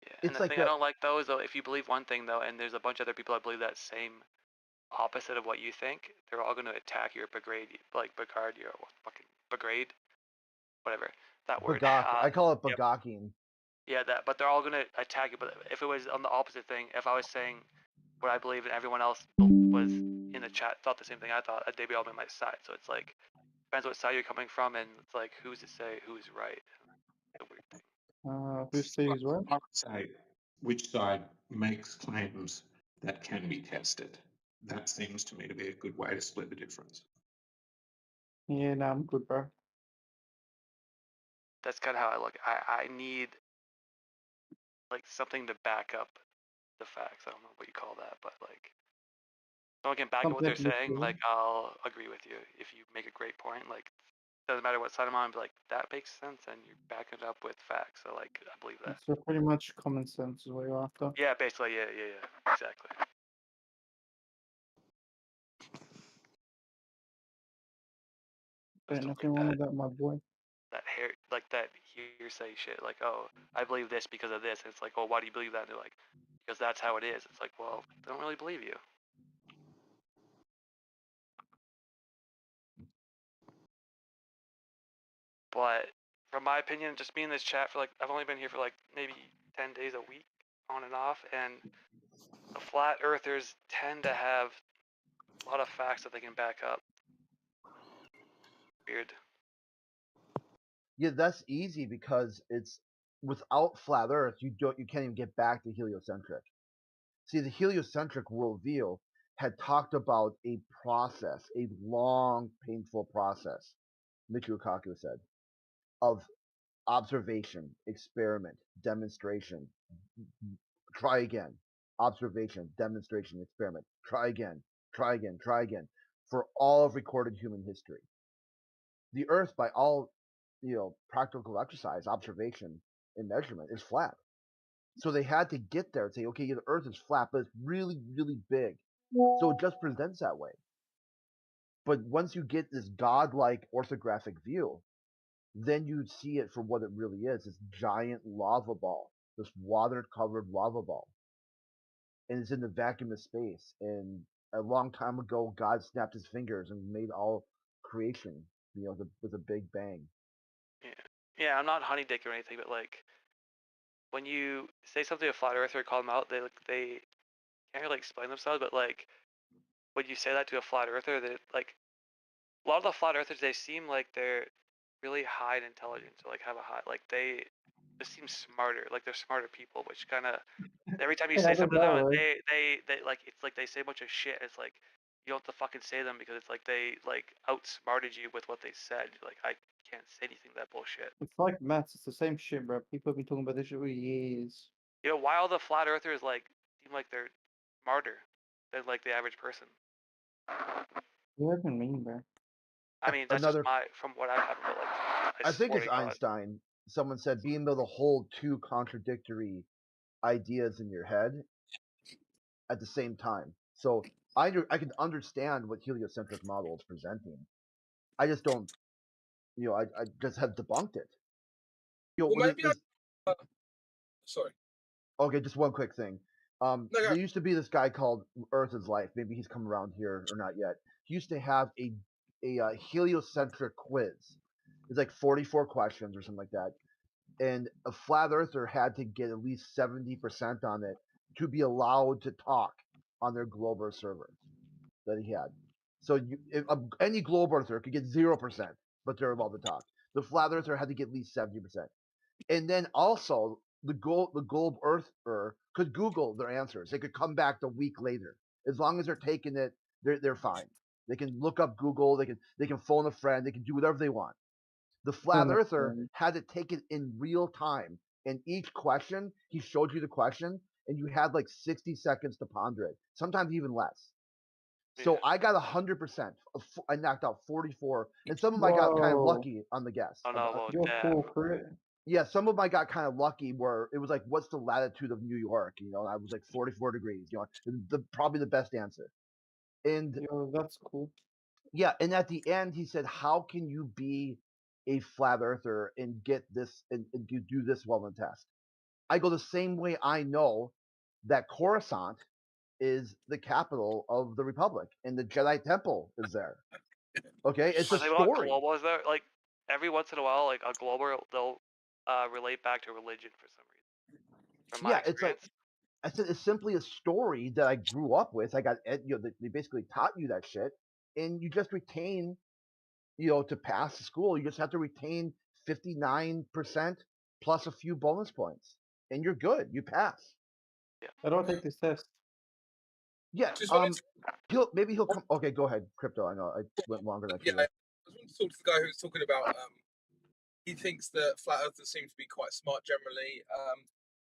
Yeah, and the thing I don't like though is though if you believe one thing though and there's a bunch of other people that believe that same opposite of what you think, they're all going to attack your brigade, like Bacard, your fucking brigade, whatever that word. I call it Bagakian. Yeah, but they're all going to attack you. But if it was on the opposite thing, if I was saying what I believe and everyone else was in the chat thought the same thing I thought, they'd be all on my side. So it's like depends what side you're coming from, and it's like who's to say who's right. It's a weird thing. Who's to who's right? I would say which side makes claims that can be tested. that seems to me to be a good way to split the difference. Yeah, no, I'm good, bro. That's kind of how I look. I need like something to back up the facts. I don't know what you call that, but like someone can back up what they're saying. Like I'll agree with you if you make a great point. Like doesn't matter what side I'm on. But like that makes sense, and you're backing it up with facts. So like I believe that. So pretty much common sense is what you're after. Yeah, basically, yeah, exactly. Ain't nothing wrong with that, my boy. That hearsay shit. Like, oh, I believe this because of this. And it's like, well, why do you believe that? And they're like, because that's how it is. It's like, well, I don't really believe you. But from my opinion, just being in this chat for like, I've only been here for like maybe 10 days a week, on and off, and the flat earthers tend to have a lot of facts that they can back up. Weird. Yeah, that's easy because it's without flat Earth, you can't even get back to heliocentric. See, the heliocentric worldview had talked about a process, a long, painful process, Michio Kaku said, of observation, experiment, demonstration, try again, observation, demonstration, experiment, try again, try again, try again, for all of recorded human history. The Earth, by all practical exercise, observation, and measurement, is flat. So they had to get there and say, okay, the Earth is flat, but it's really, really big. So it just presents that way. But once you get this godlike orthographic view, then you see it for what it really is, this giant lava ball, this water-covered lava ball. And it's in the vacuum of space. And a long time ago, God snapped his fingers and made all creation, with a big bang. Yeah, I'm not honey dick or anything, but like, when you say something to a flat earther or call them out, they can't really explain themselves, but like, when you say that to a flat earther, that like, a lot of the flat earthers, they seem like they're really high in intelligence, or like have a high, like they just seem smarter, like they're smarter people, which kind of, every time you say something to them, they like, it's like they say a bunch of shit. It's like, you don't have to fucking say them because it's like they like outsmarted you with what they said. Like, I can't say anything to that bullshit. It's like maths, it's the same shit, bro. People have been talking about this shit for years. You know, why all the flat earthers like seem like they're smarter than like the average person? What do you mean, bro? I mean, that's just from what I have, but like, I think it's Einstein. Someone said being able to hold two contradictory ideas in your head at the same time. So I can understand what heliocentric model is presenting. I just don't, I just have debunked it. Sorry. Okay, just one quick thing. There used to be this guy called Earth is Life. Maybe he's come around here or not yet. He used to have a heliocentric quiz. It's like 44 questions or something like that. And a flat earther had to get at least 70% on it to be allowed to talk on their globe Earth server that he had. So any globe earther could get 0%, but they're allowed to talk. The flat earther had to get at least 70%. And then also the globe earther could Google their answers. They could come back a week later. As long as they're taking it, they're fine. They can look up Google, they can phone a friend, they can do whatever they want. The flat earther had to take it in real time. And each question, he showed you the question, and you had like 60 seconds to ponder it, sometimes even less. So I got 100%. I knocked out 44, and some of them I got kind of lucky on the guess. Oh no, well, you're full crit. Yeah, some of them I got kind of lucky where it was like, what's the latitude of New York? And I was like 44 degrees. Probably the best answer. And that's cool. Yeah, and at the end he said, "How can you be a flat earther and get this and you do this well in the test?" I go the same way. I know that Coruscant is the capital of the Republic, and the Jedi Temple is there. Okay, it's a story. Global is there? Like every once in a while, like a global, they'll relate back to religion for some reason. From my experience. It's like I said, it's simply a story that I grew up with. I got they basically taught you that shit, and you just retain. To pass the school, you just have to retain 59% plus a few bonus points, and you're good. You pass. Yeah. I don't take this test. Yeah. Maybe he'll come. Okay, go ahead, Crypto. I know I went longer than I should have. I just want to talk to the guy who was talking about. He thinks that flat earthers seem to be quite smart generally.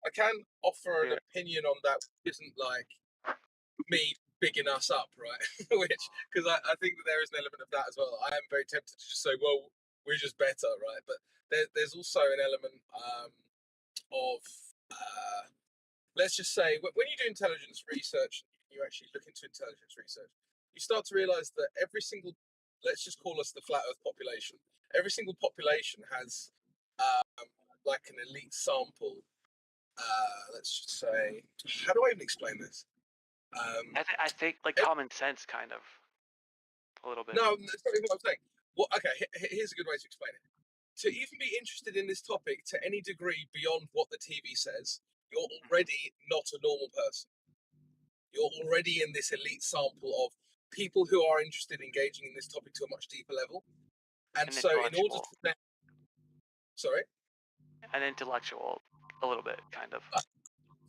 I can offer an opinion on that, which isn't like me bigging us up, right? Which, because I think that there is an element of that as well. I am very tempted to just say, well, we're just better, right? But there's also an element of, let's just say, when you do intelligence research, you actually look into intelligence research, you start to realize that every single, let's just call us the flat earth population, every single population has like an elite sample. Let's just say, how do I even explain this? I think like common sense, kind of, a little bit. No, that's not even what I'm saying. Well, okay, here's a good way to explain it. To even be interested in this topic to any degree beyond what the TV says, you're already not a normal person. You're already in this elite sample of people who are interested in engaging in this topic to a much deeper level. And so in order to then... Sorry? An intellectual, a little bit, kind of.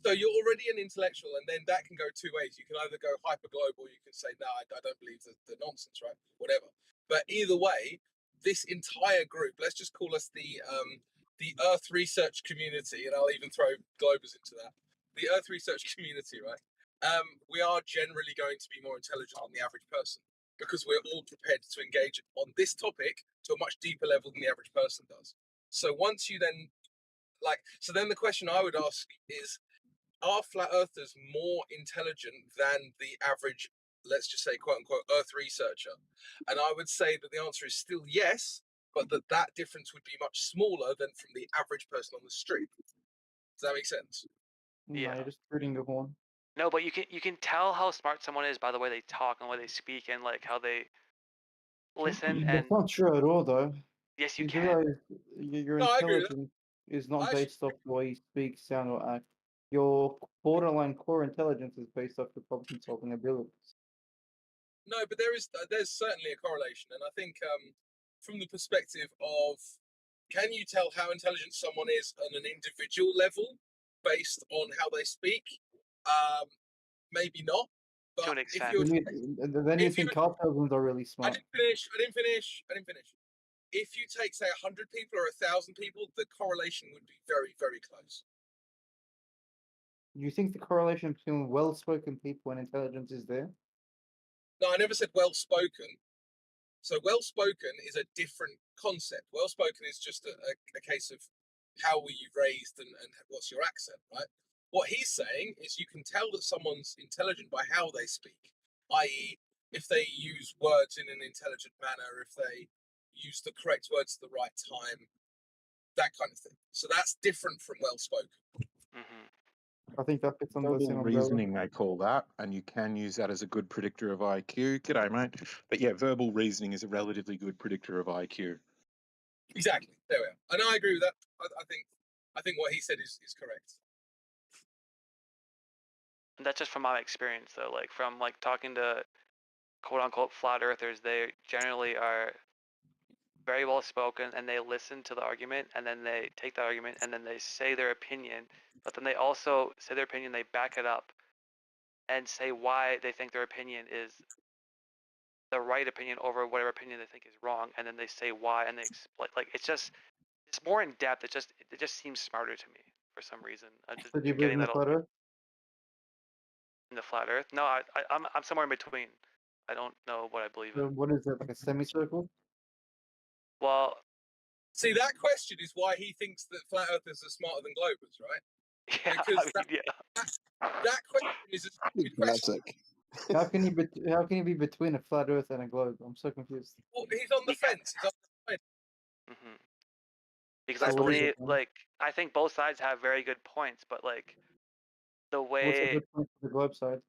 So you're already an intellectual, and then that can go two ways. You can either go hyper-global, or you can say, no, I don't believe the nonsense, right? Whatever. But either way, this entire group, let's just call us the Earth research community, and I'll even throw globers into that. The Earth research community, right? We are generally going to be more intelligent than the average person because we're all prepared to engage on this topic to a much deeper level than the average person does. So once you then, so then the question I would ask is, are flat earthers more intelligent than the average, let's just say, quote unquote, Earth researcher? And I would say that the answer is still yes, but that difference would be much smaller than from the average person on the street. Does that make sense? Yeah. You're just tooting the horn. No, but you can tell how smart someone is by the way they talk and the way they speak and like how they listen. And That's not true at all, though. yes, you do can. realize your intelligence is not based off the way you speak, sound, or act. Your borderline core intelligence is based off your problem-solving abilities. No, but there's certainly a correlation, and I think from the perspective of, can you tell how intelligent someone is on an individual level based on how they speak? Maybe not. But to an extent. Then you think cartels are really smart. I didn't finish. If you take, say, 100 people or 1,000 people, the correlation would be very, very close. You think the correlation between well-spoken people and intelligence is there? No, I never said well-spoken. So well-spoken is a different concept. Well-spoken is just a case of how were you raised and what's your accent, right? What he's saying is you can tell that someone's intelligent by how they speak, i.e. if they use words in an intelligent manner, if they use the correct words at the right time, that kind of thing. So that's different from well-spoken. I think that fits under the same Verbal reasoning, they call that, and you can use that as a good predictor of IQ. G'day, mate. But yeah, verbal reasoning is a relatively good predictor of IQ. Exactly. There we are. And I agree with that. I think what he said is correct. And that's just from my experience, though. Like from talking to quote unquote flat earthers, they generally are very well spoken and they listen to the argument and then they take the argument and then they say their opinion, but then they also say their opinion, they back it up and say why they think their opinion is the right opinion over whatever opinion they think is wrong, and then they say why and they explain. Like it's more in depth. It just seems smarter to me for some reason. So do you believe in the flat earth? In the flat earth? No, I'm somewhere in between. I don't know what I believe in. What is it, like a semicircle? Well, see, that question is why he thinks that flat earthers are smarter than globers, right? Yeah, because that question is a stupid question. How can you be between a flat earth and a globe? I'm so confused. Well, he's on the fence. He's on the fence. Because I believe, I think both sides have very good points, but the way. What's a good point for the globe side?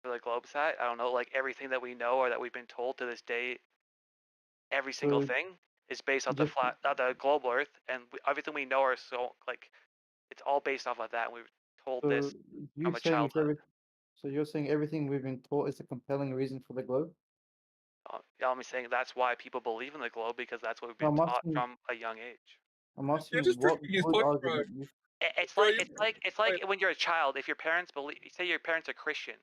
For the globe side, I don't know. Everything that we know or that we've been told to this day, every single thing is based off the global Earth, and everything we know are it's all based off of that. And we've told this from a childhood. So you're saying everything we've been taught is a compelling reason for the globe? I'm saying that's why people believe in the globe, because that's what we've been taught from a young age. I'm asking what argument you... It's like when you're a child. If your parents say your parents are Christian,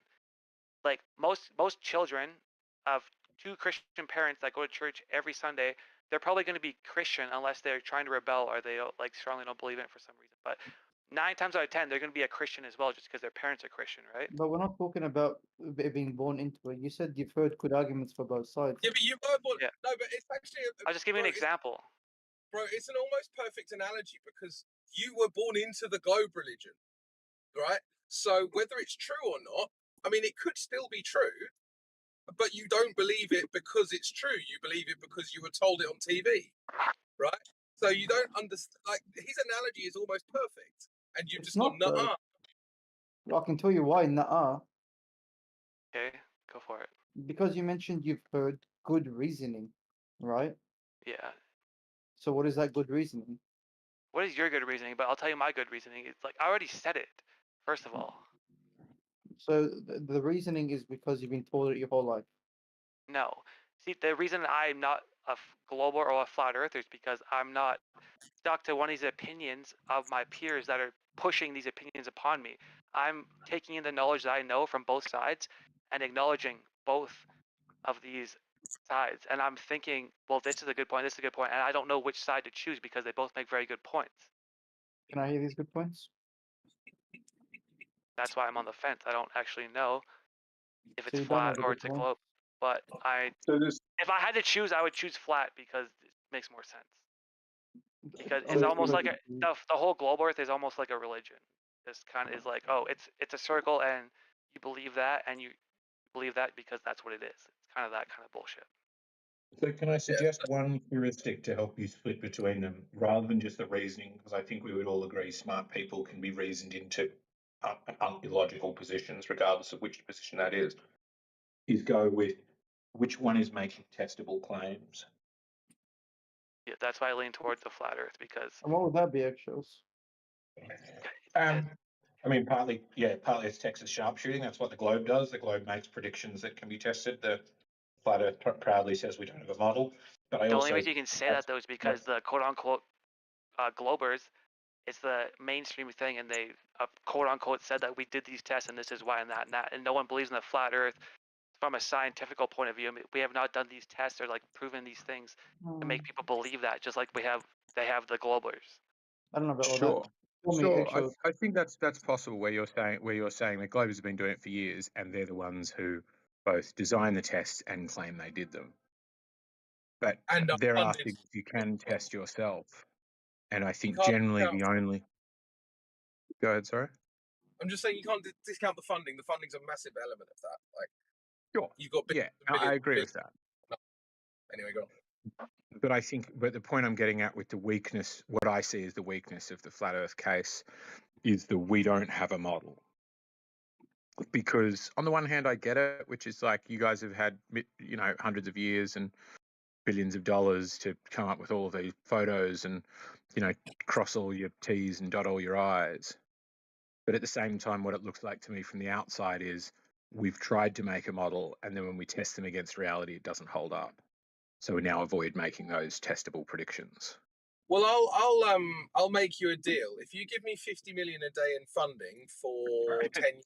like most children of two Christian parents that go to church every Sunday, they're probably going to be Christian unless they're trying to rebel or they don't, like strongly don't believe in it for some reason. But 9 times out of 10, they're going to be a Christian as well, just because their parents are Christian, right? But we're not talking about being born into it. You said you've heard good arguments for both sides. Yeah, but you were born. Yeah. No, but it's actually. I'll just give you an example. Bro, it's an almost perfect analogy because you were born into the globe religion, right? So whether it's true or not, I mean, it could still be true, but you don't believe it because it's true. You believe it because you were told it on TV, right? So you don't understand. Like his analogy is almost perfect, and you've just gone, nah. I can tell you why, nah. Okay, go for it. Because you mentioned you've heard good reasoning, right? Yeah. So what is that good reasoning? What is your good reasoning? But I'll tell you my good reasoning. It's like I already said it. First of all. So the reasoning is because you've been told it your whole life. No. See, the reason I'm not a global or a flat earther is because I'm not stuck to one of these opinions of my peers that are pushing these opinions upon me. I'm taking in the knowledge that I know from both sides and acknowledging both of these sides. And I'm thinking, well, this is a good point, this is a good point, and I don't know which side to choose because they both make very good points. Can I hear these good points? That's why I'm on the fence. I don't actually know if So it's you don't know flat the or good it's a points? globe. But if I had to choose, I would choose flat because it makes more sense. Because it's almost like the whole globe Earth is almost like a religion. This kind of is like, oh, it's a circle, and you believe that, and you believe that because that's what it is. It's kind of that kind of bullshit. So can I suggest one heuristic to help you split between them, rather than just the reasoning? Because I think we would all agree smart people can be reasoned into illogical positions, regardless of which position that is go with which one is making testable claims. Yeah, that's why I lean towards the flat Earth because. And what would that be, actuals? I mean, partly it's Texas sharpshooting. That's what the Globe does. The Globe makes predictions that can be tested. The Flat Earth proudly says we don't have a model. But the only reason you can say that though is because the quote unquote globers, it's the mainstream thing, and they quote unquote said that we did these tests and this is why and that and that, and no one believes in the flat Earth from a scientific point of view. I mean, we have not done these tests or like proven these things to make people believe that, just like they have the globers. I don't know about sure. all that. Sure, I think that's possible. Where you're saying the Globers have been doing it for years, and they're the ones who both design the tests and claim they did them. But there are things you can test yourself, and I think generally the only. Go ahead, sorry. I'm just saying you can't discount the funding. The funding's a massive element of that. Like, sure, you've got I agree with that. Anyway, go on. But the point I'm getting at with the weakness, what I see as the weakness of the flat Earth case, is that we don't have a model. Because on the one hand, I get it, which is like you guys have had, hundreds of years and billions of dollars to come up with all of these photos and, cross all your T's and dot all your I's. But at the same time, what it looks like to me from the outside is we've tried to make a model, and then when we test them against reality, it doesn't hold up. So we now avoid making those testable predictions. Well, I'll make you a deal. If you give me 50 million a day in funding for 10 years,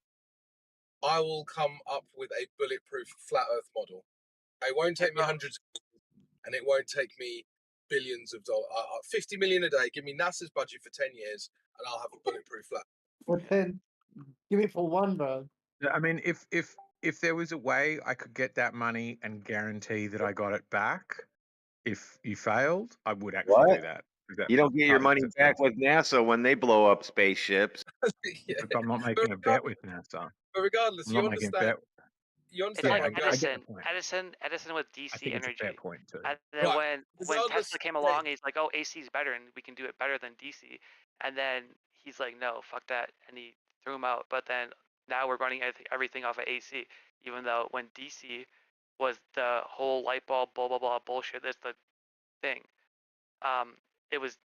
I will come up with a bulletproof flat Earth model. It won't take me hundreds, and it won't take me billions of dollars. 50 million a day. Give me NASA's budget for 10 years, and I'll have a bulletproof flat. For 10, give it for one, bro. I mean, if there was a way I could get that money and guarantee that I got it back, if you failed, I would actually do that. You don't get your money back with NASA when they blow up spaceships. But I'm not making a bet with NASA. But regardless, I'm not making a bet. It's like Edison with DC I think energy. It's a fair point too. And then when Tesla came along, he's like, "Oh, AC is better, and we can do it better than DC." And then he's like, "No, fuck that," and he threw him out. But then now we're running everything off of AC, even though when DC was the whole light bulb, blah blah blah bullshit. That's the thing. It was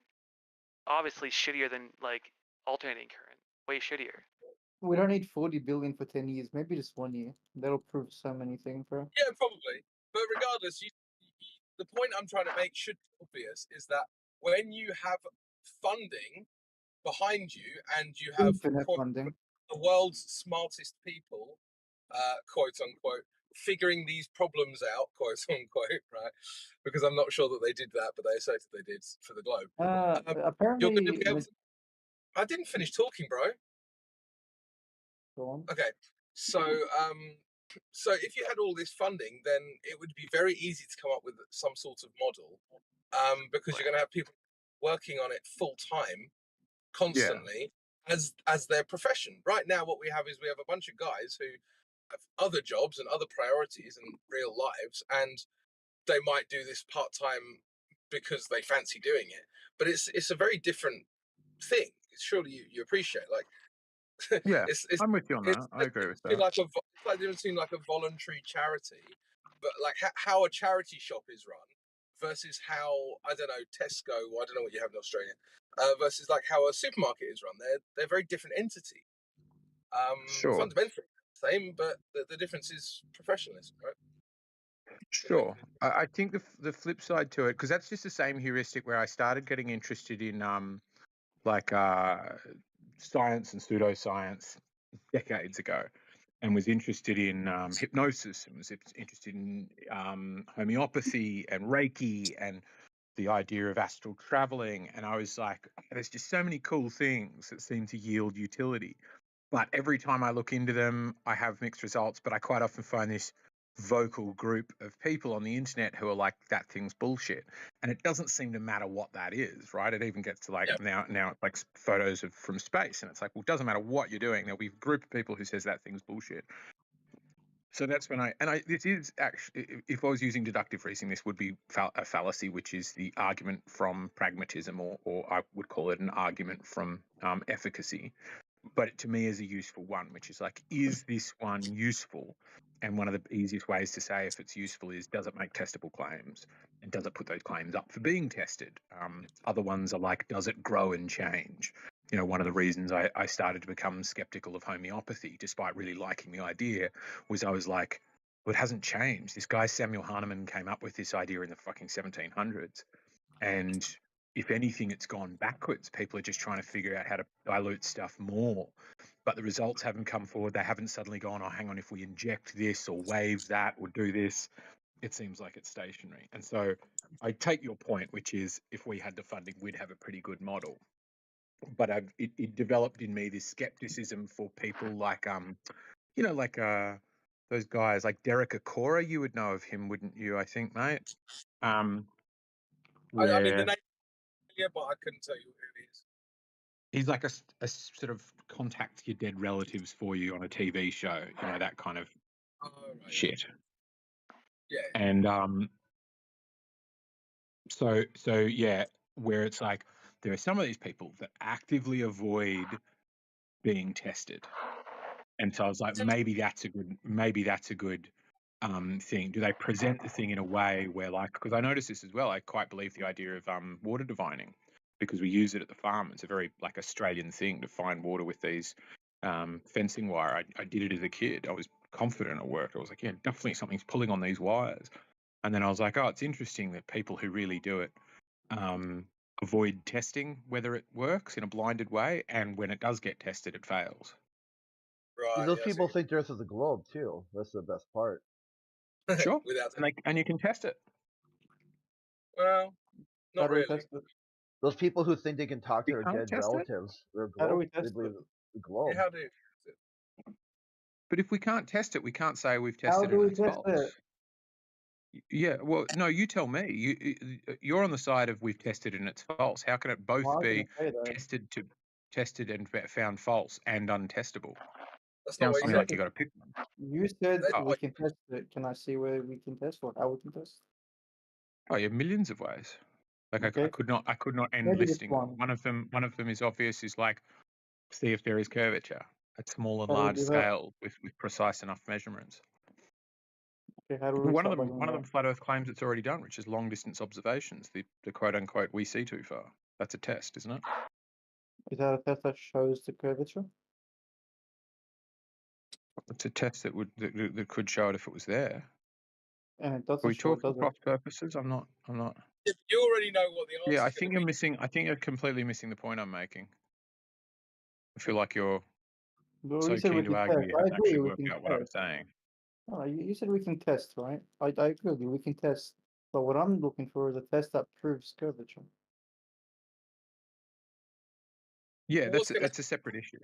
obviously shittier than like alternating current, way shittier. We don't need 40 billion for 10 years. Maybe just 1 year. That'll prove so many things, bro. Yeah, probably. But regardless, the point I'm trying to make should be obvious is that when you have funding behind you and you have Infinite funding. the world's smartest people quote unquote, figuring these problems out, quote unquote, right? Because I'm not sure that they did that, but they asserted they did for the globe. You're going to be able to... I didn't finish talking, bro. Go on. Okay, so if you had all this funding, then it would be very easy to come up with some sort of model, because you're going to have people working on it full time, constantly, as their profession. Right now, what we have is we have a bunch of guys who have other jobs and other priorities and real lives, and they might do this part time because they fancy doing it. But it's a very different thing. Surely you appreciate, like. Yeah, I'm with you on that. I agree with that. It's like difference between like a voluntary charity, but like how a charity shop is run versus how, I don't know, Tesco, I don't know what you have in Australia, versus like how a supermarket is run. They're very different entity. Sure. Fundamentally the same, but the difference is professionalism, right? Sure. I think the flip side to it, because that's just the same heuristic where I started getting interested in science and pseudoscience decades ago, and was interested in hypnosis, and was interested in homeopathy and Reiki and the idea of astral traveling. And I was like, there's just so many cool things that seem to yield utility. But every time I look into them, I have mixed results. But I quite often find this vocal group of people on the internet who are like, that thing's bullshit. And it doesn't seem to matter what that is, right? It even gets to like now it's like photos from space. And it's like, well, it doesn't matter what you're doing. There'll be a group of people who says that thing's bullshit. So that's when this is actually, if I was using deductive reasoning, this would be a fallacy, which is the argument from pragmatism, or I would call it an argument from efficacy. But to me is a useful one, which is like, is this one useful? And one of the easiest ways to say if it's useful is, does it make testable claims? And does it put those claims up for being tested? Other ones are like, does it grow and change? You know, one of the reasons I started to become skeptical of homeopathy, despite really liking the idea, was I was like, well, it hasn't changed. This guy, Samuel Hahnemann, came up with this idea in the fucking 1700s. And if anything, it's gone backwards. People are just trying to figure out how to dilute stuff more. But the results haven't come forward. They haven't suddenly gone, oh, hang on, if we inject this or wave that or do this, it seems like it's stationary. And so I take your point, which is if we had the funding, we'd have a pretty good model. But it developed in me this skepticism for people like, those guys like Derek Acora. You would know of him, wouldn't you? I think, mate. I mean, the name, but I couldn't tell you who it is. He's like a sort of contact your dead relatives for you on a TV show, you know, that kind of shit. Yeah. And so yeah, where it's like there are some of these people that actively avoid being tested. And so I was like, maybe that's a good thing. Do they present the thing in a way where, like, because I noticed this as well, I quite believe the idea of water divining, because we use it at the farm. It's a very like Australian thing to find water with these fencing wire. I did it as a kid. I was confident it worked. I was like, yeah, definitely something's pulling on these wires. And then I was like, oh, it's interesting that people who really do it avoid testing whether it works in a blinded way, and when it does get tested, it fails. Right. Those people think the Earth is a globe too. That's the best part. Sure. and you can test it. Well, not really. Those people who think they can talk to their can't dead test it? relatives, their How do globe, we they test believe it? the globe. Yeah, how do you test it? But if we can't test it, we can't say we've How tested it do and we it's test false. it? Yeah, well, no, you tell me. You're on the side of we've tested and it's false. How can it both Well, I was be gonna say that. tested and found false and untestable? That's not Sounds what to you me said. like you got to pick one. You said That's we what can test it. Can I see where we can test or how we can test? Oh, yeah, millions of ways. Like I Okay. could not end Maybe it's listing them. one. One of them is obvious. Is like, see if there is curvature at small and How do we large do that? scale with precise enough measurements. Okay, how do we One of start by them, doing that? Flat Earth claims it's already done, which is long distance observations. The quote unquote we see too far. That's a test, isn't it? Is that a test that shows the curvature? It's a test that could show it if it was there. And it Are doesn't we show it, talking does it? cross purposes? I'm not. You already know what the answer Yeah, I is think going you're to be. missing. I think you're completely missing the point I'm making. I feel like you're Well, So you said we keen to can argue, test. you I haven't agree, actually we worked can out what I'm test. saying. Oh, you said we can test, right? I agree with you. We can test, but what I'm looking for is a test that proves curvature. Yeah, Well, what's gonna that's a separate issue.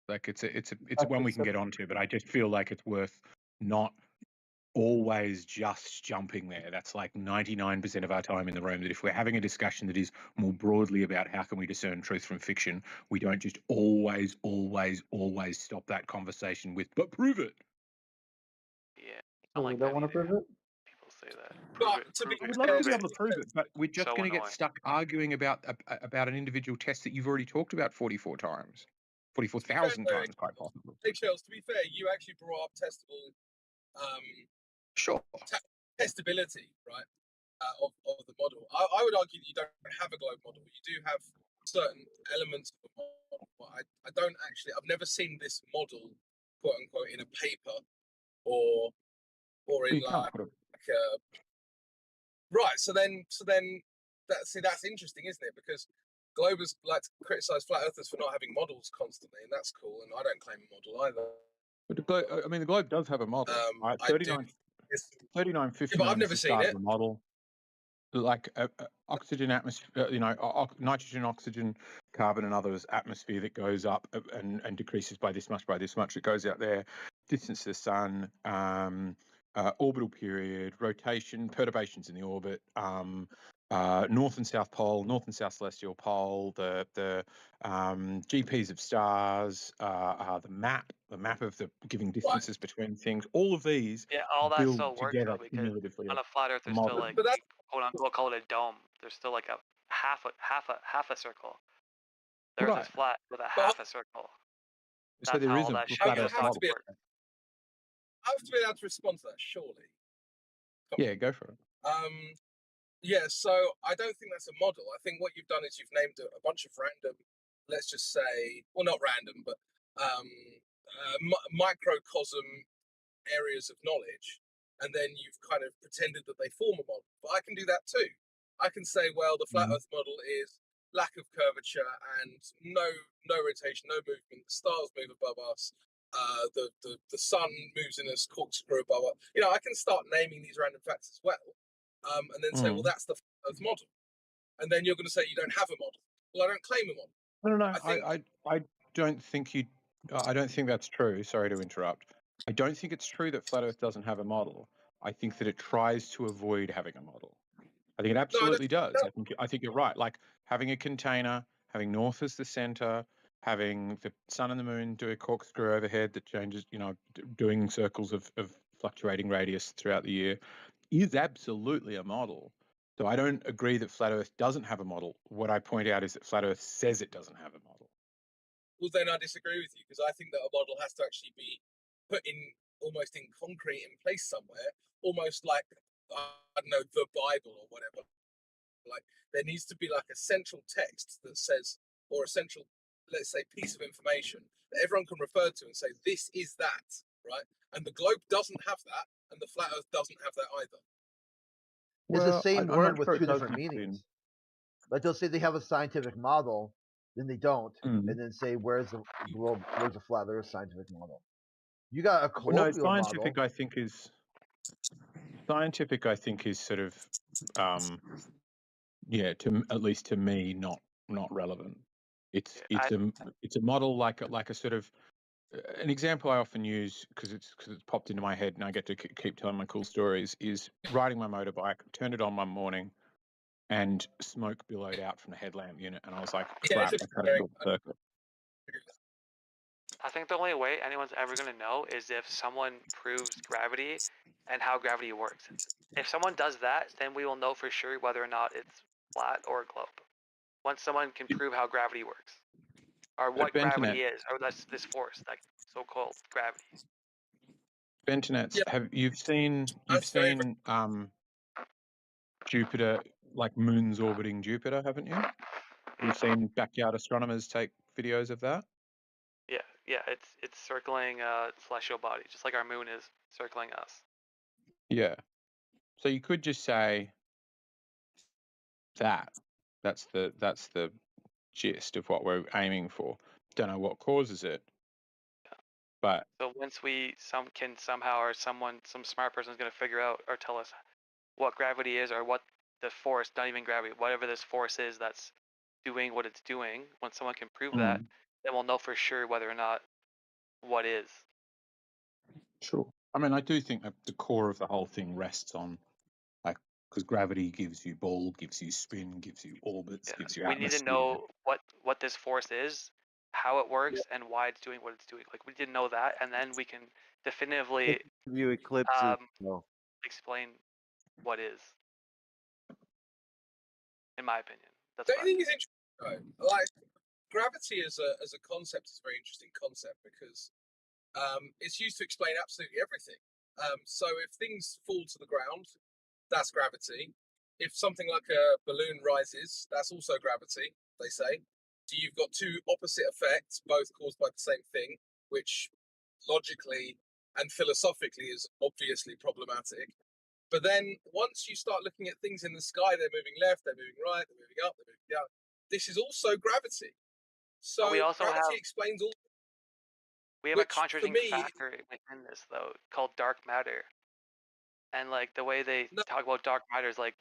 Like it's That's one we can get acceptable. onto, but I just feel like it's worth not always just jumping there. That's like 99% of our time in the room. That if we're having a discussion that is more broadly about how can we discern truth from fiction, we don't just always stop that conversation with, but prove it. Yeah, So we don't want to prove it? people say that. But to be I would love to be fair, able to prove it, but we're just So going to get annoying. stuck arguing about an individual test that you've already talked about 44 times, 44,000 times, quite possibly. Hey, Charles, to be fair, you actually brought up testable Sure. testability, right, of the model. I would argue that you don't have a globe model. You do have certain elements of a model, but I don't actually. I've never seen this model, quote unquote, in a paper or in You can't put it. right. So then that's interesting, isn't it? Because Globers like to criticize flat earthers for not having models constantly, and that's cool. And I don't claim a model either. But the globe does have a model. Right? 3959 I've never is the seen start it. of the model. Like oxygen atmosphere, nitrogen, oxygen, carbon, and others atmosphere that goes up and decreases by this much. It goes out there. Distance to the sun, orbital period, rotation, perturbations in the orbit, north and south pole, north and south celestial pole, the GPs of stars, the map of the giving distances between things. All of these Yeah, all that build still works together though, because cumulatively on a flat Earth, there's still model. like quote unquote call it a dome. There's still like a half a circle. The Earth Right. is flat with a half a circle. So That's there how is all a that shit flat gets Earth stuff model. works. I have to be able to respond to that, surely. Yeah, go for it. Yeah, so I don't think that's a model. I think what you've done is you've named a bunch of random, let's just say, well, not random, but microcosm areas of knowledge, and then you've kind of pretended that they form a model. But I can do that too. I can say, well, the flat Earth model is lack of curvature and no rotation, no movement. The stars move above us. The sun moves in a corkscrew above us. I can start naming these random facts as well, and then say, well, that's the flat Earth model. And then you're going to say you don't have a model. Well, I don't claim a model. No. I don't think you. I don't think that's true. Sorry to interrupt. I don't think it's true that flat Earth doesn't have a model. I think that it tries to avoid having a model. I think it absolutely does. I think you're right. Like having a container, having north as the center, having the sun and the moon do a corkscrew overhead that changes, doing circles of fluctuating radius throughout the year, is absolutely a model. So I don't agree that flat Earth doesn't have a model. What I point out is that flat Earth says it doesn't have a model. Well, then I disagree with you, because I think that a model has to actually be put in almost in concrete in place somewhere, almost like, I don't know, the Bible or whatever. Like there needs to be like a central text that says, or a central, let's say, piece of information that everyone can refer to and say, this is that, right? And the globe doesn't have that, and the flat Earth doesn't have that either. It's the same word with two different meanings. Like they'll say they have a scientific model, then they don't, and then say where's the globe, where's the flat Earth scientific model? You got a colloquial scientific model. I think is sort of at least to me not relevant. It's a model like a sort of an example I often use because it's popped into my head and I get to keep telling my cool stories is riding my motorbike, turned it on one morning and smoke billowed out from the headlamp unit and I was like, crap, I cut a short circuit. I think the only way anyone's ever going to know is if someone proves gravity and how gravity works. If someone does that, then we will know for sure whether or not it's flat or a globe. Once someone can prove how gravity works, or what gravity is, or this force, like so-called gravity. Bentonets, you've seen Jupiter, like moons orbiting Jupiter, haven't you? You've seen backyard astronomers take videos of that? Yeah, it's circling a celestial body, just like our moon is circling us. Yeah. So you could just say that's the gist of what we're aiming for. Don't know what causes it. But so once we can somehow, or some smart person is going to figure out or tell us what gravity is, or what the force, not even gravity, whatever this force is that's doing what it's doing, when someone can prove that, then we'll know for sure whether or not what is. Sure. I mean, I do think that the core of the whole thing rests on, like, because gravity gives you ball, gives you spin, gives you orbits, gives you We need to atmosphere. know what this force is, how it works, and why it's doing what it's doing. Like, we didn't know that, and then we can definitively View eclipses. explain what is. In my opinion, that's Don't what you think it's interesting though? Like, gravity as a concept is a very interesting concept because it's used to explain absolutely everything. So if things fall to the ground, that's gravity. If something like a balloon rises, that's also gravity, they say. So you've got two opposite effects, both caused by the same thing, which logically and philosophically is obviously problematic. But then once you start looking at things in the sky, they're moving left, they're moving right, they're moving up, they're moving down. This is also gravity. So we also gravity explains all. We have a contradicting factor within this, though, called dark matter. And like the way they talk about dark matter is like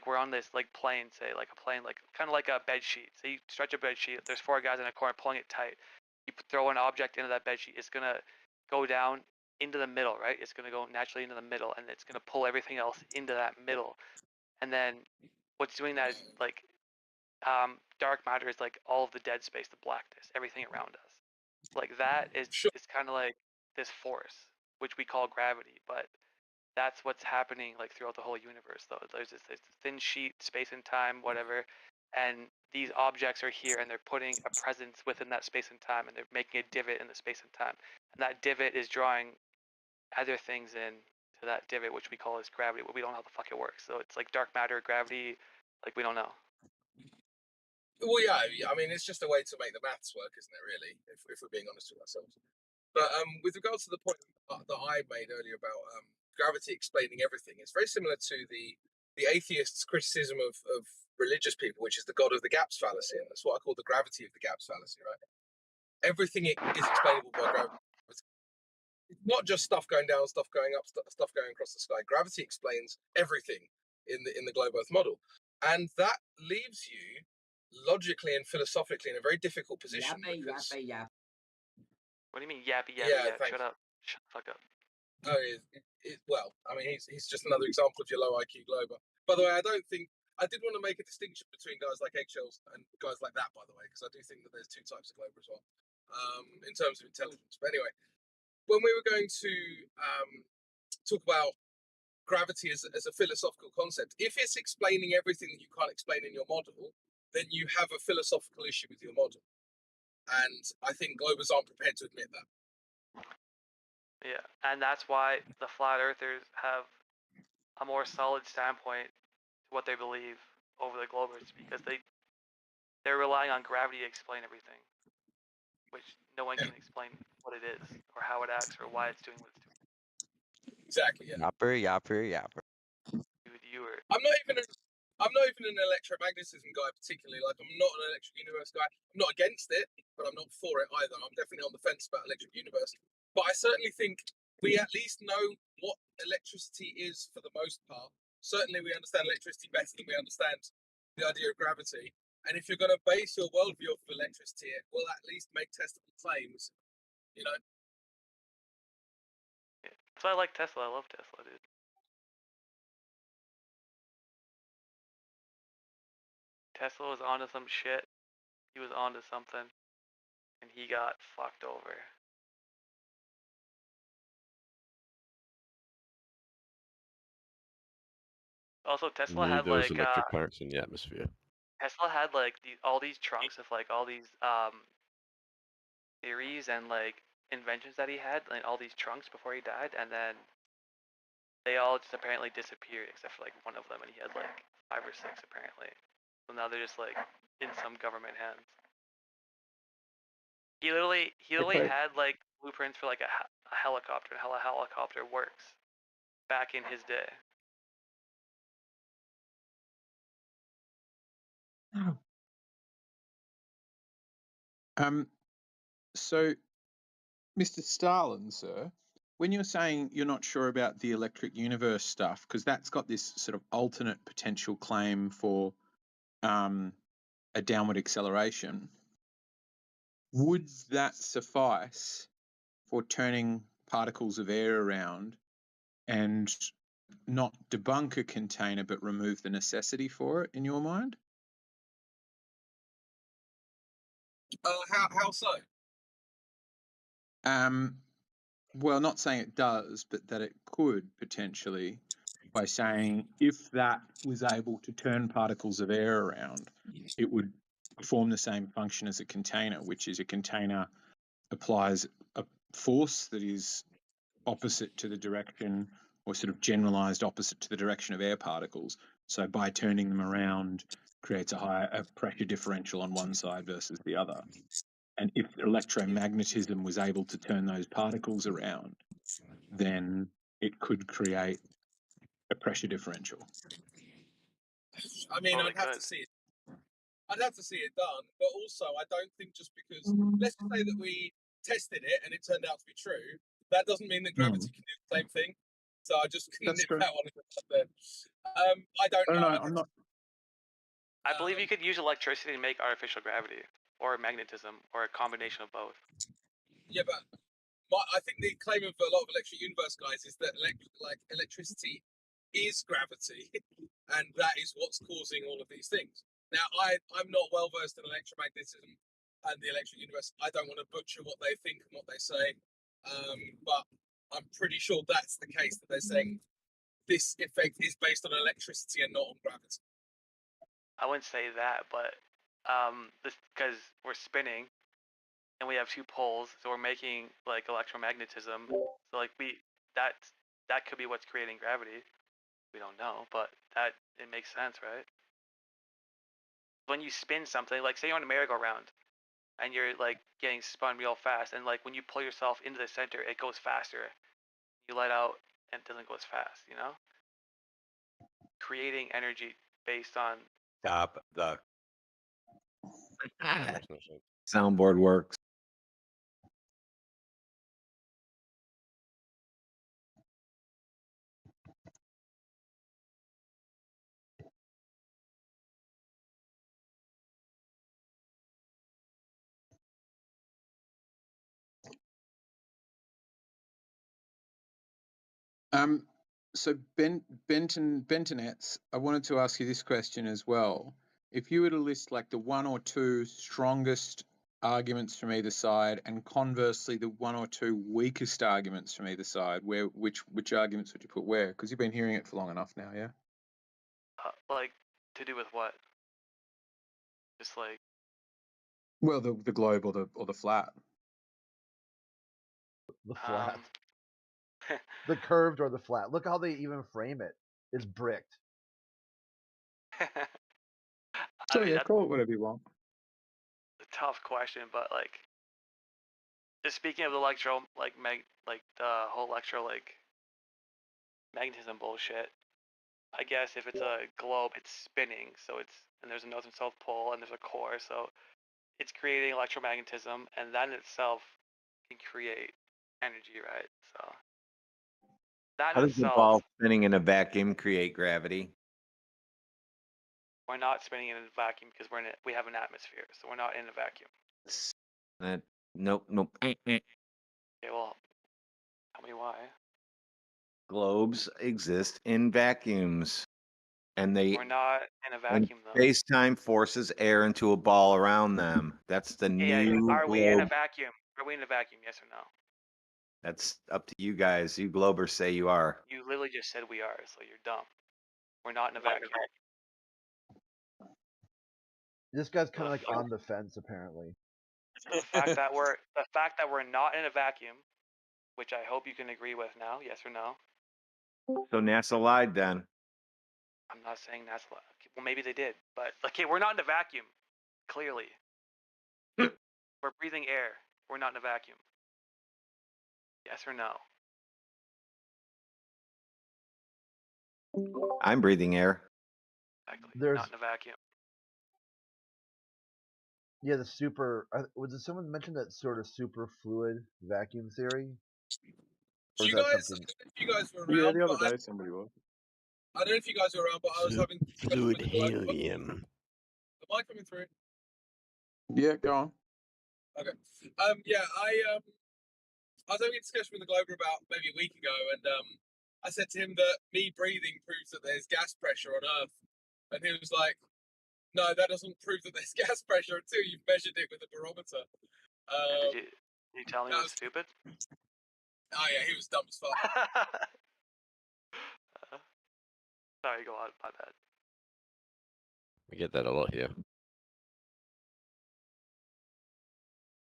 we're on this like plane, say, like a plane, like kind of like a bed sheet. So you stretch a bed sheet. There's four guys in a corner pulling it tight. You throw an object into that bed sheet. It's gonna go down into the middle, right? It's gonna go naturally into the middle, and it's gonna pull everything else into that middle. And then what's doing that is like dark matter is like all of the dead space, the blackness, everything around us. Like that is kind of like this force, which we call gravity, but that's what's happening like throughout the whole universe. Though there's this thin sheet, space and time, whatever, and these objects are here, and they're putting a presence within that space and time, and they're making a divot in the space and time, and that divot is drawing other things in to that divot, which we call as gravity, but we don't know how the fuck it works. So it's like dark matter, gravity, like we don't know. Well, yeah, I mean, it's just a way to make the maths work, isn't it, really, if we're being honest with ourselves. But with regards to the point that I made earlier about gravity explaining everything, it's very similar to the atheists' criticism of religious people, which is the God of the gaps fallacy, and that's what I call the gravity of the gaps fallacy, right? Everything is explainable by gravity. It's not just stuff going down, stuff going up, stuff going across the sky. Gravity explains everything in the globe Earth model, and that leaves you logically and philosophically in a very difficult position. What do you mean yappy yappy? Yeah, shut up. Shut the fuck up. Oh, well, I mean, he's just another example of your low IQ glober. By the way, I did want to make a distinction between guys like Eggshells and guys like that, by the way, because I do think that there's two types of glober as well, in terms of intelligence. But anyway, when we were going to talk about gravity as a philosophical concept, if it's explaining everything that you can't explain in your model, then you have a philosophical issue with your model. And I think globers aren't prepared to admit that. Yeah, and that's why the flat earthers have a more solid standpoint to what they believe over the globers, because they're relying on gravity to explain everything, which no one can explain what it is or how it acts or why it's doing what it's doing. Exactly. Yeah. Yapper. I'm not even an electromagnetism guy particularly. Like, I'm not an electric universe guy. I'm not against it, but I'm not for it either. I'm definitely on the fence about electric universe. But I certainly think we at least know what electricity is for the most part. Certainly, we understand electricity better than we understand the idea of gravity. And if you're going to base your worldview off of electricity, it will at least make testable claims. You know. Yeah. So I like Tesla. I love Tesla, dude. Tesla was onto some shit. He was onto something, and he got fucked over. Also, Tesla had there was like electric currents in the atmosphere. Tesla had like all these trunks of like all these theories and like inventions that he had, like all these trunks before he died, and then they all just apparently disappeared except for like one of them, and he had like 5 or 6 apparently. So now they're just like in some government hands. He literally had like blueprints for like a helicopter and how a helicopter works back in his day. So Mr. Stalin, sir, when you're saying you're not sure about the electric universe stuff, because that's got this sort of alternate potential claim for a downward acceleration, would that suffice for turning particles of air around and not debunk a container but remove the necessity for it, in your mind? How so? Well, not saying it does, but that it could potentially, by saying if that was able to turn particles of air around, it would perform the same function as a container, which is a container applies a force that is opposite to the direction, or sort of generalized opposite to the direction of air particles. So by turning them around, creates a pressure differential on one side versus the other. And if electromagnetism was able to turn those particles around, then it could create a pressure differential. I mean, I'd have to see it. I'd have to see it done, but also I don't think just because, let's just say that we tested it and it turned out to be true, that doesn't mean that gravity can do the same thing. So I just nip that one there. I don't know. I'm not. I believe you could use electricity to make artificial gravity, or magnetism, or a combination of both. Yeah, but I think the claim of a lot of electric universe guys is that electricity is gravity, and that is what's causing all of these things. Now, I'm not well versed in electromagnetism and the electric universe. I don't want to butcher what they think and what they say, but I'm pretty sure that's the case, that they're saying this effect is based on electricity and not on gravity. I wouldn't say that, but this because we're spinning and we have two poles, so we're making like electromagnetism. So like that could be what's creating gravity. We don't know, but it makes sense, right? When you spin something, like say you're on a merry-go-round and you're like getting spun real fast, and like when you pull yourself into the center, it goes faster. You let out and it doesn't go as fast, you know? Creating energy based on Stop the soundboard works. So Bentonets, I wanted to ask you this question as well. If you were to list like the one or two strongest arguments from either side, and conversely the one or two weakest arguments from either side, which arguments would you put where? Because you've been hearing it for long enough now, yeah? like to do with what? Just like, well, the globe or the flat. The flat. The curved or the flat. Look how they even frame it. It's bricked. So I mean, yeah, call it whatever you want. A tough question, but like, just speaking of the electro, like the whole electro magnetism bullshit. I guess if it's a globe, it's spinning, so and there's a north and south pole, and there's a core, so it's creating electromagnetism, and that in itself can create energy, right? So that How in does the itself, ball spinning in a vacuum create gravity? we're not spinning in a vacuum because we have an atmosphere, so we're not in a vacuum. Nope. Okay, well, tell me why. Globes exist in vacuums, and We're not in a vacuum though. Space-time forces air into a ball around them. That's the new Are we in a globe. vacuum? Are we in a vacuum? Yes or no? That's up to you guys. You globers say you are. You literally just said we are, so you're dumb. We're not in a vacuum. This guy's kind of like on the fence, apparently. The fact that we're not in a vacuum, which I hope you can agree with now, yes or no? So NASA lied then. I'm not saying that's well, maybe they did, but okay, we're not in a vacuum. Clearly, we're breathing air. We're not in a vacuum. Yes or no? I'm breathing air. Exactly. Not in a vacuum. Yeah, the super. Was it someone mentioned that sort of super fluid vacuum theory? Do you guys? I don't know if you guys were around. Yeah, the but other day somebody was. I don't know if you guys were around, but I was having Fluid helium. Am I coming through? Yeah, go on. Okay. Yeah, I was having a discussion with the Glober about maybe a week ago, and I said to him that me breathing proves that there's gas pressure on Earth, and he was like, "No, that doesn't prove that there's gas pressure until you've measured it with a barometer." Did you tell me it was stupid? Oh yeah, he was dumb as fuck. Sorry, go on. My bad. We get that a lot here.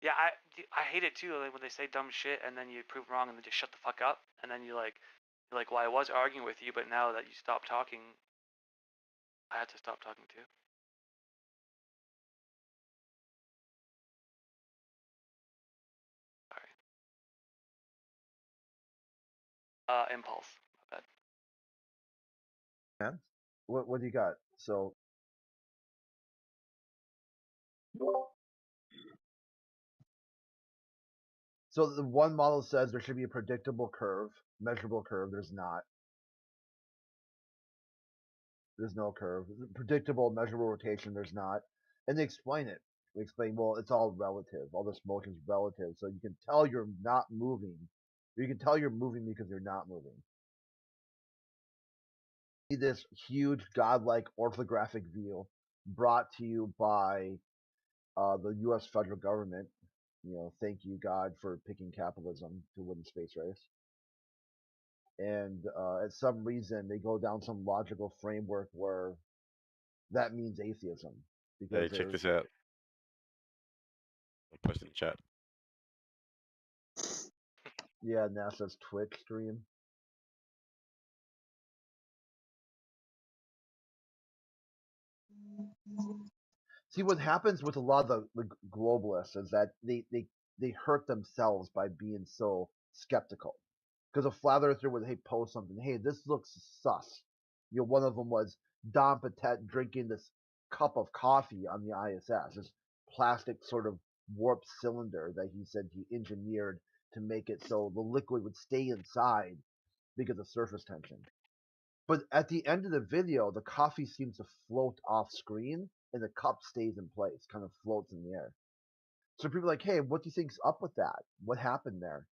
Yeah, I hate it too. Like when they say dumb shit and then you prove wrong and then just shut the fuck up and then you're like, well, I was arguing with you, but now that you stopped talking, I had to stop talking too. Sorry. Impulse. My bad. Yeah. What do you got? So. So the one model says there should be a predictable curve, measurable curve. There's not. There's no curve. Predictable, measurable rotation. There's not. And they explain it. They explain, well, it's all relative. All this motion is relative. So you can tell you're not moving. You can tell you're moving because you're not moving. This huge godlike orthographic view brought to you by the U.S. federal government. Thank you, God, for picking capitalism to win the space race. And at some reason, they go down some logical framework where that means atheism. Hey, check this out. I'll post in the chat. Yeah, NASA's Twitch stream. See, what happens with a lot of the globalists is that they hurt themselves by being so skeptical. Because a flat earther would post something, hey, this looks sus. One of them was Don Patet drinking this cup of coffee on the ISS, this plastic sort of warped cylinder that he said he engineered to make it so the liquid would stay inside because of surface tension. But at the end of the video, the coffee seems to float off screen and the cup stays in place, kind of floats in the air. So people are like, hey, what do you think's up with that? What happened there?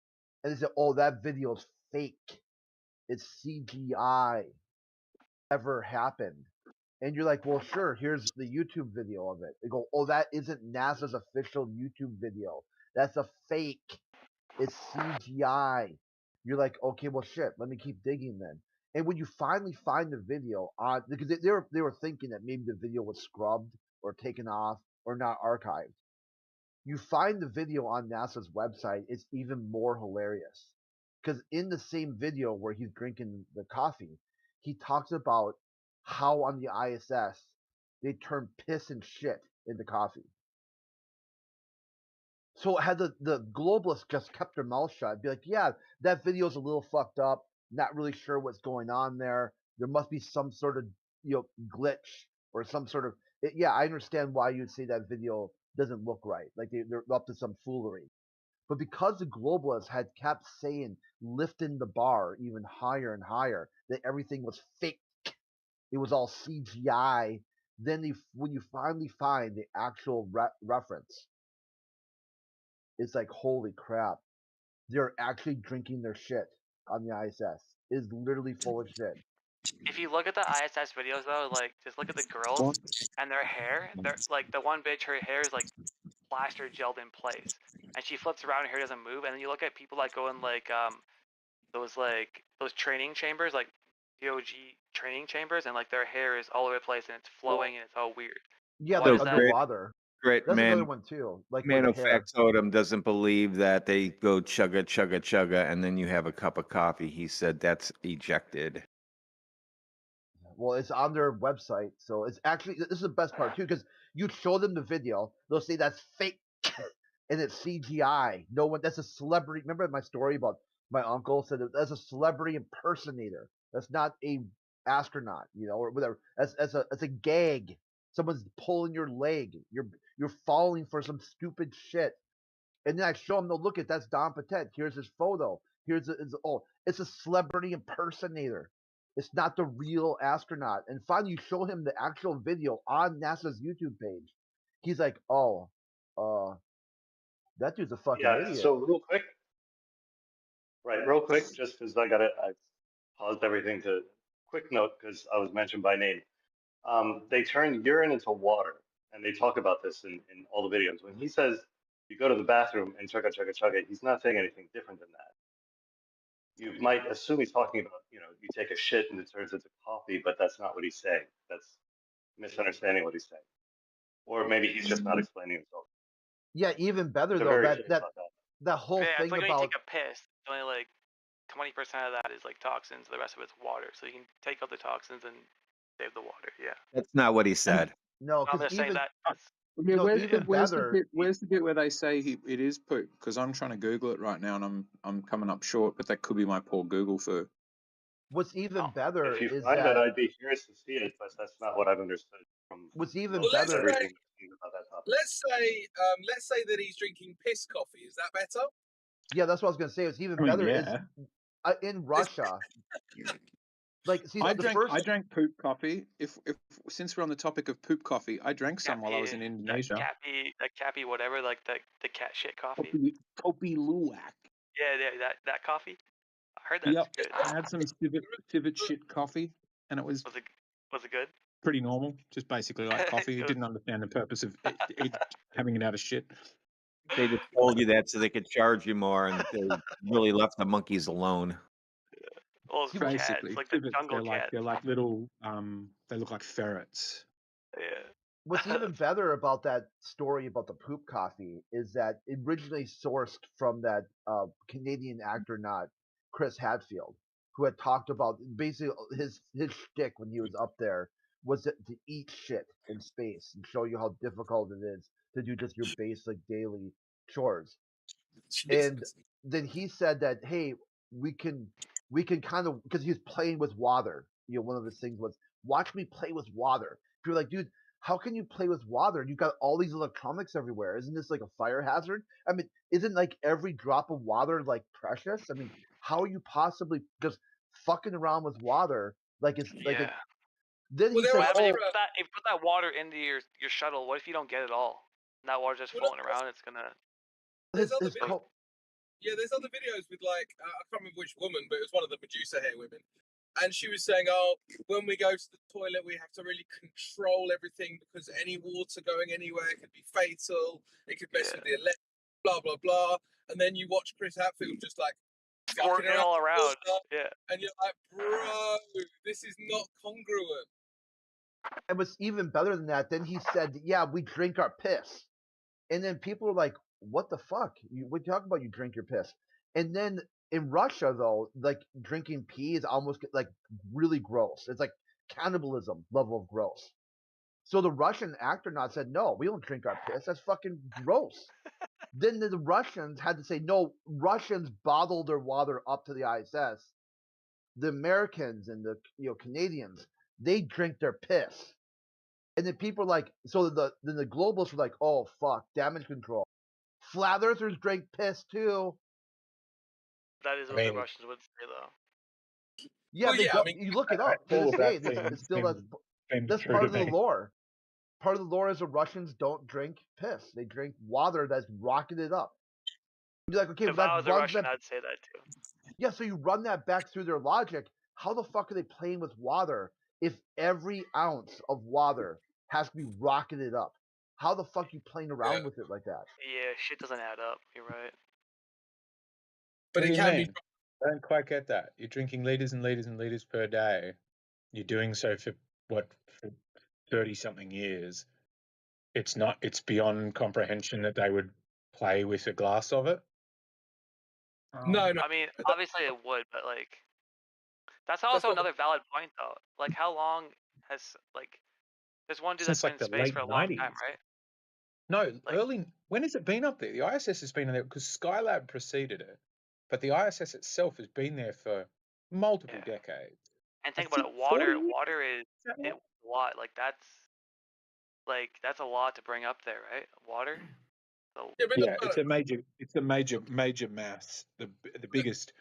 And they say, oh, that video's fake. It's CGI. Never happened. And you're like, well, sure, here's the YouTube video of it. They go, oh, that isn't NASA's official YouTube video. That's a fake. It's CGI. You're like, okay, well, shit, let me keep digging then. And when you finally find the video on, because they were thinking that maybe the video was scrubbed or taken off or not archived. You find the video on NASA's website, it's even more hilarious. Because in the same video where he's drinking the coffee, he talks about how on the ISS they turn piss and shit into coffee. So had the globalists just kept their mouth shut, be like, yeah, that video's a little fucked up, not really sure what's going on there. There must be some sort of glitch or some sort of yeah, I understand why you'd say that video doesn't look right. Like they're up to some foolery. But because the globalists had kept saying, lifting the bar even higher and higher, that everything was fake, it was all CGI, then when you finally find the actual reference, it's like, holy crap. They're actually drinking their shit on the ISS. It's literally full of shit. If you look at the ISS videos though, like just look at the girls and their hair. They're like the one bitch, her hair is like plaster gelled in place, and she flips around, her hair doesn't move. And then you look at people like go in those training chambers, like DOG training chambers, and like their hair is all over the place and it's flowing and it's all weird. Yeah, So the underwater. Great That's man. another one too. Like Manufactotum doesn't believe that they go chugga chugga chugga and then you have a cup of coffee. He said that's ejected. Well, it's on their website, so it's actually, this is the best part too, because you show them the video, they'll say that's fake and it's CGI. No one, that's a celebrity. Remember my story about my uncle said that's a celebrity impersonator. That's not a astronaut, or whatever. That's a gag. Someone's pulling your leg. You're You're falling for some stupid shit. And then I show him, no, look at that's Don Patet. Here's his photo. It's a celebrity impersonator. It's not the real astronaut. And finally, you show him the actual video on NASA's YouTube page. He's like, oh, that dude's a fucking idiot. So real quick, just because I paused everything to quick note because I was mentioned by name. They turn urine into water, and they talk about this in all the videos. When he says you go to the bathroom and chugga chugga chugga, he's not saying anything different than that. You might assume he's talking about, you take a shit and it turns into coffee, but that's not what he's saying. That's misunderstanding what he's saying. Or maybe he's just not explaining himself. Yeah, even better though, that whole thing it's like about when you take a piss, only like 20% of that is like toxins, the rest of it's water. So you can take out the toxins and save the water. Yeah. That's not what he said. No, I'm just saying that. Yeah, where's better. the bit where they say it is poop? Because I'm trying to Google it right now and I'm coming up short, but that could be my poor Google for. What's even better if you is find that I'd be curious to see it, but that's not what I've understood from. What's even better? Everything about that topic. Let's say that he's drinking piss coffee. Is that better? Yeah, that's what I was gonna say. It's even better is in Russia. Like, see, I drank poop coffee. If since we're on the topic of poop coffee, I drank some while I was in Indonesia. That cappy, whatever, like the cat shit coffee. Kopi Luwak. Yeah, that coffee. I heard that's good. I had some civet shit coffee, and it was. Was it good? Pretty normal, just basically like coffee. You didn't understand the purpose of having it out of shit. They just told you that so they could charge you more, and they really left the monkeys alone. Well, basically, cats, like the jungle cats. They're like little. They look like ferrets. Yeah. What's even better about that story about the poop coffee is that it originally sourced from that Canadian actor, not Chris Hadfield, who had talked about basically his shtick when he was up there was to eat shit in space and show you how difficult it is to do just your basic daily chores. And then he said that, hey, we can kind of, because he was playing with water. One of his things was, watch me play with water. You're like, dude, how can you play with water? You've got all these electronics everywhere. Isn't this like a fire hazard? I mean, isn't like every drop of water like precious? I mean, how are you possibly just fucking around with water like it's like a. Then he said, if you put that water into your shuttle, what if you don't get it all? And that water's just floating around. It's gonna. There's other videos with like I can't remember which woman, but it was one of the Medusa hair women, and she was saying, "Oh, when we go to the toilet, we have to really control everything because any water going anywhere could be fatal. It could mess with the electric, blah blah blah." And then you watch Chris Hadfield just like squirting all around, and you're like, "Bro, this is not congruent." And what's even better than that, then he said, "Yeah, we drink our piss," and then people are like, "What the fuck? We talk about you drink your piss," and then. In Russia, though, like drinking pee is almost like really gross. It's like cannibalism level of gross. So the Russian astronaut said, "No, we don't drink our piss. That's fucking gross." Then the Russians had to say, "No, Russians bottle their water up to the ISS. The Americans and the Canadians, they drink their piss." And then people are like, so then the globalists were like, "Oh fuck, damage control. Flat earthers drink piss too." That is what the Russians would say, though. Yeah, you look it up to this day. It's still that's part of the lore. Part of the lore is the Russians don't drink piss; they drink water that's rocketed up. You'd be like, okay, if I was a Russian, I'd say that too. Yeah, so you run that back through their logic. How the fuck are they playing with water if every ounce of water has to be rocketed up? How the fuck are you playing around with it like that? Yeah, shit doesn't add up. You're right. But it can be. I don't quite get that. You're drinking liters and liters and liters per day. You're doing so for 30-something years. It's beyond comprehension that they would play with a glass of it. No. I mean, obviously it would, but like, that's also another valid point, though. Like, how long has there's one dude that's been in space for a long time, right? No, early. When has it been up there? The ISS has been in there because Skylab preceded it, but the ISS itself has been there for multiple decades. And think about it, water is a lot. Like, that's Like that's a lot to bring up there, right? Water. So, yeah, it's a major mass. The biggest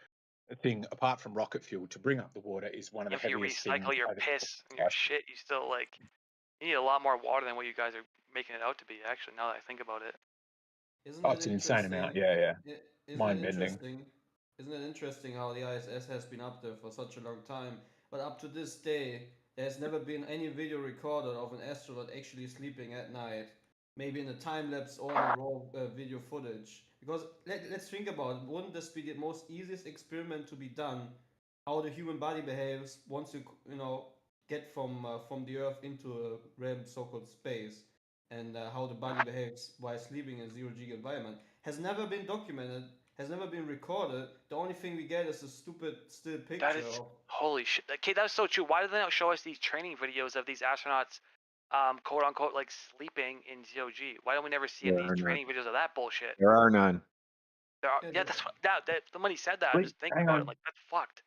thing apart from rocket fuel to bring up the water is one of the if you heaviest things. recycle your piss and your shit, you still like you need a lot more water than what you guys are making it out to be. Actually, now that I think about it. Isn't Oh, it it's an insane amount. Yeah. Mind bending. Isn't it interesting how the ISS has been up there for such a long time, but up to this day, there's never been any video recorded of an astronaut actually sleeping at night, maybe in a time lapse or in a raw video footage. Because let's think about it. Wouldn't this be the most easiest experiment to be done? How the human body behaves once you know get from the Earth into a realm so-called space, and how the body behaves while sleeping in a zero-G environment has never been documented, has never been recorded. The only thing we get is a stupid still picture. That is holy shit. Okay, that's so true. Why do they not show us these training videos of these astronauts, quote unquote, like sleeping in zero G? Why don't we never see these training videos of that bullshit? There are none. Yeah, that's what. That the money said that. I'm Wait, just thinking hang about on. it. Like that's fucked.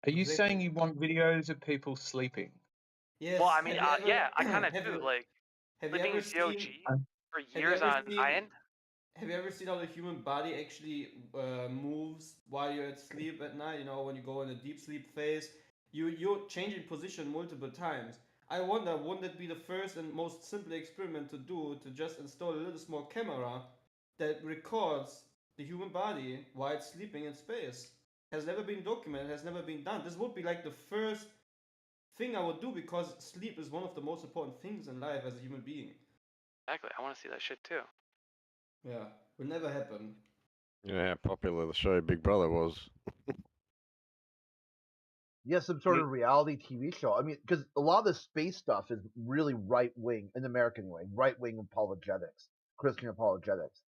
Are you saying you want videos of people sleeping? Yes. Well, I mean, yeah, I kind of do. Like have you sleeping ever zero seen? G for years on end. Have you ever seen how the human body actually moves while you're at sleep at night? You know, when you go in a deep sleep phase, you're changing position multiple times. I wonder, wouldn't it be the first and most simple experiment to do to just install a little small camera that records the human body while it's sleeping in space? Has never been documented, has never been done. This would be like the first thing I would do because sleep is one of the most important things in life as a human being. Exactly. I want to see that shit too. Yeah, will never happen. You know how popular the show Big Brother was. Yeah, some sort of reality TV show. I mean, because a lot of the space stuff is really right wing, in the American way, right wing apologetics, Christian apologetics.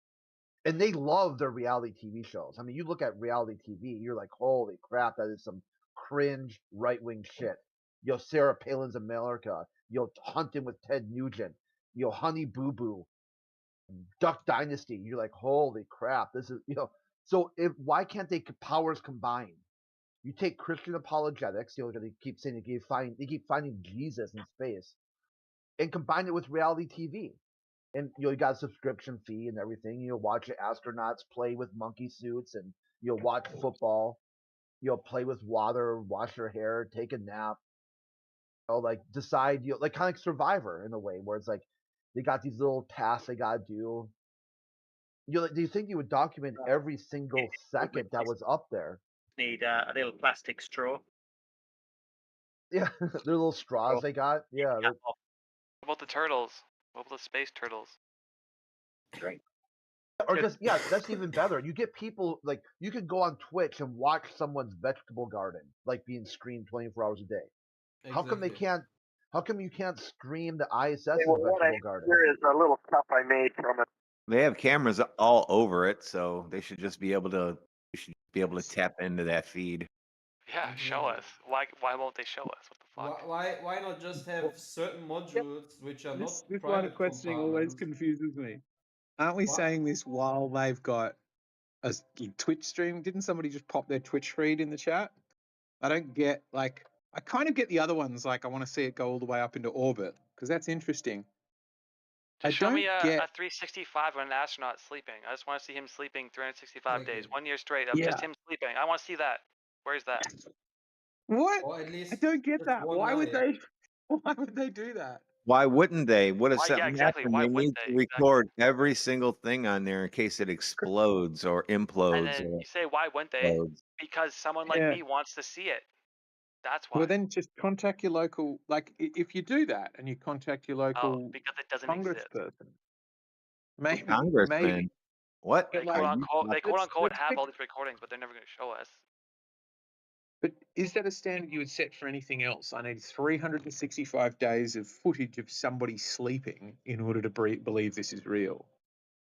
And they love their reality TV shows. I mean, you look at reality TV, you're like, holy crap, that is some cringe right wing shit. Sarah Palin's America, Hunting with Ted Nugent, Honey Boo Boo, Duck Dynasty. You're like, holy crap, this is, So why can't they powers combine? You take Christian apologetics, they keep saying they keep finding Jesus in space, and combine it with reality TV. And you got a subscription fee and everything. You'll watch astronauts play with monkey suits, and you'll watch football. You'll play with water, wash your hair, take a nap. Like decide like kind of like Survivor in a way, where it's like they got these little tasks they gotta do. Do you think you would document every single second that was up there? Need a little plastic straw. Yeah, their little straws they got. Yeah. What about the turtles? What about the space turtles? Great. Or just that's even better. You get people like you could go on Twitch and watch someone's vegetable garden like being streamed 24 hours a day. Exactly. How come they can't? How come you can't stream the ISS's what vegetable garden? Here is a little cup I made from it. They have cameras all over it, so they should just be able to. You should be able to tap into that feed. Yeah, show us. Why won't they show us? What the fuck? Why not just have certain modules which are This not line private of questioning always confuses me. Aren't we saying this while they've got a Twitch stream? Didn't somebody just pop their Twitch feed in the chat? I don't get, like, I kind of get the other ones, like I want to see it go all the way up into orbit, because that's interesting. Just show me a 365 when an astronaut sleeping. I just want to see him sleeping 365 days, 1 year straight of just him sleeping. I want to see that. Where's that? What? Or at least I don't get that. Why would they do that? Why wouldn't they? What if something exactly. happened? Why They wouldn't need they? to record every single thing on there in case it explodes or implodes. And then you say, why wouldn't they? Explodes. Because someone like me wants to see it. That's why. Well, then just contact your local, like, if you do that and you contact your local because it doesn't congressperson, maybe. Congressman. What? They quote unquote have all these recordings, but they're never going to show us. But is that a standard you would set for anything else? I need 365 days of footage of somebody sleeping in order to believe this is real.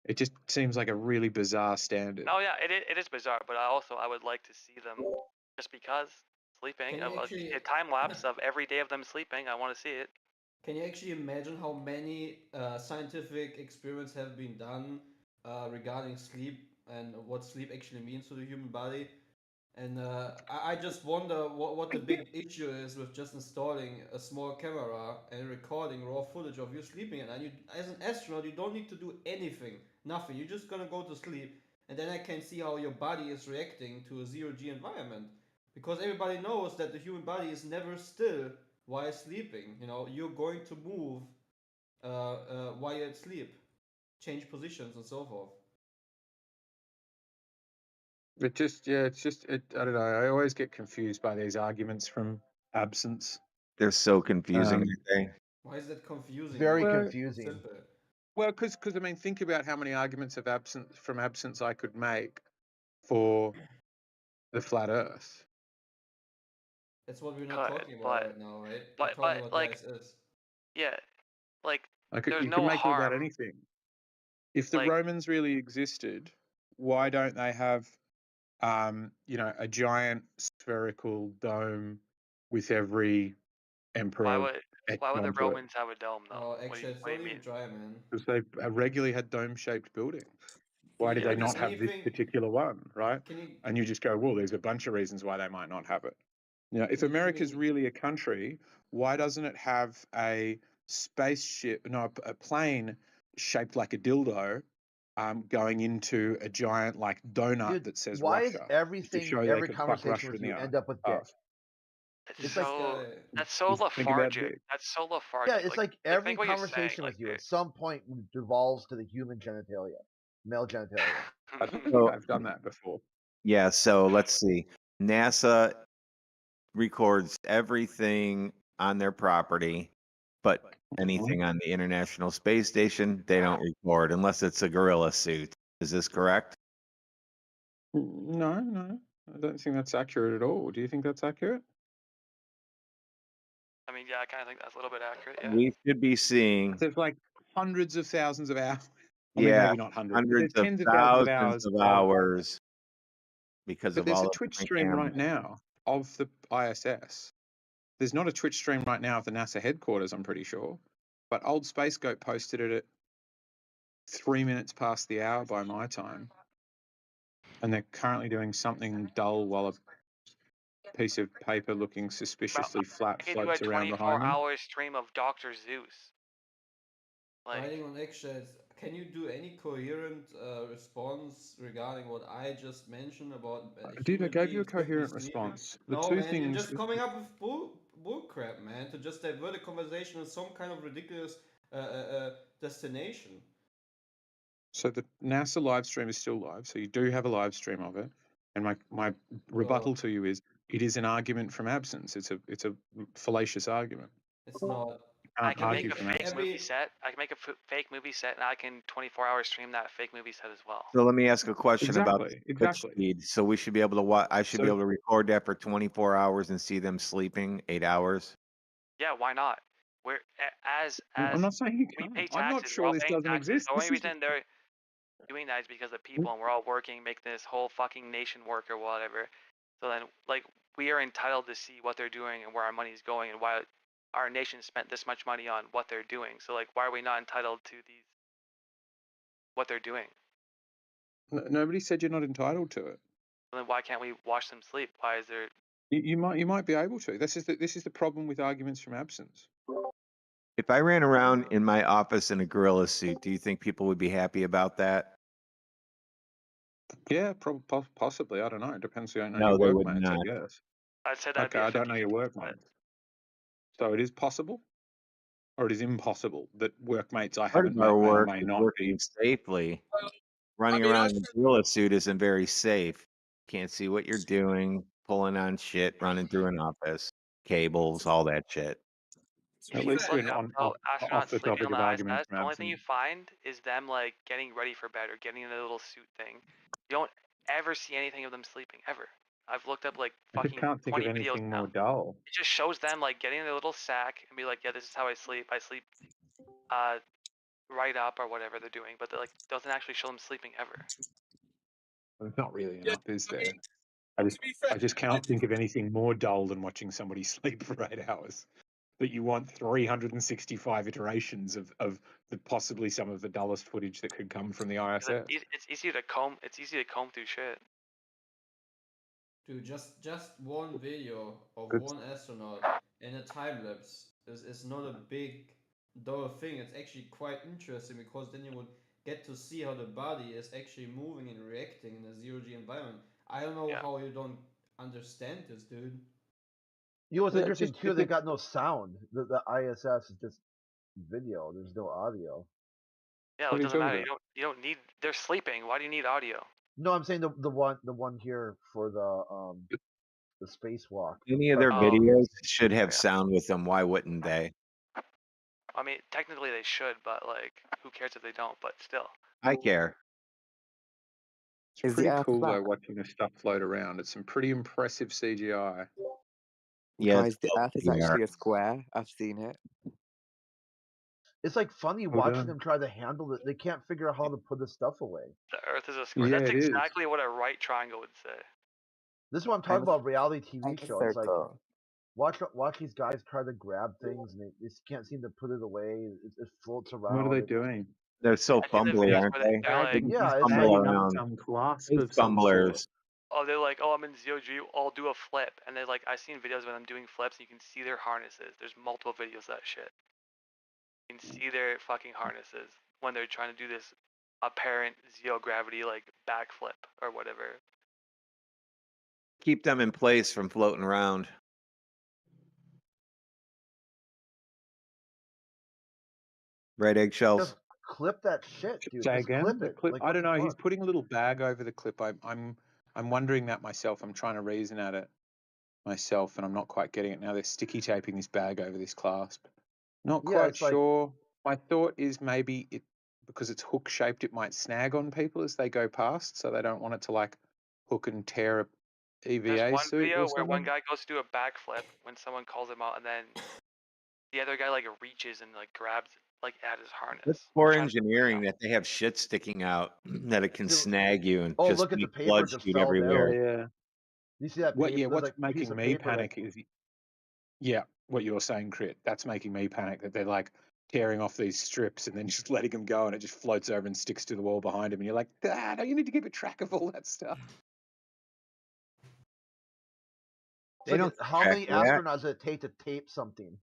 It just seems like a really bizarre standard. Oh yeah, it is bizarre, but I would like to see them just because sleeping. A time lapse of every day of them sleeping. I want to see it. Can you actually imagine how many scientific experiments have been done regarding sleep and what sleep actually means to the human body? And I just wonder what the big issue is with just installing a small camera and recording raw footage of you sleeping. And you, as an astronaut, you don't need to do anything, nothing. You're just gonna go to sleep, and then I can see how your body is reacting to a zero-G environment. Because everybody knows that the human body is never still while sleeping. You know, you're going to move while you're asleep, change positions and so forth. It just, yeah, it's just, I don't know. I always get confused by these arguments from absence. They're so confusing, aren't they? Why is that confusing? Very Well, confusing. Simple. Well, because I mean, think about how many arguments of absence I could make for the flat Earth. That's what we're not talking about right now, right? We're But talking about like, the ISS. yeah, like there's You no can make it harm. about anything. If the Like- Romans really existed, why don't they have, you know, a giant spherical dome with every emperor Why would etched the onto it? Romans have a dome though? Oh, actually, it's not even dry, man. Because they regularly had dome-shaped buildings. Why did they not have this particular one, right? And you just go, well, there's a bunch of reasons why they might not have it. You know, if America's really a country, why doesn't it have a spaceship, no, a plane shaped like a dildo, going into a giant like donut that says Why Russia? is everything, every conversation with you end up with dick? It's so that's so think about lethargic. dick. That's so lethargic. Yeah, it's like every think what you're saying, conversation with you at some point devolves to the human genitalia, male genitalia. I don't think So- I've done that before. Yeah, so let's see. NASA records everything on their property, but anything on the International Space Station, they don't record unless it's a gorilla suit. Is this correct? No, I don't think that's accurate at all. Do you think that's accurate? I mean, yeah, I kind of think that's a little bit accurate. Yeah. We should be seeing. There's like hundreds of thousands of hours. I mean, Yeah, maybe not hundreds, but hundreds there's of tens of thousands of of hours because But of there's all a the Twitch different stream cameras. right now of the ISS. There's not a Twitch stream right now of the NASA headquarters, I'm pretty sure. But Old Space Goat posted it at 3 minutes past the hour by my time. And they're currently doing something dull while a piece of paper looking suspiciously flat I can do a floats around behind them. 24-hour stream of Dr. Zeus. Riding on eggshells. Can you do any coherent response regarding what I just mentioned about Dude, I human gave you a beings could be coherent sleeping? response. The No, two man, things. you're just coming up with bull crap, man, to just divert the conversation in some kind of ridiculous destination. So the NASA live stream is still live, so you do have a live stream of it. And my rebuttal to you is it is an argument from absence. It's a fallacious argument. It's not. I can make argue a from fake absence. movie set. I can make a fake movie set, and I can 24-hour stream that fake movie set as well. So let me ask a question about Exactly. Twitch feed. So we should be able to watch. I should be able to record that for 24 hours and see them sleeping 8 hours. Yeah, why not? We're as I'm not saying you we can't. pay taxes. I'm not we're sure all this paying doesn't taxes. exist. The only This is reason they're doing that is because of people, and we're all working, making this whole fucking nation work or whatever. So then, like, we are entitled to see what they're doing and where our money's going and why our nation spent this much money on what they're doing. So, like, why are we not entitled to what they're doing? Nobody said you're not entitled to it. So then why can't we watch them sleep? Why is there? You might be able to. This is the problem with arguments from absence. If I ran around in my office in a gorilla suit, do you think people would be happy about that? Yeah, possibly. I don't know. It depends on No, your they would workmates, I not. guess. I'd say that'd Okay, be a I don't know 50-50 your workmates. So it is possible, or it is impossible that workmates I Part haven't of our met may or work may is not working be. safely. Running around in a gorilla suit isn't very safe. Can't see what you're doing, pulling on shit, running through an office, cables, all that shit. At least we're off astronauts the sleeping topic on of the arguments ISS, from the only thing you absence. find is them like getting ready for bed or getting in a little suit thing. You don't ever see anything of them sleeping ever. I've looked up like I just fucking can't think 20 of videos anything now. more dull. It just shows them like getting in their little sack and be like, yeah, this is how I sleep. I sleep right up or whatever they're doing, but like doesn't actually show them sleeping ever. There's not really enough, is there? I just can't think of anything more dull than watching somebody sleep for 8 hours. That you want 365 iterations of the possibly some of the dullest footage that could come from the ISS. It's easy to comb. It's easy to comb through shit. Dude, just one video of Good. one astronaut in a time lapse is not a big dull thing. It's actually quite interesting because then you would get to see how the body is actually moving and reacting in a zero-G environment. I don't know how you don't understand this, dude. You know what's interesting too? They got no sound. The ISS is just video. There's no audio. Yeah, it doesn't matter. You don't need. They're sleeping. Why do you need audio? No, I'm saying the one here for the spacewalk. Any of their videos should have sound with them. Why wouldn't they? I mean, technically they should, but like, who cares if they don't? But still. I care. It's pretty cool though watching this stuff float around. It's some pretty impressive CGI. Yeah, Guys, the Earth is actually a square. I've seen it. It's like funny watching them try to handle it. They can't figure out how to put this stuff away. The Earth is a square. Yeah, That's it is. exactly what a right triangle would say. This is what I'm talking about. Reality TV show. It's like circle. watch these guys try to grab things and they just can't seem to put it away. It floats around. What are they doing? They're so fumbly, aren't they? Yeah, it's Fumble like around. Some clasp These of some fumblers. sort. Oh, they're like, oh, I'm in ZOG, I'll do a flip. And they're like, I've seen videos when I'm doing flips, and you can see their harnesses. There's multiple videos of that shit. You can see their fucking harnesses when they're trying to do this apparent zero gravity, like, backflip or whatever. Keep them in place from floating around. Right, eggshells. Just clip that shit, dude. Say Just again? clip The it. clip? Like, I don't know. He's fuck? putting a little bag over the clip. I'm wondering that myself. I'm trying to reason at it myself, and I'm not quite getting it now. They're sticky taping this bag over this clasp. Not quite it's like- sure. My thought is maybe it because it's hook shaped, it might snag on people as they go past, so they don't want it to like hook and tear a EVA There's one suit video or where one something. guy goes to do a backflip when someone calls him out, and then the other guy like reaches and like grabs like at his harness. It's poor engineering that they have shit sticking out that it can snag you and just look at the make paper blood just shoot fell down. everywhere. Yeah. You see that? What? Paper? Yeah. There's, What's like, a piece making of me paper that- panic is, yeah, what you're saying, Crit. That's making me panic that they're like tearing off these strips and then just letting them go, and it just floats over and sticks to the wall behind him, and you're like, ah, don't you need to keep a track of all that stuff? It's like, how many astronauts does it take to tape something?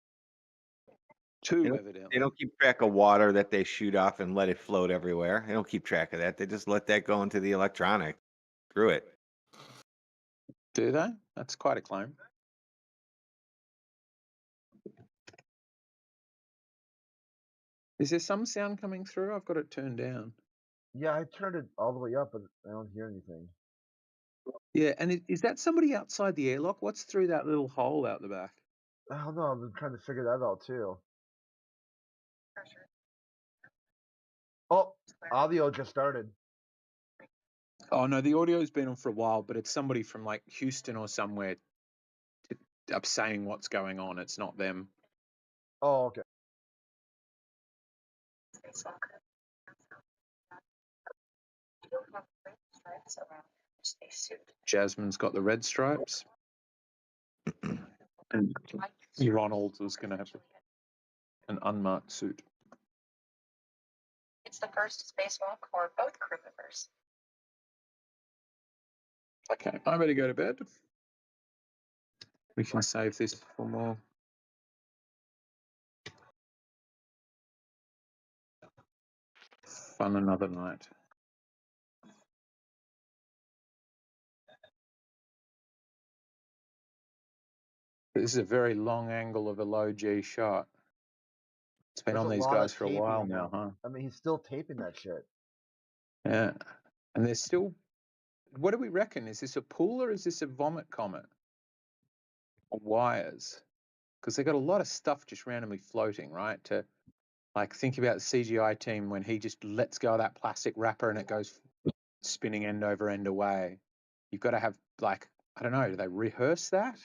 Two, evidently. They don't keep track of water that they shoot off and let it float everywhere. They don't keep track of that. They just let that go into the electronic. Screw it. Do they? That's quite a claim. Is there some sound coming through? I've got it turned down. Yeah, I turned it all the way up, but I don't hear anything. Yeah, and is that somebody outside the airlock? What's through that little hole out the back? I don't know. I've been trying to figure that out too. Oh, audio just started. Oh no, the audio's been on for a while, but it's somebody from like Houston or somewhere up saying what's going on. It's not them. Oh, okay. Jasmine's got the red stripes, and Ronald was going to have an unmarked suit. It's the first spacewalk for both crew members. Okay, I better go to bed. We can save this for more. Fun another night. This is a very long angle of a low G shot. It's been There's on a these lot guys of for a while taping now, huh? I mean, he's still taping that shit. Yeah. And there's still, what do we reckon? Is this a pool or is this a vomit comet? Or wires? Because they got a lot of stuff just randomly floating, right? To like think about the CGI team when he just lets go of that plastic wrapper and it goes spinning end over end away. You've got to have like, I don't know, do they rehearse that?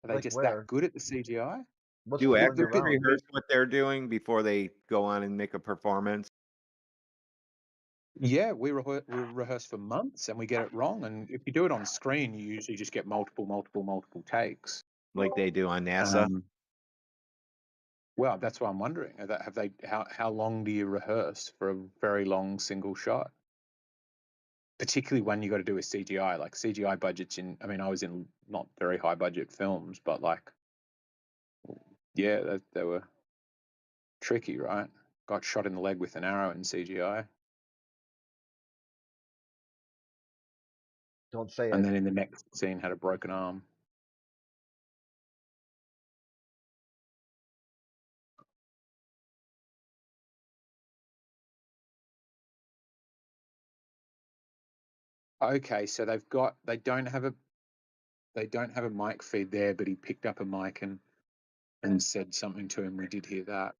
Are they Like just where? that good at the CGI? What's Do floating actors around? rehearse what they're doing before they go on and make a performance? Yeah, we rehearse for months and we get it wrong. And if you do it on screen, you usually just get multiple takes. Like they do on NASA? Well, that's what I'm wondering. How long do you rehearse for a very long single shot? particularly when you got to do a CGI, like CGI budgets I mean, I was in not very high budget films, but like, yeah, they were tricky, right? Got shot in the leg with an arrow in CGI. Don't say And it. then in the next scene had a broken arm. Okay, so they don't have a mic feed there, but he picked up a mic and said something to him. We did hear that.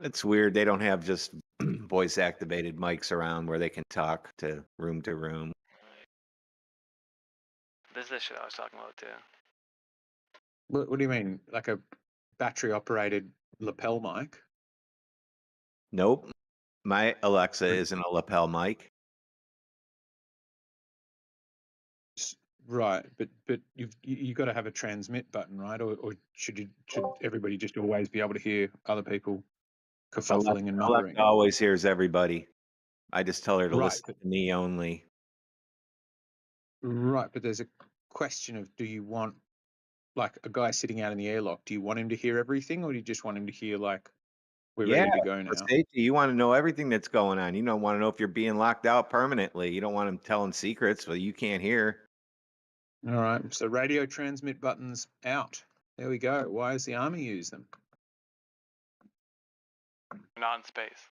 It's weird. They don't have just voice activated mics around where they can talk to room. This is the shit I was talking about too. What do you mean? Like a battery operated lapel mic? Nope. My Alexa isn't a lapel mic. Right, but you got to have a transmit button, right? Or should everybody just always be able to hear other people kerfuffling and muttering? Alexa always hears everybody. I just tell her to Right, listen to me only. Right, but there's a question of, do you want, like, a guy sitting out in the airlock, do you want him to hear everything, or do you just want him to hear, like, we're ready to go now? For safety, you want to know everything that's going on. You don't want to know if you're being locked out permanently. You don't want them telling secrets so you can't hear. All right, so radio transmit buttons out. There we go. Why does the Army use them? Not in space.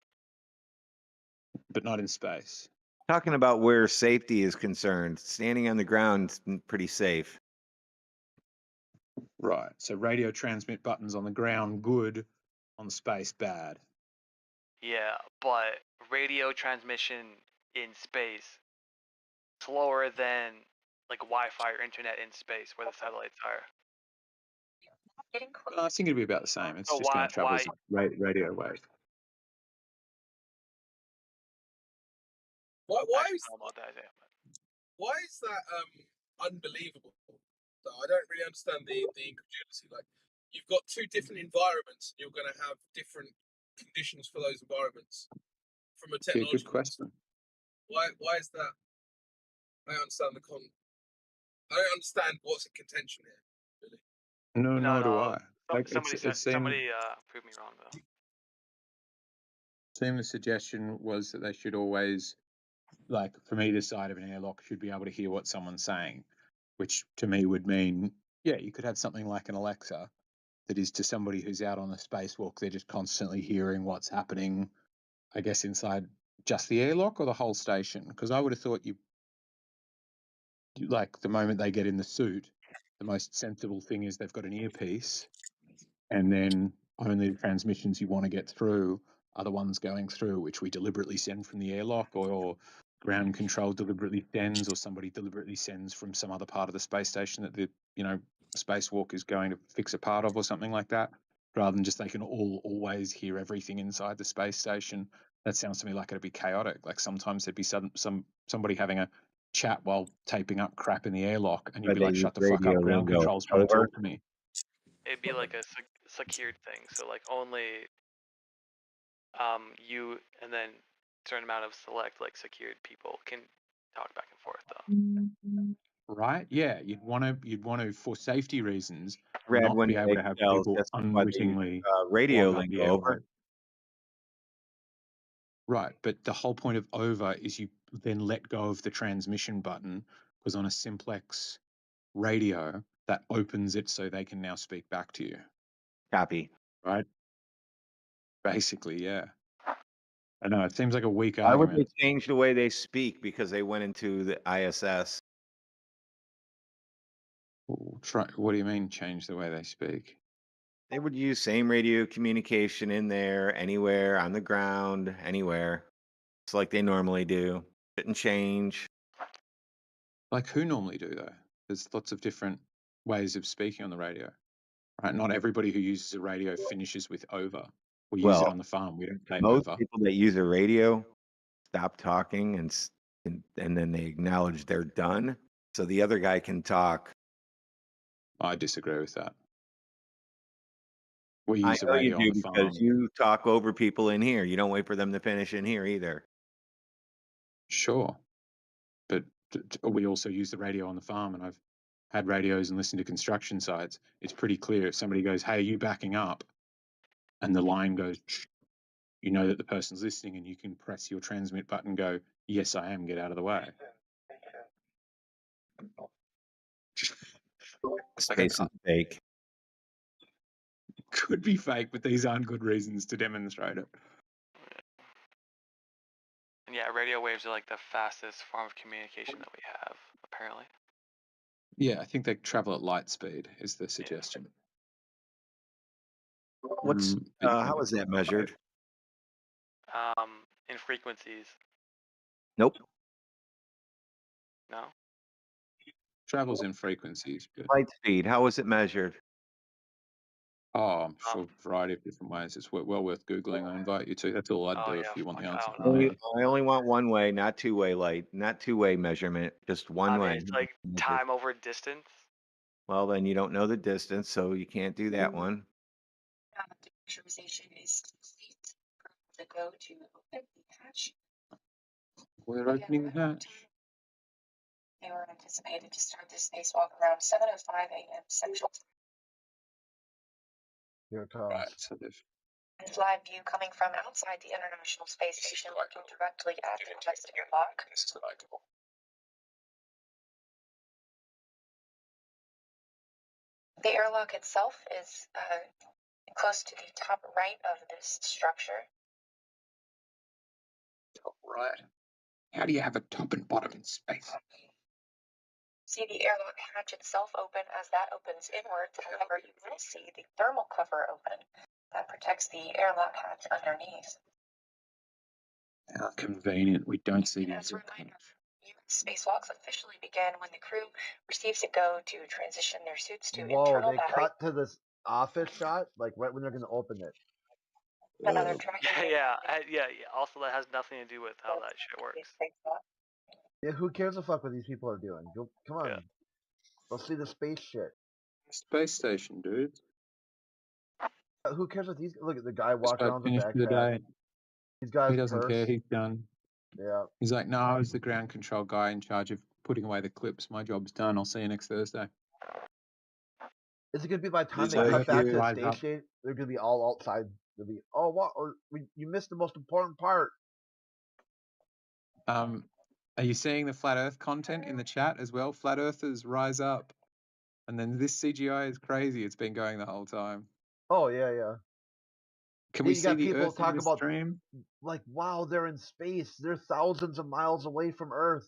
But not in space. Talking about where safety is concerned, standing on the ground is pretty safe. Right, so radio transmit buttons on the ground, good. On space, bad. Yeah, but radio transmission in space slower than like Wi-Fi or internet in space where the satellites are. I think it'd be about the same. It's So just going to travel as radio wave. Why is that unbelievable? So I don't really understand the incredulity. Like, you've got two different environments. You're going to have different conditions for those environments from a technology. Good question. Why is that? I don't understand I don't understand what's in contention here. Really. No, nor do I. Like, somebody prove me wrong though. The suggestion was that they should always, like, from either side of an airlock, should be able to hear what someone's saying, which to me would mean, yeah, you could have something like an Alexa that is to somebody who's out on a spacewalk, they're just constantly hearing what's happening, I guess, inside just the airlock or the whole station. Because I would have thought like, the moment they get in the suit, the most sensible thing is they've got an earpiece, and then only the transmissions you want to get through are the ones going through, which we deliberately send from the airlock, or ground control deliberately sends, or somebody deliberately sends from some other part of the space station that the spacewalk is going to fix a part of, or something like that, rather than just they can always hear everything inside the space station. That sounds to me like it'd be chaotic. Like, sometimes there'd be somebody having a chat while taping up crap in the airlock, and you'd be like, shut the fuck up, ground control's trying to talk to me. It'd be like a secured thing, so like only you and then a certain amount of select like secured people can talk back and forth though. Right? Yeah, you'd want to, for safety reasons, Red not when be able to have people that's why they unwittingly radio clog up the lingo over. airway. Right, but the whole point of over is you then let go of the transmission button, because on a simplex radio, that opens it so they can now speak back to you. Copy. Right? Basically, yeah. I know, it seems like a weak Why would argument. they change the way they speak because they went into the ISS? What do you mean, change the way they speak? They would use same radio communication in there, anywhere, on the ground, anywhere. It's like they normally do. Didn't change. Like, who normally do, though? There's lots of different ways of speaking on the radio. Right? Not everybody who uses a radio finishes with over. We use it on the farm. We don't say most over. people that use a radio stop talking and then they acknowledge they're done, so the other guy can talk. I disagree with that. We I use the know you radio on do the farm. because you talk over people in here. You don't wait for them to finish in here either. Sure, but we also use the radio on the farm, and I've had radios and listened to construction sites. It's pretty clear if somebody goes, "Hey, are you backing up?" and the line goes, "Shh," you know that the person's listening, and you can press your transmit button, go, "Yes, I am. Get out of the way." It's like Space is fake. could be fake, but these aren't good reasons to demonstrate it. And yeah, radio waves are like the fastest form of communication that we have, apparently. Yeah, I think they travel at light speed is the suggestion. What's how is that measured? In frequencies. Nope. No. Travels in frequencies. But... Light speed. How is it measured? Oh, I'm sure a variety of different ways. It's well worth Googling. I invite you to. That's all I'd do if you want the answer from me. I only want one way, not two-way light, not two-way memeasurement, just one way. It's like time over distance. Well, then you don't know the distance, so you can't do that one. The pressurization is complete. The go to open the hatch. We're opening the hatch. They were anticipated to start this spacewalk around 7:05 a.m. Central Time. Here it comes. Right, so they've It's live view coming from outside the International Space Station, looking directly at the west airlock. The airlock itself is close to the top right of this structure. Top right. How do you have a top and bottom in space? See the airlock hatch itself open. As that opens inwards, however, you will see the thermal cover open that protects the airlock hatch underneath. How convenient. We don't see the As a reminder, US spacewalks officially begin when the crew receives a go to transition their suits to Whoa, internal they battery. cut to this office shot, like right when they're going to open it. Another tracking. yeah. Also, that has nothing to do with how that shit works. Yeah, who cares the fuck what these people are doing? Go, come on. Yeah. Let's see the space shit. Space station, dude. Who cares what these? Look at the guy Just walking about around with a finished for the backpack. day. He's got He his doesn't purse. care. He's done. Yeah. He's like, no, I was the ground control guy in charge of putting away the clips. My job's done. I'll see you next Thursday. Is it gonna be by the time He's they like, cut back to the rise up. station? They're gonna be all outside. They'll be, oh, what? You missed the most important part. Are you seeing the flat Earth content in the chat as well? Flat Earthers rise up, and then this CGI is crazy. It's been going the whole time. Oh yeah. Can Yeah, we you see got the people Earth in talk this about stream? like, wow, they're in space. They're thousands of miles away from Earth.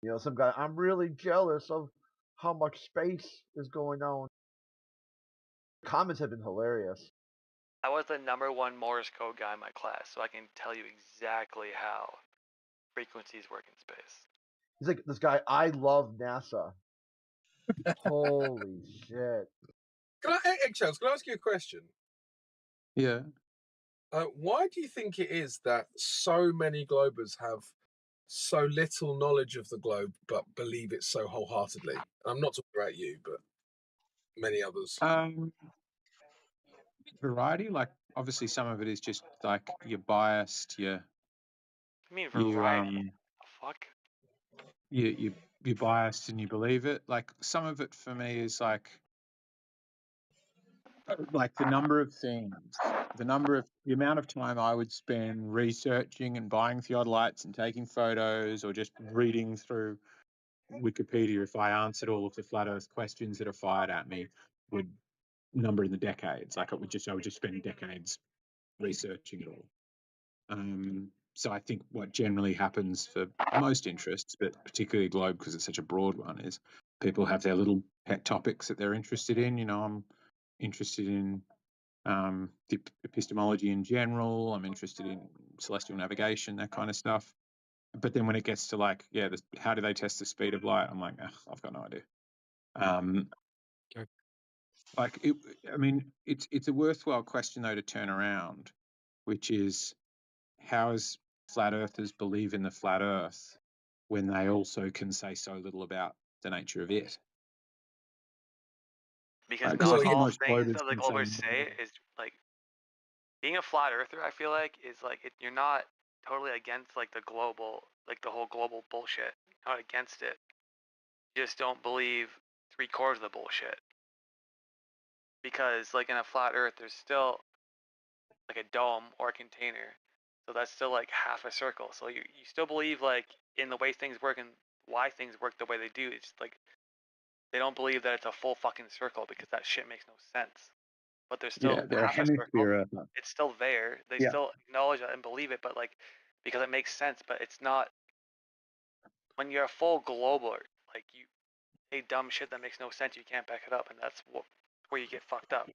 You know, some guy. I'm really jealous of how much space is going on. Comments have been hilarious. I was the #1 Morse code guy in my class, so I can tell you exactly how frequencies work in space. He's like, this guy, I love NASA. Holy shit. Eggshells, can I ask you a question? Yeah. Why do you think it is that so many Globers have so little knowledge of the globe but believe it so wholeheartedly? I'm not talking about you, but many others. Variety, like obviously some of it is just like you're biased. I mean variety. Fuck. You're biased and you believe it. Like some of it for me is like the number of things, the amount of time I would spend researching and buying theodolites and taking photos or just reading through Wikipedia if I answered all of the flat Earth questions that are fired at me would number in the decades. Like I would just spend decades researching it all. So I think what generally happens for most interests, but particularly Globe because it's such a broad one, is people have their little pet topics that they're interested in. You know, I'm interested in the epistemology in general. I'm interested in celestial navigation, that kind of stuff. But then when it gets to like, how do they test the speed of light? I'm like, I've got no idea. It's a worthwhile question though to turn around, which is how is flat earthers believe in the flat earth when they also can say so little about the nature of it? Because Well, not yeah, all most things voters that the can say globalers say is like being a flat earther. I feel like is like you're not totally against like the global, like the whole global bullshit. You're not against it. You just don't believe 3/4 of the bullshit. Because like in a flat Earth, there's still like a dome or a container, so that's still like half a circle. So you still believe like in the way things work and why things work the way they do. It's like they don't believe that it's a full fucking circle because that shit makes no sense. But there's still they're a half a circle. hemisphere earther. It's still there. They Yeah. still acknowledge it and believe it, but like because it makes sense. But it's not when you're a full globaler. Like you say dumb shit that makes no sense. You can't back it up, and that's where you get fucked up.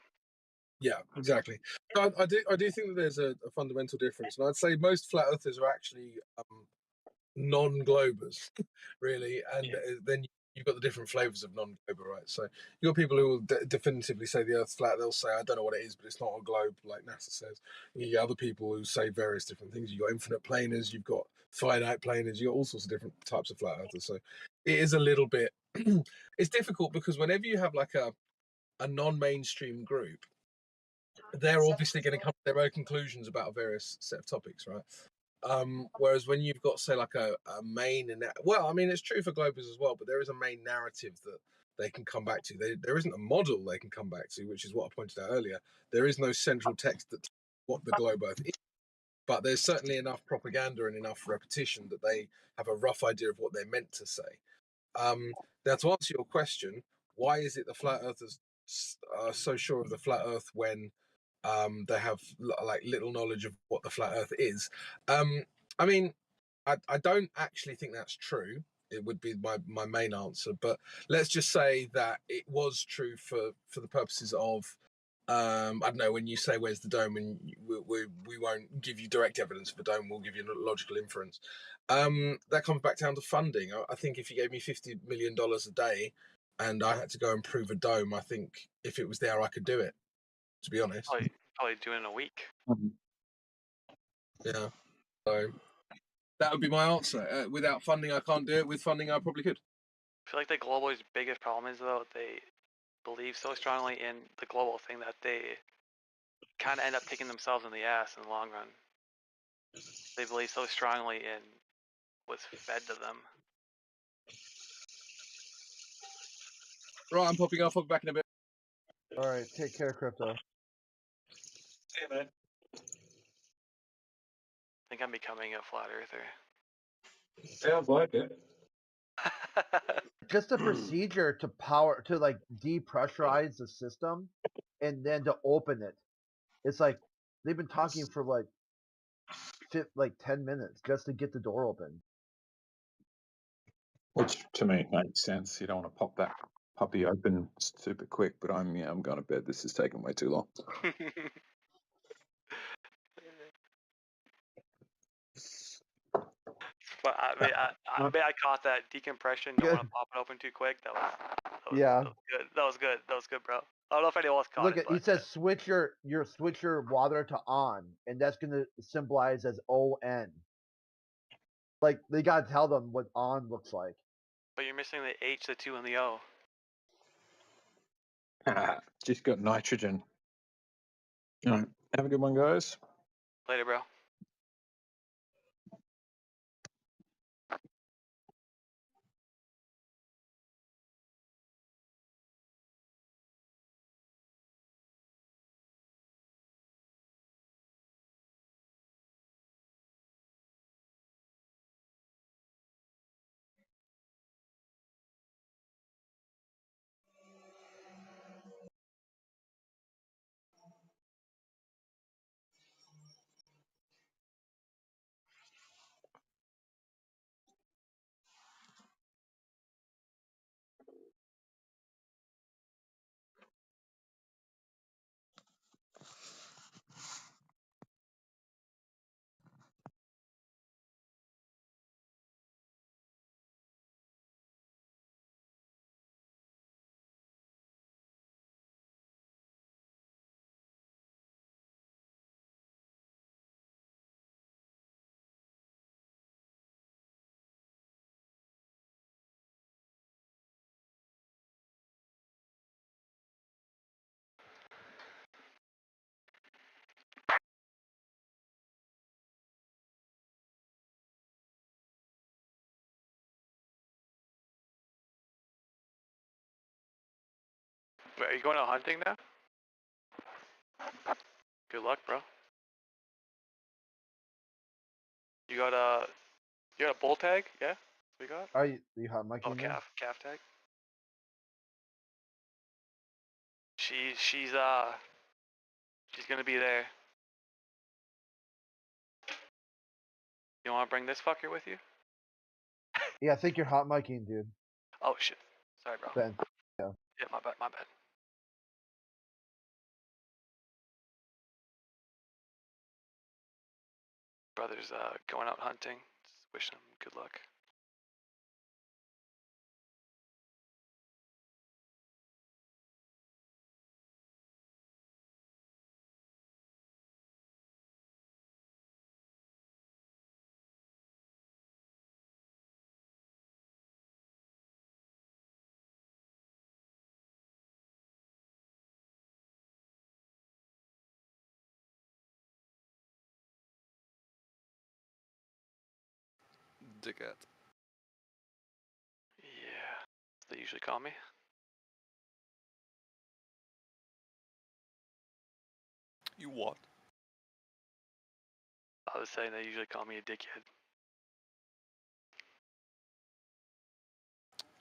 Yeah, exactly. I do think that there's a fundamental difference, and I'd say most flat earthers are actually non-globers, really, and then you've got the different flavors of non-glober, right? So you've got people who will definitively say the Earth's flat. They'll say, I don't know what it is, but it's not a globe, like NASA says. You get other people who say various different things. You've got infinite planers, you've got finite planers, you've got all sorts of different types of flat earthers. So it is a little bit, it's difficult because whenever you have like a non-mainstream group, they're obviously going to come to their own conclusions about a various set of topics, right? Whereas when you've got, say, like a main, well, I mean, it's true for globers as well, but there is a main narrative that they can come back to. There isn't a model they can come back to, which is what I pointed out earlier. There is no central text that what the globe Earth is, but there's certainly enough propaganda and enough repetition that they have a rough idea of what they're meant to say. Now, to answer your question, why is it the flat earthers are so sure of the flat Earth when they have like little knowledge of what the flat Earth is? I mean, I don't actually think that's true. It would be my main answer, but let's just say that it was true for the purposes of I don't know, when you say where's the dome, and we won't give you direct evidence of a dome, we'll give you a logical inference. That comes back down to funding. I think if you gave me $50 million a day and I had to go and prove a dome, I think if it was there, I could do it, to be honest. Probably do it in a week. Yeah. So that would be my answer. Without funding, I can't do it. With funding, I probably could. I feel like the globalers' biggest problem is though they believe so strongly in the global thing that they kind of end up kicking themselves in the ass in the long run. They believe so strongly in what's fed to them. Right, I'm popping off. I'll be back in a bit. All right, take care, Crypto. See you, man. I think I'm becoming a flat earther. Sounds like it. Just a procedure to like depressurize the system and then to open it. It's like they've been talking for like 10 minutes just to get the door open. Which to me makes sense. You don't want to pop that puppy open super quick, but I'm going to bed. This is taking way too long. But I caught that decompression. Don't want to pop it open too quick. That was good. That was good, bro. I don't know if anyone else caught it. He says switch your water to on, and that's gonna symbolize as ON. Like they gotta tell them what on looks like. But you're missing the H, the 2, and the O. Just got nitrogen. All right. Have a good one, guys. Later, bro. Wait, are you going out hunting now? Good luck, bro. You got a bull tag? Yeah, we got. Are you hot mic? Oh, calf tag. She's gonna be there. You wanna bring this fucker with you? Yeah, I think you're hot micing, dude. Oh shit. Sorry, bro. Ben. Yeah. Yeah, my bad. Brother's going out hunting. Just wishing him good luck. Dickhead. Yeah, they usually call me. You what? I was saying they usually call me a dickhead.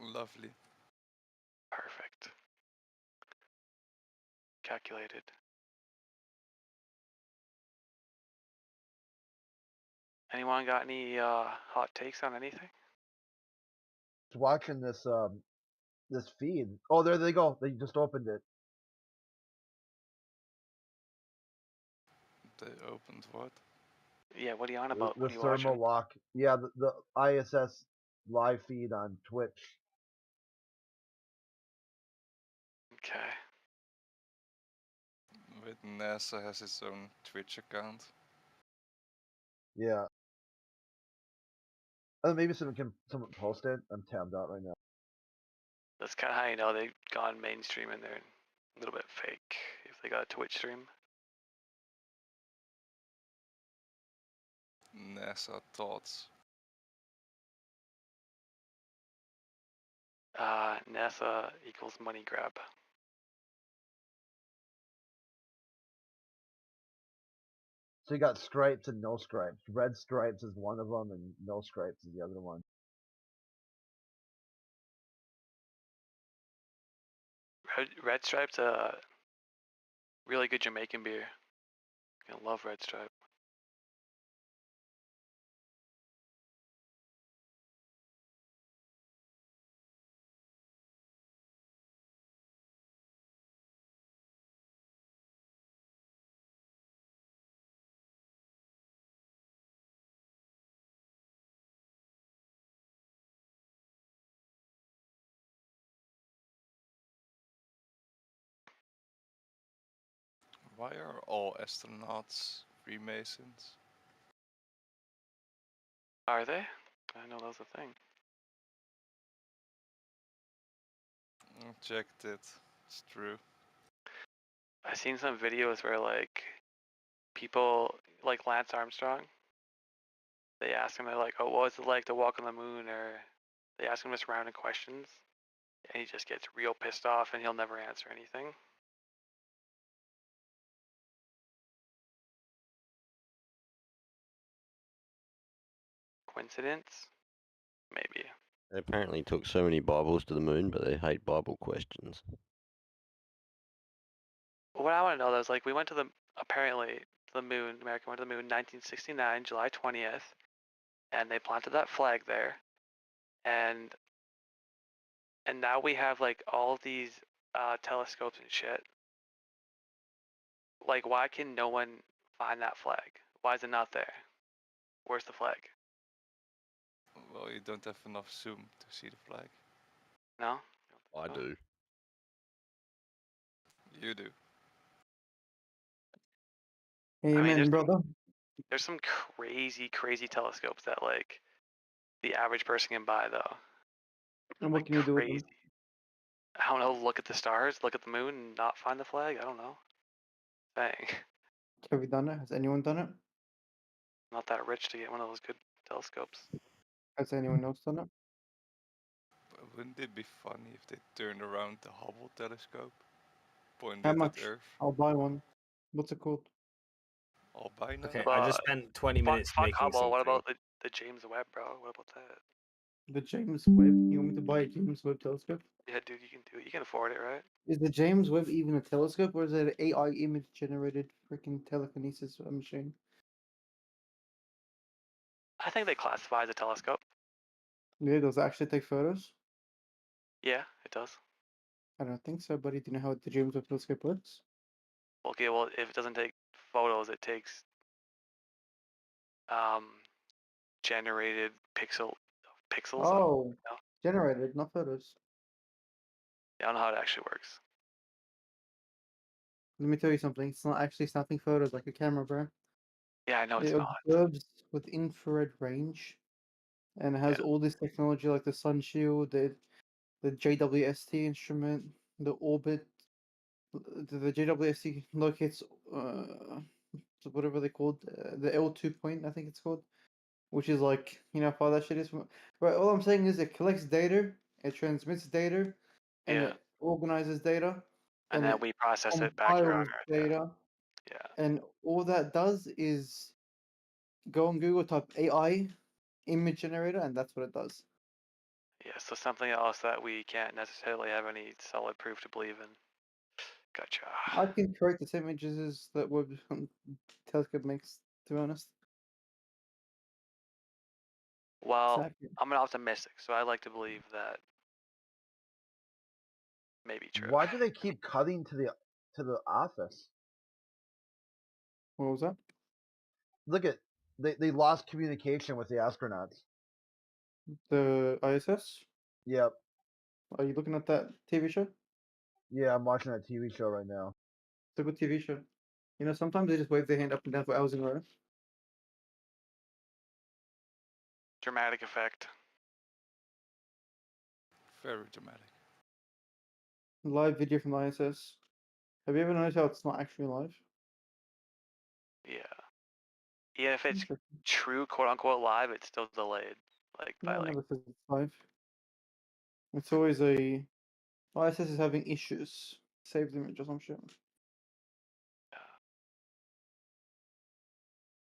Lovely. Perfect. Calculated. Anyone got any hot takes on anything? Just watching this this feed. Oh, there they go. They just opened it. They opened what? Yeah, what are you on about? The What are you thermal watching? lock. Yeah, the ISS live feed on Twitch. Okay. With NASA has its own Twitch account. Yeah. Maybe someone post it. I'm tabbed out right now. That's kind of how you know they've gone mainstream and they're a little bit fake if they got a Twitch stream. NASA thoughts. NASA equals money grab. So you got stripes and no stripes. Red stripes is one of them, and no stripes is the other one. Red Stripe's a really good Jamaican beer. I love Red Stripe. Why are all astronauts Freemasons? Are they? I know that was a thing. I checked it. It's true. I've seen some videos where like people like Lance Armstrong, they ask him, they're like, oh, what was it like to walk on the moon? Or they ask him just random questions and he just gets real pissed off and he'll never answer anything. Coincidence? Maybe. They apparently took so many Bibles to the moon, but they hate Bible questions. What I want to know though is like we went to the moon, America went to the moon 1969, July 20th, and they planted that flag there. And now we have like all these telescopes and shit. Like why can no one find that flag? Why is it not there? Where's the flag? Well, you don't have enough zoom to see the flag. No? I do. You do. Amen, brother. There's some crazy telescopes that like the average person can buy though. And what can you do with them? Crazy. I don't know, look at the stars, look at the moon and not find the flag? I don't know. Dang. Have you done it? Has anyone done it? Not that rich to get one of those good telescopes. Has anyone else done it? But wouldn't it be funny if they turned around the Hubble telescope? pointed How at much? Earth. I'll buy one. What's it called? I'll buy now. Okay, I just spent 20 minutes fuck making Hubble. What something. about the James Webb, bro? What about that? The James Webb. You want me to buy a James Webb telescope? Yeah, dude, you can do it. You can afford it, right? Is the James Webb even a telescope, or is it an AI image generated freaking telekinesis machine? I think they classify as a telescope. Yeah, does it actually take photos? Yeah, it does. I don't think so, buddy. Do you know how the James Webb telescope works? Okay, well, if it doesn't take photos, it takes generated pixels. Oh, No? generated, not photos. Yeah, I don't know how it actually works. Let me tell you something. It's not actually snapping photos like a camera, bro. Yeah, I know it's It not. observes with infrared range, and it has all this technology like the sun shield, the JWST instrument, the orbit. The JWST locates whatever they called the L2 point, I think it's called, which is like how far that shit is from. Right. All I'm saying is it collects data, it transmits data, and Yeah. it organizes data, And then it we process it back here on compiles Earth. data, Yeah. and all that does is go on Google, type AI image generator, and that's what it does. Yeah, so something else that we can't necessarily have any solid proof to believe in. Gotcha. I can create the same images as that Webb telescope makes, to be honest. Well, Exactly. I'm an optimistic, so I like to believe that may be true. Why do they keep cutting to the office? What was that? Look at they lost communication with the astronauts. The ISS? Yep. Are you looking at that TV show? Yeah, I'm watching that TV show right now. It's a good TV show. Sometimes they just wave their hand up and down for hours in a row. Dramatic effect. Very dramatic. Live video from the ISS. Have you ever noticed how it's not actually live? Yeah. Even if it's true, quote unquote, live, it's still delayed. Like by No, like. never says it's live. It's always ISS is having issues. Saved image or some shit.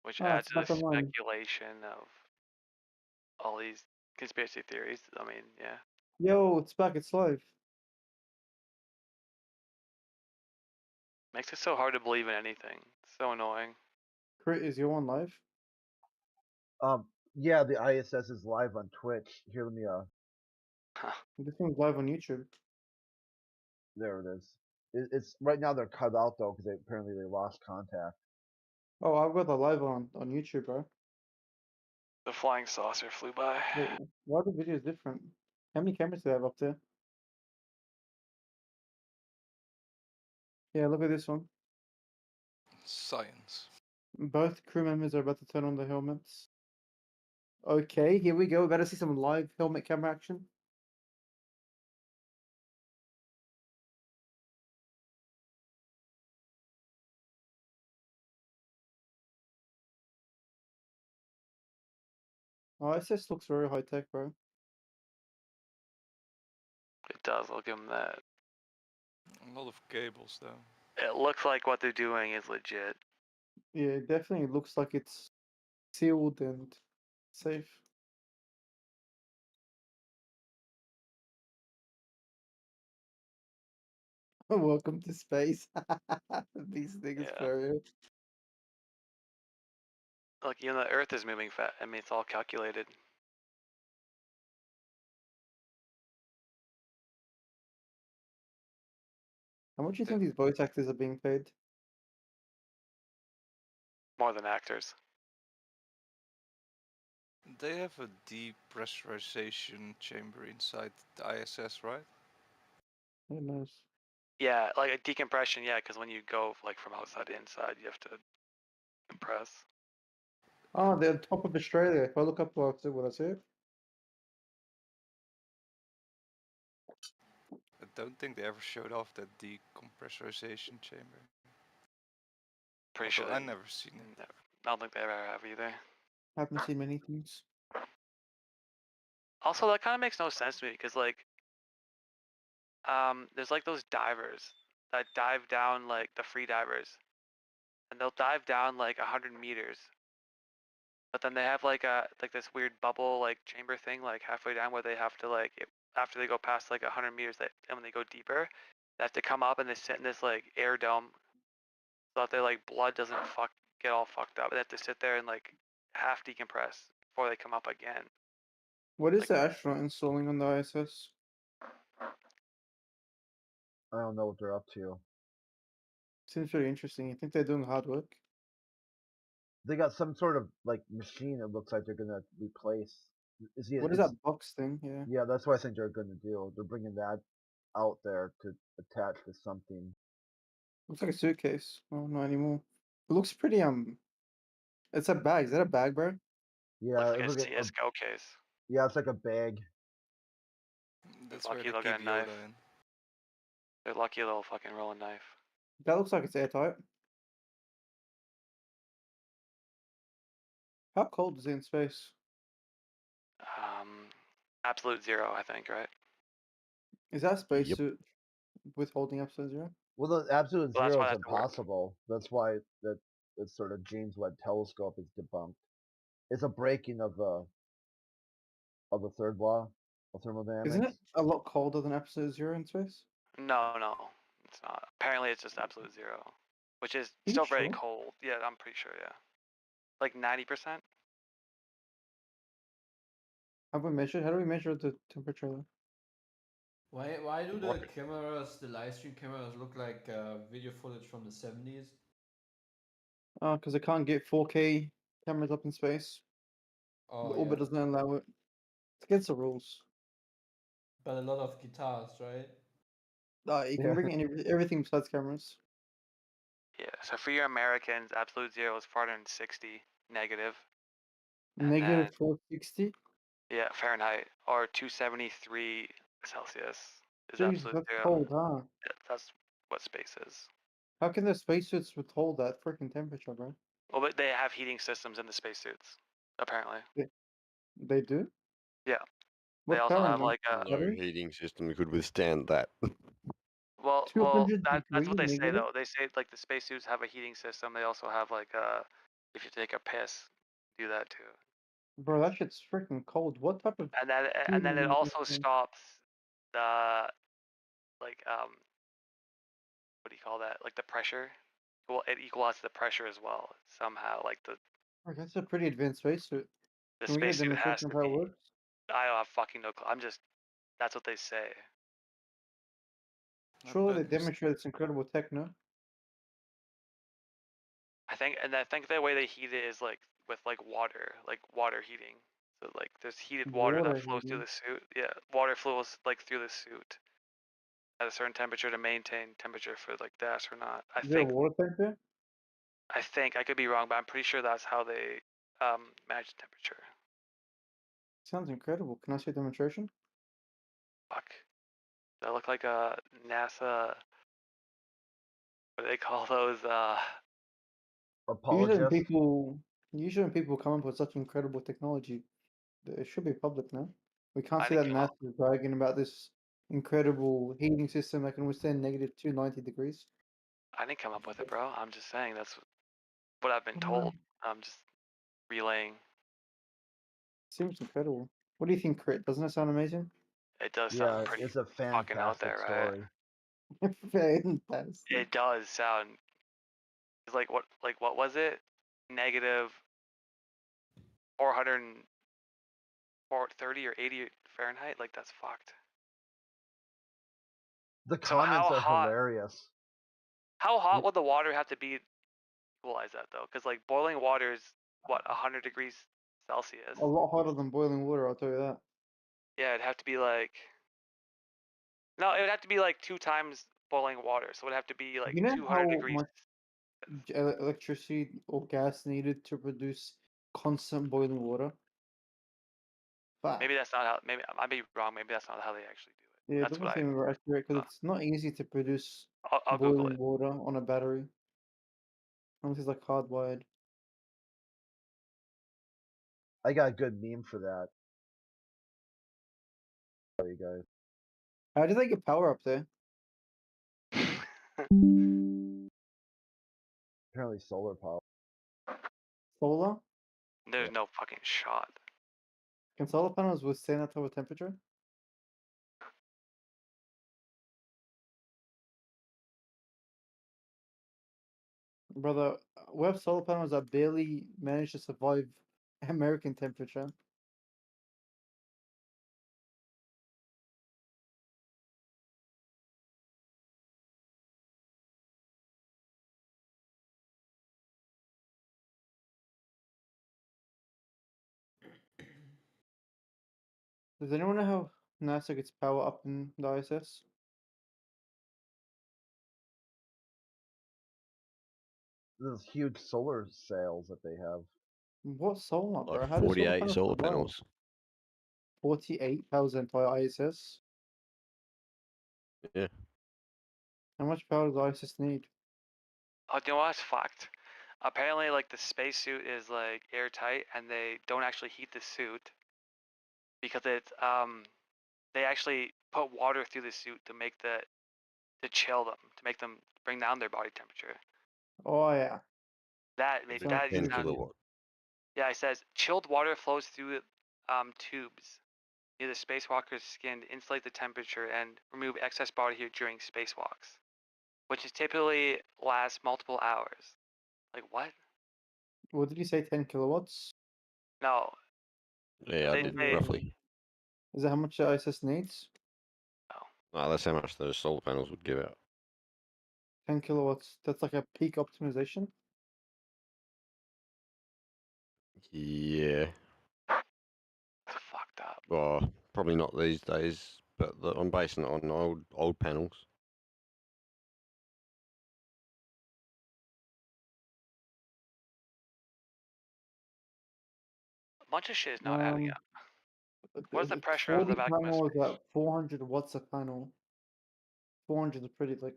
Which Oh, adds it's to the back online. speculation of all these conspiracy theories. I mean, yeah. Yo, it's back. It's live. Makes it so hard to believe in anything. It's so annoying. Crit, is your one live? Yeah, the ISS is live on Twitch. Here, let me This one's live on YouTube. There it is. It's right now they're cut out though because apparently they lost contact. Oh, I've got the live on YouTube, bro. The flying saucer flew by. Wait, why are the videos different? How many cameras do they have up there? Yeah, look at this one. Science. Both crew members are about to turn on their helmets. Okay, here we go. We better see some live helmet camera action. Oh, ISS looks very high tech, bro. It does. I'll give them that. A lot of cables, though. It looks like what they're doing is legit. Yeah, it definitely looks like it's sealed and safe. Welcome to space. These niggas Yeah. for real. Look, the Earth is moving fast. I mean, it's all calculated. How much do you think these voice actors are being paid? More than actors. They have a depressurization chamber inside the ISS, right? Who knows? Yeah, like a decompression. Yeah, because when you go like from outside to inside, you have to compress. Oh, they're on top of Australia. If I look up, will I see it? I don't think they ever showed off that decompressurization chamber. Pretty Although sure I never seen it. Never. I don't think they ever have either. Haven't seen many things. Also, that kind of makes no sense to me because like, there's like those divers that dive down like the free divers, and they'll dive down like 100 meters, but then they have like this weird bubble like chamber thing like halfway down where they have to like after they go past like 100 meters, and when they go deeper, they have to come up and they sit in this like air dome so that their like blood doesn't get all fucked up. They have to sit there and like half decompress before they come up again. What is the astronaut installing on the ISS? I don't know what they're up to. Seems very interesting. You think they're doing hard work? They got some sort of like machine. It looks like they're gonna replace. What is that box thing? Yeah. Yeah, that's what I think they're gonna do. They're bringing that out there to attach to something. Looks like a suitcase. Oh, not anymore. It looks pretty It's a bag. Is that a bag, bro? Yeah, Looks like a CSGO case. Yeah, it's like a bag. That's lucky where they'll they get keep a knife. Yoda in. They're lucky they'll fucking roll a knife. That looks like it's airtight. How cold is it in space? Absolute zero, I think, right? Is that spacesuit withholding absolute zero? Well, the absolute Well, that's zero why is that's the word. impossible. That's why that sort of James Webb Telescope is debunked. It's a breaking of the third law of thermodynamics. Isn't it a lot colder than absolute zero in space? No, it's not. Apparently, it's just absolute zero, which is You still very sure? cold. Yeah, I'm pretty sure. Yeah, like 90%. How do we measure the temperature though? Why do the cameras, the live stream cameras, look like video footage from the 70s? Because I can't get 4K cameras up in space. Oh, The orbit yeah. doesn't allow it. It's against the rules. But a lot of guitars, right? You can bring in everything besides cameras. Yeah. So for your Americans, absolute zero is 460 negative. Negative 460. Yeah, Fahrenheit, or 273 Celsius is Jesus, absolute that's zero. cold, huh? Yeah, that's what space is. How can the spacesuits withhold that freaking temperature, bro? Well, but they have heating systems in the spacesuits, apparently. They do? Yeah. What They also current, have man? like a. No heating system could withstand that. Well, 200 that's what degrees they say negative? though. They say like the spacesuits have a heating system. They also have like if you take a piss, do that too. Bro, that shit's freaking cold. What type of And then heating it is also this thing? stops the like what do you call that? Like the pressure. Well, it equalizes the pressure as well somehow. Like the Bro, that's a pretty advanced spacesuit. Can we get a spacesuit has demonstration of to how it be. works? I don't have fucking no clue. That's what they say. Surely they demonstrate this incredible tech, no? I think the way they heat it is like with like water heating. So like there's heated water that Water flows through heating. the suit. Yeah, water flows like through the suit at a certain temperature to maintain temperature for like the astronaut. Is there a water tank there? I could be wrong, but I'm pretty sure that's how they manage the temperature. Sounds incredible. Can I see a demonstration? Fuck. That look like a NASA. What do they call those? Apologists. Usually when people come up with such incredible technology, it should be public now. We can't I see that didn't come up. NASA is bragging about this incredible heating system that can withstand negative 290 degrees. I didn't come up with it, bro. I'm just saying that's what I've been Wow. told. I'm just relaying. Seems incredible. What do you think, Crit? Doesn't it sound amazing? It does Yeah, sound pretty it's a fucking out there, fantastic right? story. Fantastic. It does sound. It's like what was it? Negative 430 or 80 Fahrenheit. Like that's fucked. The So comments are hilarious. How hot would the water have to be to equalize that though? Because like boiling water is what 100 degrees Celsius. A lot hotter than boiling water, I'll tell you that. Yeah, it'd have to be like. No, it would have to be like 2 times boiling water. So it would have to be like You know 200 how degrees. much electricity or gas needed to produce constant boiling water? Maybe that's not how. Maybe I might be wrong. Maybe that's not how they actually do it. Yeah, it That's doesn't what seem very accurate because it's not easy to produce I'll Google boiling it. water on a battery. Unless it's like hardwired. I got a good meme for that. You guys. How do they get power up there? Apparently solar power. Solar? There's no fucking shot. Can solar panels withstand that type of temperature? Brother, we have solar panels that barely manage to survive American temperature. Does anyone know how NASA gets power up in the ISS? Those huge solar sails that they have. What solar, bro? Like How do solar 48 panels solar survive? panels. 48 powers the entire ISS? Yeah. How much power does the ISS need? Oh, do you know what's fucked? Apparently, like the spacesuit is like airtight, and they don't actually heat the suit because it's they actually put water through the suit to make to chill them, to make them bring down their body temperature. Oh yeah. That Is that it 10 sounds. kilowatt? Yeah, it says chilled water flows through tubes near the spacewalker's skin to insulate the temperature and remove excess body heat during spacewalks, which is typically lasts multiple hours. Like what? What did you say? 10 kilowatts? No. Yeah, I They did say roughly. Is that how much the ISS needs? No, that's how much those solar panels would give out. 10 kilowatts. That's like a peak optimization. Yeah. fucked up. Well, probably not these days, but I'm basing it on old panels. A bunch of shit is not adding up. What's the pressure of 40 the vacuum of panel is space? at 400 watts a panel. 400 is pretty like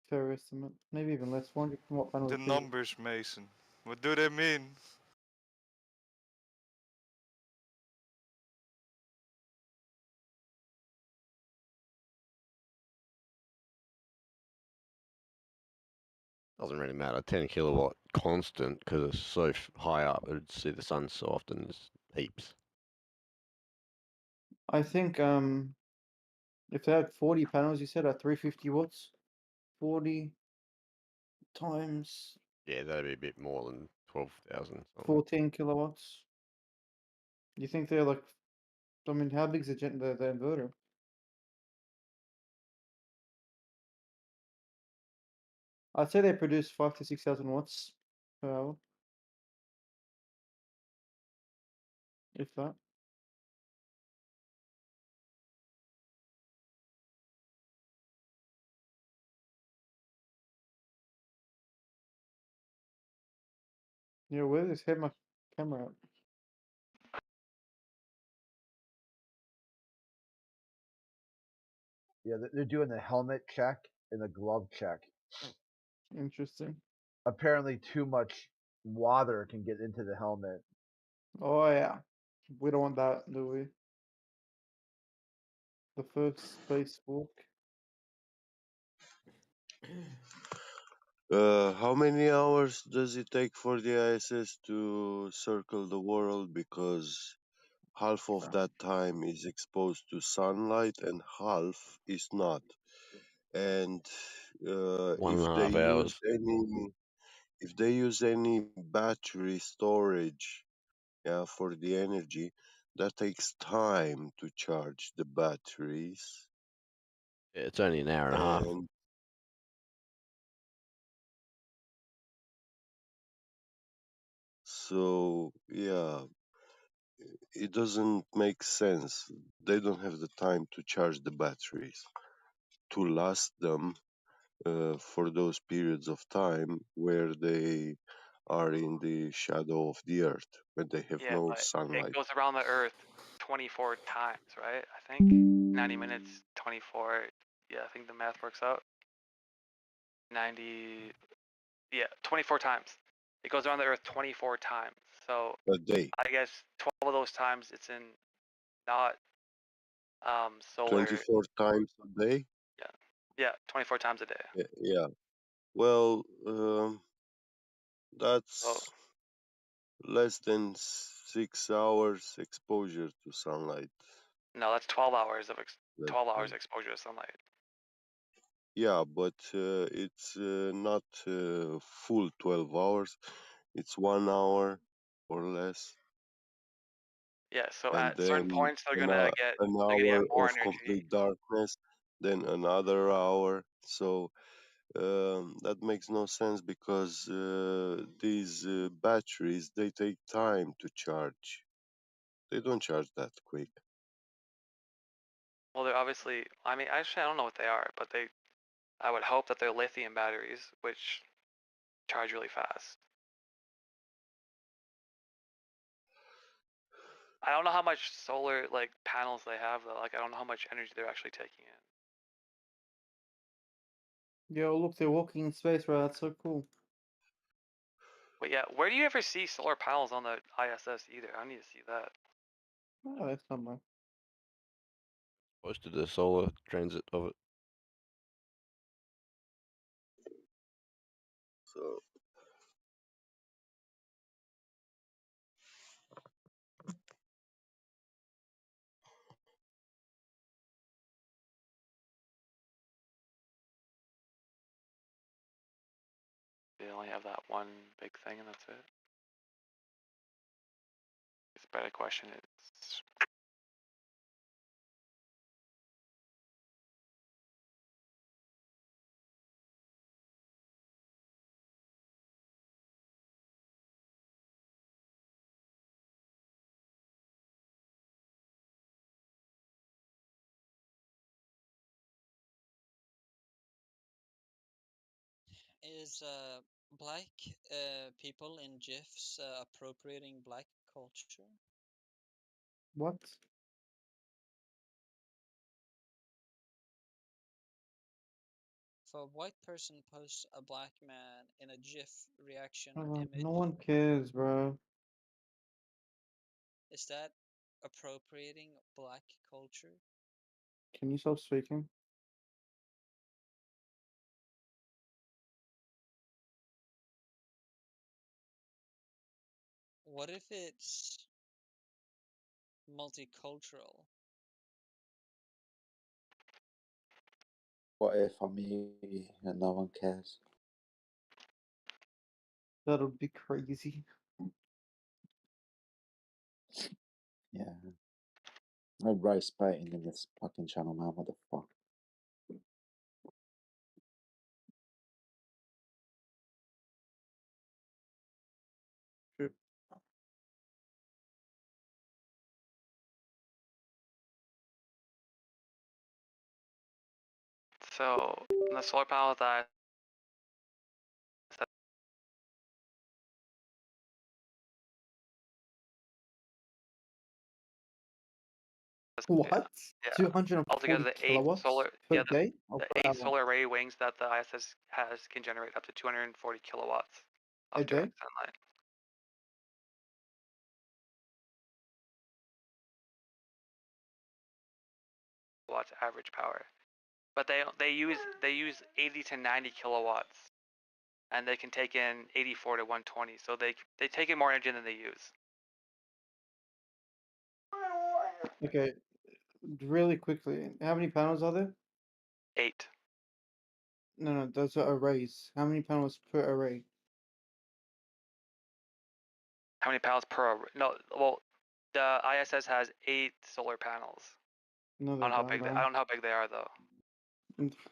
fair estimate. Maybe even less. 400 watt panel The is pretty. numbers, Mason. What do they mean? Doesn't really matter. 10 kilowatt constant because it's so high up. It'd see the sun so often as heaps. I think if they had 40 panels, you said at 350 watts, 40 times Yeah, that'd be a bit more than 12,000. 14 kilowatts. You think they're like? I mean, how big is the inverter? I'd say they produce 5 to 6,000 watts per hour, if that. Yeah, where does hit my camera at? Yeah, they're doing the helmet check and the glove check. Interesting. Apparently, too much water can get into the helmet. Oh yeah, we don't want that, do we? The first space walk. How many hours does it take for the ISS to circle the world? Because half of that time is exposed to sunlight and half is not. And if they 1.5 use hours. any battery storage, yeah, for the energy, that takes time to charge the batteries. Yeah, it's only an hour and a half. And so, yeah, it doesn't make sense. They don't have the time to charge the batteries to last them for those periods of time where they are in the shadow of the earth, when they have Yeah, no but it sunlight. goes around the Earth 24 times, right? I think 90 minutes, 24. Yeah, I think the math works out. 90. Yeah, 24 times. It goes around the Earth 24 times. So A day. I guess 12 of those times it's in not solar. 24 times a day? Yeah, 24 times a day. Yeah. Well, So that's less than 6 hours exposure to sunlight. no, that's 12 hours of Let's 12 hours say. exposure to sunlight. Yeah, but it's not full 12 hours. It's 1 hour or less. Yeah, so And at certain then points they're an, gonna hou- get an they're gonna get hour more of energy. complete darkness, then another hour. So that makes no sense because these batteries, they take time to charge. They don't charge that quick. Well, they're obviously. I mean, actually, I don't know what they are, but I would hope that they're lithium batteries, which charge really fast. I don't know how much solar like panels they have though. Like, I don't know how much energy they're actually taking in. Yo, look, they're walking in space, bro. That's so cool. But yeah, where do you ever see solar panels on the ISS either? I need to see that. Oh, that's somewhere. Posted the solar transit of it. So They only have that one big thing, and that's it. It's a better question. It's Is black people in GIFs appropriating black culture? What? If a white person posts a black man in a GIF reaction No image, one cares, bro. is that appropriating black culture? Can you stop speaking? What if it's multicultural? What if I'm me and no one cares? That would be crazy. Yeah. No race baiting in this fucking channel, man. What the fuck? Sure. so the solar panels that What? yeah, 240 altogether the eight kilowatts solar per day or the per 8 hour? solar array wings that the ISS has can generate up to 240 kilowatts A of day? direct sunlight. Watts average power, but they use 80 to 90 kilowatts, and they can take in 84 to 120. So they take in more energy than they use. Okay, really quickly. How many panels are there? 8. No, those are arrays. How many panels per array? How many panels per? No, well, the ISS has 8 solar panels. No, I they don't know how don't, big. I bro. don't know how big they are though.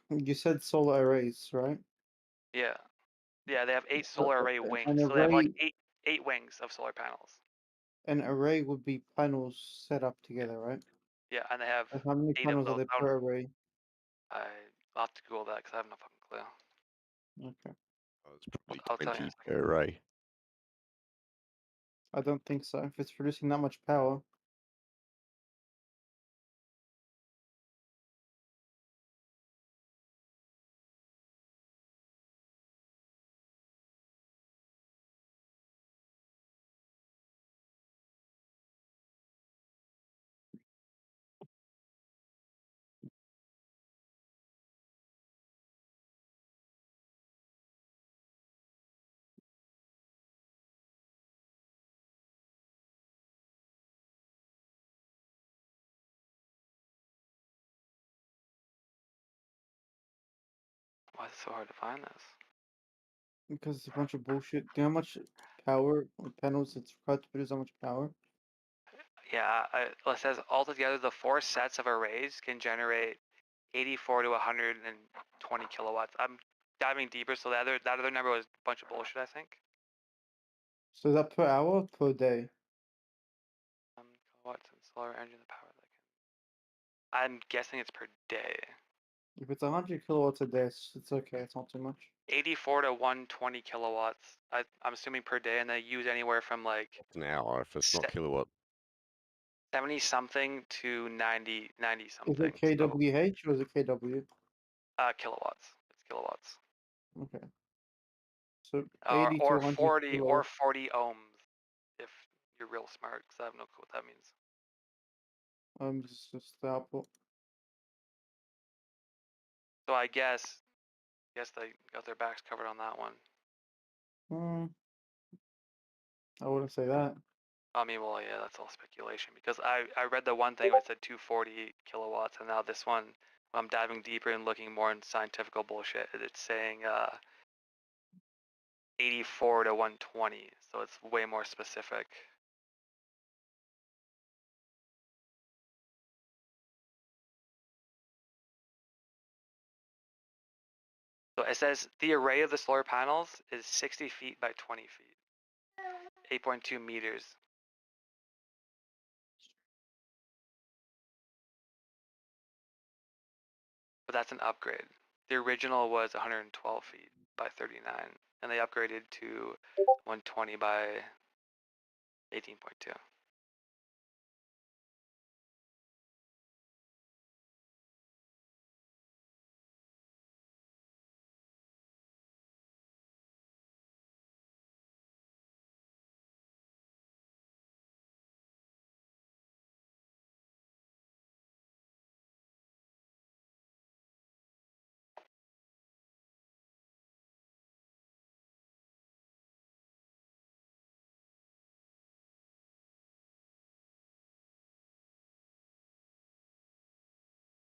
You said solar arrays, right? Yeah, yeah, they have 8 So, solar array wings. an So they have like array, eight wings of solar panels. an array would be panels set up together, right? Yeah, and they have And how many 8 of panels are those. there per array? I'll have to Google that because I have no fucking clue. Okay. Oh, it's probably I'll tell you. 20 per array. I don't think so. If it's producing that much power. Why is it so hard to find this? Because it's a bunch of bullshit. Do you know how much power or panels it's required to produce how much power? Yeah, it says altogether the 4 sets of arrays can generate 84 to 120 kilowatts. I'm diving deeper, so that other number was a bunch of bullshit, I think. So is that per hour or per day? Kilowatts and solar engine, the power that can. I'm guessing it's per day. If it's 100 kilowatts a day, it's okay. It's not too much. 84 to 120 kilowatts. I'm assuming per day, and they use anywhere from like an hour if it's not kilowatt. 70 something to 90 something. Is it kWh or is it kW? Kilowatts. It's kilowatts. Okay. So 80 to Or 100 40 or kilowatts. 40 ohms, if you're real smart, because I have no clue what that means. Just the output. So I guess they got their backs covered on that one. I wouldn't say that. I mean, well, yeah, that's all speculation, because I read the one thing where it said 240 kilowatts, and now this one, when I'm diving deeper and looking more in scientific bullshit, it's saying 84 to 120, so it's way more specific. So it says the array of the solar panels is 60 feet by 20 feet, 8.2 meters. But that's an upgrade. The original was 112 feet by 39, and they upgraded to 120 by 18.2.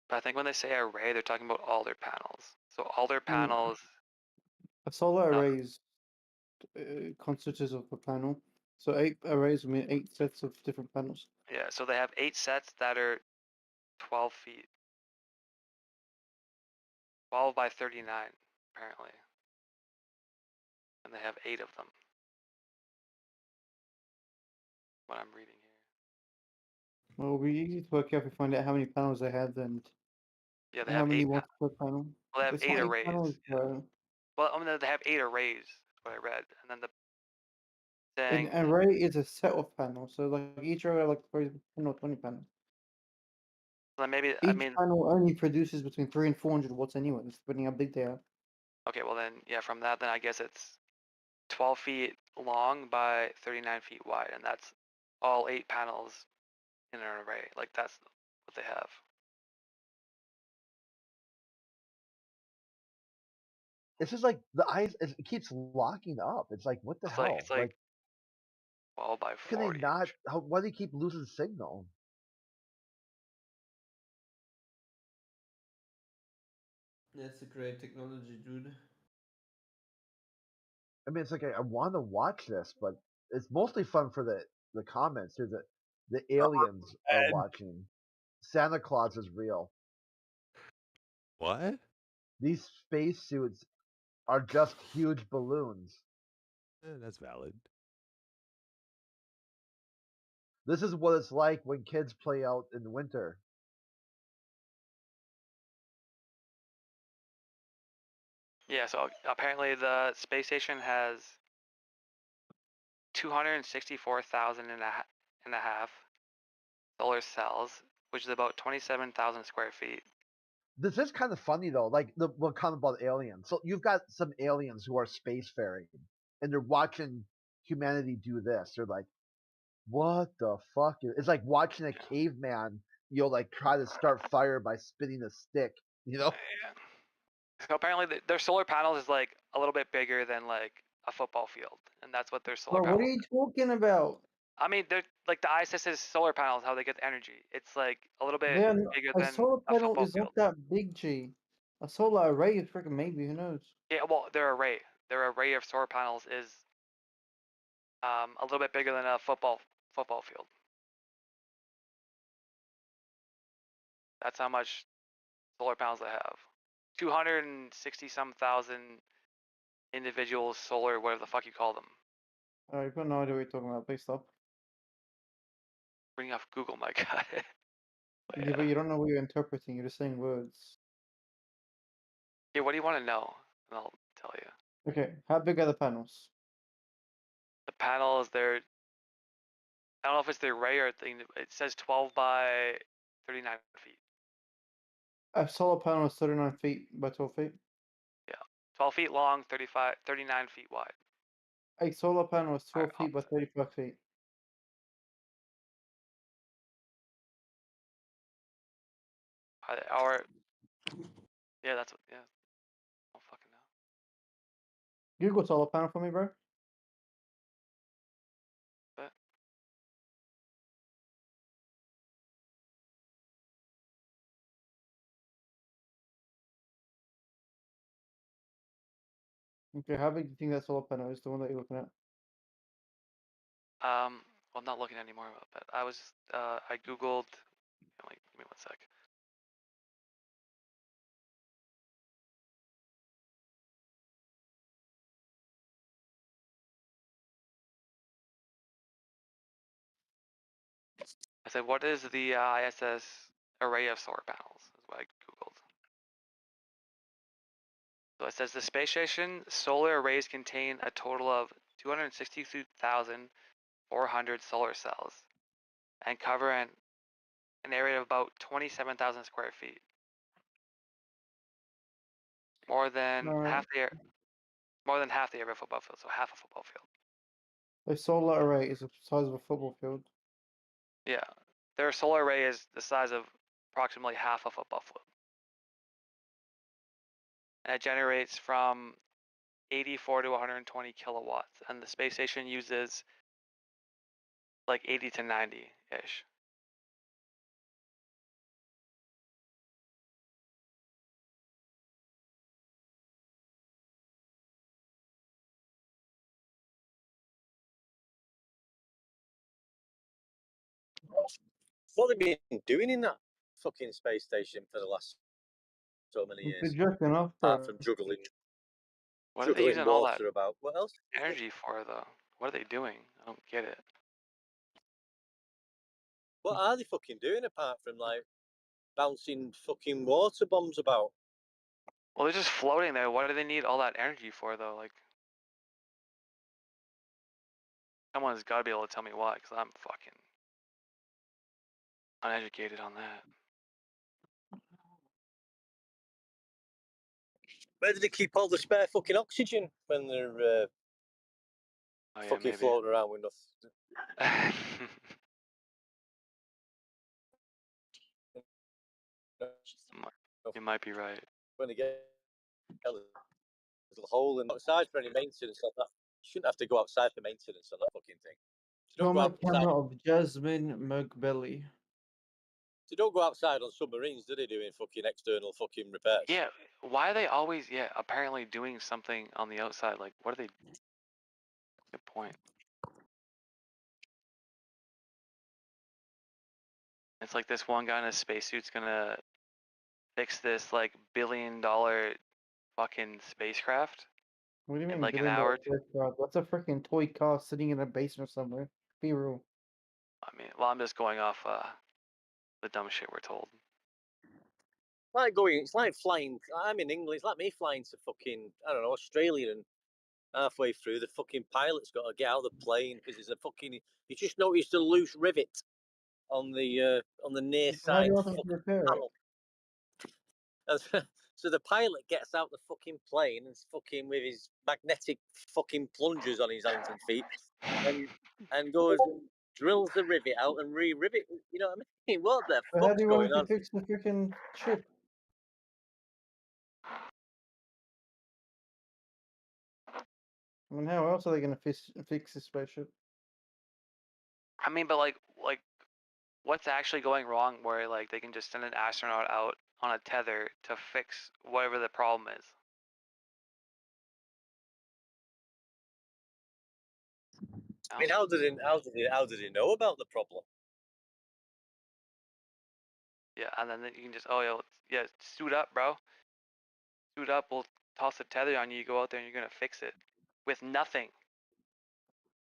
But I think when they say array, they're talking about all their panels. So all their panels. A solar array is constitutes of a panel. So 8 arrays will mean 8 sets of different panels. Yeah, so they have 8 sets that are 12 feet. 12 by 39, apparently. And they have 8 of them. What I'm reading here. Well, it'll be easy to work out if we find out how many panels they have and Yeah, they how have many 8. watts per panel. Well, they have It's 8 not 8 arrays. panels, Yeah. Well, I mean, they have 8 arrays. That's what I read. And then an array is a set of panels. So like each array like 20 panels. So maybe Each panel only produces between 300 and 400 watts anyway, depending how big they are. Okay, well then, yeah, from that, then I guess it's 12 feet long by 39 feet wide, and that's all 8 panels in an array. Like, that's what they have. It's just like the eyes. It keeps locking up. It's like what the hell? It's like 12 by 40. Can they not? Why do they keep losing signal? That's a great technology, dude. I mean, it's like I want to watch this, but it's mostly fun for the comments here. That the aliens are watching. Santa Claus is real. What? These spacesuits are just huge balloons. That's valid. This is what it's like when kids play out in the winter. Yeah, so apparently the space station has 264,000 and a half solar cells, which is about 27,000 square feet. This is kind of funny though, like the one kind of about aliens. So you've got some aliens who are spacefaring, and they're watching humanity do this. They're like, "What the fuck?" It's like watching a caveman, like try to start fire by spinning a stick. Yeah. So apparently their solar panels is like a little bit bigger than like a football field, and that's what their solar Bro, what panels. are you talking about? I mean, they're like the ISS's solar panels, how they get the energy. It's like a little bit bigger A than solar a panel football is field. not that big, G. A solar array, freaking maybe. Who knows? Yeah, well, their array of solar panels is a little bit bigger than a football field. That's how much solar panels they have. 260 some thousand individual solar, whatever the fuck you call them. I've got no idea what you're talking about. Please stop. Bring up Google, my guy. Yeah, but you don't know what you're interpreting. You're just saying words. Yeah, what do you want to know? And I'll tell you. Okay, how big are the panels? The panels, I don't know if it's the array or thing. It says 12 by 39 feet. A solar panel is 39 feet by 12 feet. Yeah, 12 feet long, 39 feet wide. A solar panel is 12 feet by 35 feet. Yeah, that's what. Yeah, I don't fucking know. Google solar panel for me, bro. But Okay, how big do you think that solar panel is? The one that you're looking at. well, I'm not looking anymore. But I googled. Like, give me 1 sec. I said, what is the ISS array of solar panels? Is what I googled. So it says the space station solar arrays contain a total of 262,400 solar cells and cover an area of about 27,000 square feet. More than half the area of a football field. So half a football field. A solar array is the size of a football field. Yeah, their solar array is the size of approximately half a football field, and it generates from 84 to 120 kilowatts, and the space station uses like 80 to 90 ish. What have they been doing in that fucking space station for the last so many years? They're jerking off, apart from juggling. What are they using all that water about? What else? energy for, though? What are they doing? I don't get it. What are they fucking doing apart from like bouncing fucking water bombs about? Well, they're just floating there. What do they need all that energy for, though? Like, someone's got to be able to tell me why, because I'm fucking uneducated on that. Where do they keep all the spare fucking oxygen when they're fucking floating around with nothing? You might be right. When they get a little hole in outside for any maintenance on that, you shouldn't have to go outside for maintenance on that fucking thing. So don't go Former outside. camera of Jasmine Mugbelly. They don't go outside on submarines, do they, doing fucking external fucking repairs? Yeah, why are they always, apparently doing something on the outside? Like, what are they? Good point. It's like this one guy in a spacesuit's gonna fix this, like, $1 billion fucking spacecraft. What do you mean, in, like, an $1 billion hour? spacecraft? That's a freaking toy car sitting in a basement somewhere. Be real. I mean, well, I'm just going off the dumb shit we're told. It's like flying. I'm in England. It's like me flying to fucking, I don't know, Australia, and halfway through, the fucking pilot's got to get out of the plane because there's a fucking. You just noticed a loose rivet on the near How do side you want them to fucking repair it? panel. So the pilot gets out the fucking plane and fucking with his magnetic fucking plungers on his hands and feet, and goes and drills the rivet out and re-rivet. You know what I mean? What the So how fuck's do you want going them on? to fix the freaking ship? I mean, how else are they going to fix this spaceship? I mean, but like, what's actually going wrong where like they can just send an astronaut out on a tether to fix whatever the problem is? I mean, how did he know about the problem? Yeah, and then you can just suit up, bro. Suit up. We'll toss a tether on you. You go out there and you're gonna fix it with nothing.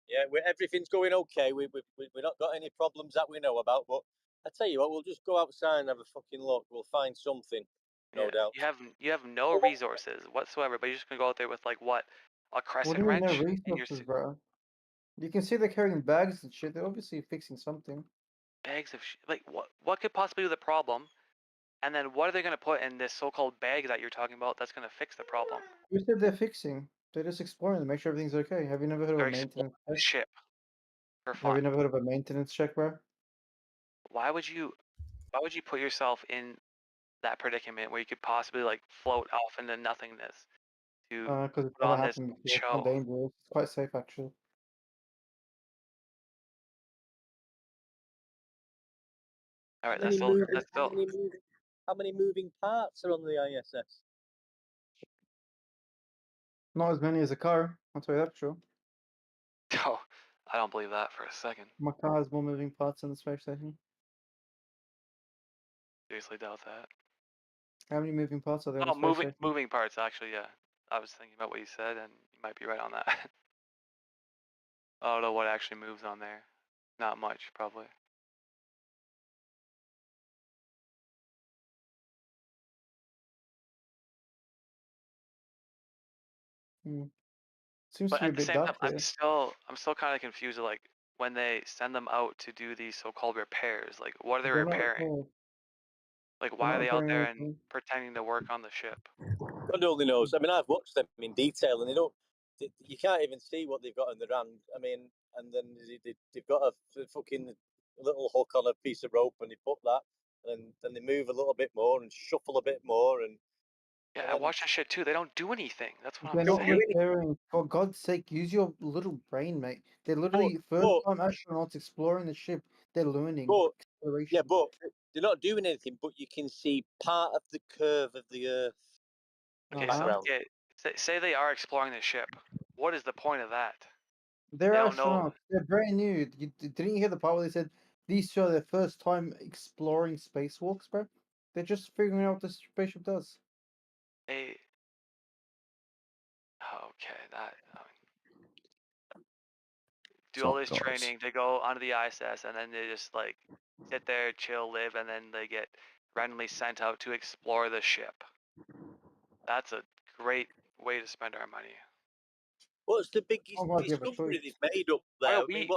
Yeah, everything's going okay. We've not got any problems that we know about. But I tell you what, we'll just go outside and have a fucking look. We'll find something, no doubt. You have no resources whatsoever, but you're just gonna go out there with like what? A What crescent do you mean no wrench in your resources, bro? You can see they're carrying bags and shit. They're obviously fixing something. bags of like what could possibly be the problem? And then what are they gonna put in this so-called bag that you're talking about that's gonna fix the problem? You said they're fixing. They're just exploring to make sure everything's okay. Have you never heard of They're a maintenance exploring the check? ship for Have fun. you never heard of a maintenance check, bro? Why would you put yourself in that predicament where you could possibly like float off into nothingness to Because it's put never on this happened before. It's not show? dangerous. It's quite safe, actually. All right, How many that's still how many moving parts are on the ISS? Not as many as a car. I'll tell you that for sure. oh, I don't believe that for a second. My car has more moving parts than the space station. Seriously doubt that. How many moving parts are there in Oh, the space station? moving parts actually, yeah. I was thinking about what you said and you might be right on that. I don't know what actually moves on there. Not much, probably. Seems But to be a at the bit same time, dark here. I'm still kind of confused. Like when they send them out to do these so-called repairs, like what are they They're not repairing? repairing. Like They're why not are they out repairing there and anything. pretending to work on the ship? God only knows. I mean, I've watched them in detail, and you can't even see what they've got in their hand. I mean, and then they've got a fucking little hook on a piece of rope, and they put that, and then they move a little bit more and shuffle a bit more, and Yeah, I then watch that shit too. They don't do anything. That's what They're I'm not saying. repairing. For God's sake, use your little brain, mate. They're but literally first-time astronauts exploring the ship. They're learning but exploration. but they're not doing anything. But you can see part of the curve of the Earth. Okay, Background. say they are exploring the ship. What is the point of that? They're They don't know. astronauts. They're brand new. Didn't you hear the part where they said these two are their first time exploring spacewalks, bro? They're just figuring out what the spaceship does. Okay, that do all this training. They go onto the ISS and then they just like sit there, chill, live, and then they get randomly sent out to explore the ship. That's a great way to spend our money. What's the biggest Oh, God, you have a discovery choice. they've made up there? I mean,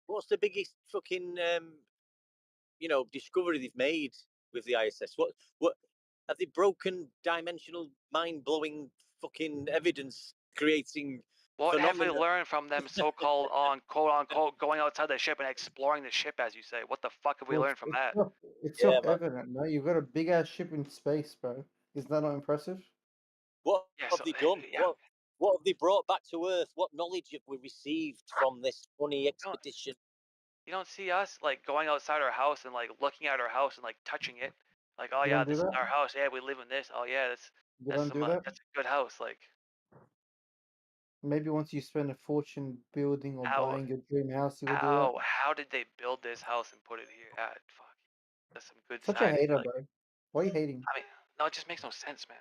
what's the biggest fucking discovery they've made with the ISS? What have they broken dimensional, mind-blowing fucking evidence creating What have we phenomena? learned from them so-called on quote unquote going outside the ship and exploring the ship, as you say? What the fuck have we Well, learned from that? it's Yeah, man. self-evident, no? You've got a big-ass ship in space, bro. Isn't that not impressive? What Yeah, have so, they done? yeah. What have they brought back to Earth? What knowledge have we received from this funny expedition? You don't see us like going outside our house and like looking at our house and like touching it. Like, oh You yeah, don't do this is that? our house. Yeah, we live in this. Oh yeah, You don't do that? that's a good house. Like, Maybe once you spend a fortune building or how buying your dream house, you will do that. how did they build this house and put it here? Ah, fuck, that's some good Such a siding. hater, Like, bro. Why are you hating? I mean, no, it just makes no sense, man.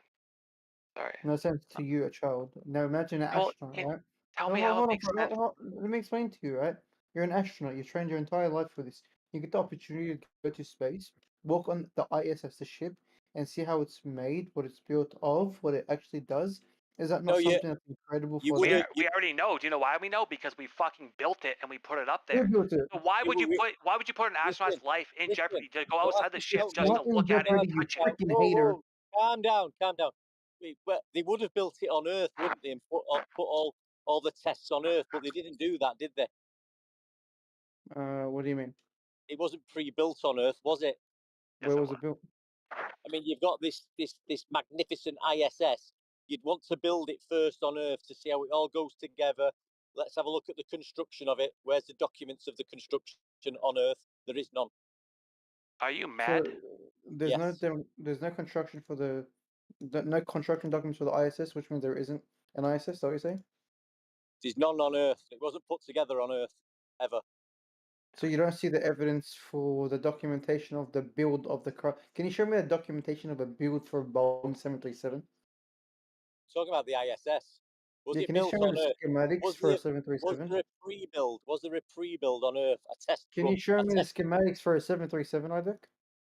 Sorry. No sense to you, a child. Now imagine an Well, astronaut, right? tell Oh, me how it hold on, makes sense. let me explain to you, right? You're an astronaut. You trained your entire life for this. You get the opportunity to go to space, walk on the ISS, the ship, and see how it's made, what it's built of, what it actually does. Is that not No, something that's incredible for We them? already know. Do you know why we know? Because we fucking built it and we put it up Who there. built it? So why would you put an astronaut's life in jeopardy to go outside the ship just to Not in look at it and jeopardy, you touch it? freaking hater. Calm down, calm down. Well, they would have built it on Earth, wouldn't they, and put all the tests on Earth, but they didn't do that, did they? What do you mean? It wasn't pre-built on Earth, was it? Where was it built? I mean, you've got this magnificent ISS. You'd want to build it first on Earth to see how it all goes together. Let's have a look at the construction of it. Where's the documents of the construction on Earth? There is none. Are you So mad? there's Yes. there's no construction for no construction documents for the ISS, which means there isn't an ISS. Is that what you're saying? There's none on Earth. It wasn't put together on Earth ever. So you don't see the evidence for the documentation of the build of the car. Can you show me a documentation of a build for Boeing 737? Talking about the ISS. Was Yeah, it can you built show me on the Earth? schematics Was for a there 737? a pre-build? Was there a pre-build on Earth? A test Can run? you show A me the test? schematics for a 737, Isaac?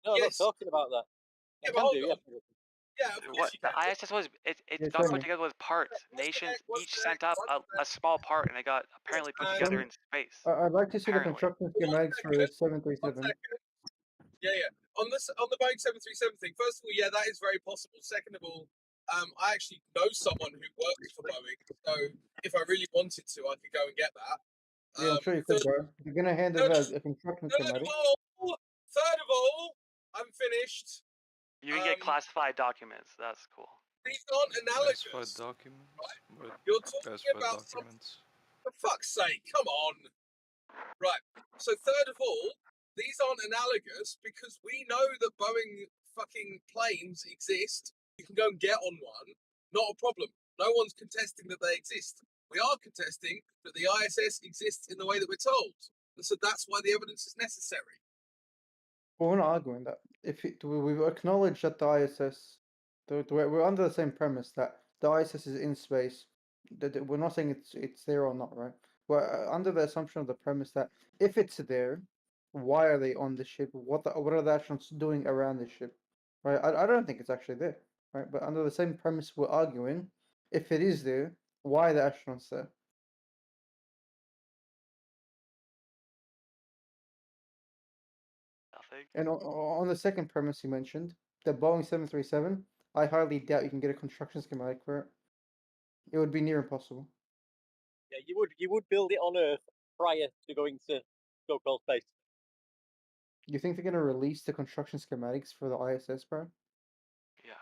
No, I'm not Yes. talking about that. I Yeah, but can hold do, on. yeah. Yeah, of course What you the can. ISS was? It Yeah, got show put me. together with parts. One Nations sec, one each sec, sent up one a sec. small part, and it got apparently put Show together me. in space. I'd like to see the Apparently. construction One schematics for a second. One 737. second. Yeah. On the Boeing 737 thing, first of all, yeah, that is very possible. Second of all, I actually know someone who works for Boeing, so if I really wanted to, I could go and get that. Yeah, I'm sure you could, bro. You're gonna hand over a construction schematic. Third of all, I'm finished. You can get classified documents. That's cool. These aren't Classified analogous. documents? What You're talking classified about documents? for fuck's sake, come on. Right. So third of all, these aren't analogous because we know that Boeing fucking planes exist. You can go and get on one. Not a problem. No one's contesting that they exist. We are contesting that the ISS exists in the way that we're told. And so that's why the evidence is necessary. Well, we're not arguing that. We've acknowledged that the ISS, we're under the same premise that the ISS is in space. That we're not saying it's there or not, right? We're under the assumption of the premise that if it's there, why are they on the ship? What are the astronauts doing around the ship? Right? I don't think it's actually there, right? But under the same premise, we're arguing if it is there, why are the astronauts there? Nothing. And on the second premise you mentioned, the Boeing 737, I highly doubt you can get a construction schematic for it. It would be near impossible. Yeah, you would build it on Earth prior to going to so-called space. You think they're going to release the construction schematics for the ISS, bro? Yeah.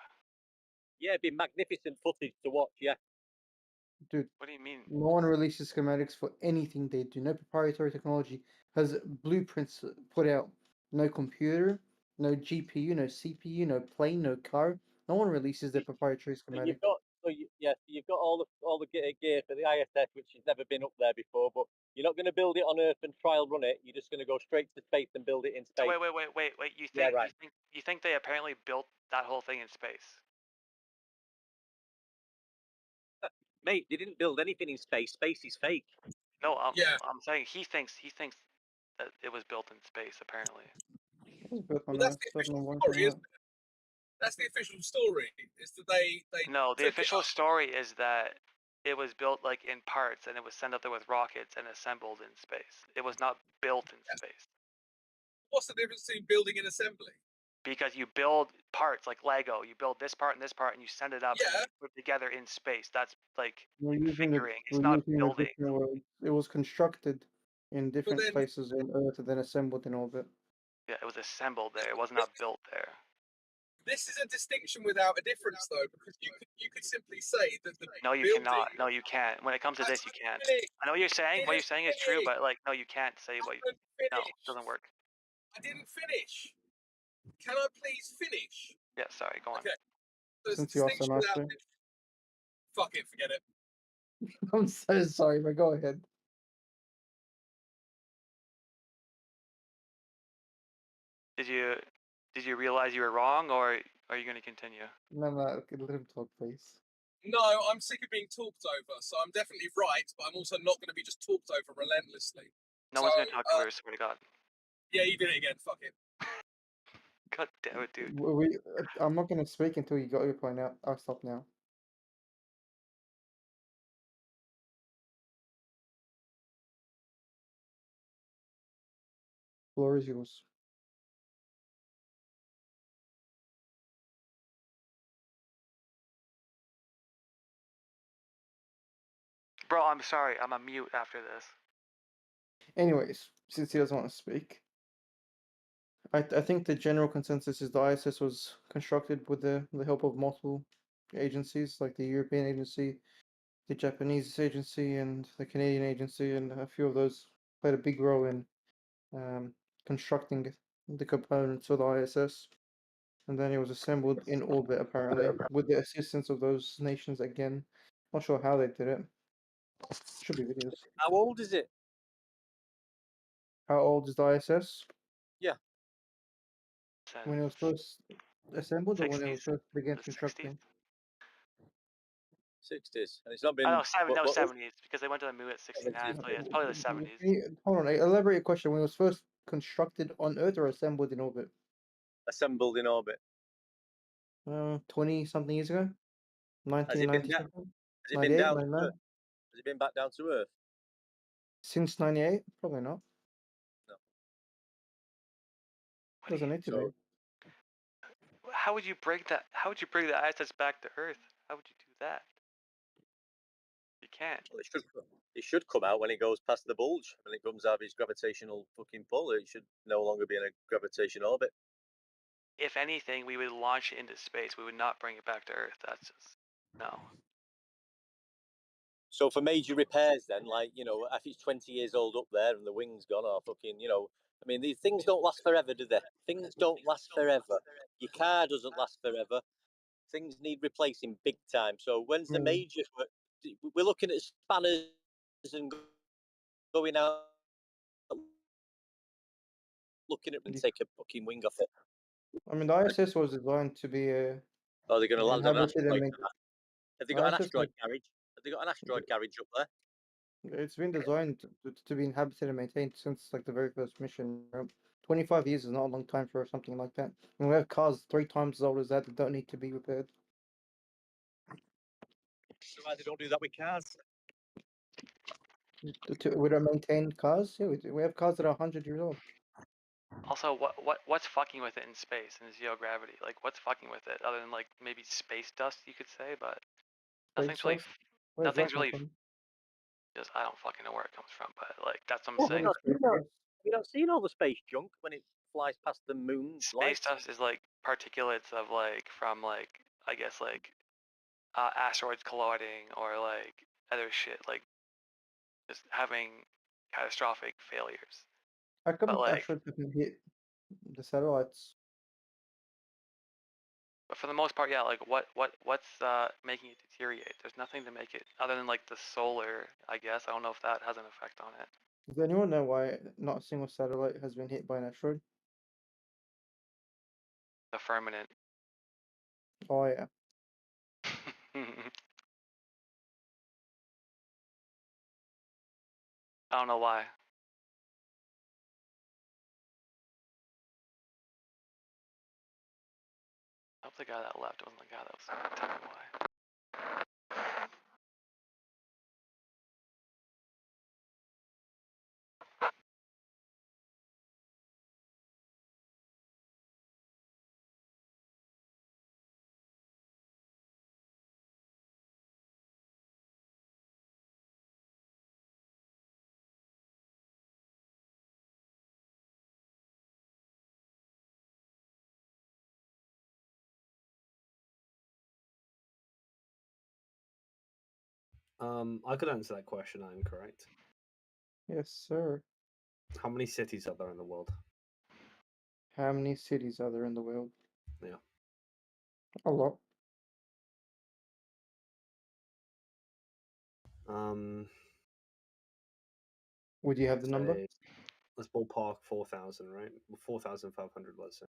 Yeah, it'd be magnificent footage to watch, yeah. Dude, what do you mean? No one releases schematics for anything they do. No proprietary technology has blueprints put out. No computer, no GPU, no CPU, no plane, no car. No one releases their proprietary schematic. You've got all the gear for the ISS, which has never been up there before, but you're not going to build it on Earth and trial run it. You're just going to go straight to space and build it in space. So wait. You think they apparently built that whole thing in space? Mate, they didn't build anything in space. Space is fake. No, I'm saying he thinks that it was built in space. Apparently. Well, that's the official story, isn't it? That's the official story. Is that they No, the took it official up. story is that it was built like in parts and it was sent up there with rockets and assembled in space. It was not built in space. What's the difference between building and assembly? Because you build parts like Lego, you build this part and this part and you send it up and put it together in space. That's like configuring. It's not building. It was constructed in different places on Earth and then assembled in orbit. Yeah, it was assembled there. It was not built there. This is a distinction without a difference, though, because you could simply say that the No, you building. cannot. No, you can't. When it comes to this, you can't. I know what you're saying. What you're saying is true, but like, no, you can't say what. No, it doesn't work. I didn't finish. Can I please finish? Yeah, sorry. Go on. Okay. So Since you asked so nicely. Fuck it, forget it. I'm so sorry, but go ahead. Did you realize you were wrong, or are you going to continue? No, let him talk, please. No, I'm sick of being talked over, so I'm definitely right, but I'm also not going to be just talked over relentlessly. No one's going to talk over, swear to God. Yeah, you did it again, fuck it. God damn it, dude. I'm not going to speak until you got your point out. I'll stop now. Floor is yours. Bro, I'm sorry. I'm on mute after this. Anyways, since he doesn't want to speak, I think the general consensus is the ISS was constructed with the help of multiple agencies, like the European agency, the Japanese agency, and the Canadian agency, and a few of those played a big role in constructing it. the components of the ISS, and then it was assembled in orbit apparently with the assistance of those nations again. Not sure how they did it. Should be videos. How old is it? How old is the ISS? Yeah. When it was first assembled, or when it was 60s. first began The 60s. constructing? 60s, and it's not been. Oh, no, 70s, because they went to the moon at 69. So yeah, it's probably the 70s. Hold on, elaborate your question. When it was first constructed on Earth or assembled in orbit? Assembled in orbit. 20 something years ago. Has it been 1990 down? something. Has it been 98, down? 99. Has it been back down to Earth? Since 98? Probably not. No. Doesn't need to be. How would you break that? How would you bring the ISS back to Earth? How would you do that? You can't. Well, it should come out when it goes past the bulge. When it comes out of its gravitational fucking pull, it should no longer be in a gravitational orbit. If anything, we would launch it into space. We would not bring it back to Earth. That's just no. So for major repairs, then, like, you know, if it's 20 years old up there and the wing's gone, or fucking, you know, I mean, these things don't last forever, do they? Things don't last forever. Your car doesn't last forever. Things need replacing big time. So when's the major? We're looking at spanners and going out, looking at and take a fucking wing off it. I mean, the ISS was designed to be a. Oh, they're going to land on an inhabited and asteroid. Have they got an ISS asteroid garage? Have they got an asteroid garage up there? It's been designed to be inhabited and maintained since like the very first mission. 25 years is not a long time for something like that. And we have cars 3 times as old as that don't need to be repaired. So why they don't do that with cars? We don't maintain cars. Yeah, we have cars that are 100 years old. Also, what's fucking with it in space in zero gravity? Like, what's fucking with it other than like maybe space dust, you could say, but nothing's really, nothing's really. Just I don't fucking know where it comes from, but like that's what I'm saying. We don't see all the space junk when it flies past the moon. Space dust is like particulates of like from like I guess like asteroids colliding or like other shit like just having catastrophic failures. How come like, asteroids can hit the satellites? But for the most part, yeah, like what's making it deteriorate? There's nothing to make it other than like the solar, I guess. I don't know if that has an effect on it. Does anyone know why not a single satellite has been hit by an asteroid? The firmament. Oh yeah. I don't know why. I hope the guy that left wasn't the guy that was telling me why. I could answer that question. I'm correct. Yes, sir. How many cities are there in the world? How many cities are there in the world? Yeah. A lot. Would you have the number? Let's ballpark 4,000, right? 4,500, let's say.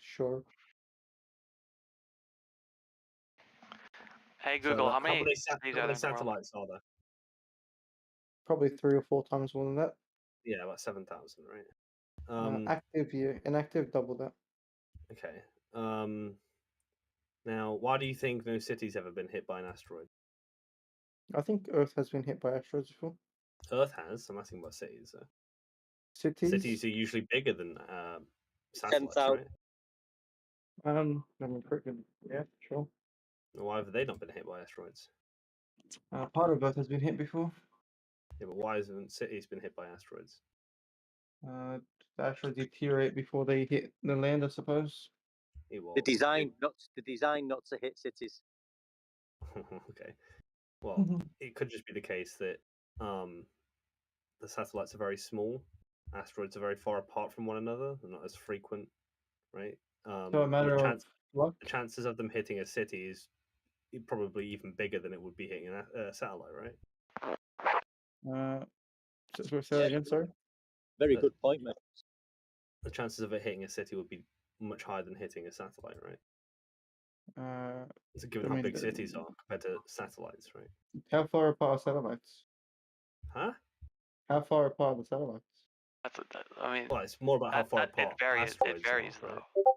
Sure. Hey Google, how many satellites are there? Probably 3 or 4 times more than that. Yeah, about 7,000, right? Active, yeah. Inactive, double that. Okay. Now, why do you think no city's ever been hit by an asteroid? I think Earth has been hit by asteroids before. Earth has. I'm asking about cities. Cities are usually bigger than satellites, right? Yeah, sure. Why have they not been hit by asteroids? Part of Earth has been hit before. Yeah, but why haven't cities been hit by asteroids? The asteroids deteriorate before they hit the land, I suppose. The design not to hit cities. Okay. Well, it could just be the case that the satellites are very small, asteroids are very far apart from one another. They're not as frequent, right? So a matter of what? The chances of them hitting a city is probably even bigger than it would be hitting a satellite, right? Say that again, sorry. Very good point, mate. The chances of it hitting a city would be much higher than hitting a satellite, right? So given how big cities are compared to satellites, right? How far apart are satellites? Huh? How far apart are the satellites? I mean, well, it's more about how far apart it varies. asteroids It varies are, right? though.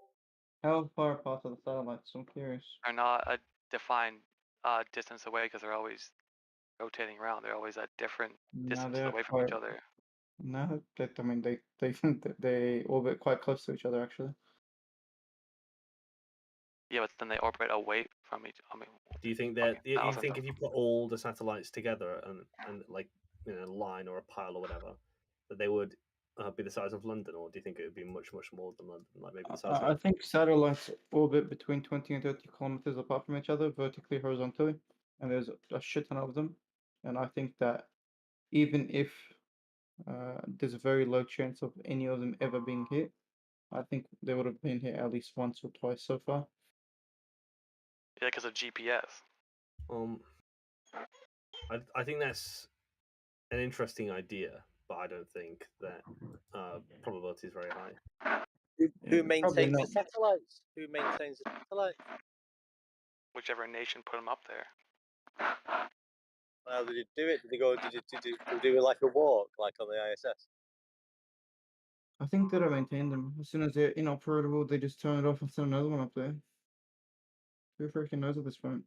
How far apart are the satellites? I'm curious. Are not a defined distance away because they're always rotating around. They're always at different distances away from each other. No, I mean they orbit quite close to each other actually. Yeah, but then they orbit away from each. I mean, do you think that you think if you put all the satellites together and like in a line or a pile or whatever, that they would be the size of London, or do you think it would be much more than London, like maybe the size of? I think satellites orbit between 20 and 30 kilometers apart from each other, vertically, horizontally, and there's a shit ton of them. And I think that even if there's a very low chance of any of them ever being hit, I think they would have been hit at least once or twice so far. Yeah, because of GPS. I think that's an interesting idea, but I don't think that probability is very high. Who maintains the satellites? Who maintains the satellites? Whichever nation put them up there. How did you do it? Did they go? Did you do it like a walk, like on the ISS? I think they don't maintain them. As soon as they're inoperable, they just turn it off and send another one up there. Who freaking knows at this point?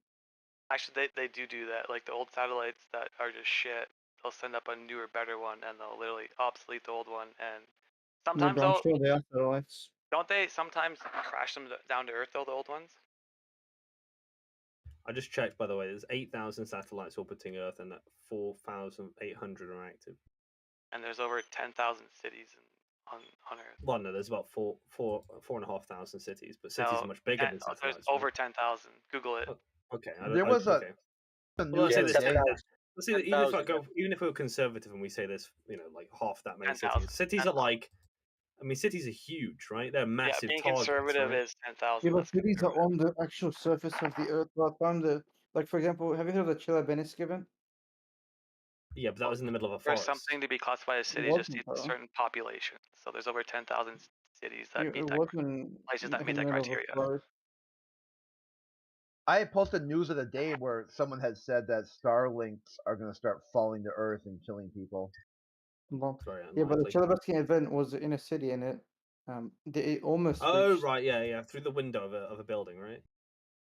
Actually, they do that. Like the old satellites that are just shit, they'll send up a newer, better one, and they'll literally obsolete the old one. And sometimes I'm sure they are satellites. Don't they sometimes crash them down to Earth though, the old ones? I just checked, by the way. There's 8,000 satellites orbiting Earth, and 4,800 are active. And there's over 10,000 cities on Earth. Well, no, there's about 4,500 cities, but cities are much bigger than satellites. There's over 10,000. Google it. Okay. There was a Well, let's say this. Let's say even if we were conservative and we say there's like half that many cities. Cities are like, I mean, cities are huge, right? They're massive. Yeah, being targets, conservative right? is 10,000. Yeah, but cities are on the actual surface of the Earth. Like for example, have you heard of the Chelyabinsk event? Yeah, but that was in the middle of a For forest. something to be classified as city, just needs a certain population. So there's over 10,000 cities that meet that places that meet that criteria. I posted news of the day where someone had said that Starlinks are going to start falling to Earth and killing people. Well, yeah, but the Chelyabinsk event was in a city, and it almost. Oh right, yeah, through the window of a building, right?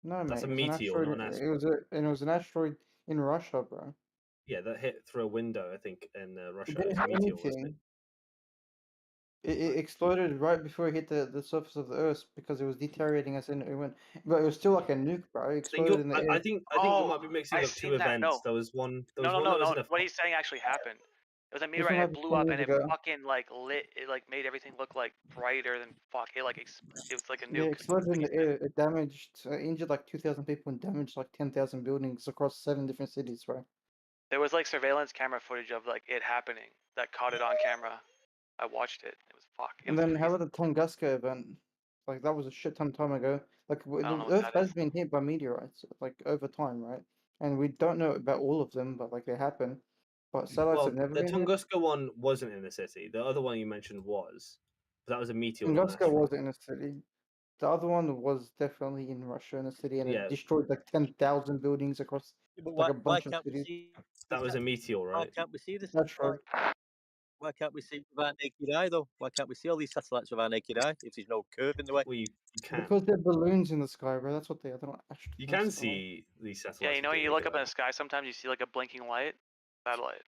No, that's mate, a meteor, not an asteroid. It was an asteroid in Russia, bro. Yeah, that hit through a window, I think, in Russia. It didn't hit anything. It exploded right before it hit the surface of the Earth because it was deteriorating as it went. But it was still like a nuke, bro. It exploded in the air. I think you might be mixing up two events. No. There was one. No. What he's saying actually happened. It was a meteorite and it blew up and it fucking like lit. It like made everything look like brighter than fuck. It was like a nuke. Yeah, it exploded in the air. It damaged, injured like 2,000 people and damaged like 10,000 buildings across 7 different cities, right? There was like surveillance camera footage of like it happening that caught it on camera. I watched it. It was fuck. And then how about the Tunguska event? Like that was a shit ton of time ago. Like the Earth has been hit by meteorites like over time, right? And we don't know about all of them, but like they happen. But satellites have never been hit. The Tunguska one wasn't in the city. The other one you mentioned was. That was a meteor. Tunguska wasn't in a city. The other one was definitely in Russia in a city, and it destroyed like 10,000 buildings across like a bunch of cities. That was a meteor, right? Why can't we see this? That's right. Why can't we see with our naked eye, though? Why can't we see all these satellites with our naked eye if there's no curve in the way? Well, you can. Because they're balloons in the sky, bro. That's what they are. They're not actually. You can see these satellites. Yeah, you know, you look up in the sky. Sometimes you see like a blinking light. Satellite.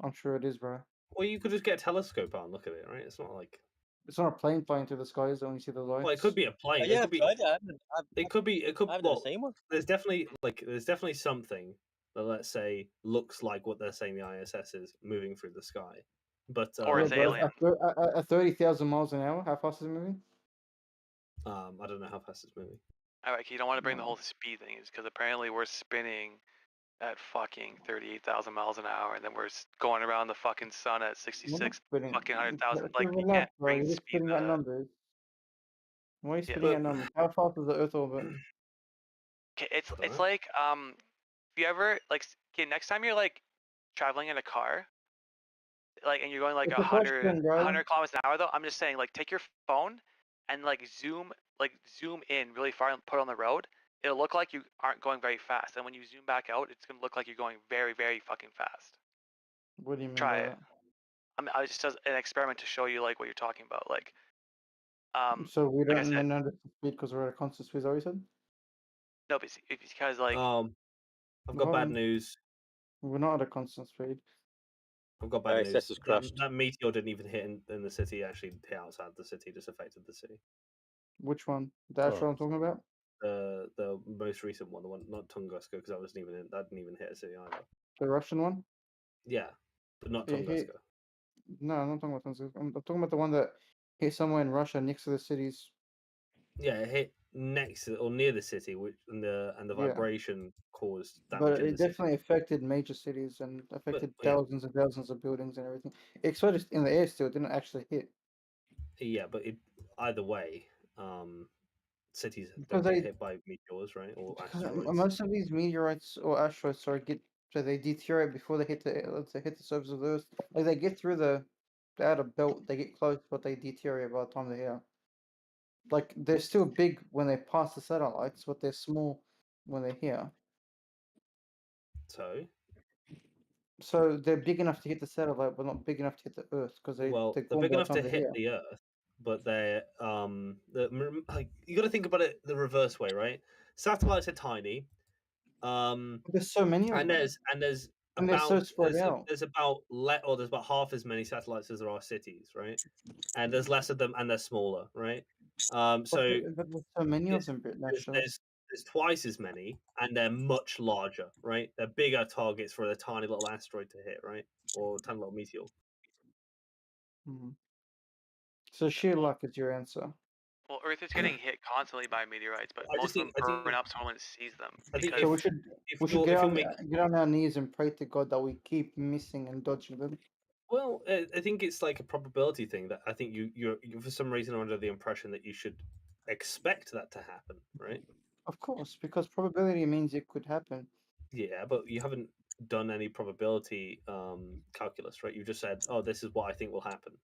I'm sure it is, bro. Well, you could just get a telescope out and look at it, right? It's not like. It's not a plane flying through the sky. It's only see the lights. Well, it could be a plane. Yeah, it could be. It could be. It could. I've never seen one. There's definitely something that, let's say, looks like what they're saying the ISS is moving through the sky, but or it's alien. At 30,000 miles an hour, how fast is it moving? I don't know how fast it's moving. All right, you don't want to bring the whole speed thing, is because apparently we're spinning at fucking 38,000 miles an hour, and then we're going around the fucking sun at We're not 66 spitting. fucking 100,000. Like, you Relax, can't bro. bring You're just speed spitting out the. numbers. Why are you Yeah. spitting out numbers? How fast is the Earth orbit? Okay, it's like if you ever like okay, next time you're like traveling in a car, like, and you're going like It's a question, bro. 100 kilometers an hour though, I'm just saying, like, take your phone and like zoom in really far and put it on the road. It'll look like you aren't going very fast, and when you zoom back out, it's gonna look like you're going very, very fucking fast. What do you mean Try by it. that? I mean, I just does an experiment to show you like what you're talking about. Like, So we like I don't said, know the speed because we're at a constant speed. Is that what you said? no, it's because like I've got bad news. We're not at a constant speed. I've got bad ISS news. has crashed. That meteor didn't even hit in the city. It actually hit outside the city, just affected the city. Which one? The actual I'm talking about? The most recent one, the one not Tunguska, because that didn't even hit a city either. The Russian one? Yeah, but not It hit. Tunguska. No, I'm not talking about Tunguska. I'm talking about the one that hit somewhere in Russia next to the cities. Yeah, it hit next to, or near the city, which and the Yeah. vibration caused damage But in it the city. definitely affected major cities and affected yeah. thousands and thousands of buildings and everything. It exploded in the air still. It didn't actually hit. Yeah, but either way, cities Because don't get they- hit by meteors, right, or Because asteroids. most of these meteorites or asteroids, they deteriorate before they hit the surface of the Earth. Like they get through the outer belt, they get close, but they deteriorate by the time they're here. Like they're still big when they pass the satellites, but they're small when they're here. So they're big enough to hit the satellite, but not big enough to hit the Earth because they're They're gone big by the enough time to they're hit here. the Earth, but they're like you got to think about it the reverse way, right? Satellites are tiny. There's so many of them. There's And they're so spread out. there's about half as many satellites as there are cities, right? And there's less of them, and they're smaller, right? But there's so many of them, actually. There's twice as many, and they're much larger, right? They're bigger targets for a tiny little asteroid to hit, right? Or a tiny little meteor. So sheer luck is your answer. Well, Earth is getting hit constantly by meteorites, but I most just of them think- burn up so no one sees them. I think So we should get on our knees and pray to God that we keep missing and dodging them. Well, I think it's like a probability thing that I think you for some reason are under the impression that you should expect that to happen, right? Of course, because probability means it could happen. Yeah, but you haven't done any probability calculus, right? You just said, "Oh, this is what I think will happen."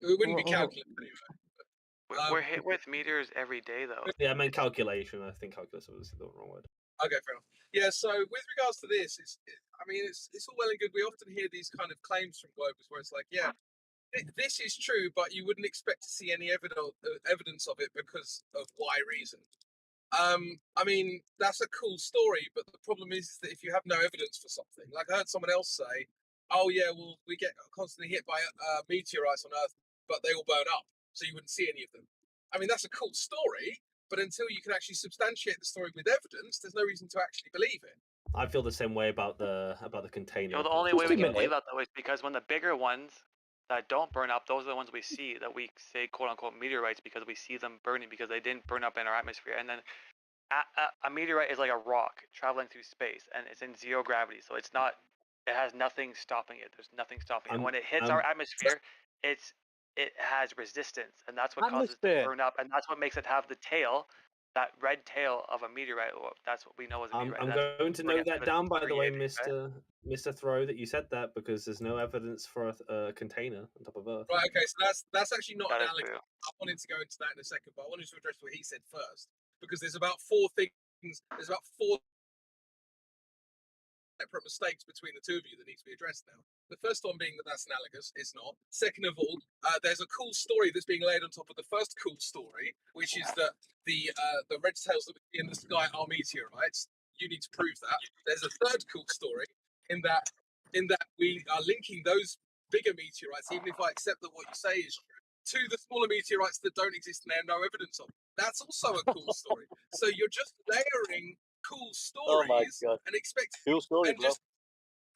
It wouldn't be calculus anyway. We're hit with meteors every day, though. Yeah, I meant calculation. I think calculus was the wrong word. Okay, fair enough. Yeah, so with regards to this, it's all well and good. We often hear these kind of claims from globals where it's like, yeah, this is true, but you wouldn't expect to see any evidence of it because of Y reason. I mean, that's a cool story, but the problem is that if you have no evidence for something, like I heard someone else say, oh yeah, well, we get constantly hit by meteorites on Earth, but they all burn up, so you wouldn't see any of them. I mean, that's a cool story, but until you can actually substantiate the story with evidence, there's no reason to actually believe it. I feel the same way about the container. You know, the only way we can believe that though is because when the bigger ones that don't burn up, those are the ones we see that we say quote unquote meteorites because we see them burning because they didn't burn up in our atmosphere. And then a meteorite is like a rock traveling through space and it's in zero gravity, so it has nothing stopping it. There's nothing stopping it. And when it hits our atmosphere, it has resistance, and that's what causes it to burn up, and that's what makes it have the tail, that red tail of a meteorite. That's what we know as a meteorite. I'm going to note that down, by the way, Mr. Throw, that you said that because there's no evidence for a container on top of Earth. Right. Okay. So that's actually not analogous. I wanted to go into that in a second, but I wanted to address what he said first because there's about four things. There's about four separate mistakes between the two of you that need to be addressed now. The first one being that that's analogous. It's not. Second of all, there's a cool story that's being laid on top of the first cool story, which is that the red tails that we see in the sky are meteorites. You need to prove that. There's a third cool story in that we are linking those bigger meteorites, even if I accept that what you say is true, to the smaller meteorites that don't exist and they have no evidence of. That's also a cool story. So you're just layering cool stories and expecting cool story, bro.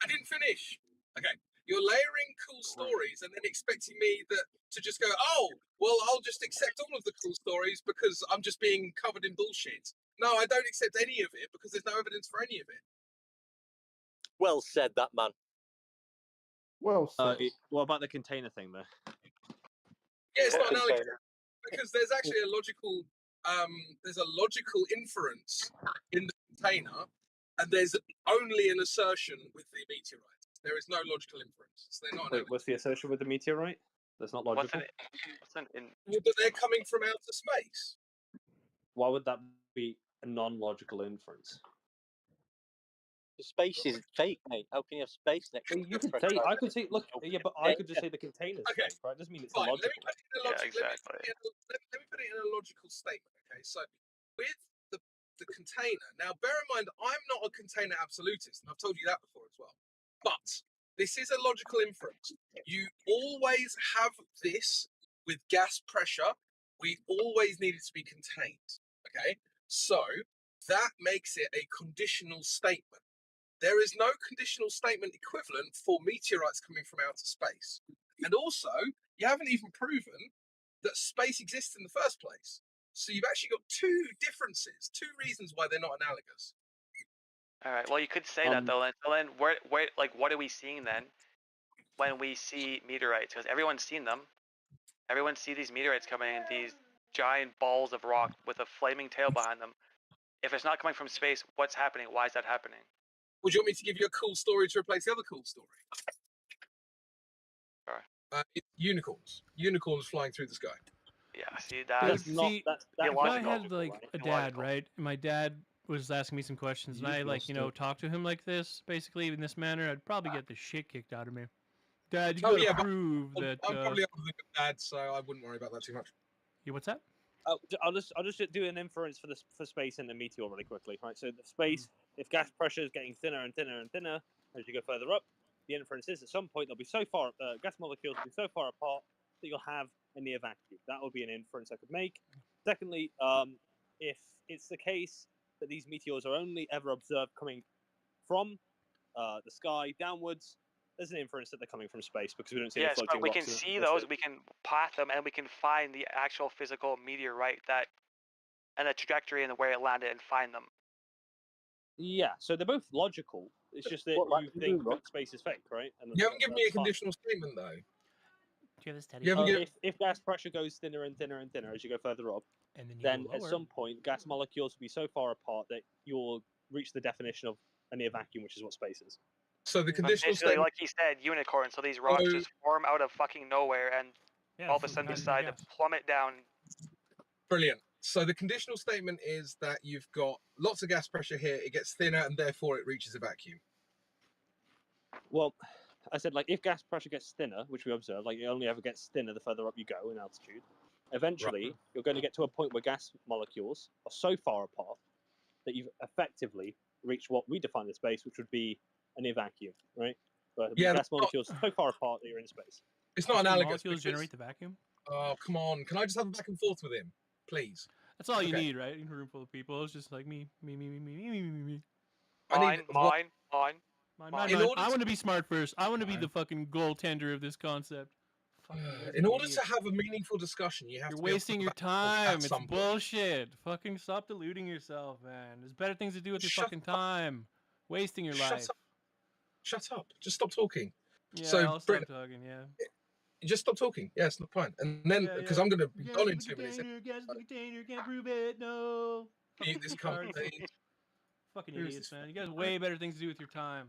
I didn't finish. Okay. You're layering cool stories and then expecting me to just go, oh, well, I'll just accept all of the cool stories because I'm just being covered in bullshit. No, I don't accept any of it because there's no evidence for any of it. Well said, that man. Well said. What about the container thing, though? Yeah, it's not analogous because there's actually a logical inference in the container, and there's only an assertion with the meteorite. There is no logical inference. So they're not. Wait, what's the assertion with the meteorite? That's not logical. Well, but they're coming from outer space. Why would that be a non-logical inference? Space is fake, mate. How can you have space next to You could say, I could say, look, yeah, but I could just say the container's fake, right? It doesn't mean it's Fine. illogical. Let me put it in a logical statement. Okay, so with the container. Now, bear in mind, I'm not a container absolutist, and I've told you that before as well. But this is a logical inference. You always have this with gas pressure. We always need it to be contained. Okay, so that makes it a conditional statement. There is no conditional statement equivalent for meteorites coming from outer space. And also, you haven't even proven that space exists in the first place. So you've actually got two differences, two reasons why they're not analogous. All right. Well, you could say that though. So then, where, like, what are we seeing then when we see meteorites? Because everyone's seen them. Everyone sees these meteorites coming in, these giant balls of rock with a flaming tail behind them. If it's not coming from space, what's happening? Why is that happening? Would you want me to give you a cool story to replace the other cool story? Sure. Unicorns. Unicorns flying through the sky. Yeah, see, that's see, that's if I illogical. had like a dad, right, and my dad was asking me some questions, and I talk to him like this, basically in this manner, I'd probably get the shit kicked out of me. Dad, you gotta prove that. I'm probably up with a good dad, so I wouldn't worry about that too much. Yeah, what's that? I'll just do an inference for space and the meteor really quickly, right? So the space, if gas pressure is getting thinner and thinner and thinner as you go further up, the inference is at some point they'll be so far, gas molecules will be so far apart that you'll have a near vacuum. That would be an inference I could make. Secondly, if it's the case that these meteors are only ever observed coming from the sky downwards, there's an inference that they're coming from space because we don't see any Yes, floating but we rocks can in see the those, space. we can path them, and we can find the actual physical meteorite and the trajectory and where it landed and find them. Yeah, so they're both logical. It's just that you think that space is fake, right? And you haven't given me a conditional statement, though. Do you have this teddy? If gas pressure goes thinner and thinner and thinner as you go further up, and then at some point gas molecules will be so far apart that you'll reach the definition of a near vacuum, which is what space is. So the conditional statement, like he said, unicorn. So these rocks just form out of fucking nowhere, and all of a sudden decide to plummet down. Brilliant. So the conditional statement is that you've got lots of gas pressure here, it gets thinner, and therefore it reaches a vacuum. Well, I said, like, if gas pressure gets thinner, which we observe, like, it only ever gets thinner the further up you go in altitude, eventually you're going to get to a point where gas molecules are so far apart that you've effectively reached what we define as space, which would be a near vacuum, right? But gas molecules so far apart that you're in space. It's not analogous. Molecules generate the vacuum? Oh, come on. Can I just have a back and forth with him, please? That's all you need, right? In a room full of people, it's just like me. Mine. I want to be smart first. I want to be the fucking goaltender of this concept. In order to have a meaningful discussion, you have to. You're wasting your time. It's bullshit. Fucking stop deluding yourself, man. There's better things to do with your fucking time. Wasting your life. Shut up. Just stop talking. Yeah, I'll stop talking. Yeah. Just stop talking. Yeah, it's not fine. And then, because I'm going to be gone in 2 minutes. Gas the container, can't prove it. No. Mute this company. Fucking idiots, man. You guys have way better things to do with your time.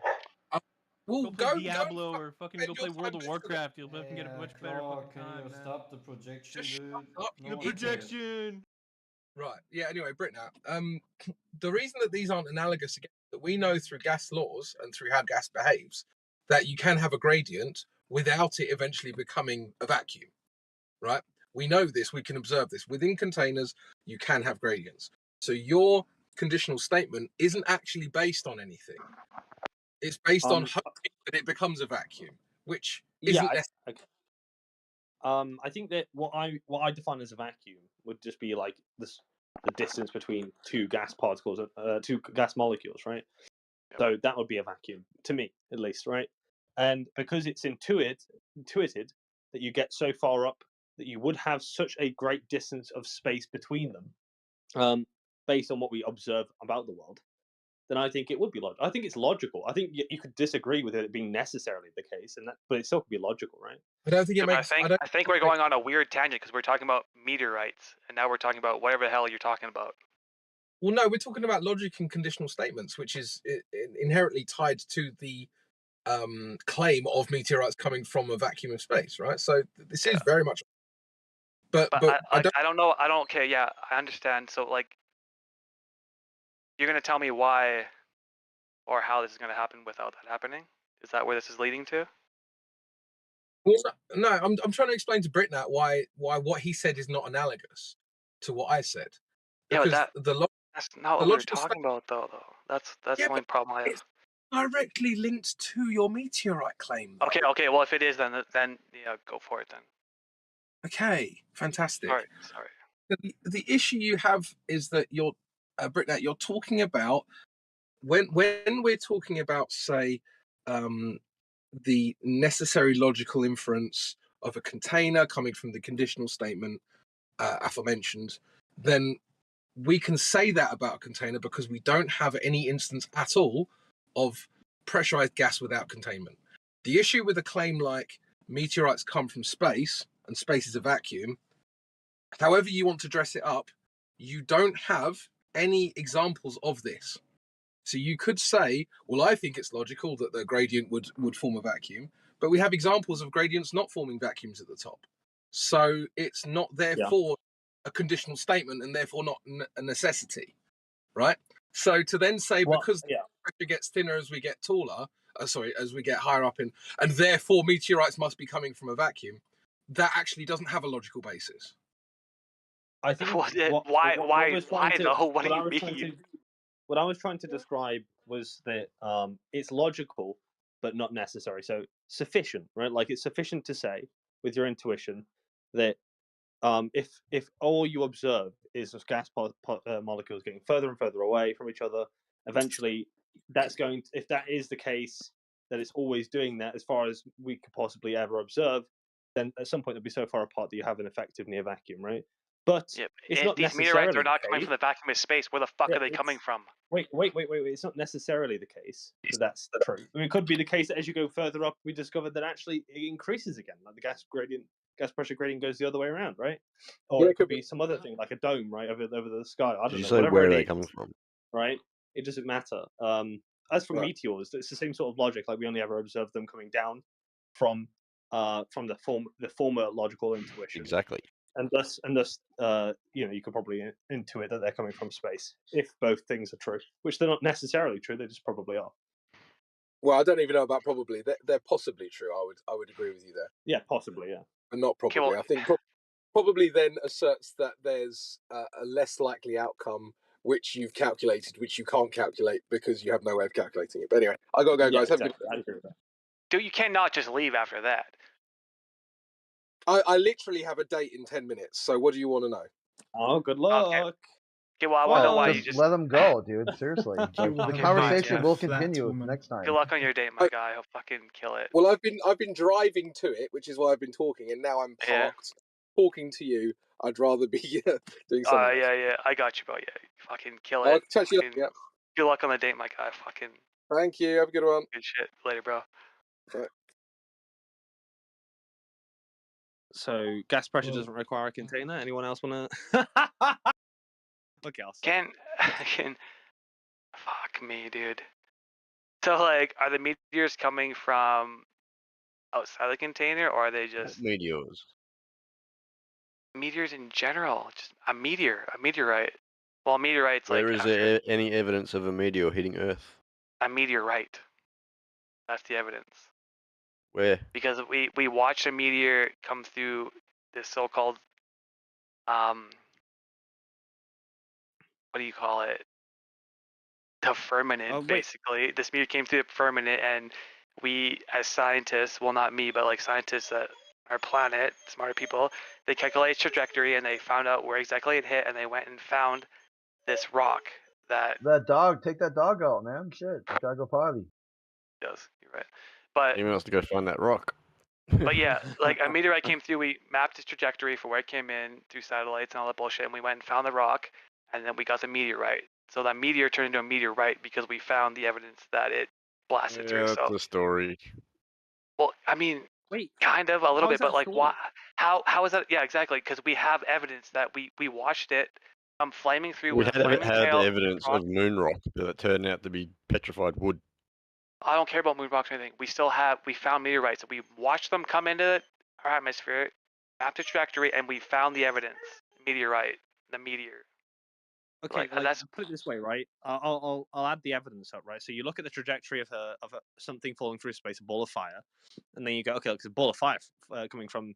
Well, go play Diablo or fucking go play World of Warcraft. You'll fucking get a much better fucking time, man. Stop the projection, dude. The projection. Right. Yeah. Anyway, Britnat. The reason that these aren't analogous again, that we know through gas laws and through how gas behaves, that you can have a gradient without it eventually becoming a vacuum. Right. We know this. We can observe this within containers. You can have gradients. So your conditional statement isn't actually based on anything. It's based on hoping that it becomes a vacuum, which isn't necessary. I think that what I define as a vacuum would just be like the distance between two gas particles, two gas molecules, right? So that would be a vacuum to me, at least, right? And because it's intuited that you get so far up that you would have such a great distance of space between them, based on what we observe about the world, then I think it would be logical. I think it's logical. I think you could disagree with it being necessarily the case, but it still could be logical, right? I don't think it Yeah, but makes. I think we're going on a weird tangent because we're talking about meteorites, and now we're talking about whatever the hell you're talking about. Well, no, we're talking about logic and conditional statements, which is inherently tied to the claim of meteorites coming from a vacuum of space, right? So this is very much. But I don't know. I don't. Okay, yeah, I understand. So like, you're gonna tell me why or how this is gonna happen without that happening? Is that where this is leading to? Well, no, I'm trying to explain to Britnat why what he said is not analogous to what I said. Because yeah, that's not what we were talking about, though. That's the only problem I have. It's directly linked to your meteorite claim. Though. Okay. Well, if it is, then yeah, go for it then. Okay, fantastic. Sorry. The issue you have is that you're, Britnat, you're talking about when we're talking about, say, the necessary logical inference of a container coming from the conditional statement aforementioned, then we can say that about a container because we don't have any instance at all of pressurized gas without containment. The issue with a claim like meteorites come from space and space is a vacuum, however you want to dress it up, you don't have any examples of this. So you could say, well, I think it's logical that the gradient would form a vacuum, but we have examples of gradients not forming vacuums at the top. So it's not therefore a conditional statement and therefore not a necessity, right? So to then say because the pressure gets thinner as we get taller, as we get higher up in, and therefore meteorites must be coming from a vacuum, that actually doesn't have a logical basis. I think why though? What do you mean? What I was trying to describe was that it's logical, but not necessary. So sufficient, right? Like it's sufficient to say with your intuition that if all you observe is just gas molecules getting further and further away from each other, eventually that's going to, if that is the case, that it's always doing that as far as we could possibly ever observe, then at some point they'll be so far apart that you have an effective near vacuum, right? But it's not these meteorites are not coming from the vacuum of space. Where the fuck are they coming from? Wait. It's not necessarily the case that that's true. I mean, it could be the case that as you go further up, we discovered that actually it increases again. Like the gas pressure gradient goes the other way around, right? Or it could be some other thing, like a dome, right, over the sky. I don't know. Say where they're coming from, right? It doesn't matter. As for meteors, it's the same sort of logic. Like we only ever observe them coming down from the former logical intuition. Exactly. And thus, you could probably intuit that they're coming from space if both things are true, which they're not necessarily true. They just probably are. Well, I don't even know about probably. They're possibly true. I would agree with you there. Yeah, possibly. Yeah, and not probably. I think probably then asserts that there's a less likely outcome which you've calculated, which you can't calculate because you have no way of calculating it. But anyway, I gotta go, guys. Exactly. I agree with that. Dude, you cannot just leave after that. I literally have a date in 10 minutes, so what do you want to know? Oh, good luck. Okay, well, I want to know why you just let them go, dude. Seriously, the conversation will continue next time. Good luck on your date, my guy. I'll fucking kill it. Well, I've been driving to it, which is why I've been talking, and now I'm parked talking to you. I'd rather be doing something. Yeah, I got you, bro. Yeah, fucking kill it. I'll touch you. Yeah. Good luck on the date, my guy. Fucking. Thank you. Have a good one. Good shit. Later, bro. Right. So gas pressure doesn't require a container. Anyone else want to? Okay, I'll can fuck me, dude. So like, are the meteors coming from outside the container, or are they just meteors? Meteors in general, just a meteorite. Well, meteorites Where like. Is there any evidence of a meteor hitting Earth? A meteorite. That's the evidence. Where? Because we watched a meteor come through this so-called what do you call it? The firmament, basically. This meteor came through the firmament, and we, as scientists, well, not me, but like scientists at our planet, smarter people, they calculated its trajectory, and they found out where exactly it hit, and they went and found this rock that. That dog, take that dog out, man. Shit, I gotta go potty. Does you're right, but anyone else to go find that rock? But yeah, like a meteorite came through, we mapped its trajectory for where it came in through satellites and all that bullshit, and we went and found the rock, and then we got the meteorite. So that meteor turned into a meteorite because we found the evidence that it blasted through. Yeah, So, that's the story. well, I mean, Wait, kind of a little how bit, is that but like, story? why? How is that? Yeah, exactly. Because we have evidence that we watched it come flaming through We with a had flaming had tail. evidence of moon rock that turned out to be petrified wood. I don't care about moon rocks or anything. We found meteorites. We watched them come into our atmosphere, mapped the trajectory, and we found the evidence. Meteorite, the meteor. Okay, like that's put it this way, right? I'll add the evidence up, right? So you look at the trajectory of something falling through space, a ball of fire, and then you go, okay, it's a ball of fire coming from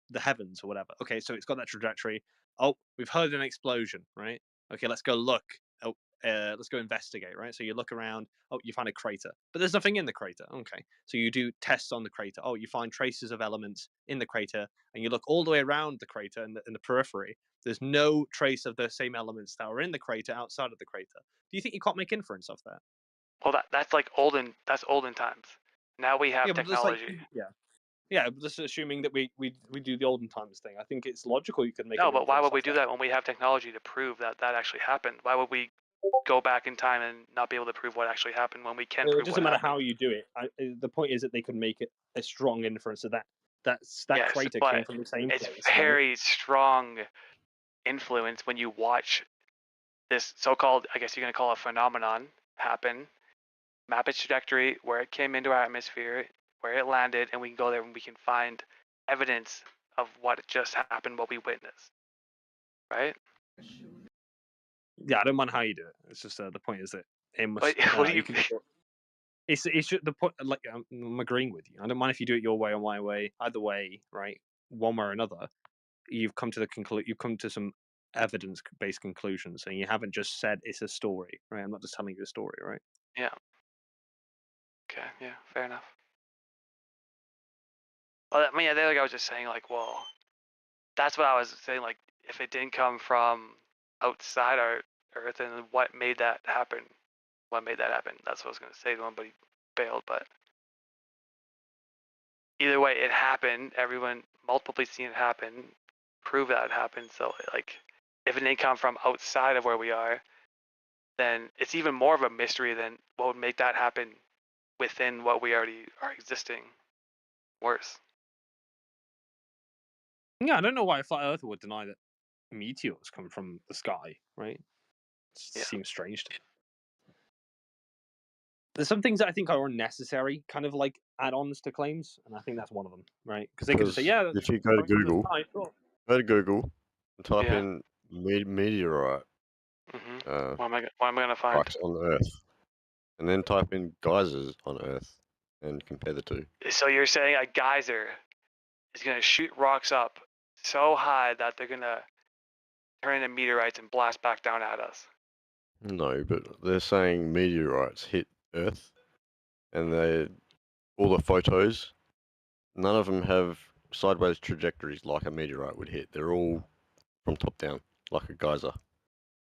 the heavens or whatever. Okay, so it's got that trajectory. Oh, we've heard an explosion, right? Okay, let's go look. Oh, let's go investigate, right? So you look around. Oh, you find a crater, but there's nothing in the crater. Okay, so you do tests on the crater. Oh, you find traces of elements in the crater, and you look all the way around the crater in the periphery. There's no trace of the same elements that are in the crater outside of the crater. Do you think you can't make inference off that? Well, that's like olden times. Now we have Yeah, but it's like technology. yeah, but just assuming that we do the olden times thing. I think it's logical you could make No, an but why inference would we off do that. that when we have technology to prove that actually happened? Why would we go back in time and not be able to prove what actually happened when we can It prove doesn't what matter happened? how you do it. The point is that they could make it a strong inference of that. That Yes, crater but came from the same it's place. Right? very strong influence when you watch this so-called, I guess you're going to call it, phenomenon happen, map its trajectory, where it came into our atmosphere, where it landed, and we can go there and we can find evidence of what just happened, what we witnessed, right? Yeah, I don't mind how you do it. It's just the point is that it must. What do you? You can. It's just the point. Like I'm agreeing with you. I don't mind if you do it your way or my way. Either way, right? One way or another, you've come to the You've come to some evidence-based conclusions, and you haven't just said it's a story, right? I'm not just telling you a story, right? Yeah. Okay. Yeah. Fair enough. Well, I mean, the other guy was just saying, like, well, that's what I was saying. Like, if it didn't come from outside our Earth, then what made that happen? What made that happen? That's what I was gonna say to him, but he bailed. But either way, it happened. Everyone multiply seen it happen, prove that it happened. So, like, if it didn't come from outside of where we are, then it's even more of a mystery than what would make that happen within what we already are existing. Worse. Yeah, I don't know why a flat earther would deny that meteors come from the sky, right? Yeah. Seems strange to me. There's some things that I think are unnecessary, kind of like add-ons to claims, and I think that's one of them, right? Because they could just say, yeah, if you go to Google, and type Yeah. in meteorite, What am I gonna find? strikes on Earth, and then type in geysers on Earth, and compare the two. So you're saying a geyser is gonna shoot rocks up so high that they're gonna turn into meteorites and blast back down at us? No, but they're saying meteorites hit Earth, and all the photos, none of them have sideways trajectories like a meteorite would hit. They're all from top down, like a geyser.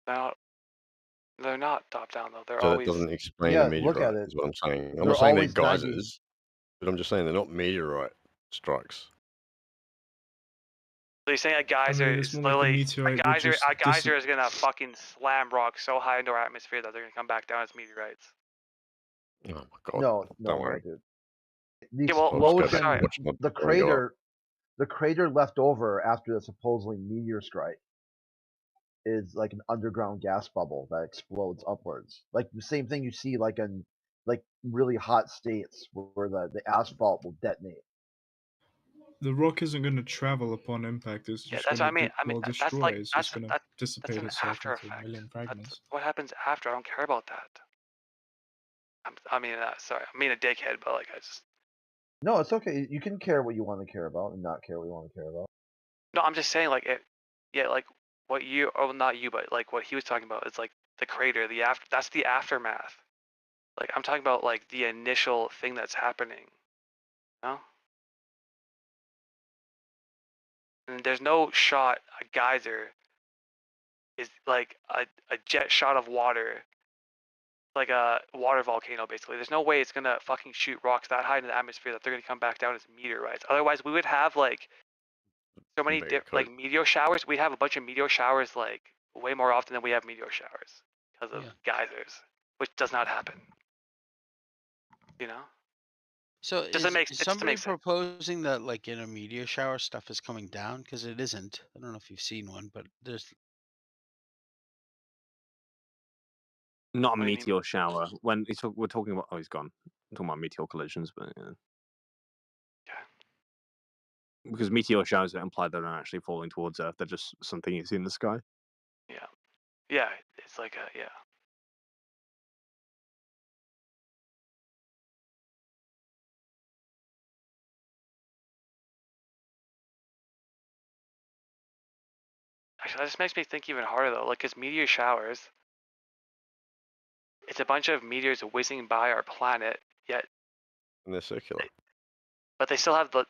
They're not top down though. They're So that always. doesn't explain a Yeah, look meteorite, at it. is what I'm saying. I'm They're not saying they're always 90. geysers, but I'm just saying they're not meteorite strikes. So you're saying a geyser it's is more like a literally meteorite a would geyser? just A geyser is gonna fucking slam rocks so high into our atmosphere that they're gonna come back down as meteorites. Oh my god! No, Don't worry. dude. The Yeah, well, explosion, sorry. the crater left over after the supposedly meteor strike is like an underground gas bubble that explodes upwards. Like the same thing you see like in like really hot states where the asphalt will detonate. The rock isn't going to travel upon impact. It's just That's going what I to mean. That's destroy. like It's just going to that's dissipate an itself after into a effect. million That's fragments. what happens after. I don't care about that. Sorry. I mean a dickhead, but like I just. No, it's okay. You can care what you want to care about and not care what you want to care about. No, I'm just saying like it. Yeah, like what you, or not you, but like what he was talking about is like the crater, the after. That's the aftermath. Like I'm talking about like the initial thing that's happening. You know? And there's no shot. A geyser is like a jet shot of water, like a water volcano basically. There's no way it's gonna fucking shoot rocks that high into the atmosphere that they're gonna come back down as meteorites. Otherwise, we would have like so many like meteor showers. We'd have a bunch of meteor showers like way more often than we have meteor showers because of geysers, which does not happen. You know. So Just is it just somebody makes sense. proposing that like in a meteor shower stuff is coming down? Because it isn't. I don't know if you've seen one, but there's Not a What do you mean? meteor shower. When we're talking about, he's gone. We're talking about meteor collisions, but yeah. Because meteor showers imply they're not actually falling towards Earth; they're just something you see in the sky. Yeah. Yeah. It's like a yeah. Actually, that just makes me think even harder though. Like, 'cause meteor showers, it's a bunch of meteors whizzing by our planet, yet And they're circular. but they still have the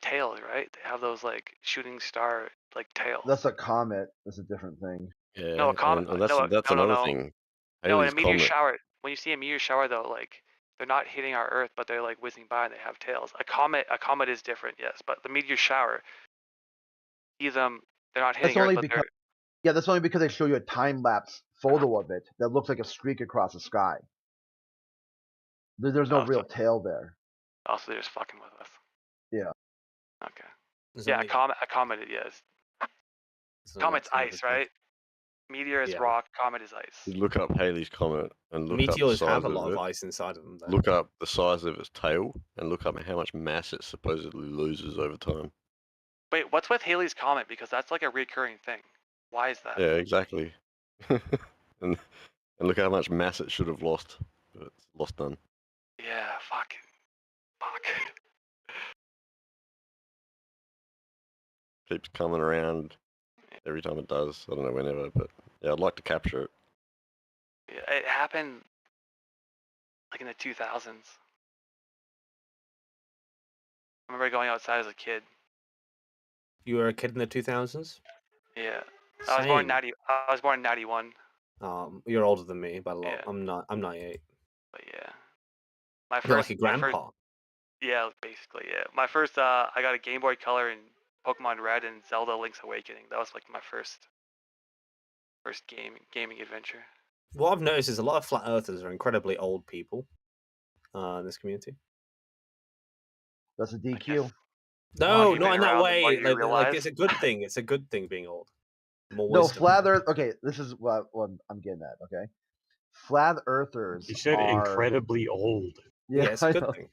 tails, right? They have those like shooting star like tails. That's a comet. That's a different thing. Yeah, No, a comet. and that's No, another no. thing. No, in a Halley's meteor Comet. shower, when you see a meteor shower though, like they're not hitting our Earth, but they're like whizzing by and they have tails. A comet is different, yes, but the meteor shower, they're not hitting That's Earth, only but because that's only because they show you a time lapse photo of it that looks like a streak across the sky. There's no real tail there. also they're just fucking with us. Yeah. Okay. Does that Yeah, mean- a comet, yes. So Comet's that's ice, right? Meteor is Yeah. rock, comet is ice. You look up Halley's Comet and look up the Meteors size have a of lot of it. ice inside of them, though. Look up the size of its tail and look up how much mass it supposedly loses over time. Wait, what's with Halley's Comet? Because that's like a recurring thing. Why is that? Yeah, exactly. and look how much mass it should have lost, but it's lost none. Yeah, fuck. Keeps coming around every time it does. I don't know whenever, but yeah, I'd like to capture it. Yeah, it happened like in the 2000s. I remember going outside as a kid. You were a kid in the 2000s? Yeah. I was born in Same. I was born in 91. You're older than me by a lot. Yeah. I'm 98. But yeah. My You're first like a grandpa. yeah, basically, yeah. My first I got a Game Boy Color and Pokemon Red and Zelda Link's Awakening. That was like my first gaming adventure. What I've noticed is a lot of flat earthers are incredibly old people in this community. That's a DQ. No, you've not been in that around way. more than you Like realize. it's a good thing. It's a good thing being old. More No, wisdom. flat Earth. Okay, this is what I'm getting at. Okay, flat earthers. You said are incredibly old. Yeah, it's a I good know. thing.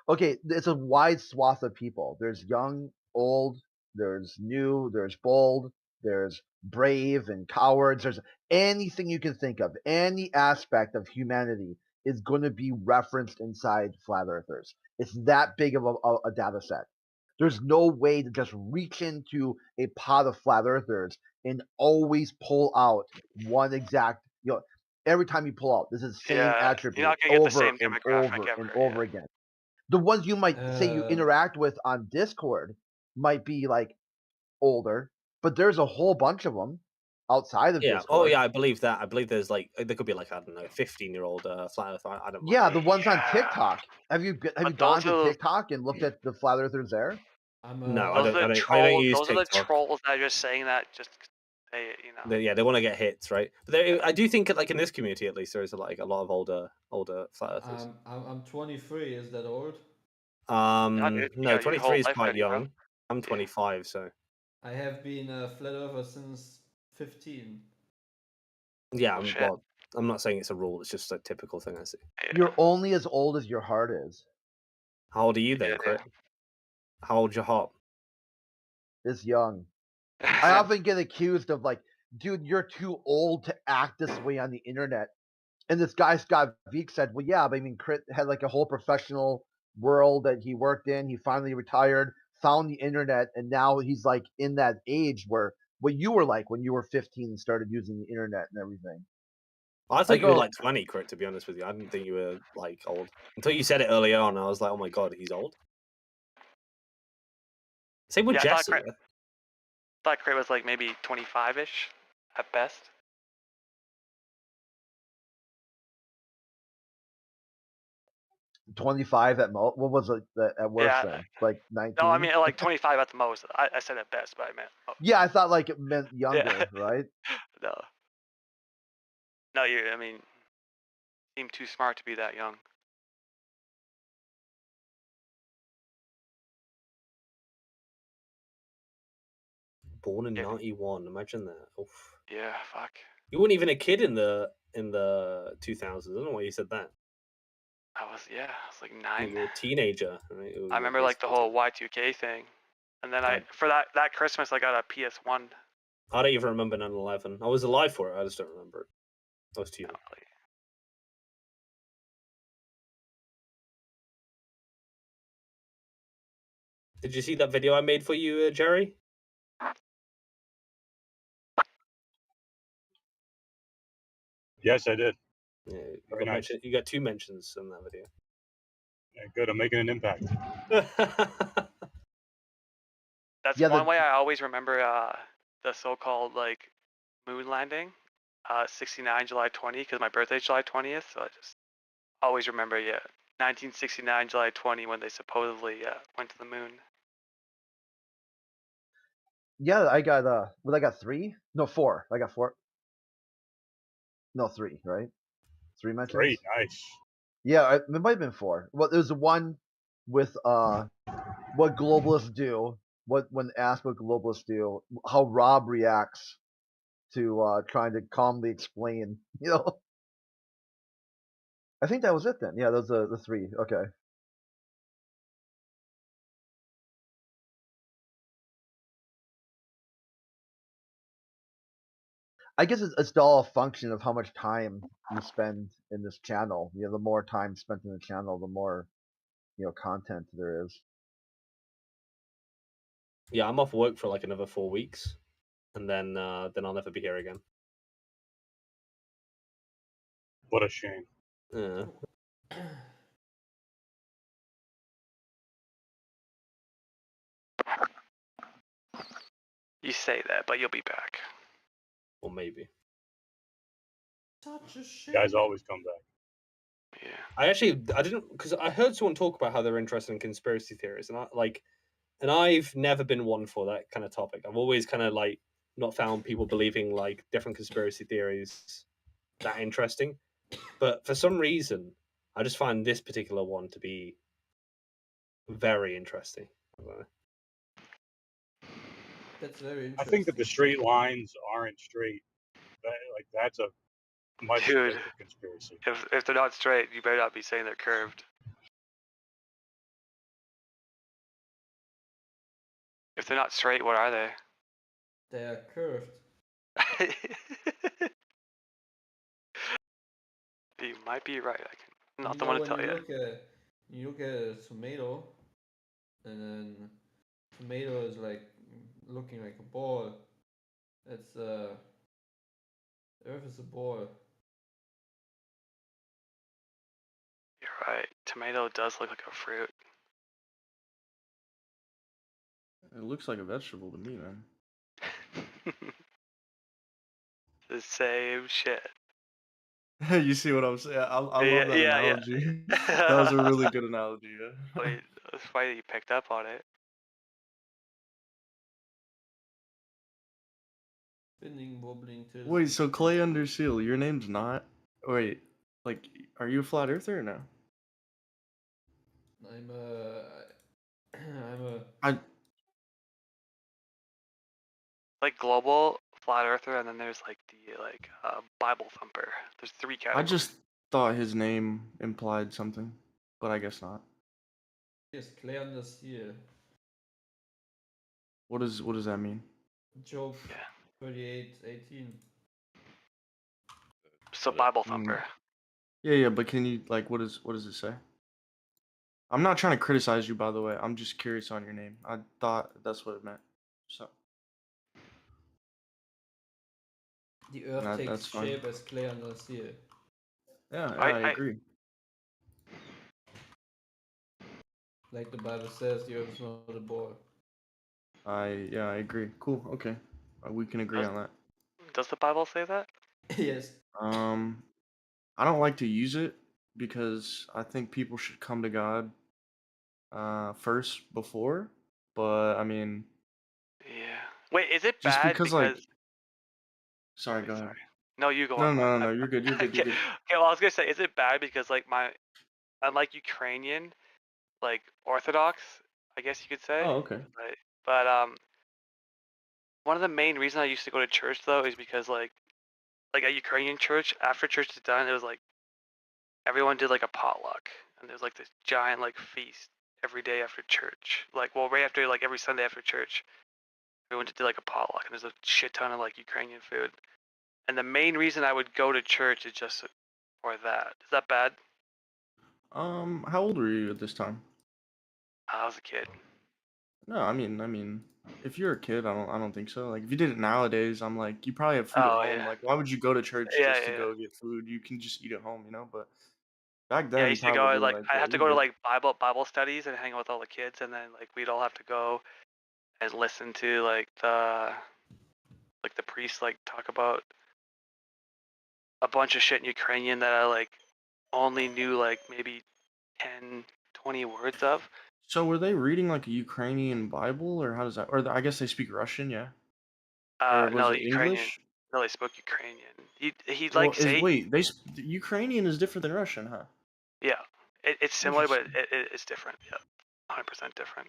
Okay, it's a wide swath of people. There's young, old, there's new, there's bold, there's brave and cowards. There's anything you can think of. Any aspect of humanity is going to be referenced inside flat earthers. It's that big of a data set. There's no way to just reach into a pot of flat earthers and always pull out one exact, every time you pull out, this is the same Yeah, attribute you're not gonna get the over same and demographic over ever, and over again. The ones you might say you Uh, interact with on Discord might be like older, but there's a whole bunch of them outside of Yeah. Discord. Oh, yeah. I believe that. I believe there's like there could be like I don't know, 15-year-old flat earth. I don't. Yeah, mind. the ones on TikTok. Have you gone to TikTok and looked at the flat earthers there? No, those I are the don't trolls. use Those are the TikTok. trolls that are just saying that just to say it, you know. Yeah, they want to get hits, right? But I do think, like in this community, at least, there is like a lot of older flat earthers. I'm 23. Is that old? dude, you No, got your 23 whole is life quite ready, bro. young. I'm 25, so I have been a flat earther since 15. yeah. Bullshit. Well, I'm not saying it's a rule. It's just a typical thing I see. You're only as old as your heart is. How old are you then, Crit? How old's your heart? It's young. I often get accused of like, dude, you're too old to act this way on the internet. And this guy, Scott Veek, said, well, yeah, but I mean, Crit had like a whole professional world that he worked in. He finally retired, found the internet, and now he's like in that age where what you were like when you were 15 and started using the internet and everything. I thought you were like 20, Crit, to be honest with you. I didn't think you were like old. Until you said it earlier on, I was like, oh my god, he's old. Same with Yeah, Jesse. I thought Crit was like maybe 25-ish at best. $25 at most. What was it at worst Yeah. then? Like 19? No, I mean like 25 at the most. I said at best, but I meant Yeah, I thought like it meant younger, right? No. No, I mean, seem too smart to be that young. Born in '91. Imagine that. Oof. Yeah, fuck. You weren't even a kid in the 2000s. I don't know why you said that. I was like 9. You were a teenager. Right? I remember like the whole Y2K thing, and then for that Christmas I got a PS1. I don't even remember 9/11. I was alive for it. I just don't remember it. I was too young. Did you see that video I made for you, Jerry? Yes, I did. Yeah, Very nice. you got 2 mentions in that video. Yeah, good. I'm making an impact. That's one way I always remember the so-called like moon landing, 69 July 20, because my birthday's July 20th, so I just always remember 1969 July 20 when they supposedly went to the moon. Yeah, I got I got 3? No, 4. I got 4. No, 3, right? 3 mentions. 3, nice. Yeah, it might have been 4. Well, there's one with what globalists do. When asked what globalists do, how Rob reacts to trying to calmly explain. You know, I think that was it then. Yeah, those are the 3. Okay. I guess it's all a function of how much time you spend in this channel. You know, the more time spent in the channel, the more content there is. Yeah, I'm off work for like another 4 weeks, and then I'll never be here again. What a shame. Yeah. You say that, but you'll be back. Or maybe. Such a shame. Guys always come back. Yeah. I didn't, because I heard someone talk about how they're interested in conspiracy theories, and I've never been one for that kind of topic. I've always kind of like not found people believing like different conspiracy theories that interesting. But for some reason, I just find this particular one to be very interesting. That's very interesting. I think that the straight lines aren't straight. That's a much Dude, thicker conspiracy. if they're not straight, you better not be saying they're curved. If they're not straight, what are they? They are curved. You might be right. I'm not the one to tell you. You look at a tomato, and then tomato is like looking like a ball. It's Earth is a ball. You're right. Tomato does look like a fruit. It looks like a vegetable to me, man. The same shit. You see what I'm saying? I love that analogy. That was a really good analogy. Yeah. Wait, it's funny that you picked up on it. Spinning, wobbling, tilting. Wait, so Clay Under Seal, your name's not? Wait, like, are you a flat earther or no? I'm Like global flat earther, and then there's like the Bible thumper. There's 3 I categories. just thought his name implied something, but I guess not. Yes, Clay Under Seal. What does that mean? Job 38:18. So Bible thumper. Yeah, but can you like what does it say? I'm not trying to criticize you, by the way. I'm just curious on your name. I thought that's what it meant. So The Earth takes shape as Clay Under Seal. Yeah, I agree. Like the Bible says, the Earth is not a ball. I agree. Cool. Okay, we can agree on that. Does the Bible say that? Yes. I don't like to use it because I think people should come to God first before. But I mean, yeah. Wait, is it just bad because like? Sorry, go ahead. No, you go No, on. no, no, you're good. You're good. Okay. You're good. Okay. Well, I was gonna say, is it bad because like unlike Ukrainian, like Orthodox, I guess you could say. Oh, okay. But one of the main reasons I used to go to church though is because like at Ukrainian church, after church is done, it was like everyone did like a potluck, and there's like this giant like feast every day after church. Like, well, right after like every Sunday after church, everyone just did like a potluck, and there's a shit ton of like Ukrainian food. And the main reason I would go to church is just for that. Is that bad? How old were you at this time? I was a kid. No, I mean, if you're a kid, I don't think so. Like, if you did it nowadays, I'm like, you probably have food at Oh home. yeah. Like, why would you go to church Yeah, just to yeah. go get food? You can just eat at home, you know. But back Yeah, I then, used to go probably like like, I yeah, have to you're go to good. like Bible studies and hang out with all the kids, and then like we'd all have to go and listen to like the priest like talk about a bunch of shit in Ukrainian that I like only knew like maybe 10, 20 words of. So were they reading like a Ukrainian Bible, or how does that? Or I guess they speak Russian, yeah. Or was No, it Ukrainian. English? No, they spoke Ukrainian. He'd Well, like is say wait, Ukrainian is different than Russian, huh? yeah. It's similar, but Interesting. it's different. Yeah, 100% different.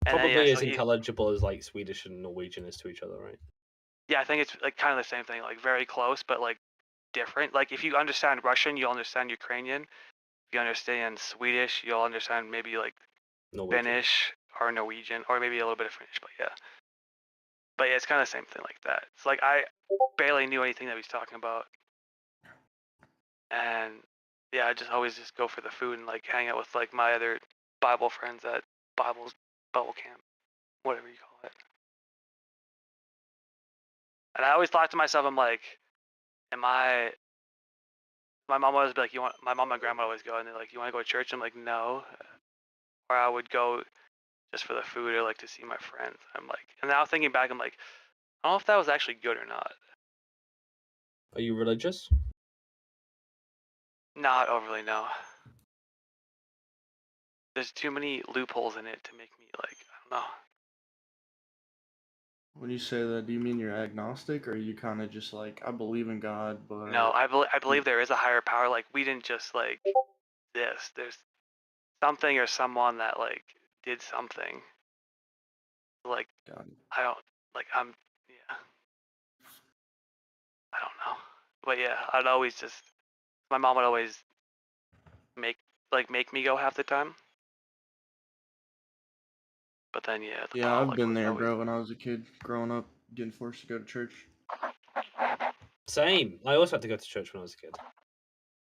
And then Probably so as intelligible as like Swedish and Norwegian is to each other, right? yeah, I think it's like kind of the same thing, like very close, but like different. Like if you understand Russian, you'll understand Ukrainian. If you understand Swedish, you'll understand maybe like Norwegian. Finnish or Norwegian, or maybe a little bit of Finnish. But yeah, it's kind of the same thing like that. It's like I barely knew anything that he was talking about, and yeah, I just always just go for the food and like hang out with like my other Bible friends at Bible camp, whatever you call it. And I always thought to myself, I'm like, am I? My mom always be like, my mom and grandma always go, and they're like, you want to go to church? I'm like, no. Or I would go just for the food or like to see my friends. I'm like, and now thinking back, I'm like, I don't know if that was actually good or not. Are you religious? Not overly, no. There's too many loopholes in it to make me like, I don't know. When you say that, do you mean you're agnostic, or are you kind of just like, I believe in God, but No, I believe there is a higher power. Like we didn't just like this. There's something or someone that like did something. Like I don't like yeah. I don't know. But yeah, I'd always just my mom would always make me go half the time. But then yeah, the yeah, I've potluck been was there, always bro. When I was a kid, growing up, getting forced to go to church. Same. I also had to go to church when I was a kid.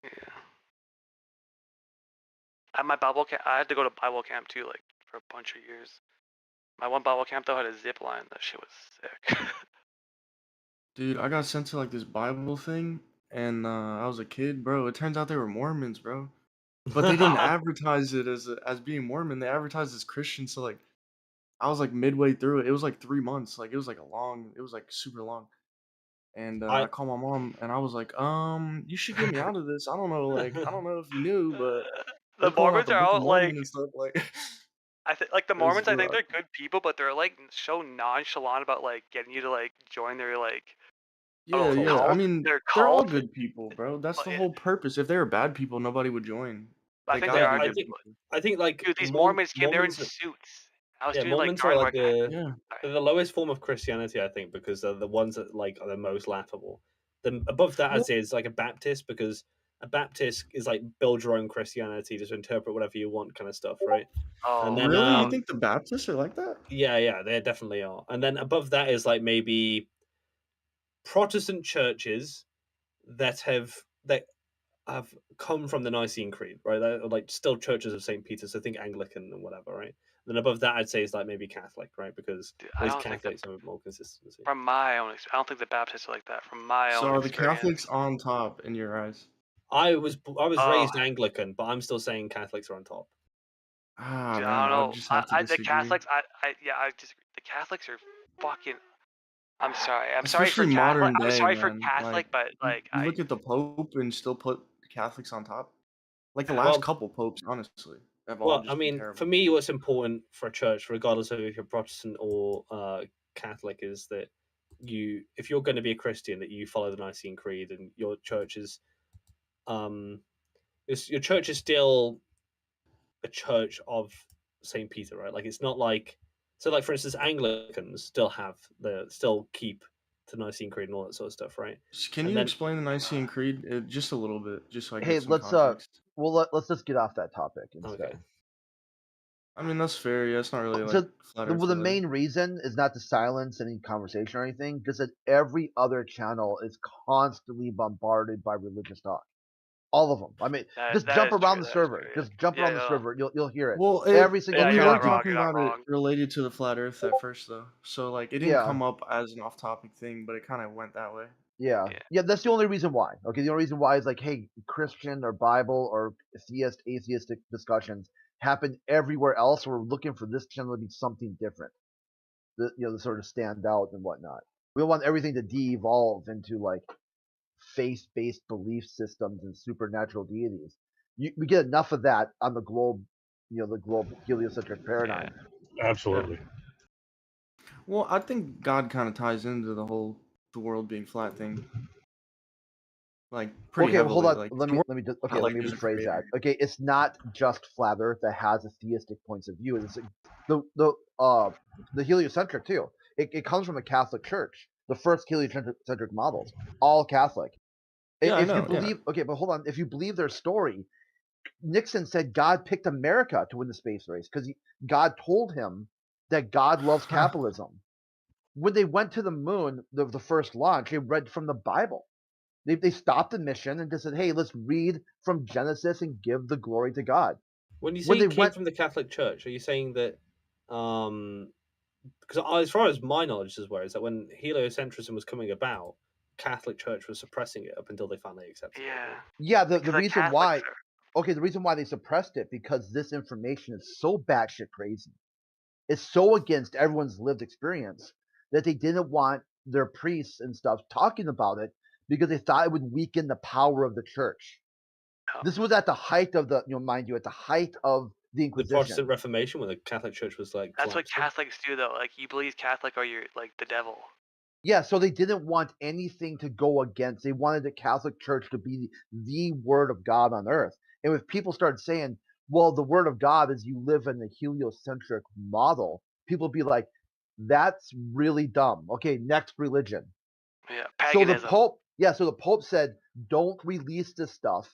yeah. At my Bible camp, I had to go to Bible camp too, like for a bunch of years. My one Bible camp though had a zip line. That shit was sick. Dude, I got sent to like this Bible thing, and I was a kid, bro. It turns out they were Mormons, bro. But they didn't advertise it as being Mormon. They advertised as Christian. So like, I was like midway through it. It was like 3 months. Like it was like it was like super long. And I I called my mom, and I was like, you should get me out of this. I don't know, like I don't know if you knew, but The they're pulling out Mormons the are Book of all Mormon like, and stuff. Like I think like the it was Mormons. I think rough. they're good people, but they're like so nonchalant about like getting you to like join their like I Yeah, don't know yeah. I cult. mean, Their they're all cult. good people, bro. That's But the yeah, whole purpose. If they were bad people, nobody would join. I They think they gotta yeah, be are I good good think people. people. I think like Dude, these Mormons came. They're in Mormons. suits. I was Yeah, doing like Mormons are drawing like work. And Yeah. they're the lowest form of Christianity, I think, because they're the ones that like are the most laughable. Then above that, I'd say is like a Baptist, because a Baptist is like build your own Christianity, just interpret whatever you want, kind of stuff, right? And Oh then Really? You no. think the Baptists are like that? yeah, they definitely are. And then above that is like maybe Protestant churches that have come from the Nicene Creed, right? They're like still churches of St. Peter, so think Anglican and whatever, right? Then above that, I'd say is like maybe Catholic, right? Because Dude, at I least don't think that Catholics have more consistency. from my own. I don't think the Baptists are like that. From my So own are the experience. Catholics on top in your eyes? I was Oh, raised Anglican, but I'm still saying Catholics are on top. Ah, dude, I man, don't I would know. just have to The disagree. Catholics. I disagree. The Catholics are fucking. I'm sorry. I'm sorry for Especially Catholic. modern I'm day, sorry for man. Like Catholic, but like you look at the Pope and still put Catholics on top. Like the last Well, couple popes, honestly, have all well, I just been mean, for terrible. me, what's important for a church, regardless of if you're Protestant or Catholic, is that if you're going to be a Christian, that you follow the Nicene Creed, and your church is your church is still a church of Saint Peter, right? Like it's not like for instance, Anglicans still keep the Nicene Creed and all that sort of stuff, right? Can you explain the Nicene Creed just a little bit, just so I Hey, get some let's context? let's just get off that topic instead. Okay. I mean, that's fair. Yeah, it's not really like So flat the, Earth well, the related. main reason is not to silence any conversation or anything, because that every other channel is constantly bombarded by religious talk. All of them. I mean, just jump around the server. Just jump around the server. You'll hear it. Well, Every single we channel. were talking about it related to the flat Earth at first, though. So like, it didn't Yeah. come up as an off-topic thing, but it kind of went that way. Yeah. That's the only reason why. Okay, the only reason why is like, hey, Christian or Bible or atheistic discussions happen everywhere else. We're looking for this channel to be something different, to sort of stand out and whatnot. We want everything to de-evolve into like faith-based belief systems and supernatural deities. We get enough of that on the globe, the globe heliocentric paradigm. Absolutely. Well, I think God kind of ties into the world being flat thing. Like pretty Okay, heavily. Hold on. Like, Let me rephrase creator. that. Okay, it's not just flat Earth that has a theistic points of view. It's the heliocentric too. It comes from the Catholic Church. The first heliocentric models, all Catholic. Yeah, if I know, you believe, okay, but hold on. If you believe their story, Nixon said God picked America to win the space race because God told him that God loves capitalism. When they went to the moon, the first launch, they read from the Bible. They stopped the mission and just said, "Hey, let's read from Genesis and give the glory to God." When you say it came from the Catholic Church, are you saying that? Because as far as my knowledge is aware, is that when heliocentrism was coming about, Catholic Church was suppressing it up until they finally accepted it. Yeah, the reason why. Okay, the reason why they suppressed it because this information is so batshit crazy. It's so against everyone's lived experience that they didn't want their priests and stuff talking about it because they thought it would weaken the power of the church. This was at the height of mind you, at the height of the Inquisition. The Protestant Reformation, when the Catholic Church was like. That's what Catholics do, though. Like, you believe Catholic or you're like the devil. Yeah, so they didn't want anything to go against. They wanted the Catholic Church to be the word of God on earth. And if people started saying, well, the word of God is you live in the heliocentric model, people would be like, that's really dumb. Okay, next religion. Yeah, paganism. So the Pope said, don't release this stuff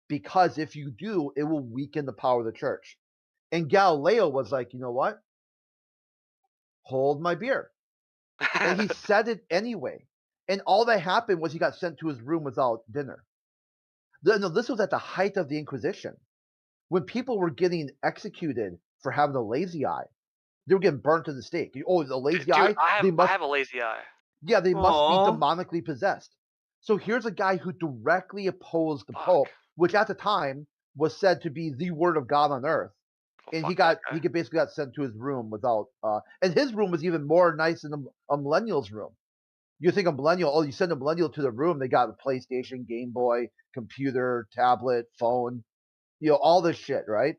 because if you do, it will weaken the power of the church. And Galileo was like, you know what? Hold my beer. And he said it anyway. And all that happened was he got sent to his room without dinner. No, this was at the height of the Inquisition. When people were getting executed for having a lazy eye, they were getting burnt to the stake. Oh, the lazy eye? I have a lazy eye. Yeah, they must be demonically possessed. So here's a guy who directly opposed the Pope, which at the time was said to be the word of God on earth. And he basically got sent to his room without and his room was even more nice than a millennial's room. You think a millennial, you send a millennial to the room, they got a PlayStation, Game Boy, computer, tablet, phone, all this shit, right?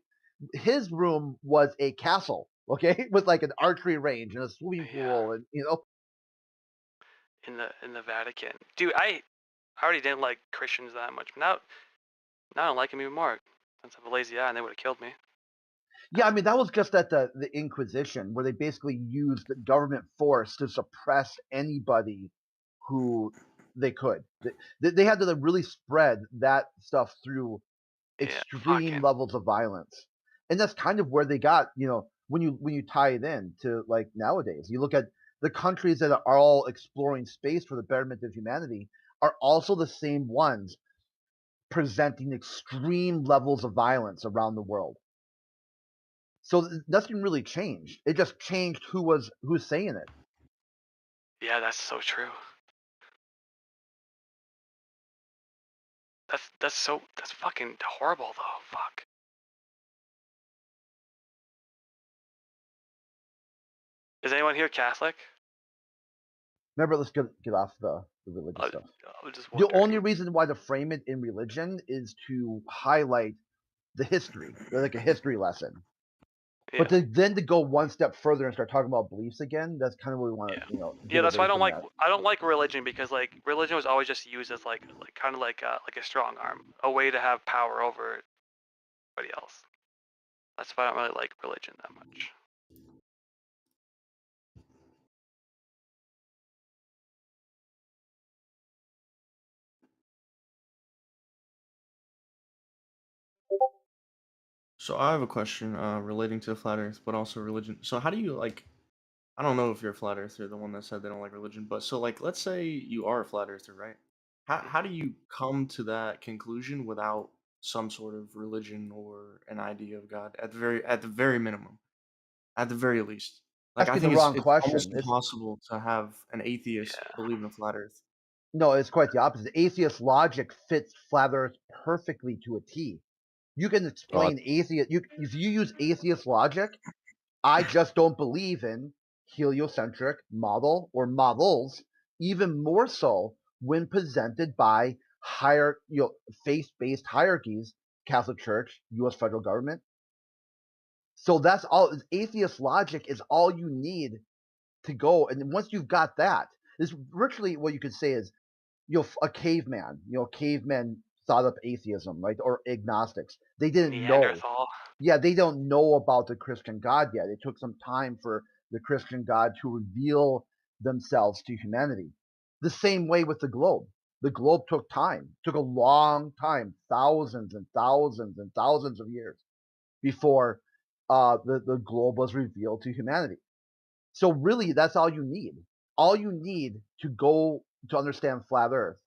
His room was a castle, okay, with like an archery range and a swimming pool, and in the Vatican, dude. I already didn't like Christians that much, but now I don't like them even more. Since I have a lazy eye, and they would have killed me. Yeah, I mean that was just at the Inquisition, where they basically used the government force to suppress anybody who they could. They had to really spread that stuff through extreme levels of violence, and that's kind of where they got. When you tie it in to like nowadays, you look at the countries that are all exploring space for the betterment of humanity are also the same ones presenting extreme levels of violence around the world. So nothing really changed. It just changed who's saying it. Yeah, that's so true. That's fucking horrible though. Fuck. Is anyone here Catholic? Remember, let's get off the religious stuff. The only reason why to frame it in religion is to highlight the history, like a history lesson. Yeah. But then to go one step further and start talking about beliefs again, that's kind of what we want to, Yeah, get that's why away from that. I don't like religion, because like religion was always just used as like kind of like a strong arm, a way to have power over everybody else. That's why I don't really like religion that much. So I have a question relating to flat Earth, but also religion. So how do you like? I don't know if you're a flat earther, the one that said they don't like religion, but so like, let's say you are a flat earther, right? How do you come to that conclusion without some sort of religion or an idea of God at the very minimum, at the very least? Like I Asking the think wrong it's almost question. impossible to have an atheist Yeah. believe in a flat Earth. No, it's quite the opposite. Atheist logic fits flat Earth perfectly to a T. You can God. explain atheist. If you use atheist logic, I just don't believe in heliocentric model or models, even more so when presented by faith-based hierarchies, Catholic Church, U.S. federal government. So that's all. Atheist logic is all you need to go, and once you've got that, is virtually what you could say is, a caveman. Cavemen thought up atheism, right, or agnostics. They didn't know. Neanderthal. Yeah, they don't know about the Christian God yet. It took some time for the Christian God to reveal themselves to humanity. The same way with the globe. The globe took time, took a long time, thousands and thousands and thousands of years before the globe was revealed to humanity. So really, that's all you need. All you need to understand flat Earth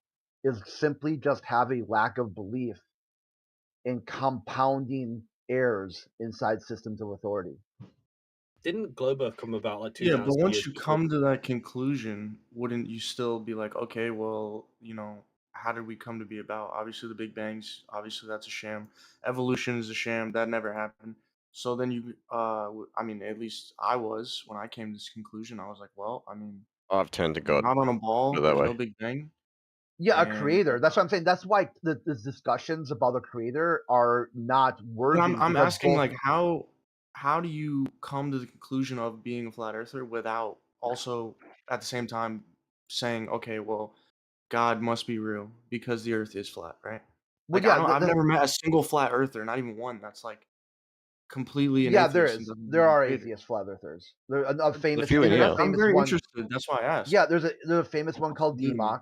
is simply just have a lack of belief in compounding errors inside systems of authority. Didn't Globe Earth come about like Yeah, but 2,000 once years you before? come to that conclusion, wouldn't you still be like, okay, well, how did we come to be about? Obviously, the Big Bang's obviously that's a sham. Evolution is a sham. That never happened. So then I mean, at least I was when I came to this conclusion. I was like, well, I mean, I've turned to we're God. not on a Put it ball. that There's way. no Big Bang, Yeah, a and creator. That's what I'm saying. That's why the discussions about the creator are not but worthy I'm because asking both. like how do you come to the conclusion of being a flat earther without also at the same time saying, okay, well, God must be real because the earth is flat, right? Well, Like yeah, I've never met a single flat earther, not even one that's like completely an yeah, there atheist and is. doesn't There believe in are creator. atheist flat earthers. There a There's a famous, few and in there's a here. I'm famous very one. interested. That's why I asked. Yeah, there's a famous one called Mm, DMOC.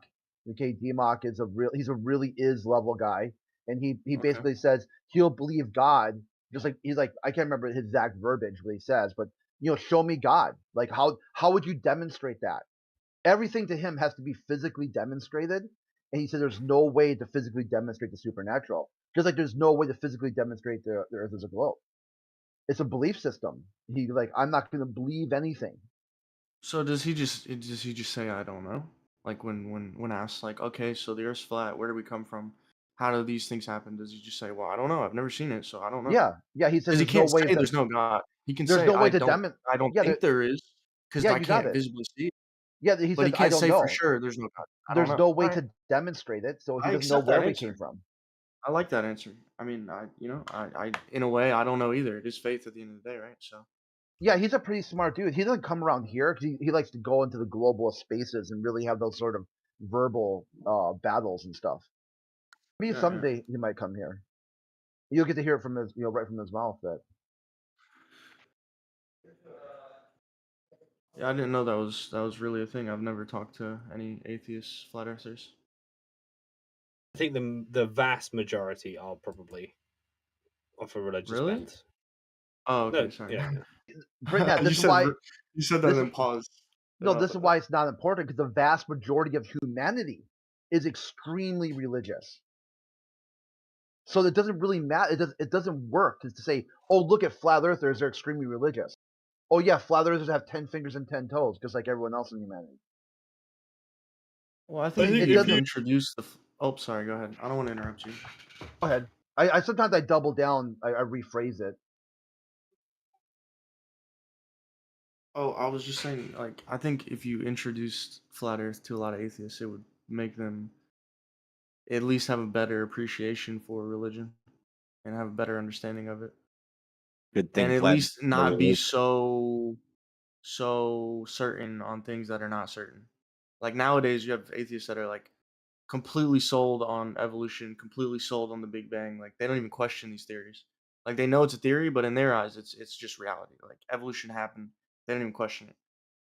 Okay, DMOC is he's a really is level guy, and he okay. basically says he'll believe God, just like he's like, I can't remember his exact verbiage what he says, but show me God. Like how would you demonstrate that? Everything to him has to be physically demonstrated, and he said there's no way to physically demonstrate the supernatural, just like there's no way to physically demonstrate the Earth as a globe. It's a belief system. I'm not going to believe anything. So does he just say I don't know? Like when asked like, okay, so the earth's flat, where do we come from? How do these things happen? Does he just say, well, I don't know, I've never seen it, so I don't know? Yeah. He said Because he there's no can't way say of there's no God. He can there's say no way to demonstrate. I don't Yeah, think there is because yeah, I you got can't it. visibly see it. Yeah, he But he says I can't don't say for know. sure there's no God. I don't There's know. no All way right, to demonstrate it, so he I doesn't know accept that where we came answer. from. I like that answer. I mean, I in a way I don't know either. It is faith at the end of the day, right? So Yeah, he's a pretty smart dude. He doesn't come around here because he likes to go into the global spaces and really have those sort of verbal battles and stuff. Maybe yeah. someday he might come here. You'll get to hear it from his, right from his mouth. That Yeah, I didn't know that was really a thing. I've never talked to any atheist flat earthers. I think the vast majority are probably of a religious Really? bent. Oh, okay, No, sorry. yeah. Britnett, you this is said why you said that this and then paused. no, this is why it's not important because the vast majority of humanity is extremely religious. So it doesn't really matter. It doesn't work to say, oh, look at flat earthers; they're extremely religious. Oh yeah, flat earthers have 10 fingers and 10 toes, just like everyone else in humanity. Well, I think It if you doesn't. introduce oh, sorry, go ahead. I don't want to interrupt you. Go ahead. I sometimes I double down. I rephrase it. Oh, I was just saying, like, I think if you introduced flat Earth to a lot of atheists, it would make them at least have a better appreciation for religion and have a better understanding of it. Good thing and at Vlad least never not be lived. so certain on things that are not certain. Like nowadays, you have atheists that are like completely sold on evolution, completely sold on the Big Bang. Like they don't even question these theories. Like they know it's a theory, but in their eyes, it's just reality. Like evolution happened, they don't even question it.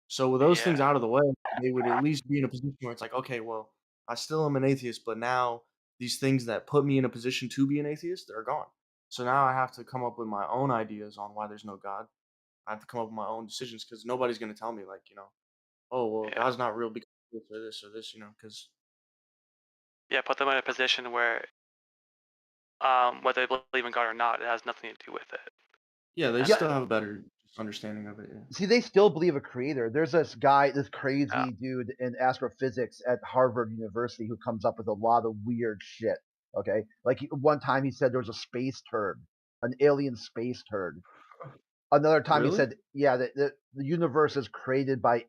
So with those things Yeah. out of the way, they would at least be in a position where it's like, okay, well, I still am an atheist, but now these things that put me in a position to be an atheist are gone. So now I have to come up with my own ideas on why there's no God. I have to come up with my own decisions because nobody's going to tell me, like, oh, well, Yeah. God's not real because of this, because. Yeah, put them in a position where whether they believe in God or not, it has nothing to do with it. Yeah, they And still then have a better understanding of it. Yeah. See, they still believe a creator. There's this guy, this yeah. crazy dude in astrophysics at Harvard University who comes up with a lot of weird shit. Okay, like one time he said there was a space turd, an alien space turd. Another time he Really? said, yeah, the universe is created by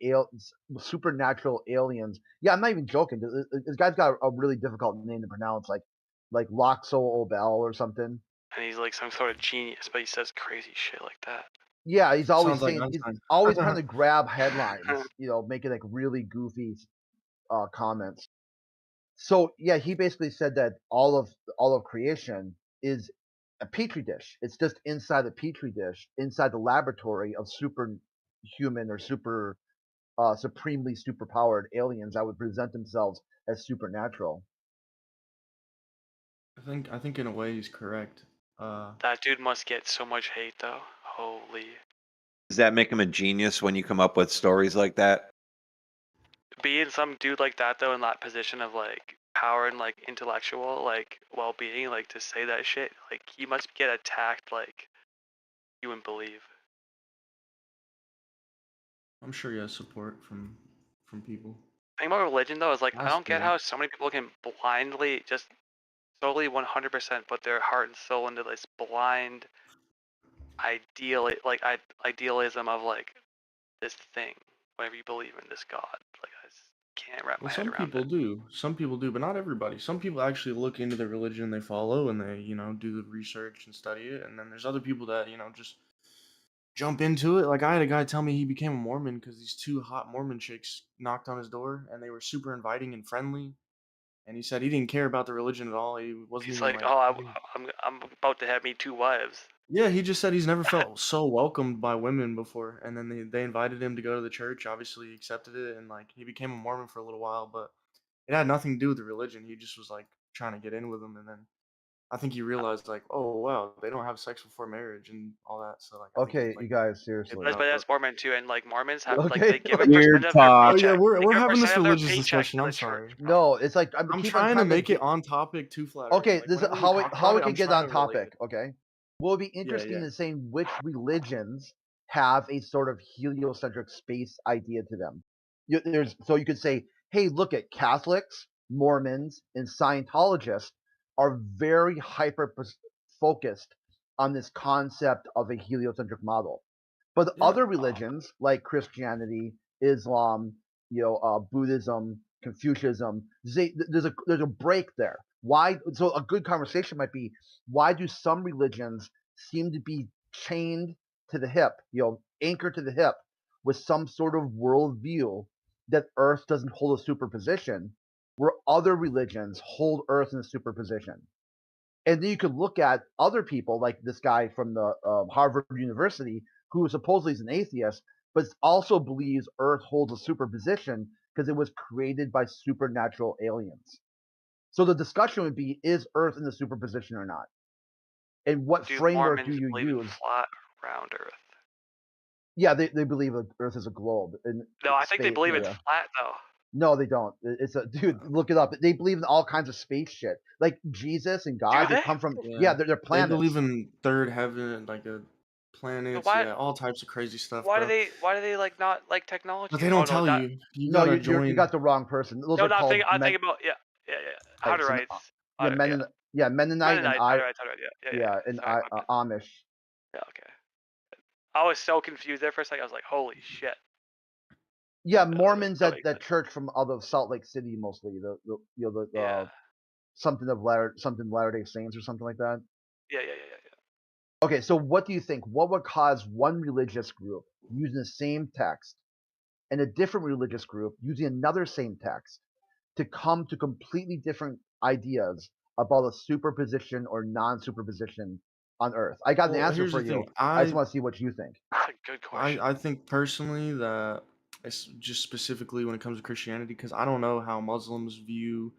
supernatural aliens. Yeah, I'm not even joking. This guy's got a really difficult name to pronounce, like Loxo Obel or something. And he's like some sort of genius, but he says crazy shit like that. Yeah, he's always Sounds like saying he's Einstein. always trying to grab headlines, making like really goofy comments. So yeah, he basically said that all of creation is a petri dish. It's just inside the petri dish, inside the laboratory of superhuman or supremely superpowered aliens that would present themselves as supernatural. I think in a way he's correct. That dude must get so much hate though. Holy. Does that make him a genius when you come up with stories like that? Being some dude like that though, in that position of like power and like intellectual like well-being, like to say that shit, like he must get attacked like you wouldn't believe. I'm sure he has support from people. The thing about religion though is like I Has don't get to. how so many people can blindly just solely 100% put their heart and soul into this blind idealism of like this thing whenever you believe in this god. Like I just can't wrap Well, my head some around people it. do. Some people do, but not everybody. Some people actually look into the religion they follow and they, do the research and study it. And then there's other people that, just jump into it. Like I had a guy tell me he became a Mormon because these two hot Mormon chicks knocked on his door and they were super inviting and friendly. And he said he didn't care about the religion at all. He wasn't He's even like, like. oh, I'm about to have me 2 wives. Yeah, he just said he's never felt so welcomed by women before, and then they invited him to go to the church. Obviously, he accepted it, and like he became a Mormon for a little while, but it had nothing to do with the religion. He just was like trying to get in with them, and then I think he realized like, oh wow, they don't have sex before marriage and all that. So like, I think he Okay, like you guys, hit seriously. it But up. that's Mormon too, and like Mormons have like Okay, they give a like, percent of their Oh yeah, paycheck. They we're give a having this percent of their religious paycheck discussion. to I'm the church, sorry. bro. no, it's like I'm I'm keep on trying to trying to make it get. on topic to flat Earth. Okay, Like this is whenever we how we talk about it, I'm get trying on to relate topic. it. Okay, what would be Yeah, interesting yeah. is saying which religions have a sort of heliocentric space idea to them. So you could say, hey, look at Catholics, Mormons, and Scientologists are very hyper focused on this concept of a heliocentric model. But Yeah. other religions like Christianity, Islam, Buddhism, Confucianism, there's a break there. Why? So a good conversation might be, why do some religions seem to be chained to the hip, anchored to the hip, with some sort of worldview that Earth doesn't hold a superposition, where other religions hold Earth in a superposition? And then you could look at other people like this guy from the Harvard University who supposedly is an atheist, but also believes Earth holds a superposition because it was created by supernatural aliens. So the discussion would be: is Earth in the superposition or not? And what Do framework do Mormons you believe in use? flat round Earth? Yeah, they believe that Earth is a globe in No, I think they space. believe it's Yeah. flat though. No, they don't. It's a dude. Look it up. They believe in all kinds of space shit, like Jesus and Do God. They they? come from Yeah, they're they believe planets. in third heaven, like But planets. why? Yeah, all types of crazy stuff, Why do bro. they? Why do they like not like But technology? they Oh don't no, tell that you. You No, gotta you join. got the wrong person. Those no, are not called think. I think about yeah. right, Hutterites. yeah, Yeah, Mennonite and Mennonites. Hutterites. Yeah. Sorry, my bad. Amish. Yeah, okay. I was so confused there for a second. I was like, holy shit. Yeah, Mormons That at makes that church from out of Salt Lake City mostly. The Yeah. something Latter Day Saints or something like that. Yeah. Okay, so what do you think? What would cause one religious group using the same text and a different religious group using another same text to come to completely different ideas about a superposition or non-superposition on Earth? I got an Well, answer here's for the thing. you. I just want to see what you think. That's a good question. I think personally that it's just specifically when it comes to Christianity, because I don't know how Muslims view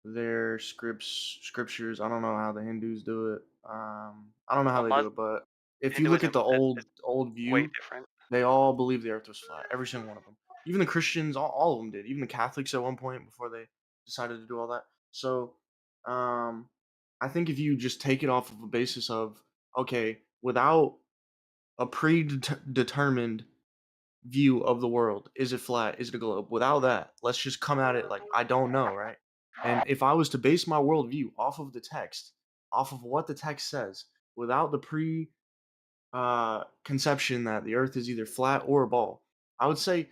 their scriptures. I don't know how the Hindus do it. I don't know how they do it, but if you look at Hinduism the is old way view, different. they all believe the Earth was flat. Every single one of them. Even the Christians, all of them did. Even the Catholics at one point before they decided to do all that. So, I think if you just take it off of a basis of okay, without a predetermined view of the world, is it flat? Is it a globe? Without that, let's just come at it like I don't know, right? And if I was to base my worldview off of the text, off of what the text says, without the conception that the Earth is either flat or a ball, I would say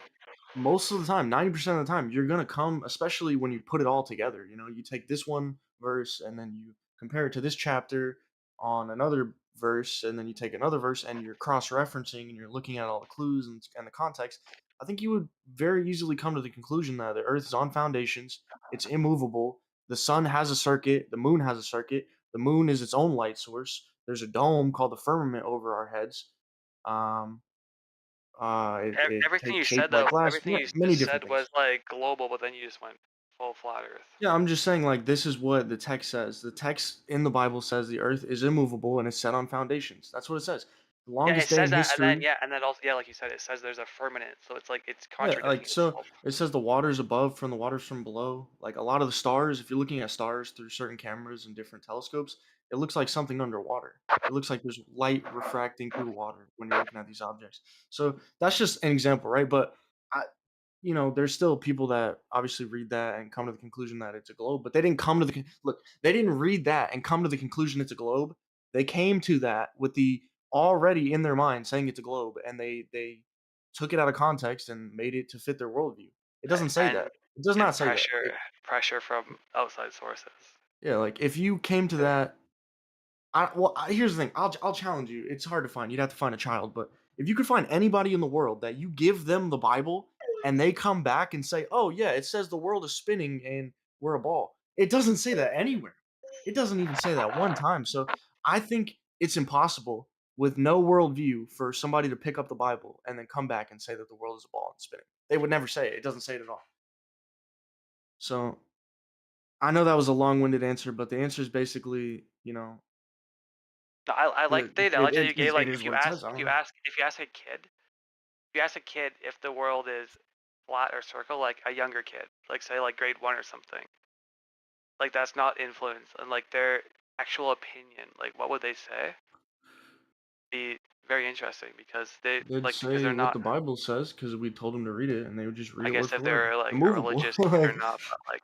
most of the time, 90% of the time, you're gonna come, especially when you put it all together. You know, you take this one verse and then you compare it to this chapter on another verse, and then you take another verse and you're cross-referencing and you're looking at all the clues and the context. I think you would very easily come to the conclusion that the Earth is on foundations, it's immovable. The sun has a circuit, the moon has a circuit, the moon is its own light source. There's a dome called the firmament over our heads. Um, it Everything you takes said shape like though, glass. everything you Many just different said things. was like global, but then you just went full flat Earth. Yeah, I'm just saying, like, this is what the text says. The text in the Bible says the earth is immovable and it's set on foundations. That's what it says. The Yeah, longest it day says in that, history. and then also, yeah, like you said, it says there's a firmament, so it's like it's Yeah, contradicting like, so itself. it says the waters above from the waters from below. Like, a lot of the stars, if you're looking at stars through certain cameras and different telescopes, it looks like something underwater. It looks like there's light refracting through the water when you're looking at these objects. So that's just an example, right? But I, there's still people that obviously read that and come to the conclusion that it's a globe, but they didn't come to look. They didn't read that and come to the conclusion it's a globe. They came to that with the already in their mind saying it's a globe, and they took it out of context and made it to fit their worldview. It doesn't say and that. It does not say that. pressure from outside sources. Yeah, like if you came to that, here's the thing. I'll challenge you. It's hard to find. You'd have to find a child, but if you could find anybody in the world that you give them the Bible and they come back and say, "Oh yeah, it says the world is spinning and we're a ball." It doesn't say that anywhere. It doesn't even say that one time. So I think it's impossible with no worldview for somebody to pick up the Bible and then come back and say that the world is a ball and spinning. They would never say it. It doesn't say it at all. So I know that was a long-winded answer, but the answer is basically, No, I like the analogy you gave. Like it is what it says. I don't know. if you ask a kid if the world is flat or circle, like a younger kid, like say like grade 1 or something, like that's not influence, and like their actual opinion, like what would they say? Be very interesting because They'd because say they're what not. the Bible says because we told them to read it, and they would just read I it word guess for if word. they're like a Immovable. religious kid or not, but like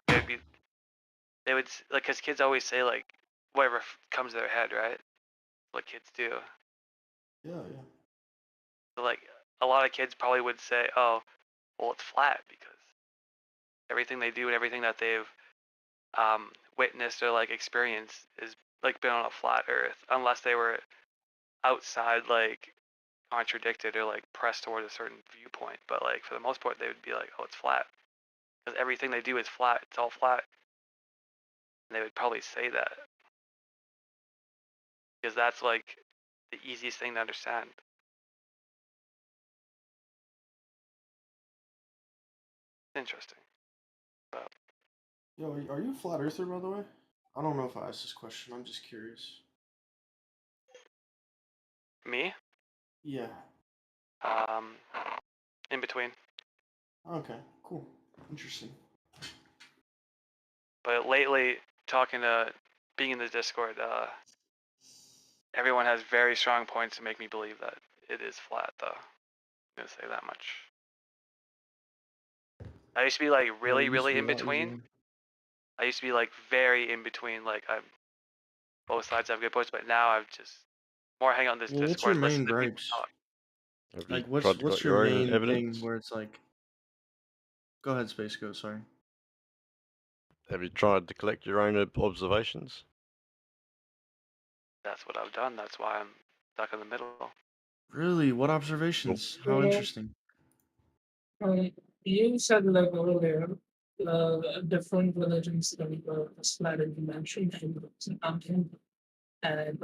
they would like because kids always say like whatever comes to their head, right? What kids do. Yeah, yeah. So like a lot of kids probably would say, "Oh, well, it's flat because everything they do and everything that they've witnessed or like experienced is like been on a flat Earth, unless they were outside like contradicted or like pressed towards a certain viewpoint. But like for the most part, they would be like, "Oh, it's flat," because everything they do is flat. It's all flat. And they would probably say that because that's like the easiest thing to understand. Interesting. But Yo, are you a flat earther, by the way? I don't know if I asked this question. I'm just curious. me, Yeah. in between. Okay. Cool. Interesting. But lately, being in the Discord, everyone has very strong points to make me believe that it is flat, though. I'm gonna say that much. I used to be like Yeah, really, it used to really be in a lot between. easier. I used to be like very in between. Like both sides have good points, but now I've just more hang on this Well, what's your Discord, listen main to people gripes? talk. Have you Like, tried to what's got your your own main evidence? thing where it's like? Go ahead, Space Goat. Sorry. Have you tried to collect your own observations? That's what I've done. That's why I'm stuck in the middle. Really? What observations? How interesting. You said like earlier, different religions like Islam and you mentioned Hinduism, I'm Hindu, and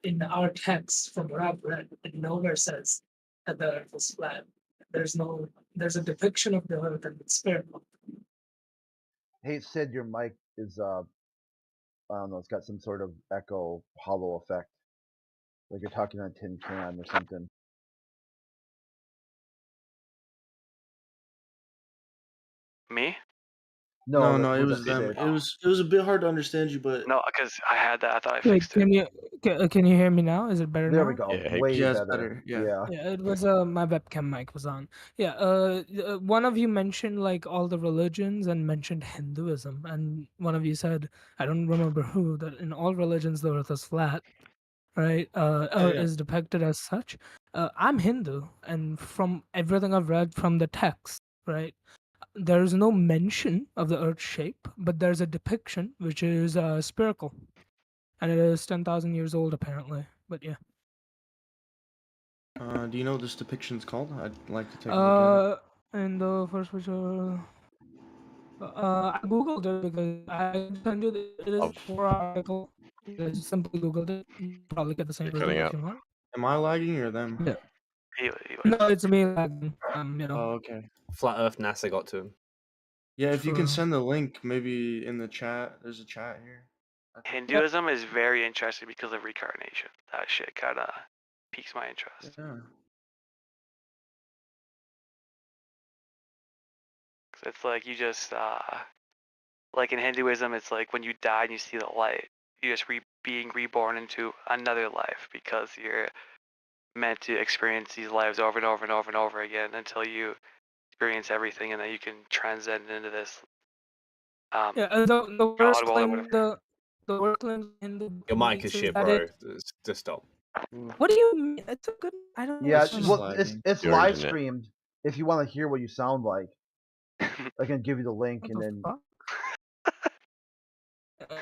in our text from what I've read, it nowhere says that the earth is flat. There's a depiction of the earth and it's spherical. Hey Sid, your mic is I don't know, it's got some sort of echo hollow effect. Like you're talking on a tin can or something. Me? No, No, no, it who was that's them. Sid. It was a bit hard to understand you, but No, because I had that. I thought I Wait, fixed it. can you hear me now? Is it better There now? we go. Yeah, Way yeah, it's better. better. Yeah. Yeah. Yeah, it was my webcam mic was on. Yeah, one of you mentioned like all the religions and mentioned Hinduism, and one of you said, I don't remember who, that in all religions the earth is flat, right? Or Yeah. is depicted as such. I'm Hindu, and from everything I've read from the text, right, there's no mention of the earth's shape, but there's a depiction which is spherical, and it is 10,000 years old apparently. But yeah. Do you know what this depiction's called? I'd like to take a look at it. In the first picture, I googled it because I sent you it is a 4 article. I just simply googled it. You can probably get the same You're result cutting if out. you want. Am I lagging or them? Yeah. He No, was. it's me lagging. You know. Oh, okay. Flat Earth NASA got to him. Yeah, if you can True. send the link, maybe in the chat. There's a chat here. Hinduism is very interesting because of reincarnation. That shit kind of piques my interest. Yeah. 'Cause it's like you just, like in Hinduism, it's like when you die and you see the light, you're just being reborn into another life because you're meant to experience these lives over and over and over and over again until you experience everything, and then you can transcend into this Yeah, the worst God world or claim whatever. the worst claim in the Your book mic is makes is shit, that bro. it. Just stop. What do you mean? It's a good. I don't. Yeah, It's I don't just know. well, lagging. it's Your live internet. streamed. If you want to hear what you sound like, I can give you the link What and the then. fuck?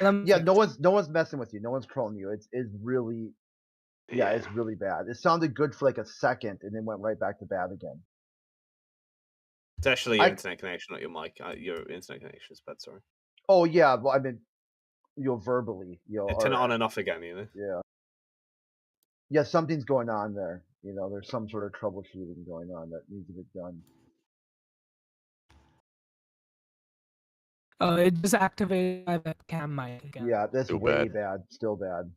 Let me Yeah, see. no one's messing with you. No one's trolling you. It's really yeah, it's really bad. It sounded good for like a second and then went right back to bad again. It's actually your I internet connection, not your mic. Your internet connection is bad. Sorry. oh yeah, well I mean, verbally, Yeah, turn it on and off again. You know. yeah, yeah, something's going on there. There's some sort of troubleshooting going on that needs to get done. It just activated my webcam mic again. Yeah, that's Still way bad. bad. Still bad.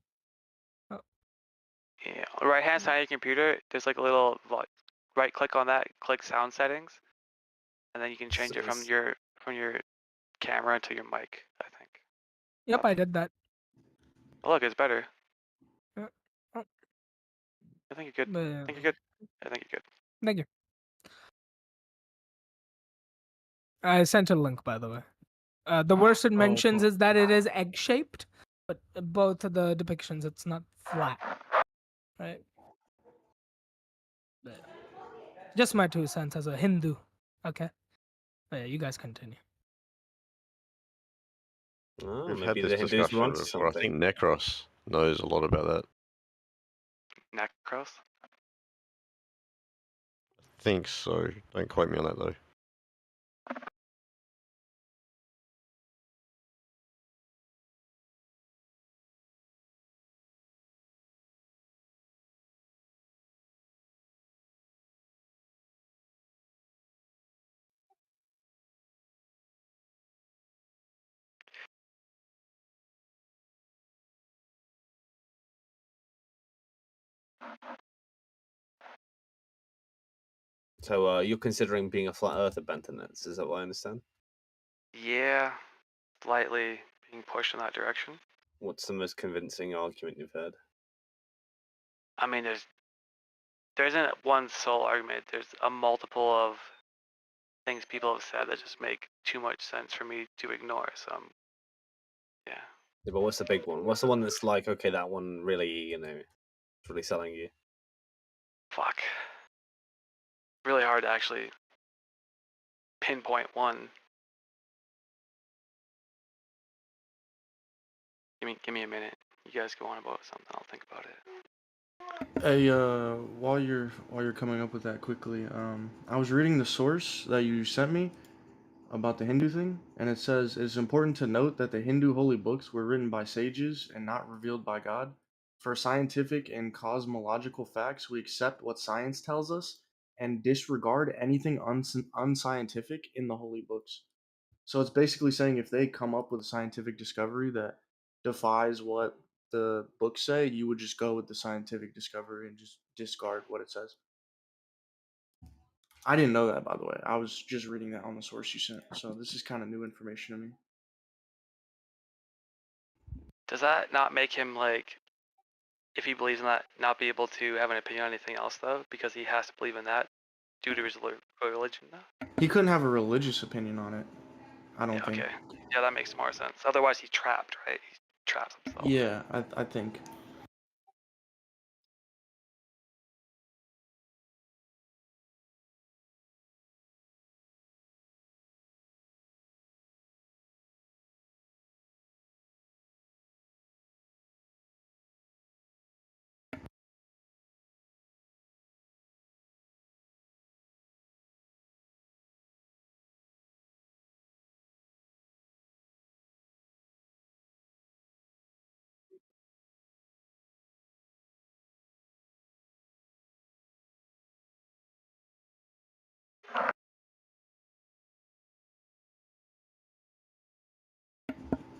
Yeah, on the right hand side of your computer, there's like a little right click on that, click sound settings, and then you can change it from your camera to your mic, I think. Yep, I did that. Oh, look, it's better. Yeah. Oh, I think you're good. yeah. I think you're good. I think you're good. Thank you. I sent a link, by the way. The worst it mentions is that it is egg-shaped, but both of the depictions, it's not flat, right? But just my 2 cents as a Hindu. Okay. But yeah, you guys continue. Oh, We've maybe had this the Hindus were discussion onto before. I think something. Necros knows a lot about that. Necros? I think so. Don't quote me on that though. So you're considering being a flat earther, Bentonets? Is that what I understand? Yeah, slightly being pushed in that direction. What's the most convincing argument you've heard? I mean, there isn't one sole argument. There's a multiple of things people have said that just make too much sense for me to ignore. So, yeah. Yeah, but what's the big one? What's the one that's like, okay, that one really, it's really selling you? Fuck. Really hard to actually pinpoint one. Give me a minute. You guys go on about something. I'll think about it. Hey, while you're coming up with that quickly, I was reading the source that you sent me about the Hindu thing, and it says it's important to note that the Hindu holy books were written by sages and not revealed by God. For scientific and cosmological facts, we accept what science tells us and disregard anything unscientific in the holy books. So it's basically saying if they come up with a scientific discovery that defies what the books say, you would just go with the scientific discovery and just discard what it says. I didn't know that, by the way. I was just reading that on the source you sent. So this is kind of new information to me. Does that not make him like, if he believes in that, not be able to have an opinion on anything else though, because he has to believe in that due to his religion though? He couldn't have a religious opinion on it, I don't think. Okay. Yeah, that makes more sense. Otherwise, he's trapped, right? He traps himself. Yeah, I think.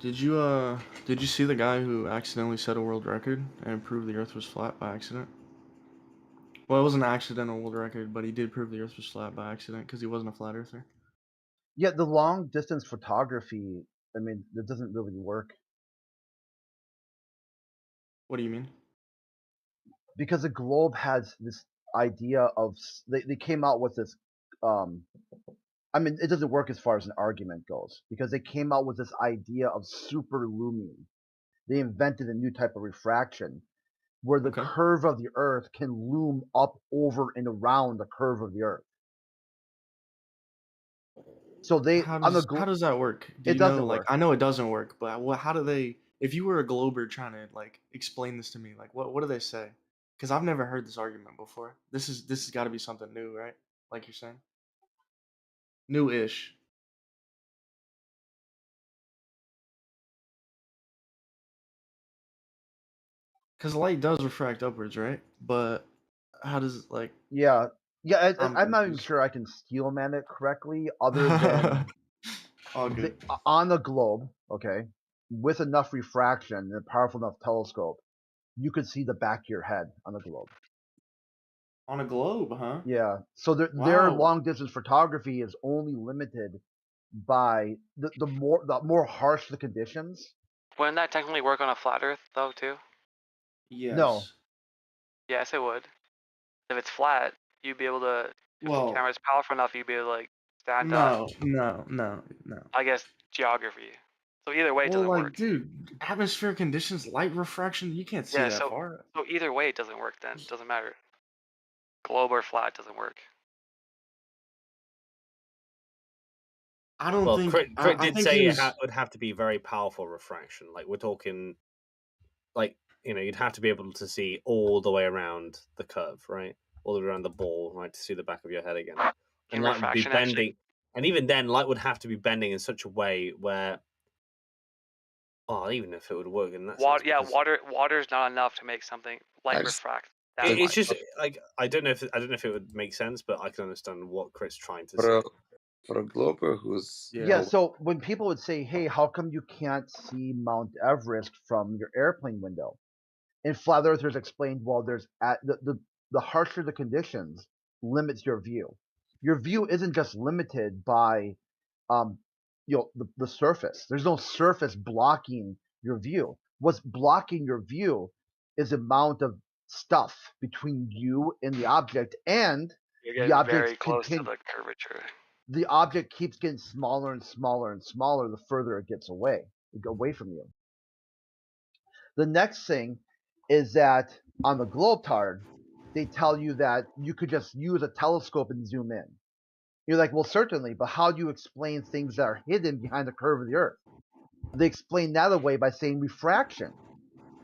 Did you see the guy who accidentally set a world record and proved the earth was flat by accident? Well, it wasn't an accidental world record, but he did prove the earth was flat by accident because he wasn't a flat earther. Yeah, the long distance photography, I mean, that doesn't really work. What do you mean? Because the globe has this idea of they came out with this I mean, it doesn't work as far as an argument goes because they came out with this idea of superlumin. They invented a new type of refraction where the curve of the earth can loom up over and around the curve of the earth. So they how does that work? Do it you doesn't know, like, work. I know it doesn't work, but how do they? If you were a glober trying to like explain this to me, like what do they say? Because I've never heard this argument before. This has got to be something new, right? Like you're saying, new-ish. Because light does refract upwards, right? But how does like? Yeah, I'm I'm not even confused. sure I can steel man it correctly, other than All good. on the globe, okay, with enough refraction and a powerful enough telescope, you could see the back of your head on the globe. On a globe, huh? Yeah. So their Wow. long distance photography is only limited by the more harsh the conditions. Wouldn't that technically work on a flat Earth though too? Yes. No. Yes, it would. If it's flat, you'd be able to. If Well, the camera's powerful enough, you'd be able to like stand up. No. I guess geography. So either way, it Well, doesn't like, work. dude, atmospheric conditions, light refraction, you can't see Yeah. that So far. either way, it doesn't work. Then it doesn't matter. Globe or flat doesn't work. I don't Well, think. Crit I did think say he it was. would have to be very powerful refraction. Like we're talking, like you'd have to be able to see all the way around the curve, right? All the way around the ball, right, to see the back of your head again. And light would be refraction, bending, actually- and even then, light would have to be bending in such a way where, even if it would work in that Water, sense, yeah, because water's not enough to make something light refract that it's much. just like I don't know if it would make sense, but I can understand what Crit's trying to For say. for a glober who's Yeah. So when people would say, "Hey, how come you can't see Mount Everest from your airplane window?" And flat earthers explained, well, there's the harsher the conditions limits your view. Your view isn't just limited by the surface. There's no surface blocking your view. What's blocking your view is the amount of stuff between you and the object, and You're the getting object very close to the curvature. the object keeps getting smaller and smaller and smaller the further it gets away from you. The next thing is that on the Globetard, they tell you that you could just use a telescope and zoom in. You're like, well, certainly, but how do you explain things that are hidden behind the curve of the Earth? They explain that away by saying refraction.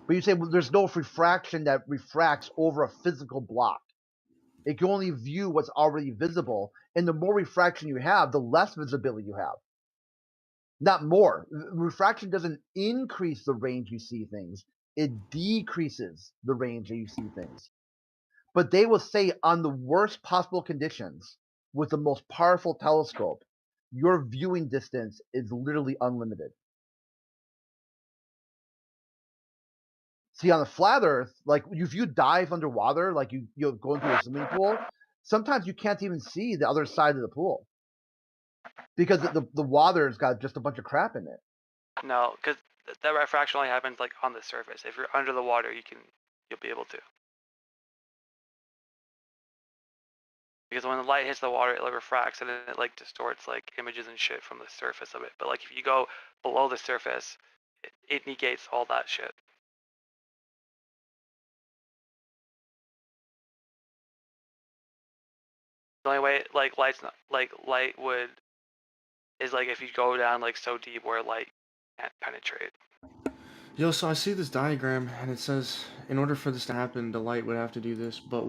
But you say, well, there's no refraction that refracts over a physical block. It can only view what's already visible, and the more refraction you have, the less visibility you have. Not more. Refraction doesn't increase the range you see things, it decreases the range that you see things. But they will say on the worst possible conditions, with the most powerful telescope, your viewing distance is literally unlimited. See, on the flat Earth, like if you dive underwater, like you'll go into a swimming pool, sometimes you can't even see the other side of the pool because the water's got just a bunch of crap in it. No, because that refraction only happens like on the surface. If you're under the water, you'll be able to. Because when the light hits the water, it like refracts and then it like distorts like images and shit from the surface of it. But like if you go below the surface, it negates all that shit. The only way like light would is like if you go down like so deep where light can't penetrate. Yo, so I see this diagram and it says in order for this to happen, the light would have to do this, but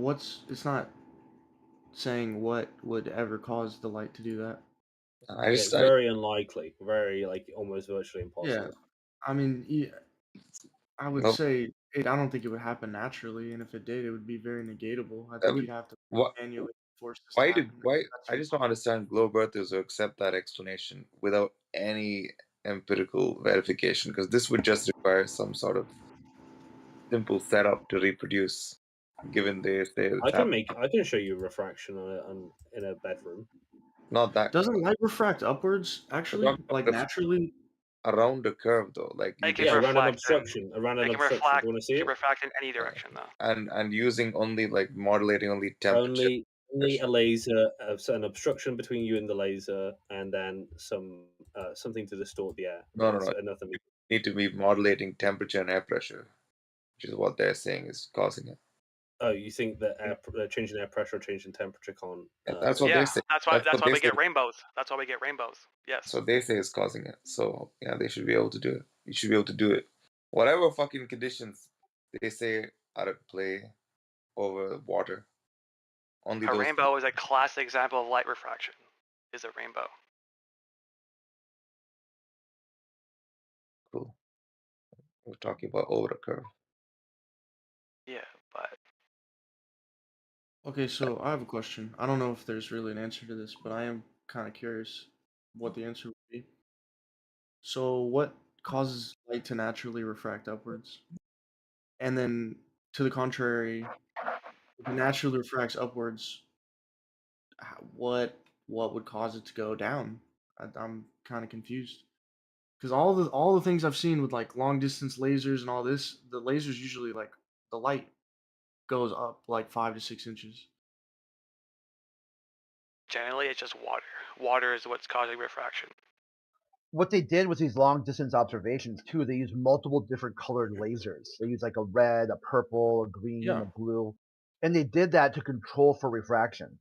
it's not saying what would ever cause the light to do that. I It's very unlikely, very like almost virtually impossible. Yeah, I mean, I would Nope. say I don't think it would happen naturally, and if it did, it would be very negatable. I I think mean, you'd have to what? manually force this to happen. Why? I just don't understand globe earthers who accept that explanation without any empirical verification, because this would just require some sort of simple setup to reproduce, given they say it's I happening. can show you refraction in a bedroom. Not that. Doesn't light refract upwards actually, like naturally? Around the curve though, like you It can just around an reflect obstruction. Around an it can obstruction. reflect. Do you want to see It it? can refract in any direction though. and using only like modulating only temperature. Only a laser, so an obstruction between you and the laser, and then something to distort the air. No, That's no. nothing. Need to be modulating temperature and air pressure, which is what they're saying is causing it. Oh, you think that changing air pressure, or changing temperature can't? That's what they say. That's why they we say. get rainbows. That's why we get rainbows. Yes. That's what they say is causing it. So yeah, they should be able to do it. You should be able to do it. Whatever fucking conditions they say are at play over water. Only A those. rainbow is a classic example of light refraction. Is a rainbow. Cool. We're talking about over the curve. Yeah, but Okay, so I have a question. I don't know if there's really an answer to this, but I am kind of curious what the answer would be. So, what causes light to naturally refract upwards? And then, to the contrary, if it naturally refracts upwards, what would cause it to go down? I'm kind of confused because all the things I've seen with like long distance lasers and all this, the lasers usually like the light goes up like 5 to 6 inches. generally it's just water. Water is what's causing refraction. What they did with these long distance observations too, they used multiple different colored lasers. They used like a red, a purple, a green, Yeah. a blue, and they did that to control for refraction,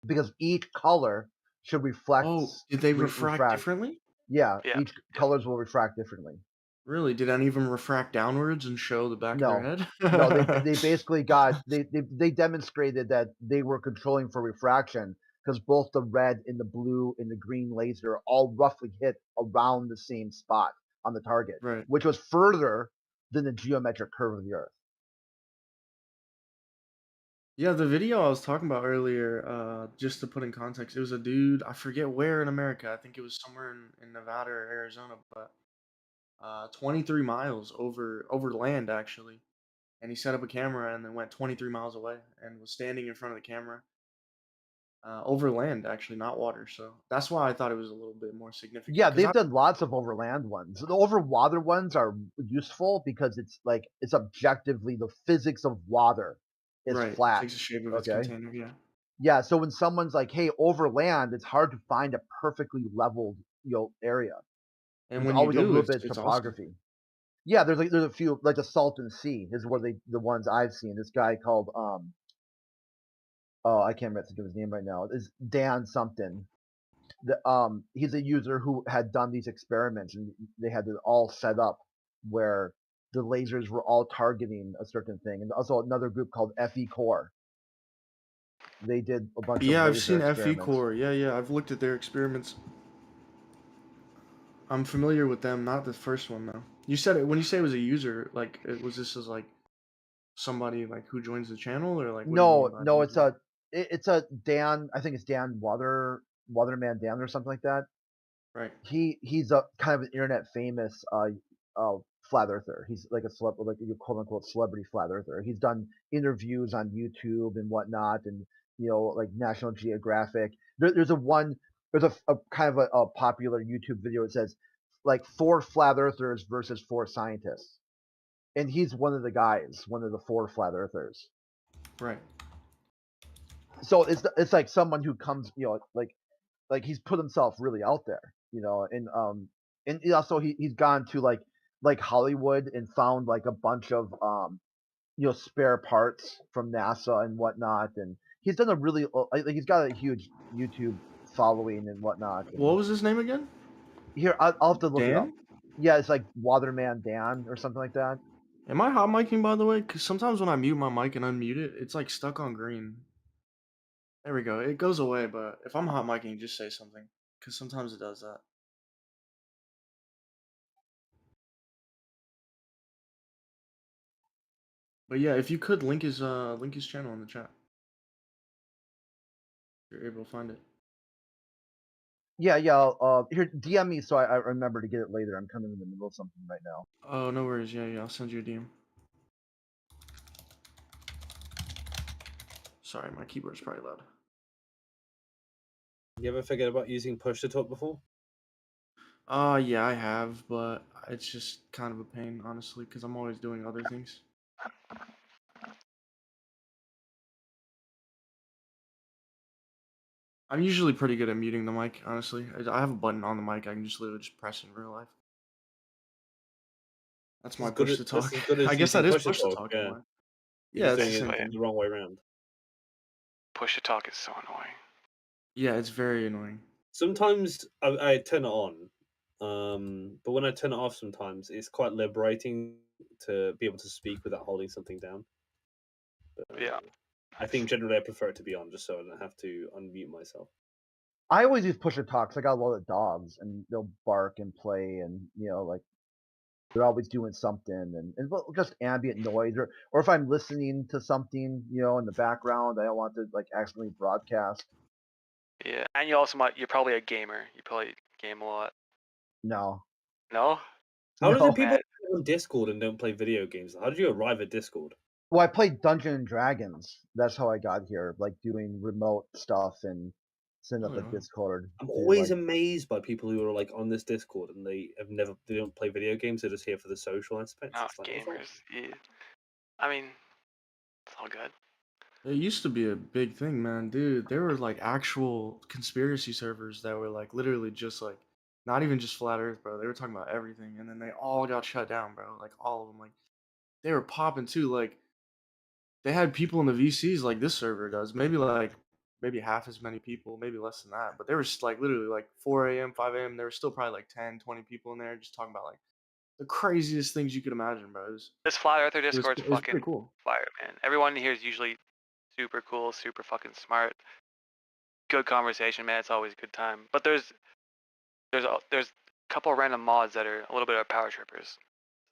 because each color should reflect. Oh, did they refract differently? Yeah, each colors will refract differently. Really? Did any of them refract downwards and show the back of their head? No, they basically got they demonstrated that they were controlling for refraction because both the red and the blue and the green laser all roughly hit around the same spot on the target, Right. which was further than the geometric curve of the Earth. Yeah, the video I was talking about earlier, just to put in context, it was a dude, I forget where in America, I think it was somewhere in Nevada or Arizona, but 23 miles over land actually. And he set up a camera and then went 23 miles away and was standing in front of the camera. Over land, actually, not water. So that's why I thought it was a little bit more significant. Yeah, 'cause they've done lots of overland ones. The over water ones are useful because it's objectively the physics of water is Right, flat. takes the shape of its Okay. container, yeah. Yeah, so when someone's like, "Hey, over land," it's hard to find a perfectly leveled, area. And There's when you always a do, little bit of it's awesome. topography. Yeah, there's a few, like the Salton Sea is where the ones I've seen. This guy called oh, I can't remember think of his name right now. Is Dan something. He's a user who had done these experiments and they had it all set up where the lasers were all targeting a certain thing, and also another group called FE Core. They did a bunch of Yeah, I've laser seen FE experiments. Core. Yeah, I've looked at their experiments. I'm familiar with them, not the first one though. You said it when you say it was a user, like was this as like somebody like who joins the channel, or like what do you mean by No, user? it's a Dan. I think it's Dan Waterman Dan or something like that. Right. He's a kind of an internet famous flat earther. He's like a like a quote unquote celebrity flat earther. He's done interviews on YouTube and whatnot, and like National Geographic. There's a kind of a popular YouTube video that says like 4 flat earthers versus 4 scientists, and he's one of the guys, one of the 4 flat earthers. Right. So it's like someone who comes, like he's put himself really out there, and also he's gone to like Hollywood and found like a bunch of spare parts from NASA and whatnot, and he's done a really like he's got a huge YouTube following and whatnot. And What was his name again? here, I'll have to look it up. Dan? Yeah, it's like Waterman Dan or something like that. Am I hot micing by the way? Because sometimes when I mute my mic and unmute it, it's like stuck on green. There we go. It goes away, but if I'm hot micing, just say something. Because sometimes it does that. But yeah, if you could link his channel in the chat. If you're able to find it. Yeah. Here, DM me so I remember to get it later. I'm kind of in the middle of something right now. Oh, no worries. Yeah, I'll send you a DM. Sorry, my keyboard's probably loud. You ever figured about using push to talk before? Yeah, I have, but it's just kind of a pain, honestly, because I'm always doing other things. I'm usually pretty good at muting the mic, honestly. I have a button on the mic I can just literally just press in real life. That's my push to talk. That's as good as I guess using that is push to talk. in a Yeah. way. You're Yeah, just it's the doing same it thing. the wrong way around. Push to talk is so annoying. Yeah, it's very annoying. Sometimes I turn it on, but when I turn it off, sometimes it's quite liberating to be able to speak without holding something down. But, yeah. I think generally I prefer it to be on, just so I don't have to unmute myself. I always use push to talk 'cause I got a lot of dogs and they'll bark and play and like they're always doing something and just ambient noise or if I'm listening to something in the background I don't want to like accidentally broadcast. Yeah, and you're probably a gamer. You probably game a lot. No. No? How No. do people get on Discord and don't play video games? How did you arrive at Discord? Well, I played Dungeons and Dragons. That's how I got here, like doing remote stuff and setting up a Discord. I'm to, always like, amazed by people who are like on this Discord and they don't play video games. They're just here for the social aspects. Not It's like, gamers. Yeah. I mean, it's all good. It used to be a big thing, man, dude. There were like actual conspiracy servers that were like literally just like not even just flat Earth, bro. They were talking about everything, and then they all got shut down, bro. Like all of them, like they were popping too. Like they had people in the VCs like this server does, maybe half as many people, maybe less than that. But there was like literally like 4 a.m., 5 a.m. There was still probably like 10, 20 people in there just talking about like the craziest things you could imagine, bro. This Flat Earther It was Discord's pretty fucking cool. fire, man. Everyone here is usually super cool, super fucking smart. Good conversation, man. It's always a good time. But there's a couple of random mods that are a little bit of power trippers.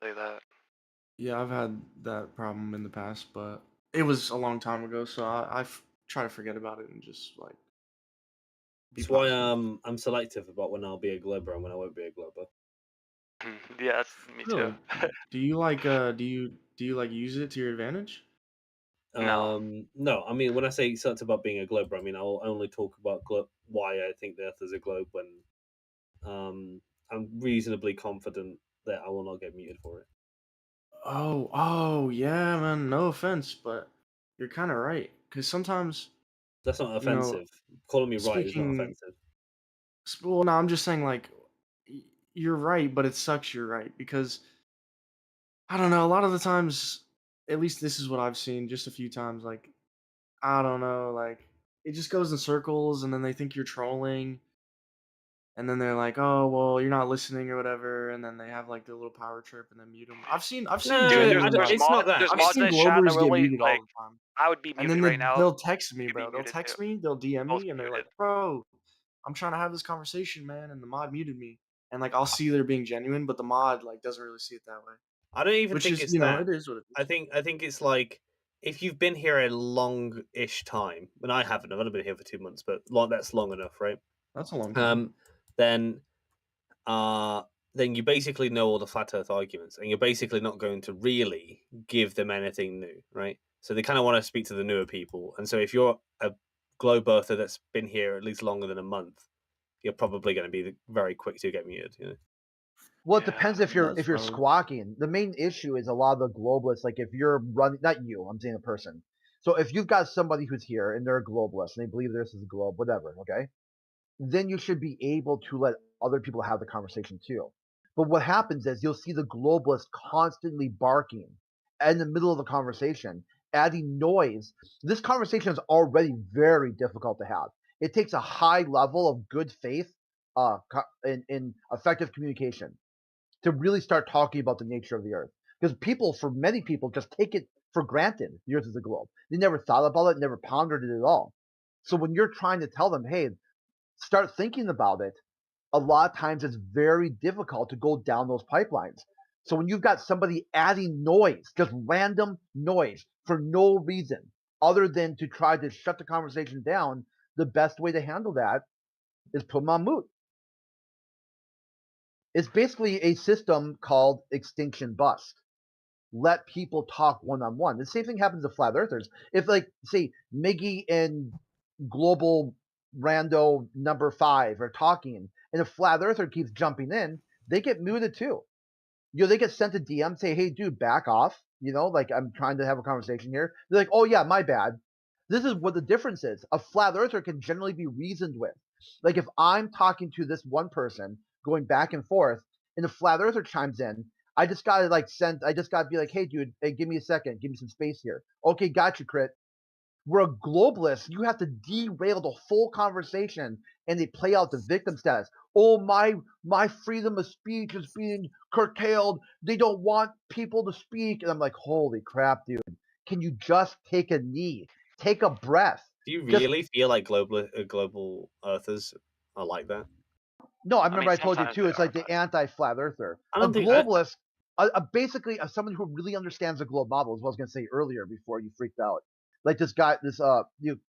Say that. Yeah, I've had that problem in the past, but it was a long time ago, so I try to forget about it and just like be That's why positive. I'm selective about when I'll be a glober and when I won't be a glober. Yeah, that's me too. Really? Do you like use it to your advantage? No. No, I mean when I say selective about being a glober, I mean I'll only talk about why I think the Earth is a globe when I'm reasonably confident that I will not get muted for it. Oh yeah, man. No offense, but you're kind of right. Because sometimes That's not you know, offensive. Calling me right is not speaking. offensive. Well, no, I'm just saying like you're right, but it sucks. You're right because I don't know. A lot of the times, at least this is what I've seen just a few times. Like I don't know, like it just goes in circles, and then they think you're trolling, and then they're like, "Oh, well, you're not listening" or whatever, and then they have like the little power trip and then mute them. I've seen Dude, genuine there's mods in seen this chat that Globers get will muted all like the time. I would be And muted then right now. they'll text me, You'd be bro. They'll muted text too. me, they'll DM Both me, and they're muted. like, "Bro, I'm trying to have this conversation, man," and the mod muted me. And like I'll see they're being genuine, but the mod like doesn't really see it that way. I don't even Which think is, it's you know, that. it is what it is. I think it's like if you've been here a long-ish time, and I haven't. I've only been here for 2 months, but that's long enough, right? That's a long time. Then then you basically know all the flat Earth arguments, and you're basically not going to really give them anything new, right? So they kind of want to speak to the newer people, and so if you're a globe earther that's been here at least longer than a month, you're probably going to be very quick to get muted. You know? Well, it depends if you're That's probably- squawking. The main issue is a lot of the globalists, like if you're running, not you, I'm saying a person. So if you've got somebody who's here and they're a globalist and they believe this is a globe, whatever, okay, then you should be able to let other people have the conversation too. But what happens is you'll see the globalist constantly barking in the middle of the conversation, adding noise. This conversation is already very difficult to have. It takes a high level of good faith in effective communication to really start talking about the nature of the earth. Because for many people, just take it for granted the earth is a globe. They never thought about it, never pondered it at all. So when you're trying to tell them, hey, start thinking about it, a lot of times it's very difficult to go down those pipelines. So when you've got somebody adding noise, just random noise for no reason other than to try to shut the conversation down, the best way to handle that is put them on mute. It's basically a system called extinction bust. Let people talk one-on-one. The same thing happens to flat earthers. If, like, say, Miggy and Global Rando number 5 are talking, and a flat earther keeps jumping in, they get muted too. They get sent a DM, say, hey, dude, back off. Like, I'm trying to have a conversation here. They're like, oh, yeah, my bad. This is what the difference is. A flat earther can generally be reasoned with. Like, if I'm talking to this one person, going back and forth, and the flat earther chimes in, I just gotta be like, hey, dude, hey, give me a second, give me some space here. Okay, got you, Crit. We're a globalist. You have to derail the full conversation, and they play out the victim status. Oh, my freedom of speech is being curtailed. They don't want people to speak, and I'm like, holy crap, dude! Can you just take a knee, take a breath? Do you really feel like global earthers are like that? No, I remember I told you too. It's like the anti-flat earther. I A don't think globalist, basically someone who really understands the globe model is what I was going to say earlier before you freaked out. Like this guy,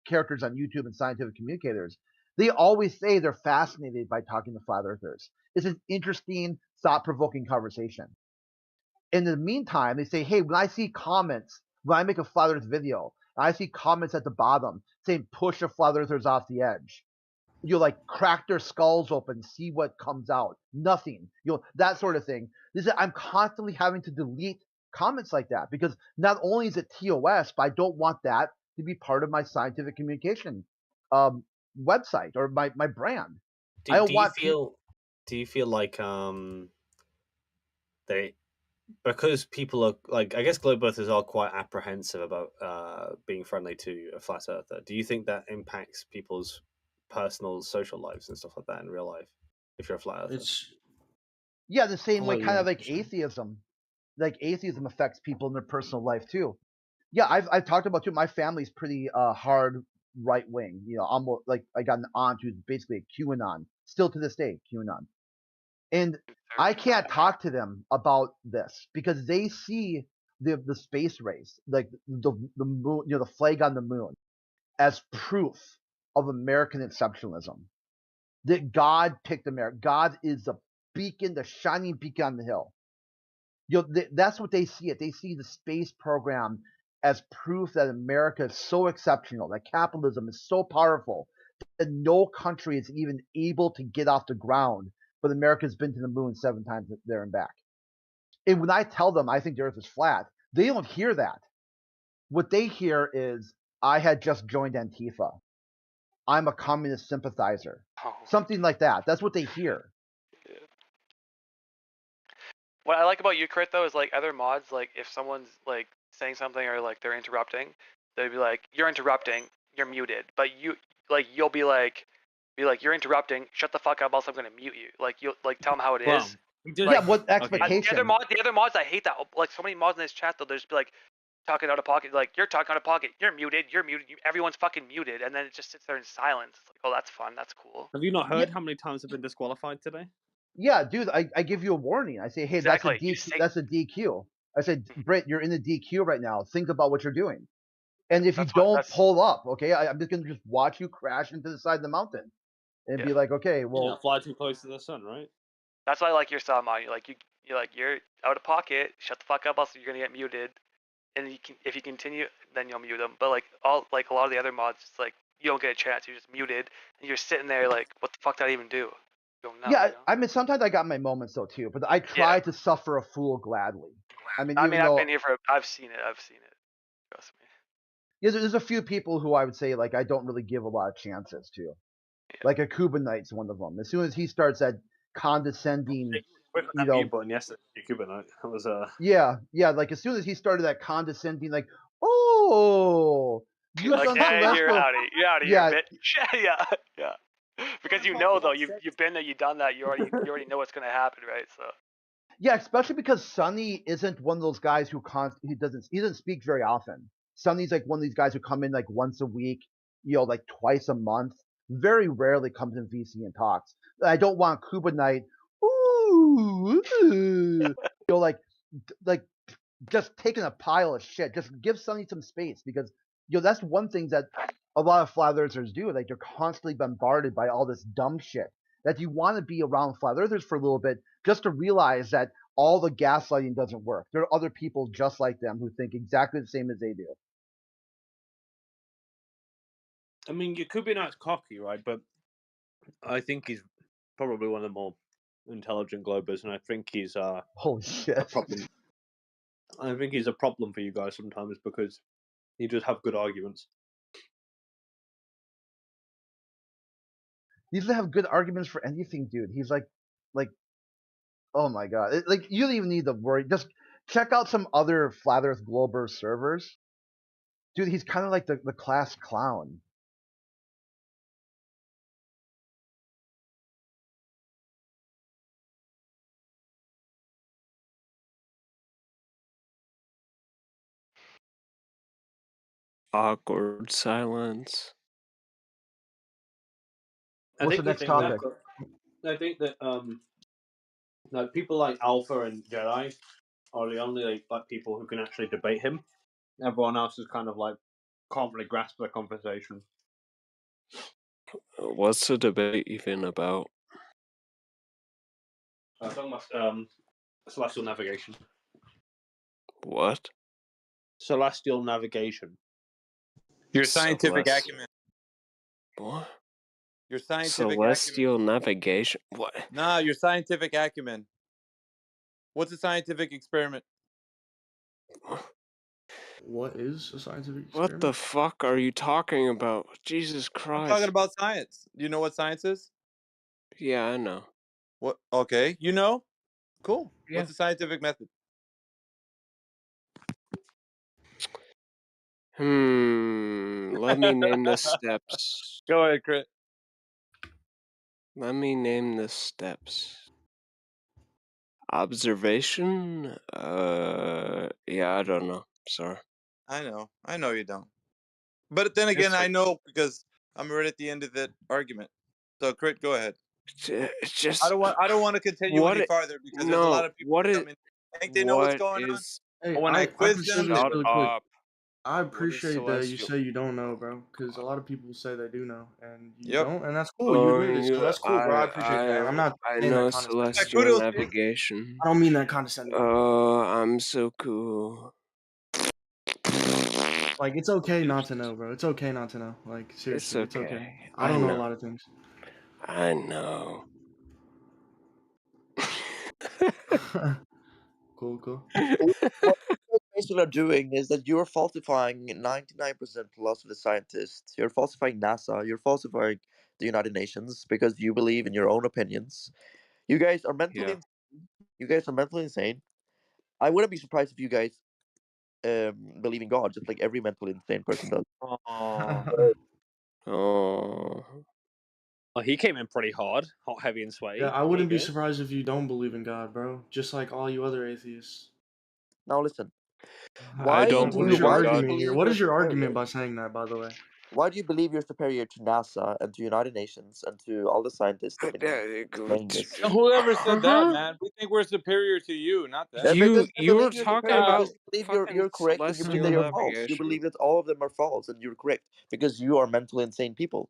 characters on YouTube and scientific communicators, they always say they're fascinated by talking to flat earthers. It's an interesting, thought-provoking conversation. In the meantime, they say, hey, when I see comments, when I make a flat earth video, and I see comments at the bottom saying push the flat earthers off the edge, you'll like crack their skulls open, see what comes out. Nothing. That sort of thing. I'm constantly having to delete comments like that because not only is it TOS, but I don't want that to be part of my scientific communication website or my brand. I don't want do you feel like they, because people are like, I guess globe earthers are quite apprehensive about being friendly to a flat earther. Do you think that impacts people's personal social lives and stuff like that in real life if you're a flat earther? Yeah, the same way Oh, kind yeah, of like atheism. Like atheism affects people in their personal life too. Yeah, I've talked about too. My family's pretty hard right wing. Almost like I got an aunt who's basically a QAnon, still to this day, QAnon. And I can't talk to them about this because they see the space race, like the moon, the flag on the moon, as proof of American exceptionalism. That God picked America. God is the beacon, the shining beacon on the hill. That's what they see. They see the space program as proof that America is so exceptional, that capitalism is so powerful, that no country is even able to get off the ground, but America's been to the moon 7 times there and back. And when I tell them I think the earth is flat, they don't hear that. What they hear is, I had just joined Antifa. I'm a communist sympathizer. Something like that. That's what they hear. What I like about you, Crit, though, is like other mods, like if someone's like saying something or like they're interrupting, they'd be like, "You're interrupting. You're muted." But you'll be like, Be like, you're interrupting. Shut the fuck up, else I'm gonna mute you. Like you like tell them how it is. Well, Yeah, what The expectation? other mods, I hate that. Like so many mods in this chat, they'll just be like talking out of pocket. Like you're talking out of pocket. You're muted. You're muted. Everyone's fucking muted, and then it just sits there in silence. It's like, oh, that's fun. That's cool. Have you not heard how many times they've been disqualified today? Yeah, dude, I give you a warning. I say, hey, Exactly. that's a DQ. I said, Britt, you're in the DQ right now. Think about what you're doing. And if you don't pull up, okay, I'm just gonna just watch you crash into the side of the mountain, and be like, okay, well, fly too close to the sun, right? That's why I like your style, mod. You're out of pocket. Shut the fuck up, else you're gonna get muted. And if you continue, then you'll mute them. But like a lot of the other mods, it's like you don't get a chance. You're just muted, and you're sitting there like, what the fuck did I even do? You don't know. yeah, you know? I mean, sometimes I got my moments though too, but I try to suffer a fool gladly. I mean, I've though, been here for. I've seen it. Trust me. yeah, there's a few people who I would say like I don't really give a lot of chances to. Like a Cuba Knight's one of them. As soon as he starts that condescending, Quick on that mute button yesterday, Cuban night. That was yeah, like as soon as he started that condescending, like, oh, you've Like, done hey, you're Celestial. out of Yeah. here, bitch. yeah. Because you know though, you've been there, you've done that. You already know what's gonna happen, right? So. Yeah, especially because Sonny isn't one of those guys who he doesn't speak very often. Sonny's like one of these guys who come in like once a week, like twice a month. Very rarely comes in VC and talks. I don't want Cuba Knight, like just taking a pile of shit. Just give Sonny some space because that's one thing that a lot of flat earthers do. Like they're constantly bombarded by all this dumb shit that you want to be around flat earthers for a little bit just to realize that all the gaslighting doesn't work. There are other people just like them who think exactly the same as they do. I mean, you could be not cocky, right? But I think he's probably one of the more intelligent globers, and I think he's holy shit a problem. I think he's a problem for you guys sometimes because he does have good arguments. He doesn't have good arguments for anything, dude. He's like, oh my god, you don't even need to worry. Just check out some other Flat Earth Glober servers, dude. He's kind of like the class clown. Awkward silence. What's the next topic? I think that like people like Alpha and Jedi are the only like people who can actually debate him. Everyone else is kind of like can't really grasp the conversation. What's the debate even about? Talking about celestial navigation. What? Celestial navigation. Your scientific acumen. What? Your scientific Celestial navigation? What? Nah, your scientific acumen. What's a scientific experiment? What is a scientific experiment? What the fuck are you talking about? Jesus Christ. I'm talking about science. Do you know what science is? Yeah, I know. What? Okay, you know? Cool. Yeah. What's a scientific method? Let me name the steps. Go ahead, Crit. Let me name the steps. Observation? Yeah, I don't know. Sorry. I know you don't. But then again, I know because I'm right at the end of that argument. So, Crit, go ahead. It's just I don't want to continue any farther because there's a lot of people who come in think they know what's going on. Hey, But when I quiz them, this they really quick. up. I appreciate that you celestial? say you don't know, bro, because a lot of people say they do know, and you Yep. don't, and that's cool. You admit it, so that's cool, bro. I appreciate that. And I'm not I saying know that condescending. celestial navigation. I don't mean that condescending. Oh, I'm so cool. Like, it's okay not to know, bro. It's okay not to know. Like, seriously, it's okay. I don't know a lot of things. I know. Cool. What you guys are doing is that you're falsifying 99% plus of the scientists. You're falsifying NASA. You're falsifying the United Nations because you believe in your own opinions. You guys are mentally. You guys are mentally insane. I wouldn't be surprised if you guys believe in God, just like every mentally insane person does. Oh. Well, he came in pretty hard, hot, heavy, and sweaty. Yeah, I There wouldn't you be go. surprised if you don't believe in God, bro. Just like all you other atheists. Now listen. What is your why do you argument here? believe What you're is your superior? argument by saying that, by the way? Why do you believe you're superior to NASA and to United Nations and to all the scientists that have been saying this? Whoever said that, man, we think we're superior to you, not them. Yeah, because you You were believe you're talking superior about because you believe fucking you're correct and you believe that celestial you're false. You navigation. believe that all of them are false and you're correct because you are mentally insane people.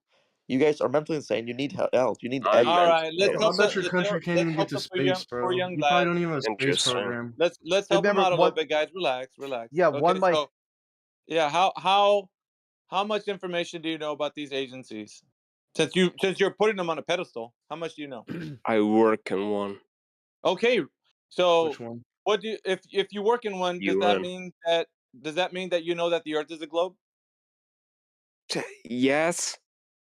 You guys are mentally insane. You need help. You need All evidence. right, let's Bro, I help bet your country can't let's even help get to the poor young space, bro. You probably lads. don't even have a space Interesting. program. Let's help them Remember, out a little one- bit, guys. Relax, relax. Yeah, Okay, one mic. so yeah, how much information do you know about these agencies? Since you're putting them on a pedestal, how much do you know? I work in one. Okay, so Which one? what do you, if you work in one, does that UN. mean that you know that the Earth is a globe? Yes.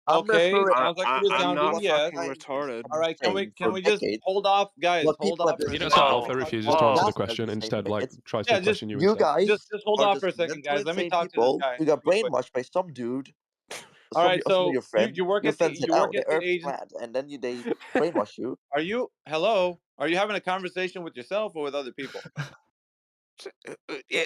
Okay, sure sounds like a I'm resounding not yes. fucking retarded. All right, can for we just decades. hold off, guys? What Hold people have off been for a He saying doesn't second. know if for he decades. refuses What to answer the NASA has question. been saying for Instead, like decades. tries Yeah, to question you You instead. guys just hold are off just for a second, mentally guys. Let me insane talk to this people guy who got real quick. brainwashed by some dude. All right, Some of so your friends. you work Your at the friend said, "Oh, the Earth's agent. flat," and then they brainwash you. Are you hello? Are you having a conversation with yourself or with other people? All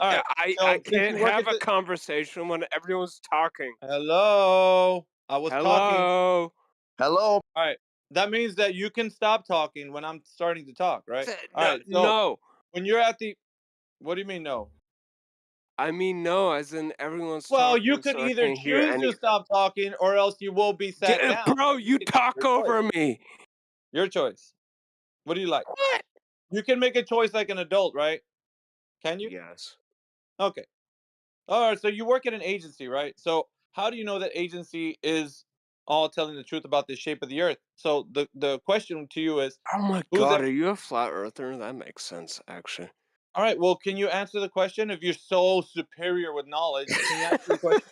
right, I so since can't you work have at a the conversation when everyone's talking. hello, I was talking. Hello. Hello. All right, that means that you can stop talking when I'm starting to talk, right? All No, right, so no. when you're at the, what do you mean no? I mean no, as in everyone's Well, talking, you could so I either can't hear choose to anything. stop talking or else you will be sat down. Bro, you talk Your choice. over me. Your choice. What do you like? What? You can make a choice like an adult, right? Can you? Yes. Okay. All right. So you work at an agency, right? So how do you know that agency is all telling the truth about the shape of the Earth? So the question to you is, Oh my who's god, that? are you a flat earther? That makes sense, actually. All right. Well, can you answer the question? If you're so superior with knowledge, can you answer the question?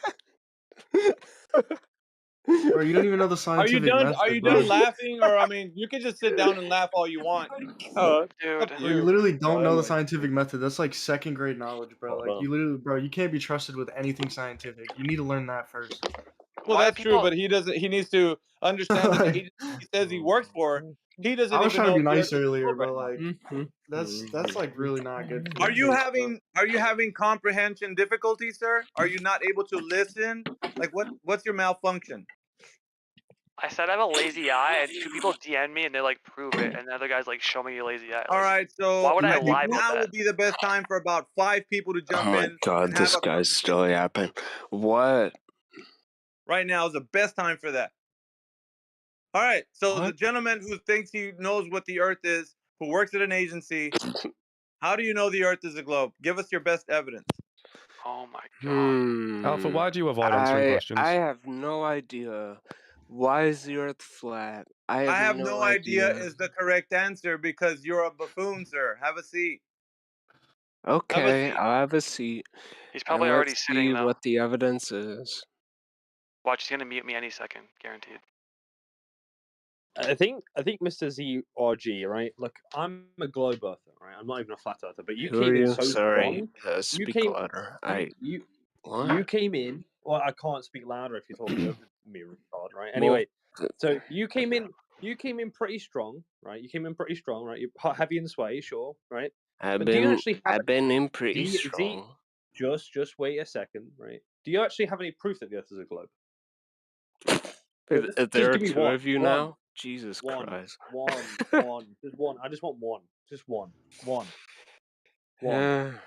Bro, you don't even know the Are scientific Are method, you bro. done laughing, or I mean, you can just sit down and laugh all you want. God, It's up to Bro, you you. literally don't know the anyway. scientific method. That's like second grade knowledge, bro. Hold Like on. you literally, bro, you can't be trusted with anything scientific. You need to learn that first. Well, Why do that's true, people? but he doesn't. He needs to understand that the Like, agency he says he works for, he I doesn't was even trying to know be if the nice Earth is a earlier, globe right but now. like that's like really not good for Are your you face, bro. having comprehension difficulties, sir? Are you not able to listen? Like what's your malfunction? I said I have a lazy eye, and two people DM me and they like prove it, and the other guy's like, "Show me your lazy eye." All Like, right, why so would I I think lie about now that? would be the best time for about 5 people to Oh jump my in god, and have this a guy's still conversation. yapping. What? Right now is the best time for that. All right, so the What? gentleman who thinks he knows what the Earth is, who works at an agency, how do you know the Earth is a globe? Give us your best evidence. Oh my god. Alpha, Hmm. why do you avoid answering I questions? have no idea. Why is the Earth flat? I I have have no no idea idea. is the correct answer because you're a buffoon, sir. Have a seat. Have a Okay, seat. I'll have a seat, He's and probably already let's sitting see though. what the evidence is. Watch, he's gonna mute me any second, guaranteed. I think Mr. ZRG, right? Look, I'm a globe earther, right? I'm not even a flat earther, but you Who are came in you? so Sorry, strong. You speak came louder. you What? came in. Well, I can't speak louder if you're talking over me, retard, right? Well, Anyway, so you came in pretty strong, right? You came in pretty strong, right? You're hot, heavy and sway, sure, right? But do you actually have I've been in pretty Z strong. just wait a second, right? Do you actually have any proof that the Earth is a globe? There Just are give me two one. of you One. now? Jesus One. Christ. One. Just one. I just want one. Just one. One. One.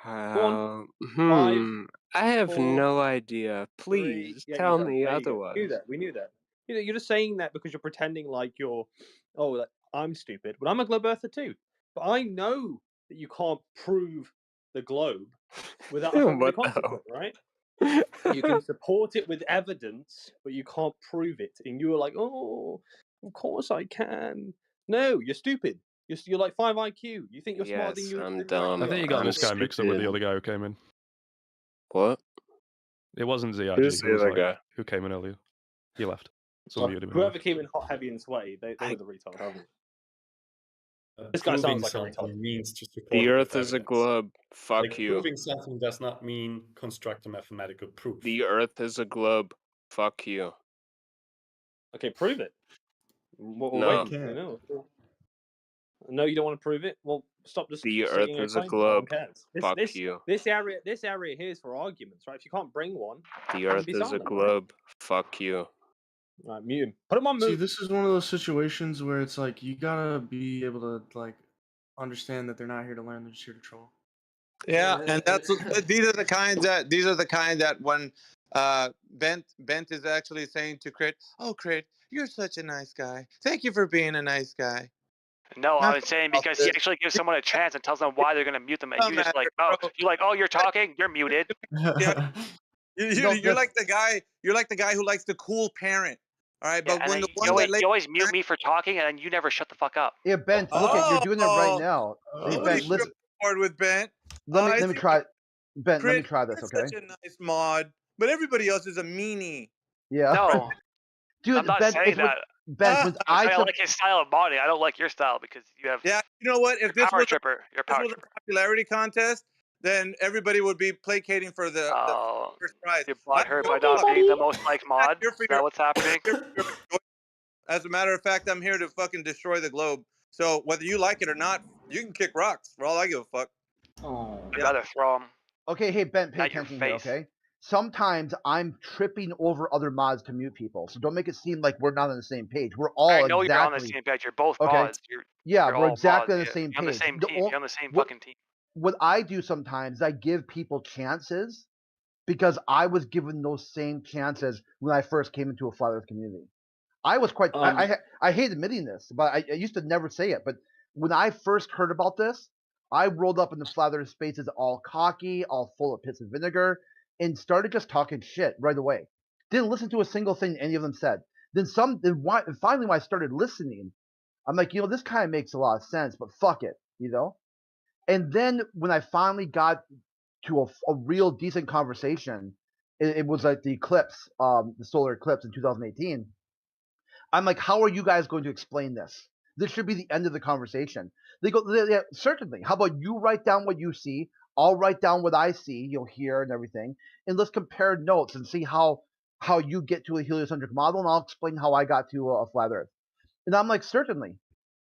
Go on. 5, I have 4, no idea. 3. Please Yeah, you tell don't. me There you go. otherwise. We knew that. You know, you're just saying that because you're pretending like you're. Oh, like, I'm stupid. But I'm a globe earther too. But I know that you can't prove the globe without a What consequence, right? You can support it with evidence, but you can't prove it. And you were like, "Oh, of course I can." No, you're stupid. You're like 5 IQ. You think you're smarter than Yes, you I'm than you dumb. I actually think are. you got I'm this guy mixed up with the stupid. other guy who came in. What? It wasn't Who's ZRG. the It was other like guy? who came in earlier. He left. Someone muted him. and he Whoever left. came in hot, heavy, and sway, they were the retard, haven't they? This guy Proving sounds like a something retard. means to support The it with Earth is a evidence. globe. Fuck Like, you. proving something does not mean construct a mathematical proof. The Earth is a globe. Fuck you. Okay, prove it. We're No. waiting. You know. No, you don't want to prove it. Well, stop just The stating Earth your is a claim. No one globe. cares. Fuck you. This area here is for arguments, right? If you can't bring one, The you can Earth be is a silent, right? globe. Fuck you. Right, mute him. Put him on See, mute. this is one of those situations where it's like you gotta be able to like understand that they're not here to learn; they're just here to troll. Yeah, and these are the kind that when Bent is actually saying to Crit, "Oh, Crit, you're such a nice guy. Thank you for being a nice guy." No, I Not was saying about because he this. actually gives someone a chance and tells them why they're gonna mute them, and No you just matter, like, oh, bro. you're like, oh, you're talking, you're muted. Yeah, you're like the guy. You're like the guy who likes the cool parent. All right, Yeah, but and when then the one that you always mute me for talking, and then you never shut the fuck up. Yeah, Bent, look at you're doing it right now. Hey, Somebody Bent, listen. board with Bent. Let me try. Bent, let me Crit, try this, you're okay? such a nice mod, but everybody else is a meanie. Yeah. No, Dude, I'm not Bent, saying it's what that. Bent, when I'm saying I took like his style of modding. I don't like your style because you have. Yeah, you know what? If You're this power was tripper. You're a power a popularity contest, then everybody would be placating for the first prize. You I bought her don't by give a not fuck. being the most liked mod. Here Is for that your- what's happening? As a matter of fact, I'm here to fucking destroy the globe. So whether you like it or not, you can kick rocks for all I give a fuck. I'd rather throw him. Okay, hey Ben, pay At your attention here, face. okay? Sometimes I'm tripping over other mods to mute people, so don't make it seem like we're not on the same page. We're all I know exactly. you're on the same page. You're both Okay. mods. Yeah, you're we're all exactly mods. on the same You're on the page. same team. You're on the same what, fucking team. What I do sometimes is I give people chances because I was given those same chances when I first came into a Flat Earth community. I was quite. I hate admitting this, but I used to never say it. But when I first heard about this, I rolled up in the Flat Earth spaces all cocky, all full of piss and vinegar, and started just talking shit right away. Didn't listen to a single thing any of them said. Then finally, when I started listening, I'm like, this kind of makes a lot of sense, but fuck it, And then when I finally got to a real decent conversation, it was like the eclipse, the solar eclipse in 2018. I'm like, how are you guys going to explain this? This should be the end of the conversation. They go, yeah, certainly. How about you write down what you see? I'll write down what I see, hear and everything, and let's compare notes and see how you get to a heliocentric model, and I'll explain how I got to a flat Earth. And I'm like, certainly.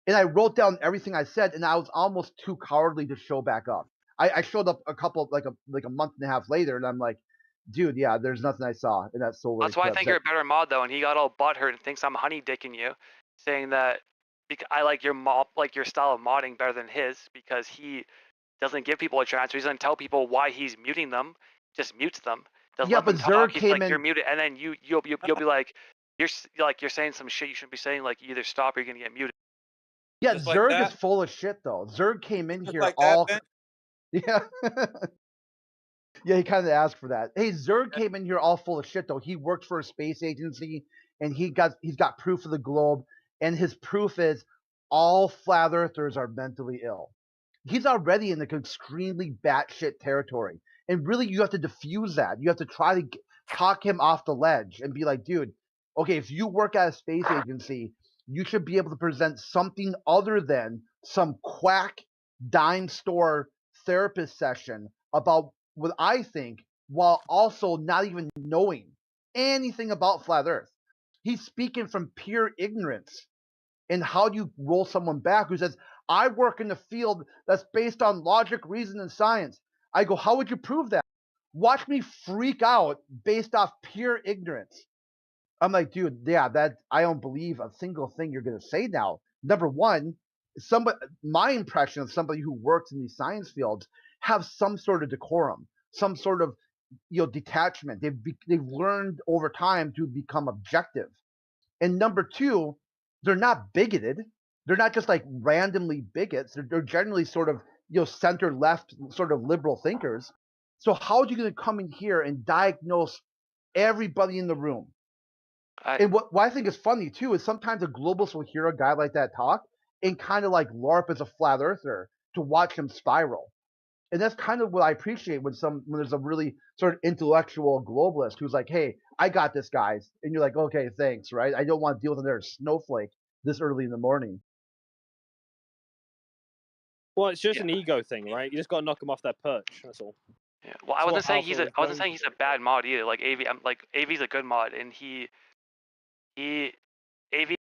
And I wrote down everything I said, and I was almost too cowardly to show back up. I showed up a couple like a month and a half later, and I'm like, dude, yeah, there's nothing I saw in that solar That's why I eclipse. think you're a better mod though, and he got all butthurt and thinks I'm honey dicking you, saying that I like your your style of modding better than his because he doesn't give people a chance. He doesn't tell people why he's muting them. Just mutes them. Doesn't Yeah, let them but talk. Zerg He's came like, in- you're muted, and then you'll be like you're saying some shit you shouldn't be saying. Like you either stop or you're gonna get muted. Yeah, Just like Zerg that? is full of shit though. Zerg came in Just here like all that, yeah. Yeah, he kind of asked for that. Hey, Zerg came in here all full of shit though. He worked for a space agency and he's got proof of the globe, and his proof is all flat earthers are mentally ill. He's already in the extremely batshit territory. And really you have to diffuse that. You have to try to talk him off the ledge and be like, dude, okay, if you work at a space agency, you should be able to present something other than some quack dime store therapist session about what I think, while also not even knowing anything about flat Earth. He's speaking from pure ignorance. And how do you roll someone back who says, I work in the field that's based on logic, reason, and science? I go, how would you prove that? Watch me freak out based off pure ignorance. I'm like, dude, yeah, that I don't believe a single thing you're gonna say now. Number one, my impression of somebody who works in these science fields have some sort of decorum, some sort of detachment. They've learned over time to become objective. And number two, they're not bigoted. They're not just like randomly bigots. They're generally sort of center left, sort of liberal thinkers. So how are you going to come in here and diagnose everybody in the room? And what I think is funny too is sometimes a globalist will hear a guy like that talk and kind of like LARP as a flat earther to watch him spiral. And that's kind of what I appreciate when there's a really sort of intellectual globalist who's like, hey, I got this, guys. And you're like, okay, thanks, right? I don't want to deal with another snowflake this early in the morning. Well, it's just an ego thing, right? You just got to knock him off their perch. That's all. Yeah. Well, I wasn't saying he's a bad mod either. Like AV, I'm like AV's a good mod, and he AV.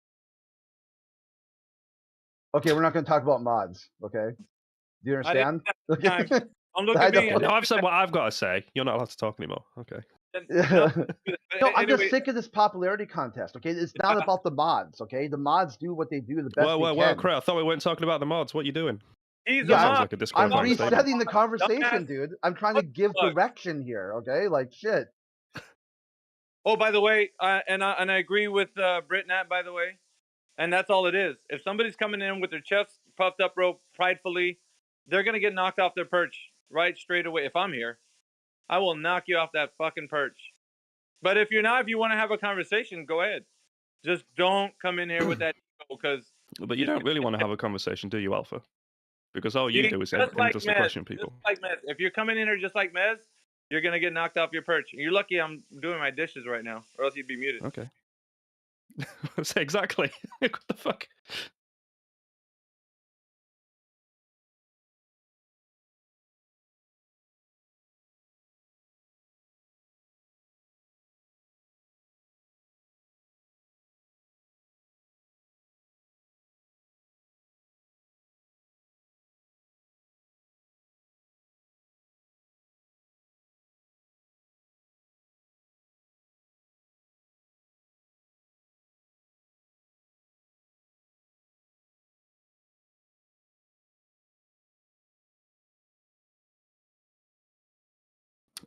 Okay, we're not going to talk about mods. Okay, do you I didn't understand? have time. Don't look I at me. don't. Now I've said what I've got to say. You're not allowed to talk anymore. Okay. No, I'm just Anyway, sick of this popularity contest. Okay, it's not about the mods. Okay, the mods do what they do the best Well, they can. Craig, I thought we weren't talking about the mods. What are you doing? he's Yeah, a Sounds mod. like a I'm disqualifying statement. resetting the conversation, Dumbass. dude. I'm trying to give Fuck. direction here. Okay, like shit. Oh, by the way, and I agree with Britt Nat, by the way, and that's all it is. If somebody's coming in with their chest puffed up, real pridefully, they're gonna get knocked off their perch right straight away. If I'm here, I will knock you off that fucking perch. But if you're not, if you want to have a conversation, go ahead. Just don't come in here with that ego, because But you don't really want to have a conversation, do you, Alpha? Because all you do is just like endlessly Mez, question people. just like Mez. If you're coming in here just like Mez, you're gonna get knocked off your perch. You're lucky I'm doing my dishes right now, or else you'd be muted. Okay. Exactly. What the fuck?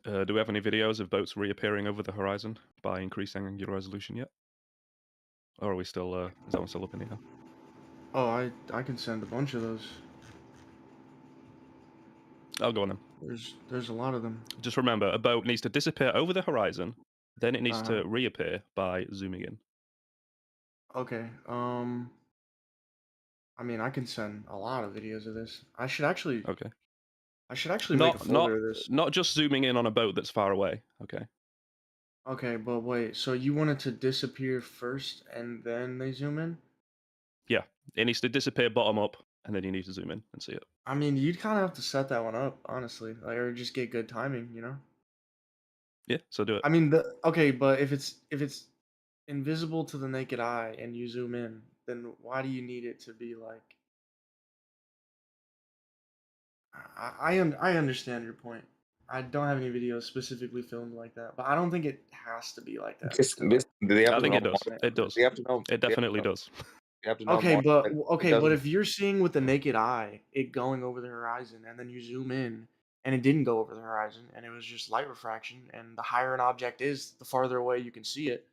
Do we have any videos of boats reappearing over the horizon by increasing angular resolution yet? Or are we still, is that one still up in the air? Oh, I can send a bunch of those. I'll go on then. There's a lot of them. Just remember, a boat needs to disappear over the horizon, then it needs Uh-huh. to reappear by zooming in. Okay. I mean, I can send a lot of videos of this. I should actually. Okay. I should actually make a folder of this. Not just zooming in on a boat that's far away. Okay. Okay, but wait. So you want it to disappear first, and then they zoom in? Yeah, it needs to disappear bottom up, and then you need to zoom in and see it. I mean, you'd kind of have to set that one up, honestly, like, or just get good timing, you know? Yeah, so do it. I mean, okay, but if it's invisible to the naked eye and you zoom in, then why do you need it to be like? I understand your point. I don't have any videos specifically filmed like that, but I don't think it has to be like that. I think it does. It does. They have to know. It definitely does. You have to know Okay, more, but it okay, but doesn't- if you're seeing with the naked eye it going over the horizon, and then you zoom in and it didn't go over the horizon, and it was just light refraction, and the higher an object is, the farther away you can see it,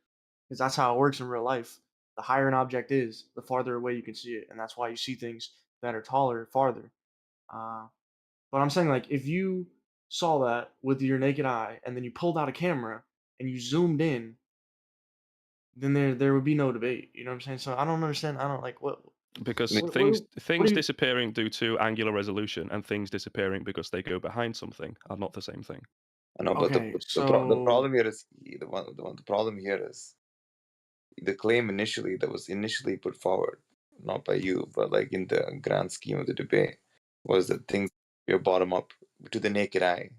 because that's how it works in real life. The higher an object is, the farther away you can see it, and that's why you see things that are taller farther. But I'm saying, like, if you saw that with your naked eye, and then you pulled out a camera and you zoomed in, then there would be no debate. You know what I'm saying? So I don't understand. I don't like what. Because What things do you- disappearing due to angular resolution and things disappearing because they go behind something are not the same thing. I know, but Okay, the problem here is the problem here is the claim initially that was initially put forward, not by you, but like in the grand scheme of the debate, was that things are bottom up to the naked eye.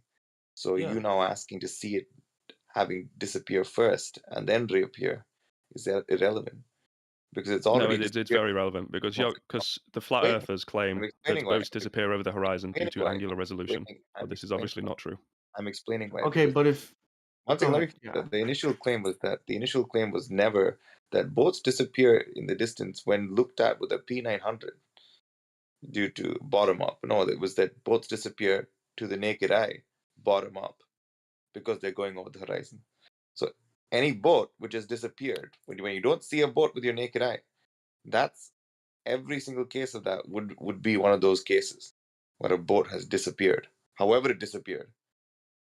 So Yeah. you now asking to see it having disappear first and then reappear is that irrelevant? Because it's already No, it's very relevant because the flat Wait, earthers claim I'm that explaining why. boats disappear over the horizon due to Explaining why. angular resolution, I'm but this is explaining obviously not true. I'm explaining why. Okay, because but if one thing, go let me. ahead, yeah. The initial claim was never that boats disappear in the distance when looked at with a P900 due to bottom up. No, it was that boats disappear to the naked eye bottom up because they're going over the horizon. So any boat which has disappeared, when you don't see a boat with your naked eye, that's every single case of that would be one of those cases where a boat has disappeared, however it disappeared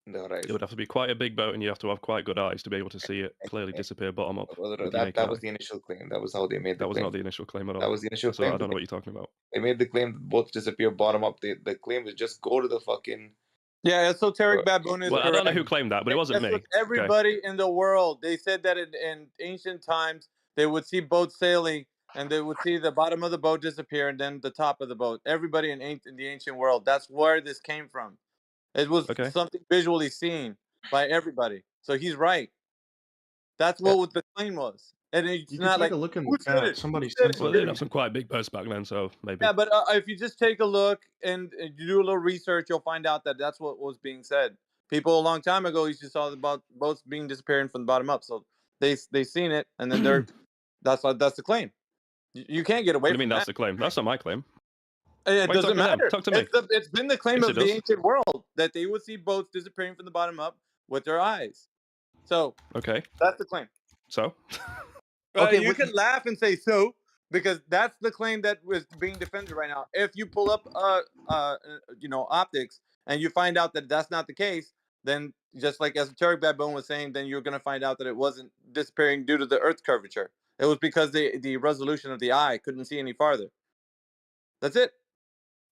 in the horizon. It would have to be quite a big boat, and you have to have quite good eyes to be able to see it clearly disappear bottom up. That was the initial claim. That was how they made the That was claim. not the initial claim at all. That was the initial So claim. I don't know what you're talking about. They made the claim that boats disappear bottom up. The claim was just go to the fucking. Yeah, esoteric baboon is Well, correct. I don't know who claimed that, but it wasn't That's me. what everybody in the world. They said that in ancient times they would see boats sailing and they would see the bottom of the boat disappear and then the top of the boat. Everybody in the ancient world. That's where this came from. It was something visually seen by everybody. So he's right. That's what the claim was. and it's You can not take like a look in who the said chat. it? Somebody Who said sent it? Well, they something. did have some quite big boats back then, so maybe. Yeah, but if you just take a look and you do a little research, you'll find out that that's what was being said. People a long time ago used to saw about boats being disappearing from the bottom up, so they seen it, and then that's the claim. You can't get What away do you mean from that's that. the claim? That's not my claim. It Why are you doesn't talking to them? matter. Talk to me. It's been the claim Yes, of it the does. ancient world that they would see boats disappearing from the bottom up with their eyes. So Okay. that's the claim. So Okay, You can laugh and say so because that's the claim that was being defended right now. If you pull up, optics and you find out that that's not the case, then just like Esoteric Baboon was saying, then you're going to find out that it wasn't disappearing due to the Earth's curvature. It was because the resolution of the eye couldn't see any farther. That's it.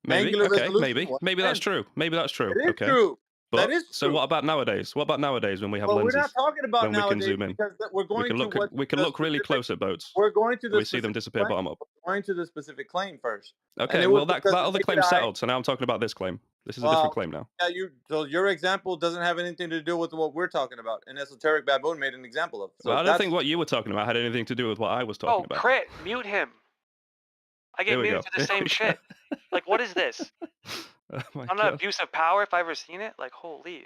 maybe. Angular Okay, resolution. maybe that's true. Maybe that's true. It is Okay. true. But That is so true. what about nowadays? What about nowadays when we have Well, we're not lenses? talking about When we can nowadays zoom in, because we're we going can to look. what We can the look really specific. close at boats. We're going to and the we see them specific disappear claim. bottom up. We're going to the specific claim first. And Okay. it was Well, that because the other naked claim eye. settled. So now I'm talking about this claim. This is a different claim now. Yeah, so your example doesn't have anything to do with what we're talking about, and Esoteric Baboon made an example of. So Well, I don't that's think what you were talking about had anything to do with what I was talking Oh, about. crit, mute him. I get Here we muted go. to the same shit. Like, what is this? Oh my I'm God. an abuse of power if I've ever seen it. Like, holy.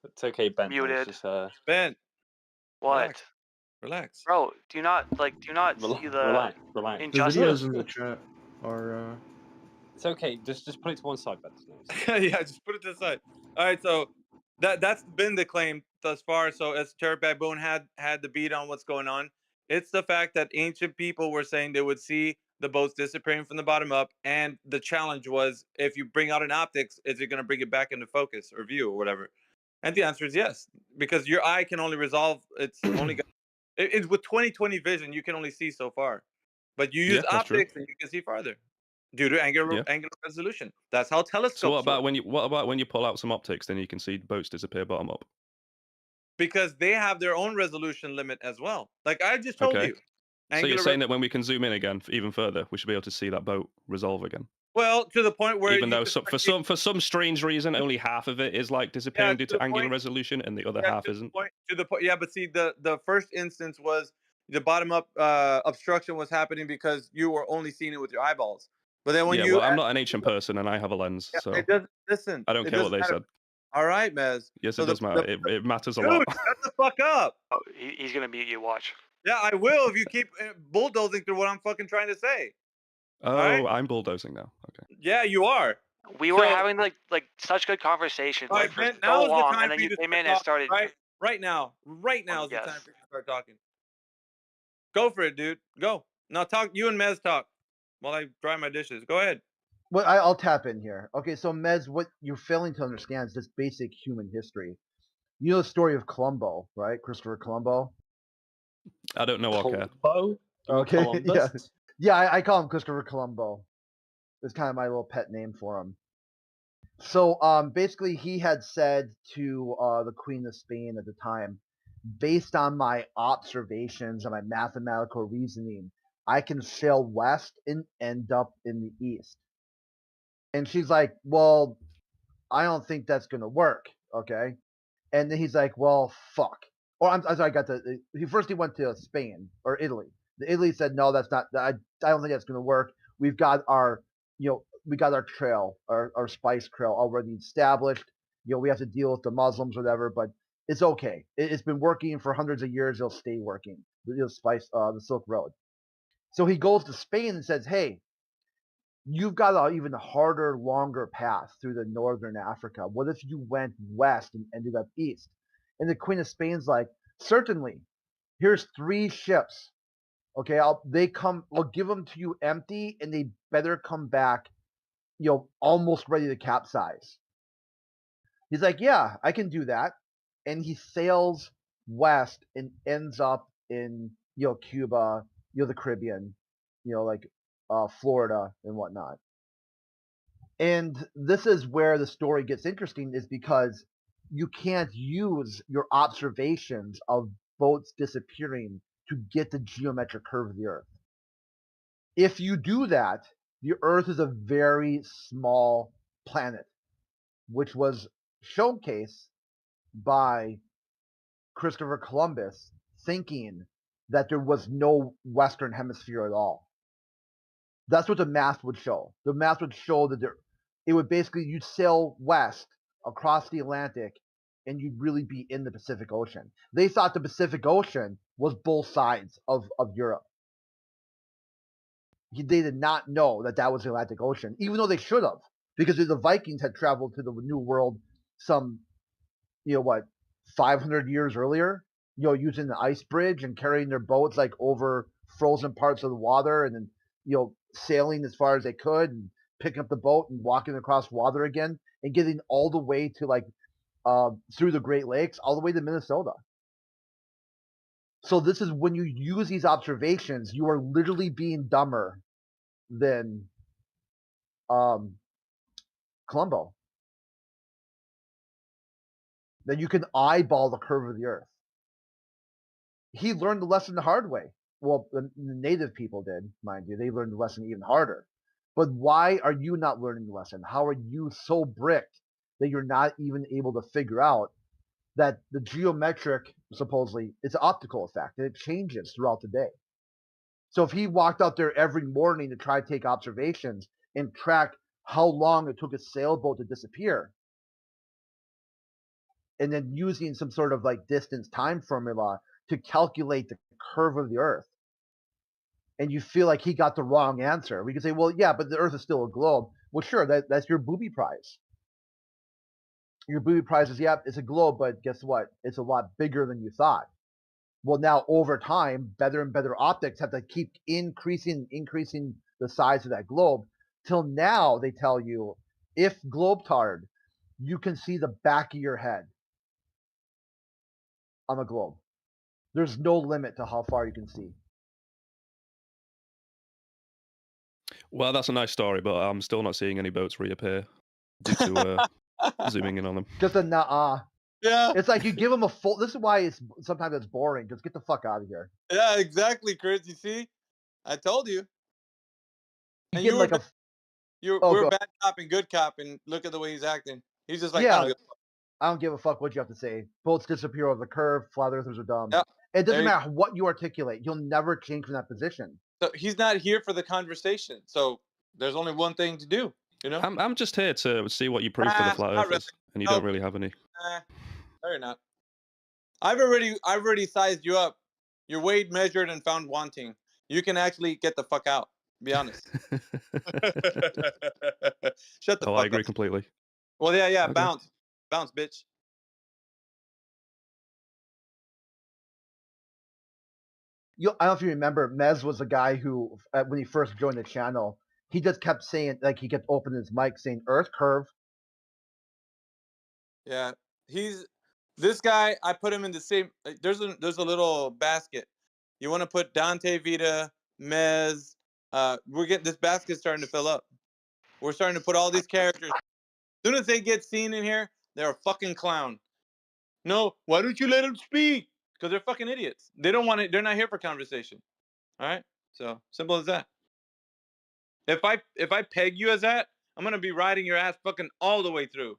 It's okay, Ben. Muted. It's just Ben. What? Relax. Bro, do you not see the relax. The injustice? videos in the chat are. It's okay. Just put it to one side, Ben. Yeah, just put it to the side. All right, so that's been the claim thus far. So Esoteric Baboon had the beat on what's going on. It's the fact that ancient people were saying they would see the boats disappearing from the bottom up, and the challenge was if you bring out an optics, is it going to bring it back into focus or view or whatever? And the answer is yes, because your eye can only resolve. It's only got, it's with 20/20 vision, you can only see so far, but you use Yeah, that's true. optics and you can see farther due to angular resolution. That's how telescopes So what about work. what about when you pull out some optics, then you can see boats disappear bottom up? Because they have their own resolution limit as well. Like I just told Okay. you. So you're saying that when we can zoom in again, even further, we should be able to see that boat resolve again. Well, to the point where even you though could for some strange reason, only half of it is like disappearing due to angular resolution, and the other half isn't. To the point, yeah. But see, the first instance was the bottom up obstruction was happening because you were only seeing it with your eyeballs. But then when well, I'm not an ancient person, and I have a lens, so it doesn't listen. I don't It care what doesn't they matter. said. All right, Mez. Yes, So it does matter. It matters a lot. Dude, shut the fuck up. Oh, he's gonna mute you. Watch. Yeah, I will if you keep bulldozing through what I'm fucking trying to say. Oh, right? I'm bulldozing now. Okay. Yeah, you are. We were having like such good conversations, All like right, for Ben, so now is the long, time and then for you you to came start in and talking, started. right now is the Yes. time for you to start talking. Go for it, dude. Go. Now talk. You and Mez talk while I dry my dishes. Go ahead. Well, I'll tap in here. Okay, so Mez, what you're failing to understand is just basic human history. You know the story of Columbo, right? Christopher Columbo. I don't know or care. Okay, Columbus? yeah. I call him Christopher Columbo. It's kind of my little pet name for him. So, basically, he had said to the Queen of Spain at the time, based on my observations and my mathematical reasoning, I can sail west and end up in the east. And she's like, well, I don't think that's going to work. Okay. And then he's like, well, fuck. Or I'm sorry, he went to Spain or Italy. The Italy said, no, that's not, I don't think that's going to work. We've got our, we got our trail, our spice trail already established. We have to deal with the Muslims or whatever, but it's okay. It's been working for hundreds of years. It'll stay working. The Silk Road. So he goes to Spain and says, hey, you've got an even harder, longer path through the northern Africa. What if you went west and ended up east? And the Queen of Spain's like, certainly. Here's 3 ships. Okay, I'll give them to you empty, and they better come back, almost ready to capsize. He's like, yeah, I can do that. And he sails west and ends up in, Cuba, the Caribbean, like Florida and whatnot. And this is where the story gets interesting, is because you can't use your observations of boats disappearing to get the geometric curve of the Earth. If you do that, the Earth is a very small planet, which was showcased by Christopher Columbus thinking that there was no Western Hemisphere at all. That's what the math would show. The math would show that it would basically, you'd sail west across the Atlantic and you'd really be in the Pacific Ocean. They thought the Pacific Ocean was both sides of Europe. They did not know that that was the Atlantic Ocean, even though they should have, because the Vikings had traveled to the New World some, 500 years earlier, using the ice bridge and carrying their boats like over frozen parts of the water, and then, sailing as far as they could and picking up the boat and walking across water again and getting all the way to through the Great Lakes, all the way to Minnesota. So this is when you use these observations, you are literally being dumber than Columbo. That you can eyeball the curve of the earth. He learned the lesson the hard way. Well, the native people did, mind you. They learned the lesson even harder. But why are you not learning the lesson? How are you so bricked that you're not even able to figure out that the geometric, supposedly, it's an optical effect, and it changes throughout the day. So if he walked out there every morning to try to take observations and track how long it took a sailboat to disappear, and then using some sort of distance time formula to calculate the curve of the earth, and you feel like he got the wrong answer, we could say, well, yeah, but the earth is still a globe. Well, sure, that's your booby prize. Your booby prize is, yeah, it's a globe, but guess what? It's a lot bigger than you thought. Well, now over time, better and better optics have to keep increasing the size of that globe, till now they tell you, if globetard, you can see the back of your head on a globe. There's no limit to how far you can see. Well, that's a nice story, but I'm still not seeing any boats reappear due to zooming in on them. Just a nuh-uh. Yeah. It's like you give them a full. This is why sometimes it's boring. Just get the fuck out of here. Yeah, exactly, Chris. You see, I told you. You And get you like were Oh, we're go. bad cop and good cop, and look at the way he's acting. He's just like, I Yeah, don't give a fuck. I don't give a fuck what you have to say. Boats disappear over the curve. Flat earthers are dumb. Yeah. It doesn't There you- matter what you articulate. You'll never change from that position. So he's not here for the conversation. So there's only one thing to do, you know? I'm just here to see what you prove for the flat not really. earthers, and you No. don't really have any. No, you're not. I've already sized you up. You're weighed, measured, and found wanting. You can actually get the fuck out. Be honest. Shut the Oh, fuck I agree up. completely. Well, yeah, Okay. bounce, bitch. I don't know if you remember, Mez was a guy who, when he first joined the channel, he just kept saying, he kept opening his mic saying, Earth curve. Yeah, this guy. I put him in the same. There's a little basket. You want to put Dante Vita, Mez. This basket's starting to fill up. We're starting to put all these characters. As soon as they get seen in here, they're a fucking clown. No, why don't you let them speak? Because they're fucking idiots. They don't want it. They're not here for conversation. All right. So simple as that. If I peg you as that, I'm gonna be riding your ass fucking all the way through.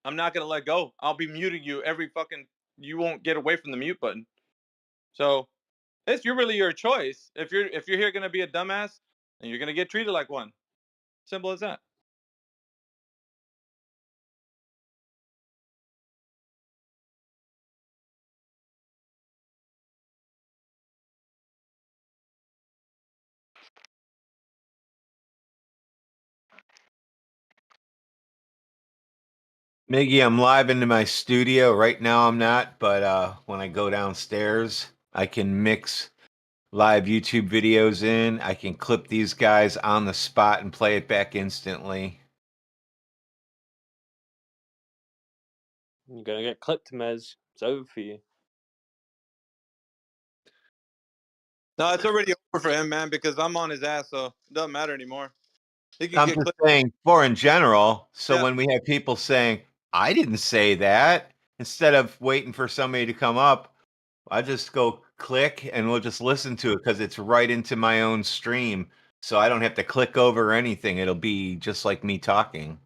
I'm not gonna let go. I'll be muting you every fucking. You won't get away from the mute button. So it's really your choice. If you're here gonna be a dumbass, and you're gonna get treated like one. Simple as that. Miggy, I'm live into my studio. Right now I'm not, but when I go downstairs, I can mix live YouTube videos in. I can clip these guys on the spot and play it back instantly. You're gonna get clipped, Mez. It's over for you. No, it's already over for him, man, because I'm on his ass, so it doesn't matter anymore. He can I'm get just clipped. saying for in general. So Yeah. when we have people saying, I didn't say that, instead of waiting for somebody to come up, I just go click and we'll just listen to it because it's right into my own stream. So I don't have to click over anything. It'll be just like me talking.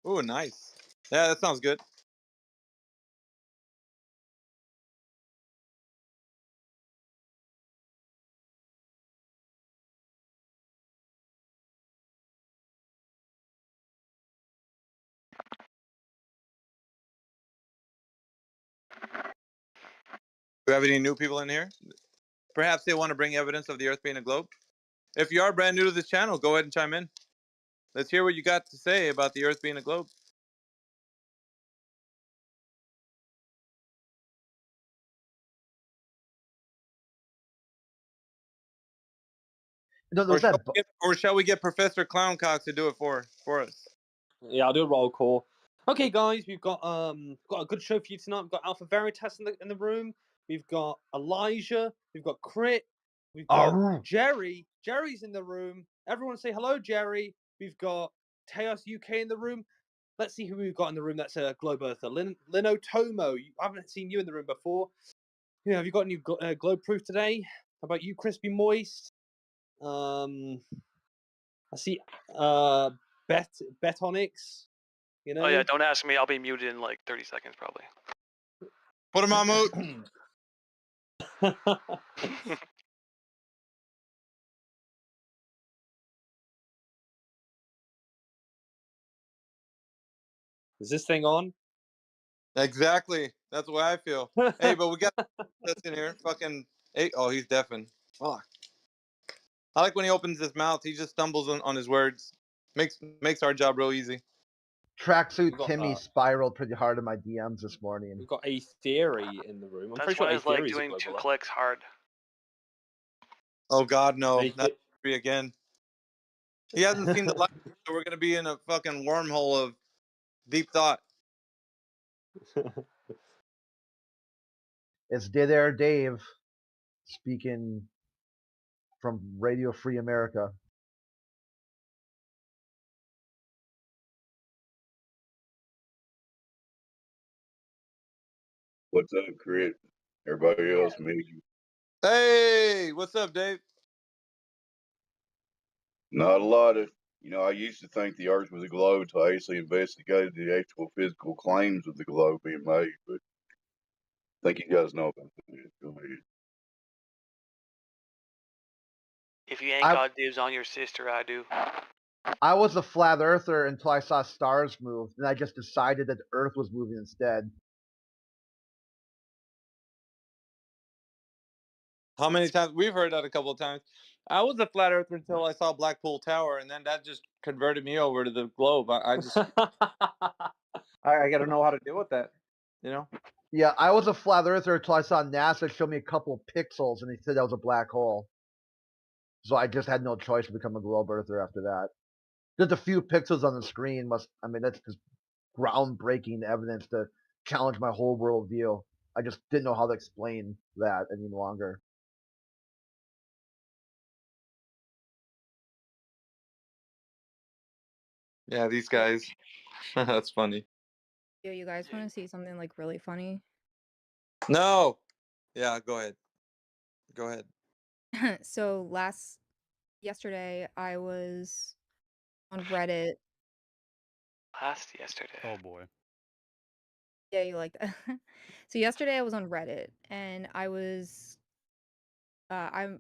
Oh, nice. Yeah, that sounds good. we have any new people in here? Perhaps they want to bring evidence of the Earth being a globe. If you are brand new to this channel, go ahead and chime in. Let's hear what you got to say about the Earth being a globe. No, there's that. Or shall we get Professor Clowncock to do it for us? Yeah, I'll do a roll call. Okay, guys, we've got a good show for you tonight. We've got Alpha Veritas in the room. We've got Elijah. We've got Crit. We've got Jerry. Jerry's in the room. Everyone say hello, Jerry. We've got Teos UK in the room. Let's see who we've got in the room. That's a Globe Earther. Lino Tomo. I haven't seen you in the room before. Yeah, have you got any Globe Proof today? How about you, Crispy Moist? I see Betonics. You know? Oh yeah, don't ask me. I'll be muted in like 30 seconds probably. Put him on mute. Is this thing on? Exactly. That's the way I feel. Hey, but we got that's in here. Fucking. Hey, oh, he's deafened. Fuck. I like when he opens his mouth. He just stumbles on his words. Makes our job real easy. Tracksuit got, Timmy spiraled pretty hard in my DMs this morning. We've got A Theory in the room. I'm That's pretty sure when A it's like Theory is a doing 2 global. clicks hard. Oh God, no! Hey, Not three again. He hasn't seen the light, so we're gonna be in a fucking wormhole of deep thought. It's Dead Air Dave speaking from Radio Free America. What's up, Crit? Everybody else, me. Hey, what's up, Dave? Not a lot of, I used to think the Earth was a globe until I actually investigated the actual physical claims of the globe being made, but I think you guys know about that. Go ahead. If you ain't got dibs on your sister, I do. I was a flat earther until I saw stars move, and I just decided that the Earth was moving instead. How many times we've heard that a couple of times? I was a flat earther until I saw Blackpool Tower, and then that just converted me over to the globe. I just I got to know how to deal with that, you know. Yeah, I was a flat earther until I saw NASA show me a couple of pixels, and they said that was a black hole. So I just had no choice to become a globe earther after that. Just a few pixels on the screen that's just groundbreaking evidence to challenge my whole worldview. I just didn't know how to explain that any longer. Yeah, these guys. That's funny. Yo, you guys want to see something like really funny? No. Yeah, go ahead. Go ahead. So yesterday, I was on Reddit. Yesterday. Oh boy. Yeah, you like that. So yesterday I was on Reddit and I was random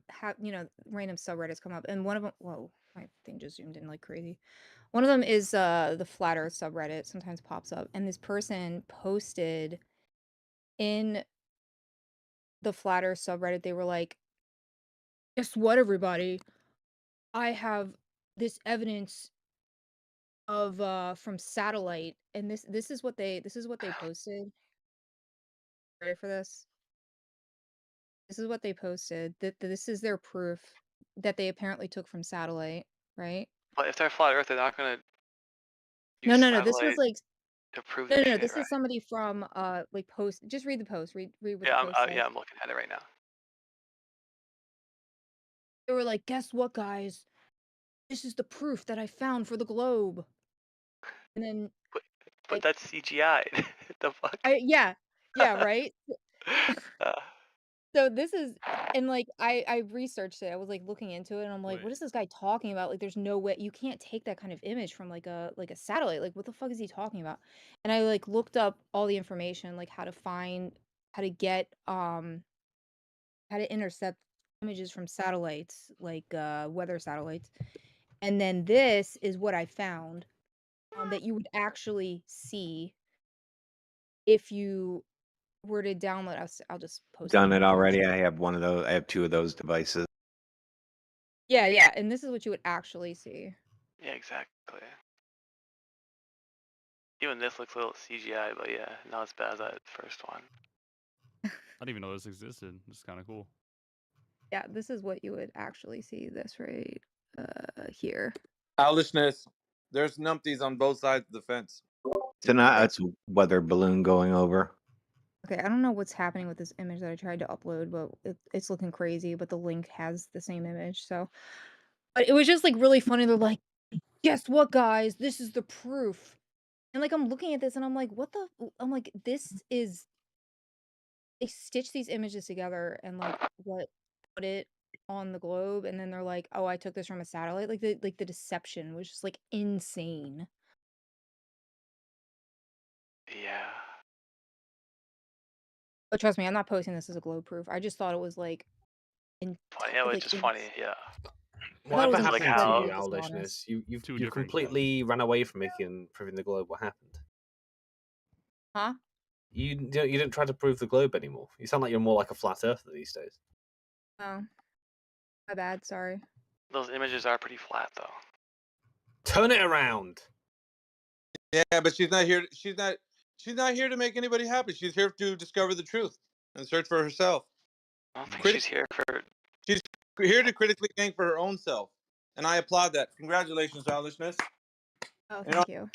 subreddits come up and one of them, whoa, my thing just zoomed in like crazy. One of them is the Flat Earth subreddit, sometimes pops up, and this person posted in the Flat Earth subreddit, they were like, guess what, everybody? I have this evidence of from satellite, and this is what they posted. Ready for this? This is what they posted. That this is their proof that they apparently took from satellite, right? But if they're flat Earth, they're not gonna No, use no, no. This was satellite like to prove no, their no, no. shit, This right? is somebody from like post. Just read the post. Read what Yeah, the post says. I'm looking at it right now. They were like, guess what, guys? This is the proof that I found for the globe. And then, But that's CGI. The fuck? yeah, right. So this is, and like I researched it. I was like looking into it, and I'm like, what is this guy talking about? Like, there's no way you can't take that kind of image from like a satellite. Like, what the fuck is he talking about? And I like looked up all the information, like how to get how to intercept images from satellites, like weather satellites. And then this is what I found that you would actually see if you were to download, I'll just post. Done them it in the already. chat. I have one of those. I have 2 of those devices. Yeah, and this is what you would actually see. Yeah, exactly. Even this looks a little CGI, but yeah, not as bad as that first one. I didn't even know this existed. It's kind of cool. Yeah, this is what you would actually see. This right here. Owlishness. There's numpties on both sides of the fence. It's a weather balloon going over. Okay, I don't know what's happening with this image that I tried to upload, but it's looking crazy. But the link has the same image, so. But it was just like really funny. They're like, "Guess what, guys? This is the proof." And like I'm looking at this, and I'm like, "What the?" I'm like, "This is." They stitch these images together and like put it on the globe, and then they're like, "Oh, I took this from a satellite." Like the deception was just like insane. Yeah. But trust me, I'm not posting this as a globe proof. I just thought it was like, Funny. Yeah, it's just funny. Yeah. Whatever was like happened to how you, Owlishness? You've different, completely ran away from proving the globe. What happened? Huh? You didn't try to prove the globe anymore. You sound like you're more like a flat earther these days. Oh, my bad. Sorry. Those images are pretty flat, though. Turn it around. Yeah, but she's not here. She's not here to make anybody happy. She's here to discover the truth and search for herself. I don't think she's here for. She's here to critically think for her own self, and I applaud that. Congratulations, Owlishness. Oh, And thank you.